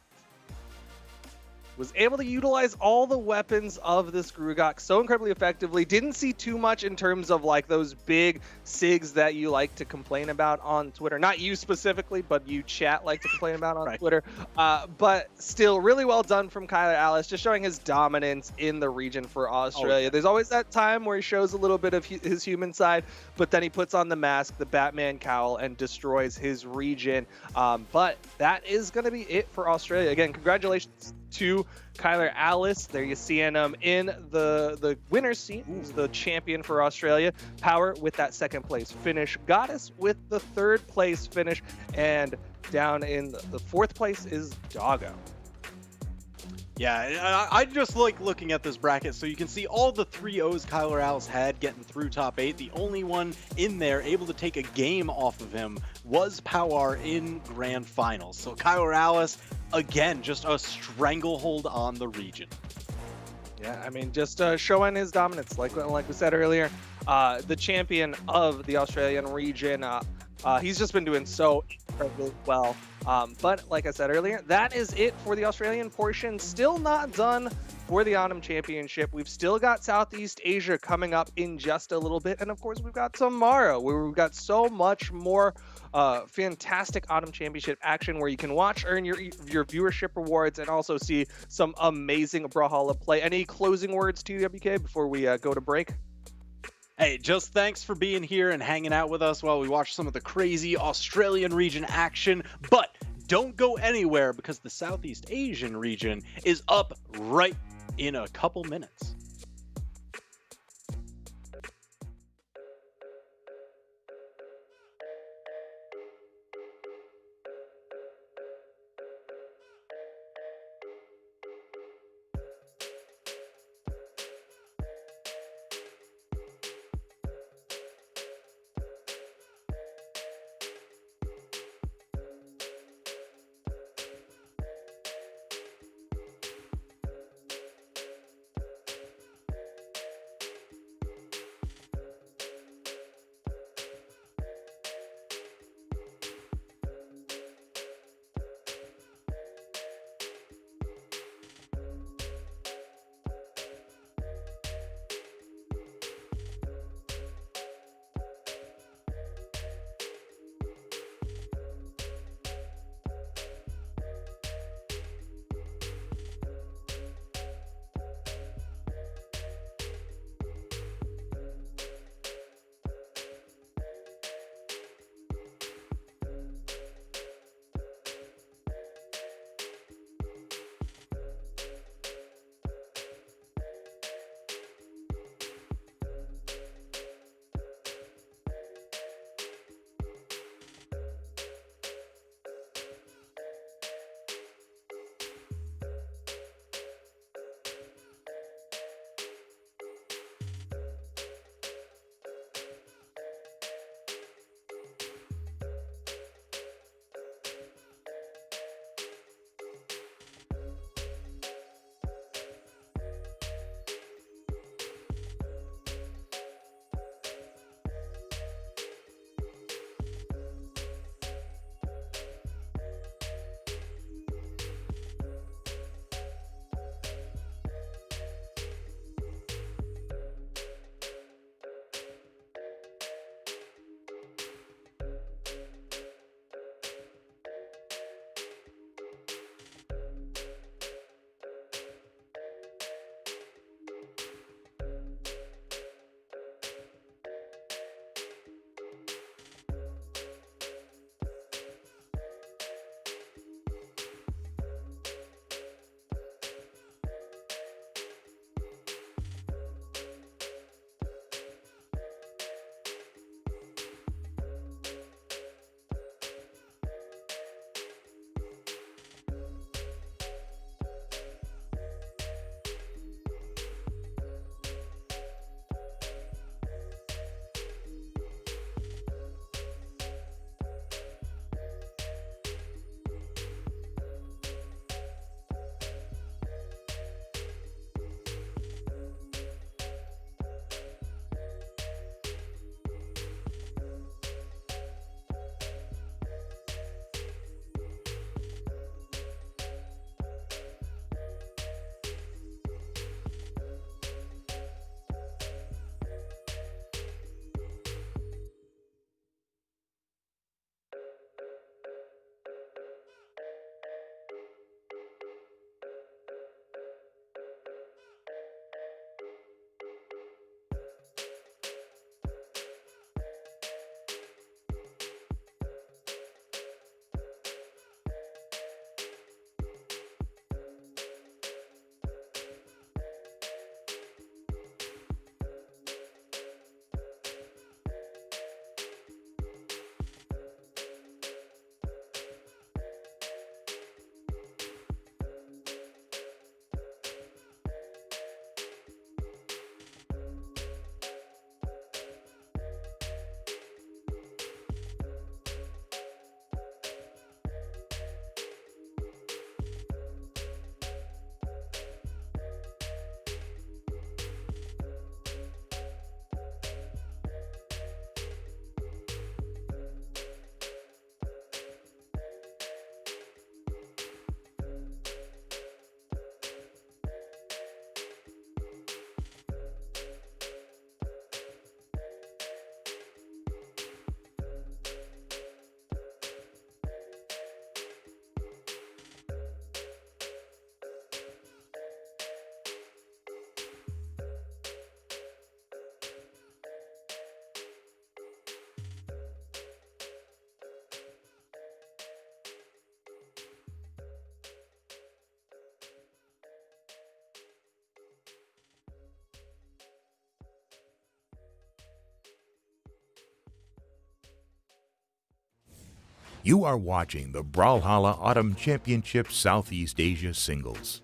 Was able to utilize all the weapons of this Grugok so incredibly effectively. Didn't see too much in terms of like those big Sigs that you like to complain about on Twitter. Not you specifically, but you chat like to complain about on Twitter. But still really well done from Kyler Alice, just showing his dominance in the region for Australia. Oh, yeah. There's always that time where he shows a little bit of his human side, but then he puts on the mask, the Batman cowl, and destroys his region. But that is going to be it for Australia. Again, congratulations to Kyler Alice. There you see him in the winner's seat. He's the champion for Australia. Power with that 2nd place finish. Goddess with the 3rd place finish. And down in the 4th place is Doggo. Yeah, I just like looking at this bracket, so you can see all the 3-0s Kyler Alice had getting through top 8. The only one in there able to take a game off of him was Power in grand finals. So Kyler Alice, again, just a stranglehold on the region. Yeah, I mean, just showing his dominance, like we said earlier, the champion of the Australian region. He's just been doing so incredibly well. But like I said earlier, that is it for the Australian portion. Still not done for the Autumn Championship. We've still got Southeast Asia coming up in just a little bit. And of course, we've got tomorrow where we've got so much more fantastic Autumn Championship action where you can watch, earn your viewership rewards, and also see some amazing Brawlhalla play. Any closing words to you, WK, before we go to break? Hey, just thanks for being here and hanging out with us while we watch some of the crazy Australian region action. But don't go anywhere because the Southeast Asian region is up right in a couple minutes. You are watching the Brawlhalla Autumn Championship Southeast Asia Singles.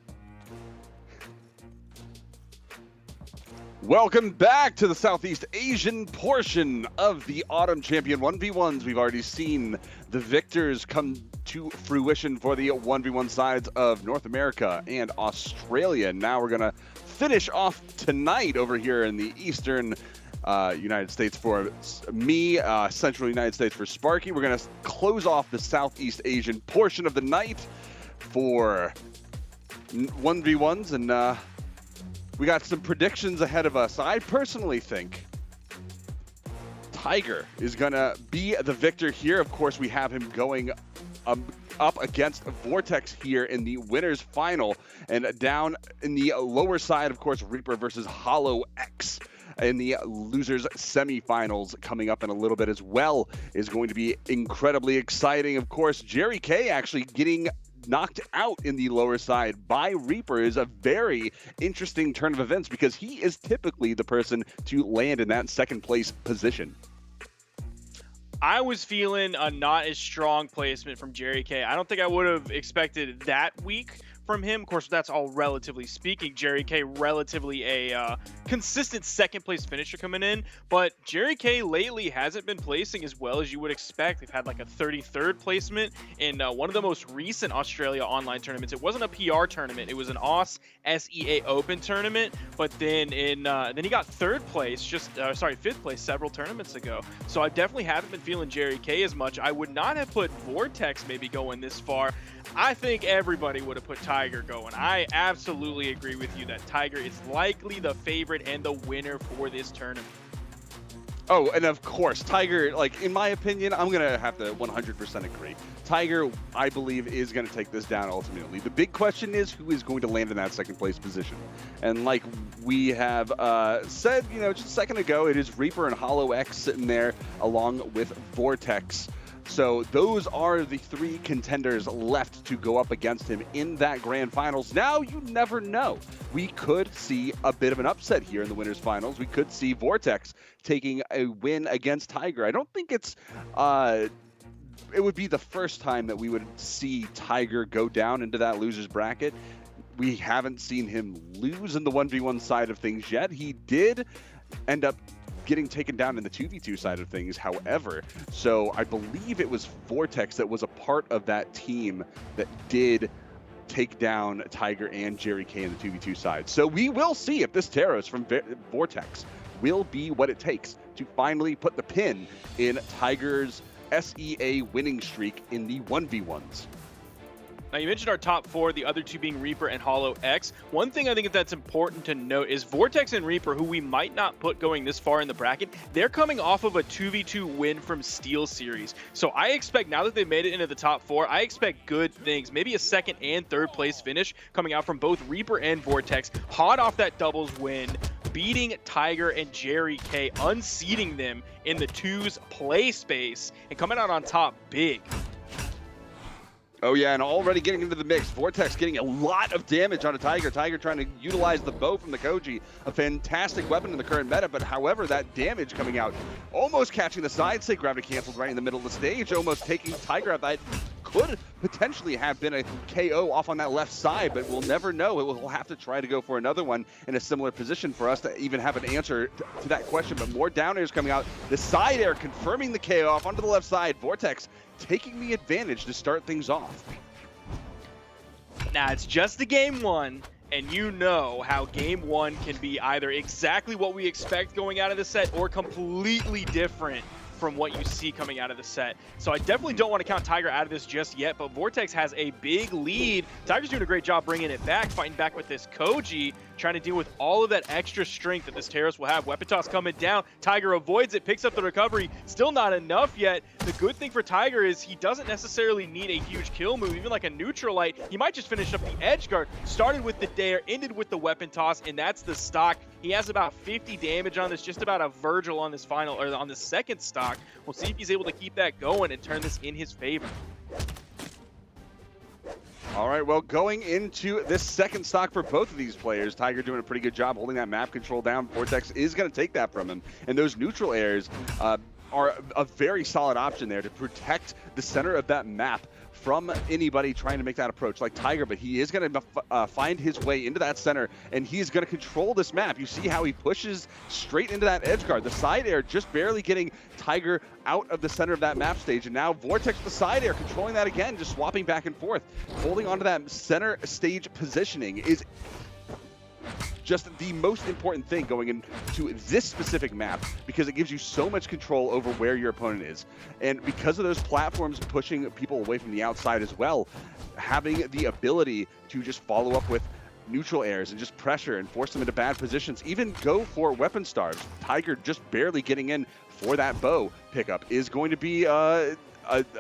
Welcome back to the Southeast Asian portion of the Autumn Champion 1v1s. We've already seen the victors come to fruition for the 1v1 sides of North America and Australia. Now we're going to finish off tonight over here in the Eastern United States for me, Central United States for Sparky. We're going to close off the Southeast Asian portion of the night for 1v1s, and we got some predictions ahead of us. I personally think Tiger is going to be the victor here. Of course, we have him going up against Vortex here in the winners final, and down in the lower side, of course, Reaper versus Hollow X in the losers semifinals coming up in a little bit as well is going to be incredibly exciting. Of course, Jerry K actually getting knocked out in the lower side by Reaper is a very interesting turn of events, because he is typically the person to land in that second place position. I was feeling a not as strong placement from Jerry K. I don't think I would have expected that weak from him. Of course, that's all relatively speaking. Jerry K relatively a consistent second place finisher coming in, but Jerry K lately hasn't been placing as well as you would expect. They've had like a 33rd placement in one of the most recent Australia online tournaments. It wasn't a PR tournament, it was an AUS SEA Open tournament, but then then he got third place, fifth place several tournaments ago. So I definitely haven't been feeling Jerry K as much. I would not have put Vortex maybe going this far. I think everybody would have put Tiger going. I absolutely agree with you that Tiger is likely the favorite and the winner for this tournament. Oh, and of course, Tiger, like, in my opinion, I'm going to have to 100% agree. Tiger, I believe, is going to take this down ultimately. The big question is who is going to land in that second place position. And like we have said, just a second ago, it is Reaper and Hollow X sitting there along with Vortex. So those are the three contenders left to go up against him in that grand finals. Now, you never know. We could see a bit of an upset here in the winners finals. We could see Vortex taking a win against Tiger. I don't think it would be the first time that we would see Tiger go down into that loser's bracket. We haven't seen him lose in the 1v1 side of things yet. He did end up getting taken down in the 2v2 side of things, however. So I believe it was Vortex that was a part of that team that did take down Tiger and Jerry K in the 2v2 side. So we will see if this Taros from Vortex will be what it takes to finally put the pin in Tiger's SEA winning streak in the 1v1s. Now, you mentioned our top four, the other two being Reaper and Hollow X. One thing I think that's important to note is Vortex and Reaper, who we might not put going this far in the bracket, they're coming off of a 2v2 win from Steel Series. So I expect, now that they've made it into the top four, I expect good things. Maybe a second and third place finish coming out from both Reaper and Vortex, hot off that doubles win, beating Tiger and Jerry K, unseating them in the twos play space, and coming out on top big. Oh yeah, and already getting into the mix. Vortex getting a lot of damage on a Tiger. Tiger trying to utilize the bow from the Koji, a fantastic weapon in the current meta, but however, that damage coming out, almost catching the side stick, gravity canceled right in the middle of the stage, almost taking Tiger out. That could potentially have been a KO off on that left side, but we'll never know. We'll have to try to go for another one in a similar position for us to even have an answer to that question, but more down airs coming out. The side air confirming the KO off onto the left side. Vortex taking the advantage to start things off. Now, it's just the game one, and you know how game one can be either exactly what we expect going out of the set or completely different from what you see coming out of the set. So I definitely don't want to count Tiger out of this just yet, but Vortex has a big lead. Tiger's doing a great job bringing it back, fighting back with this Koji, trying to deal with all of that extra strength that this Taros will have. Weapon toss coming down. Tiger avoids it, picks up the recovery. Still not enough yet. The good thing for Tiger is he doesn't necessarily need a huge kill move, even like a neutral light. He might just finish up the edge guard. Started with the dare, ended with the weapon toss, and that's the stock. He has about 50 damage on this, just about a Virgil on this final, or on the second stock. We'll see if he's able to keep that going and turn this in his favor. All right, well, going into this second stock for both of these players, Tiger doing a pretty good job holding that map control down. Vortex is going to take that from him. And those neutral airs are a very solid option there to protect the center of that map from anybody trying to make that approach like Tiger, but he is going to find his way into that center, and he's going to control this map. You see how he pushes straight into that edge guard. The side air just barely getting Tiger out of the center of that map stage, and now Vortex the side air controlling that again, just swapping back and forth. Holding onto that center stage positioning is just the most important thing going into this specific map, because it gives you so much control over where your opponent is. And because of those platforms pushing people away from the outside as well, having the ability to just follow up with neutral airs and just pressure and force them into bad positions, even go for weapon starves. Tiger just barely getting in for that bow pickup is going to be a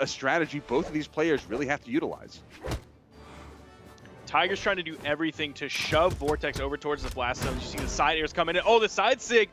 strategy both of these players really have to utilize. Tiger's trying to do everything to shove Vortex over towards the blast zones. You see the side airs coming in. Oh, the side sig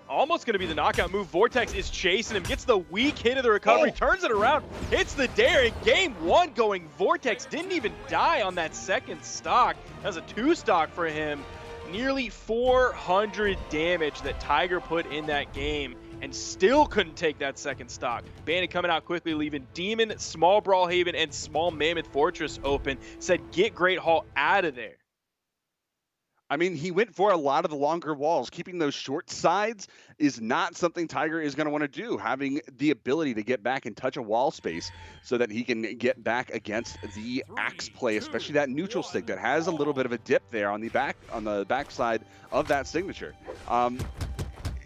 almost going to be the knockout move. Vortex is chasing him, gets the weak hit of the recovery, turns it around, hits the dare. In game 1 going, Vortex didn't even die on that second stock. That was a 2-stock for him. Nearly 400 damage that Tiger put in that game, and still couldn't take that second stock. Bandit coming out quickly, leaving Demon, Small Brawlhaven, and Small Mammoth Fortress open. Said, get Great Hall out of there. I mean, he went for a lot of the longer walls. Keeping those short sides is not something Tiger is going to want to do. Having the ability to get back and touch a wall space so that he can get back against the axe play, especially that neutral stick that has a little bit of a dip there on the back side of that signature.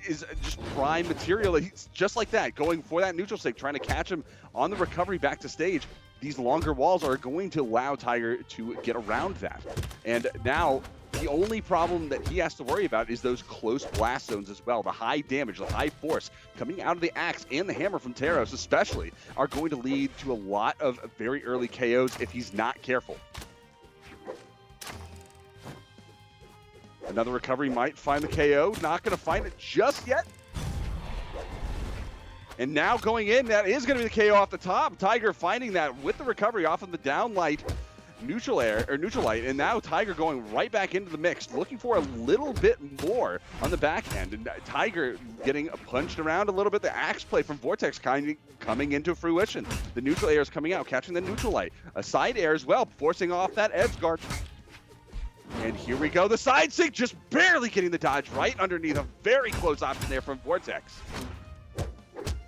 Is just prime material. He's just like that, going for that neutral stick, trying to catch him on the recovery back to stage. These longer walls are going to allow Tiger to get around that. And now the only problem that he has to worry about is those close blast zones as well. The high damage, the high force coming out of the axe and the hammer from Teros especially are going to lead to a lot of very early KOs if he's not careful. Another recovery might find the KO. Not going to find it just yet. And now going in, that is going to be the KO off the top. Tiger finding that with the recovery off of the downlight neutral light. And now Tiger going right back into the mix, looking for a little bit more on the back end. And Tiger getting punched around a little bit. The axe play from Vortex kind of coming into fruition. The neutral air is coming out, catching the neutral light. A side air as well, forcing off that edge guard. And here we go, the side sig just barely getting the dodge right underneath. A very close option there from Vortex.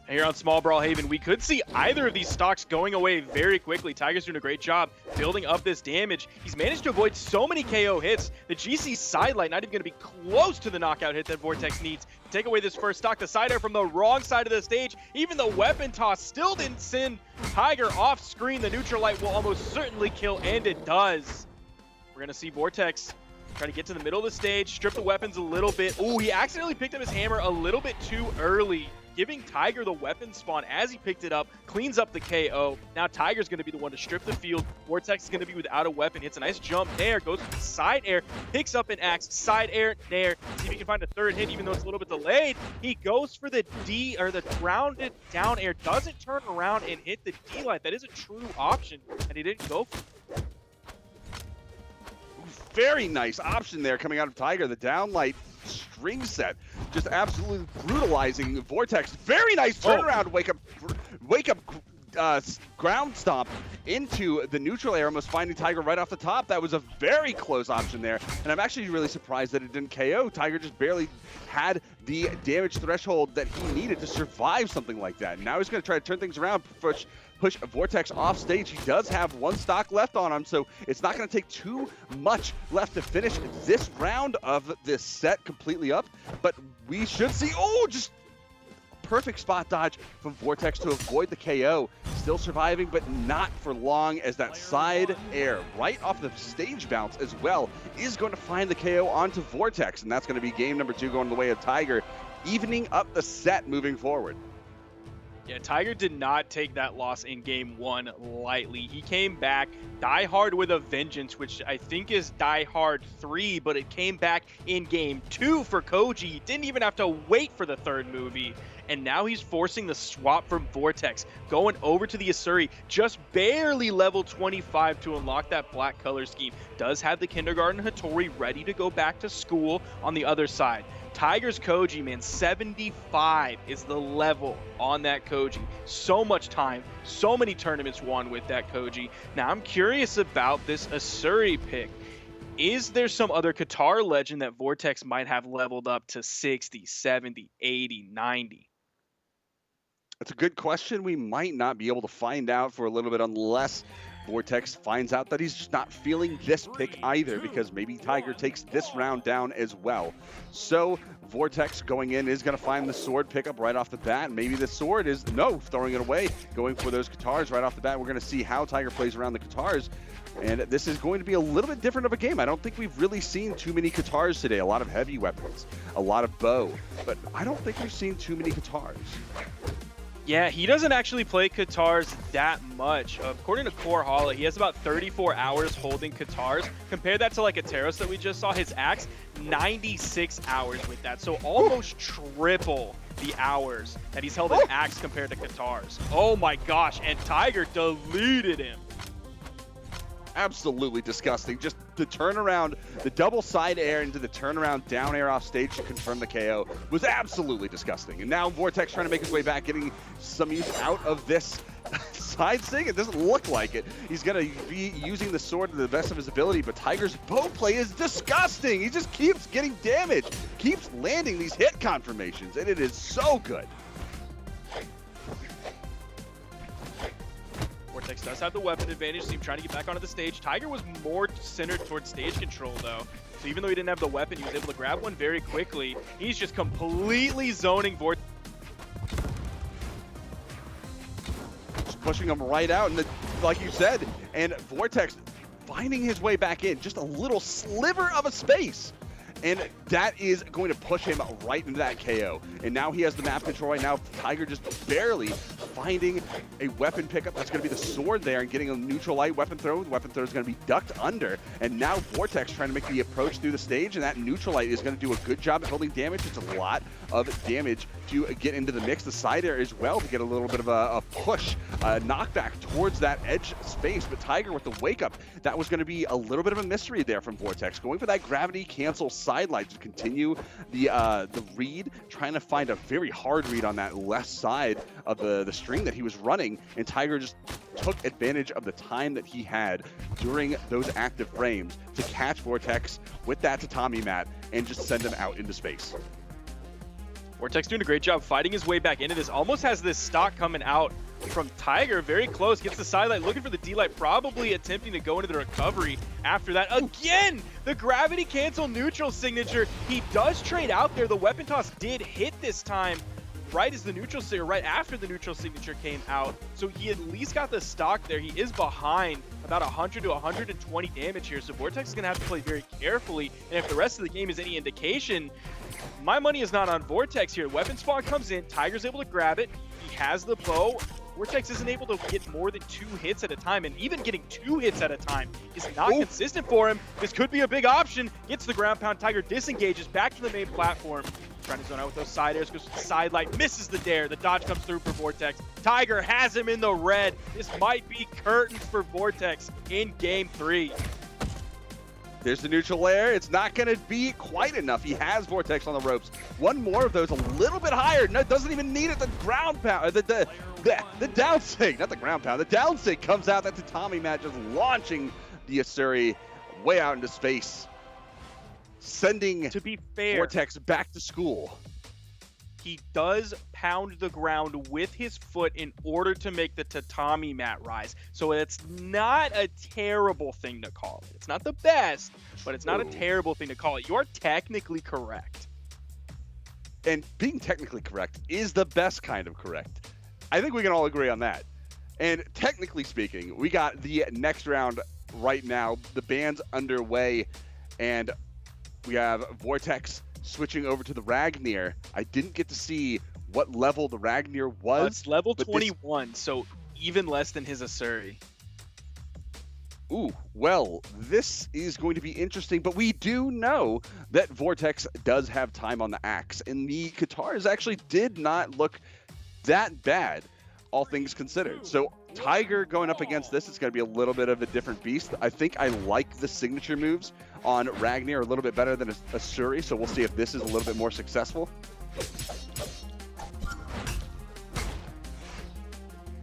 Here on Small Brawlhaven, we could see either of these stocks going away very quickly. Tiger's doing a great job building up this damage. He's managed to avoid so many KO hits. The GC sidelight not even going to be close to the knockout hit that Vortex needs to take away this first stock. The side air from the wrong side of the stage. Even the weapon toss still didn't send Tiger off screen. The neutral light will almost certainly kill, and it does. We're going to see Vortex try to get to the middle of the stage, strip the weapons a little bit. Oh, he accidentally picked up his hammer a little bit too early, giving Tiger the weapon spawn as he picked it up, cleans up the KO. Now Tiger's going to be the one to strip the field. Vortex is going to be without a weapon. Hits a nice jump there, goes to the side air, picks up an axe, side air, there. See if he can find a third hit, even though it's a little bit delayed. He goes for the the grounded down air, doesn't turn around and hit the D light. That is a true option, and he didn't go for it. Very nice option there coming out of Tiger. The downlight string set just absolutely brutalizing Vortex. Very nice turnaround. Wake up ground stomp into the neutral air, almost finding Tiger right off the top. That was a very close option there, and I'm actually really surprised that it didn't KO. Tiger just barely had the damage threshold that he needed to survive something like that. Now he's going to try to turn things around, push Vortex off stage. He does have one stock left on him, so it's not going to take too much left to finish this round of this set completely up. But we should see, just perfect spot dodge from Vortex to avoid the KO. Still surviving, but not for long, as that side air right off the stage bounce as well is going to find the KO onto Vortex. And that's going to be game number 2 going the way of Tiger, evening up the set moving forward. Yeah, Tiger did not take that loss in game 1 lightly. He came back, Die Hard with a vengeance, which I think is Die Hard 3, but it came back in game 2 for Koji. He didn't even have to wait for the third movie. and now he's forcing the swap from Vortex, going over to the Asuri, just barely level 25 to unlock that black color scheme. Does have the Kindergarten Hattori ready to go back to school on the other side. Tiger's Koji, man, 75 is the level on that Koji. So much time, so many tournaments won with that Koji. Now, I'm curious about this Asuri pick. Is there some other Qatar legend that Vortex might have leveled up to 60, 70, 80, 90? That's a good question. We might not be able to find out for a little bit unless Vortex finds out that he's just not feeling this pick either, because maybe Tiger takes this round down as well. So Vortex going in is going to find the sword pickup right off the bat. Maybe the sword is, no, throwing it away, going for those Qatars right off the bat. We're going to see how Tiger plays around the Qatars. And this is going to be a little bit different of a game. I don't think we've really seen too many Qatars today. A lot of heavy weapons, a lot of bow, but I don't think we've seen too many Qatars. Yeah, he doesn't actually play Qatars that much. According to Brawlhalla, he has about 34 hours holding Qatars. Compare that to like a Teros that we just saw, his axe, 96 hours with that. So almost triple the hours that he's held an axe compared to Qatars. Oh my gosh, and Tiger deleted him. Absolutely disgusting. Just the turnaround, the double side air into the turnaround down air off stage to confirm the KO was absolutely disgusting. And now Vortex trying to make his way back, getting some use out of this side sting. It doesn't look like it. He's going to be using the sword to the best of his ability, but Tiger's bow play is disgusting. He just keeps getting damaged, keeps landing these hit confirmations, and it is so good. Vortex does have the weapon advantage, so he's trying to get back onto the stage. Tiger was more centered towards stage control, though. So even though he didn't have the weapon, he was able to grab one very quickly. He's just completely zoning Vortex. Just pushing him right out, and like you said, and Vortex finding his way back in, just a little sliver of a space. And that is going to push him right into that KO. And now he has the map control right now. Tiger just barely finding a weapon pickup. That's going to be the sword there and getting a neutral light weapon throw. The weapon throw is going to be ducked under. And now Vortex trying to make the approach through the stage. And that neutral light is going to do a good job at holding damage. It's a lot of damage to get into the mix. The side air as well to get a little bit of a push, knockback towards that edge space. But Tiger with the wake up, that was going to be a little bit of a mystery there from Vortex. Going for that gravity cancel side light to continue the read, trying to find a very hard read on that left side of the string that he was running, and Tiger just took advantage of the time that he had during those active frames to catch Vortex with that tatami mat and just send him out into space. Vortex doing a great job fighting his way back into this. Almost has this stock coming out from Tiger. Very close. Gets the sidelight, looking for the D-light, probably attempting to go into the recovery after that. Again, the gravity cancel neutral signature. He does trade out there. The weapon toss did hit this time right as the neutral signature, right after the neutral signature came out. So he at least got the stock there. He is behind about 100 to 120 damage here. So Vortex is going to have to play very carefully. And if the rest of the game is any indication, my money is not on Vortex here. Weapon spawn comes in. Tiger's able to grab it. He has the bow. Vortex isn't able to get more than 2 hits at a time, and even getting 2 hits at a time is not consistent for him. This could be a big option. Gets the ground pound. Tiger disengages back to the main platform. Trying to zone out with those side airs, goes to the side light, misses the dare. The dodge comes through for Vortex. Tiger has him in the red. This might be curtains for Vortex in game 3. There's the neutral air. It's not going to be quite enough. He has Vortex on the ropes. One more of those, a little bit higher. No, doesn't even need it. The ground pound, the down sig, not the ground pound. The down sig comes out. That tatami mat just launching the Asuri way out into space, sending, to be fair, Vortex back to school. He does pound the ground with his foot in order to make the tatami mat rise. So it's not a terrible thing to call it. It's not the best, but it's not a terrible thing to call it. You're technically correct. And being technically correct is the best kind of correct. I think we can all agree on that. And technically speaking, we got the next round right now. The band's underway, and we have Vortex switching over to the Ragnir. I didn't get to see what level the Ragnir was. It's level 21, so even less than his Asuri. Ooh, well, this is going to be interesting, but we do know that Vortex does have time on the axe, and the Katars actually did not look that bad, all things considered. So Tiger going up against this is going to be a little bit of a different beast. I think I like the signature moves on Ragnar a little bit better than a Suri, so we'll see if this is a little bit more successful.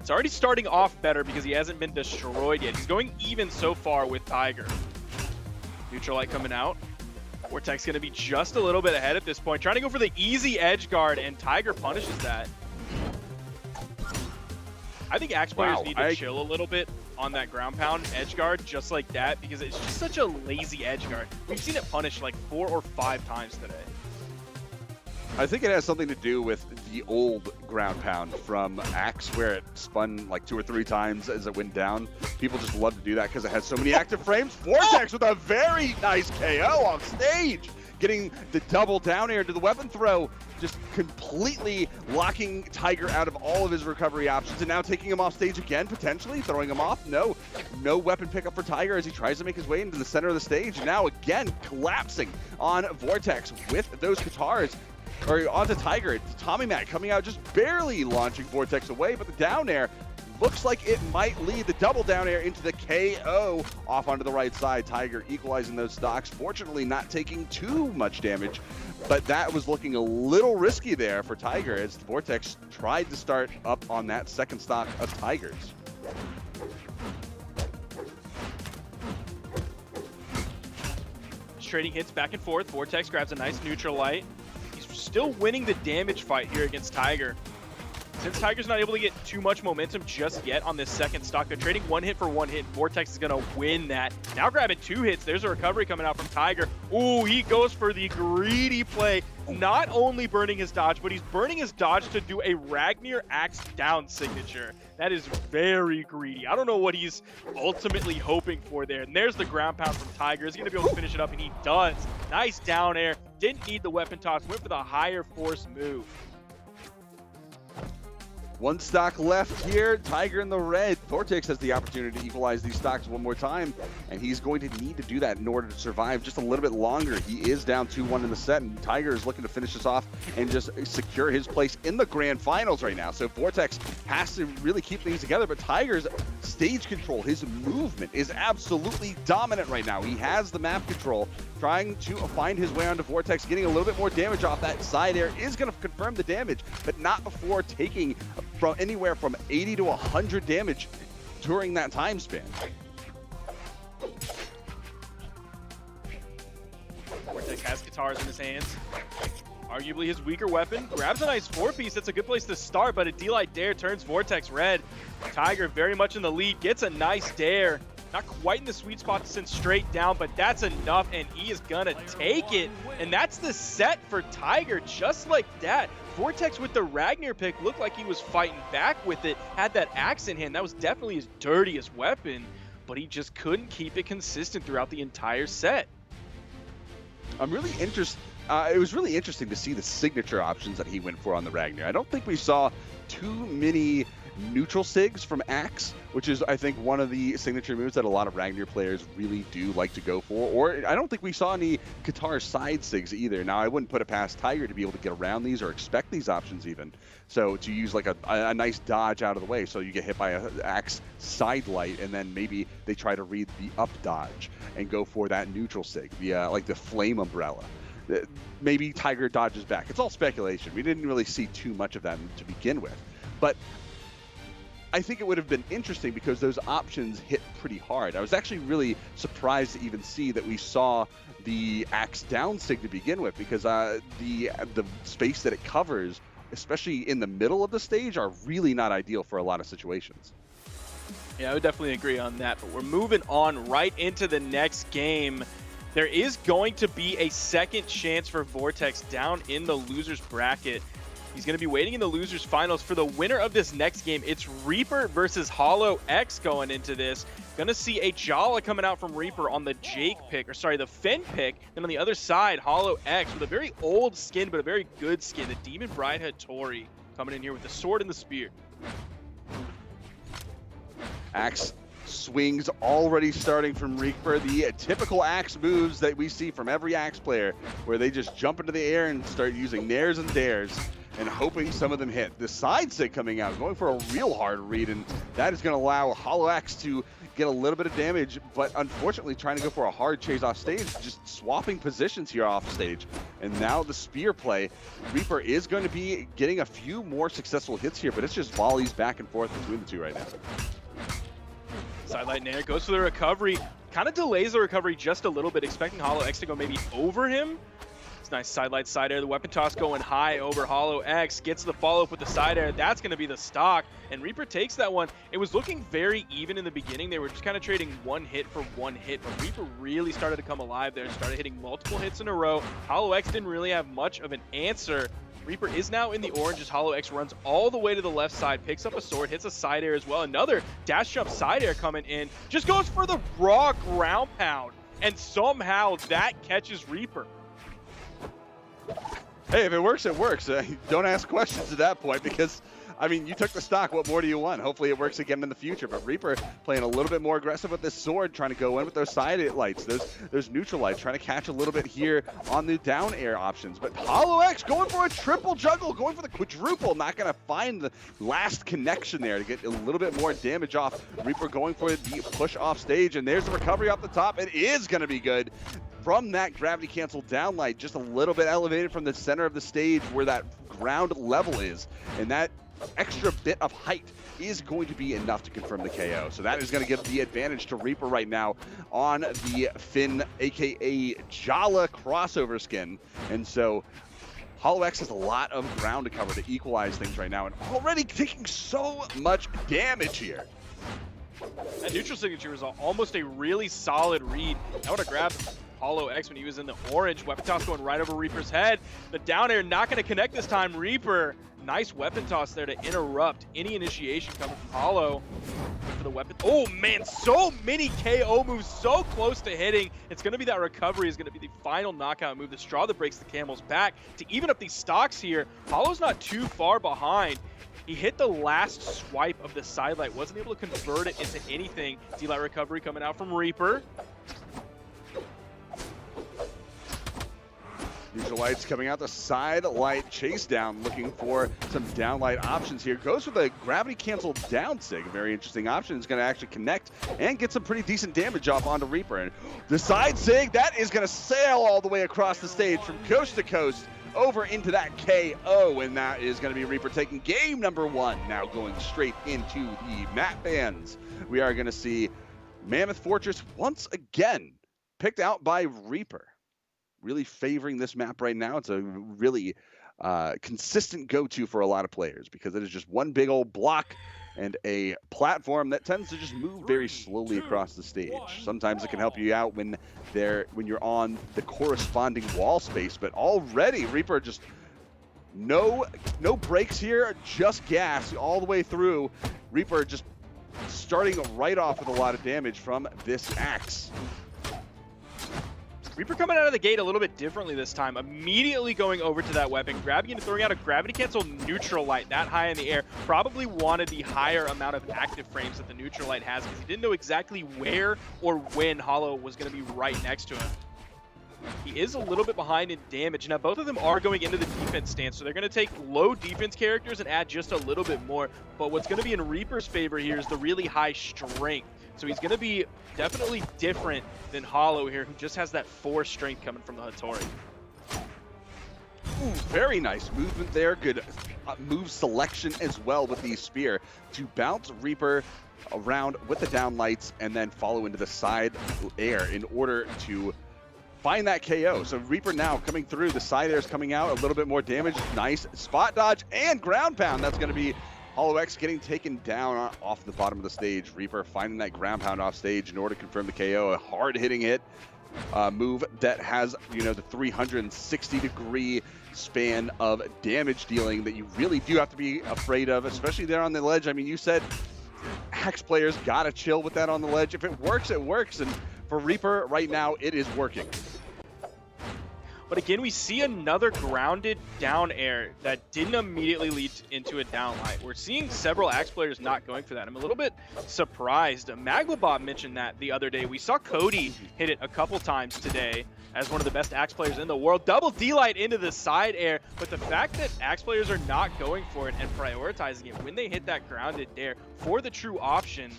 It's already starting off better because he hasn't been destroyed yet. He's going even so far with Tiger. Neutral light coming out. Vortex going to be just a little bit ahead at this point. Trying to go for the easy edge guard, and Tiger punishes that. I think Axe players need to chill a little bit on that ground pound edge guard just like that, because it's just such a lazy edge guard. We've seen it punished like 4 or 5 times today. I think it has something to do with the old ground pound from Axe, where it spun like 2 or 3 times as it went down. People just love to do that because it has so many active frames. Vortex with a very nice KO off stage, getting the double down air to the weapon throw, just completely locking Tiger out of all of his recovery options, and now taking him off stage again, potentially throwing him off. No weapon pickup for Tiger as he tries to make his way into the center of the stage. Now again collapsing on Vortex with those Katars. Or onto Tiger. Tommy Mac coming out, just barely launching Vortex away, but the down air looks like it might lead the double down air into the KO off onto the right side. Tiger equalizing those stocks, fortunately not taking too much damage, but that was looking a little risky there for Tiger as Vortex tried to start up on that second stock of Tigers. Trading hits back and forth. Vortex grabs a nice neutral light. Still winning the damage fight here against Tiger. Since Tiger's not able to get too much momentum just yet on this second stock, they're trading 1 hit for 1 hit. Vortex is going to win that. Now grabbing 2 hits. There's a recovery coming out from Tiger. Ooh, he goes for the greedy play. Not only burning his dodge, but he's burning his dodge to do a Ragnar Axe down signature. That is very greedy. I don't know what he's ultimately hoping for there. And there's the ground pound from Tiger. He's going to be able to finish it up, and he does. Nice down air. Didn't need the weapon toss. Went for the higher force move. 1 stock left here. Tiger in the red. Vortex has the opportunity to equalize these stocks one more time, and he's going to need to do that in order to survive just a little bit longer. He is down 2-1 in the set, and Tiger is looking to finish this off and just secure his place in the grand finals right now. So Vortex has to really keep things together, but Tiger's stage control, his movement is absolutely dominant right now. He has the map control, trying to find his way onto Vortex, getting a little bit more damage off. That side air is going to confirm the damage, but not before taking from anywhere from 80 to 100 damage during that time span. Vortex has guitars in his hands. Arguably his weaker weapon. Grabs a nice 4-piece. That's a good place to start, but a D-Light Dare turns Vortex red. Tiger very much in the lead. Gets a nice Dare. Not quite in the sweet spot to send straight down, but that's enough, and he is gonna take it. And that's the set for Tiger, just like that. Vortex with the Ragnar pick looked like he was fighting back with it, had that axe in hand. That was definitely his dirtiest weapon, but he just couldn't keep it consistent throughout the entire set. I'm really interested. It was really interesting to see the signature options that he went for on the Ragnar. I don't think we saw too many neutral sigs from Axe, which is, I think, one of the signature moves that a lot of Ragnar players really do like to go for. Or I don't think we saw any Katar side sigs either. Now, I wouldn't put it past Tiger to be able to get around these or expect these options even. So to use like a nice dodge out of the way so you get hit by an Axe side light, and then maybe they try to read the up dodge and go for that neutral sig, like the flame umbrella. Maybe Tiger dodges back. It's all speculation. We didn't really see too much of that to begin with. But I think it would have been interesting because those options hit pretty hard. I was actually really surprised to even see that we saw the Axe down sig to begin with, because the space that it covers, especially in the middle of the stage, are really not ideal for a lot of situations. Yeah, I would definitely agree on that, but we're moving on right into the next game. There is going to be a second chance for Vortex down in the loser's bracket. He's going to be waiting in the loser's finals for the winner of this next game. It's Reaper versus Hollow X going into this. Going to see a Jala coming out from Reaper on the Jake pick, or sorry, the Finn pick. Then on the other side, Hollow X with a very old skin, but a very good skin. The Demon Bridehead Tori coming in here with the sword and the spear. Axe Swings already starting from Reaper, the typical axe moves that we see from every axe player, where they just jump into the air and start using nairs and dares and hoping some of them hit. The side stick coming out, going for a real hard read, and that is going to allow Hollow Axe to get a little bit of damage, but unfortunately trying to go for a hard chase off stage, just swapping positions here off stage. And now the spear play. Reaper is going to be getting a few more successful hits here, but it's just volleys back and forth between the two right now. Sidelight Nair goes for the recovery, kind of delays the recovery just a little bit, expecting Hollow X to go maybe over him. It's nice sidelight side air, the weapon toss going high over Hollow X, gets the follow-up with the side air. That's going to be the stock, and Reaper takes that one. It was looking very even in the beginning. They were just kind of trading one hit for one hit, but Reaper really started to come alive there and started hitting multiple hits in a row. Hollow X didn't really have much of an answer. Reaper is now in the orange as Hollow X runs all the way to the left side, picks up a sword, hits a side air as well. Another dash jump side air coming in, just goes for the raw ground pound, and somehow that catches Reaper. Hey, if it works, it works. Don't ask questions at that point because, I mean, you took the stock. What more do you want? Hopefully it works again in the future. But Reaper playing a little bit more aggressive with this sword, trying to go in with those side lights, those neutral lights, trying to catch a little bit here on the down air options. But Hollow X going for a triple juggle, going for the quadruple, not going to find the last connection there to get a little bit more damage off. Reaper going for the push off stage, and there's the recovery off the top. It is going to be good. From that gravity cancel down light, just a little bit elevated from the center of the stage where that ground level is, and that extra bit of height is going to be enough to confirm the KO. So that is going to give the advantage to Reaper right now on the Finn, aka Jala crossover skin. And so Hollow X has a lot of ground to cover to equalize things right now, and already taking so much damage here. That neutral signature was almost a really solid read. I would have grabbed Hollow X when he was in the orange. Weapon toss going right over Reaper's head. The down air not going to connect this time. Reaper, nice weapon toss there to interrupt any initiation coming from Hollow. For the weapon. Oh man, so many KO moves, so close to hitting. It's going to be that recovery is going to be the final knockout move, the straw that breaks the camel's back. To even up these stocks here, Hollow's not too far behind. He hit the last swipe of the sidelight, wasn't able to convert it into anything. D-light recovery coming out from Reaper. Neutral lights coming out the side light chase down, looking for some downlight options here. Goes for the gravity cancel down sig. Very interesting option. It's going to actually connect and get some pretty decent damage off onto Reaper. And the side sig, that is going to sail all the way across the stage from coast to coast over into that KO. And that is going to be Reaper taking game number one. Now going straight into the map bans. We are going to see Mammoth Fortress once again picked out by Reaper. Really favoring this map right now. It's a really consistent go-to for a lot of players because it is just one big old block and a platform that tends to just move very slowly across the stage. Sometimes it can help you out when you're on the corresponding wall space, but already Reaper just no brakes here, just gas all the way through. Reaper just starting right off with a lot of damage from this axe. Reaper coming out of the gate a little bit differently this time, immediately going over to that weapon, grabbing and throwing out a gravity cancel neutral light that high in the air. Probably wanted the higher amount of active frames that the neutral light has because he didn't know exactly where or when Hollow was going to be right next to him. He is a little bit behind in damage. Now, both of them are going into the defense stance, so they're going to take low defense characters and add just a little bit more. But what's going to be in Reaper's favor here is the really high strength. So he's going to be definitely different than Hollow here, who just has that 4 strength coming from the Hattori. Ooh, very nice movement there. Good move selection as well with the spear to bounce Reaper around with the down lights and then follow into the side air in order to find that KO. So Reaper now coming through, the side air is coming out, a little bit more damage. Nice spot dodge and ground pound. That's going to be Hollow X getting taken down off the bottom of the stage. Reaper finding that ground pound off stage in order to confirm the KO. A hard hitting hit move that has, you know, the 360-degree span of damage dealing that you really do have to be afraid of, especially there on the ledge. I mean, you said Axe players gotta chill with that on the ledge. If it works, it works. And for Reaper right now, it is working. But again, we see another grounded down air that didn't immediately lead into a down light. We're seeing several Axe players not going for that. I'm a little bit surprised. Magwabot mentioned that the other day. We saw Cody hit it a couple times today as one of the best Axe players in the world. Double D-Light into the side air, but the fact that Axe players are not going for it and prioritizing it when they hit that grounded dare for the true option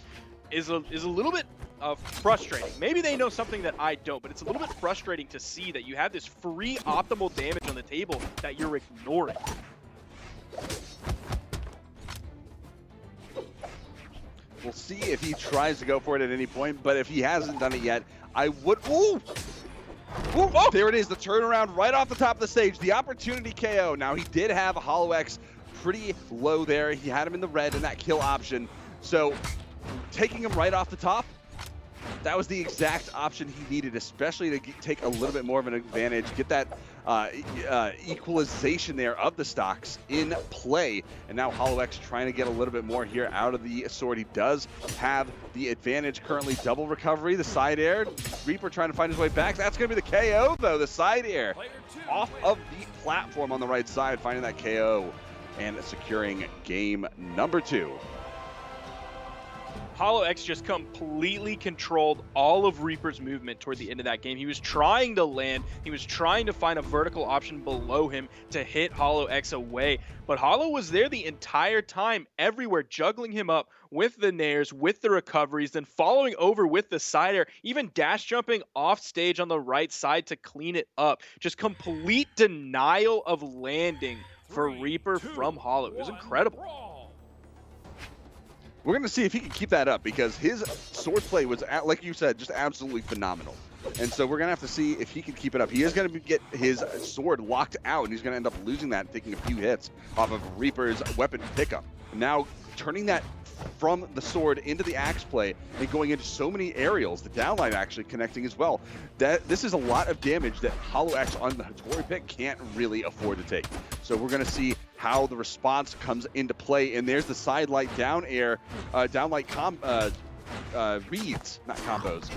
is a little bit frustrating. Maybe they know something that I don't, but it's a little bit frustrating to see that you have this free optimal damage on the table that you're ignoring. We'll see if he tries to go for it at any point, but if he hasn't done it yet, I would... Ooh! Ooh, oh, there it is, the turnaround right off the top of the stage, the opportunity KO. Now, he did have HoloX pretty low there. He had him in the red in that kill option. So, taking him right off the top, that was the exact option he needed, especially to take a little bit more of an advantage, get that equalization there of the stocks in play. And now HoloX trying to get a little bit more here out of the sword. He does have the advantage currently. Double recovery, the side air. Reaper trying to find his way back. That's going to be the KO, though. The side air off of the platform on the right side, finding that KO and securing game number 2. HoloX just completely controlled all of Reaper's movement toward the end of that game. He was trying to land. He was trying to find a vertical option below him to hit HoloX away. But Holo was there the entire time, everywhere, juggling him up with the nairs, with the recoveries, then following over with the side air, even dash jumping off stage on the right side to clean it up. Just complete denial of landing for Reaper from Holo. It was incredible. We're going to see if he can keep that up, because his sword play was, like you said, just absolutely phenomenal. And so we're going to have to see if he can keep it up. He is going to get his sword locked out, and he's going to end up losing that, taking a few hits off of Reaper's weapon pickup. Now, turning that from the sword into the axe play and going into so many aerials, the downline actually connecting as well. This is a lot of damage that HoloX on the Hattori pick can't really afford to take. So we're going to see how the response comes into play. And there's the side light down air, downlight reads, not combos.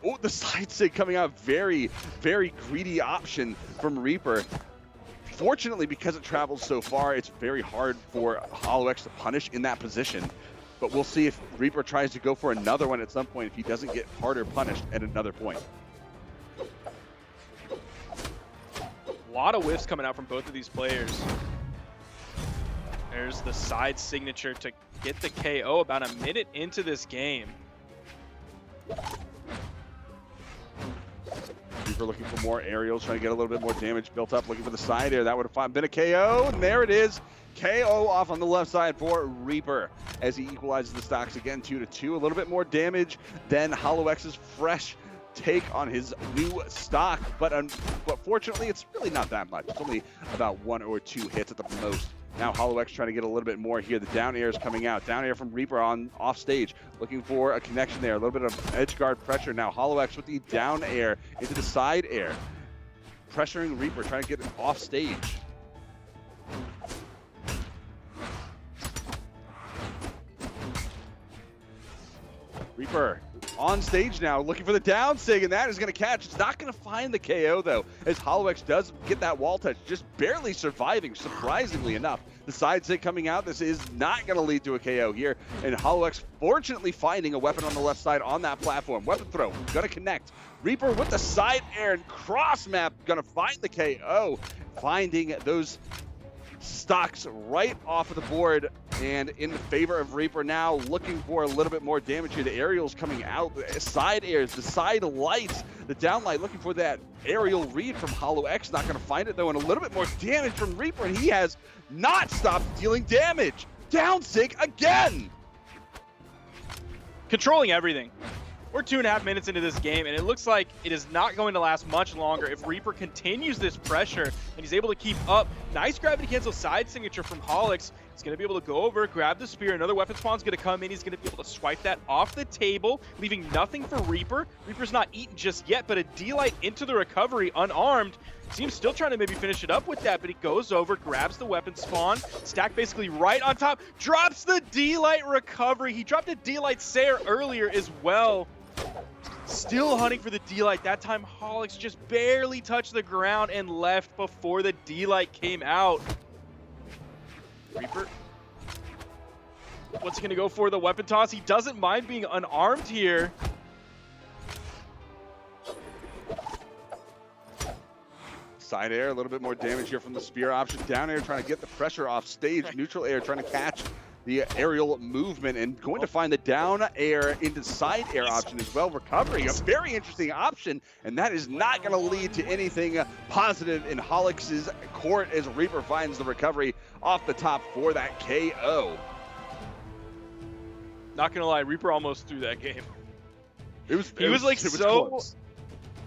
Oh, the side sig coming out. Very, very greedy option from Reaper. Fortunately, because it travels so far, it's very hard for HoloX to punish in that position. But we'll see if Reaper tries to go for another one at some point, if he doesn't get harder punished at another point. A lot of whiffs coming out from both of these players. There's the side signature to get the KO about a minute into this game. Reaper looking for more aerials, trying to get a little bit more damage built up, looking for the side air. That would have been a KO, and there it is. KO off on the left side for Reaper as he equalizes the stocks again, 2-2. A little bit more damage than HoloX's fresh take on his new stock, but fortunately, it's really not that much. It's only about 1 or 2 hits at the most. Now HoloX trying to get a little bit more here. The down air is coming out. Down air from Reaper on off stage, looking for a connection there. A little bit of edge guard pressure. Now HoloX with the down air into the side air, pressuring Reaper, trying to get it off stage. Reaper on stage now, looking for the down sig, and that is going to catch. It's not going to find the KO, though, as HoloX does get that wall touch, just barely surviving, surprisingly enough. The side sig coming out. This is not going to lead to a KO here, and HoloX fortunately finding a weapon on the left side on that platform. Weapon throw, going to connect. Reaper with the side air and cross map, going to find the KO, finding those stocks right off of the board and in favor of Reaper now, looking for a little bit more damage here. The aerials coming out, the side airs, the side lights, the down light looking for that aerial read from HoloX. Not going to find it though, and a little bit more damage from Reaper, and he has not stopped dealing damage. Down sig again. Controlling everything. We're 2.5 minutes into this game, and it looks like it is not going to last much longer if Reaper continues this pressure and he's able to keep up. Nice gravity cancel side signature from HoloX. He's going to be able to go over, grab the spear. Another weapon spawn's going to come in. He's going to be able to swipe that off the table, leaving nothing for Reaper. Reaper's not eaten just yet, but a D-Light into the recovery unarmed. Seems still trying to maybe finish it up with that, but he goes over, grabs the weapon spawn, stack basically right on top, drops the D-Light recovery. He dropped a D-Light Sayer earlier as well. Still hunting for the D-Light. That time, Kosolix just barely touched the ground and left before the D-Light came out. Reaper. What's he going to go for? The weapon toss? He doesn't mind being unarmed here. Side air, a little bit more damage here from the spear option. Down air trying to get the pressure off stage. Neutral air trying to catch the aerial movement and going to find the down air into side air option as well. Recovery, a very interesting option, and that is not going to lead to anything positive in Kosolix's court as Reaper finds the recovery off the top for that KO. Not gonna lie, Reaper almost threw that game. He was close.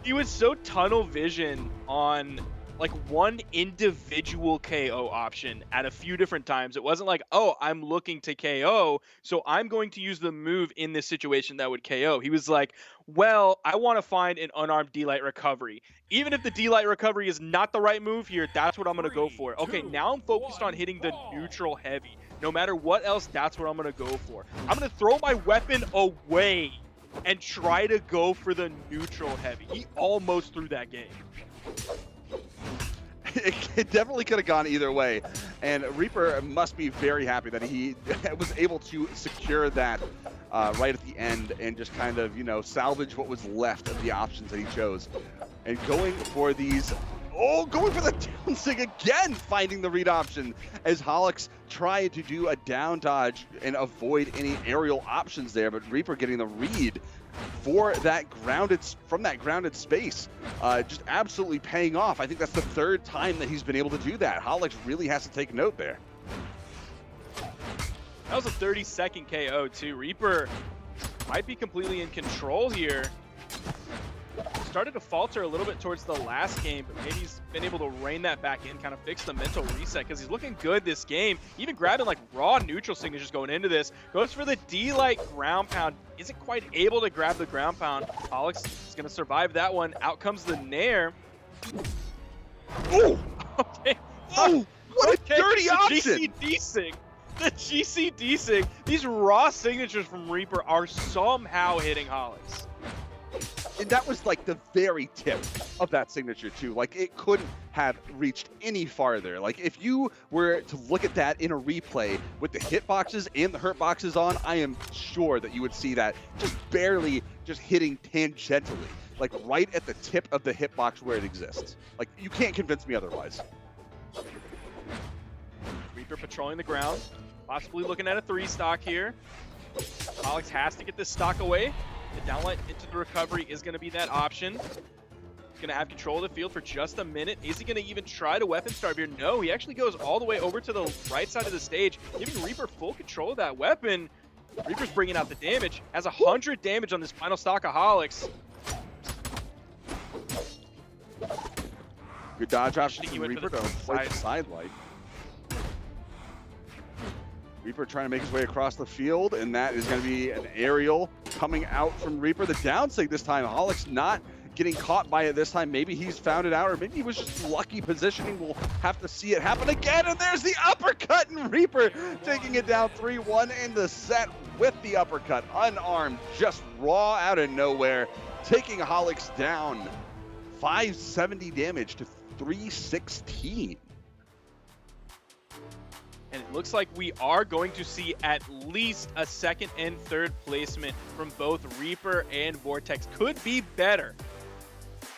He was so tunnel vision on like one individual KO option at a few different times. It wasn't like, oh, I'm looking to KO, so I'm going to use the move in this situation that would KO. He was like, well, I want to find an unarmed D-Light recovery. Even if the D-Light recovery is not the right move here, that's what I'm going to go for. Okay, now I'm focused on hitting the neutral heavy. No matter what else, that's what I'm going to go for. I'm going to throw my weapon away and try to go for the neutral heavy. He almost threw that game. It definitely could have gone either way, and Reaper must be very happy that he was able to secure that right at the end and just kind of, you know, salvage what was left of the options that he chose. And going for these, going for the down sig again, finding the read option as Kosolix tried to do a down dodge and avoid any aerial options there, but Reaper getting the read for that grounded space, just absolutely paying off. I think that's the third time that he's been able to do that. Kosolix really has to take note there. That was a 30-second KO too. Reaper might be completely in control here. Started to falter a little bit towards the last game, but maybe he's been able to rein that back in, kind of fix the mental reset, because he's looking good this game. Even grabbing like raw neutral signatures going into this. Goes for the D-Light ground pound. Isn't quite able to grab the ground pound. Kosolix is going to survive that one. Out comes the Nair. Oh! Okay. Oh! What a dirty option! GCD sig. The GCD sig. These raw signatures from Reaper are somehow hitting Kosolix. And that was like the very tip of that signature too. Like it couldn't have reached any farther. Like if you were to look at that in a replay with the hitboxes and the hurt boxes on, I am sure that you would see that just barely just hitting tangentially, like right at the tip of the hitbox where it exists. Like you can't convince me otherwise. Reaper patrolling the ground, possibly looking at a 3 stock here. Kosolix has to get this stock away. The downlight into the recovery is going to be that option. He's going to have control of the field for just a minute. Is he going to even try to weapon starve here? No, he actually goes all the way over to the right side of the stage, giving Reaper full control of that weapon. Reaper's bringing out the damage. Has 100 damage on this final stock of Kosolix. Good dodge option from Reaper to play the side light. Reaper trying to make his way across the field, and that is going to be an aerial coming out from Reaper. The down sig this time, Kosolix not getting caught by it this time. Maybe he's found it out, or maybe he was just lucky positioning. We'll have to see it happen again, and there's the uppercut, and Reaper taking it down 3-1 in the set with the uppercut. Unarmed, just raw out of nowhere, taking Kosolix down 570 damage to 316. And it looks like we are going to see at least a second and third placement from both Reaper and Vortex. Could be better,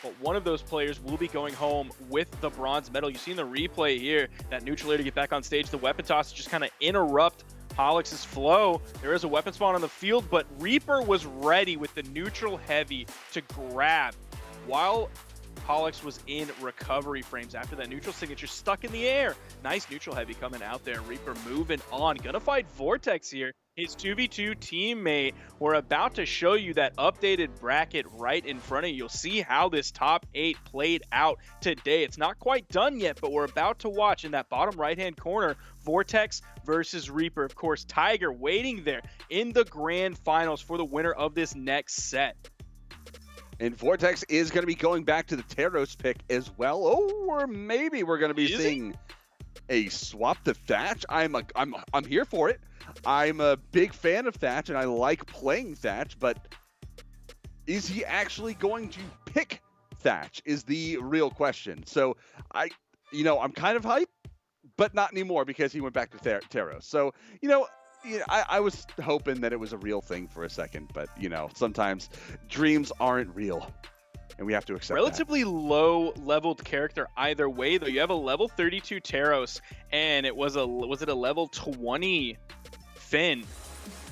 but one of those players will be going home with the bronze medal. You've seen the replay here, that neutral air to get back on stage. The weapon toss to just kind of interrupt Kosolix's flow. There is a weapon spawn on the field, but Reaper was ready with the neutral heavy to grab while Kosolix was in recovery frames after that neutral signature stuck in the air. Nice neutral heavy coming out there. Reaper moving on. Gonna fight Vortex here. His 2v2 teammate. We're about to show you that updated bracket right in front of you. You'll see how this top 8 played out today. It's not quite done yet, but we're about to watch in that bottom right-hand corner, Vortex versus Reaper. Of course, Tiger waiting there in the grand finals for the winner of this next set. And Vortex is going to be going back to the Teros pick as well. Oh, or maybe we're going to be seeing a swap to Thatch. I'm here for it. I'm a big fan of Thatch, and I like playing Thatch, but is he actually going to pick Thatch is the real question. So I'm kind of hyped, but not anymore because he went back to Taro. So, I was hoping that it was a real thing for a second, but sometimes dreams aren't real. And we have to accept relatively low leveled character either way, though. You have a level 32 Taros, and was it a level 20 Finn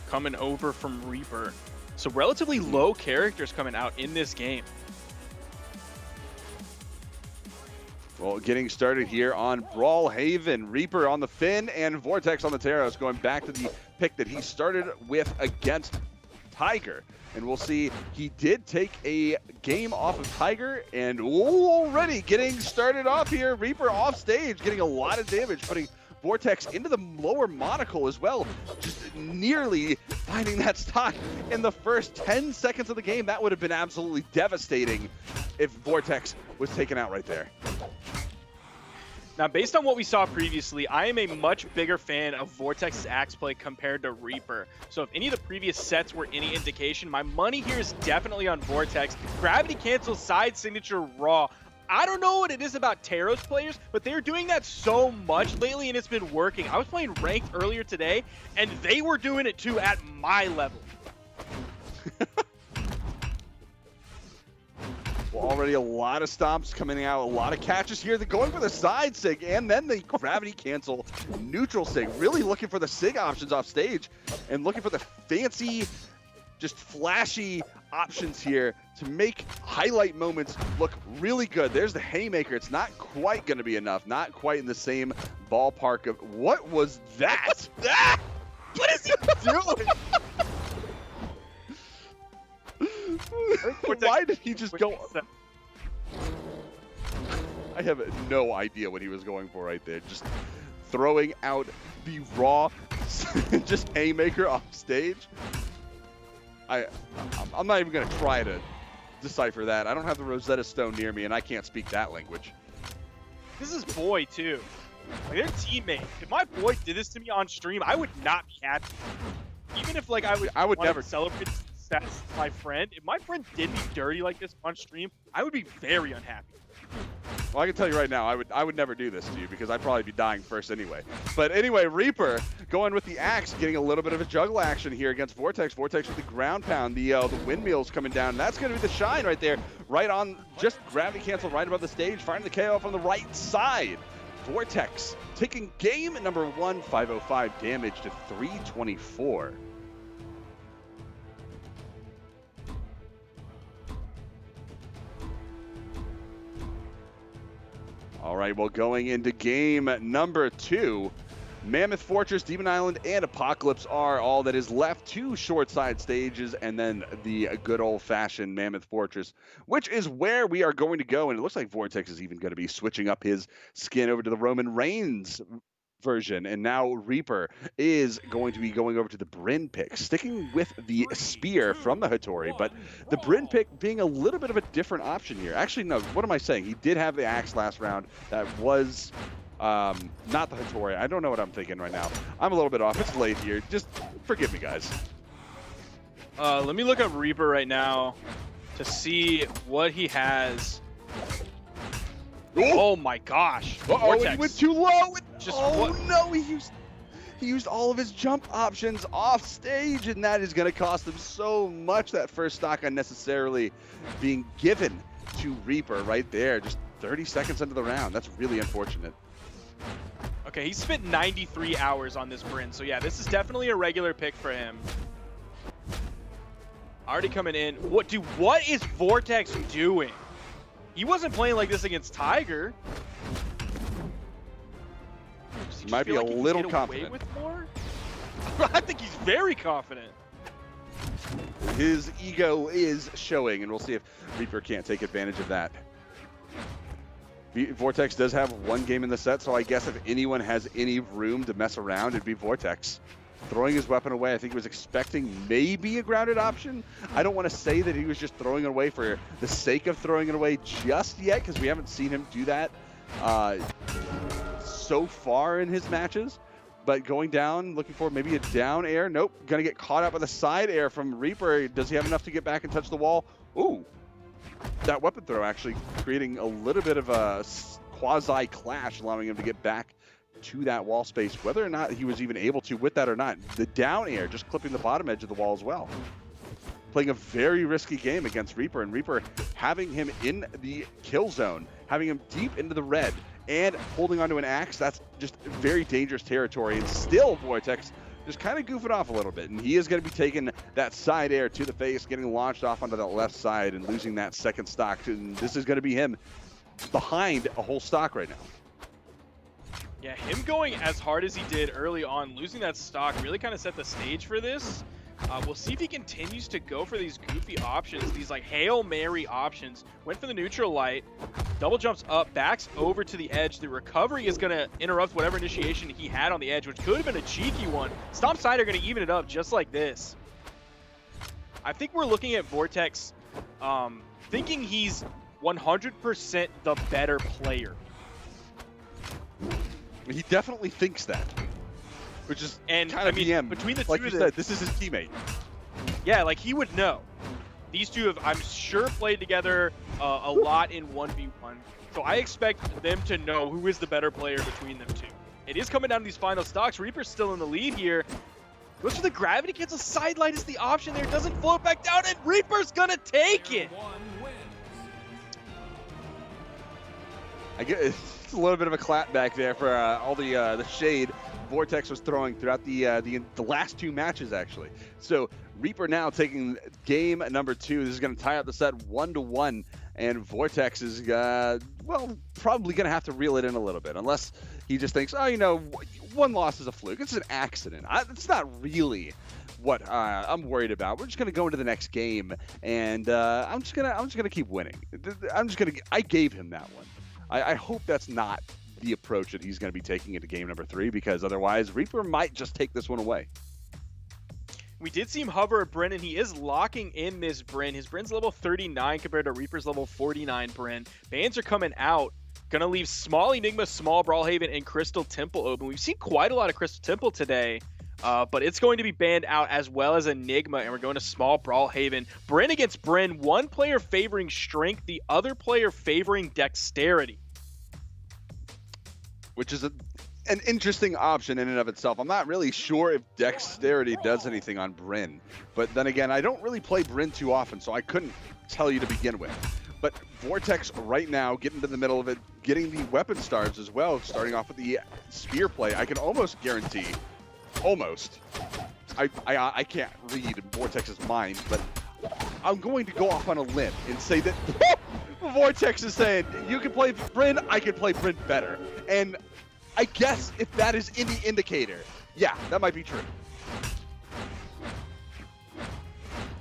coming over from Reaper. So relatively low characters coming out in this game. Well, getting started here on Brawlhalla. Reaper on the Finn and Vortex on the Taros, going back to the pick that he started with against Tiger. And we'll see, he did take a game off of Tiger, and already getting started off here. Reaper off stage, getting a lot of damage, putting Vortex into the lower monocle as well, just nearly finding that stock in the first 10 seconds of the game. That would have been absolutely devastating if Vortex was taken out right there. Now, based on what we saw previously, I am a much bigger fan of Vortex's axe play compared to Reaper. So if any of the previous sets were any indication, my money here is definitely on Vortex. Gravity cancel, side signature, raw. I don't know what it is about Taros players, but they're doing that so much lately, and it's been working. I was playing ranked earlier today, and they were doing it too at my level. Well, already a lot of stomps coming out, a lot of catches here. They're going for the side sig and then the gravity cancel neutral sig. Really looking for the sig options off stage and looking for the fancy, just flashy options here to make highlight moments look really good. There's the haymaker. It's not quite going to be enough. Not quite in the same ballpark of what was that? What is he doing? Why did he just go? I have no idea what he was going for right there. Just throwing out the raw, just haymaker off stage. I'm not even gonna try to decipher that. I don't have the Rosetta Stone near me, and I can't speak that language. This is Boy too. Like, they're teammates. If my boy did this to me on stream, I would not be happy. Even if I would never celebrate success with my friend. If my friend did me dirty like this on stream, I would be very unhappy. Well, I can tell you right now, I would never do this to you because I'd probably be dying first anyway. But anyway, Reaper going with the axe, getting a little bit of a juggle action here against Vortex. Vortex with the ground pound, the windmills coming down. That's going to be the shine right there, right on, just gravity cancel right above the stage, firing the KO from the right side. Vortex taking game number 1, 505 damage to 324. All right, well, going into game number 2, Mammoth Fortress, Demon Island, and Apocalypse are all that is left. 2 short side stages, and then the good old-fashioned Mammoth Fortress, which is where we are going to go. And it looks like Vortex is even going to be switching up his skin over to the Roman Reigns version, and now Reaper is going to be going over to the Bryn pick, sticking with the spear from the Hattori, but the Bryn pick being a little bit of a different option here. Actually, no, what am I saying? He did have the axe last round. That was not the Hattori. I don't know what I'm thinking right now. I'm a little bit off. It's late here. Just forgive me, guys. Let me look up Reaper right now to see what he has. Oh my gosh! Uh-oh, he went too low. No, he used all of his jump options off stage, and that is going to cost him so much. That first stock unnecessarily being given to Reaper right there, just 30 seconds into the round. That's really unfortunate. Okay, he spent 93 hours on this Bryn, so yeah, this is definitely a regular pick for him. Already coming in. What is Vortex doing? He wasn't playing like this against Tiger. He might be a little confident. With more? I think he's very confident. His ego is showing, and we'll see if Reaper can't take advantage of that. Vortex does have 1 game in the set, so I guess if anyone has any room to mess around, it'd be Vortex. Throwing his weapon away, I think he was expecting maybe a grounded option. I don't want to say that he was just throwing it away for the sake of throwing it away just yet, because we haven't seen him do that so far in his matches. But going down, looking for maybe a down air. Nope, gonna get caught up with a side air from Reaper. Does he have enough to get back and touch the wall? Ooh, that weapon throw actually creating a little bit of a quasi clash, allowing him to get back to that wall space, whether or not he was even able to with that or not. The down air just clipping the bottom edge of the wall as well. Playing a very risky game against Reaper, and Reaper having him in the kill zone, having him deep into the red, and holding onto an axe. That's just very dangerous territory. And still, Vortex just kind of goofing off a little bit, and he is going to be taking that side air to the face, getting launched off onto that left side and losing that second stock. And this is going to be him behind a whole stock right now. Yeah, him going as hard as he did early on, losing that stock, really kind of set the stage for this. We'll see if he continues to go for these goofy options, these like Hail Mary options. Went for the neutral light, double jumps up, backs over to the edge. The recovery is going to interrupt whatever initiation he had on the edge, which could have been a cheeky one. Stomp side are going to even it up just like this. I think we're looking at Vortex thinking he's 100% the better player. He definitely thinks that, which is and kind of BM. Between the two like you of them, said, this is his teammate. Yeah, like he would know. These two have, I'm sure, played together a lot in 1v1. So I expect them to know who is the better player between them two. It is coming down to these final stocks. Reaper's still in the lead here. Goes for the gravity, gets a side light as the option there. Doesn't float back down, and Reaper's gonna take it. I get it's a little bit of a clap back there for all the shade Vortex was throwing throughout the last two matches, actually. So Reaper now taking game number 2. This is going to tie up the set 1-1, and Vortex is well, probably going to have to reel it in a little bit, unless he just thinks, oh, you know, one loss is a fluke. It's an accident. It's not really what I'm worried about. We're just going to go into the next game, and I'm just gonna keep winning. I gave him that one. I hope that's not the approach that he's going to be taking into game number 3, because otherwise Reaper might just take this one away. We did see him hover at Bryn, and he is locking in this Bryn. His Bryn's level 39 compared to Reaper's level 49 Bryn. Bans are coming out. Going to leave Small Enigma, Small Brawlhaven, and Crystal Temple open. We've seen quite a lot of Crystal Temple today, but it's going to be banned out as well as Enigma, and we're going to Small Brawlhaven. Bryn against Bryn, one player favoring strength, the other player favoring dexterity. Which is an interesting option in and of itself. I'm not really sure if dexterity does anything on Bryn, but then again, I don't really play Bryn too often, so I couldn't tell you to begin with. But Vortex right now, getting to the middle of it, getting the weapon stars as well, starting off with the spear play. I can almost guarantee, I can't read Vortex's mind, but I'm going to go off on a limb and say that Vortex is saying, you can play Bryn, I can play Bryn better. And I guess if that is any indicator, yeah, that might be true.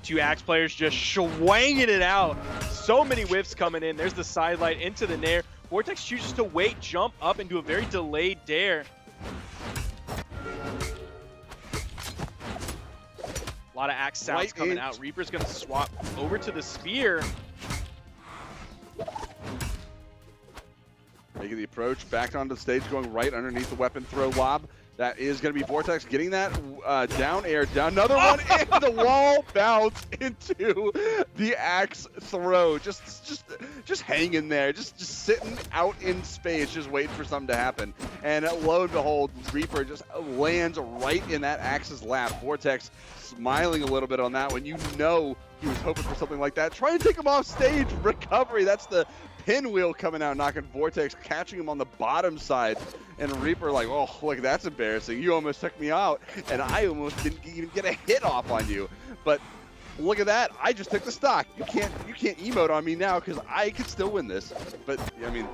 Two Axe players just swinging it out. So many whiffs coming in. There's the side light into the nair. Vortex chooses to wait, jump up, and do a very delayed dare. A lot of Axe sounds coming out. Reaper's going to swap over to the spear. Making the approach, back onto the stage, going right underneath the weapon throw lob. That is going to be Vortex getting that down air, down another one, and the wall bounce into the axe throw. Just hanging there, just sitting out in space, just waiting for something to happen. And lo and behold, Reaper just lands right in that axe's lap. Vortex smiling a little bit on that one. You know he was hoping for something like that. Try and take him off stage. Recovery. That's the pinwheel coming out, knocking Vortex, catching him on the bottom side. And Reaper like, oh, look, that's embarrassing. You almost took me out, and I almost didn't even get a hit off on you. But look at that. I just took the stock. You can't emote on me now because I could still win this. But I mean,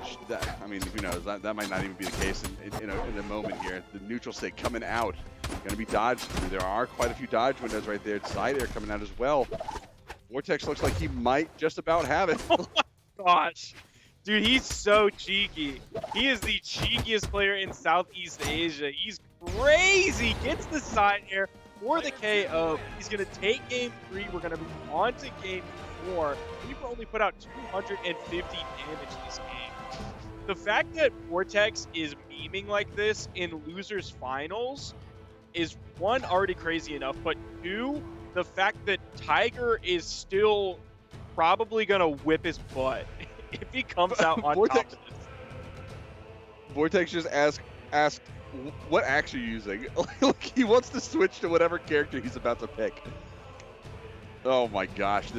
who knows? That might not even be the case in a moment here. The neutral state coming out, going to be dodged through. There are quite a few dodge windows right there. Side air coming out as well. Vortex looks like he might just about have it. Oh my gosh. Dude, he's so cheeky. He is the cheekiest player in Southeast Asia. He's crazy. Gets the side air for the KO. He's going to take game 3. We're going to move on to game 4. Reaper only put out 250 damage this game. The fact that Vortex is memeing like this in losers finals is, one, already crazy enough, but two, the fact that Tiger is still probably gonna whip his butt if he comes out on top of this. Vortex just asked what axe are you using? Like, he wants to switch to whatever character he's about to pick. Oh my gosh,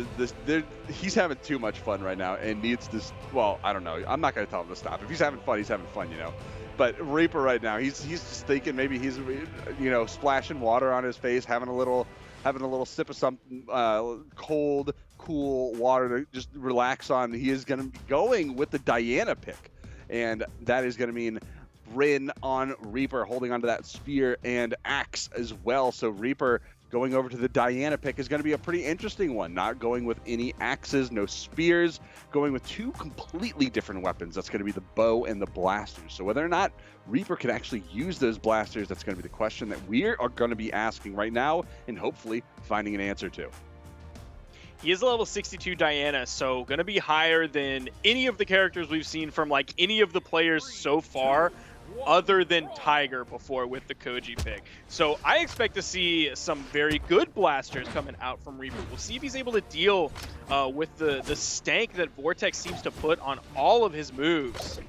he's having too much fun right now and needs to. Well, I don't know. I'm not gonna tell him to stop. If he's having fun, he's having fun, you know. But Reaper right now, he's just thinking maybe he's, you know, splashing water on his face, having a little sip of some cold, cool water to just relax on. He is gonna be going with the Diana pick, and that is gonna mean Bryn on Reaper, holding onto that spear and axe as well. So Reaper going over to the Diana pick is going to be a pretty interesting one. Not going with any axes, no spears, going with two completely different weapons. That's going to be the bow and the blasters. So whether or not Reaper can actually use those blasters, that's going to be the question that we are going to be asking right now and hopefully finding an answer to. He is a level 62 Diana, so going to be higher than any of the characters we've seen from like any of the players so far, other than Tiger before with the Koji pick. So I expect to see some very good blasters coming out from Reaper. We'll see if he's able to deal with the stank that Vortex seems to put on all of his moves.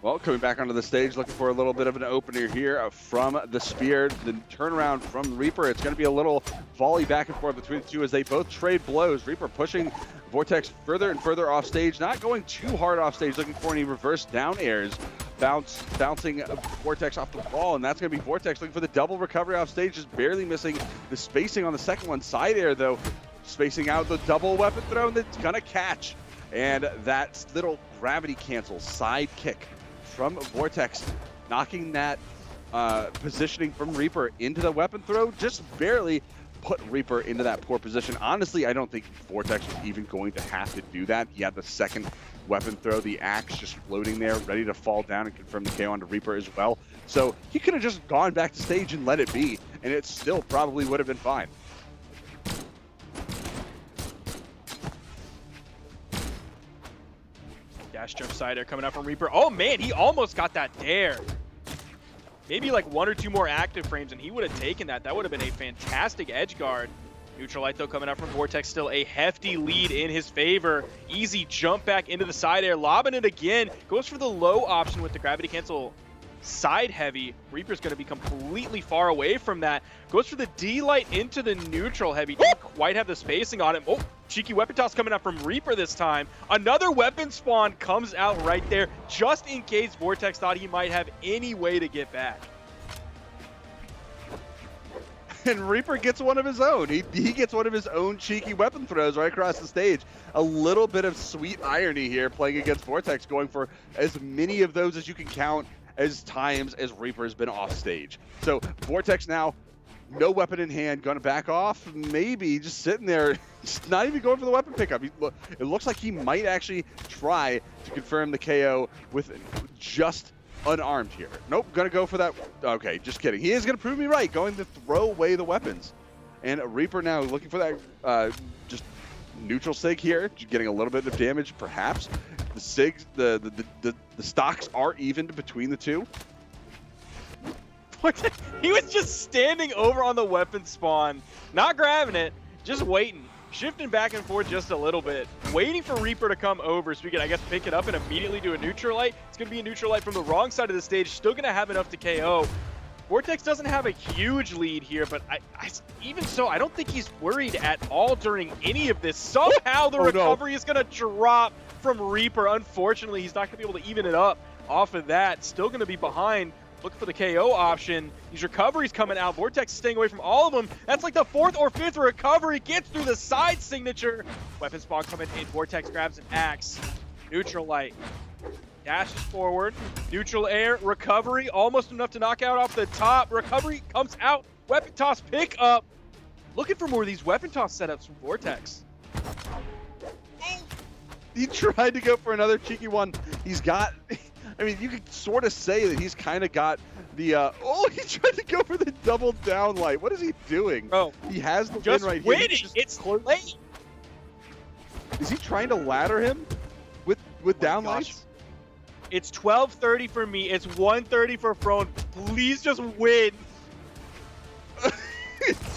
Well, coming back onto the stage, looking for a little bit of an opener here from the spear. The turnaround from Reaper. It's going to be a little volley back and forth between the two as they both trade blows. Reaper pushing Vortex further and further off stage, not going too hard off stage, looking for any reverse down airs. Bouncing Vortex off the wall, and that's going to be Vortex looking for the double recovery off stage, just barely missing the spacing on the second one. Side air, though, spacing out the double weapon throw, and it's going to catch. And that little gravity cancel side kick from Vortex, knocking that positioning from Reaper into the weapon throw, just barely put Reaper into that poor position. Honestly, I don't think Vortex was even going to have to do that. He had the second weapon throw, the axe just floating there, ready to fall down and confirm the KO onto Reaper as well. So he could have just gone back to stage and let it be, and it still probably would have been fine. Dash jump side air coming out from Reaper. Oh man, he almost got that dare. Maybe like one or two more active frames and he would have taken that. That would have been a fantastic edge guard. Neutral light though coming out from Vortex, still a hefty lead in his favor. Easy jump back into the side air, lobbing it again. Goes for the low option with the gravity cancel side heavy. Reaper's going to be completely far away from that. Goes for the D-light into the neutral heavy. Didn't quite have the spacing on him. Oh, cheeky weapon toss coming out from Reaper this time. Another weapon spawn comes out right there, just in case Vortex thought he might have any way to get back. And Reaper gets one of his own. He gets one of his own cheeky weapon throws right across the stage. A little bit of sweet irony here playing against Vortex, going for as many of those as you can count as times as Reaper's been off stage. So Vortex now, no weapon in hand, gonna back off, maybe just sitting there, just not even going for the weapon pickup. It looks like he might actually try to confirm the KO with just unarmed here. Nope, gonna go for that. Okay, just kidding. He is gonna prove me right, going to throw away the weapons. And Reaper now looking for that just neutral sig here, getting a little bit of damage perhaps. The sigs, the stocks are evened between the two. He was just standing over on the weapon spawn, not grabbing it, just waiting, shifting back and forth just a little bit, waiting for Reaper to come over so we can, I guess, pick it up and immediately do a neutral light. It's going to be a neutral light from the wrong side of the stage, still going to have enough to KO. Vortex doesn't have a huge lead here, but even so, I don't think he's worried at all during any of this. Somehow the recovery is going to drop from Reaper. Unfortunately, he's not going to be able to even it up off of that. Still going to be behind. Looking for the KO option. These recoveries coming out. Vortex is staying away from all of them. That's like the fourth or fifth recovery. Gets through the side signature. Weapon spawn coming in. Vortex grabs an axe. Neutral light. Dashes forward. Neutral air. Recovery. Almost enough to knock out off the top. Recovery comes out. Weapon toss pick up. Looking for more of these weapon toss setups from Vortex. He tried to go for another cheeky one. He's got... I mean, you could sort of say that he's kind of got the, oh, he tried to go for the double down light. What is he doing? Bro, he has the just win right winning. here. It's late. Is he trying to ladder him with down lights? It's 12:30 for me. It's 1:30 for Frone. Please just win.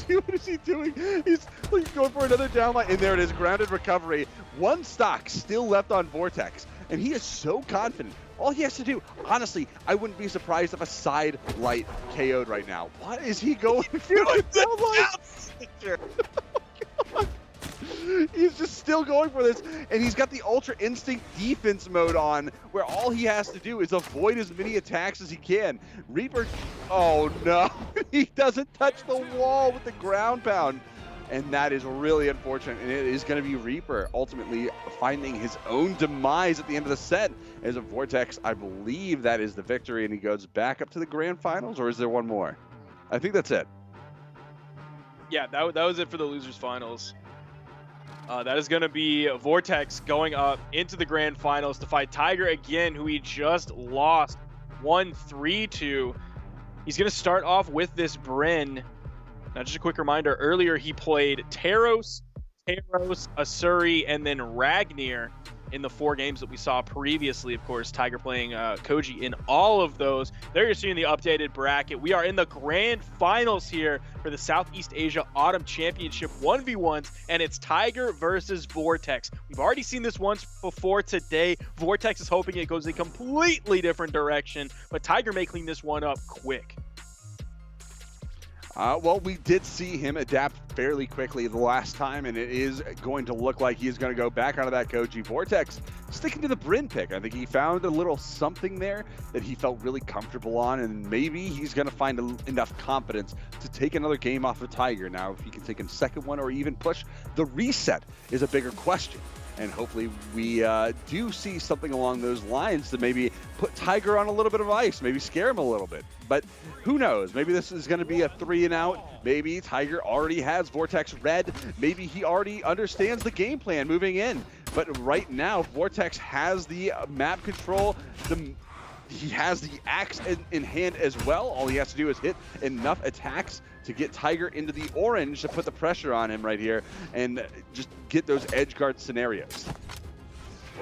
see what is he doing? He's like, going for another downline, and there it is, grounded recovery. One stock still left on Vortex, and he is so confident. All he has to do, honestly, I wouldn't be surprised if a side light KO'd right now. What is he going for? He's just still going for this, and he's got the Ultra Instinct defense mode on, where all he has to do is avoid as many attacks as he can. Reaper, oh no, he doesn't touch the wall with the ground pound, and that is really unfortunate, and it is going to be Reaper ultimately finding his own demise at the end of the set. As a Vortex, I believe that is the victory, and he goes back up to the grand finals, or is there one more? I think that's it. Yeah, that was it for the losers finals. That is going to be Vortex going up into the grand finals to fight Tiger again, who he just lost 1-3 to. He's going to start off with this Brynn. Now, just a quick reminder, earlier he played Taros, Asuri, and then Ragnir in the 4 games that we saw previously. Of course, Tiger playing Koji in all of those. There you're seeing the updated bracket. We are in the grand finals here for the Southeast Asia Autumn Championship 1v1s, and it's Tiger versus Vortex. We've already seen this once before today. Vortex is hoping it goes a completely different direction, but Tiger may clean this one up quick. Well, we did see him adapt fairly quickly the last time, and it is going to look like he's going to go back onto that Koji. Vortex sticking to the Brynn pick. I think he found a little something there that he felt really comfortable on, and maybe he's going to find enough confidence to take another game off of Tiger. Now, if he can take a second one or even push the reset is a bigger question. And hopefully we do see something along those lines to maybe put Tiger on a little bit of ice, maybe scare him a little bit. But who knows? Maybe this is going to be a 3 and out. Maybe Tiger already has Vortex red. Maybe he already understands the game plan moving in. But right now, Vortex has the map control. He has the axe in hand as well. All he has to do is hit enough attacks to get Tiger into the orange to put the pressure on him right here and just get those edge guard scenarios.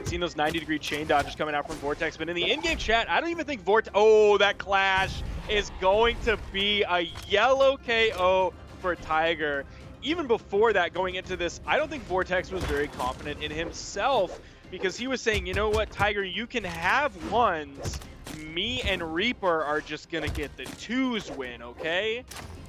Seen those 90-degree chain dodges coming out from Vortex, but in the in-game chat, I don't even think Vortex... Oh, that clash is going to be a yellow KO for Tiger. Even before that, going into this, I don't think Vortex was very confident in himself, because he was saying, you know what, Tiger, you can have ones. Me and Reaper are just going to get the 2s win, okay?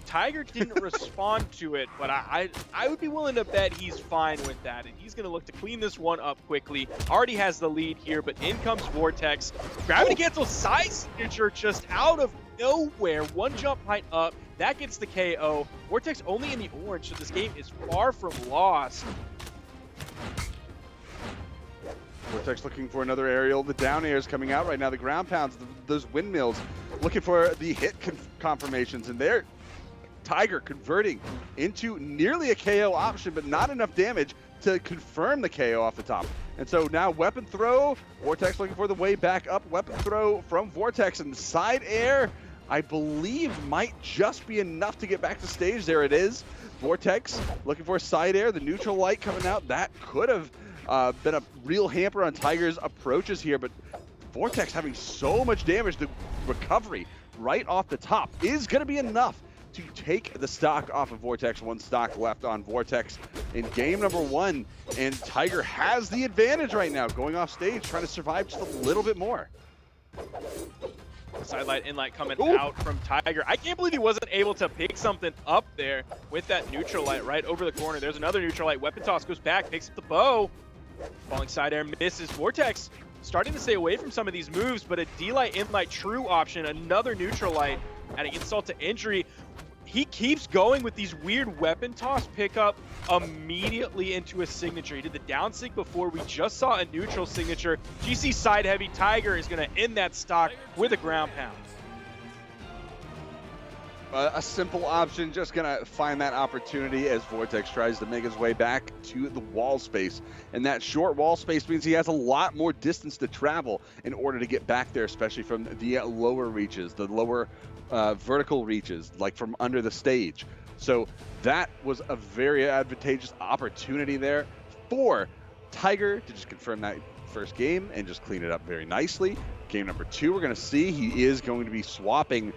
Tiger didn't respond to it, but I would be willing to bet he's fine with that, and he's going to look to clean this one up quickly. Already has the lead here, but in comes Vortex. Gravity cancel side signature just out of nowhere. One jump height up. That gets the KO. Vortex only in the orange, so this game is far from lost. Vortex looking for another aerial. The down air is coming out right now. The ground pounds, those windmills, looking for the hit confirmations, and there Tiger converting into nearly a KO option, but not enough damage to confirm the KO off the top. And so now weapon throw, Vortex looking for the way back up. Weapon throw from Vortex, and side air, I believe, might just be enough to get back to stage. There it is. Vortex looking for a side air. The neutral light coming out. That could have been a real hamper on Tiger's approaches here, but Vortex having so much damage, the recovery right off the top is going to be enough to take the stock off of Vortex. One stock left on Vortex in game number 1, and Tiger has the advantage right now, going off stage, trying to survive just a little bit more. Sidelight inlight coming out from Tiger. I can't believe he wasn't able to pick something up there with that neutral light right over the corner. There's another neutral light. Weapon toss goes back, picks up the bow. Falling side air misses. Vortex starting to stay away from some of these moves, but a D-light inlight true option, another neutral light, adding insult to injury. He keeps going with these weird weapon toss pickup immediately into a signature. He did the down sig before. We just saw a neutral signature. GC side heavy. Tiger is going to end that stock with a ground pound. A simple option, just going to find that opportunity as Vortex tries to make his way back to the wall space. And that short wall space means he has a lot more distance to travel in order to get back there, especially from the lower reaches, the lower vertical reaches, like from under the stage. So that was a very advantageous opportunity there for Tiger to just confirm that first game and just clean it up very nicely. Game number 2, we're going to see he is going to be swapping,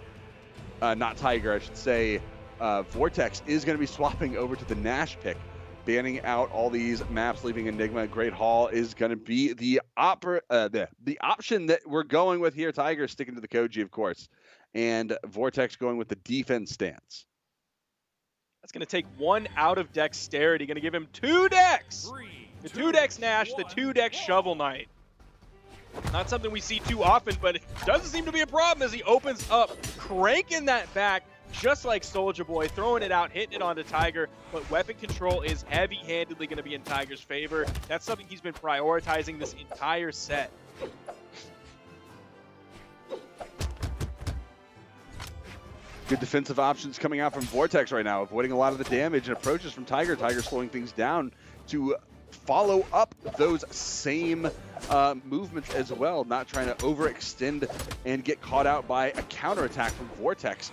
not Tiger, I should say, Vortex is going to be swapping over to the Nash pick, banning out all these maps, leaving Enigma. Great Hall is going to be the option that we're going with here. Tiger sticking to the Koji, of course, and Vortex going with the defense stance. That's going to take one out of Dexterity. Going to give him 2 decks. The 2 decks Nash, the 2 decks Shovel Knight. Not something we see too often, but it doesn't seem to be a problem as he opens up, cranking that back just like Soulja Boy, throwing it out, hitting it onto Tiger. But weapon control is heavy-handedly going to be in Tiger's favor. That's something he's been prioritizing this entire set. Good defensive options coming out from Vortex right now, avoiding a lot of the damage and approaches from Tiger. Tiger slowing things down to follow up those same movements as well, not trying to overextend and get caught out by a counterattack from Vortex.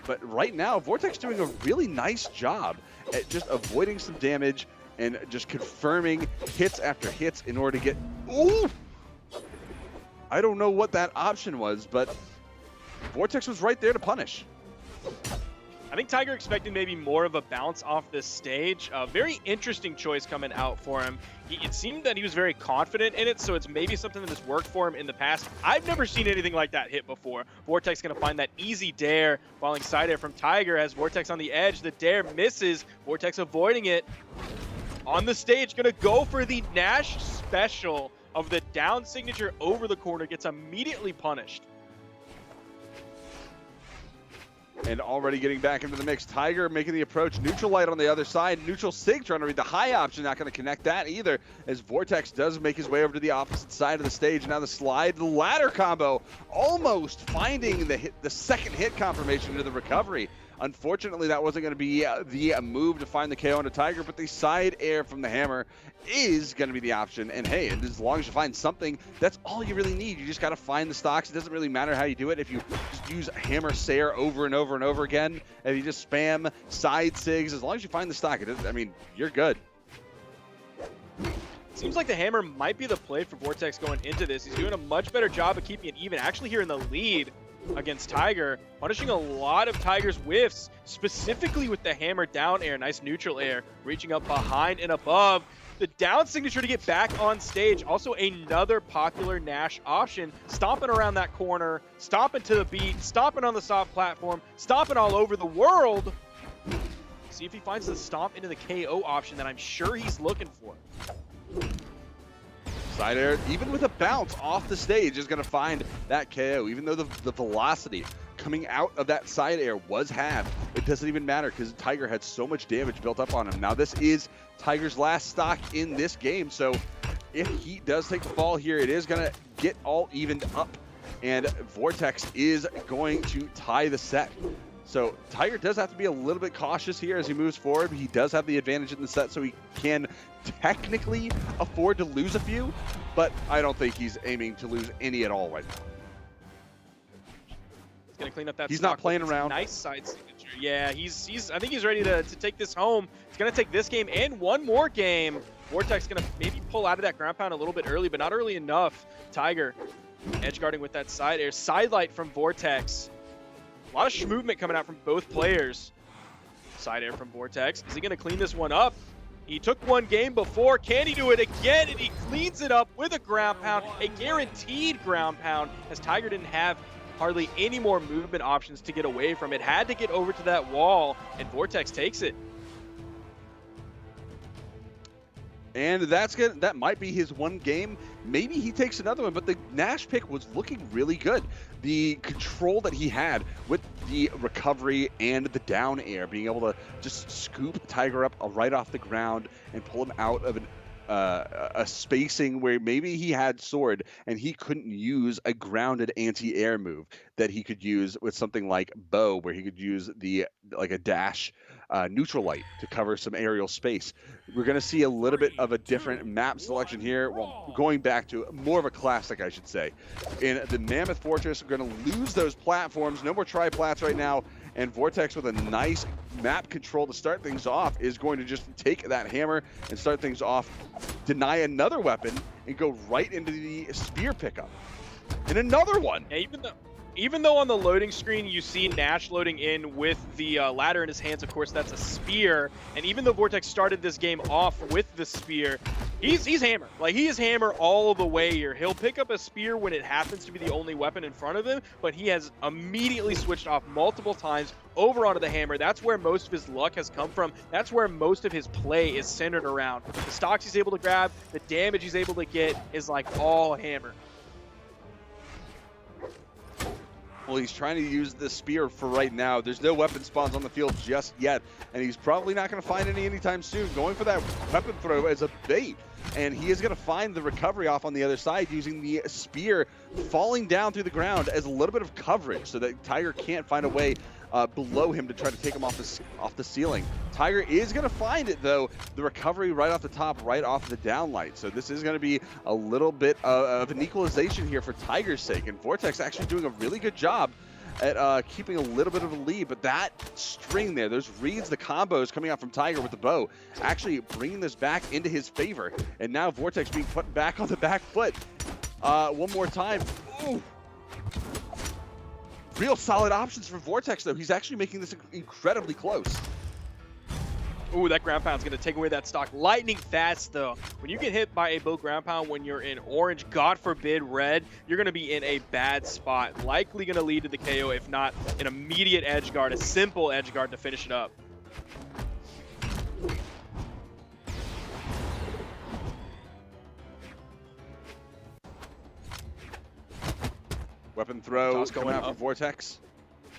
But right now, Vortex doing a really nice job at just avoiding some damage and just confirming hits after hits in order to get... Ooh! I don't know what that option was, but Vortex was right there to punish. I think Tiger expected maybe more of a bounce off this stage. A very interesting choice coming out for him. It seemed that he was very confident in it, so it's maybe something that has worked for him in the past. I've never seen anything like that hit before. Vortex going to find that easy dare, falling side air from Tiger, has Vortex on the edge. The dare misses, Vortex avoiding it. On the stage, going to go for the Nash special of the down signature over the corner, gets immediately punished. And already getting back into the mix, Tiger making the approach. Neutral Light on the other side. Neutral Sig trying to read the high option, not going to connect that either, as Vortex does make his way over to the opposite side of the stage. Now the slide, the ladder combo, almost finding the second hit confirmation into the recovery. Unfortunately, that wasn't going to be the move to find the KO into Tiger, but the side air from the hammer is going to be the option. And hey, and as long as you find something, that's all you really need. You just got to find the stocks. It doesn't really matter how you do it. If you just use hammer Sair over and over and over again, if you just spam side sigs, as long as you find the stock, I mean, you're good. Seems like the hammer might be the play for Vortex going into this. He's doing a much better job of keeping it even, actually here in the lead against Tiger, punishing a lot of Tiger's whiffs, specifically with the hammer down air. Nice neutral air, reaching up behind and above. The down signature to get back on stage. Also another popular Nash option, stomping around that corner, stomping to the beat, stomping on the soft platform, stomping all over the world. See if he finds the stomp into the KO option that I'm sure he's looking for. Side air, even with a bounce off the stage, is going to find that KO. Even though the velocity coming out of that side air was halved, it doesn't even matter because Tiger had so much damage built up on him. Now this is Tiger's last stock in this game, so if he does take the fall here, it is going to get all evened up, and Vortex is going to tie the set. So Tiger does have to be a little bit cautious here as he moves forward. He does have the advantage in the set, so he can technically afford to lose a few, but I don't think he's aiming to lose any at all right now. He's gonna clean up that. He's not playing around. Nice side signature. Yeah, he's. I think he's ready to take this home. He's gonna take this game and one more game. Vortex gonna maybe pull out of that ground pound a little bit early, but not early enough. Tiger edge guarding with that side air. Sidelight from Vortex. A lot of movement coming out from both players. Side air from Vortex. Is he going to clean this one up? He took one game before. Can he do it again? And he cleans it up with a ground pound. A guaranteed ground pound, as Tiger didn't have hardly any more movement options to get away from it. Had to get over to that wall, and Vortex takes it. And that's good. That might be his one game. Maybe he takes another one, but the Nash pick was looking really good. The control that he had with the recovery and the down air, being able to just scoop Tiger up right off the ground and pull him out of a spacing where maybe he had sword and he couldn't use a grounded anti-air move that he could use with something like bow, where he could use like a dash neutral light to cover some aerial space. We're going to see a little bit of a different map selection here. Well, going back to more of a classic, I should say. In the Mammoth Fortress, we're going to lose those platforms. No more tri-plats right now. And Vortex, with a nice map control to start things off, is going to just take that hammer and start things off, deny another weapon, and go right into the spear pickup. And another one. Yeah, even though on the loading screen you see Nash loading in with the ladder in his hands, of course that's a spear, and even though Vortex started this game off with the spear, he's hammer. Like, he is hammer all the way here. He'll pick up a spear when it happens to be the only weapon in front of him, but he has immediately switched off multiple times over onto the hammer. That's where most of his luck has come from. That's where most of his play is centered around. The stocks he's able to grab, the damage he's able to get is like all hammer. Well, he's trying to use the spear for right now. There's no weapon spawns on the field just yet, and he's probably not going to find any anytime soon. Going for that weapon throw as a bait, and he is going to find the recovery off on the other side using the spear falling down through the ground as a little bit of coverage so that Tiger can't find a way below him to try to take him off the ceiling. Tiger is going to find it, though, the recovery right off the top, right off the downlight. So this is going to be a little bit of an equalization here for Tiger's sake, and Vortex actually doing a really good job at keeping a little bit of a lead. But that string there, those reads, the combos coming out from Tiger with the bow, actually bringing this back into his favor. And now Vortex being put back on the back foot one more time. Ooh. Real solid options for Vortex, though. He's actually making this incredibly close. Ooh, that ground pound's going to take away that stock lightning fast, though. When you get hit by a bow ground pound when you're in orange, God forbid red, you're going to be in a bad spot. Likely going to lead to the KO, if not an immediate edge guard, a simple edge guard to finish it up. Weapon throw coming out from Vortex.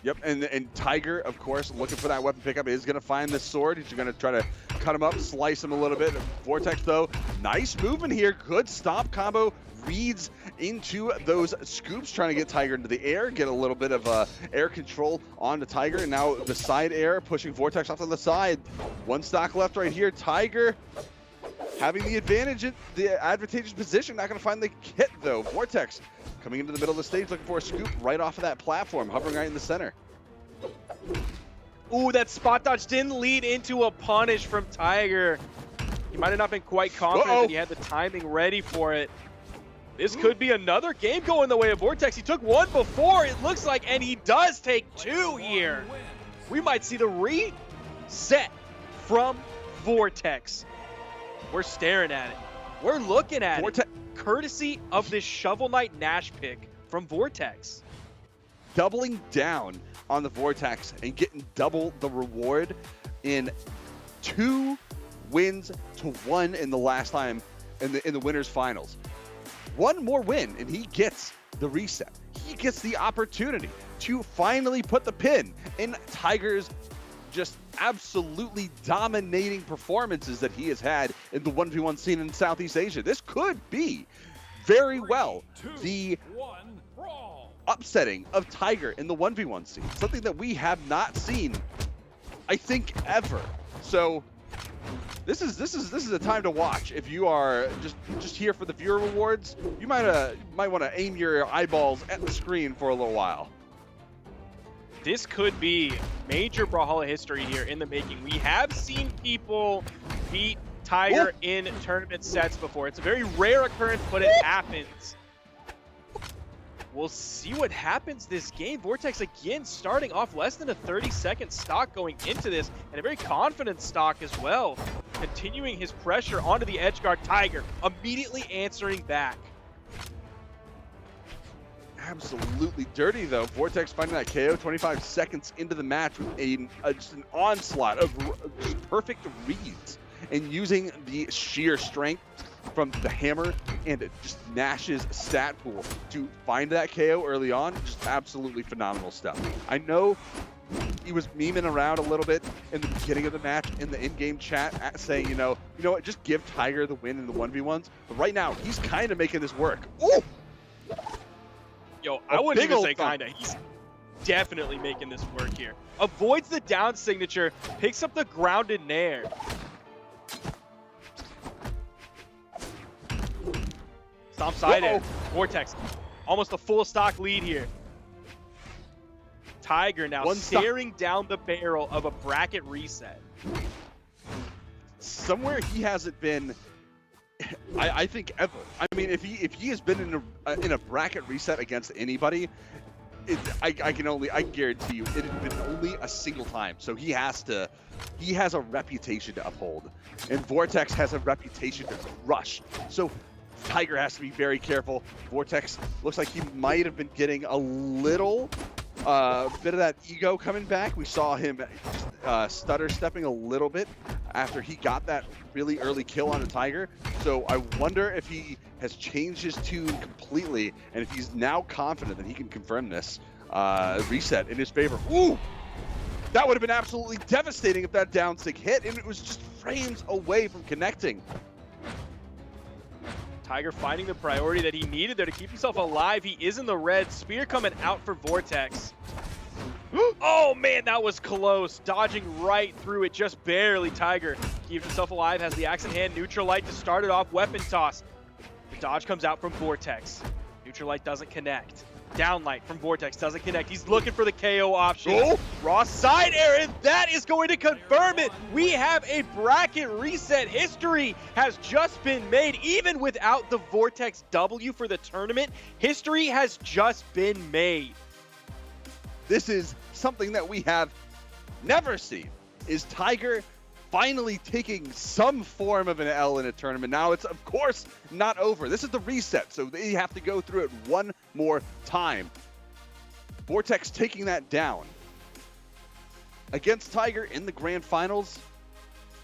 Yep, and Tiger, of course, looking for that weapon pickup, is going to find the sword. He's going to try to cut him up, slice him a little bit. Vortex, though, nice movement here. Good stomp combo. Reads into those scoops, trying to get Tiger into the air, get a little bit of air control on the Tiger. And now the side air, pushing Vortex off to the side. One stock left right here. Tiger having the advantage, the advantageous position. Not going to find the hit, though. Vortex coming into the middle of the stage, looking for a scoop right off of that platform, hovering right in the center. Ooh, that spot dodge didn't lead into a punish from Tiger. He might have not been quite confident that he had the timing ready for it. This could be another game going the way of Vortex. He took one before, it looks like, and he does take two here. We might see the reset from Vortex. We're staring at it. We're looking at it. Courtesy of this Shovel Knight Nash pick from Vortex. Doubling down on the Vortex and getting double the reward in 2 wins to 1 in the last time in the winners finals. One more win and he gets the reset. He gets the opportunity to finally put the pin in Tiger's just absolutely dominating performances that he has had in the 1v1 scene in Southeast Asia. This could be very well the upsetting of Tiger in the 1v1 scene, something that we have not seen, I think, ever. So this is a time to watch. If you are just here for the viewer rewards, you might want to aim your eyeballs at the screen for a little while. This could be major Brawlhalla history here in the making. We have seen people beat Tiger in tournament sets before. It's a very rare occurrence, but it happens. We'll see what happens this game. Vortex again starting off less than a 30-second stock going into this, and a very confident stock as well. Continuing his pressure onto the edge guard. Tiger immediately answering back. Absolutely dirty, though. Vortex finding that KO 25 seconds into the match with just an onslaught of just perfect reads, and using the sheer strength from the hammer and just Nash's stat pool to find that KO early on. Just absolutely phenomenal stuff. I know he was memeing around a little bit in the beginning of the match in the in-game chat saying, you know what, just give Tiger the win in the 1v1s. But right now, he's kind of making this work. Ooh! Yo, I wouldn't even say kinda. He's definitely making this work here. Avoids the down signature, picks up the grounded nair. Stomp side air. Vortex, almost a full stock lead here. Tiger now staring down the barrel of a bracket reset. Somewhere he hasn't been, I think, ever. I mean, if he has been in a bracket reset against anybody, I guarantee you, it had been only a single time. So he has a reputation to uphold. And Vortex has a reputation to crush. So Tiger has to be very careful. Vortex looks like he might have been getting a little bit of that ego coming back. We saw him stutter stepping a little bit after he got that really early kill on the Tiger. So I wonder if he has changed his tune completely and if he's now confident that he can confirm this reset in his favor. Ooh! That would have been absolutely devastating if that down stick hit, and it was just frames away from connecting. Tiger finding the priority that he needed there to keep himself alive. He is in the red. Spear coming out for Vortex. Oh man, that was close. Dodging right through it, just barely. Tiger keeps himself alive, has the axe in hand. Neutral light to start it off. Weapon toss. The dodge comes out from Vortex. Neutral light doesn't connect. Downlight from Vortex doesn't connect. He's looking for the KO option. Oh. Raw side air, and that is going to confirm it. We have a bracket reset. History has just been made. Even without the Vortex W for the tournament, history has just been made. This is something that we have never seen, is Tiger finally taking some form of an L in a tournament. Now it's, of course, not over. This is the reset, so they have to go through it one more time. Vortex taking that down against Tiger in the grand finals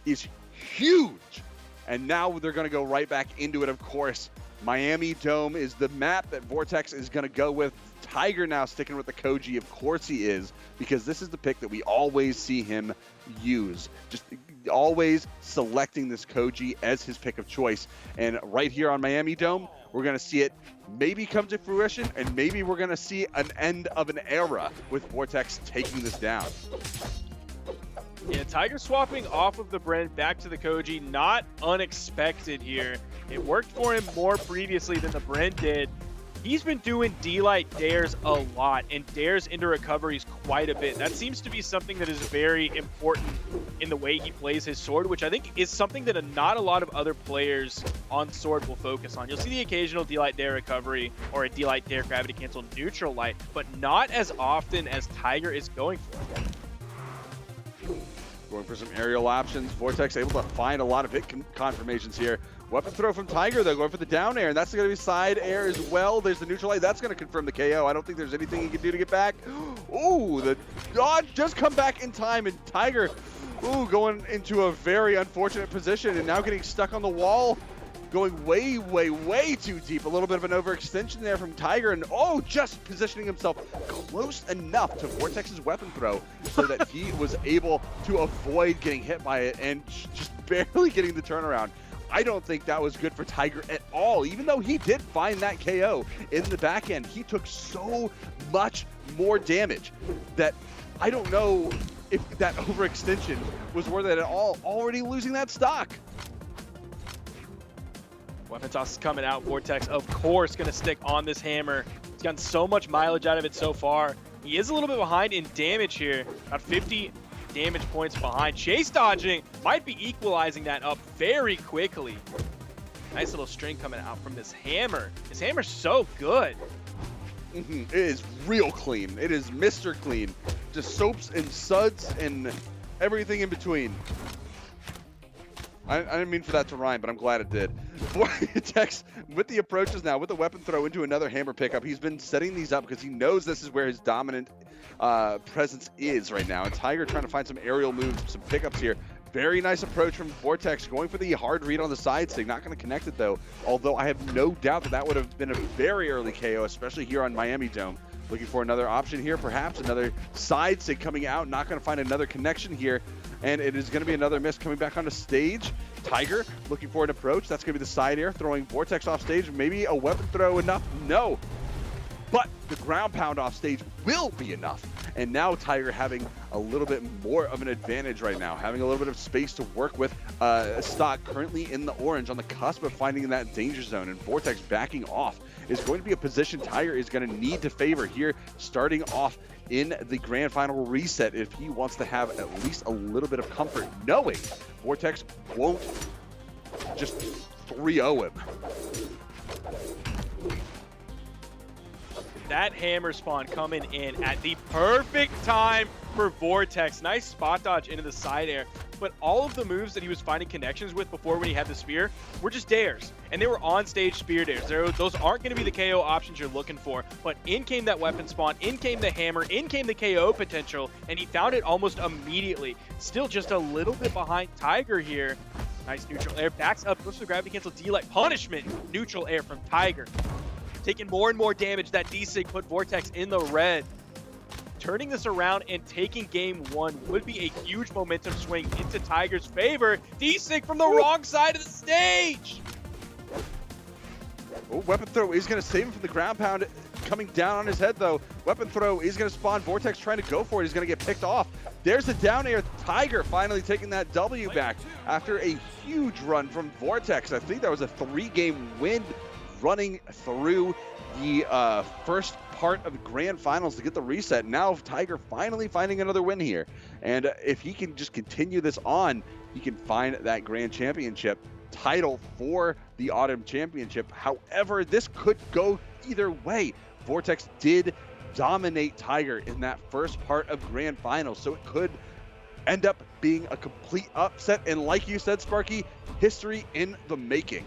is huge. And now they're going to go right back into it, of course. Miami Dome is the map that Vortex is going to go with. Tiger now sticking with the Koji, of course he is, because this is the pick that we always see him use. Just always selecting this Koji as his pick of choice. And right here on Miami Dome, we're going to see it maybe come to fruition, and maybe we're going to see an end of an era with Vortex taking this down. Yeah, Tiger swapping off of the Brent back to the Koji, not unexpected here. It worked for him more previously than the Brent did. He's been doing D-Light dares a lot, and dares into recoveries quite a bit. That seems to be something that is very important in the way he plays his sword, which I think is something that not a lot of other players on sword will focus on. You'll see the occasional D-Light dare recovery or a D-Light dare gravity cancel neutral light, but not as often as Tiger is going for. Going for some aerial options. Vortex able to find a lot of hit confirmations here. Weapon throw from Tiger, though, going for the down air, and that's going to be side air as well. There's the neutral light. That's going to confirm the KO. I don't think there's anything he can do to get back. Ooh, the dodge just come back in time, and Tiger, ooh, going into a very unfortunate position and now getting stuck on the wall, going way, way, way too deep. A little bit of an overextension there from Tiger, and oh, just positioning himself close enough to Vortex's weapon throw so that he was able to avoid getting hit by it and just barely getting the turnaround. I don't think that was good for Tiger at all. Even though he did find that KO in the back end, he took so much more damage that I don't know if that overextension was worth it at all, already losing that stock. Weapon toss is coming out. Vortex, of course, going to stick on this hammer. He's gotten so much mileage out of it so far. He is a little bit behind in damage here. About 50 damage points behind. Chase dodging might be equalizing that up very quickly. Nice little string coming out from this hammer. This hammer's so good. It is real clean. It is Mr. Clean. Just soaps and suds and everything in between. I didn't mean for that to rhyme, but I'm glad it did. Vortex with the approaches now, with the weapon throw into another hammer pickup. He's been setting these up because he knows this is where his dominant presence is right now. And Tiger trying to find some aerial moves, some pickups here. Very nice approach from Vortex, going for the hard read on the side stick. Not going to connect it though, although I have no doubt that that would have been a very early KO, especially here on Miami Dome. Looking for another option here, perhaps another side stick coming out. Not going to find another connection here. And it is going to be another miss coming back onto stage. Tiger looking for an approach. That's going to be the side air, throwing Vortex off stage. Maybe a weapon throw enough? No. But the ground pound off stage will be enough. And now Tiger having a little bit more of an advantage right now, having a little bit of space to work with. Stock currently in the orange on the cusp of finding that danger zone, and Vortex backing off is going to be a position Tiger is going to need to favor here, starting off in the grand final reset if he wants to have at least a little bit of comfort, knowing Vortex won't just 3-0 him. that hammer spawn coming in at the perfect time for Vortex. Nice spot dodge into the side air. But all of the moves that he was finding connections with before when he had the spear were just dares. And they were on-stage spear dares. Those aren't going to be the KO options you're looking for. But in came that weapon spawn, in came the hammer, in came the KO potential, and he found it almost immediately. Still just a little bit behind Tiger here. Nice neutral air, backs up, goes for the gravity cancel D-like punishment. Neutral air from Tiger. Taking more and more damage. That D-Sig put Vortex in the red. Turning this around and taking game one would be a huge momentum swing into Tiger's favor. D-Sig from the wrong side of the stage. Oh, weapon throw is going to save him from the ground pound coming down on his head, though. Weapon throw is going to spawn. Vortex trying to go for it. He's going to get picked off. There's the down air. Tiger finally taking that W back after a huge run from Vortex. I think that was a 3-game win running through the first part of the grand finals to get the reset. Now Tiger finally finding another win here. And if he can just continue this on, he can find that grand championship title for the autumn championship. However, this could go either way. Vortex did dominate Tiger in that first part of grand finals, so it could end up being a complete upset. And like you said, Sparky, history in the making.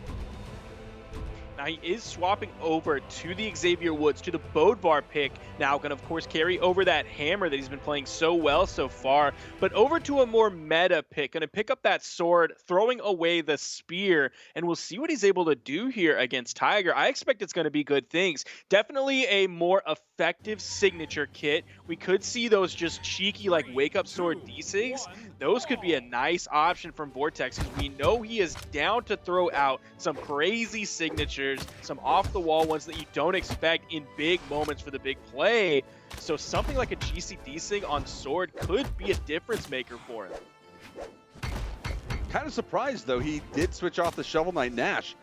Now he is swapping over to the Xavier Woods, to the Bodvar pick. Now can, of course, carry over that hammer that he's been playing so well so far, but over to a more meta pick. Going to pick up that sword, throwing away the spear, and we'll see what he's able to do here against Tiger. I expect it's going to be good things. Definitely a more effective signature kit. We could see those just cheeky, like, wake-up sword D-Sigs. Those could be a nice option from Vortex, because we know he is down to throw out some crazy signatures, some off-the-wall ones that you don't expect in big moments for the big play. So something like a GCD Sig on sword could be a difference maker for him. Kind of surprised, though, he did switch off the Shovel Knight Nash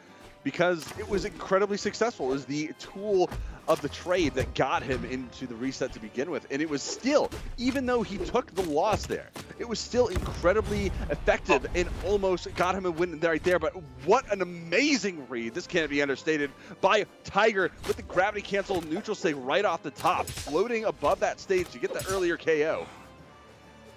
because it was incredibly successful. It was the tool of the trade that got him into the reset to begin with. And it was still, even though he took the loss there, it was still incredibly effective and almost got him a win right there. But what an amazing read. This can't be understated by Tiger with the gravity cancel neutral sig right off the top, floating above that stage to get the earlier KO.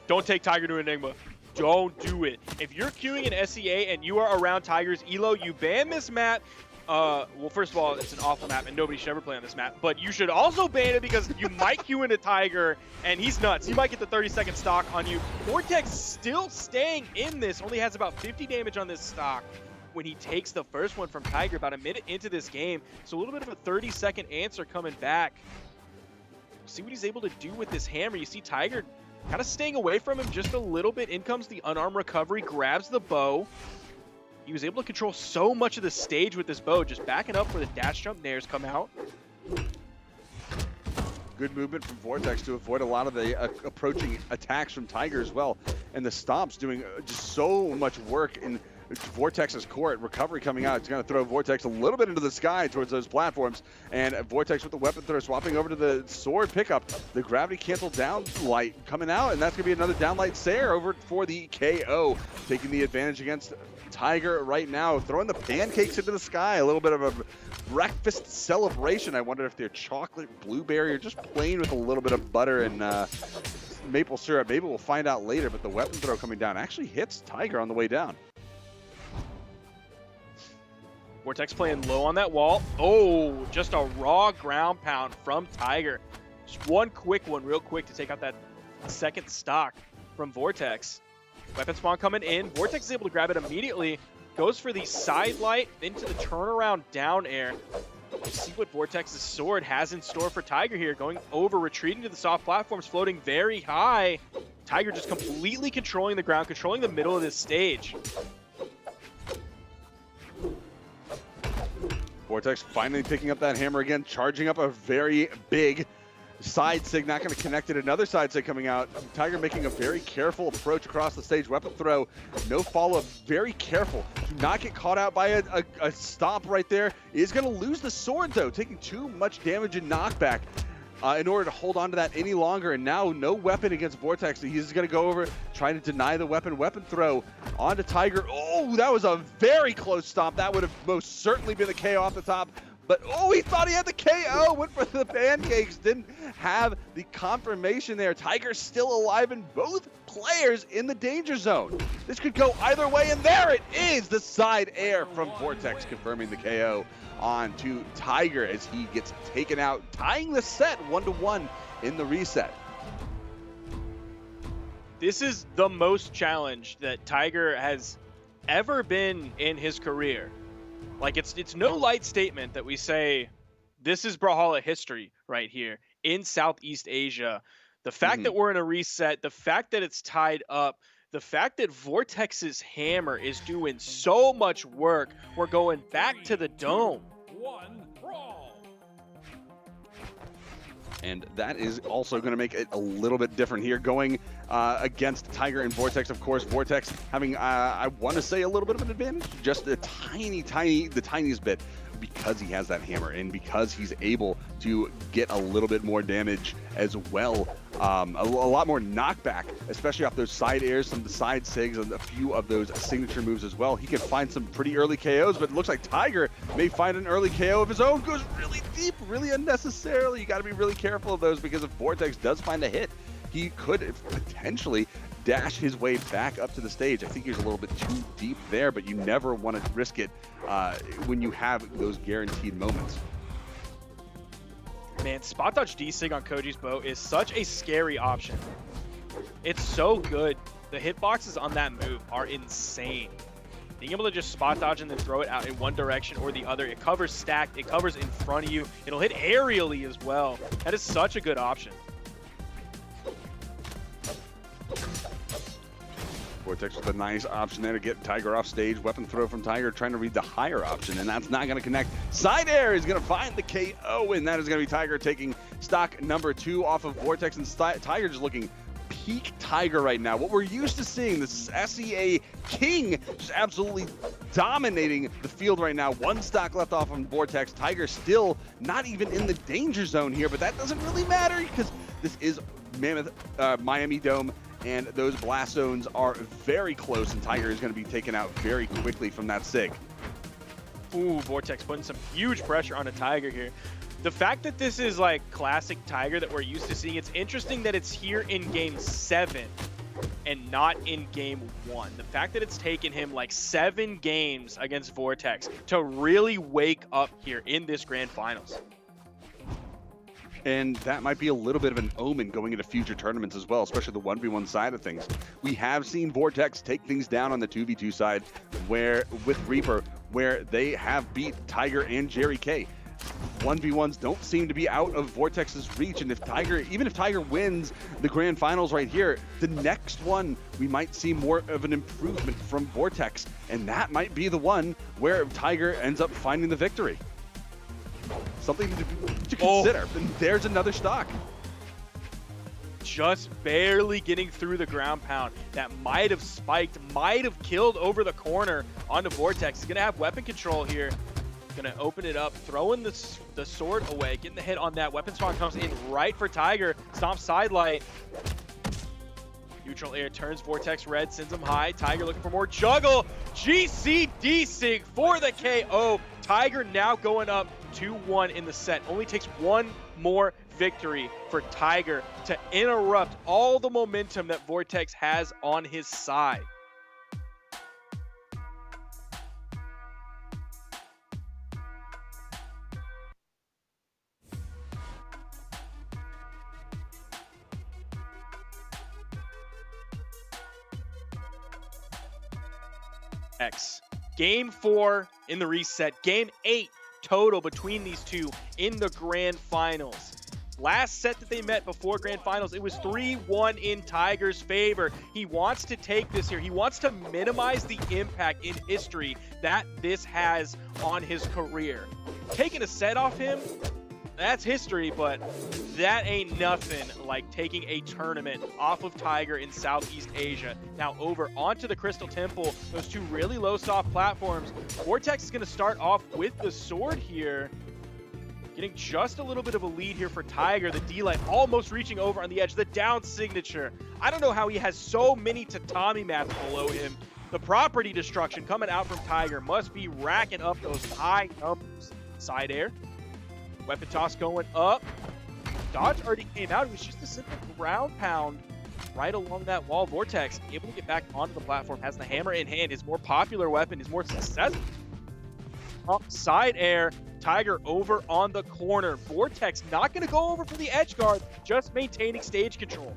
Don't take Tiger to Enigma. Don't do it. If you're queuing an SEA and you are around Tiger's elo, you ban this map. Well, first of all, it's an awful map and nobody should ever play on this map, but you should also ban it because you might queue into Tiger and he's nuts. He might get the 30-second stock on you. Vortex still staying in this, only has about 50 damage on this stock when he takes the first one from Tiger about a minute into this game. So a little bit of a 30-second answer coming back. See what he's able to do with this hammer. You see Tiger kind of staying away from him just a little bit. In comes the unarmed recovery, grabs the bow. He was able to control so much of the stage with this bow, just backing up where the dash jump nairs come out. Good movement from Vortex to avoid a lot of the approaching attacks from Tiger as well. And the stomps doing just so much work in Vortex's court. Recovery coming out. It's going to throw Vortex a little bit into the sky towards those platforms. And Vortex with the weapon throw, swapping over to the sword pickup. The gravity cancel down light coming out, and that's going to be another downlight Sayer over for the KO. Taking the advantage against Tiger right now, throwing the pancakes into the sky. A little bit of a breakfast celebration. I wonder if they're chocolate, blueberry, or just plain with a little bit of butter and maple syrup. Maybe we'll find out later, but the weapon throw coming down actually hits Tiger on the way down. Vortex playing low on that wall. Oh, just a raw ground pound from Tiger. Just one quick one real quick to take out that second stock from Vortex. Weapon spawn coming in. Vortex is able to grab it immediately. Goes for the side light into the turnaround down air. We'll see what Vortex's sword has in store for Tiger here. Going over, retreating to the soft platforms, floating very high. Tiger just completely controlling the ground, controlling the middle of this stage. Vortex finally picking up that hammer again, charging up a very big side sig, not going to connect it. Another side sig coming out. Tiger making a very careful approach across the stage. Weapon throw, no follow-up, very careful. Do not get caught out by a stomp right there. Is going to lose the sword, though, taking too much damage and knockback in order to hold on to that any longer. And now no weapon against Vortex. So he's going to go over, trying to deny the weapon. Weapon throw onto Tiger. Oh, that was a very close stomp. That would have most certainly been the KO off the top. but oh, he thought he had the KO, went for the pancakes, didn't have the confirmation there. Tiger's still alive and both players in the danger zone. This could go either way, and there it is, the side air from Vortex confirming the KO onto Tiger as he gets taken out, tying the set 1-1 in the reset. This is the most challenged that Tiger has ever been in his career. Like, it's no light statement that we say this is Brawlhalla history right here in Southeast Asia. The fact that we're in a reset, the fact that it's tied up, the fact that Vortex's hammer is doing so much work. We're going back to the dome. And that is also going to make it a little bit different here, going against Tiger and Vortex. Of course, Vortex having, I want to say, a little bit of an advantage, just the tiniest bit, because he has that hammer and because he's able to get a little bit more damage as well. A lot more knockback, especially off those side airs, some of the side sigs, and a few of those signature moves as well. He can find some pretty early KOs, but it looks like Tiger may find an early KO of his own. Goes really deep, really unnecessarily. You got to be really careful of those, because if Vortex does find a hit, he could potentially dash his way back up to the stage. I think he's a little bit too deep there, but you never want to risk it when you have those guaranteed moments. Man, spot dodge D-Sig on Koji's bow is such a scary option. It's so good. The hitboxes on that move are insane. Being able to just spot dodge and then throw it out in one direction or the other. It covers stacked, it covers in front of you. It'll hit aerially as well. That is such a good option. Vortex with a nice option there to get Tiger off stage. Weapon throw from Tiger, trying to read the higher option, and that's not going to connect. Side air is going to find the KO, and that is going to be Tiger taking stock number 2 off of Vortex, and Tiger just looking peak Tiger right now. What we're used to seeing, this SEA king just absolutely dominating the field right now. 1 stock left off on Vortex. Tiger still not even in the danger zone here, but that doesn't really matter because this is Miami Dome, and those blast zones are very close, and Tiger is going to be taken out very quickly from that SIG. Ooh, Vortex putting some huge pressure on a Tiger here. The fact that this is like classic Tiger that we're used to seeing, it's interesting that it's here in game 7 and not in game 1. The fact that it's taken him like 7 games against Vortex to really wake up here in this grand finals. And that might be a little bit of an omen going into future tournaments as well, especially the 1v1 side of things. We have seen Vortex take things down on the 2v2 side with Reaper, where they have beat Tiger and Jerry K. 1v1s don't seem to be out of Vortex's reach, and even if Tiger wins the grand finals right here, the next one we might see more of an improvement from Vortex, and that might be the one where Tiger ends up finding the victory. Something to consider. And there's another stock. Just barely getting through the ground pound. That might have spiked, might have killed over the corner onto Vortex. He's going to have weapon control here. Going to open it up, throwing the sword away, getting the hit on that. Weapon spawn comes in right for Tiger. Stomp sidelight. Neutral air turns Vortex red, sends him high. Tiger looking for more juggle. GCD Sig for the KO. Tiger now going up 2-1 in the set. Only takes one more victory for Tiger to interrupt all the momentum that Vortex has on his side. Game 4 in the reset. Game 8 total between these two in the grand finals. Last set that they met before grand finals, it was 3-1 in Tiger's favor. He wants to take this here. He wants to minimize the impact in history that this has on his career. Taking a set off him, that's history, but that ain't nothing like taking a tournament off of Tiger in Southeast Asia. Now over onto the Crystal Temple, those two really low soft platforms. Vortex is going to start off with the sword here. Getting just a little bit of a lead here for Tiger. The D-Light almost reaching over on the edge. The down signature. I don't know how he has so many tatami mats below him. The property destruction coming out from Tiger must be racking up those high numbers. Side air. Weapon toss going up. Dodge already came out. It was just a simple ground pound right along that wall. Vortex able to get back onto the platform, has the hammer in hand, his more popular weapon, his more successful. Side air, Tiger over on the corner. Vortex not going to go over for the edge guard, just maintaining stage control.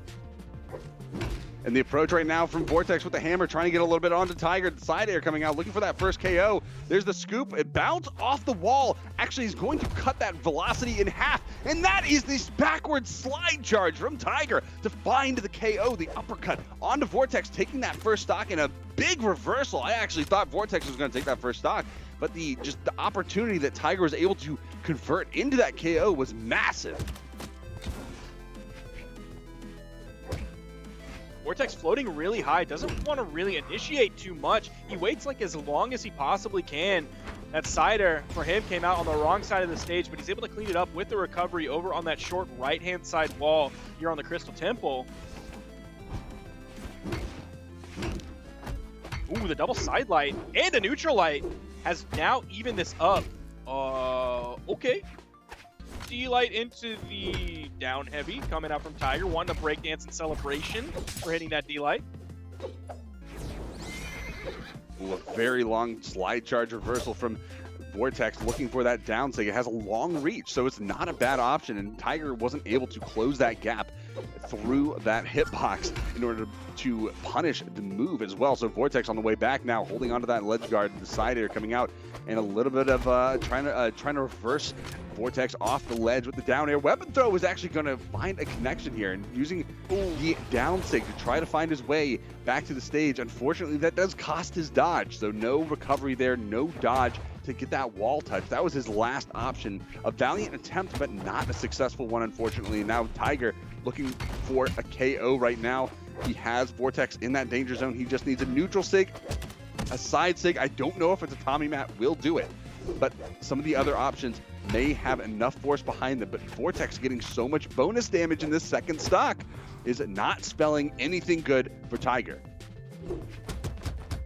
And the approach right now from Vortex with the hammer, trying to get a little bit onto Tiger. The side air coming out, looking for that first KO. There's the scoop. It bounced off the wall. Actually, is going to cut that velocity in half. And that is this backward slide charge from Tiger to find the KO, the uppercut onto Vortex, taking that first stock in a big reversal. I actually thought Vortex was going to take that first stock, but the opportunity that Tiger was able to convert into that KO was massive. Vortex floating really high, doesn't want to really initiate too much. He waits like as long as he possibly can. That side air for him came out on the wrong side of the stage, but he's able to clean it up with the recovery over on that short right-hand side wall here on the Crystal Temple. Ooh, the double side light and a neutral light has now evened this up. Okay. D-light into the down heavy coming out from Tiger, wanting to breakdance in celebration for hitting that D-light. Ooh, a very long slide charge reversal from Vortex, looking for that down sig. It has a long reach, so it's not a bad option, and Tiger wasn't able to close that gap through that hitbox in order to punish the move as well. So Vortex on the way back now, holding onto that ledge guard, the side air coming out, and a little bit of trying to reverse Vortex off the ledge with the down air. Weapon throw is actually going to find a connection here and using the down sig to try to find his way back to the stage. Unfortunately, that does cost his dodge, so no recovery there, no dodge to get that wall touch. That was his last option. A valiant attempt, but not a successful one, unfortunately. Now Tiger looking for a KO right now. He has Vortex in that danger zone. He just needs a neutral sig, a side sig. I don't know if it's a Tommy Mat will do it, but some of the other options may have enough force behind them. But Vortex getting so much bonus damage in this second stock is not spelling anything good for Tiger.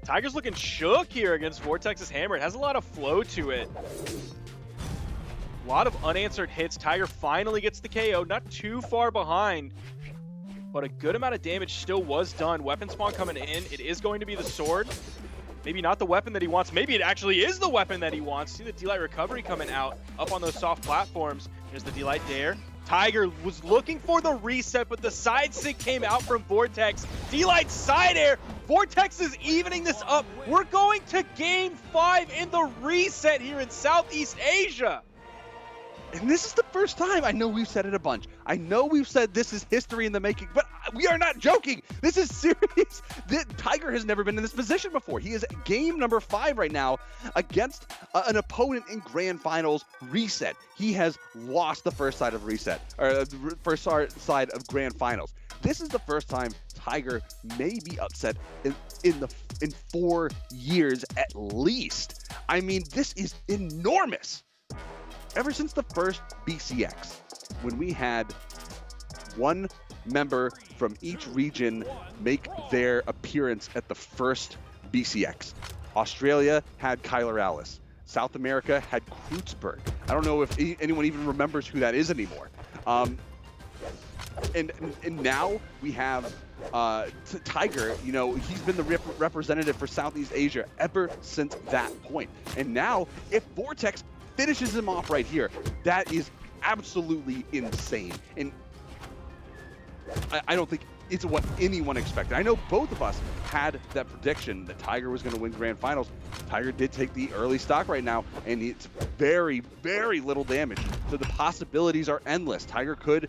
Tiger's looking shook here against Vortex's hammer. It has a lot of flow to it. A lot of unanswered hits. Tiger finally gets the KO, not too far behind, but a good amount of damage still was done. Weapon spawn coming in. It is going to be the sword. Maybe not the weapon that he wants. Maybe it actually is the weapon that he wants. See the D-Light recovery coming out up on those soft platforms. There's the D-Light dare. Tiger was looking for the reset, but the side sig came out from Vortex. D-Light side air. Vortex is evening this up. We're going to Game 5 in the reset here in Southeast Asia. And this is the first time. I know we've said it a bunch. I know we've said this is history in the making, but we are not joking. This is serious. Tiger has never been in this position before. He is game number 5 right now against an opponent in grand finals reset. He has lost the first side of reset, or the first side of grand finals. This is the first time Tiger may be upset in 4 years at least. I mean, this is enormous. Ever since the first BCX, when we had one member from each region make their appearance at the first BCX. Australia had Kyler Alice. South America had Kreutzberg. I don't know if anyone even remembers who that is anymore. And now we have Tiger. You know, he's been the representative for Southeast Asia ever since that point. And now, if Vortex finishes him off right here, that is absolutely insane. And I don't think it's what anyone expected. I know both of us had that prediction that Tiger was going to win grand finals. Tiger did take the early stock right now, and it's very, very little damage. So the possibilities are endless. Tiger could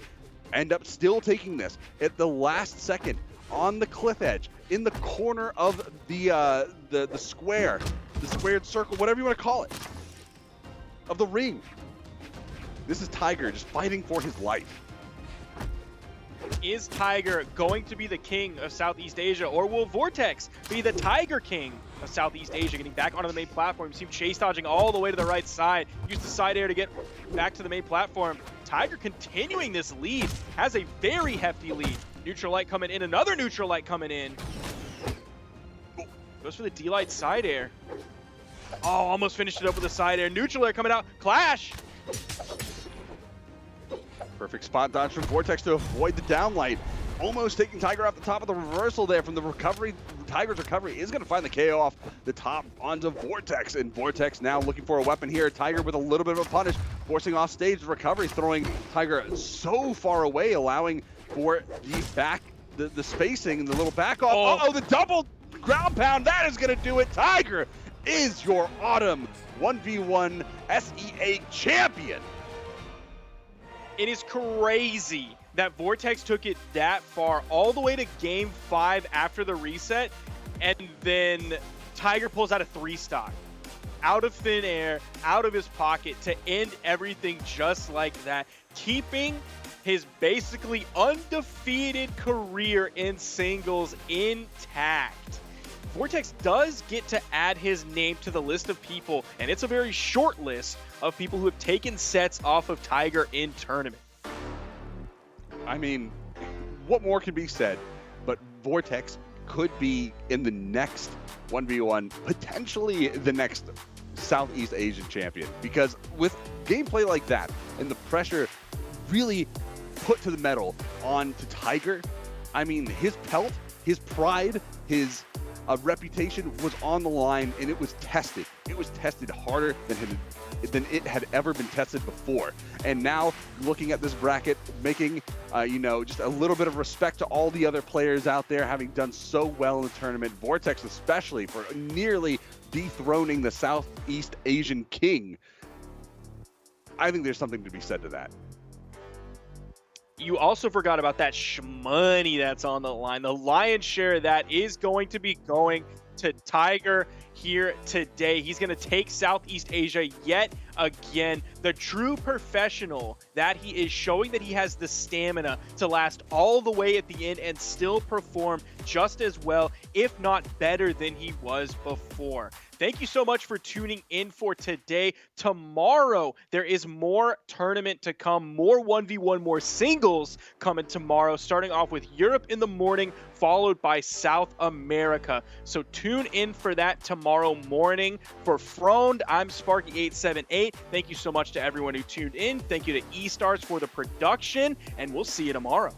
end up still taking this at the last second on the cliff edge, in the corner of the square, the squared circle, whatever you want to call it, of the ring. This is Tiger just fighting for his life. Is Tiger going to be the king of Southeast Asia, or will Vortex be the Tiger King of Southeast Asia? Getting back onto the main platform. You see him chase dodging all the way to the right side. Use the side air to get back to the main platform. Tiger continuing this lead, has a very hefty lead. Neutral light coming in, another neutral light coming in. Goes for the D-Light side air. Oh, almost finished it up with a side air. Neutral air coming out. Clash. Perfect spot dodge from Vortex to avoid the downlight. Almost taking Tiger off the top of the reversal there from the recovery. Tiger's recovery is going to find the KO off the top onto Vortex. And Vortex now looking for a weapon here. Tiger with a little bit of a punish, forcing off stage. The recovery throwing Tiger so far away, allowing for the spacing and the little back off. Oh, the double ground pound. That is going to do it. Tiger is your autumn 1v1 SEA champion. It is crazy that Vortex took it that far, all the way to game 5 after the reset, and then Tiger pulls out a 3-stock out of thin air, out of his pocket to end everything just like that, keeping his basically undefeated career in singles intact. Vortex does get to add his name to the list of people, and it's a very short list of people who have taken sets off of Tiger in tournament. I mean, what more can be said? But Vortex could be in the next 1v1, potentially the next Southeast Asian champion. Because with gameplay like that and the pressure really put to the metal onto Tiger, I mean, his pelt, his pride, his reputation was on the line, and it was tested. It was tested harder than it had ever been tested before. And now, looking at this bracket, making just a little bit of respect to all the other players out there, having done so well in the tournament, Vortex especially for nearly dethroning the Southeast Asian king. I think there's something to be said to that. You also forgot about that shmoney that's on the line. The lion's share of that is going to be going to Tiger here today. He's going to take Southeast Asia yet again. The true professional that he is, showing that he has the stamina to last all the way at the end and still perform just as well, if not better than he was before. Thank you so much for tuning in for today. Tomorrow, there is more tournament to come, more 1v1, more singles coming tomorrow, starting off with Europe in the morning, followed by South America. So tune in for that tomorrow morning. For Froned, I'm Sparky878. Thank you so much to everyone who tuned in. Thank you to eStars for the production, and we'll see you tomorrow.